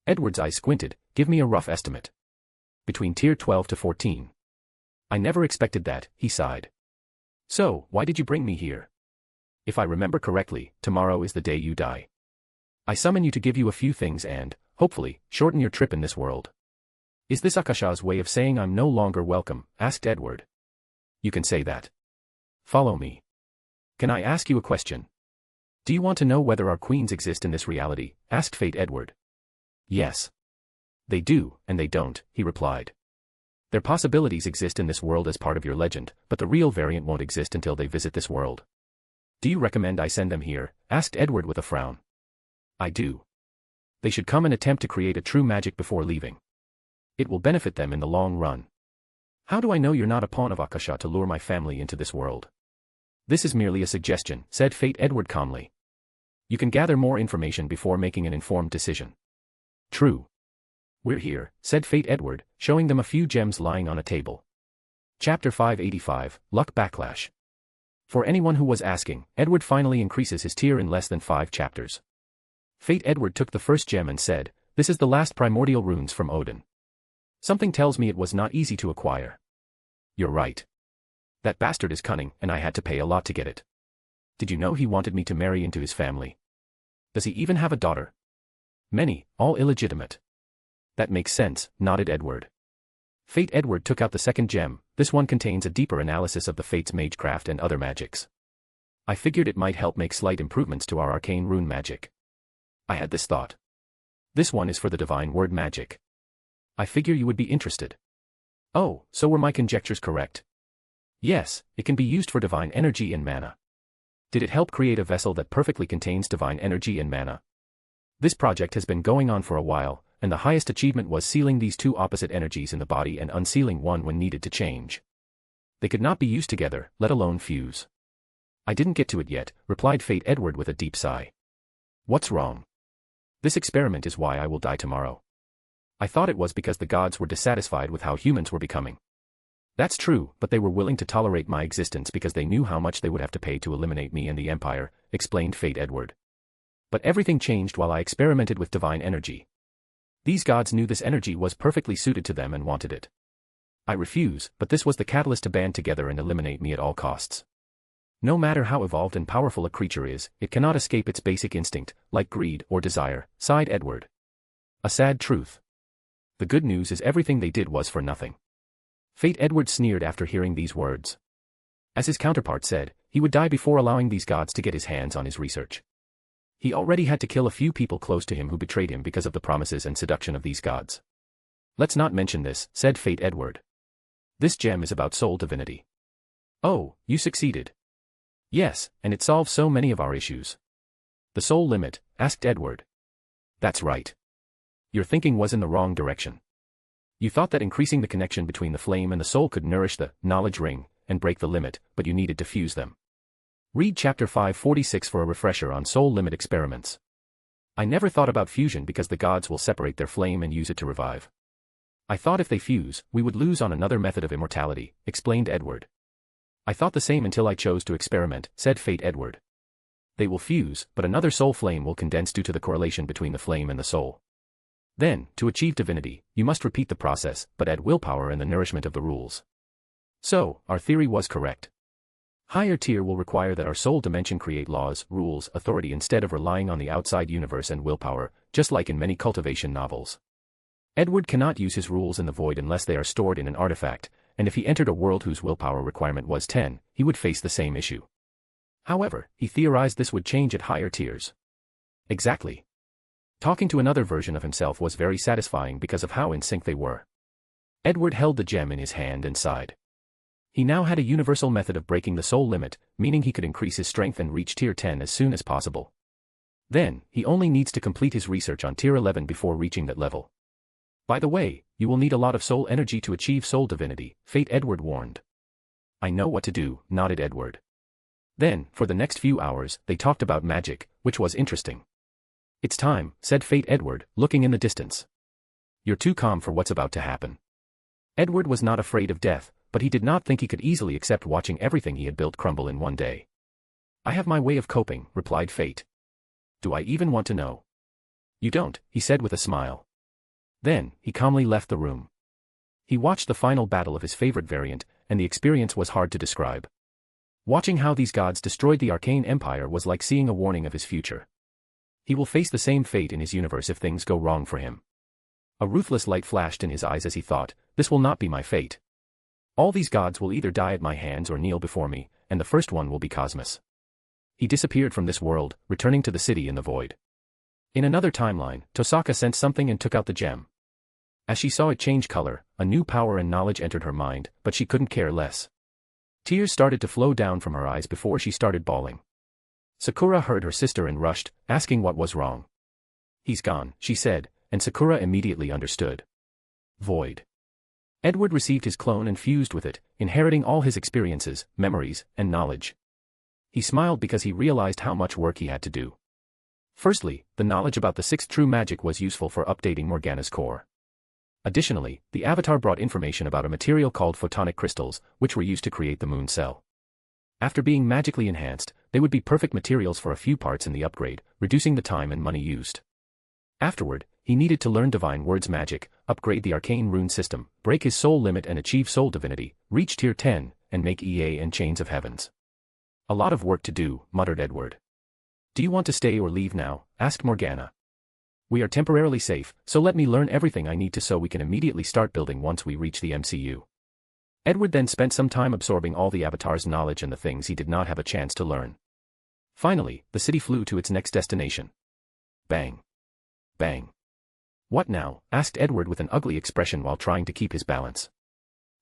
Edward's eyes squinted. Give me a rough estimate. Between tier 12 to 14. I never expected that, he sighed. So, why did you bring me here? If I remember correctly, tomorrow is the day you die. I summon you to give you a few things and, hopefully, shorten your trip in this world. Is this Akasha's way of saying I'm no longer welcome? Asked Edward. You can say that. Follow me. Can I ask you a question? Do you want to know whether our queens exist in this reality? Asked Fate Edward. Yes. They do, and they don't, he replied. Their possibilities exist in this world as part of your legend, but the real variant won't exist until they visit this world. Do you recommend I send them here? Asked Edward with a frown. I do. They should come and attempt to create a true magic before leaving. It will benefit them in the long run. How do I know you're not a pawn of Akasha to lure my family into this world? This is merely a suggestion, said Fate Edward calmly. You can gather more information before making an informed decision. True. We're here, said Fate Edward, showing them a few gems lying on a table. Chapter 585, Luck Backlash. For anyone who was asking, Edward finally increases his tier in less than 5 chapters. Fate Edward took the first gem and said, this is the last primordial runes from Odin. Something tells me it was not easy to acquire. You're right. That bastard is cunning, and I had to pay a lot to get it. Did you know he wanted me to marry into his family? Does he even have a daughter? Many, all illegitimate. That makes sense, nodded Edward. Fate Edward took out the second gem. This one contains a deeper analysis of the Fates magecraft and other magics. I figured it might help make slight improvements to our arcane rune magic. I had this thought. This one is for the divine word magic. I figure you would be interested. Oh, so were my conjectures correct? Yes, it can be used for divine energy and mana. Did it help create a vessel that perfectly contains divine energy and mana? This project has been going on for a while, and the highest achievement was sealing these two opposite energies in the body and unsealing one when needed to change. They could not be used together, let alone fuse. I didn't get to it yet, replied Fate Edward with a deep sigh. What's wrong? This experiment is why I will die tomorrow. I thought it was because the gods were dissatisfied with how humans were becoming. That's true, but they were willing to tolerate my existence because they knew how much they would have to pay to eliminate me and the Empire, explained Fate Edward. But everything changed while I experimented with divine energy. These gods knew this energy was perfectly suited to them and wanted it. I refuse, but this was the catalyst to band together and eliminate me at all costs. No matter how evolved and powerful a creature is, it cannot escape its basic instinct, like greed or desire, sighed Edward. A sad truth. The good news is everything they did was for nothing. Fate Edward sneered after hearing these words. As his counterpart said, he would die before allowing these gods to get his hands on his research. He already had to kill a few people close to him who betrayed him because of the promises and seduction of these gods. Let's not mention this, said Fate Edward. This gem is about soul divinity. Oh, you succeeded. Yes, and it solves so many of our issues. The soul limit? Asked Edward. That's right. Your thinking was in the wrong direction. You thought that increasing the connection between the flame and the soul could nourish the knowledge ring and break the limit, but you needed to fuse them. Read chapter 546 for a refresher on soul limit experiments. I never thought about fusion because the gods will separate their flame and use it to revive. I thought if they fuse, we would lose on another method of immortality, explained Edward. I thought the same until I chose to experiment, said Fate Edward. They will fuse, but another soul flame will condense due to the correlation between the flame and the soul. Then, to achieve divinity, you must repeat the process, but add willpower and the nourishment of the rules. So, our theory was correct. Higher tier will require that our soul dimension create laws, rules, authority instead of relying on the outside universe and willpower, just like in many cultivation novels. Edward cannot use his rules in the void unless they are stored in an artifact, and if he entered a world whose willpower requirement was 10, he would face the same issue. However, he theorized this would change at higher tiers. Exactly. Talking to another version of himself was very satisfying because of how in sync they were. Edward held the gem in his hand and sighed. He now had a universal method of breaking the soul limit, meaning he could increase his strength and reach tier 10 as soon as possible. Then, he only needs to complete his research on tier 11 before reaching that level. By the way, you will need a lot of soul energy to achieve soul divinity, Fate Edward warned. I know what to do, nodded Edward. Then, for the next few hours, they talked about magic, which was interesting. It's time, said Fate Edward, looking in the distance. You're too calm for what's about to happen. Edward was not afraid of death, but he did not think he could easily accept watching everything he had built crumble in one day. I have my way of coping, replied Fate. Do I even want to know? You don't, he said with a smile. Then, he calmly left the room. He watched the final battle of his favorite variant, and the experience was hard to describe. Watching how these gods destroyed the arcane empire was like seeing a warning of his future. He will face the same fate in his universe if things go wrong for him. A ruthless light flashed in his eyes as he thought, this will not be my fate. All these gods will either die at my hands or kneel before me, and the first one will be Cosmos. He disappeared from this world, returning to the city in the void. In another timeline, Tosaka sensed something and took out the gem. As she saw it change color, a new power and knowledge entered her mind, but she couldn't care less. Tears started to flow down from her eyes before she started bawling. Sakura heard her sister and rushed, asking what was wrong. He's gone, she said, and Sakura immediately understood. Void. Edward received his clone and fused with it, inheriting all his experiences, memories, and knowledge. He smiled because he realized how much work he had to do. Firstly, the knowledge about the sixth true magic was useful for updating Morgana's core. Additionally, the avatar brought information about a material called photonic crystals, which were used to create the moon cell. After being magically enhanced, they would be perfect materials for a few parts in the upgrade, reducing the time and money used. Afterward, he needed to learn divine words magic, upgrade the arcane rune system, break his soul limit and achieve soul divinity, reach tier 10, and make EA and Chains of Heavens. A lot of work to do, muttered Edward. Do you want to stay or leave now? Asked Morgana. We are temporarily safe, so let me learn everything I need to so we can immediately start building once we reach the MCU. Edward then spent some time absorbing all the avatar's knowledge and the things he did not have a chance to learn. Finally, the city flew to its next destination. Bang. Bang. What now? Asked Edward with an ugly expression while trying to keep his balance.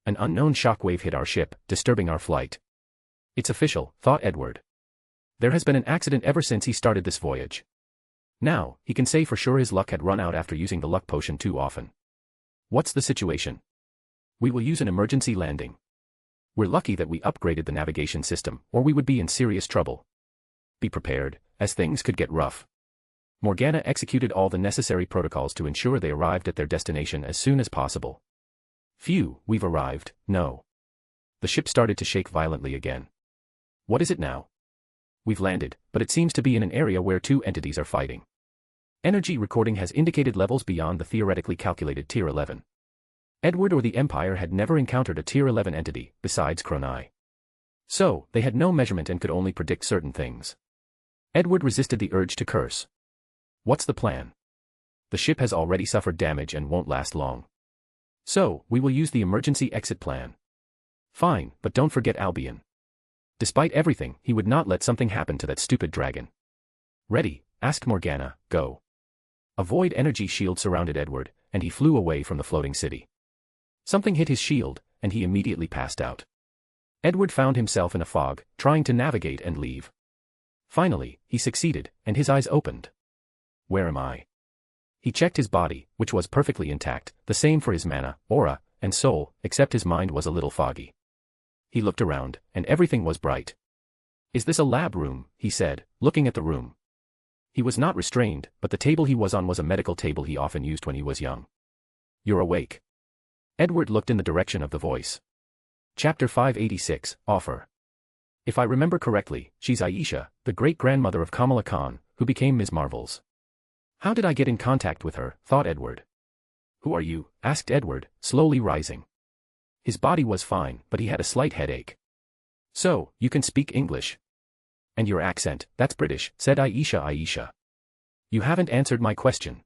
An unknown shockwave hit our ship, disturbing our flight. It's official, thought Edward. There has been an accident ever since he started this voyage. Now, he can say for sure his luck had run out after using the luck potion too often. What's the situation? We will use an emergency landing. We're lucky that we upgraded the navigation system, or we would be in serious trouble. Be prepared, as things could get rough. Morgana executed all the necessary protocols to ensure they arrived at their destination as soon as possible. Phew, we've arrived, no. The ship started to shake violently again. What is it now? We've landed, but it seems to be in an area where two entities are fighting. Energy recording has indicated levels beyond the theoretically calculated tier 11. Edward or the Empire had never encountered a tier 11 entity, besides Chronai. So, they had no measurement and could only predict certain things. Edward resisted the urge to curse. What's the plan? The ship has already suffered damage and won't last long. So, we will use the emergency exit plan. Fine, but don't forget Albion. Despite everything, he would not let something happen to that stupid dragon. Ready? Asked Morgana, go. A void energy shield surrounded Edward, and he flew away from the floating city. Something hit his shield, and he immediately passed out. Edward found himself in a fog, trying to navigate and leave. Finally, he succeeded, and his eyes opened. Where am I? He checked his body, which was perfectly intact, the same for his mana, aura, and soul, except his mind was a little foggy. He looked around, and everything was bright. Is this a lab room? He said, looking at the room. He was not restrained, but the table he was on was a medical table he often used when he was young. You're awake. Edward looked in the direction of the voice. Chapter 586, Offer. If I remember correctly, she's Aisha, the great-grandmother of Kamala Khan, who became Ms. Marvels. How did I get in contact with her? Thought Edward. Who are you? Asked Edward, slowly rising. His body was fine, but he had a slight headache. So, you can speak English. And your accent, that's British, said Aisha. You haven't answered my question.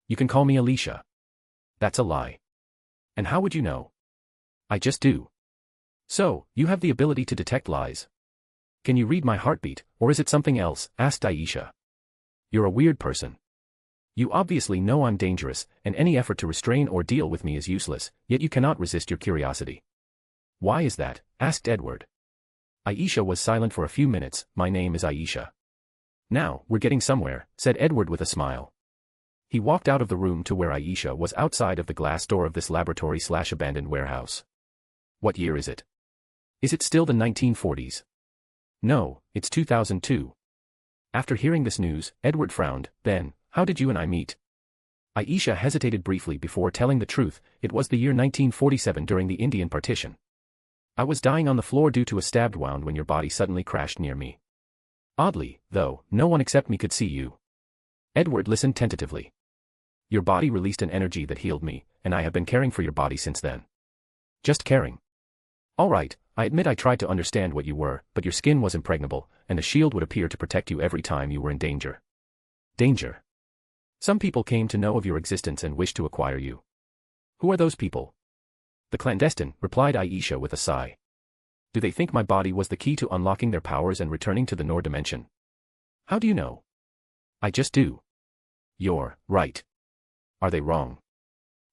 You can call me Alicia. That's a lie. And how would you know? I just do. So, you have the ability to detect lies. Can you read my heartbeat, or is it something else? Asked Aisha. You're a weird person. You obviously know I'm dangerous, and any effort to restrain or deal with me is useless, yet you cannot resist your curiosity. Why is that? Asked Edward. Aisha was silent for a few minutes. My name is Aisha. Now, we're getting somewhere, said Edward with a smile. He walked out of the room to where Aisha was outside of the glass door of this laboratory/abandoned warehouse. What year is it? Is it still the 1940s? No, it's 2002. After hearing this news, Edward frowned. Then, how did you and I meet? Aisha hesitated briefly before telling the truth. It was the year 1947 during the Indian partition. I was dying on the floor due to a stabbed wound when your body suddenly crashed near me. Oddly, though, no one except me could see you. Edward listened tentatively. Your body released an energy that healed me, and I have been caring for your body since then. Just caring. All right, I admit I tried to understand what you were, but your skin was impregnable, and a shield would appear to protect you every time you were in danger. Danger. Some people came to know of your existence and wished to acquire you. Who are those people? The clandestine, replied Aisha with a sigh. Do they think my body was the key to unlocking their powers and returning to the Noor dimension? How do you know? I just do. You're right. Are they wrong?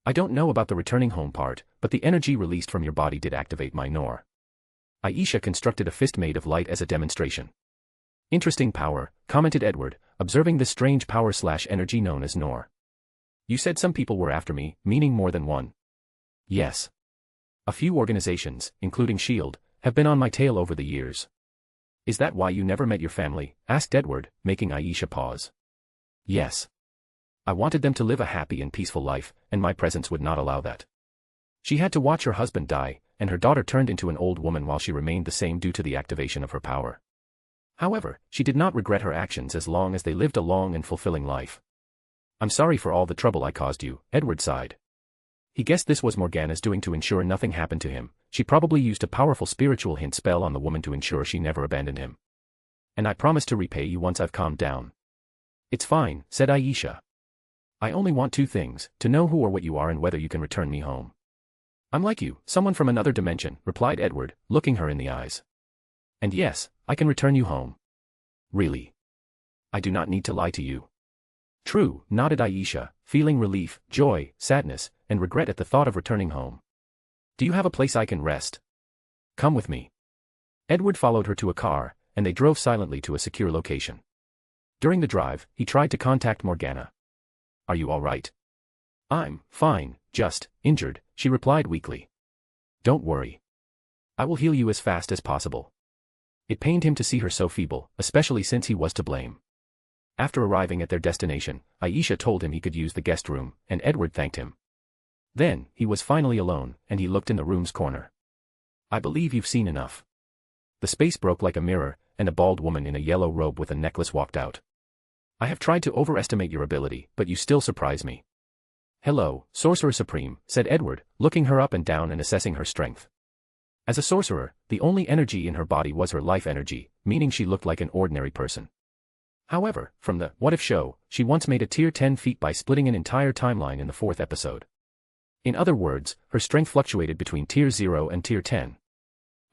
I don't know about the returning home part, but the energy released from your body did activate my Noor. Aisha constructed a fist made of light as a demonstration. Interesting power, commented Edward, observing this strange power/energy known as Noor. You said some people were after me, meaning more than one. Yes. A few organizations, including S.H.I.E.L.D., have been on my tail over the years. Is that why you never met your family? Asked Edward, making Aisha pause. Yes. I wanted them to live a happy and peaceful life, and my presence would not allow that. She had to watch her husband die, and her daughter turned into an old woman while she remained the same due to the activation of her power. However, she did not regret her actions as long as they lived a long and fulfilling life. I'm sorry for all the trouble I caused you, Edward sighed. He guessed this was Morgana's doing to ensure nothing happened to him. She probably used a powerful spiritual hint spell on the woman to ensure she never abandoned him. And I promise to repay you once I've calmed down. It's fine, said Aisha. I only want two things, to know who or what you are and whether you can return me home. I'm like you, someone from another dimension, replied Edward, looking her in the eyes. And yes, I can return you home. Really? I do not need to lie to you. True, nodded Aisha, feeling relief, joy, sadness, and regret at the thought of returning home. Do you have a place I can rest? Come with me. Edward followed her to a car, and they drove silently to a secure location. During the drive, he tried to contact Morgana. Are you all right? I'm fine, just injured, she replied weakly. Don't worry. I will heal you as fast as possible. It pained him to see her so feeble, especially since he was to blame. After arriving at their destination, Aisha told him he could use the guest room, and Edward thanked him. Then, he was finally alone, and he looked in the room's corner. I believe you've seen enough. The space broke like a mirror, and a bald woman in a yellow robe with a necklace walked out. I have tried to overestimate your ability, but you still surprise me. Hello, Sorcerer Supreme, said Edward, looking her up and down and assessing her strength. As a sorcerer, the only energy in her body was her life energy, meaning she looked like an ordinary person. However, from the What If show, she once made a tier 10 feat by splitting an entire timeline in the 4th episode. In other words, her strength fluctuated between tier 0 and tier 10.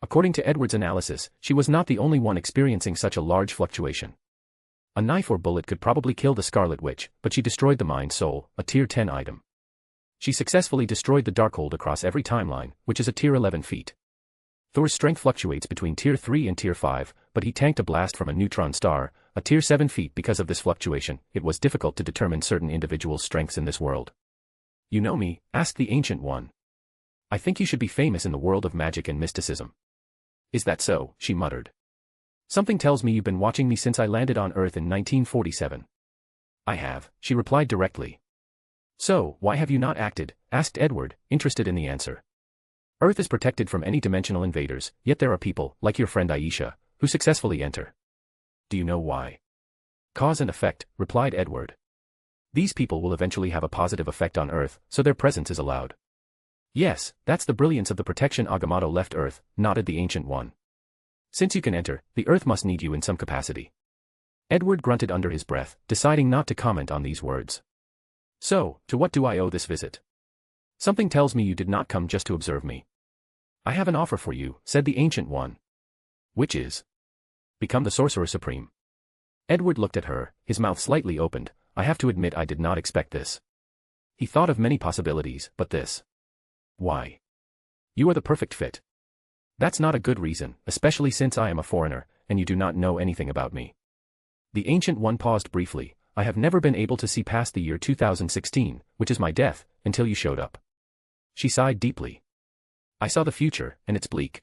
According to Edward's analysis, she was not the only one experiencing such a large fluctuation. A knife or bullet could probably kill the Scarlet Witch, but she destroyed the Mind Soul, a tier 10 item. She successfully destroyed the Darkhold across every timeline, which is a tier 11 feat. Thor's strength fluctuates between tier 3 and tier 5, but he tanked a blast from a neutron star, a tier 7 feat. Because of this fluctuation, it was difficult to determine certain individuals' strengths in this world. You know me? Asked the Ancient One. I think you should be famous in the world of magic and mysticism. Is that so? She muttered. Something tells me you've been watching me since I landed on Earth in 1947. I have, she replied directly. So, why have you not acted? Asked Edward, interested in the answer. Earth is protected from any dimensional invaders, yet there are people, like your friend Aisha, who successfully enter. Do you know why? Cause and effect, replied Edward. These people will eventually have a positive effect on Earth, so their presence is allowed. Yes, that's the brilliance of the protection Agamotto left Earth, nodded the Ancient One. Since you can enter, the Earth must need you in some capacity. Edward grunted under his breath, deciding not to comment on these words. So, to what do I owe this visit? Something tells me you did not come just to observe me. I have an offer for you, said the Ancient One. Which is? Become the Sorcerer Supreme. Edward looked at her, his mouth slightly opened. I have to admit I did not expect this. He thought of many possibilities, but this. Why? You are the perfect fit. That's not a good reason, especially since I am a foreigner, and you do not know anything about me. The Ancient One paused briefly. I have never been able to see past the year 2016, which is my death, until you showed up. She sighed deeply. I saw the future, and it's bleak.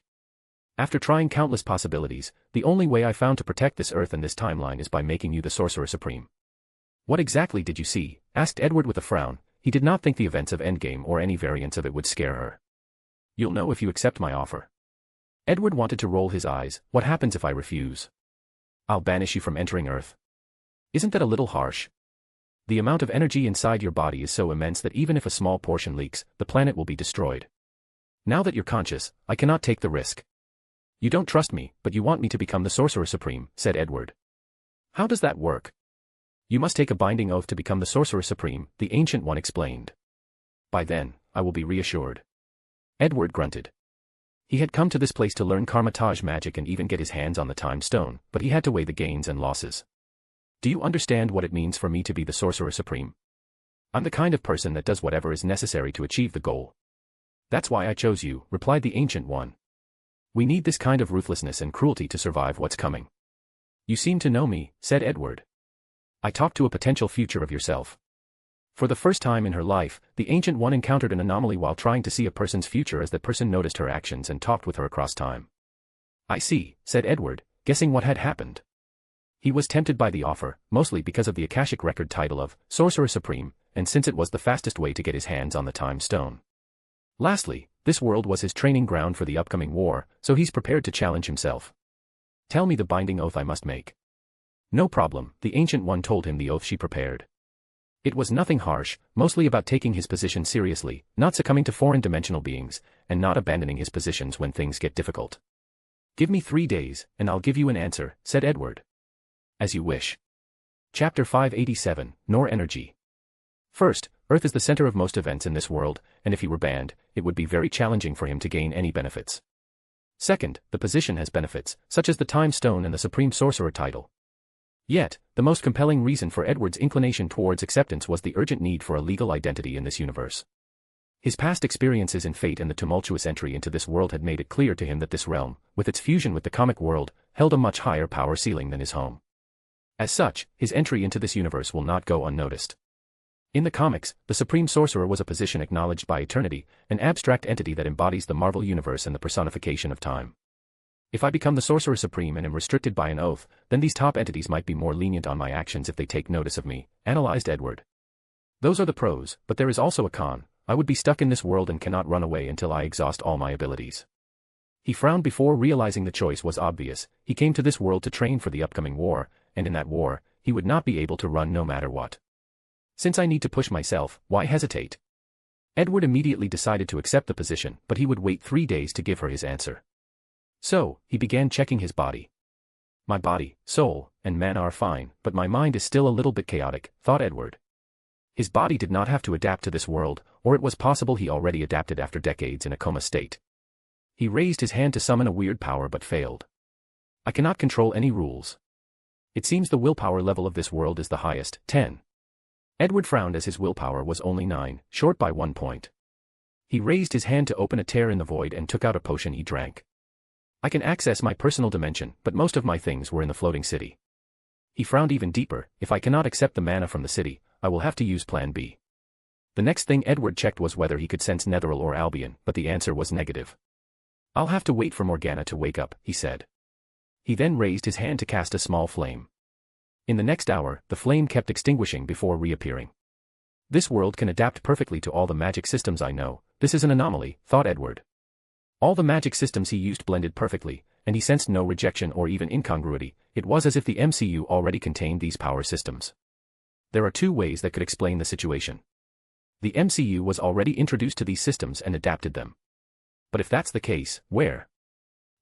After trying countless possibilities, the only way I found to protect this Earth and this timeline is by making you the Sorcerer Supreme. What exactly did you see? Asked Edward with a frown. He did not think the events of Endgame or any variants of it would scare her. You'll know if you accept my offer. Edward wanted to roll his eyes. What happens if I refuse? I'll banish you from entering Earth. Isn't that a little harsh? The amount of energy inside your body is so immense that even if a small portion leaks, the planet will be destroyed. Now that you're conscious, I cannot take the risk. You don't trust me, but you want me to become the Sorcerer Supreme, said Edward. How does that work? You must take a binding oath to become the Sorcerer Supreme, the Ancient One explained. By then, I will be reassured. Edward grunted. He had come to this place to learn Karmatage magic and even get his hands on the Time Stone, but he had to weigh the gains and losses. Do you understand what it means for me to be the Sorcerer Supreme? I'm the kind of person that does whatever is necessary to achieve the goal. That's why I chose you, replied the Ancient One. We need this kind of ruthlessness and cruelty to survive what's coming. You seem to know me, said Edward. I talked to a potential future of yourself. For the first time in her life, the Ancient One encountered an anomaly while trying to see a person's future as that person noticed her actions and talked with her across time. I see, said Edward, guessing what had happened. He was tempted by the offer, mostly because of the Akashic record title of Sorcerer Supreme, and since it was the fastest way to get his hands on the Time Stone. Lastly, this world was his training ground for the upcoming war, so he's prepared to challenge himself. Tell me the binding oath I must make. No problem, the Ancient One told him the oath she prepared. It was nothing harsh, mostly about taking his position seriously, not succumbing to foreign dimensional beings, and not abandoning his positions when things get difficult. Give me 3 days, and I'll give you an answer, said Edward. As you wish. Chapter 587, Nor Energy. First, Earth is the center of most events in this world, and if he were banned, it would be very challenging for him to gain any benefits. Second, the position has benefits, such as the Time Stone and the Supreme Sorcerer title. Yet, the most compelling reason for Edward's inclination towards acceptance was the urgent need for a legal identity in this universe. His past experiences in Fate and the tumultuous entry into this world had made it clear to him that this realm, with its fusion with the comic world, held a much higher power ceiling than his home. As such, his entry into this universe will not go unnoticed. In the comics, the Supreme Sorcerer was a position acknowledged by eternity, an abstract entity that embodies the Marvel Universe and the personification of time. If I become the Sorcerer Supreme and am restricted by an oath, then these top entities might be more lenient on my actions if they take notice of me, analyzed Edward. Those are the pros, but there is also a con. I would be stuck in this world and cannot run away until I exhaust all my abilities. He frowned before realizing the choice was obvious. He came to this world to train for the upcoming war, and in that war, he would not be able to run no matter what. Since I need to push myself, why hesitate? Edward immediately decided to accept the position, but he would wait 3 days to give her his answer. So, he began checking his body. My body, soul, and mana are fine, but my mind is still a little bit chaotic, thought Edward. His body did not have to adapt to this world, or it was possible he already adapted after decades in a coma state. He raised his hand to summon a weird power but failed. I cannot control any rules. It seems the willpower level of this world is the highest, 10. Edward frowned as his willpower was only 9, short by 1 point. He raised his hand to open a tear in the void and took out a potion he drank. I can access my personal dimension, but most of my things were in the floating city. He frowned even deeper. If I cannot accept the mana from the city, I will have to use Plan B. The next thing Edward checked was whether he could sense Netheril or Albion, but the answer was negative. I'll have to wait for Morgana to wake up, he said. He then raised his hand to cast a small flame. In the next hour, the flame kept extinguishing before reappearing. This world can adapt perfectly to all the magic systems I know. This is an anomaly, thought Edward. All the magic systems he used blended perfectly, and he sensed no rejection or even incongruity. It was as if the MCU already contained these power systems. There are 2 ways that could explain the situation. The MCU was already introduced to these systems and adapted them. But if that's the case, where?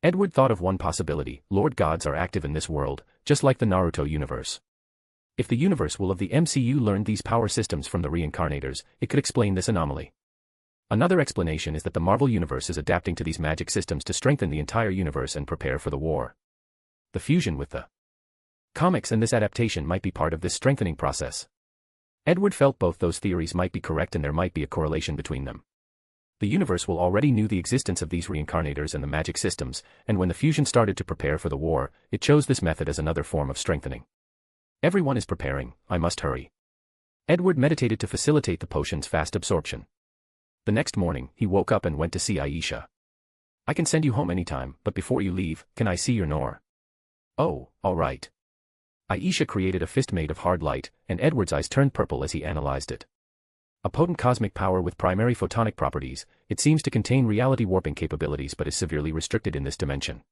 Edward thought of one possibility. Lord gods are active in this world, just like the Naruto universe. If the universe will of the MCU learned these power systems from the reincarnators, it could explain this anomaly. Another explanation is that the Marvel Universe is adapting to these magic systems to strengthen the entire universe and prepare for the war. The fusion with the comics and this adaptation might be part of this strengthening process. Edward felt both those theories might be correct and there might be a correlation between them. The universe will already knew the existence of these reincarnators and the magic systems, and when the fusion started to prepare for the war, it chose this method as another form of strengthening. Everyone is preparing, I must hurry. Edward meditated to facilitate the potion's fast absorption. The next morning, he woke up and went to see Aisha. I can send you home anytime, but before you leave, can I see your Noor? Oh, all right. Aisha created a fist made of hard light, and Edward's eyes turned purple as he analyzed it. A potent cosmic power with primary photonic properties, it seems to contain reality warping capabilities but is severely restricted in this dimension.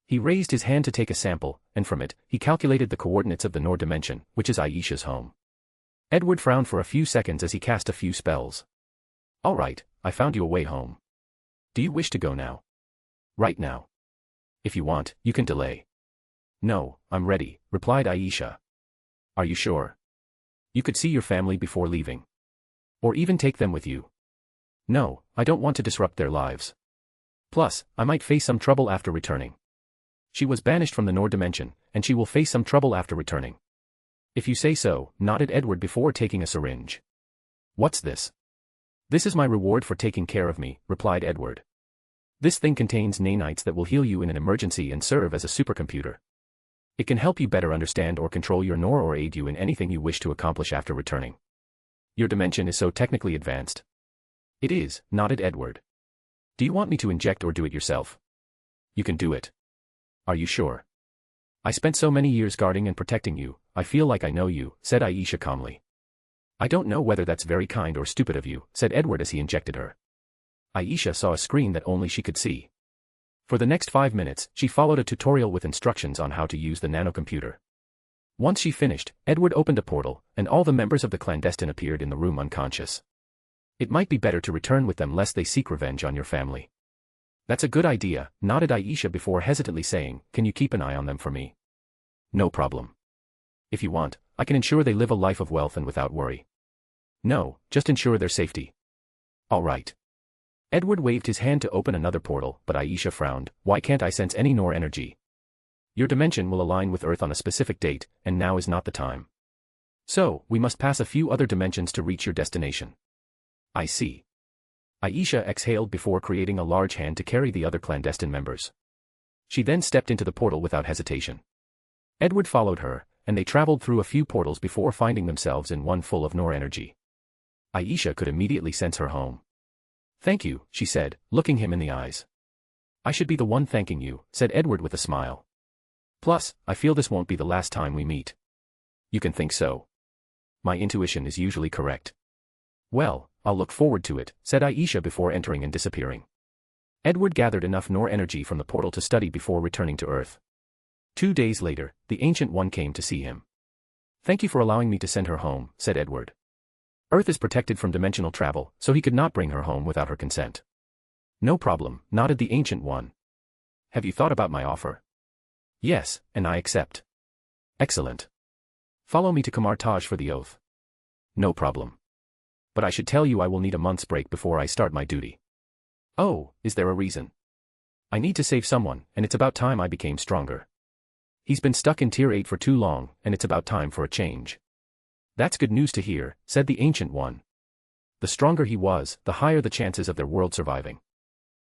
He raised his hand to take a sample, and from it, he calculated the coordinates of the Noor dimension, which is Aisha's home. Edward frowned for a few seconds as he cast a few spells. All right, I found you a way home. Do you wish to go now? Right now. If you want, you can delay. No, I'm ready, replied Aisha. Are you sure? You could see your family before leaving. Or even take them with you. No, I don't want to disrupt their lives. Plus, I might face some trouble after returning. She was banished from the Noor dimension, and she will face some trouble after returning. If you say so, nodded Edward before taking a syringe. What's this? This is my reward for taking care of me, replied Edward. This thing contains nanites that will heal you in an emergency and serve as a supercomputer. It can help you better understand or control your Noor or aid you in anything you wish to accomplish after returning. Your dimension is so technically advanced. It is, nodded Edward. Do you want me to inject or do it yourself? You can do it. Are you sure? I spent so many years guarding and protecting you, I feel like I know you, said Aisha calmly. I don't know whether that's very kind or stupid of you, said Edward as he injected her. Aisha saw a screen that only she could see. For the next 5 minutes, she followed a tutorial with instructions on how to use the nanocomputer. Once she finished, Edward opened a portal, and all the members of the clandestine appeared in the room unconscious. It might be better to return with them lest they seek revenge on your family. That's a good idea, nodded Aisha before hesitantly saying, can you keep an eye on them for me? No problem. If you want, I can ensure they live a life of wealth and without worry. No, just ensure their safety. All right. Edward waved his hand to open another portal, but Aisha frowned, why can't I sense any Noor energy? Your dimension will align with Earth on a specific date, and now is not the time. So, we must pass a few other dimensions to reach your destination. I see. Aisha exhaled before creating a large hand to carry the other clandestine members. She then stepped into the portal without hesitation. Edward followed her, and they traveled through a few portals before finding themselves in one full of Noor energy. Aisha could immediately sense her home. Thank you, she said, looking him in the eyes. I should be the one thanking you, said Edward with a smile. Plus, I feel this won't be the last time we meet. You can think so. My intuition is usually correct. Well, I'll look forward to it, said Aisha before entering and disappearing. Edward gathered enough Noor energy from the portal to study before returning to Earth. 2 days later, the Ancient One came to see him. Thank you for allowing me to send her home, said Edward. Earth is protected from dimensional travel, so he could not bring her home without her consent. No problem, nodded the Ancient One. Have you thought about my offer? Yes, and I accept. Excellent. Follow me to Kamartaj for the oath. No problem. But I should tell you I will need a month's break before I start my duty. Oh, is there a reason? I need to save someone, and it's about time I became stronger. He's been stuck in Tier 8 for too long, and it's about time for a change. That's good news to hear, said the Ancient One. The stronger he was, the higher the chances of their world surviving.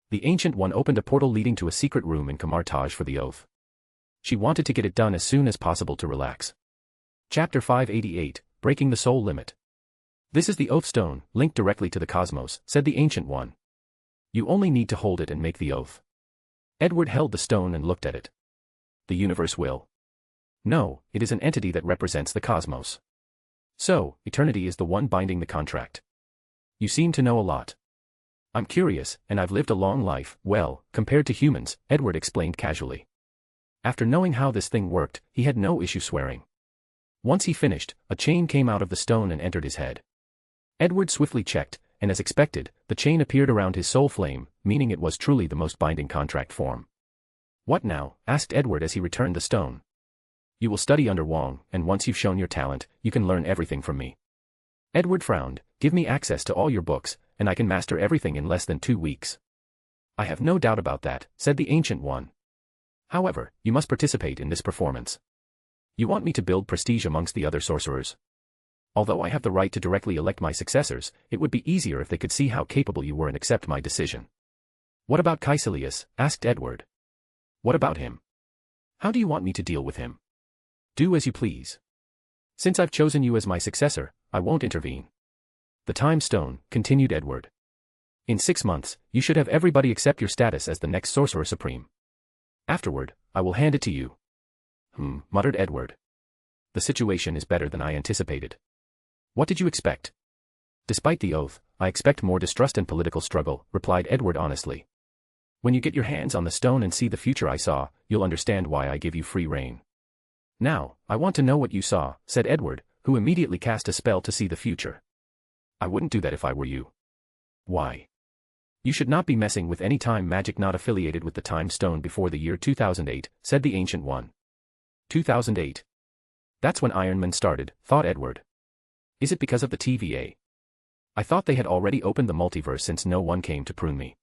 The Ancient One opened a portal leading to a secret room in Kamartaj for the oath. She wanted to get it done as soon as possible to relax. Chapter 588, Breaking the Soul Limit. This is the Oath Stone, linked directly to the cosmos, said the Ancient One. You only need to hold it and make the oath. Edward held the stone and looked at it. The universe will. No, it is an entity that represents the cosmos. So, eternity is the one binding the contract. You seem to know a lot. I'm curious, and I've lived a long life, well, compared to humans, Edward explained casually. After knowing how this thing worked, he had no issue swearing. Once he finished, a chain came out of the stone and entered his head. Edward swiftly checked, and as expected, the chain appeared around his soul flame, meaning it was truly the most binding contract form. What now? Asked Edward as he returned the stone. You will study under Wong, and once you've shown your talent, you can learn everything from me. Edward frowned. Give me access to all your books, and I can master everything in less than 2 weeks. I have no doubt about that, said the Ancient One. However, you must participate in this performance. You want me to build prestige amongst the other sorcerers. Although I have the right to directly elect my successors, it would be easier if they could see how capable you were and accept my decision. What about Caecilius? Asked Edward. What about him? How do you want me to deal with him? Do as you please. Since I've chosen you as my successor, I won't intervene. The time stone, continued Edward. In 6 months, you should have everybody accept your status as the next Sorcerer Supreme. Afterward, I will hand it to you. Muttered Edward. The situation is better than I anticipated. What did you expect? Despite the oath, I expect more distrust and political struggle, replied Edward honestly. When you get your hands on the stone and see the future I saw, you'll understand why I give you free rein. Now, I want to know what you saw, said Edward, who immediately cast a spell to see the future. I wouldn't do that if I were you. Why? You should not be messing with any time magic not affiliated with the time stone before the year 2008, said the Ancient One. 2008. That's when Iron Man started, thought Edward. Is it because of the TVA? I thought they had already opened the multiverse since no one came to prune me.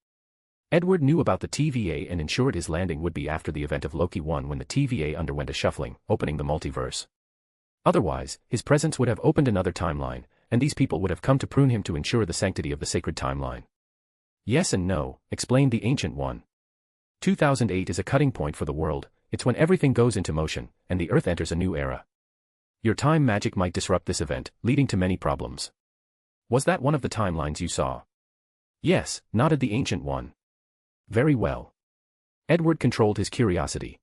Edward knew about the TVA and ensured his landing would be after the event of Loki 1 when the TVA underwent a shuffling, opening the multiverse. Otherwise, his presence would have opened another timeline, and these people would have come to prune him to ensure the sanctity of the sacred timeline. Yes and no, explained the Ancient One. 2008 is a cutting point for the world, it's when everything goes into motion, and the Earth enters a new era. Your time magic might disrupt this event, leading to many problems. Was that one of the timelines you saw? Yes, nodded the Ancient One. Very well. Edward controlled his curiosity.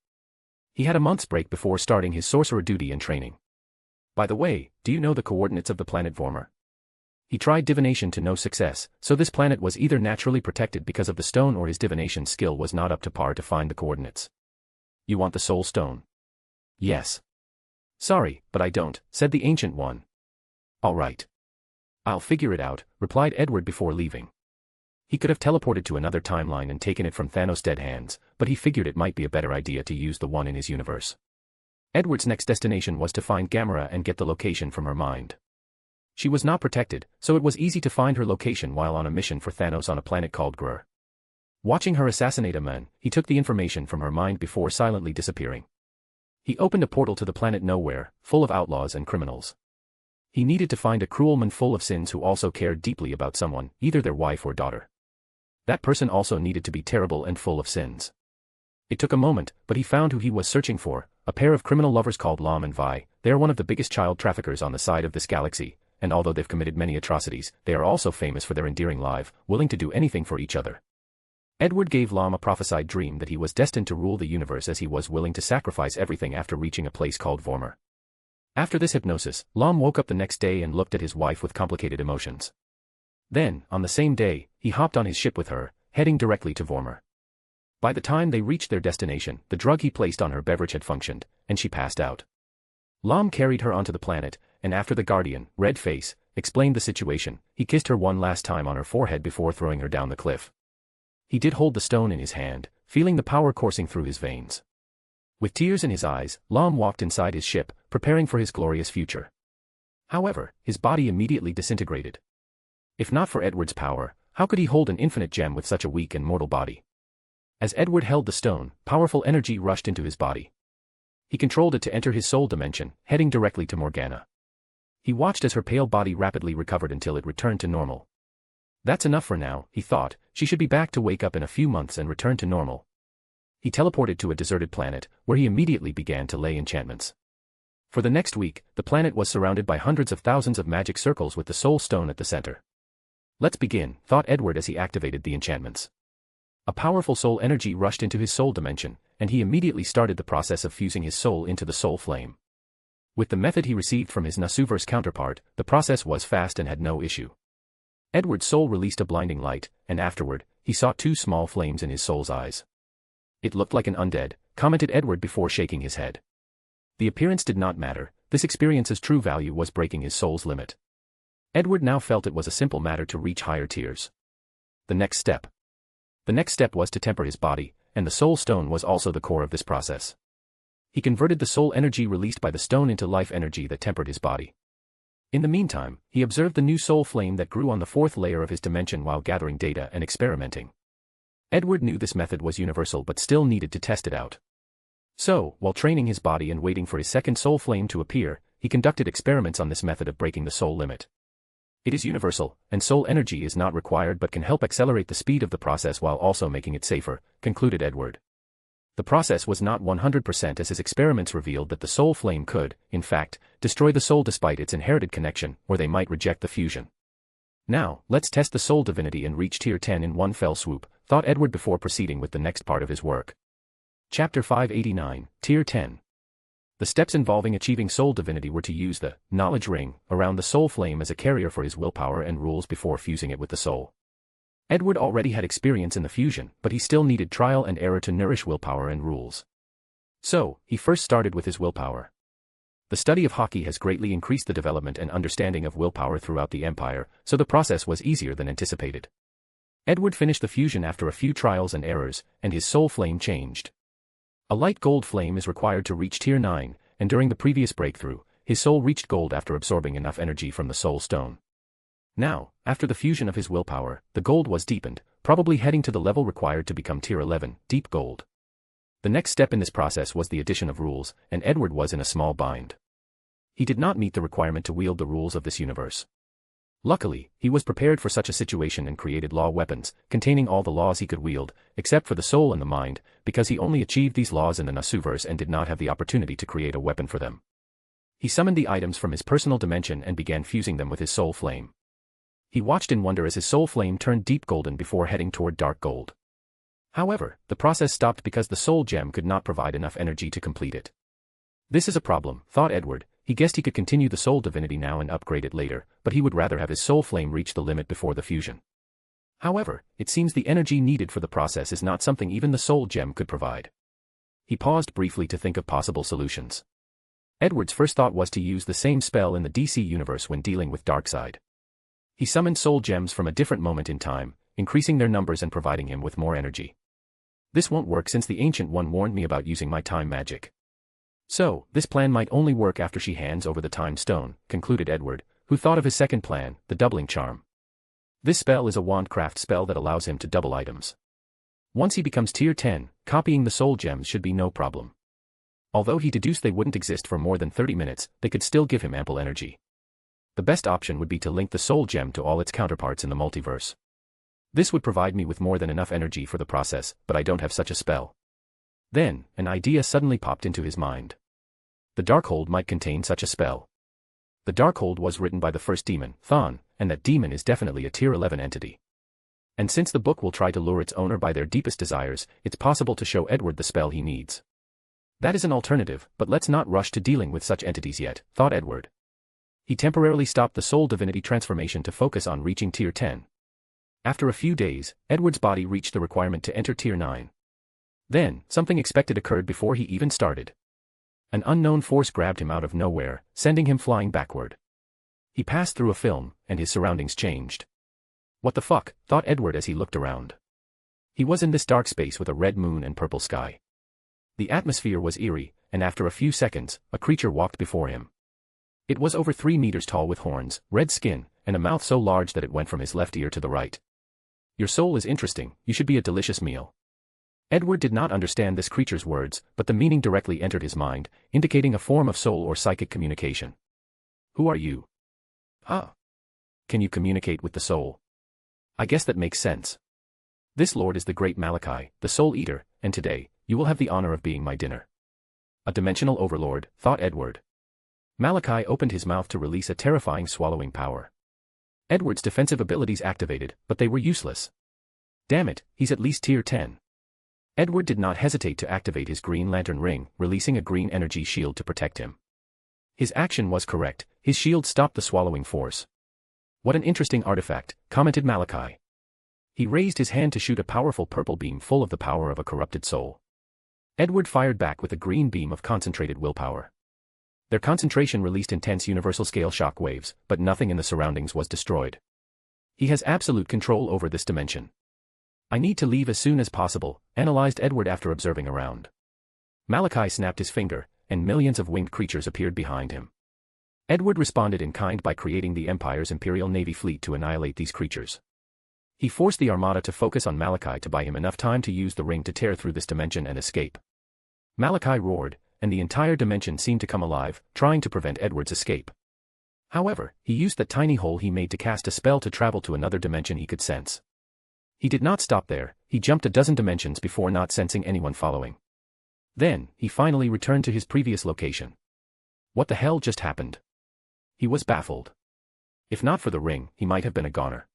He had a month's break before starting his sorcerer duty and training. By the way, do you know the coordinates of the planet Vormir? He tried divination to no success, so this planet was either naturally protected because of the stone or his divination skill was not up to par to find the coordinates. You want the soul stone? Yes. Sorry, but I don't, said the Ancient One. All right. I'll figure it out, replied Edward before leaving. He could have teleported to another timeline and taken it from Thanos' dead hands, but he figured it might be a better idea to use the one in his universe. Edward's next destination was to find Gamera and get the location from her mind. She was not protected, so it was easy to find her location while on a mission for Thanos on a planet called Grur. Watching her assassinate a man, he took the information from her mind before silently disappearing. He opened a portal to the planet Nowhere, full of outlaws and criminals. He needed to find a cruel man full of sins who also cared deeply about someone, either their wife or daughter. That person also needed to be terrible and full of sins. It took a moment, but he found who he was searching for, a pair of criminal lovers called Lam and Vi. They are one of the biggest child traffickers on the side of this galaxy, and although they've committed many atrocities, they are also famous for their endearing life, willing to do anything for each other. Edward gave Lam a prophesied dream that he was destined to rule the universe as he was willing to sacrifice everything after reaching a place called Vormir. After this hypnosis, Lam woke up the next day and looked at his wife with complicated emotions. Then, on the same day, he hopped on his ship with her, heading directly to Vormir. By the time they reached their destination, the drug he placed on her beverage had functioned, and she passed out. Lam carried her onto the planet, and after the Guardian, Red Face, explained the situation, he kissed her one last time on her forehead before throwing her down the cliff. He did hold the stone in his hand, feeling the power coursing through his veins. With tears in his eyes, Lam walked inside his ship, preparing for his glorious future. However, his body immediately disintegrated. If not for Edward's power, how could he hold an infinite gem with such a weak and mortal body? As Edward held the stone, powerful energy rushed into his body. He controlled it to enter his soul dimension, heading directly to Morgana. He watched as her pale body rapidly recovered until it returned to normal. That's enough for now, he thought, she should be back to wake up in a few months and return to normal. He teleported to a deserted planet, where he immediately began to lay enchantments. For the next week, the planet was surrounded by hundreds of thousands of magic circles with the soul stone at the center. Let's begin, thought Edward as he activated the enchantments. A powerful soul energy rushed into his soul dimension, and he immediately started the process of fusing his soul into the soul flame. With the method he received from his Nasuverse counterpart, the process was fast and had no issue. Edward's soul released a blinding light, and afterward, he saw two small flames in his soul's eyes. It looked like an undead, commented Edward before shaking his head. The appearance did not matter, this experience's true value was breaking his soul's limit. Edward now felt it was a simple matter to reach higher tiers. The next step. The next step was to temper his body, and the soul stone was also the core of this process. He converted the soul energy released by the stone into life energy that tempered his body. In the meantime, he observed the new soul flame that grew on the fourth layer of his dimension while gathering data and experimenting. Edward knew this method was universal but still needed to test it out. So, while training his body and waiting for his second soul flame to appear, he conducted experiments on this method of breaking the soul limit. It is universal, and soul energy is not required but can help accelerate the speed of the process while also making it safer, concluded Edward. The process was not 100% as his experiments revealed that the soul flame could, in fact, destroy the soul despite its inherited connection, or they might reject the fusion. Now, let's test the soul divinity and reach tier 10 in one fell swoop, thought Edward before proceeding with the next part of his work. Chapter 589, Tier 10. The steps involving achieving soul divinity were to use the knowledge ring around the soul flame as a carrier for his willpower and rules before fusing it with the soul. Edward already had experience in the fusion, but he still needed trial and error to nourish willpower and rules. So, he first started with his willpower. The study of hockey has greatly increased the development and understanding of willpower throughout the Empire, so the process was easier than anticipated. Edward finished the fusion after a few trials and errors, and his soul flame changed. A light gold flame is required to reach tier 9, and during the previous breakthrough, his soul reached gold after absorbing enough energy from the soul stone. Now, after the fusion of his willpower, the gold was deepened, probably heading to the level required to become tier 11, deep gold. The next step in this process was the addition of rules, and Edward was in a small bind. He did not meet the requirement to wield the rules of this universe. Luckily, he was prepared for such a situation and created law weapons, containing all the laws he could wield, except for the soul and the mind, because he only achieved these laws in the Nasuverse and did not have the opportunity to create a weapon for them. He summoned the items from his personal dimension and began fusing them with his soul flame. He watched in wonder as his soul flame turned deep golden before heading toward dark gold. However, the process stopped because the soul gem could not provide enough energy to complete it. This is a problem, thought Edward. He guessed he could continue the soul divinity now and upgrade it later, but he would rather have his soul flame reach the limit before the fusion. However, it seems the energy needed for the process is not something even the soul gem could provide. He paused briefly to think of possible solutions. Edward's first thought was to use the same spell in the DC universe when dealing with Darkseid. He summoned soul gems from a different moment in time, increasing their numbers and providing him with more energy. This won't work since the Ancient One warned me about using my time magic. So, this plan might only work after she hands over the time stone, concluded Edward, who thought of his second plan, the doubling charm. This spell is a wandcraft spell that allows him to double items. Once he becomes tier 10, copying the soul gems should be no problem. Although he deduced they wouldn't exist for more than 30 minutes, they could still give him ample energy. The best option would be to link the soul gem to all its counterparts in the multiverse. This would provide me with more than enough energy for the process, but I don't have such a spell. Then, an idea suddenly popped into his mind. The Darkhold might contain such a spell. The Darkhold was written by the first demon, Thon, and that demon is definitely a tier 11 entity. And since the book will try to lure its owner by their deepest desires, it's possible to show Edward the spell he needs. That is an alternative, but let's not rush to dealing with such entities yet, thought Edward. He temporarily stopped the soul divinity transformation to focus on reaching tier 10. After a few days, Edward's body reached the requirement to enter tier 9. Then, something unexpected occurred before he even started. An unknown force grabbed him out of nowhere, sending him flying backward. He passed through a film, and his surroundings changed. What the fuck, thought Edward as he looked around. He was in this dark space with a red moon and purple sky. The atmosphere was eerie, and after a few seconds, a creature walked before him. It was over 3 meters tall with horns, red skin, and a mouth so large that it went from his left ear to the right. Your soul is interesting, you should be a delicious meal. Edward did not understand this creature's words, but the meaning directly entered his mind, indicating a form of soul or psychic communication. Who are you? Ah. Can you communicate with the soul? I guess that makes sense. This lord is the great Malachi, the soul eater, and today, you will have the honor of being my dinner. A dimensional overlord, thought Edward. Malachi opened his mouth to release a terrifying swallowing power. Edward's defensive abilities activated, but they were useless. Damn it, he's at least tier 10. Edward did not hesitate to activate his Green Lantern ring, releasing a green energy shield to protect him. His action was correct, his shield stopped the swallowing force. What an interesting artifact, commented Malachi. He raised his hand to shoot a powerful purple beam full of the power of a corrupted soul. Edward fired back with a green beam of concentrated willpower. Their concentration released intense universal-scale shock waves, but nothing in the surroundings was destroyed. He has absolute control over this dimension. I need to leave as soon as possible, analyzed Edward after observing around. Malachi snapped his finger, and millions of winged creatures appeared behind him. Edward responded in kind by creating the Empire's Imperial Navy fleet to annihilate these creatures. He forced the Armada to focus on Malachi to buy him enough time to use the ring to tear through this dimension and escape. Malachi roared, and the entire dimension seemed to come alive, trying to prevent Edward's escape. However, he used that tiny hole he made to cast a spell to travel to another dimension he could sense. He did not stop there, he jumped a dozen dimensions before not sensing anyone following. Then, he finally returned to his previous location. What the hell just happened? He was baffled. If not for the ring, he might have been a goner.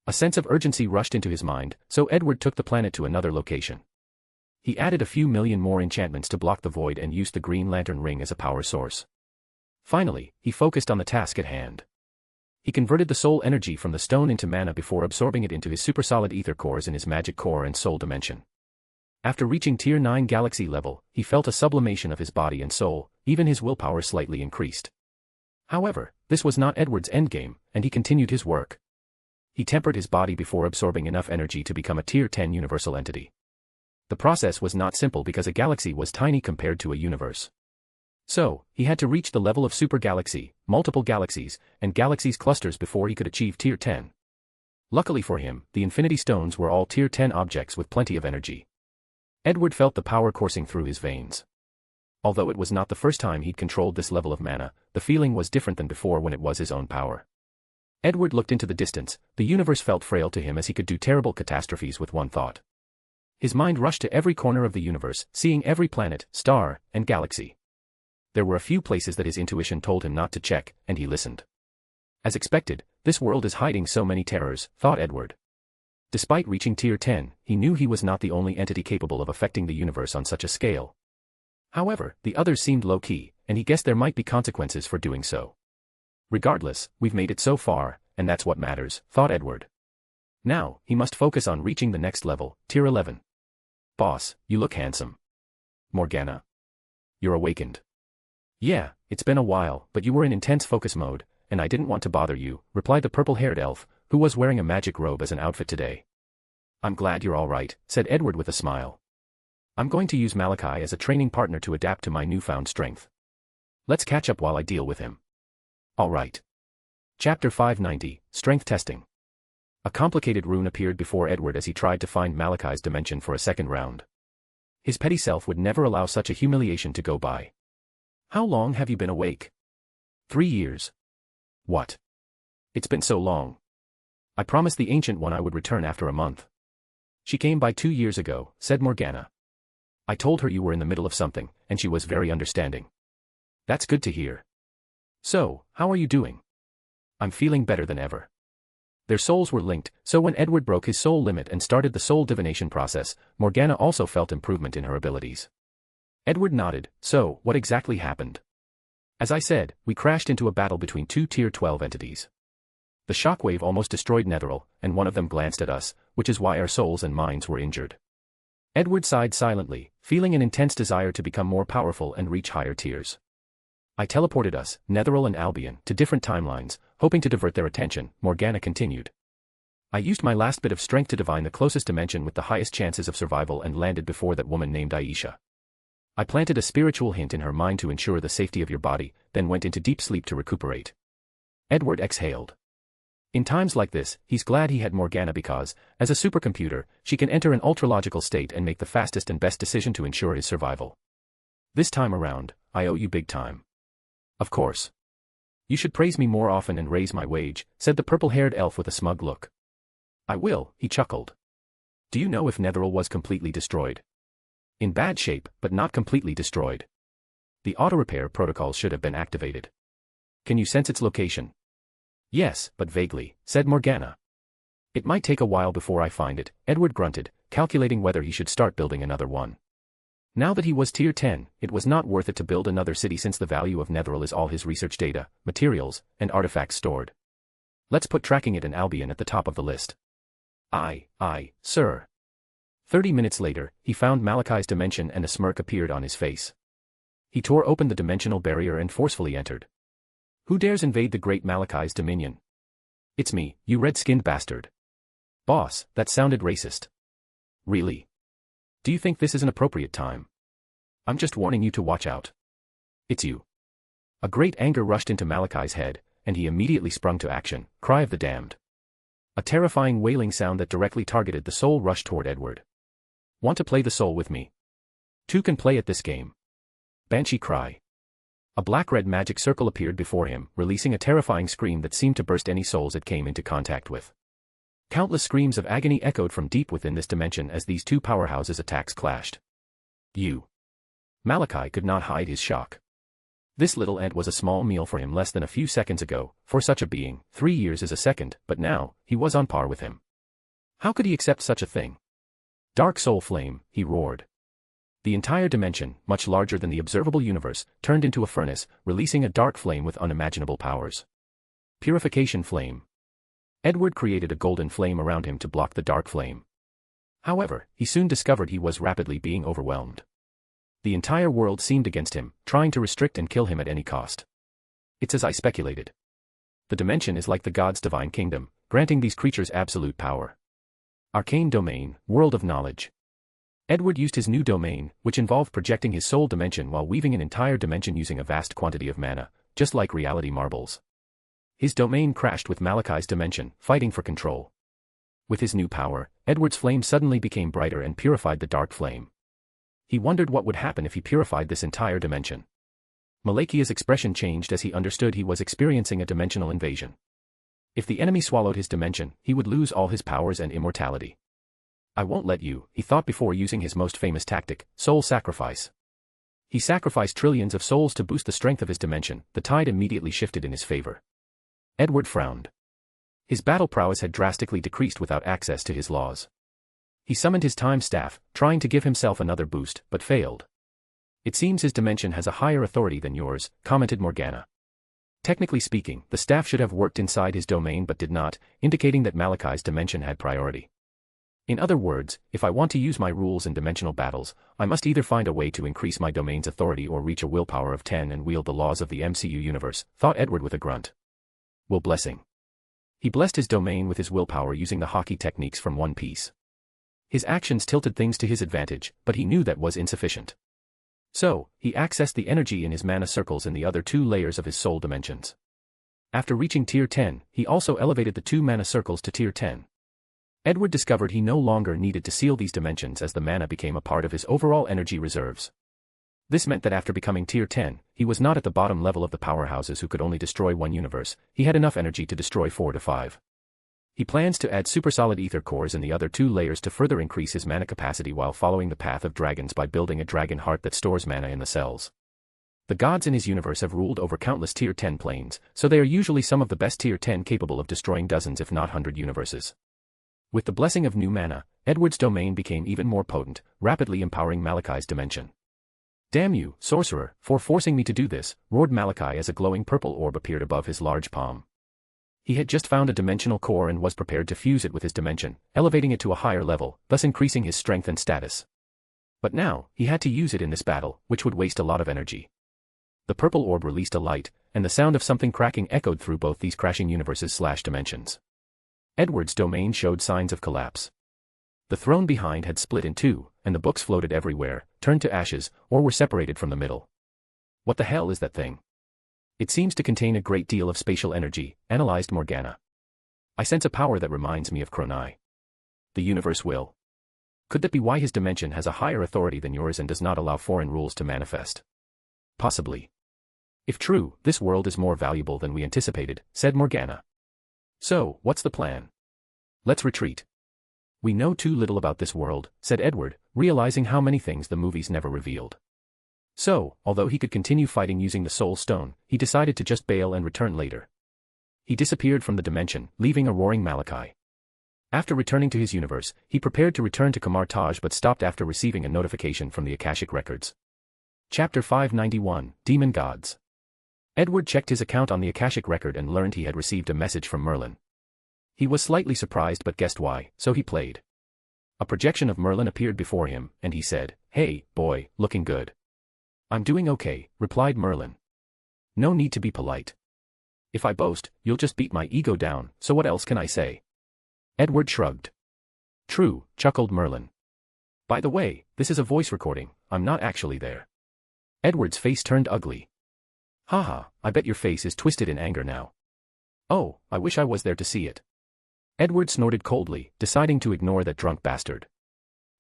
A sense of urgency rushed into his mind, so Edward took the planet to another location. He added a few million more enchantments to block the void and used the Green Lantern ring as a power source. Finally, he focused on the task at hand. He converted the soul energy from the stone into mana before absorbing it into his supersolid ether cores in his magic core and soul dimension. After reaching Tier 9 galaxy level, he felt a sublimation of his body and soul, even his willpower slightly increased. However, this was not Edward's endgame, and he continued his work. He tempered his body before absorbing enough energy to become a Tier 10 universal entity. The process was not simple because a galaxy was tiny compared to a universe. So, he had to reach the level of supergalaxy, multiple galaxies, and galaxies clusters before he could achieve Tier 10. Luckily for him, the Infinity Stones were all Tier 10 objects with plenty of energy. Edward felt the power coursing through his veins. Although it was not the first time he'd controlled this level of mana, the feeling was different than before when it was his own power. Edward looked into the distance. The universe felt frail to him as he could do terrible catastrophes with one thought. His mind rushed to every corner of the universe, seeing every planet, star, and galaxy. There were a few places that his intuition told him not to check, and he listened. As expected, this world is hiding so many terrors, thought Edward. Despite reaching Tier 10, he knew he was not the only entity capable of affecting the universe on such a scale. However, the others seemed low-key, and he guessed there might be consequences for doing so. Regardless, we've made it so far, and that's what matters, thought Edward. Now, he must focus on reaching the next level, Tier 11. Boss, you look handsome. Morgana. You're awakened. Yeah, it's been a while, but you were in intense focus mode, and I didn't want to bother you, replied the purple-haired elf, who was wearing a magic robe as an outfit today. I'm glad you're all right, said Edward with a smile. I'm going to use Malachi as a training partner to adapt to my newfound strength. Let's catch up while I deal with him. All right. Chapter 590, Strength Testing. A complicated rune appeared before Edward as he tried to find Malachi's dimension for a second round. His petty self would never allow such a humiliation to go by. How long have you been awake? 3 years. What? It's been so long. I promised the Ancient One I would return after a month. She came by 2 years ago, said Morgana. I told her you were in the middle of something, and she was very understanding. That's good to hear. So, how are you doing? I'm feeling better than ever. Their souls were linked, so when Edward broke his soul limit and started the soul divination process, Morgana also felt improvement in her abilities. Edward nodded. So, what exactly happened? As I said, we crashed into a battle between two Tier 12 entities. The shockwave almost destroyed Netheril, and one of them glanced at us, which is why our souls and minds were injured. Edward sighed silently, feeling an intense desire to become more powerful and reach higher tiers. I teleported us, Netheril and Albion, to different timelines, hoping to divert their attention, Morgana continued. I used my last bit of strength to divine the closest dimension with the highest chances of survival and landed before that woman named Aisha. I planted a spiritual hint in her mind to ensure the safety of your body, then went into deep sleep to recuperate. Edward exhaled. In times like this, he's glad he had Morgana because, as a supercomputer, she can enter an ultralogical state and make the fastest and best decision to ensure his survival. This time around, I owe you big time. Of course. You should praise me more often and raise my wage, said the purple-haired elf with a smug look. I will, he chuckled. Do you know if Netheril was completely destroyed? In bad shape, but not completely destroyed. The auto-repair protocols should have been activated. Can you sense its location? Yes, but vaguely, said Morgana. It might take a while before I find it, Edward grunted, calculating whether he should start building another one. Now that he was Tier 10, it was not worth it to build another city since the value of Netheril is all his research data, materials, and artifacts stored. Let's put tracking it and Albion at the top of the list. Aye, sir. 30 minutes later, he found Malachi's dimension and a smirk appeared on his face. He tore open the dimensional barrier and forcefully entered. Who dares invade the great Malachi's dominion? It's me, you red-skinned bastard. Boss, that sounded racist. Really? Do you think this is an appropriate time? I'm just warning you to watch out. It's you. A great anger rushed into Malachi's head, and he immediately sprung to action, Cry of the Damned. A terrifying wailing sound that directly targeted the soul rushed toward Edward. Want to play the soul with me? Two can play at this game. Banshee Cry. A black-red magic circle appeared before him, releasing a terrifying scream that seemed to burst any souls it came into contact with. Countless screams of agony echoed from deep within this dimension as these two powerhouses' attacks clashed. You. Malachi could not hide his shock. This little ant was a small meal for him less than a few seconds ago. For such a being, 3 years is a second, but now, he was on par with him. How could he accept such a thing? Dark soul flame, he roared. The entire dimension, much larger than the observable universe, turned into a furnace, releasing a dark flame with unimaginable powers. Purification flame. Edward created a golden flame around him to block the dark flame. However, he soon discovered he was rapidly being overwhelmed. The entire world seemed against him, trying to restrict and kill him at any cost. It's as I speculated. The dimension is like the god's divine kingdom, granting these creatures absolute power. Arcane domain, world of knowledge. Edward used his new domain, which involved projecting his soul dimension while weaving an entire dimension using a vast quantity of mana, just like reality marbles. His domain crashed with Malachi's dimension, fighting for control. With his new power, Edward's flame suddenly became brighter and purified the dark flame. He wondered what would happen if he purified this entire dimension. Malachia's expression changed as he understood he was experiencing a dimensional invasion. If the enemy swallowed his dimension, he would lose all his powers and immortality. I won't let you, he thought before using his most famous tactic, soul sacrifice. He sacrificed trillions of souls to boost the strength of his dimension. The tide immediately shifted in his favor. Edward frowned. His battle prowess had drastically decreased without access to his laws. He summoned his time staff, trying to give himself another boost, but failed. It seems his dimension has a higher authority than yours, commented Morgana. Technically speaking, the staff should have worked inside his domain but did not, indicating that Malachi's dimension had priority. In other words, if I want to use my rules in dimensional battles, I must either find a way to increase my domain's authority or reach a willpower of 10 and wield the laws of the MCU universe, thought Edward with a grunt. Will blessing. He blessed his domain with his willpower using the hockey techniques from One Piece. His actions tilted things to his advantage, but he knew that was insufficient. So, he accessed the energy in his mana circles in the other 2 layers of his soul dimensions. After reaching Tier 10, he also elevated the 2 mana circles to Tier 10. Edward discovered he no longer needed to seal these dimensions as the mana became a part of his overall energy reserves. This meant that after becoming Tier 10, he was not at the bottom level of the powerhouses who could only destroy one universe. He had enough energy to destroy 4 to 5. He plans to add supersolid ether cores in the other 2 layers to further increase his mana capacity while following the path of dragons by building a dragon heart that stores mana in the cells. The gods in his universe have ruled over countless Tier 10 planes, so they are usually some of the best Tier 10 capable of destroying dozens if not 100 universes. With the blessing of new mana, Edward's domain became even more potent, rapidly empowering Malachi's dimension. Damn you, sorcerer, for forcing me to do this, roared Malachi as a glowing purple orb appeared above his large palm. He had just found a dimensional core and was prepared to fuse it with his dimension, elevating it to a higher level, thus increasing his strength and status. But now, he had to use it in this battle, which would waste a lot of energy. The purple orb released a light, and the sound of something cracking echoed through both these crashing universes/dimensions. Edward's domain showed signs of collapse. The throne behind had split in 2, and the books floated everywhere, turned to ashes, or were separated from the middle. What the hell is that thing? It seems to contain a great deal of spatial energy, analyzed Morgana. I sense a power that reminds me of Chronai. The universe will. Could that be why his dimension has a higher authority than yours and does not allow foreign rules to manifest? Possibly. If true, this world is more valuable than we anticipated, said Morgana. So, what's the plan? Let's retreat. We know too little about this world, said Edward, realizing how many things the movies never revealed. So, although he could continue fighting using the Soul Stone, he decided to just bail and return later. He disappeared from the dimension, leaving a roaring Malachi. After returning to his universe, he prepared to return to Kamar Taj but stopped after receiving a notification from the Akashic Records. Chapter 591, Demon Gods. Edward checked his account on the Akashic Record and learned he had received a message from Merlin. He was slightly surprised but guessed why, so he played. A projection of Merlin appeared before him, and he said, "Hey, boy, looking good." "I'm doing okay," replied Merlin. "No need to be polite. If I boast, you'll just beat my ego down, so what else can I say?" Edward shrugged. "True," chuckled Merlin. "By the way, this is a voice recording, I'm not actually there." Edward's face turned ugly. "Haha, I bet your face is twisted in anger now." "Oh, I wish I was there to see it." Edward snorted coldly, deciding to ignore that drunk bastard.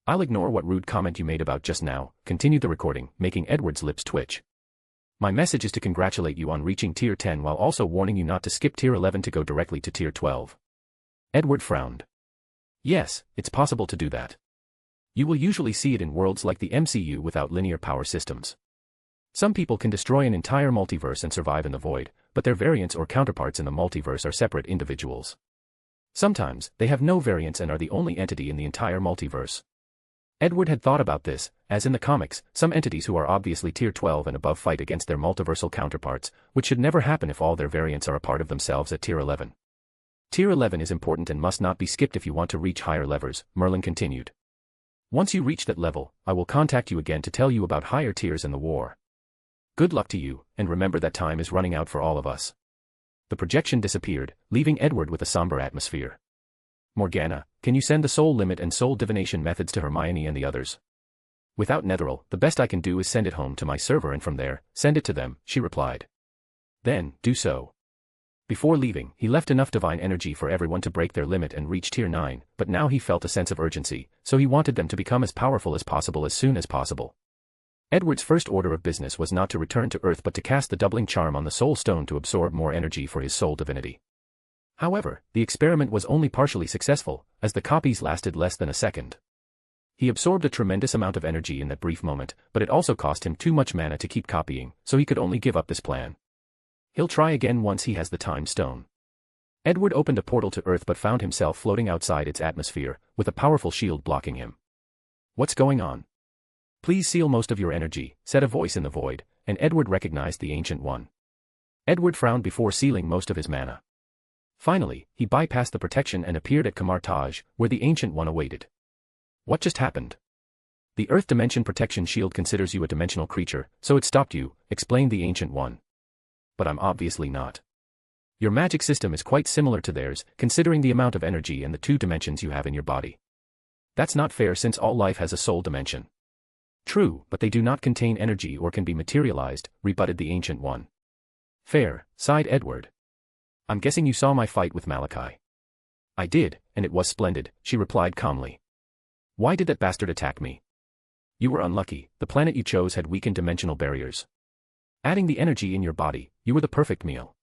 "I'll ignore what rude comment you made about just now," continued the recording, making Edward's lips twitch. "My message is to congratulate you on reaching Tier 10 while also warning you not to skip Tier 11 to go directly to Tier 12. Edward frowned. "Yes, it's possible to do that. You will usually see it in worlds like the MCU without linear power systems. Some people can destroy an entire multiverse and survive in the void, but their variants or counterparts in the multiverse are separate individuals. Sometimes, they have no variants and are the only entity in the entire multiverse. Edward had thought about this, as in the comics, some entities who are obviously tier 12 and above fight against their multiversal counterparts, which should never happen if all their variants are a part of themselves at tier 11. Tier 11 is important and must not be skipped if you want to reach higher levels, Merlin continued. Once you reach that level, I will contact you again to tell you about higher tiers in the war. Good luck to you, and remember that time is running out for all of us. The projection disappeared, leaving Edward with a somber atmosphere. Morgana, can you send the soul limit and soul divination methods to Hermione and the others? Without Netheril, the best I can do is send it home to my server and from there, send it to them, she replied. Then, do so. Before leaving, he left enough divine energy for everyone to break their limit and reach tier 9, but now he felt a sense of urgency, so he wanted them to become as powerful as possible as soon as possible. Edward's first order of business was not to return to Earth but to cast the doubling charm on the soul stone to absorb more energy for his soul divinity. However, the experiment was only partially successful, as the copies lasted less than a second. He absorbed a tremendous amount of energy in that brief moment, but it also cost him too much mana to keep copying, so he could only give up this plan. He'll try again once he has the time stone. Edward opened a portal to Earth but found himself floating outside its atmosphere, with a powerful shield blocking him. What's going on? Please seal most of your energy, said a voice in the void, and Edward recognized the Ancient One. Edward frowned before sealing most of his mana. Finally, he bypassed the protection and appeared at Kamartaj, where the Ancient One awaited. What just happened? The Earth Dimension Protection Shield considers you a dimensional creature, so it stopped you, explained the Ancient One. But I'm obviously not. Your magic system is quite similar to theirs, considering the amount of energy and the 2 dimensions you have in your body. That's not fair since all life has a soul dimension. True, but they do not contain energy or can be materialized, rebutted the Ancient One. Fair, sighed Edward. I'm guessing you saw my fight with Malachi. I did, and it was splendid, she replied calmly. Why did that bastard attack me? You were unlucky, the planet you chose had weakened dimensional barriers. Adding the energy in your body, you were the perfect meal.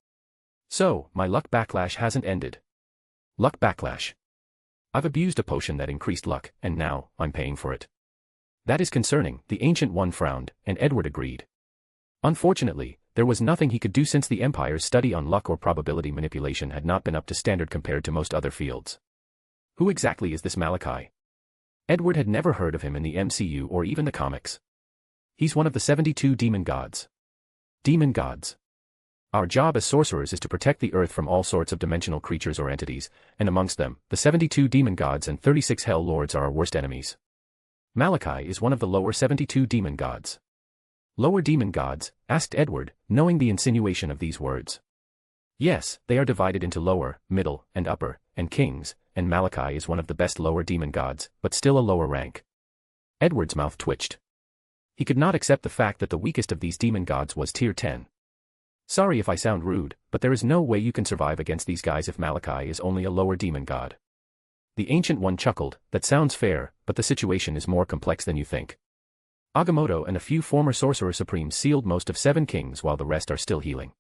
So, my luck backlash hasn't ended. Luck backlash. I've abused a potion that increased luck, and now, I'm paying for it. That is concerning, the Ancient One frowned, and Edward agreed. Unfortunately, there was nothing he could do since the Empire's study on luck or probability manipulation had not been up to standard compared to most other fields. Who exactly is this Malachi? Edward had never heard of him in the MCU or even the comics. He's one of the 72 demon gods. Demon gods. Our job as sorcerers is to protect the Earth from all sorts of dimensional creatures or entities, and amongst them, the 72 demon gods and 36 hell lords are our worst enemies. Malachi is one of the lower 72 demon gods. Lower demon gods? Asked Edward, knowing the insinuation of these words. Yes, they are divided into lower, middle, and upper, and kings, and Malachi is one of the best lower demon gods, but still a lower rank. Edward's mouth twitched. He could not accept the fact that the weakest of these demon gods was tier 10. Sorry if I sound rude, but there is no way you can survive against these guys if Malachi is only a lower demon god. The Ancient One chuckled, that sounds fair, but the situation is more complex than you think. Agamotto and a few former Sorcerer Supremes sealed most of 7 kings while the rest are still healing.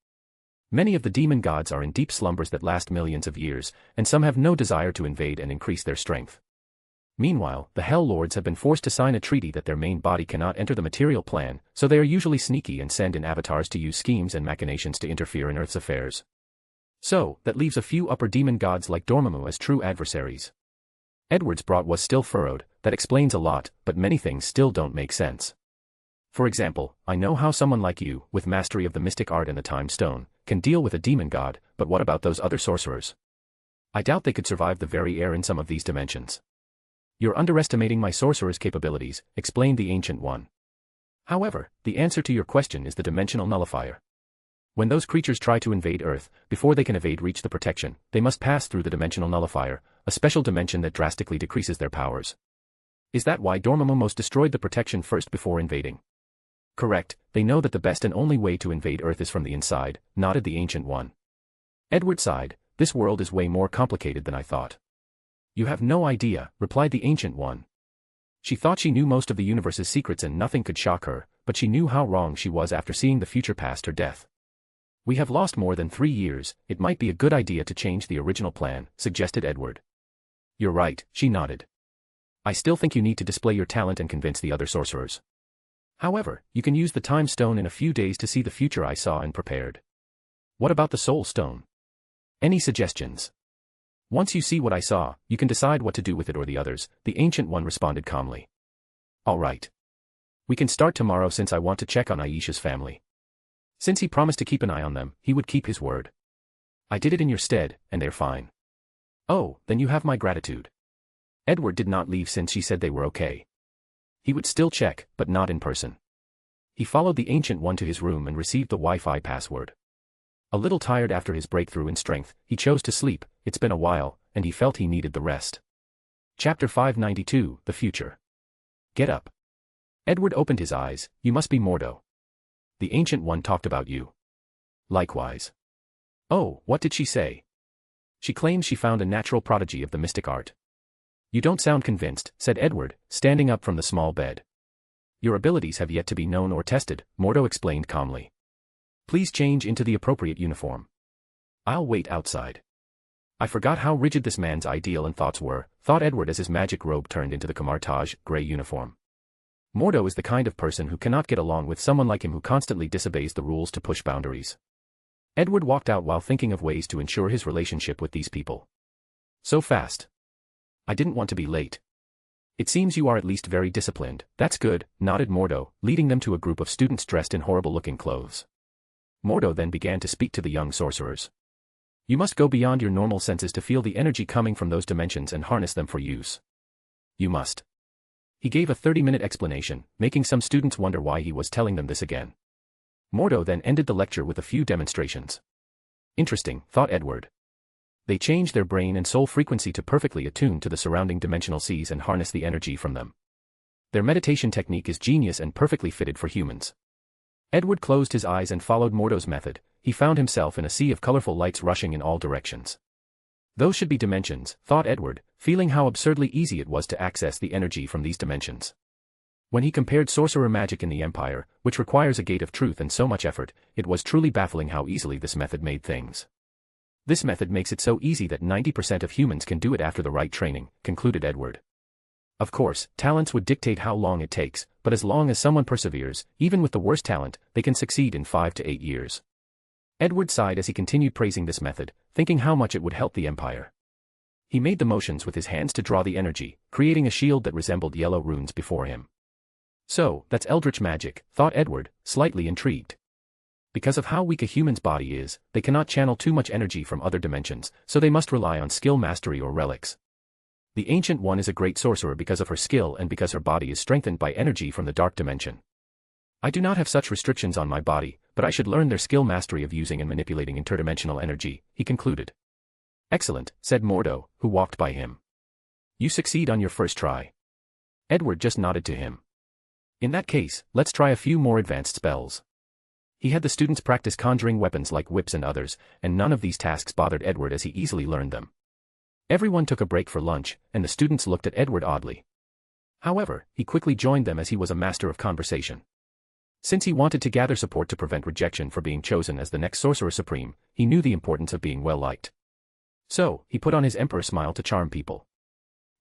Many of the demon gods are in deep slumbers that last millions of years, and some have no desire to invade and increase their strength. Meanwhile, the Hell Lords have been forced to sign a treaty that their main body cannot enter the material plane, so they are usually sneaky and send in avatars to use schemes and machinations to interfere in Earth's affairs. So, that leaves a few upper demon gods like Dormammu as true adversaries. Edward's brow was still furrowed. That explains a lot, but many things still don't make sense. For example, I know how someone like you, with mastery of the mystic art and the time stone, can deal with a demon god, but what about those other sorcerers? I doubt they could survive the very air in some of these dimensions. You're underestimating my sorcerer's capabilities, explained the Ancient One. However, the answer to your question is the dimensional nullifier. When those creatures try to invade Earth, before they can reach the protection, they must pass through the dimensional nullifier, a special dimension that drastically decreases their powers. Is that why Dormammu most destroyed the protection first before invading? Correct, they know that the best and only way to invade Earth is from the inside, nodded the Ancient One. Edward sighed, this world is way more complicated than I thought. You have no idea, replied the Ancient One. She thought she knew most of the universe's secrets and nothing could shock her, but she knew how wrong she was after seeing the future past her death. We have lost more than 3 years, it might be a good idea to change the original plan, suggested Edward. You're right, she nodded. I still think you need to display your talent and convince the other sorcerers. However, you can use the time stone in a few days to see the future I saw and prepared. What about the soul stone? Any suggestions? Once you see what I saw, you can decide what to do with it or the others, the Ancient One responded calmly. All right. We can start tomorrow since I want to check on Aisha's family. Since he promised to keep an eye on them, he would keep his word. I did it in your stead, and they're fine. Oh, then you have my gratitude. Edward did not leave since she said they were okay. He would still check, but not in person. He followed the Ancient One to his room and received the Wi-Fi password. A little tired after his breakthrough in strength, he chose to sleep. It's been a while, and he felt he needed the rest. Chapter 592, The Future. Get up. Edward opened his eyes. You must be Mordo. The Ancient One talked about you. Likewise. Oh, what did she say? She claims she found a natural prodigy of the mystic art. You don't sound convinced, said Edward, standing up from the small bed. Your abilities have yet to be known or tested, Mordo explained calmly. Please change into the appropriate uniform. I'll wait outside. I forgot how rigid this man's ideal and thoughts were, thought Edward as his magic robe turned into the camouflage gray uniform. Mordo is the kind of person who cannot get along with someone like him who constantly disobeys the rules to push boundaries. Edward walked out while thinking of ways to ensure his relationship with these people. So fast. I didn't want to be late. It seems you are at least very disciplined. That's good, nodded Mordo, leading them to a group of students dressed in horrible-looking clothes. Mordo then began to speak to the young sorcerers. You must go beyond your normal senses to feel the energy coming from those dimensions and harness them for use. You must. He gave a 30-minute explanation, making some students wonder why he was telling them this again. Mordo then ended the lecture with a few demonstrations. Interesting, thought Edward. They change their brain and soul frequency to perfectly attune to the surrounding dimensional seas and harness the energy from them. Their meditation technique is genius and perfectly fitted for humans. Edward closed his eyes and followed Mordo's method. He found himself in a sea of colorful lights rushing in all directions. Those should be dimensions, thought Edward, feeling how absurdly easy it was to access the energy from these dimensions. When he compared sorcerer magic in the Empire, which requires a gate of truth and so much effort, it was truly baffling how easily this method made things. This method makes it so easy that 90% of humans can do it after the right training, concluded Edward. Of course, talents would dictate how long it takes, but as long as someone perseveres, even with the worst talent, they can succeed in 5 to 8 years. Edward sighed as he continued praising this method, thinking how much it would help the Empire. He made the motions with his hands to draw the energy, creating a shield that resembled yellow runes before him. So, that's eldritch magic, thought Edward, slightly intrigued. Because of how weak a human's body is, they cannot channel too much energy from other dimensions, so they must rely on skill mastery or relics. The Ancient One is a great sorcerer because of her skill and because her body is strengthened by energy from the dark dimension. I do not have such restrictions on my body, but I should learn their skill mastery of using and manipulating interdimensional energy, he concluded. Excellent, said Mordo, who walked by him. You succeed on your first try. Edward just nodded to him. In that case, let's try a few more advanced spells. He had the students practice conjuring weapons like whips and others, and none of these tasks bothered Edward as he easily learned them. Everyone took a break for lunch, and the students looked at Edward oddly. However, he quickly joined them as he was a master of conversation. Since he wanted to gather support to prevent rejection for being chosen as the next Sorcerer Supreme, he knew the importance of being well-liked. So, he put on his emperor smile to charm people.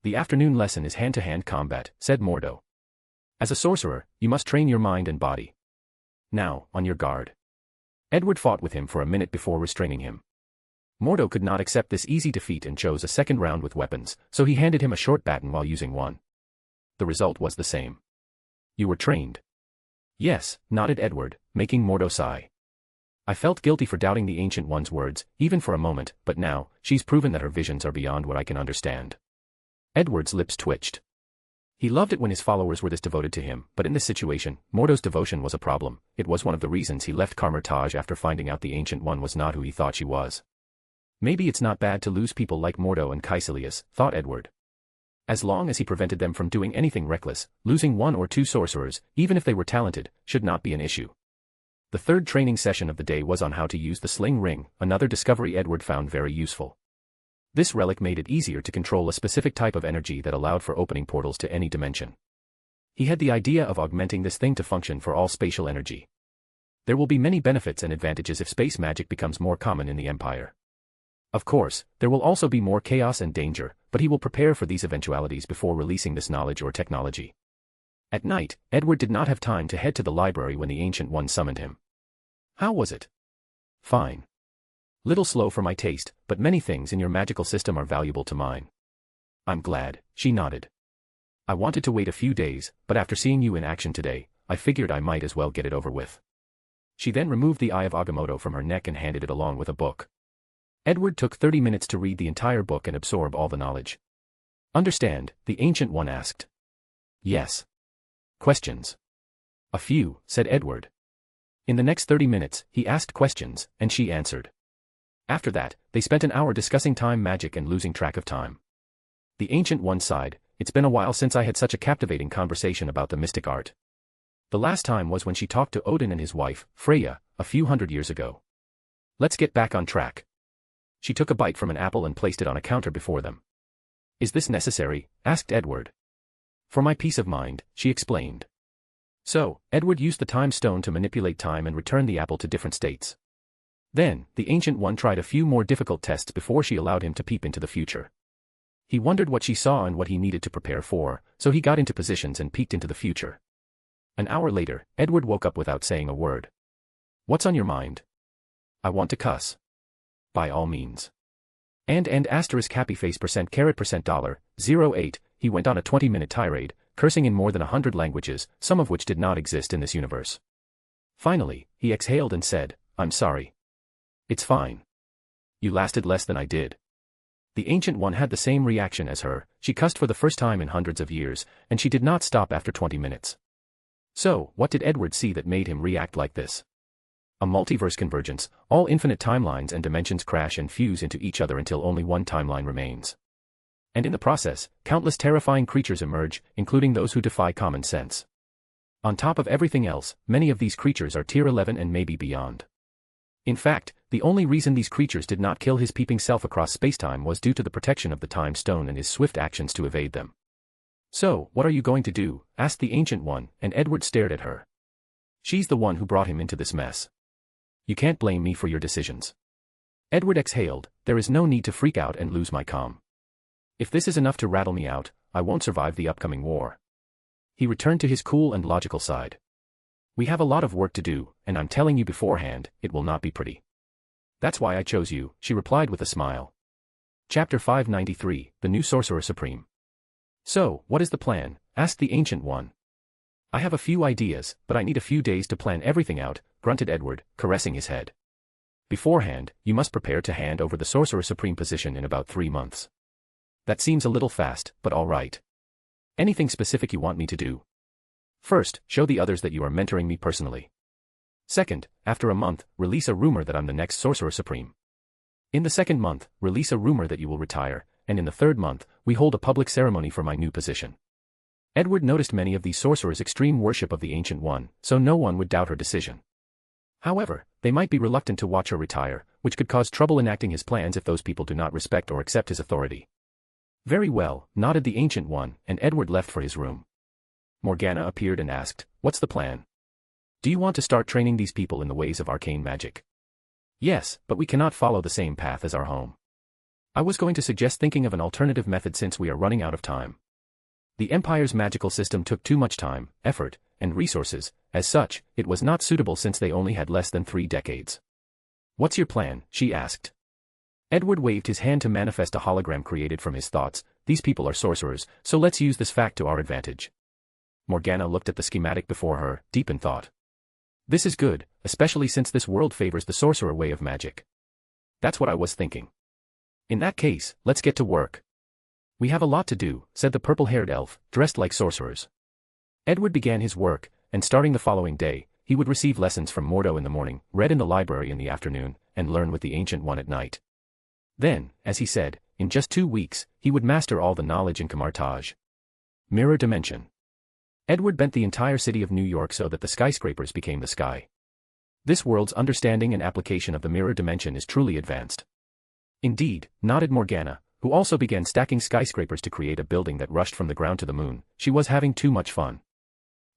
The afternoon lesson is hand-to-hand combat, said Mordo. As a sorcerer, you must train your mind and body. Now, on your guard. Edward fought with him for a minute before restraining him. Mordo could not accept this easy defeat and chose a second round with weapons, so he handed him a short baton while using one. The result was the same. You were trained. Yes, nodded Edward, making Mordo sigh. I felt guilty for doubting the Ancient One's words, even for a moment, but now, she's proven that her visions are beyond what I can understand. Edward's lips twitched. He loved it when his followers were this devoted to him, but in this situation, Mordo's devotion was a problem. It was one of the reasons he left Carmertage after finding out the Ancient One was not who he thought she was. Maybe it's not bad to lose people like Mordo and Caecilius, thought Edward. As long as he prevented them from doing anything reckless, losing 1 or 2 sorcerers, even if they were talented, should not be an issue. The third training session of the day was on how to use the sling ring, another discovery Edward found very useful. This relic made it easier to control a specific type of energy that allowed for opening portals to any dimension. He had the idea of augmenting this thing to function for all spatial energy. There will be many benefits and advantages if space magic becomes more common in the Empire. Of course, there will also be more chaos and danger, but he will prepare for these eventualities before releasing this knowledge or technology. At night, Edward did not have time to head to the library when the Ancient One summoned him. How was it? Fine. Little slow for my taste, but many things in your magical system are valuable to mine. I'm glad, she nodded. I wanted to wait a few days, but after seeing you in action today, I figured I might as well get it over with. She then removed the Eye of Agamotto from her neck and handed it along with a book. Edward took 30 minutes to read the entire book and absorb all the knowledge. Understand? The Ancient One asked. Yes. Questions? A few, said Edward. In the next 30 minutes, he asked questions, and she answered. After that, they spent an hour discussing time magic and losing track of time. The Ancient One sighed. It's been a while since I had such a captivating conversation about the mystic art. The last time was when she talked to Odin and his wife, Freya, a few hundred years ago. Let's get back on track. She took a bite from an apple and placed it on a counter before them. Is this necessary? Asked Edward. For my peace of mind, she explained. So, Edward used the time stone to manipulate time and return the apple to different states. Then, the Ancient One tried a few more difficult tests before she allowed him to peep into the future. He wondered what she saw and what he needed to prepare for, so he got into positions and peeked into the future. An hour later, Edward woke up without saying a word. What's on your mind? I want to cuss. By all means. And asterisk happy face %% dollar, 08, he went on a 20-minute tirade, cursing in more than 100 languages, some of which did not exist in this universe. Finally, he exhaled and said, I'm sorry. It's fine. You lasted less than I did. The Ancient One had the same reaction as her. She cussed for the first time in hundreds of years, and she did not stop after 20 minutes. So, what did Edward see that made him react like this? A multiverse convergence, all infinite timelines and dimensions crash and fuse into each other until only one timeline remains. And in the process, countless terrifying creatures emerge, including those who defy common sense. On top of everything else, many of these creatures are tier 11 and maybe beyond. In fact, the only reason these creatures did not kill his peeping self across spacetime was due to the protection of the time stone and his swift actions to evade them. So, what are you going to do? Asked the Ancient One, and Edward stared at her. She's the one who brought him into this mess. You can't blame me for your decisions. Edward exhaled. There is no need to freak out and lose my calm. If this is enough to rattle me out, I won't survive the upcoming war. He returned to his cool and logical side. We have a lot of work to do, and I'm telling you beforehand, it will not be pretty. That's why I chose you, she replied with a smile. Chapter 593, The New Sorcerer Supreme. So, what is the plan? Asked the Ancient One. I have a few ideas, but I need a few days to plan everything out, grunted Edward, caressing his head. Beforehand, you must prepare to hand over the Sorcerer Supreme position in about 3 months. That seems a little fast, but all right. Anything specific you want me to do? First, show the others that you are mentoring me personally. Second, after a month, release a rumor that I'm the next Sorcerer Supreme. In the second month, release a rumor that you will retire, and in the third month, we hold a public ceremony for my new position. Edward noticed many of these sorcerers' extreme worship of the Ancient One, so no one would doubt her decision. However, they might be reluctant to watch her retire, which could cause trouble enacting his plans if those people do not respect or accept his authority. Very well, nodded the Ancient One, and Edward left for his room. Morgana appeared and asked, what's the plan? Do you want to start training these people in the ways of arcane magic? Yes, but we cannot follow the same path as our home. I was going to suggest thinking of an alternative method since we are running out of time. The Empire's magical system took too much time, effort, and resources. As such, it was not suitable since they only had less than 3 decades. What's your plan? She asked. Edward waved his hand to manifest a hologram created from his thoughts. These people are sorcerers, so let's use this fact to our advantage. Morgana looked at the schematic before her, deep in thought. This is good, especially since this world favors the sorcerer way of magic. That's what I was thinking. In that case, let's get to work. We have a lot to do, said the purple-haired elf, dressed like sorcerers. Edward began his work, and starting the following day, he would receive lessons from Mordo in the morning, read in the library in the afternoon, and learn with the Ancient One at night. Then, as he said, in just 2 weeks, he would master all the knowledge in Camartage. Mirror Dimension. Edward bent the entire city of New York so that the skyscrapers became the sky. This world's understanding and application of the mirror dimension is truly advanced. Indeed, nodded Morgana, who also began stacking skyscrapers to create a building that rushed from the ground to the moon. She was having too much fun.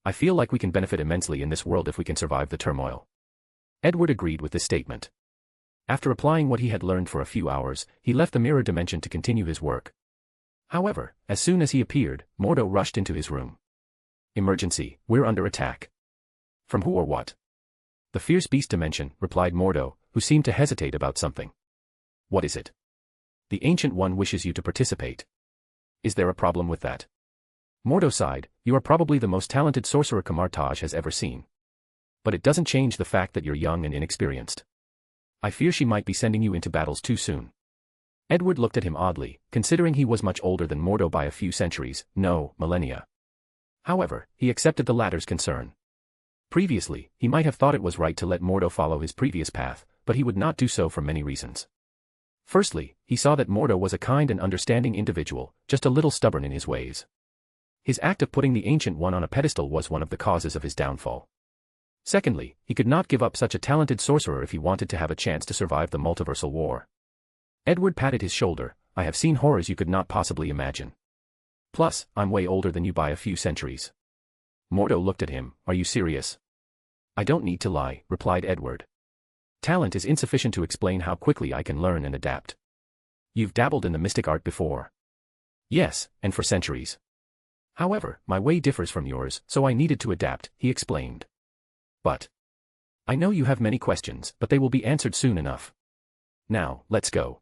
I feel like we can benefit immensely in this world if we can survive the turmoil. Edward agreed with this statement. After applying what he had learned for a few hours, he left the mirror dimension to continue his work. However, as soon as he appeared, Mordo rushed into his room. Emergency, we're under attack. From who or what? The fierce beast dimension, replied Mordo, who seemed to hesitate about something. What is it? The Ancient One wishes you to participate. Is there a problem with that? Mordo sighed, you are probably the most talented sorcerer Kamartaj has ever seen. But it doesn't change the fact that you're young and inexperienced. I fear she might be sending you into battles too soon. Edward looked at him oddly, considering he was much older than Mordo by a few centuries, no, millennia. However, he accepted the latter's concern. Previously, he might have thought it was right to let Mordo follow his previous path, but he would not do so for many reasons. Firstly, he saw that Mordo was a kind and understanding individual, just a little stubborn in his ways. His act of putting the Ancient One on a pedestal was one of the causes of his downfall. Secondly, he could not give up such a talented sorcerer if he wanted to have a chance to survive the multiversal war. Edward patted his shoulder, I have seen horrors you could not possibly imagine. Plus, I'm way older than you by a few centuries. Mordo looked at him, are you serious? I don't need to lie, replied Edward. Talent is insufficient to explain how quickly I can learn and adapt. You've dabbled in the mystic art before. Yes, and for centuries. However, my way differs from yours, so I needed to adapt, he explained. But I know you have many questions, but they will be answered soon enough. Now, let's go.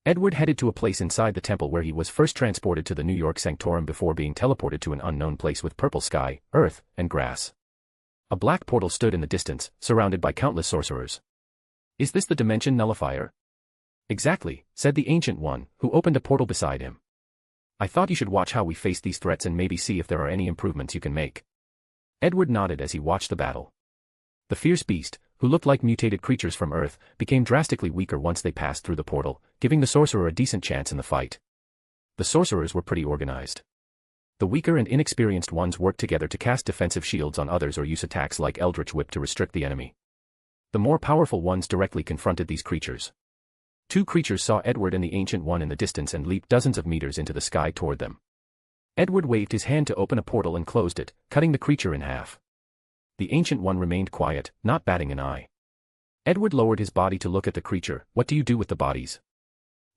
Edward headed to a place inside the temple where he was first transported to the New York Sanctorum before being teleported to an unknown place with purple sky, earth, and grass. A black portal stood in the distance, surrounded by countless sorcerers. Is this the dimension nullifier? Exactly, said the Ancient One, who opened a portal beside him. I thought you should watch how we face these threats and maybe see if there are any improvements you can make. Edward nodded as he watched the battle. The fierce beast, who looked like mutated creatures from Earth, became drastically weaker once they passed through the portal, giving the sorcerer a decent chance in the fight. The sorcerers were pretty organized. The weaker and inexperienced ones worked together to cast defensive shields on others or use attacks like Eldritch Whip to restrict the enemy. The more powerful ones directly confronted these creatures. Two creatures saw Edward and the Ancient One in the distance and leaped dozens of meters into the sky toward them. Edward waved his hand to open a portal and closed it, cutting the creature in half. The Ancient One remained quiet, not batting an eye. Edward lowered his body to look at the creature. What do you do with the bodies?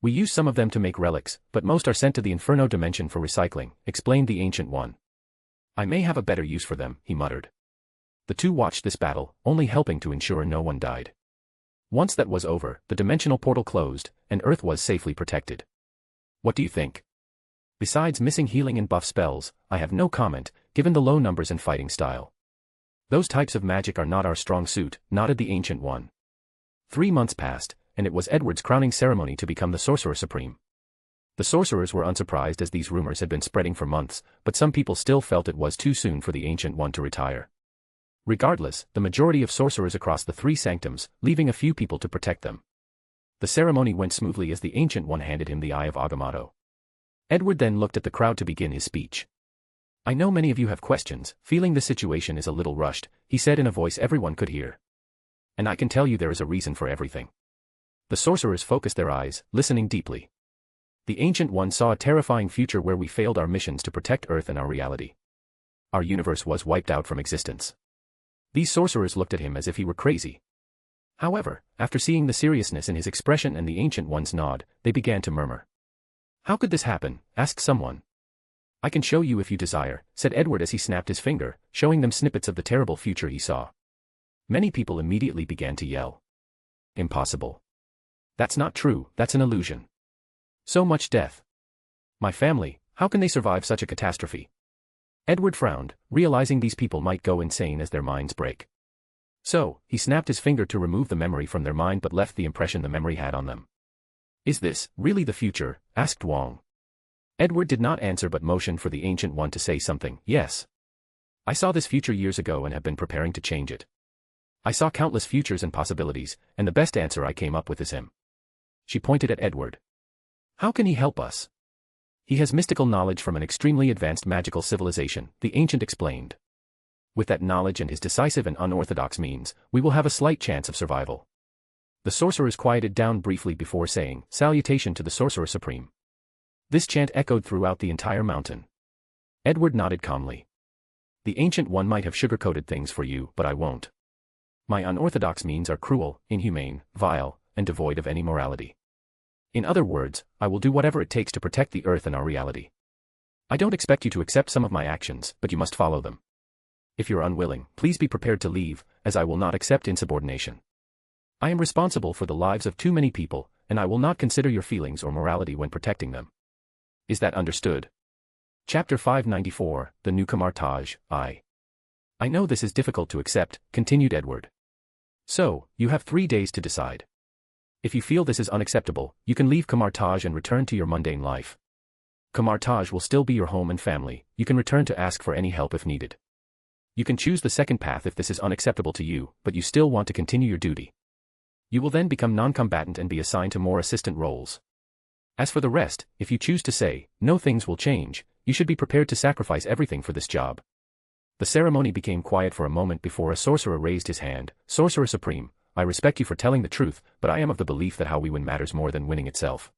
We use some of them to make relics, but most are sent to the Inferno dimension for recycling, explained the Ancient One. I may have a better use for them, he muttered. The two watched this battle, only helping to ensure no one died. Once that was over, the dimensional portal closed, and Earth was safely protected. What do you think? Besides missing healing and buff spells, I have no comment, given the low numbers and fighting style. Those types of magic are not our strong suit, nodded the Ancient One. 3 months passed, and it was Edward's crowning ceremony to become the Sorcerer Supreme. The sorcerers were unsurprised as these rumors had been spreading for months, but some people still felt it was too soon for the Ancient One to retire. Regardless, the majority of sorcerers across the 3 sanctums, leaving a few people to protect them. The ceremony went smoothly as the Ancient One handed him the Eye of Agamotto. Edward then looked at the crowd to begin his speech. I know many of you have questions, feeling the situation is a little rushed, he said in a voice everyone could hear. And I can tell you there is a reason for everything. The sorcerers focused their eyes, listening deeply. The Ancient One saw a terrifying future where we failed our missions to protect Earth and our reality. Our universe was wiped out from existence. These sorcerers looked at him as if he were crazy. However, after seeing the seriousness in his expression and the Ancient One's nod, they began to murmur. How could this happen? Asked someone. I can show you if you desire, said Edward as he snapped his finger, showing them snippets of the terrible future he saw. Many people immediately began to yell. Impossible. That's not true, that's an illusion. So much death. My family, how can they survive such a catastrophe? Edward frowned, realizing these people might go insane as their minds break. So, he snapped his finger to remove the memory from their mind but left the impression the memory had on them. Is this really the future? Asked Wong. Edward did not answer but motioned for the Ancient One to say something. Yes. I saw this future years ago and have been preparing to change it. I saw countless futures and possibilities, and the best answer I came up with is him. She pointed at Edward. How can he help us? He has mystical knowledge from an extremely advanced magical civilization, the Ancient explained. With that knowledge and his decisive and unorthodox means, we will have a slight chance of survival. The sorcerers quieted down briefly before saying, Salutation to the Sorcerer Supreme. This chant echoed throughout the entire mountain. Edward nodded calmly. The Ancient One might have sugar-coated things for you, but I won't. My unorthodox means are cruel, inhumane, vile, and devoid of any morality. In other words, I will do whatever it takes to protect the Earth and our reality. I don't expect you to accept some of my actions, but you must follow them. If you're unwilling, please be prepared to leave, as I will not accept insubordination. I am responsible for the lives of too many people, and I will not consider your feelings or morality when protecting them. Is that understood? Chapter 594, The New Camartage, I know this is difficult to accept, continued Edward. So, you have 3 days to decide. If you feel this is unacceptable, you can leave Camartage and return to your mundane life. Camartage will still be your home and family, you can return to ask for any help if needed. You can choose the second path if this is unacceptable to you, but you still want to continue your duty. You will then become non-combatant and be assigned to more assistant roles. As for the rest, if you choose to say, no, things will change, you should be prepared to sacrifice everything for this job. The ceremony became quiet for a moment before a sorcerer raised his hand. Sorcerer Supreme, I respect you for telling the truth, but I am of the belief that how we win matters more than winning itself.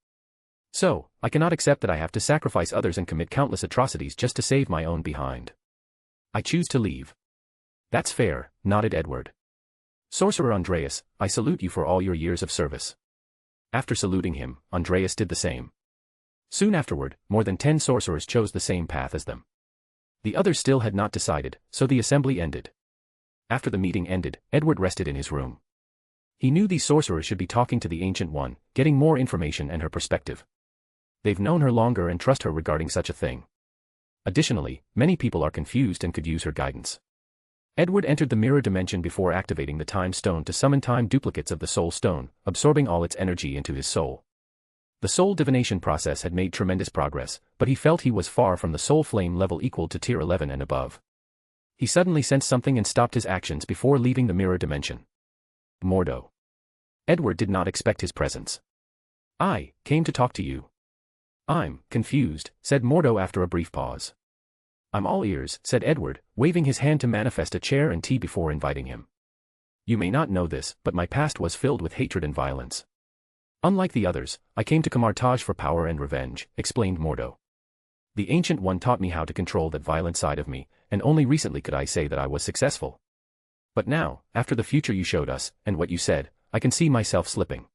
So, I cannot accept that I have to sacrifice others and commit countless atrocities just to save my own behind. I choose to leave. That's fair, nodded Edward. Sorcerer Andreas, I salute you for all your years of service. After saluting him, Andreas did the same. Soon afterward, more than 10 sorcerers chose the same path as them. The others still had not decided, so the assembly ended. After the meeting ended, Edward rested in his room. He knew these sorcerers should be talking to the Ancient One, getting more information and her perspective. They've known her longer and trust her regarding such a thing. Additionally, many people are confused and could use her guidance. Edward entered the mirror dimension before activating the time stone to summon time duplicates of the soul stone, absorbing all its energy into his soul. The soul divination process had made tremendous progress, but he felt he was far from the soul flame level equal to tier 11 and above. He suddenly sensed something and stopped his actions before leaving the mirror dimension. Mordo. Edward did not expect his presence. I came to talk to you. I'm confused, said Mordo after a brief pause. I'm all ears, said Edward, waving his hand to manifest a chair and tea before inviting him. You may not know this, but my past was filled with hatred and violence. Unlike the others, I came to Camartage for power and revenge, explained Mordo. The Ancient One taught me how to control that violent side of me, and only recently could I say that I was successful. But now, after the future you showed us, and what you said, I can see myself slipping.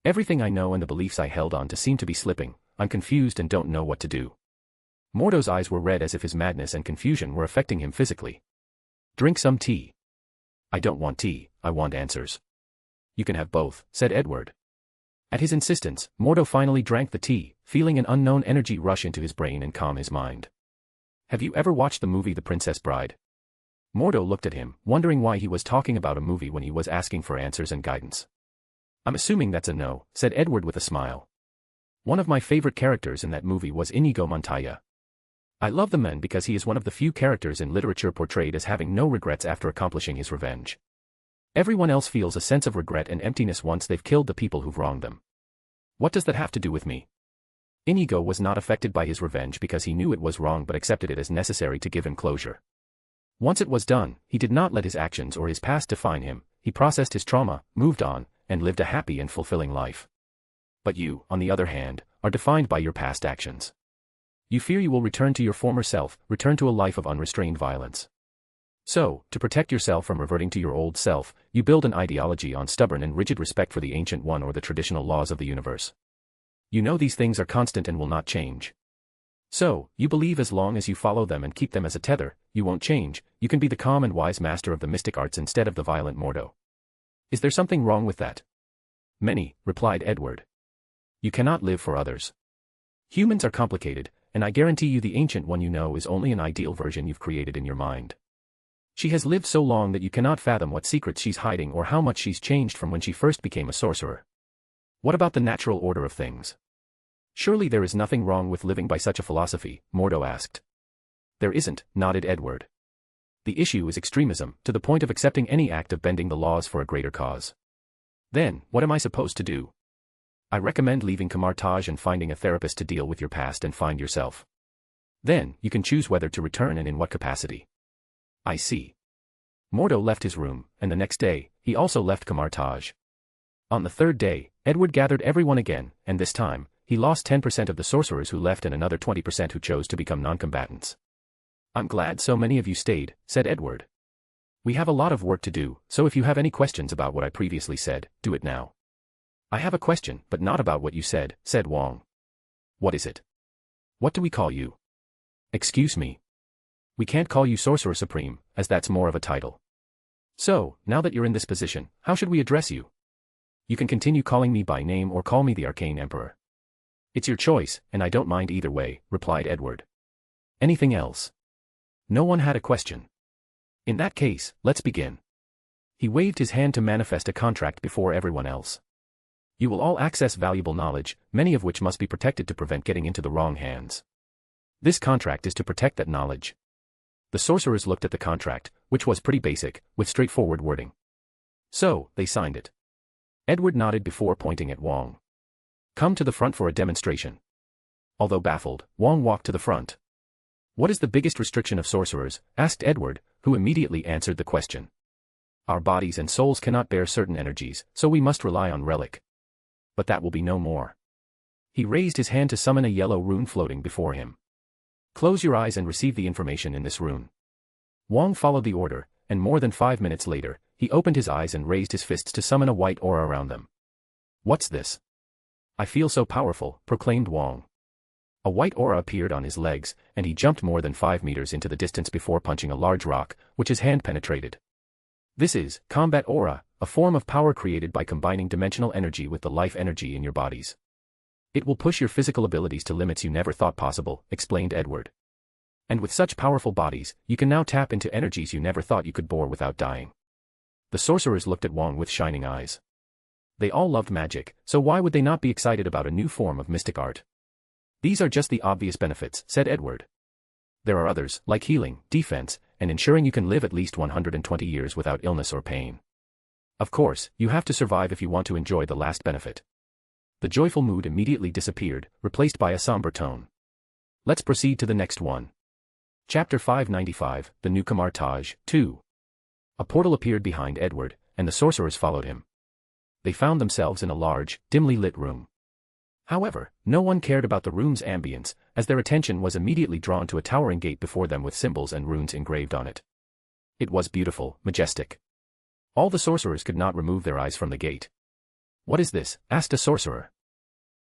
Everything I know and the beliefs I held on to seem to be slipping. I'm confused and don't know what to do. Mordo's eyes were red as if his madness and confusion were affecting him physically. Drink some tea. I don't want tea, I want answers. You can have both, said Edward. At his insistence, Mordo finally drank the tea, feeling an unknown energy rush into his brain and calm his mind. Have you ever watched the movie The Princess Bride? Mordo looked at him, wondering why he was talking about a movie when he was asking for answers and guidance. I'm assuming that's a no, said Edward with a smile. One of my favorite characters in that movie was Inigo Montoya. I love the man because he is one of the few characters in literature portrayed as having no regrets after accomplishing his revenge. Everyone else feels a sense of regret and emptiness once they've killed the people who've wronged them. What does that have to do with me? Inigo was not affected by his revenge because he knew it was wrong but accepted it as necessary to give him closure. Once it was done, he did not let his actions or his past define him, he processed his trauma, moved on, and lived a happy and fulfilling life. But you, on the other hand, are defined by your past actions. You fear you will return to your former self, return to a life of unrestrained violence. So, to protect yourself from reverting to your old self, you build an ideology on stubborn and rigid respect for the Ancient One or the traditional laws of the universe. You know these things are constant and will not change. So, you believe as long as you follow them and keep them as a tether, you won't change, you can be the calm and wise master of the mystic arts instead of the violent Mordo. Is there something wrong with that? Many, replied Edward. You cannot live for others. Humans are complicated, and I guarantee you the Ancient One you know is only an ideal version you've created in your mind. She has lived so long that you cannot fathom what secrets she's hiding or how much she's changed from when she first became a sorcerer. What about the natural order of things? Surely there is nothing wrong with living by such a philosophy, Mordo asked. There isn't, nodded Edward. The issue is extremism, to the point of accepting any act of bending the laws for a greater cause. Then, what am I supposed to do? I recommend leaving Camartage and finding a therapist to deal with your past and find yourself. Then, you can choose whether to return and in what capacity. I see. Mordo left his room, and the next day, he also left Camartage. On the third day, Edward gathered everyone again, and this time, he lost 10% of the sorcerers who left and another 20% who chose to become non-combatants. I'm glad so many of you stayed, said Edward. We have a lot of work to do, so if you have any questions about what I previously said, do it now. I have a question, but not about what you said, said Wong. What is it? What do we call you? Excuse me. We can't call you Sorcerer Supreme, as that's more of a title. So, now that you're in this position, how should we address you? You can continue calling me by name or call me the Arcane Emperor. It's your choice, and I don't mind either way, replied Edward. Anything else? No one had a question. In that case, let's begin. He waved his hand to manifest a contract before everyone else. You will all access valuable knowledge, many of which must be protected to prevent getting into the wrong hands. This contract is to protect that knowledge. The sorcerers looked at the contract, which was pretty basic, with straightforward wording. So, they signed it. Edward nodded before pointing at Wong. Come to the front for a demonstration. Although baffled, Wong walked to the front. What is the biggest restriction of sorcerers? Asked Edward, who immediately answered the question. Our bodies and souls cannot bear certain energies, so we must rely on relic. But that will be no more. He raised his hand to summon a yellow rune floating before him. Close your eyes and receive the information in this rune. Wong followed the order, and more than 5 minutes later, he opened his eyes and raised his fists to summon a white aura around them. What's this? I feel so powerful, proclaimed Wong. A white aura appeared on his legs, and he jumped more than 5 meters into the distance before punching a large rock, which his hand penetrated. This is combat aura, a form of power created by combining dimensional energy with the life energy in your bodies. It will push your physical abilities to limits you never thought possible, explained Edward. And with such powerful bodies, you can now tap into energies you never thought you could bore without dying. The sorcerers looked at Wong with shining eyes. They all loved magic, so why would they not be excited about a new form of mystic art? These are just the obvious benefits, said Edward. There are others, like healing, defense, and ensuring you can live at least 120 years without illness or pain. Of course, you have to survive if you want to enjoy the last benefit. The joyful mood immediately disappeared, replaced by a somber tone. Let's proceed to the next one. Chapter 595, The Newcomer Taj, 2. A portal appeared behind Edward, and the sorcerers followed him. They found themselves in a large, dimly lit room. However, no one cared about the room's ambience, as their attention was immediately drawn to a towering gate before them with symbols and runes engraved on it. It was beautiful, majestic. All the sorcerers could not remove their eyes from the gate. What is this? Asked a sorcerer.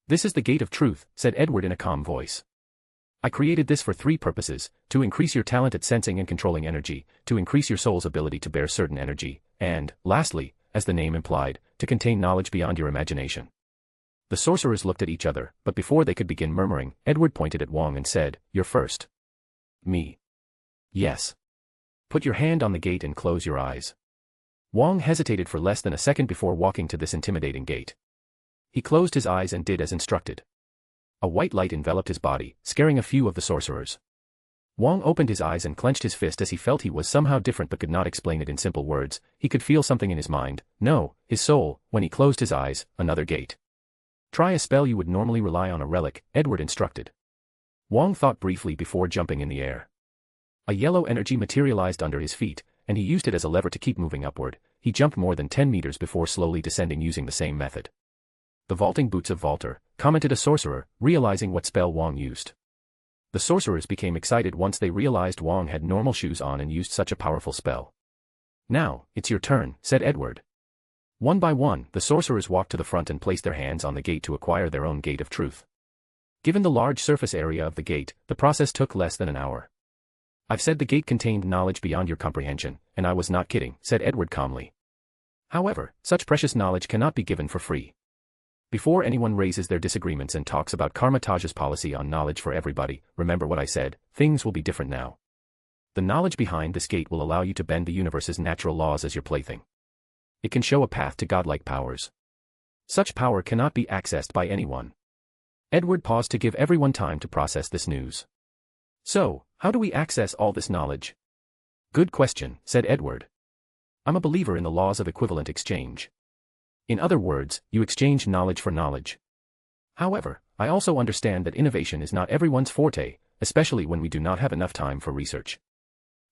This is the Gate of Truth, said Edward in a calm voice. I created this for 3 purposes: to increase your talent at sensing and controlling energy, to increase your soul's ability to bear certain energy, and, lastly, as the name implied, to contain knowledge beyond your imagination. The sorcerers looked at each other, but before they could begin murmuring, Edward pointed at Wong and said, You're first. Me. Yes. Put your hand on the gate and close your eyes. Wong hesitated for less than a second before walking to this intimidating gate. He closed his eyes and did as instructed. A white light enveloped his body, scaring a few of the sorcerers. Wong opened his eyes and clenched his fist as he felt he was somehow different but could not explain it in simple words. He could feel something in his mind, no, his soul, when he closed his eyes, another gate. Try a spell you would normally rely on a relic, Edward instructed. Wong thought briefly before jumping in the air. A yellow energy materialized under his feet, and he used it as a lever to keep moving upward. He jumped more than 10 meters before slowly descending using the same method. The vaulting boots of Vaulter, commented a sorcerer, realizing what spell Wong used. The sorcerers became excited once they realized Wong had normal shoes on and used such a powerful spell. Now, it's your turn, said Edward. One by one, the sorcerers walked to the front and placed their hands on the gate to acquire their own Gate of Truth. Given the large surface area of the gate, the process took less than an hour. I've said the gate contained knowledge beyond your comprehension, and I was not kidding, said Edward calmly. However, such precious knowledge cannot be given for free. Before anyone raises their disagreements and talks about Karma Taj's policy on knowledge for everybody, remember what I said, things will be different now. The knowledge behind this gate will allow you to bend the universe's natural laws as your plaything. It can show a path to godlike powers. Such power cannot be accessed by anyone. Edward paused to give everyone time to process this news. So, how do we access all this knowledge? Good question, said Edward. I'm a believer in the laws of equivalent exchange. In other words, you exchange knowledge for knowledge. However, I also understand that innovation is not everyone's forte, especially when we do not have enough time for research.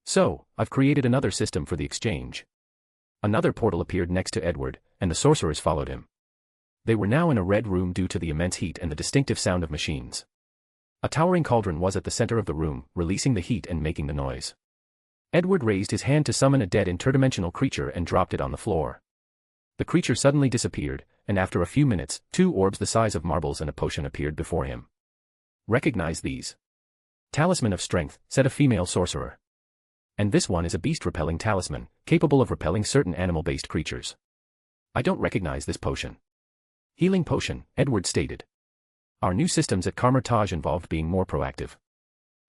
So, I've created another system for the exchange. Another portal appeared next to Edward, and the sorcerers followed him. They were now in a red room due to the immense heat and the distinctive sound of machines. A towering cauldron was at the center of the room, releasing the heat and making the noise. Edward raised his hand to summon a dead interdimensional creature and dropped it on the floor. The creature suddenly disappeared, and after a few minutes, 2 orbs the size of marbles and a potion appeared before him. "Recognize these." "Talisman of Strength," said a female sorcerer. "And this one is a beast-repelling talisman, capable of repelling certain animal-based creatures." "I don't recognize this potion." "Healing potion," Edward stated. "Our new systems at Carmartage involved being more proactive.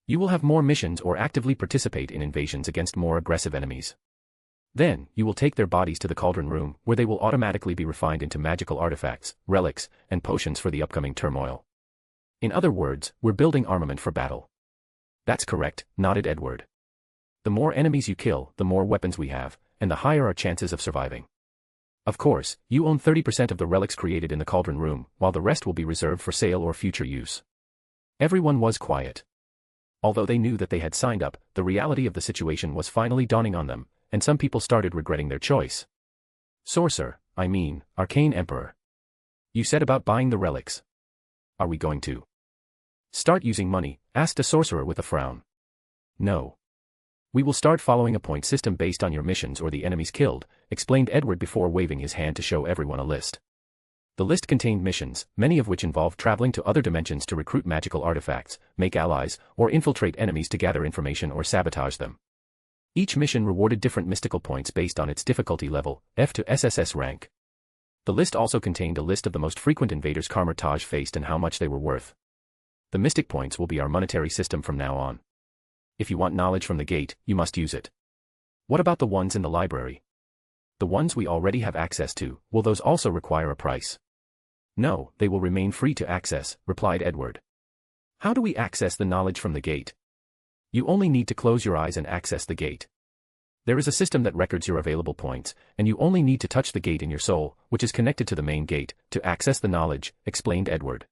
You will have more missions or actively participate in invasions against more aggressive enemies. Then, you will take their bodies to the cauldron room, where they will automatically be refined into magical artifacts, relics, and potions for the upcoming turmoil. In other words, we're building armament for battle." "That's correct," nodded Edward. "The more enemies you kill, the more weapons we have, and the higher our chances of surviving. Of course, you own 30% of the relics created in the cauldron room, while the rest will be reserved for sale or future use." Everyone was quiet. Although they knew that they had signed up, the reality of the situation was finally dawning on them, and some people started regretting their choice. Arcane Emperor. You said about buying the relics. Are we going to start using money?" asked a sorcerer with a frown. "No. We will start following a point system based on your missions or the enemies killed," explained Edward before waving his hand to show everyone a list. The list contained missions, many of which involved traveling to other dimensions to recruit magical artifacts, make allies, or infiltrate enemies to gather information or sabotage them. Each mission rewarded different mystical points based on its difficulty level, F to SSS rank. The list also contained a list of the most frequent invaders Carmartage faced and how much they were worth. The mystic points will be our monetary system from now on. If you want knowledge from the gate, you must use it. What about the ones in the library? The ones we already have access to, will those also require a price? No, they will remain free to access, replied Edward. How do we access the knowledge from the gate? You only need to close your eyes and access the gate. There is a system that records your available points, and you only need to touch the gate in your soul, which is connected to the main gate, to access the knowledge, explained Edward.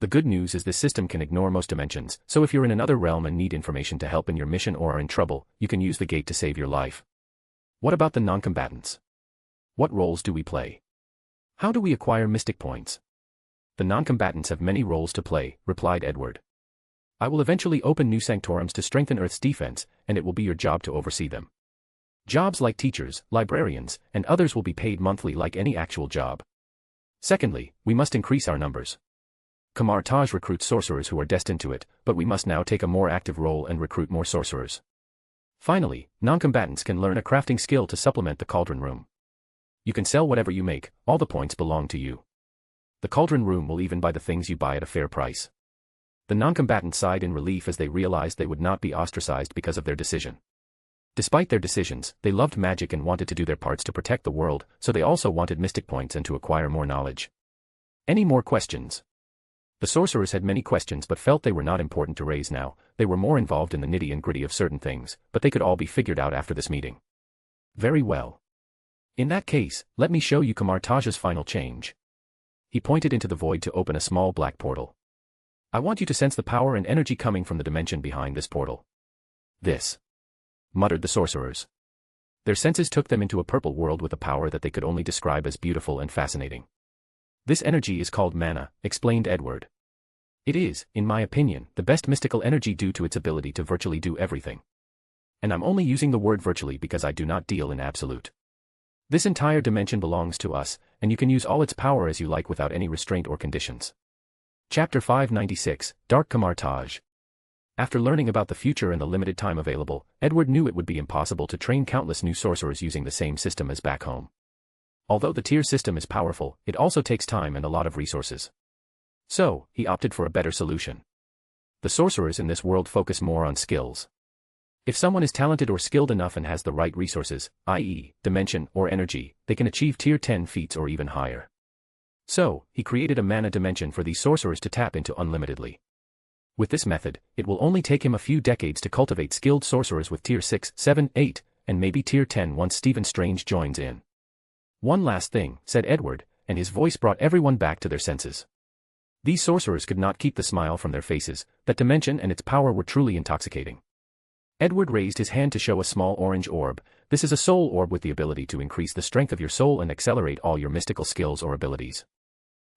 The good news is this system can ignore most dimensions, so if you're in another realm and need information to help in your mission or are in trouble, you can use the gate to save your life. What about the non-combatants? What roles do we play? How do we acquire mystic points? The non-combatants have many roles to play, replied Edward. I will eventually open new sanctorums to strengthen Earth's defense, and it will be your job to oversee them. Jobs like teachers, librarians, and others will be paid monthly like any actual job. Secondly, we must increase our numbers. Carmartage recruits sorcerers who are destined to it, but we must now take a more active role and recruit more sorcerers. Finally, non-combatants can learn a crafting skill to supplement the cauldron room. You can sell whatever you make, all the points belong to you. The cauldron room will even buy the things you buy at a fair price. The non-combatants sighed in relief as they realized they would not be ostracized because of their decision. Despite their decisions, they loved magic and wanted to do their parts to protect the world, so they also wanted mystic points and to acquire more knowledge. Any more questions? The sorcerers had many questions but felt they were not important to raise now. They were more involved in the nitty and gritty of certain things, but they could all be figured out after this meeting. Very well. In that case, let me show you Carmartage's final change. He pointed into the void to open a small black portal. I want you to sense the power and energy coming from the dimension behind this portal. This, muttered the sorcerers. Their senses took them into a purple world with a power that they could only describe as beautiful and fascinating. This energy is called mana, explained Edward. It is, in my opinion, the best mystical energy due to its ability to virtually do everything. And I'm only using the word virtually because I do not deal in absolute. This entire dimension belongs to us, and you can use all its power as you like without any restraint or conditions. Chapter 596, Dark Carmartage. After learning about the future and the limited time available, Edward knew it would be impossible to train countless new sorcerers using the same system as back home. Although the tier system is powerful, it also takes time and a lot of resources. So, he opted for a better solution. The sorcerers in this world focus more on skills. If someone is talented or skilled enough and has the right resources, i.e., dimension or energy, they can achieve tier 10 feats or even higher. So, he created a mana dimension for these sorcerers to tap into unlimitedly. With this method, it will only take him a few decades to cultivate skilled sorcerers with tier 6, 7, 8, and maybe tier 10 once Stephen Strange joins in. One last thing, said Edward, and his voice brought everyone back to their senses. These sorcerers could not keep the smile from their faces. That dimension and its power were truly intoxicating. Edward raised his hand to show a small orange orb. This is a soul orb with the ability to increase the strength of your soul and accelerate all your mystical skills or abilities.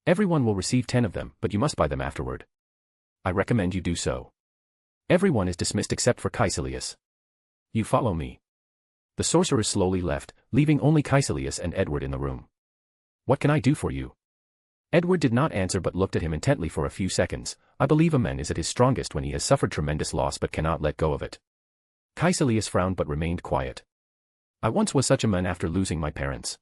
Everyone will receive 10 of them, but you must buy them afterward. I recommend you do so. Everyone is dismissed except for Caecilius. You follow me. The sorcerers slowly left, leaving only Caecilius and Edward in the room. What can I do for you? Edward did not answer but looked at him intently for a few seconds. I believe a man is at his strongest when he has suffered tremendous loss but cannot let go of it. Caecilius frowned but remained quiet. I once was such a man after losing my parents.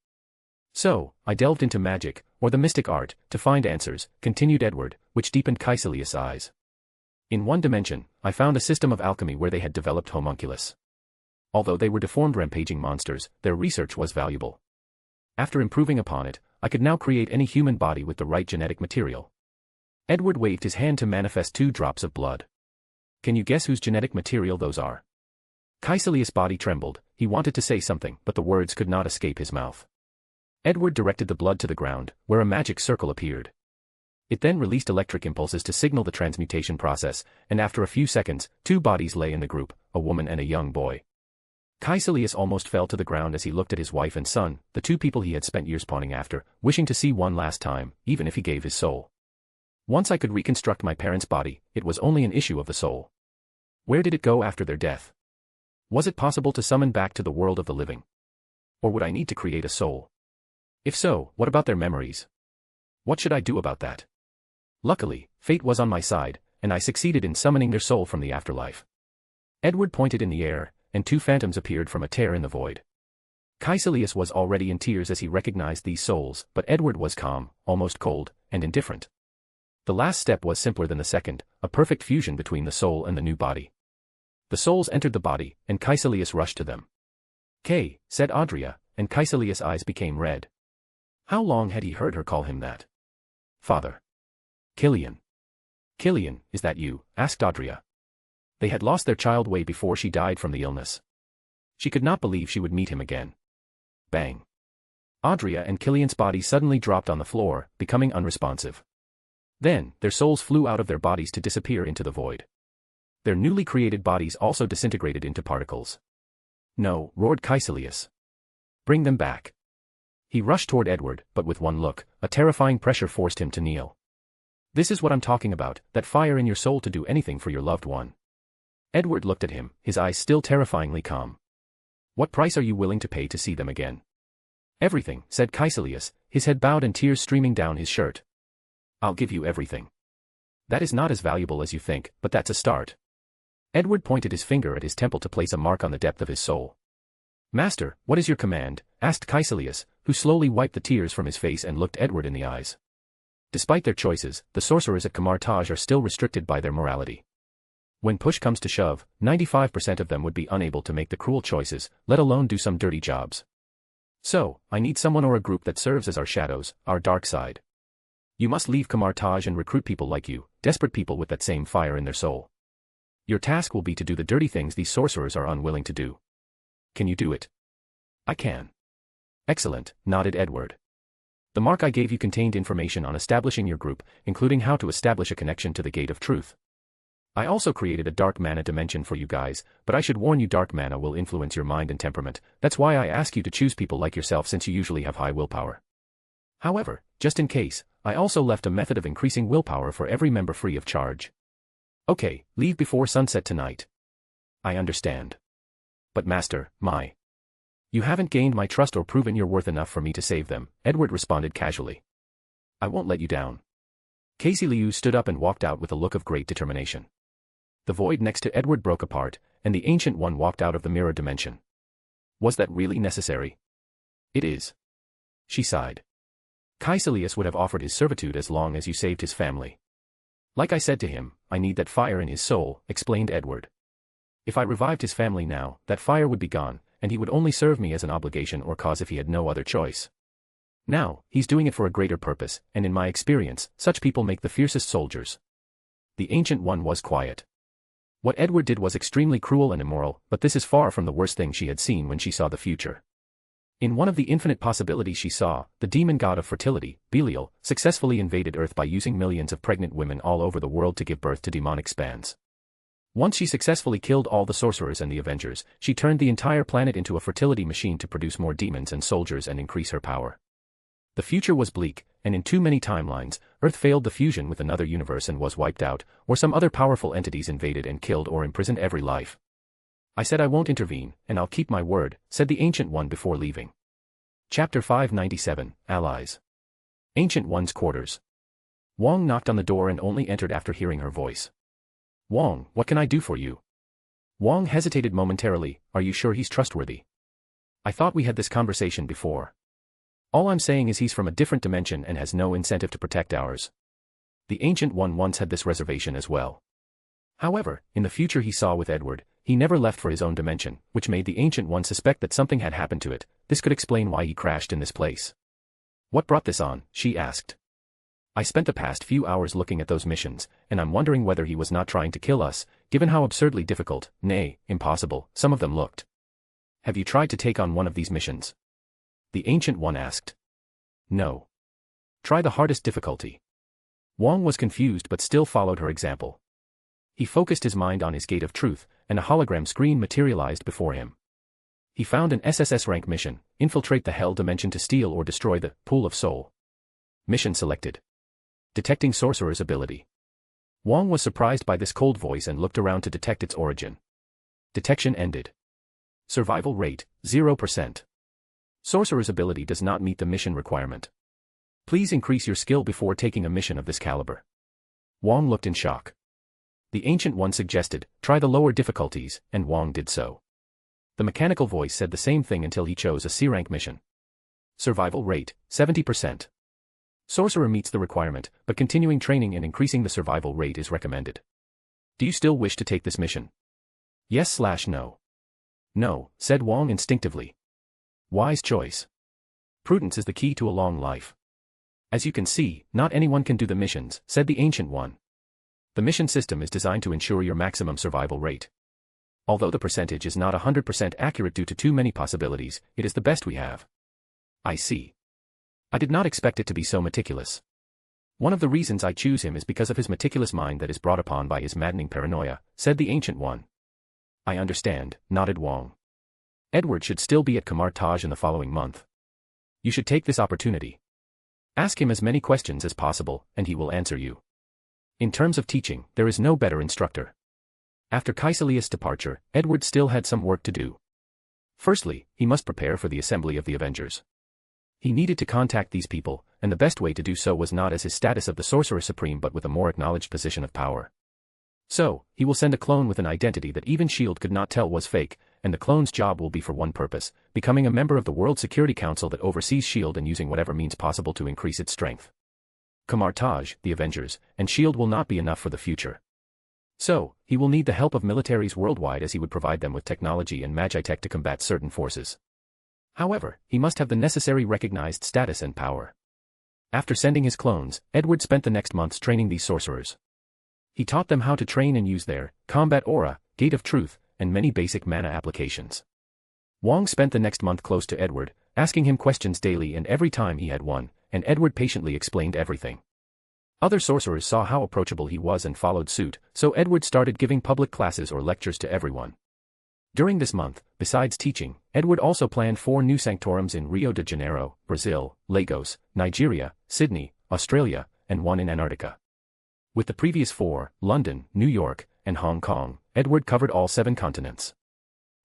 So, I delved into magic, or the mystic art, to find answers, continued Edward, which deepened Caecilius' eyes. In one dimension, I found a system of alchemy where they had developed homunculus. Although they were deformed rampaging monsters, their research was valuable. After improving upon it, I could now create any human body with the right genetic material. Edward waved his hand to manifest 2 drops of blood. Can you guess whose genetic material those are? Caecilius' body trembled. He wanted to say something, but the words could not escape his mouth. Edward directed the blood to the ground, where a magic circle appeared. It then released electric impulses to signal the transmutation process, and after a few seconds, 2 bodies lay in the group, a woman and a young boy. Caecilius almost fell to the ground as he looked at his wife and son, the 2 people he had spent years pawning after, wishing to see one last time, even if he gave his soul. Once I could reconstruct my parents' body, it was only an issue of the soul. Where did it go after their death? Was it possible to summon back to the world of the living? Or would I need to create a soul? If so, what about their memories? What should I do about that? Luckily, fate was on my side, and I succeeded in summoning their soul from the afterlife. Edward pointed in the air, and 2 phantoms appeared from a tear in the void. Caecilius was already in tears as he recognized these souls, but Edward was calm, almost cold, and indifferent. The last step was simpler than the second, a perfect fusion between the soul and the new body. The souls entered the body, and Caecilius rushed to them. "Kay," said Audria, and Caecilius' eyes became red. How long had he heard her call him that? "Father." "Killian." "Killian, is that you?" asked Audria. They had lost their child way before she died from the illness. She could not believe she would meet him again. Bang. Audria and Killian's bodies suddenly dropped on the floor, becoming unresponsive. Then, their souls flew out of their bodies to disappear into the void. Their newly created bodies also disintegrated into particles. "No," roared Caecilius. "Bring them back." He rushed toward Edward, but with one look, a terrifying pressure forced him to kneel. "This is what I'm talking about, that fire in your soul to do anything for your loved one." Edward looked at him, his eyes still terrifyingly calm. "What price are you willing to pay to see them again?" "Everything," said Caecilius, his head bowed and tears streaming down his shirt. "I'll give you everything." "That is not as valuable as you think, but that's a start." Edward pointed his finger at his temple to place a mark on the depth of his soul. "Master, what is your command?" asked Caecilius, who slowly wiped the tears from his face and looked Edward in the eyes. Despite their choices, the sorcerers at Camartage are still restricted by their morality. When push comes to shove, 95% of them would be unable to make the cruel choices, let alone do some dirty jobs. So, I need someone or a group that serves as our shadows, our dark side. You must leave Camartage and recruit people like you, desperate people with that same fire in their soul. Your task will be to do the dirty things these sorcerers are unwilling to do. Can you do it? "I can." "Excellent," nodded Edward. "The mark I gave you contained information on establishing your group, including how to establish a connection to the Gate of Truth. I also created a dark mana dimension for you guys, but I should warn you dark mana will influence your mind and temperament, that's why I ask you to choose people like yourself since you usually have high willpower. However, just in case, I also left a method of increasing willpower for every member free of charge." "Okay, leave before sunset tonight." "I understand. But Master, You haven't gained my trust or proven you're worth enough for me to save them," Edward responded casually. "I won't let you down." Casey Liu stood up and walked out with a look of great determination. The void next to Edward broke apart, and the Ancient One walked out of the mirror dimension. "Was that really necessary?" "It is." She sighed. "Caecilius would have offered his servitude as long as you saved his family. Like I said to him, I need that fire in his soul," explained Edward. "If I revived his family now, that fire would be gone, and he would only serve me as an obligation or cause if he had no other choice. Now, he's doing it for a greater purpose, and in my experience, such people make the fiercest soldiers." The Ancient One was quiet. What Edward did was extremely cruel and immoral, but this is far from the worst thing she had seen when she saw the future. In one of the infinite possibilities she saw, the demon god of fertility, Belial, successfully invaded Earth by using millions of pregnant women all over the world to give birth to demonic spans. Once she successfully killed all the sorcerers and the Avengers, she turned the entire planet into a fertility machine to produce more demons and soldiers and increase her power. The future was bleak, and in too many timelines, Earth failed the fusion with another universe and was wiped out, or some other powerful entities invaded and killed or imprisoned every life. "I said I won't intervene, and I'll keep my word," said the Ancient One before leaving. Chapter 597, Allies. Ancient One's quarters. Wong knocked on the door and only entered after hearing her voice. Wong, what can I do for you? Wong hesitated momentarily. Are you sure he's trustworthy? I thought we had this conversation before. All I'm saying is he's from a different dimension and has no incentive to protect ours. The Ancient One once had this reservation as well. However, in the future he saw with Edward, he never left for his own dimension, which made the Ancient One suspect that something had happened to it. This could explain why he crashed in this place. What brought this on? She asked. I spent the past few hours looking at those missions, and I'm wondering whether he was not trying to kill us, given how absurdly difficult, nay, impossible, some of them looked. Have you tried to take on one of these missions? The Ancient One asked. No. Try the hardest difficulty. Wong was confused but still followed her example. He focused his mind on his gate of truth, and a hologram screen materialized before him. He found an SSS rank mission, infiltrate the Hell Dimension to steal or destroy the Pool of Soul. Mission selected. Detecting Sorcerer's ability. Wong was surprised by this cold voice and looked around to detect its origin. Detection ended. Survival rate, 0%. Sorcerer's ability does not meet the mission requirement. Please increase your skill before taking a mission of this caliber. Wong looked in shock. The Ancient One suggested, try the lower difficulties, and Wong did so. The mechanical voice said the same thing until he chose a C-rank mission. Survival rate, 70%. Sorcerer meets the requirement, but continuing training and increasing the survival rate is recommended. Do you still wish to take this mission? Yes/no. No, said Wong instinctively. Wise choice. Prudence is the key to a long life. As you can see, not anyone can do the missions, said the Ancient One. The mission system is designed to ensure your maximum survival rate. Although the percentage is not 100% accurate due to too many possibilities, it is the best we have. I see. I did not expect it to be so meticulous. One of the reasons I choose him is because of his meticulous mind that is brought upon by his maddening paranoia, said the Ancient One. I understand, nodded Wong. Edward should still be at Kamar Taj in the following month. You should take this opportunity. Ask him as many questions as possible, and he will answer you. In terms of teaching, there is no better instructor. After Kaisalias' departure, Edward still had some work to do. Firstly, he must prepare for the assembly of the Avengers. He needed to contact these people, and the best way to do so was not as his status of the Sorcerer Supreme but with a more acknowledged position of power. So, he will send a clone with an identity that even S.H.I.E.L.D. could not tell was fake, and the clone's job will be for one purpose, becoming a member of the World Security Council that oversees S.H.I.E.L.D. and using whatever means possible to increase its strength. Kamar Taj, the Avengers, and S.H.I.E.L.D. will not be enough for the future. So, he will need the help of militaries worldwide as he would provide them with technology and magitech to combat certain forces. However, he must have the necessary recognized status and power. After sending his clones, Edward spent the next months training these sorcerers. He taught them how to train and use their combat aura, gate of truth, and many basic mana applications. Wong spent the next month close to Edward, asking him questions daily and every time he had one, and Edward patiently explained everything. Other sorcerers saw how approachable he was and followed suit, so Edward started giving public classes or lectures to everyone. During this month, besides teaching, Edward also planned 4 new sanctorums in Rio de Janeiro, Brazil, Lagos, Nigeria, Sydney, Australia, and 1 in Antarctica. With the previous 4, London, New York, and Hong Kong, Edward covered all 7 continents.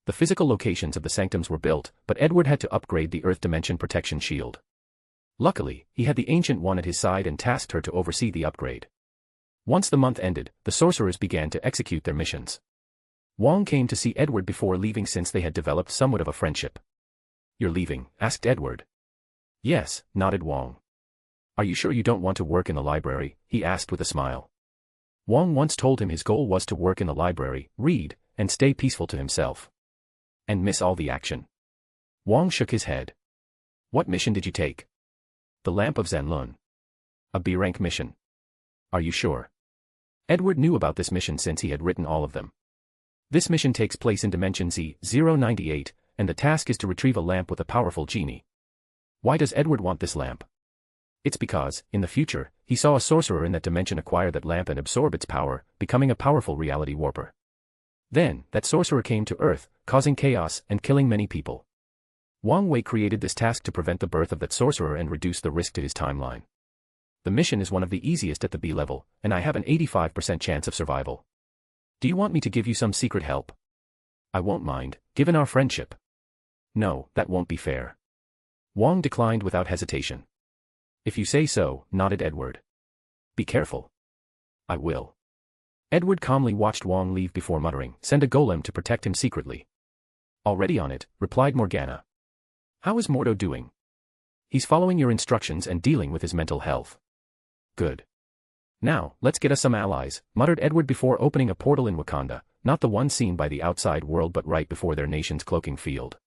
The physical locations of the sanctums were built, but Edward had to upgrade the Earth Dimension Protection Shield. Luckily, he had the Ancient One at his side and tasked her to oversee the upgrade. Once the month ended, the sorcerers began to execute their missions. Wong came to see Edward before leaving since they had developed somewhat of a friendship. You're leaving? Asked Edward. Yes, nodded Wong. Are you sure you don't want to work in the library? He asked with a smile. Wong once told him his goal was to work in the library, read, and stay peaceful to himself. And miss all the action. Wong shook his head. What mission did you take? The Lamp of Zanlun. A B-rank mission. Are you sure? Edward knew about this mission since he had written all of them. This mission takes place in Dimension Z-098, and the task is to retrieve a lamp with a powerful genie. Why does Edward want this lamp? It's because, in the future, he saw a sorcerer in that dimension acquire that lamp and absorb its power, becoming a powerful reality warper. Then, that sorcerer came to Earth, causing chaos and killing many people. Wang Wei created this task to prevent the birth of that sorcerer and reduce the risk to his timeline. The mission is one of the easiest at the B level, and I have an 85% chance of survival. Do you want me to give you some secret help? I won't mind, given our friendship. No, that won't be fair. Wang declined without hesitation. If you say so, nodded Edward. Be careful. I will. Edward calmly watched Wong leave before muttering, send a golem to protect him secretly. Already on it, replied Morgana. How is Mordo doing? He's following your instructions and dealing with his mental health. Good. Now, let's get us some allies, muttered Edward before opening a portal in Wakanda, not the one seen by the outside world but right before their nation's cloaking field.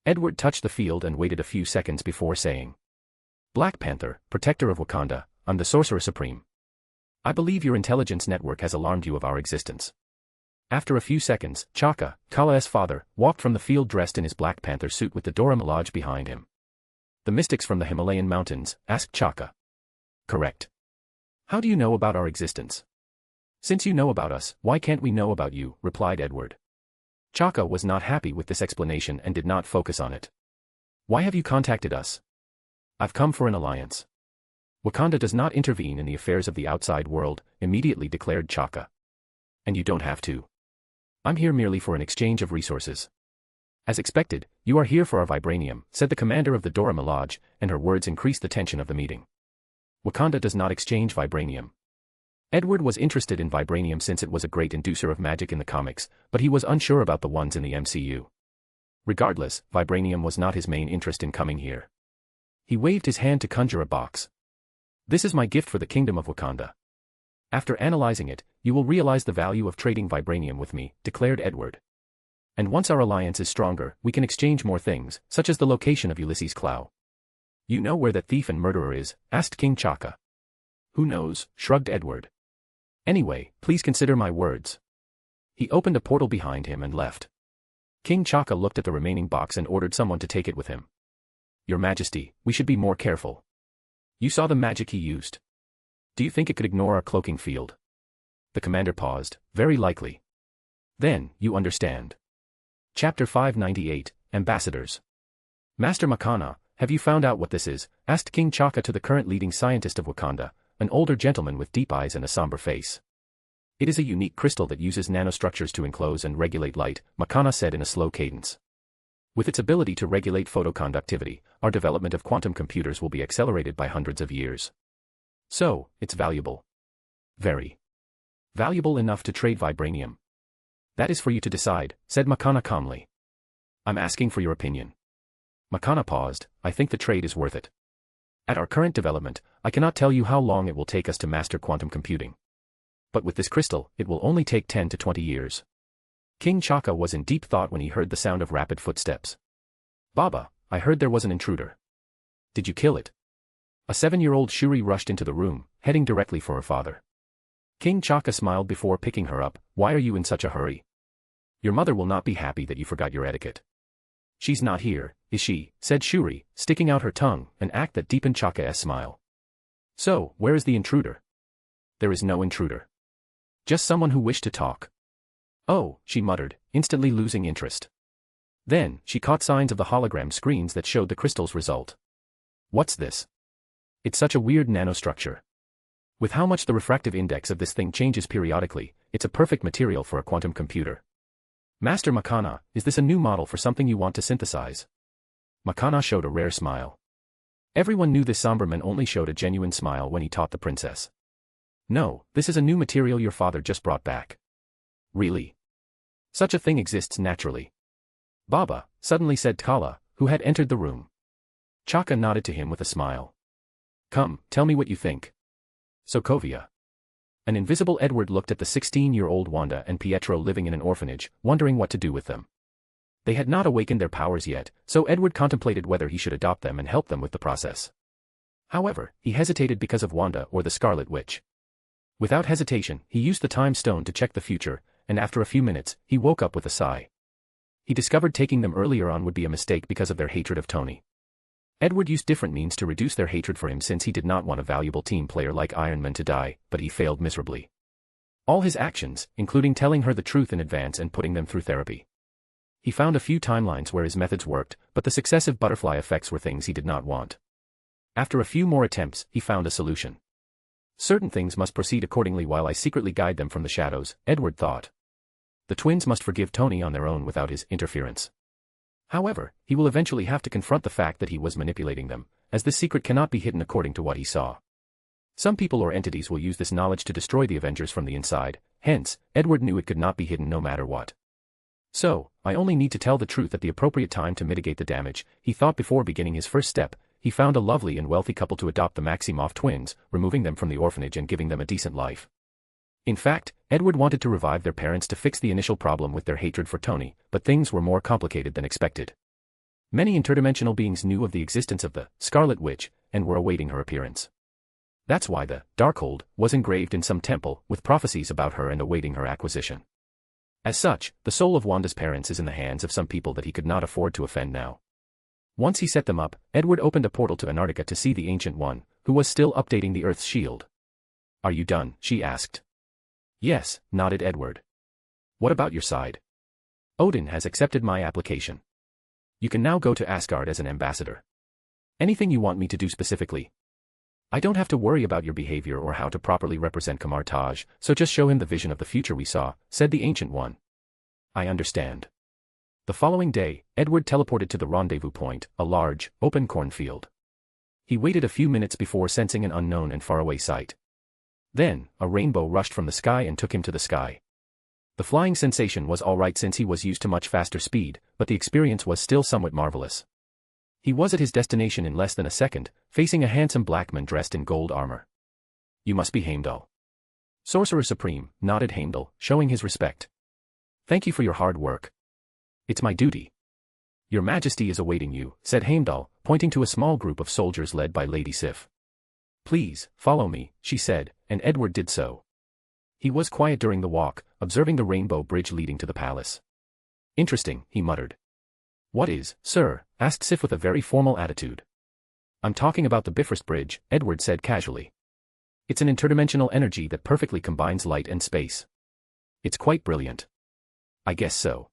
Edward touched the field and waited a few seconds before saying, Black Panther, protector of Wakanda, I'm the Sorcerer Supreme. I believe your intelligence network has alarmed you of our existence. After a few seconds, Chaka, Kala's father, walked from the field dressed in his Black Panther suit with the Dora Milaje behind him. The mystics from the Himalayan mountains, asked Chaka. Correct. How do you know about our existence? Since you know about us, why can't we know about you, replied Edward. Chaka was not happy with this explanation and did not focus on it. Why have you contacted us? I've come for an alliance. Wakanda does not intervene in the affairs of the outside world, immediately declared Chaka. And you don't have to. I'm here merely for an exchange of resources. As expected, you are here for our vibranium, said the commander of the Dora Milaje, and her words increased the tension of the meeting. Wakanda does not exchange vibranium. Edward was interested in vibranium since it was a great inducer of magic in the comics, but he was unsure about the ones in the MCU. Regardless, vibranium was not his main interest in coming here. He waved his hand to conjure a box. This is my gift for the Kingdom of Wakanda. After analyzing it, you will realize the value of trading vibranium with me, declared Edward. And once our alliance is stronger, we can exchange more things, such as the location of Ulysses Clow. You know where that thief and murderer is? Asked King Chaka. Who knows? Shrugged Edward. Anyway, please consider my words. He opened a portal behind him and left. King Chaka looked at the remaining box and ordered someone to take it with him. Your Majesty, we should be more careful. You saw the magic he used. Do you think it could ignore our cloaking field? The commander paused, very likely. Then, you understand. Chapter 598, Ambassadors. Master Makana, have you found out what this is? Asked King Chaka to the current leading scientist of Wakanda, an older gentleman with deep eyes and a somber face. It is a unique crystal that uses nanostructures to enclose and regulate light, Makana said in a slow cadence. With its ability to regulate photoconductivity, our development of quantum computers will be accelerated by hundreds of years. So, it's valuable. Very. Valuable enough to trade vibranium. That is for you to decide, said Makana calmly. I'm asking for your opinion. Makana paused, I think the trade is worth it. At our current development, I cannot tell you how long it will take us to master quantum computing. But with this crystal, it will only take 10 to 20 years. King Chaka was in deep thought when he heard the sound of rapid footsteps. Baba, I heard there was an intruder. Did you kill it? A 7-year-old Shuri rushed into the room, heading directly for her father. King Chaka smiled before picking her up, why are you in such a hurry? Your mother will not be happy that you forgot your etiquette. She's not here, is she? Said Shuri, sticking out her tongue, an act that deepened Chaka's smile. So, where is the intruder? There is no intruder. Just someone who wished to talk. Oh, she muttered, instantly losing interest. Then, she caught signs of the hologram screens that showed the crystal's result. What's this? It's such a weird nanostructure. With how much the refractive index of this thing changes periodically, it's a perfect material for a quantum computer. Master Makana, is this a new model for something you want to synthesize? Makana showed a rare smile. Everyone knew this somber man only showed a genuine smile when he taught the princess. No, this is a new material your father just brought back. Really? Such a thing exists naturally. Baba, suddenly said Kala, who had entered the room. Chaka nodded to him with a smile. Come, tell me what you think. Sokovia. An invisible Edward looked at the 16-year-old Wanda and Pietro living in an orphanage, wondering what to do with them. They had not awakened their powers yet, so Edward contemplated whether he should adopt them and help them with the process. However, he hesitated because of Wanda or the Scarlet Witch. Without hesitation, he used the time stone to check the future, and after a few minutes, he woke up with a sigh. He discovered taking them earlier on would be a mistake because of their hatred of Tony. Edward used different means to reduce their hatred for him since he did not want a valuable team player like Iron Man to die, but he failed miserably. All his actions, including telling her the truth in advance and putting them through therapy. He found a few timelines where his methods worked, but the successive butterfly effects were things he did not want. After a few more attempts, he found a solution. Certain things must proceed accordingly while I secretly guide them from the shadows, Edward thought. The twins must forgive Tony on their own without his interference. However, he will eventually have to confront the fact that he was manipulating them, as this secret cannot be hidden according to what he saw. Some people or entities will use this knowledge to destroy the Avengers from the inside, hence, Edward knew it could not be hidden no matter what. So, I only need to tell the truth at the appropriate time to mitigate the damage, he thought before beginning his first step. He found a lovely and wealthy couple to adopt the Maximoff twins, removing them from the orphanage and giving them a decent life. In fact, Edward wanted to revive their parents to fix the initial problem with their hatred for Tony, but things were more complicated than expected. Many interdimensional beings knew of the existence of the Scarlet Witch, and were awaiting her appearance. That's why the Darkhold was engraved in some temple, with prophecies about her and awaiting her acquisition. As such, the soul of Wanda's parents is in the hands of some people that he could not afford to offend now. Once he set them up, Edward opened a portal to Antarctica to see the Ancient One, who was still updating the Earth's shield. "Are you done?" she asked. "Yes," nodded Edward. "What about your side?" "Odin has accepted my application. You can now go to Asgard as an ambassador. Anything you want me to do specifically?" "I don't have to worry about your behavior or how to properly represent Kamartaj, so just show him the vision of the future we saw," said the Ancient One. "I understand." The following day, Edward teleported to the rendezvous point, a large, open cornfield. He waited a few minutes before sensing an unknown and faraway sight. Then, a rainbow rushed from the sky and took him to the sky. The flying sensation was alright since he was used to much faster speed, but the experience was still somewhat marvelous. He was at his destination in less than a second, facing a handsome black man dressed in gold armor. "You must be Heimdall." "Sorcerer Supreme," nodded Heimdall, showing his respect. "Thank you for your hard work. It's my duty." "Your Majesty is awaiting you," said Heimdall, pointing to a small group of soldiers led by Lady Sif. "Please, follow me," she said, and Edward did so. He was quiet during the walk, observing the rainbow bridge leading to the palace. "Interesting," he muttered. "What is, sir?" asked Sif with a very formal attitude. "I'm talking about the Bifrost Bridge," Edward said casually. "It's an interdimensional energy that perfectly combines light and space. It's quite brilliant." "I guess so."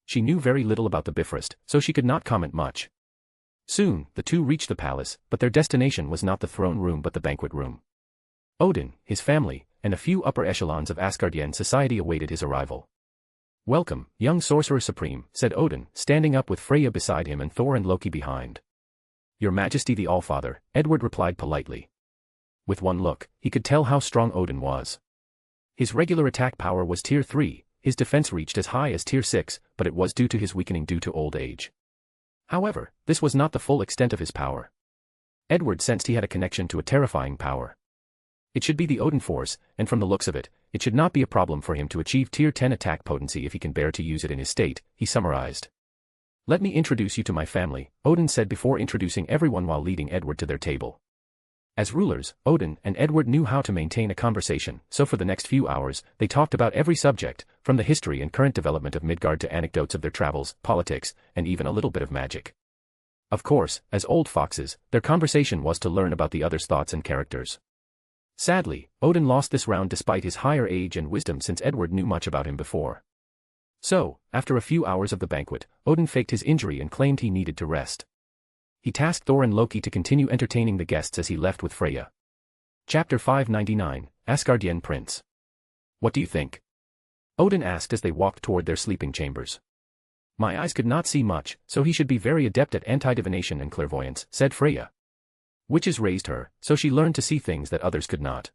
She knew very little about the Bifrost, so she could not comment much. Soon, the two reached the palace, but their destination was not the throne room but the banquet room. Odin, his family, and a few upper echelons of Asgardian society awaited his arrival. "Welcome, young Sorcerer Supreme," said Odin, standing up with Freya beside him and Thor and Loki behind. "Your Majesty the Allfather," Edward replied politely. With one look, he could tell how strong Odin was. His regular attack power was Tier 3, his defense reached as high as Tier 6, but it was due to his weakening due to old age. However, this was not the full extent of his power. Edward sensed he had a connection to a terrifying power. It should be the Odin Force, and from the looks of it, it should not be a problem for him to achieve Tier 10 attack potency if he can bear to use it in his state, he summarized. "Let me introduce you to my family," Odin said before introducing everyone while leading Edward to their table. As rulers, Odin and Edward knew how to maintain a conversation, so for the next few hours, they talked about every subject, from the history and current development of Midgard to anecdotes of their travels, politics, and even a little bit of magic. Of course, as old foxes, their conversation was to learn about the other's thoughts and characters. Sadly, Odin lost this round despite his higher age and wisdom since Edward knew much about him before. So, after a few hours of the banquet, Odin faked his injury and claimed he needed to rest. He tasked Thor and Loki to continue entertaining the guests as he left with Freya. Chapter 599, Asgardian Prince. "What do you think?" Odin asked as they walked toward their sleeping chambers. "My eyes could not see much, so he should be very adept at anti-divination and clairvoyance," said Freya. "Witches raised her, so she learned to see things that others could not."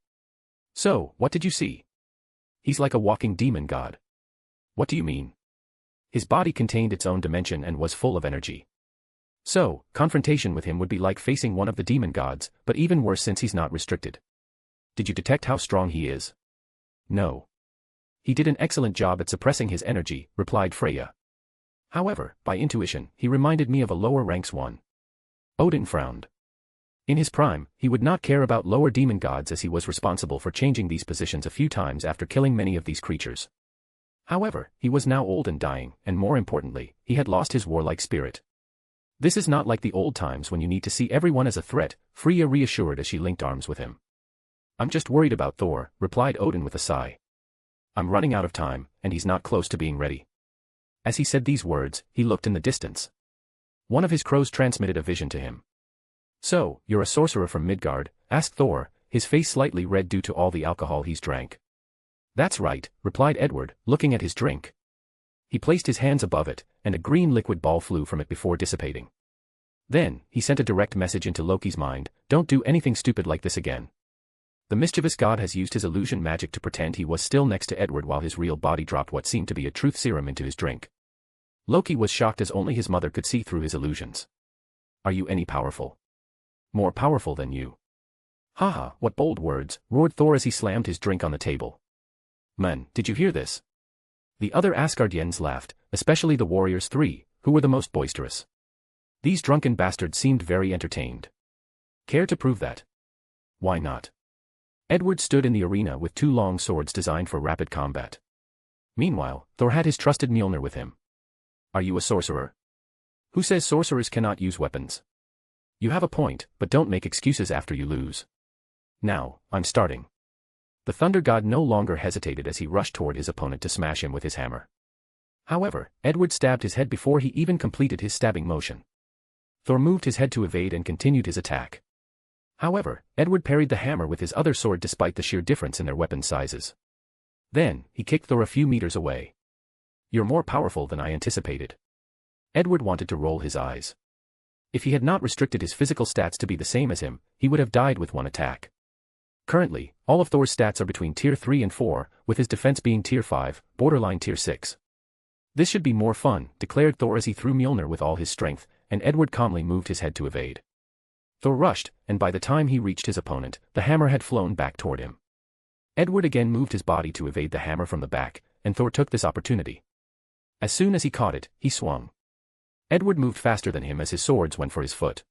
"So, what did you see?" "He's like a walking demon god." "What do you mean?" "His body contained its own dimension and was full of energy. So, confrontation with him would be like facing one of the demon gods, but even worse since he's not restricted." "Did you detect how strong he is?" "No. He did an excellent job at suppressing his energy," replied Freya. "However, by intuition, he reminded me of a lower ranks one." Odin frowned. In his prime, he would not care about lower demon gods as he was responsible for changing these positions a few times after killing many of these creatures. However, he was now old and dying, and more importantly, he had lost his warlike spirit. "This is not like the old times when you need to see everyone as a threat," Freya reassured as she linked arms with him. "I'm just worried about Thor," replied Odin with a sigh. "I'm running out of time, and he's not close to being ready." As he said these words, he looked in the distance. One of his crows transmitted a vision to him. "So, you're a sorcerer from Midgard?" asked Thor, his face slightly red due to all the alcohol he's drank. "That's right," replied Edward, looking at his drink. He placed his hands above it, and a green liquid ball flew from it before dissipating. Then, he sent a direct message into Loki's mind, "Don't do anything stupid like this again." The mischievous god has used his illusion magic to pretend he was still next to Edward while his real body dropped what seemed to be a truth serum into his drink. Loki was shocked as only his mother could see through his illusions. "Are you any powerful? More powerful than you?" "Haha, what bold words," roared Thor as he slammed his drink on the table. "Man, did you hear this?" The other Asgardians laughed, especially the warriors 3, who were the most boisterous. These drunken bastards seemed very entertained. Care to prove that? Why not? Edward stood in the arena with 2 long swords designed for rapid combat. Meanwhile, Thor had his trusted Mjolnir with him. "Are you a sorcerer? Who says sorcerers cannot use weapons? You have a point, but don't make excuses after you lose. Now, I'm starting." The Thunder God no longer hesitated as he rushed toward his opponent to smash him with his hammer. However, Edward stabbed his head before he even completed his stabbing motion. Thor moved his head to evade and continued his attack. However, Edward parried the hammer with his other sword despite the sheer difference in their weapon sizes. Then, he kicked Thor a few meters away. "You're more powerful than I anticipated." Edward wanted to roll his eyes. If he had not restricted his physical stats to be the same as him, he would have died with one attack. Currently, all of Thor's stats are between tier 3 and 4, with his defense being tier 5, borderline tier 6. "This should be more fun," declared Thor as he threw Mjolnir with all his strength, and Edward calmly moved his head to evade. Thor rushed, and by the time he reached his opponent, the hammer had flown back toward him. Edward again moved his body to evade the hammer from the back, and Thor took this opportunity. As soon as he caught it, he swung. Edward moved faster than him as his swords went for his foot.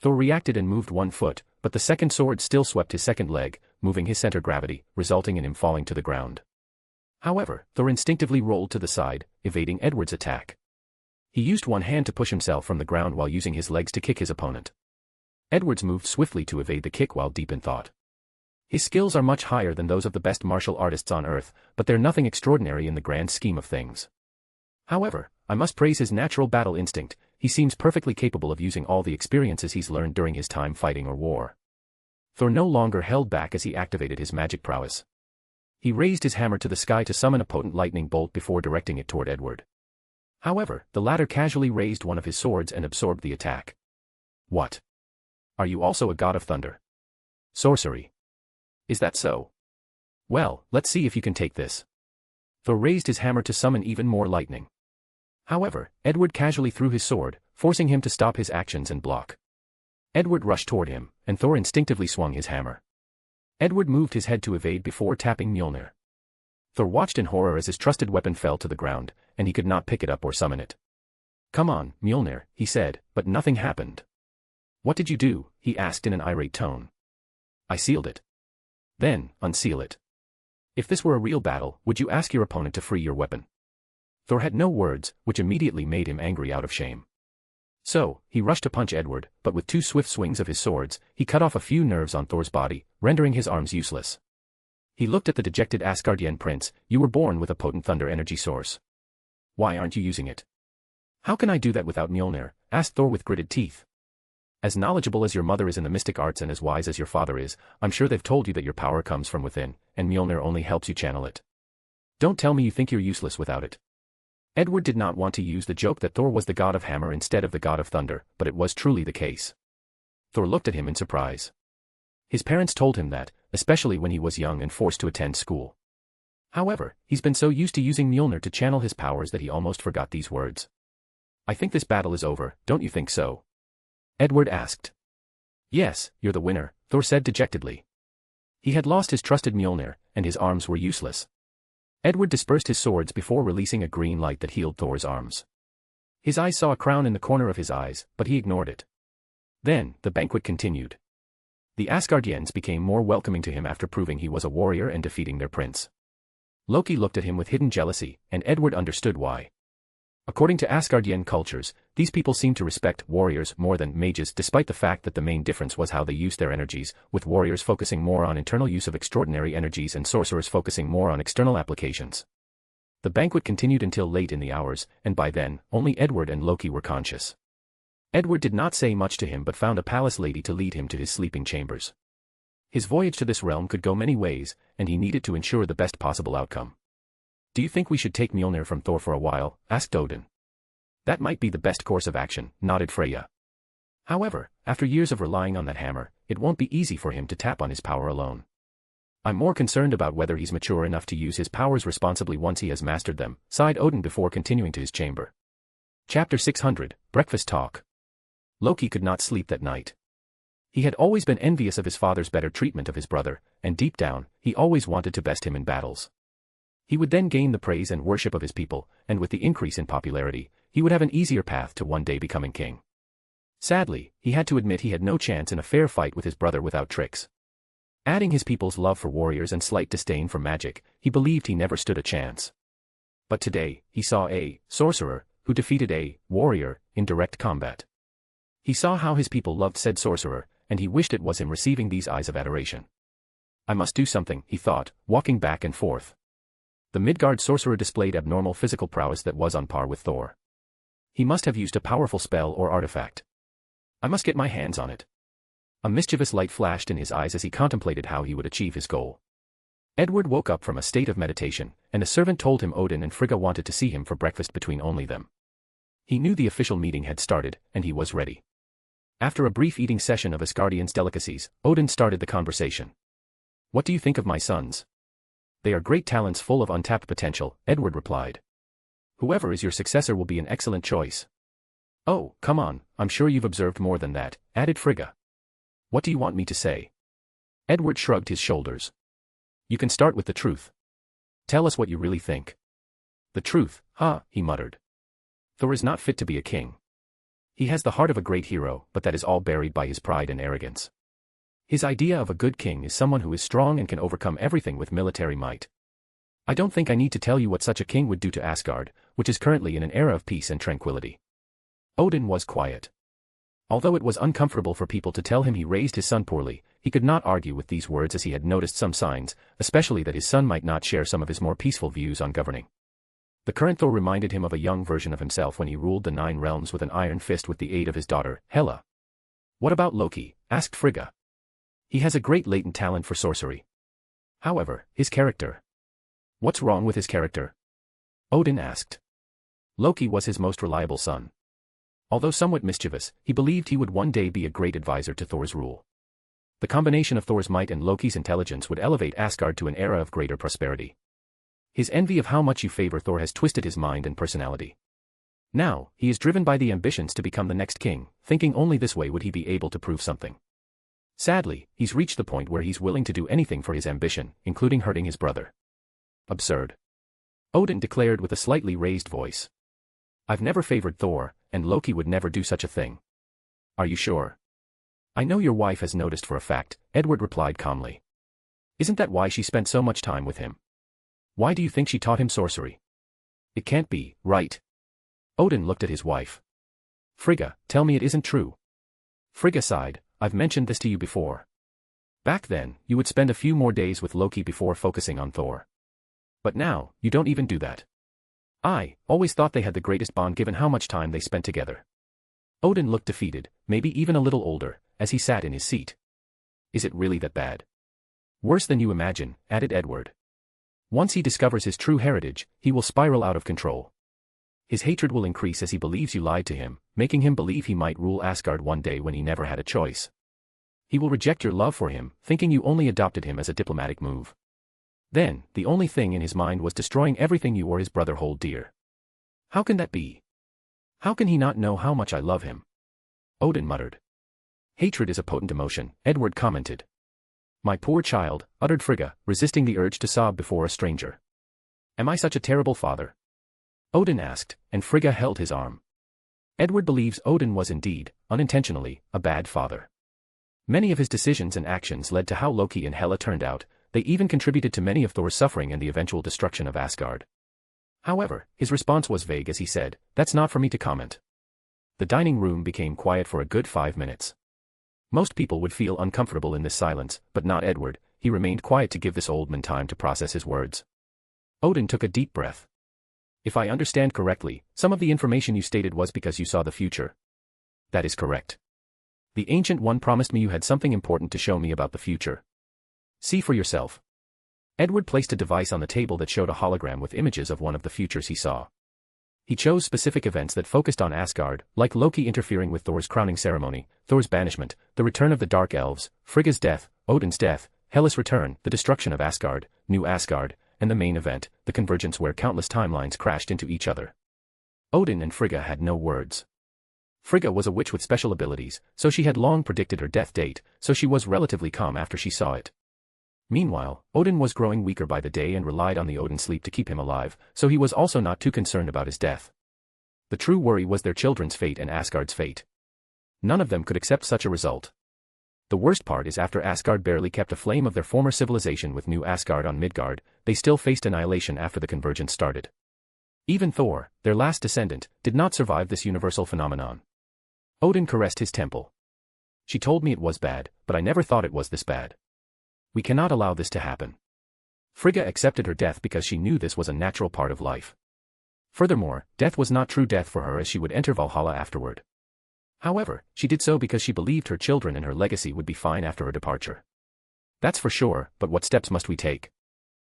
Thor reacted and moved one foot, but the second sword still swept his second leg, moving his center gravity, resulting in him falling to the ground. However, Thor instinctively rolled to the side, evading Edward's attack. He used one hand to push himself from the ground while using his legs to kick his opponent. Edwards moved swiftly to evade the kick while deep in thought. His skills are much higher than those of the best martial artists on Earth, but they're nothing extraordinary in the grand scheme of things. However, I must praise his natural battle instinct. He seems perfectly capable of using all the experiences he's learned during his time fighting or war. Thor no longer held back as he activated his magic prowess. He raised his hammer to the sky to summon a potent lightning bolt before directing it toward Edward. However, the latter casually raised one of his swords and absorbed the attack. "What? Are you also a god of thunder? Sorcery? Is that so? Well, let's see if you can take this." Thor raised his hammer to summon even more lightning. However, Edward casually threw his sword, forcing him to stop his actions and block. Edward rushed toward him, and Thor instinctively swung his hammer. Edward moved his head to evade before tapping Mjolnir. Thor watched in horror as his trusted weapon fell to the ground, and he could not pick it up or summon it. "Come on, Mjolnir," he said, but nothing happened. "What did you do?" he asked in an irate tone. "I sealed it." "Then, unseal it. If this were a real battle, would you ask your opponent to free your weapon?" Thor had no words, which immediately made him angry out of shame. So, he rushed to punch Edward, but with 2 swift swings of his swords, he cut off a few nerves on Thor's body, rendering his arms useless. He looked at the dejected Asgardian prince. "You were born with a potent thunder energy source. Why aren't you using it?" "How can I do that without Mjolnir?" asked Thor with gritted teeth. "As knowledgeable as your mother is in the mystic arts and as wise as your father is, I'm sure they've told you that your power comes from within, and Mjolnir only helps you channel it. Don't tell me you think you're useless without it." Edward did not want to use the joke that Thor was the god of hammer instead of the god of thunder, but it was truly the case. Thor looked at him in surprise. His parents told him that, especially when he was young and forced to attend school. However, he's been so used to using Mjolnir to channel his powers that he almost forgot these words. "I think this battle is over, don't you think so?" Edward asked. "Yes, you're the winner," Thor said dejectedly. He had lost his trusted Mjolnir, and his arms were useless. Edward dispersed his swords before releasing a green light that healed Thor's arms. His eyes saw a crown in the corner of his eyes, but he ignored it. Then, the banquet continued. The Asgardians became more welcoming to him after proving he was a warrior and defeating their prince. Loki looked at him with hidden jealousy, and Edward understood why. According to Asgardian cultures, these people seemed to respect warriors more than mages, despite the fact that the main difference was how they used their energies, with warriors focusing more on internal use of extraordinary energies and sorcerers focusing more on external applications. The banquet continued until late in the hours, and by then, only Edward and Loki were conscious. Edward did not say much to him but found a palace lady to lead him to his sleeping chambers. His voyage to this realm could go many ways, and he needed to ensure the best possible outcome. Do you think we should take Mjolnir from Thor for a while? Asked Odin. That might be the best course of action, nodded Freya. However, after years of relying on that hammer, it won't be easy for him to tap on his power alone. I'm more concerned about whether he's mature enough to use his powers responsibly once he has mastered them, sighed Odin before continuing to his chamber. Chapter 600, Breakfast Talk. Loki could not sleep that night. He had always been envious of his father's better treatment of his brother, and deep down, he always wanted to best him in battles. He would then gain the praise and worship of his people, and with the increase in popularity, he would have an easier path to one day becoming king. Sadly, he had to admit he had no chance in a fair fight with his brother without tricks. Adding his people's love for warriors and slight disdain for magic, he believed he never stood a chance. But today, he saw a sorcerer who defeated a warrior in direct combat. He saw how his people loved said sorcerer, and he wished it was him receiving these eyes of adoration. I must do something, he thought, walking back and forth. The Midgard sorcerer displayed abnormal physical prowess that was on par with Thor. He must have used a powerful spell or artifact. I must get my hands on it. A mischievous light flashed in his eyes as he contemplated how he would achieve his goal. Edward woke up from a state of meditation, and a servant told him Odin and Frigga wanted to see him for breakfast between only them. He knew the official meeting had started, and he was ready. After a brief eating session of Asgardian's delicacies, Odin started the conversation. What do you think of my sons? They are great talents full of untapped potential, Edward replied. Whoever is your successor will be an excellent choice. Oh, come on, I'm sure you've observed more than that, added Frigga. What do you want me to say? Edward shrugged his shoulders. You can start with the truth. Tell us what you really think. The truth, huh, he muttered. Thor is not fit to be a king. He has the heart of a great hero, but that is all buried by his pride and arrogance. His idea of a good king is someone who is strong and can overcome everything with military might. I don't think I need to tell you what such a king would do to Asgard, which is currently in an era of peace and tranquility. Odin was quiet. Although it was uncomfortable for people to tell him he raised his son poorly, he could not argue with these words as he had noticed some signs, especially that his son might not share some of his more peaceful views on governing. The current Thor reminded him of a young version of himself when he ruled the 9 realms with an iron fist with the aid of his daughter, Hela. What about Loki? Asked Frigga. He has a great latent talent for sorcery. However, his character. What's wrong with his character? Odin asked. Loki was his most reliable son. Although somewhat mischievous, he believed he would one day be a great advisor to Thor's rule. The combination of Thor's might and Loki's intelligence would elevate Asgard to an era of greater prosperity. His envy of how much you favor Thor has twisted his mind and personality. Now, he is driven by the ambitions to become the next king, thinking only this way would he be able to prove something. Sadly, he's reached the point where he's willing to do anything for his ambition, including hurting his brother. Absurd. Odin declared with a slightly raised voice. I've never favored Thor, and Loki would never do such a thing. Are you sure? I know your wife has noticed for a fact, Edward replied calmly. Isn't that why she spent so much time with him? Why do you think she taught him sorcery? It can't be, right? Odin looked at his wife. Frigga, tell me it isn't true. Frigga sighed, I've mentioned this to you before. Back then, you would spend a few more days with Loki before focusing on Thor. But now, you don't even do that. I always thought they had the greatest bond given how much time they spent together. Odin looked defeated, maybe even a little older, as he sat in his seat. Is it really that bad? Worse than you imagine, added Edward. Once he discovers his true heritage, he will spiral out of control. His hatred will increase as he believes you lied to him, making him believe he might rule Asgard one day when he never had a choice. He will reject your love for him, thinking you only adopted him as a diplomatic move. Then, the only thing in his mind was destroying everything you or his brother hold dear. How can that be? How can he not know how much I love him? Odin muttered. Hatred is a potent emotion, Edward commented. My poor child, uttered Frigga, resisting the urge to sob before a stranger. Am I such a terrible father? Odin asked, and Frigga held his arm. Edward believes Odin was indeed, unintentionally, a bad father. Many of his decisions and actions led to how Loki and Hela turned out. They even contributed to many of Thor's suffering and the eventual destruction of Asgard. However, his response was vague as he said, that's not for me to comment. The dining room became quiet for a good 5 minutes. Most people would feel uncomfortable in this silence, but not Edward. He remained quiet to give this old man time to process his words. Odin took a deep breath. If I understand correctly, some of the information you stated was because you saw the future. That is correct. The Ancient One promised me you had something important to show me about the future. See for yourself. Edward placed a device on the table that showed a hologram with images of one of the futures he saw. He chose specific events that focused on Asgard, like Loki interfering with Thor's crowning ceremony, Thor's banishment, the return of the Dark Elves, Frigga's death, Odin's death, Hela's return, the destruction of Asgard, New Asgard, and the main event, the convergence where countless timelines crashed into each other. Odin and Frigga had no words. Frigga was a witch with special abilities, so she had long predicted her death date, so she was relatively calm after she saw it. Meanwhile, Odin was growing weaker by the day and relied on the Odin sleep to keep him alive, so he was also not too concerned about his death. The true worry was their children's fate and Asgard's fate. None of them could accept such a result. The worst part is after Asgard barely kept a flame of their former civilization with New Asgard on Midgard, they still faced annihilation after the convergence started. Even Thor, their last descendant, did not survive this universal phenomenon. Odin caressed his temple. She told me it was bad, but I never thought it was this bad. We cannot allow this to happen. Frigga accepted her death because she knew this was a natural part of life. Furthermore, death was not true death for her as she would enter Valhalla afterward. However, she did so because she believed her children and her legacy would be fine after her departure. That's for sure, but what steps must we take?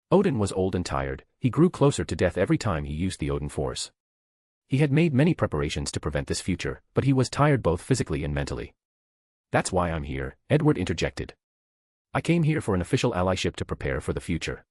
Odin was old and tired, he grew closer to death every time he used the Odin Force. He had made many preparations to prevent this future, but he was tired both physically and mentally. That's why I'm here, Edward interjected. I came here for an official allyship to prepare for the future.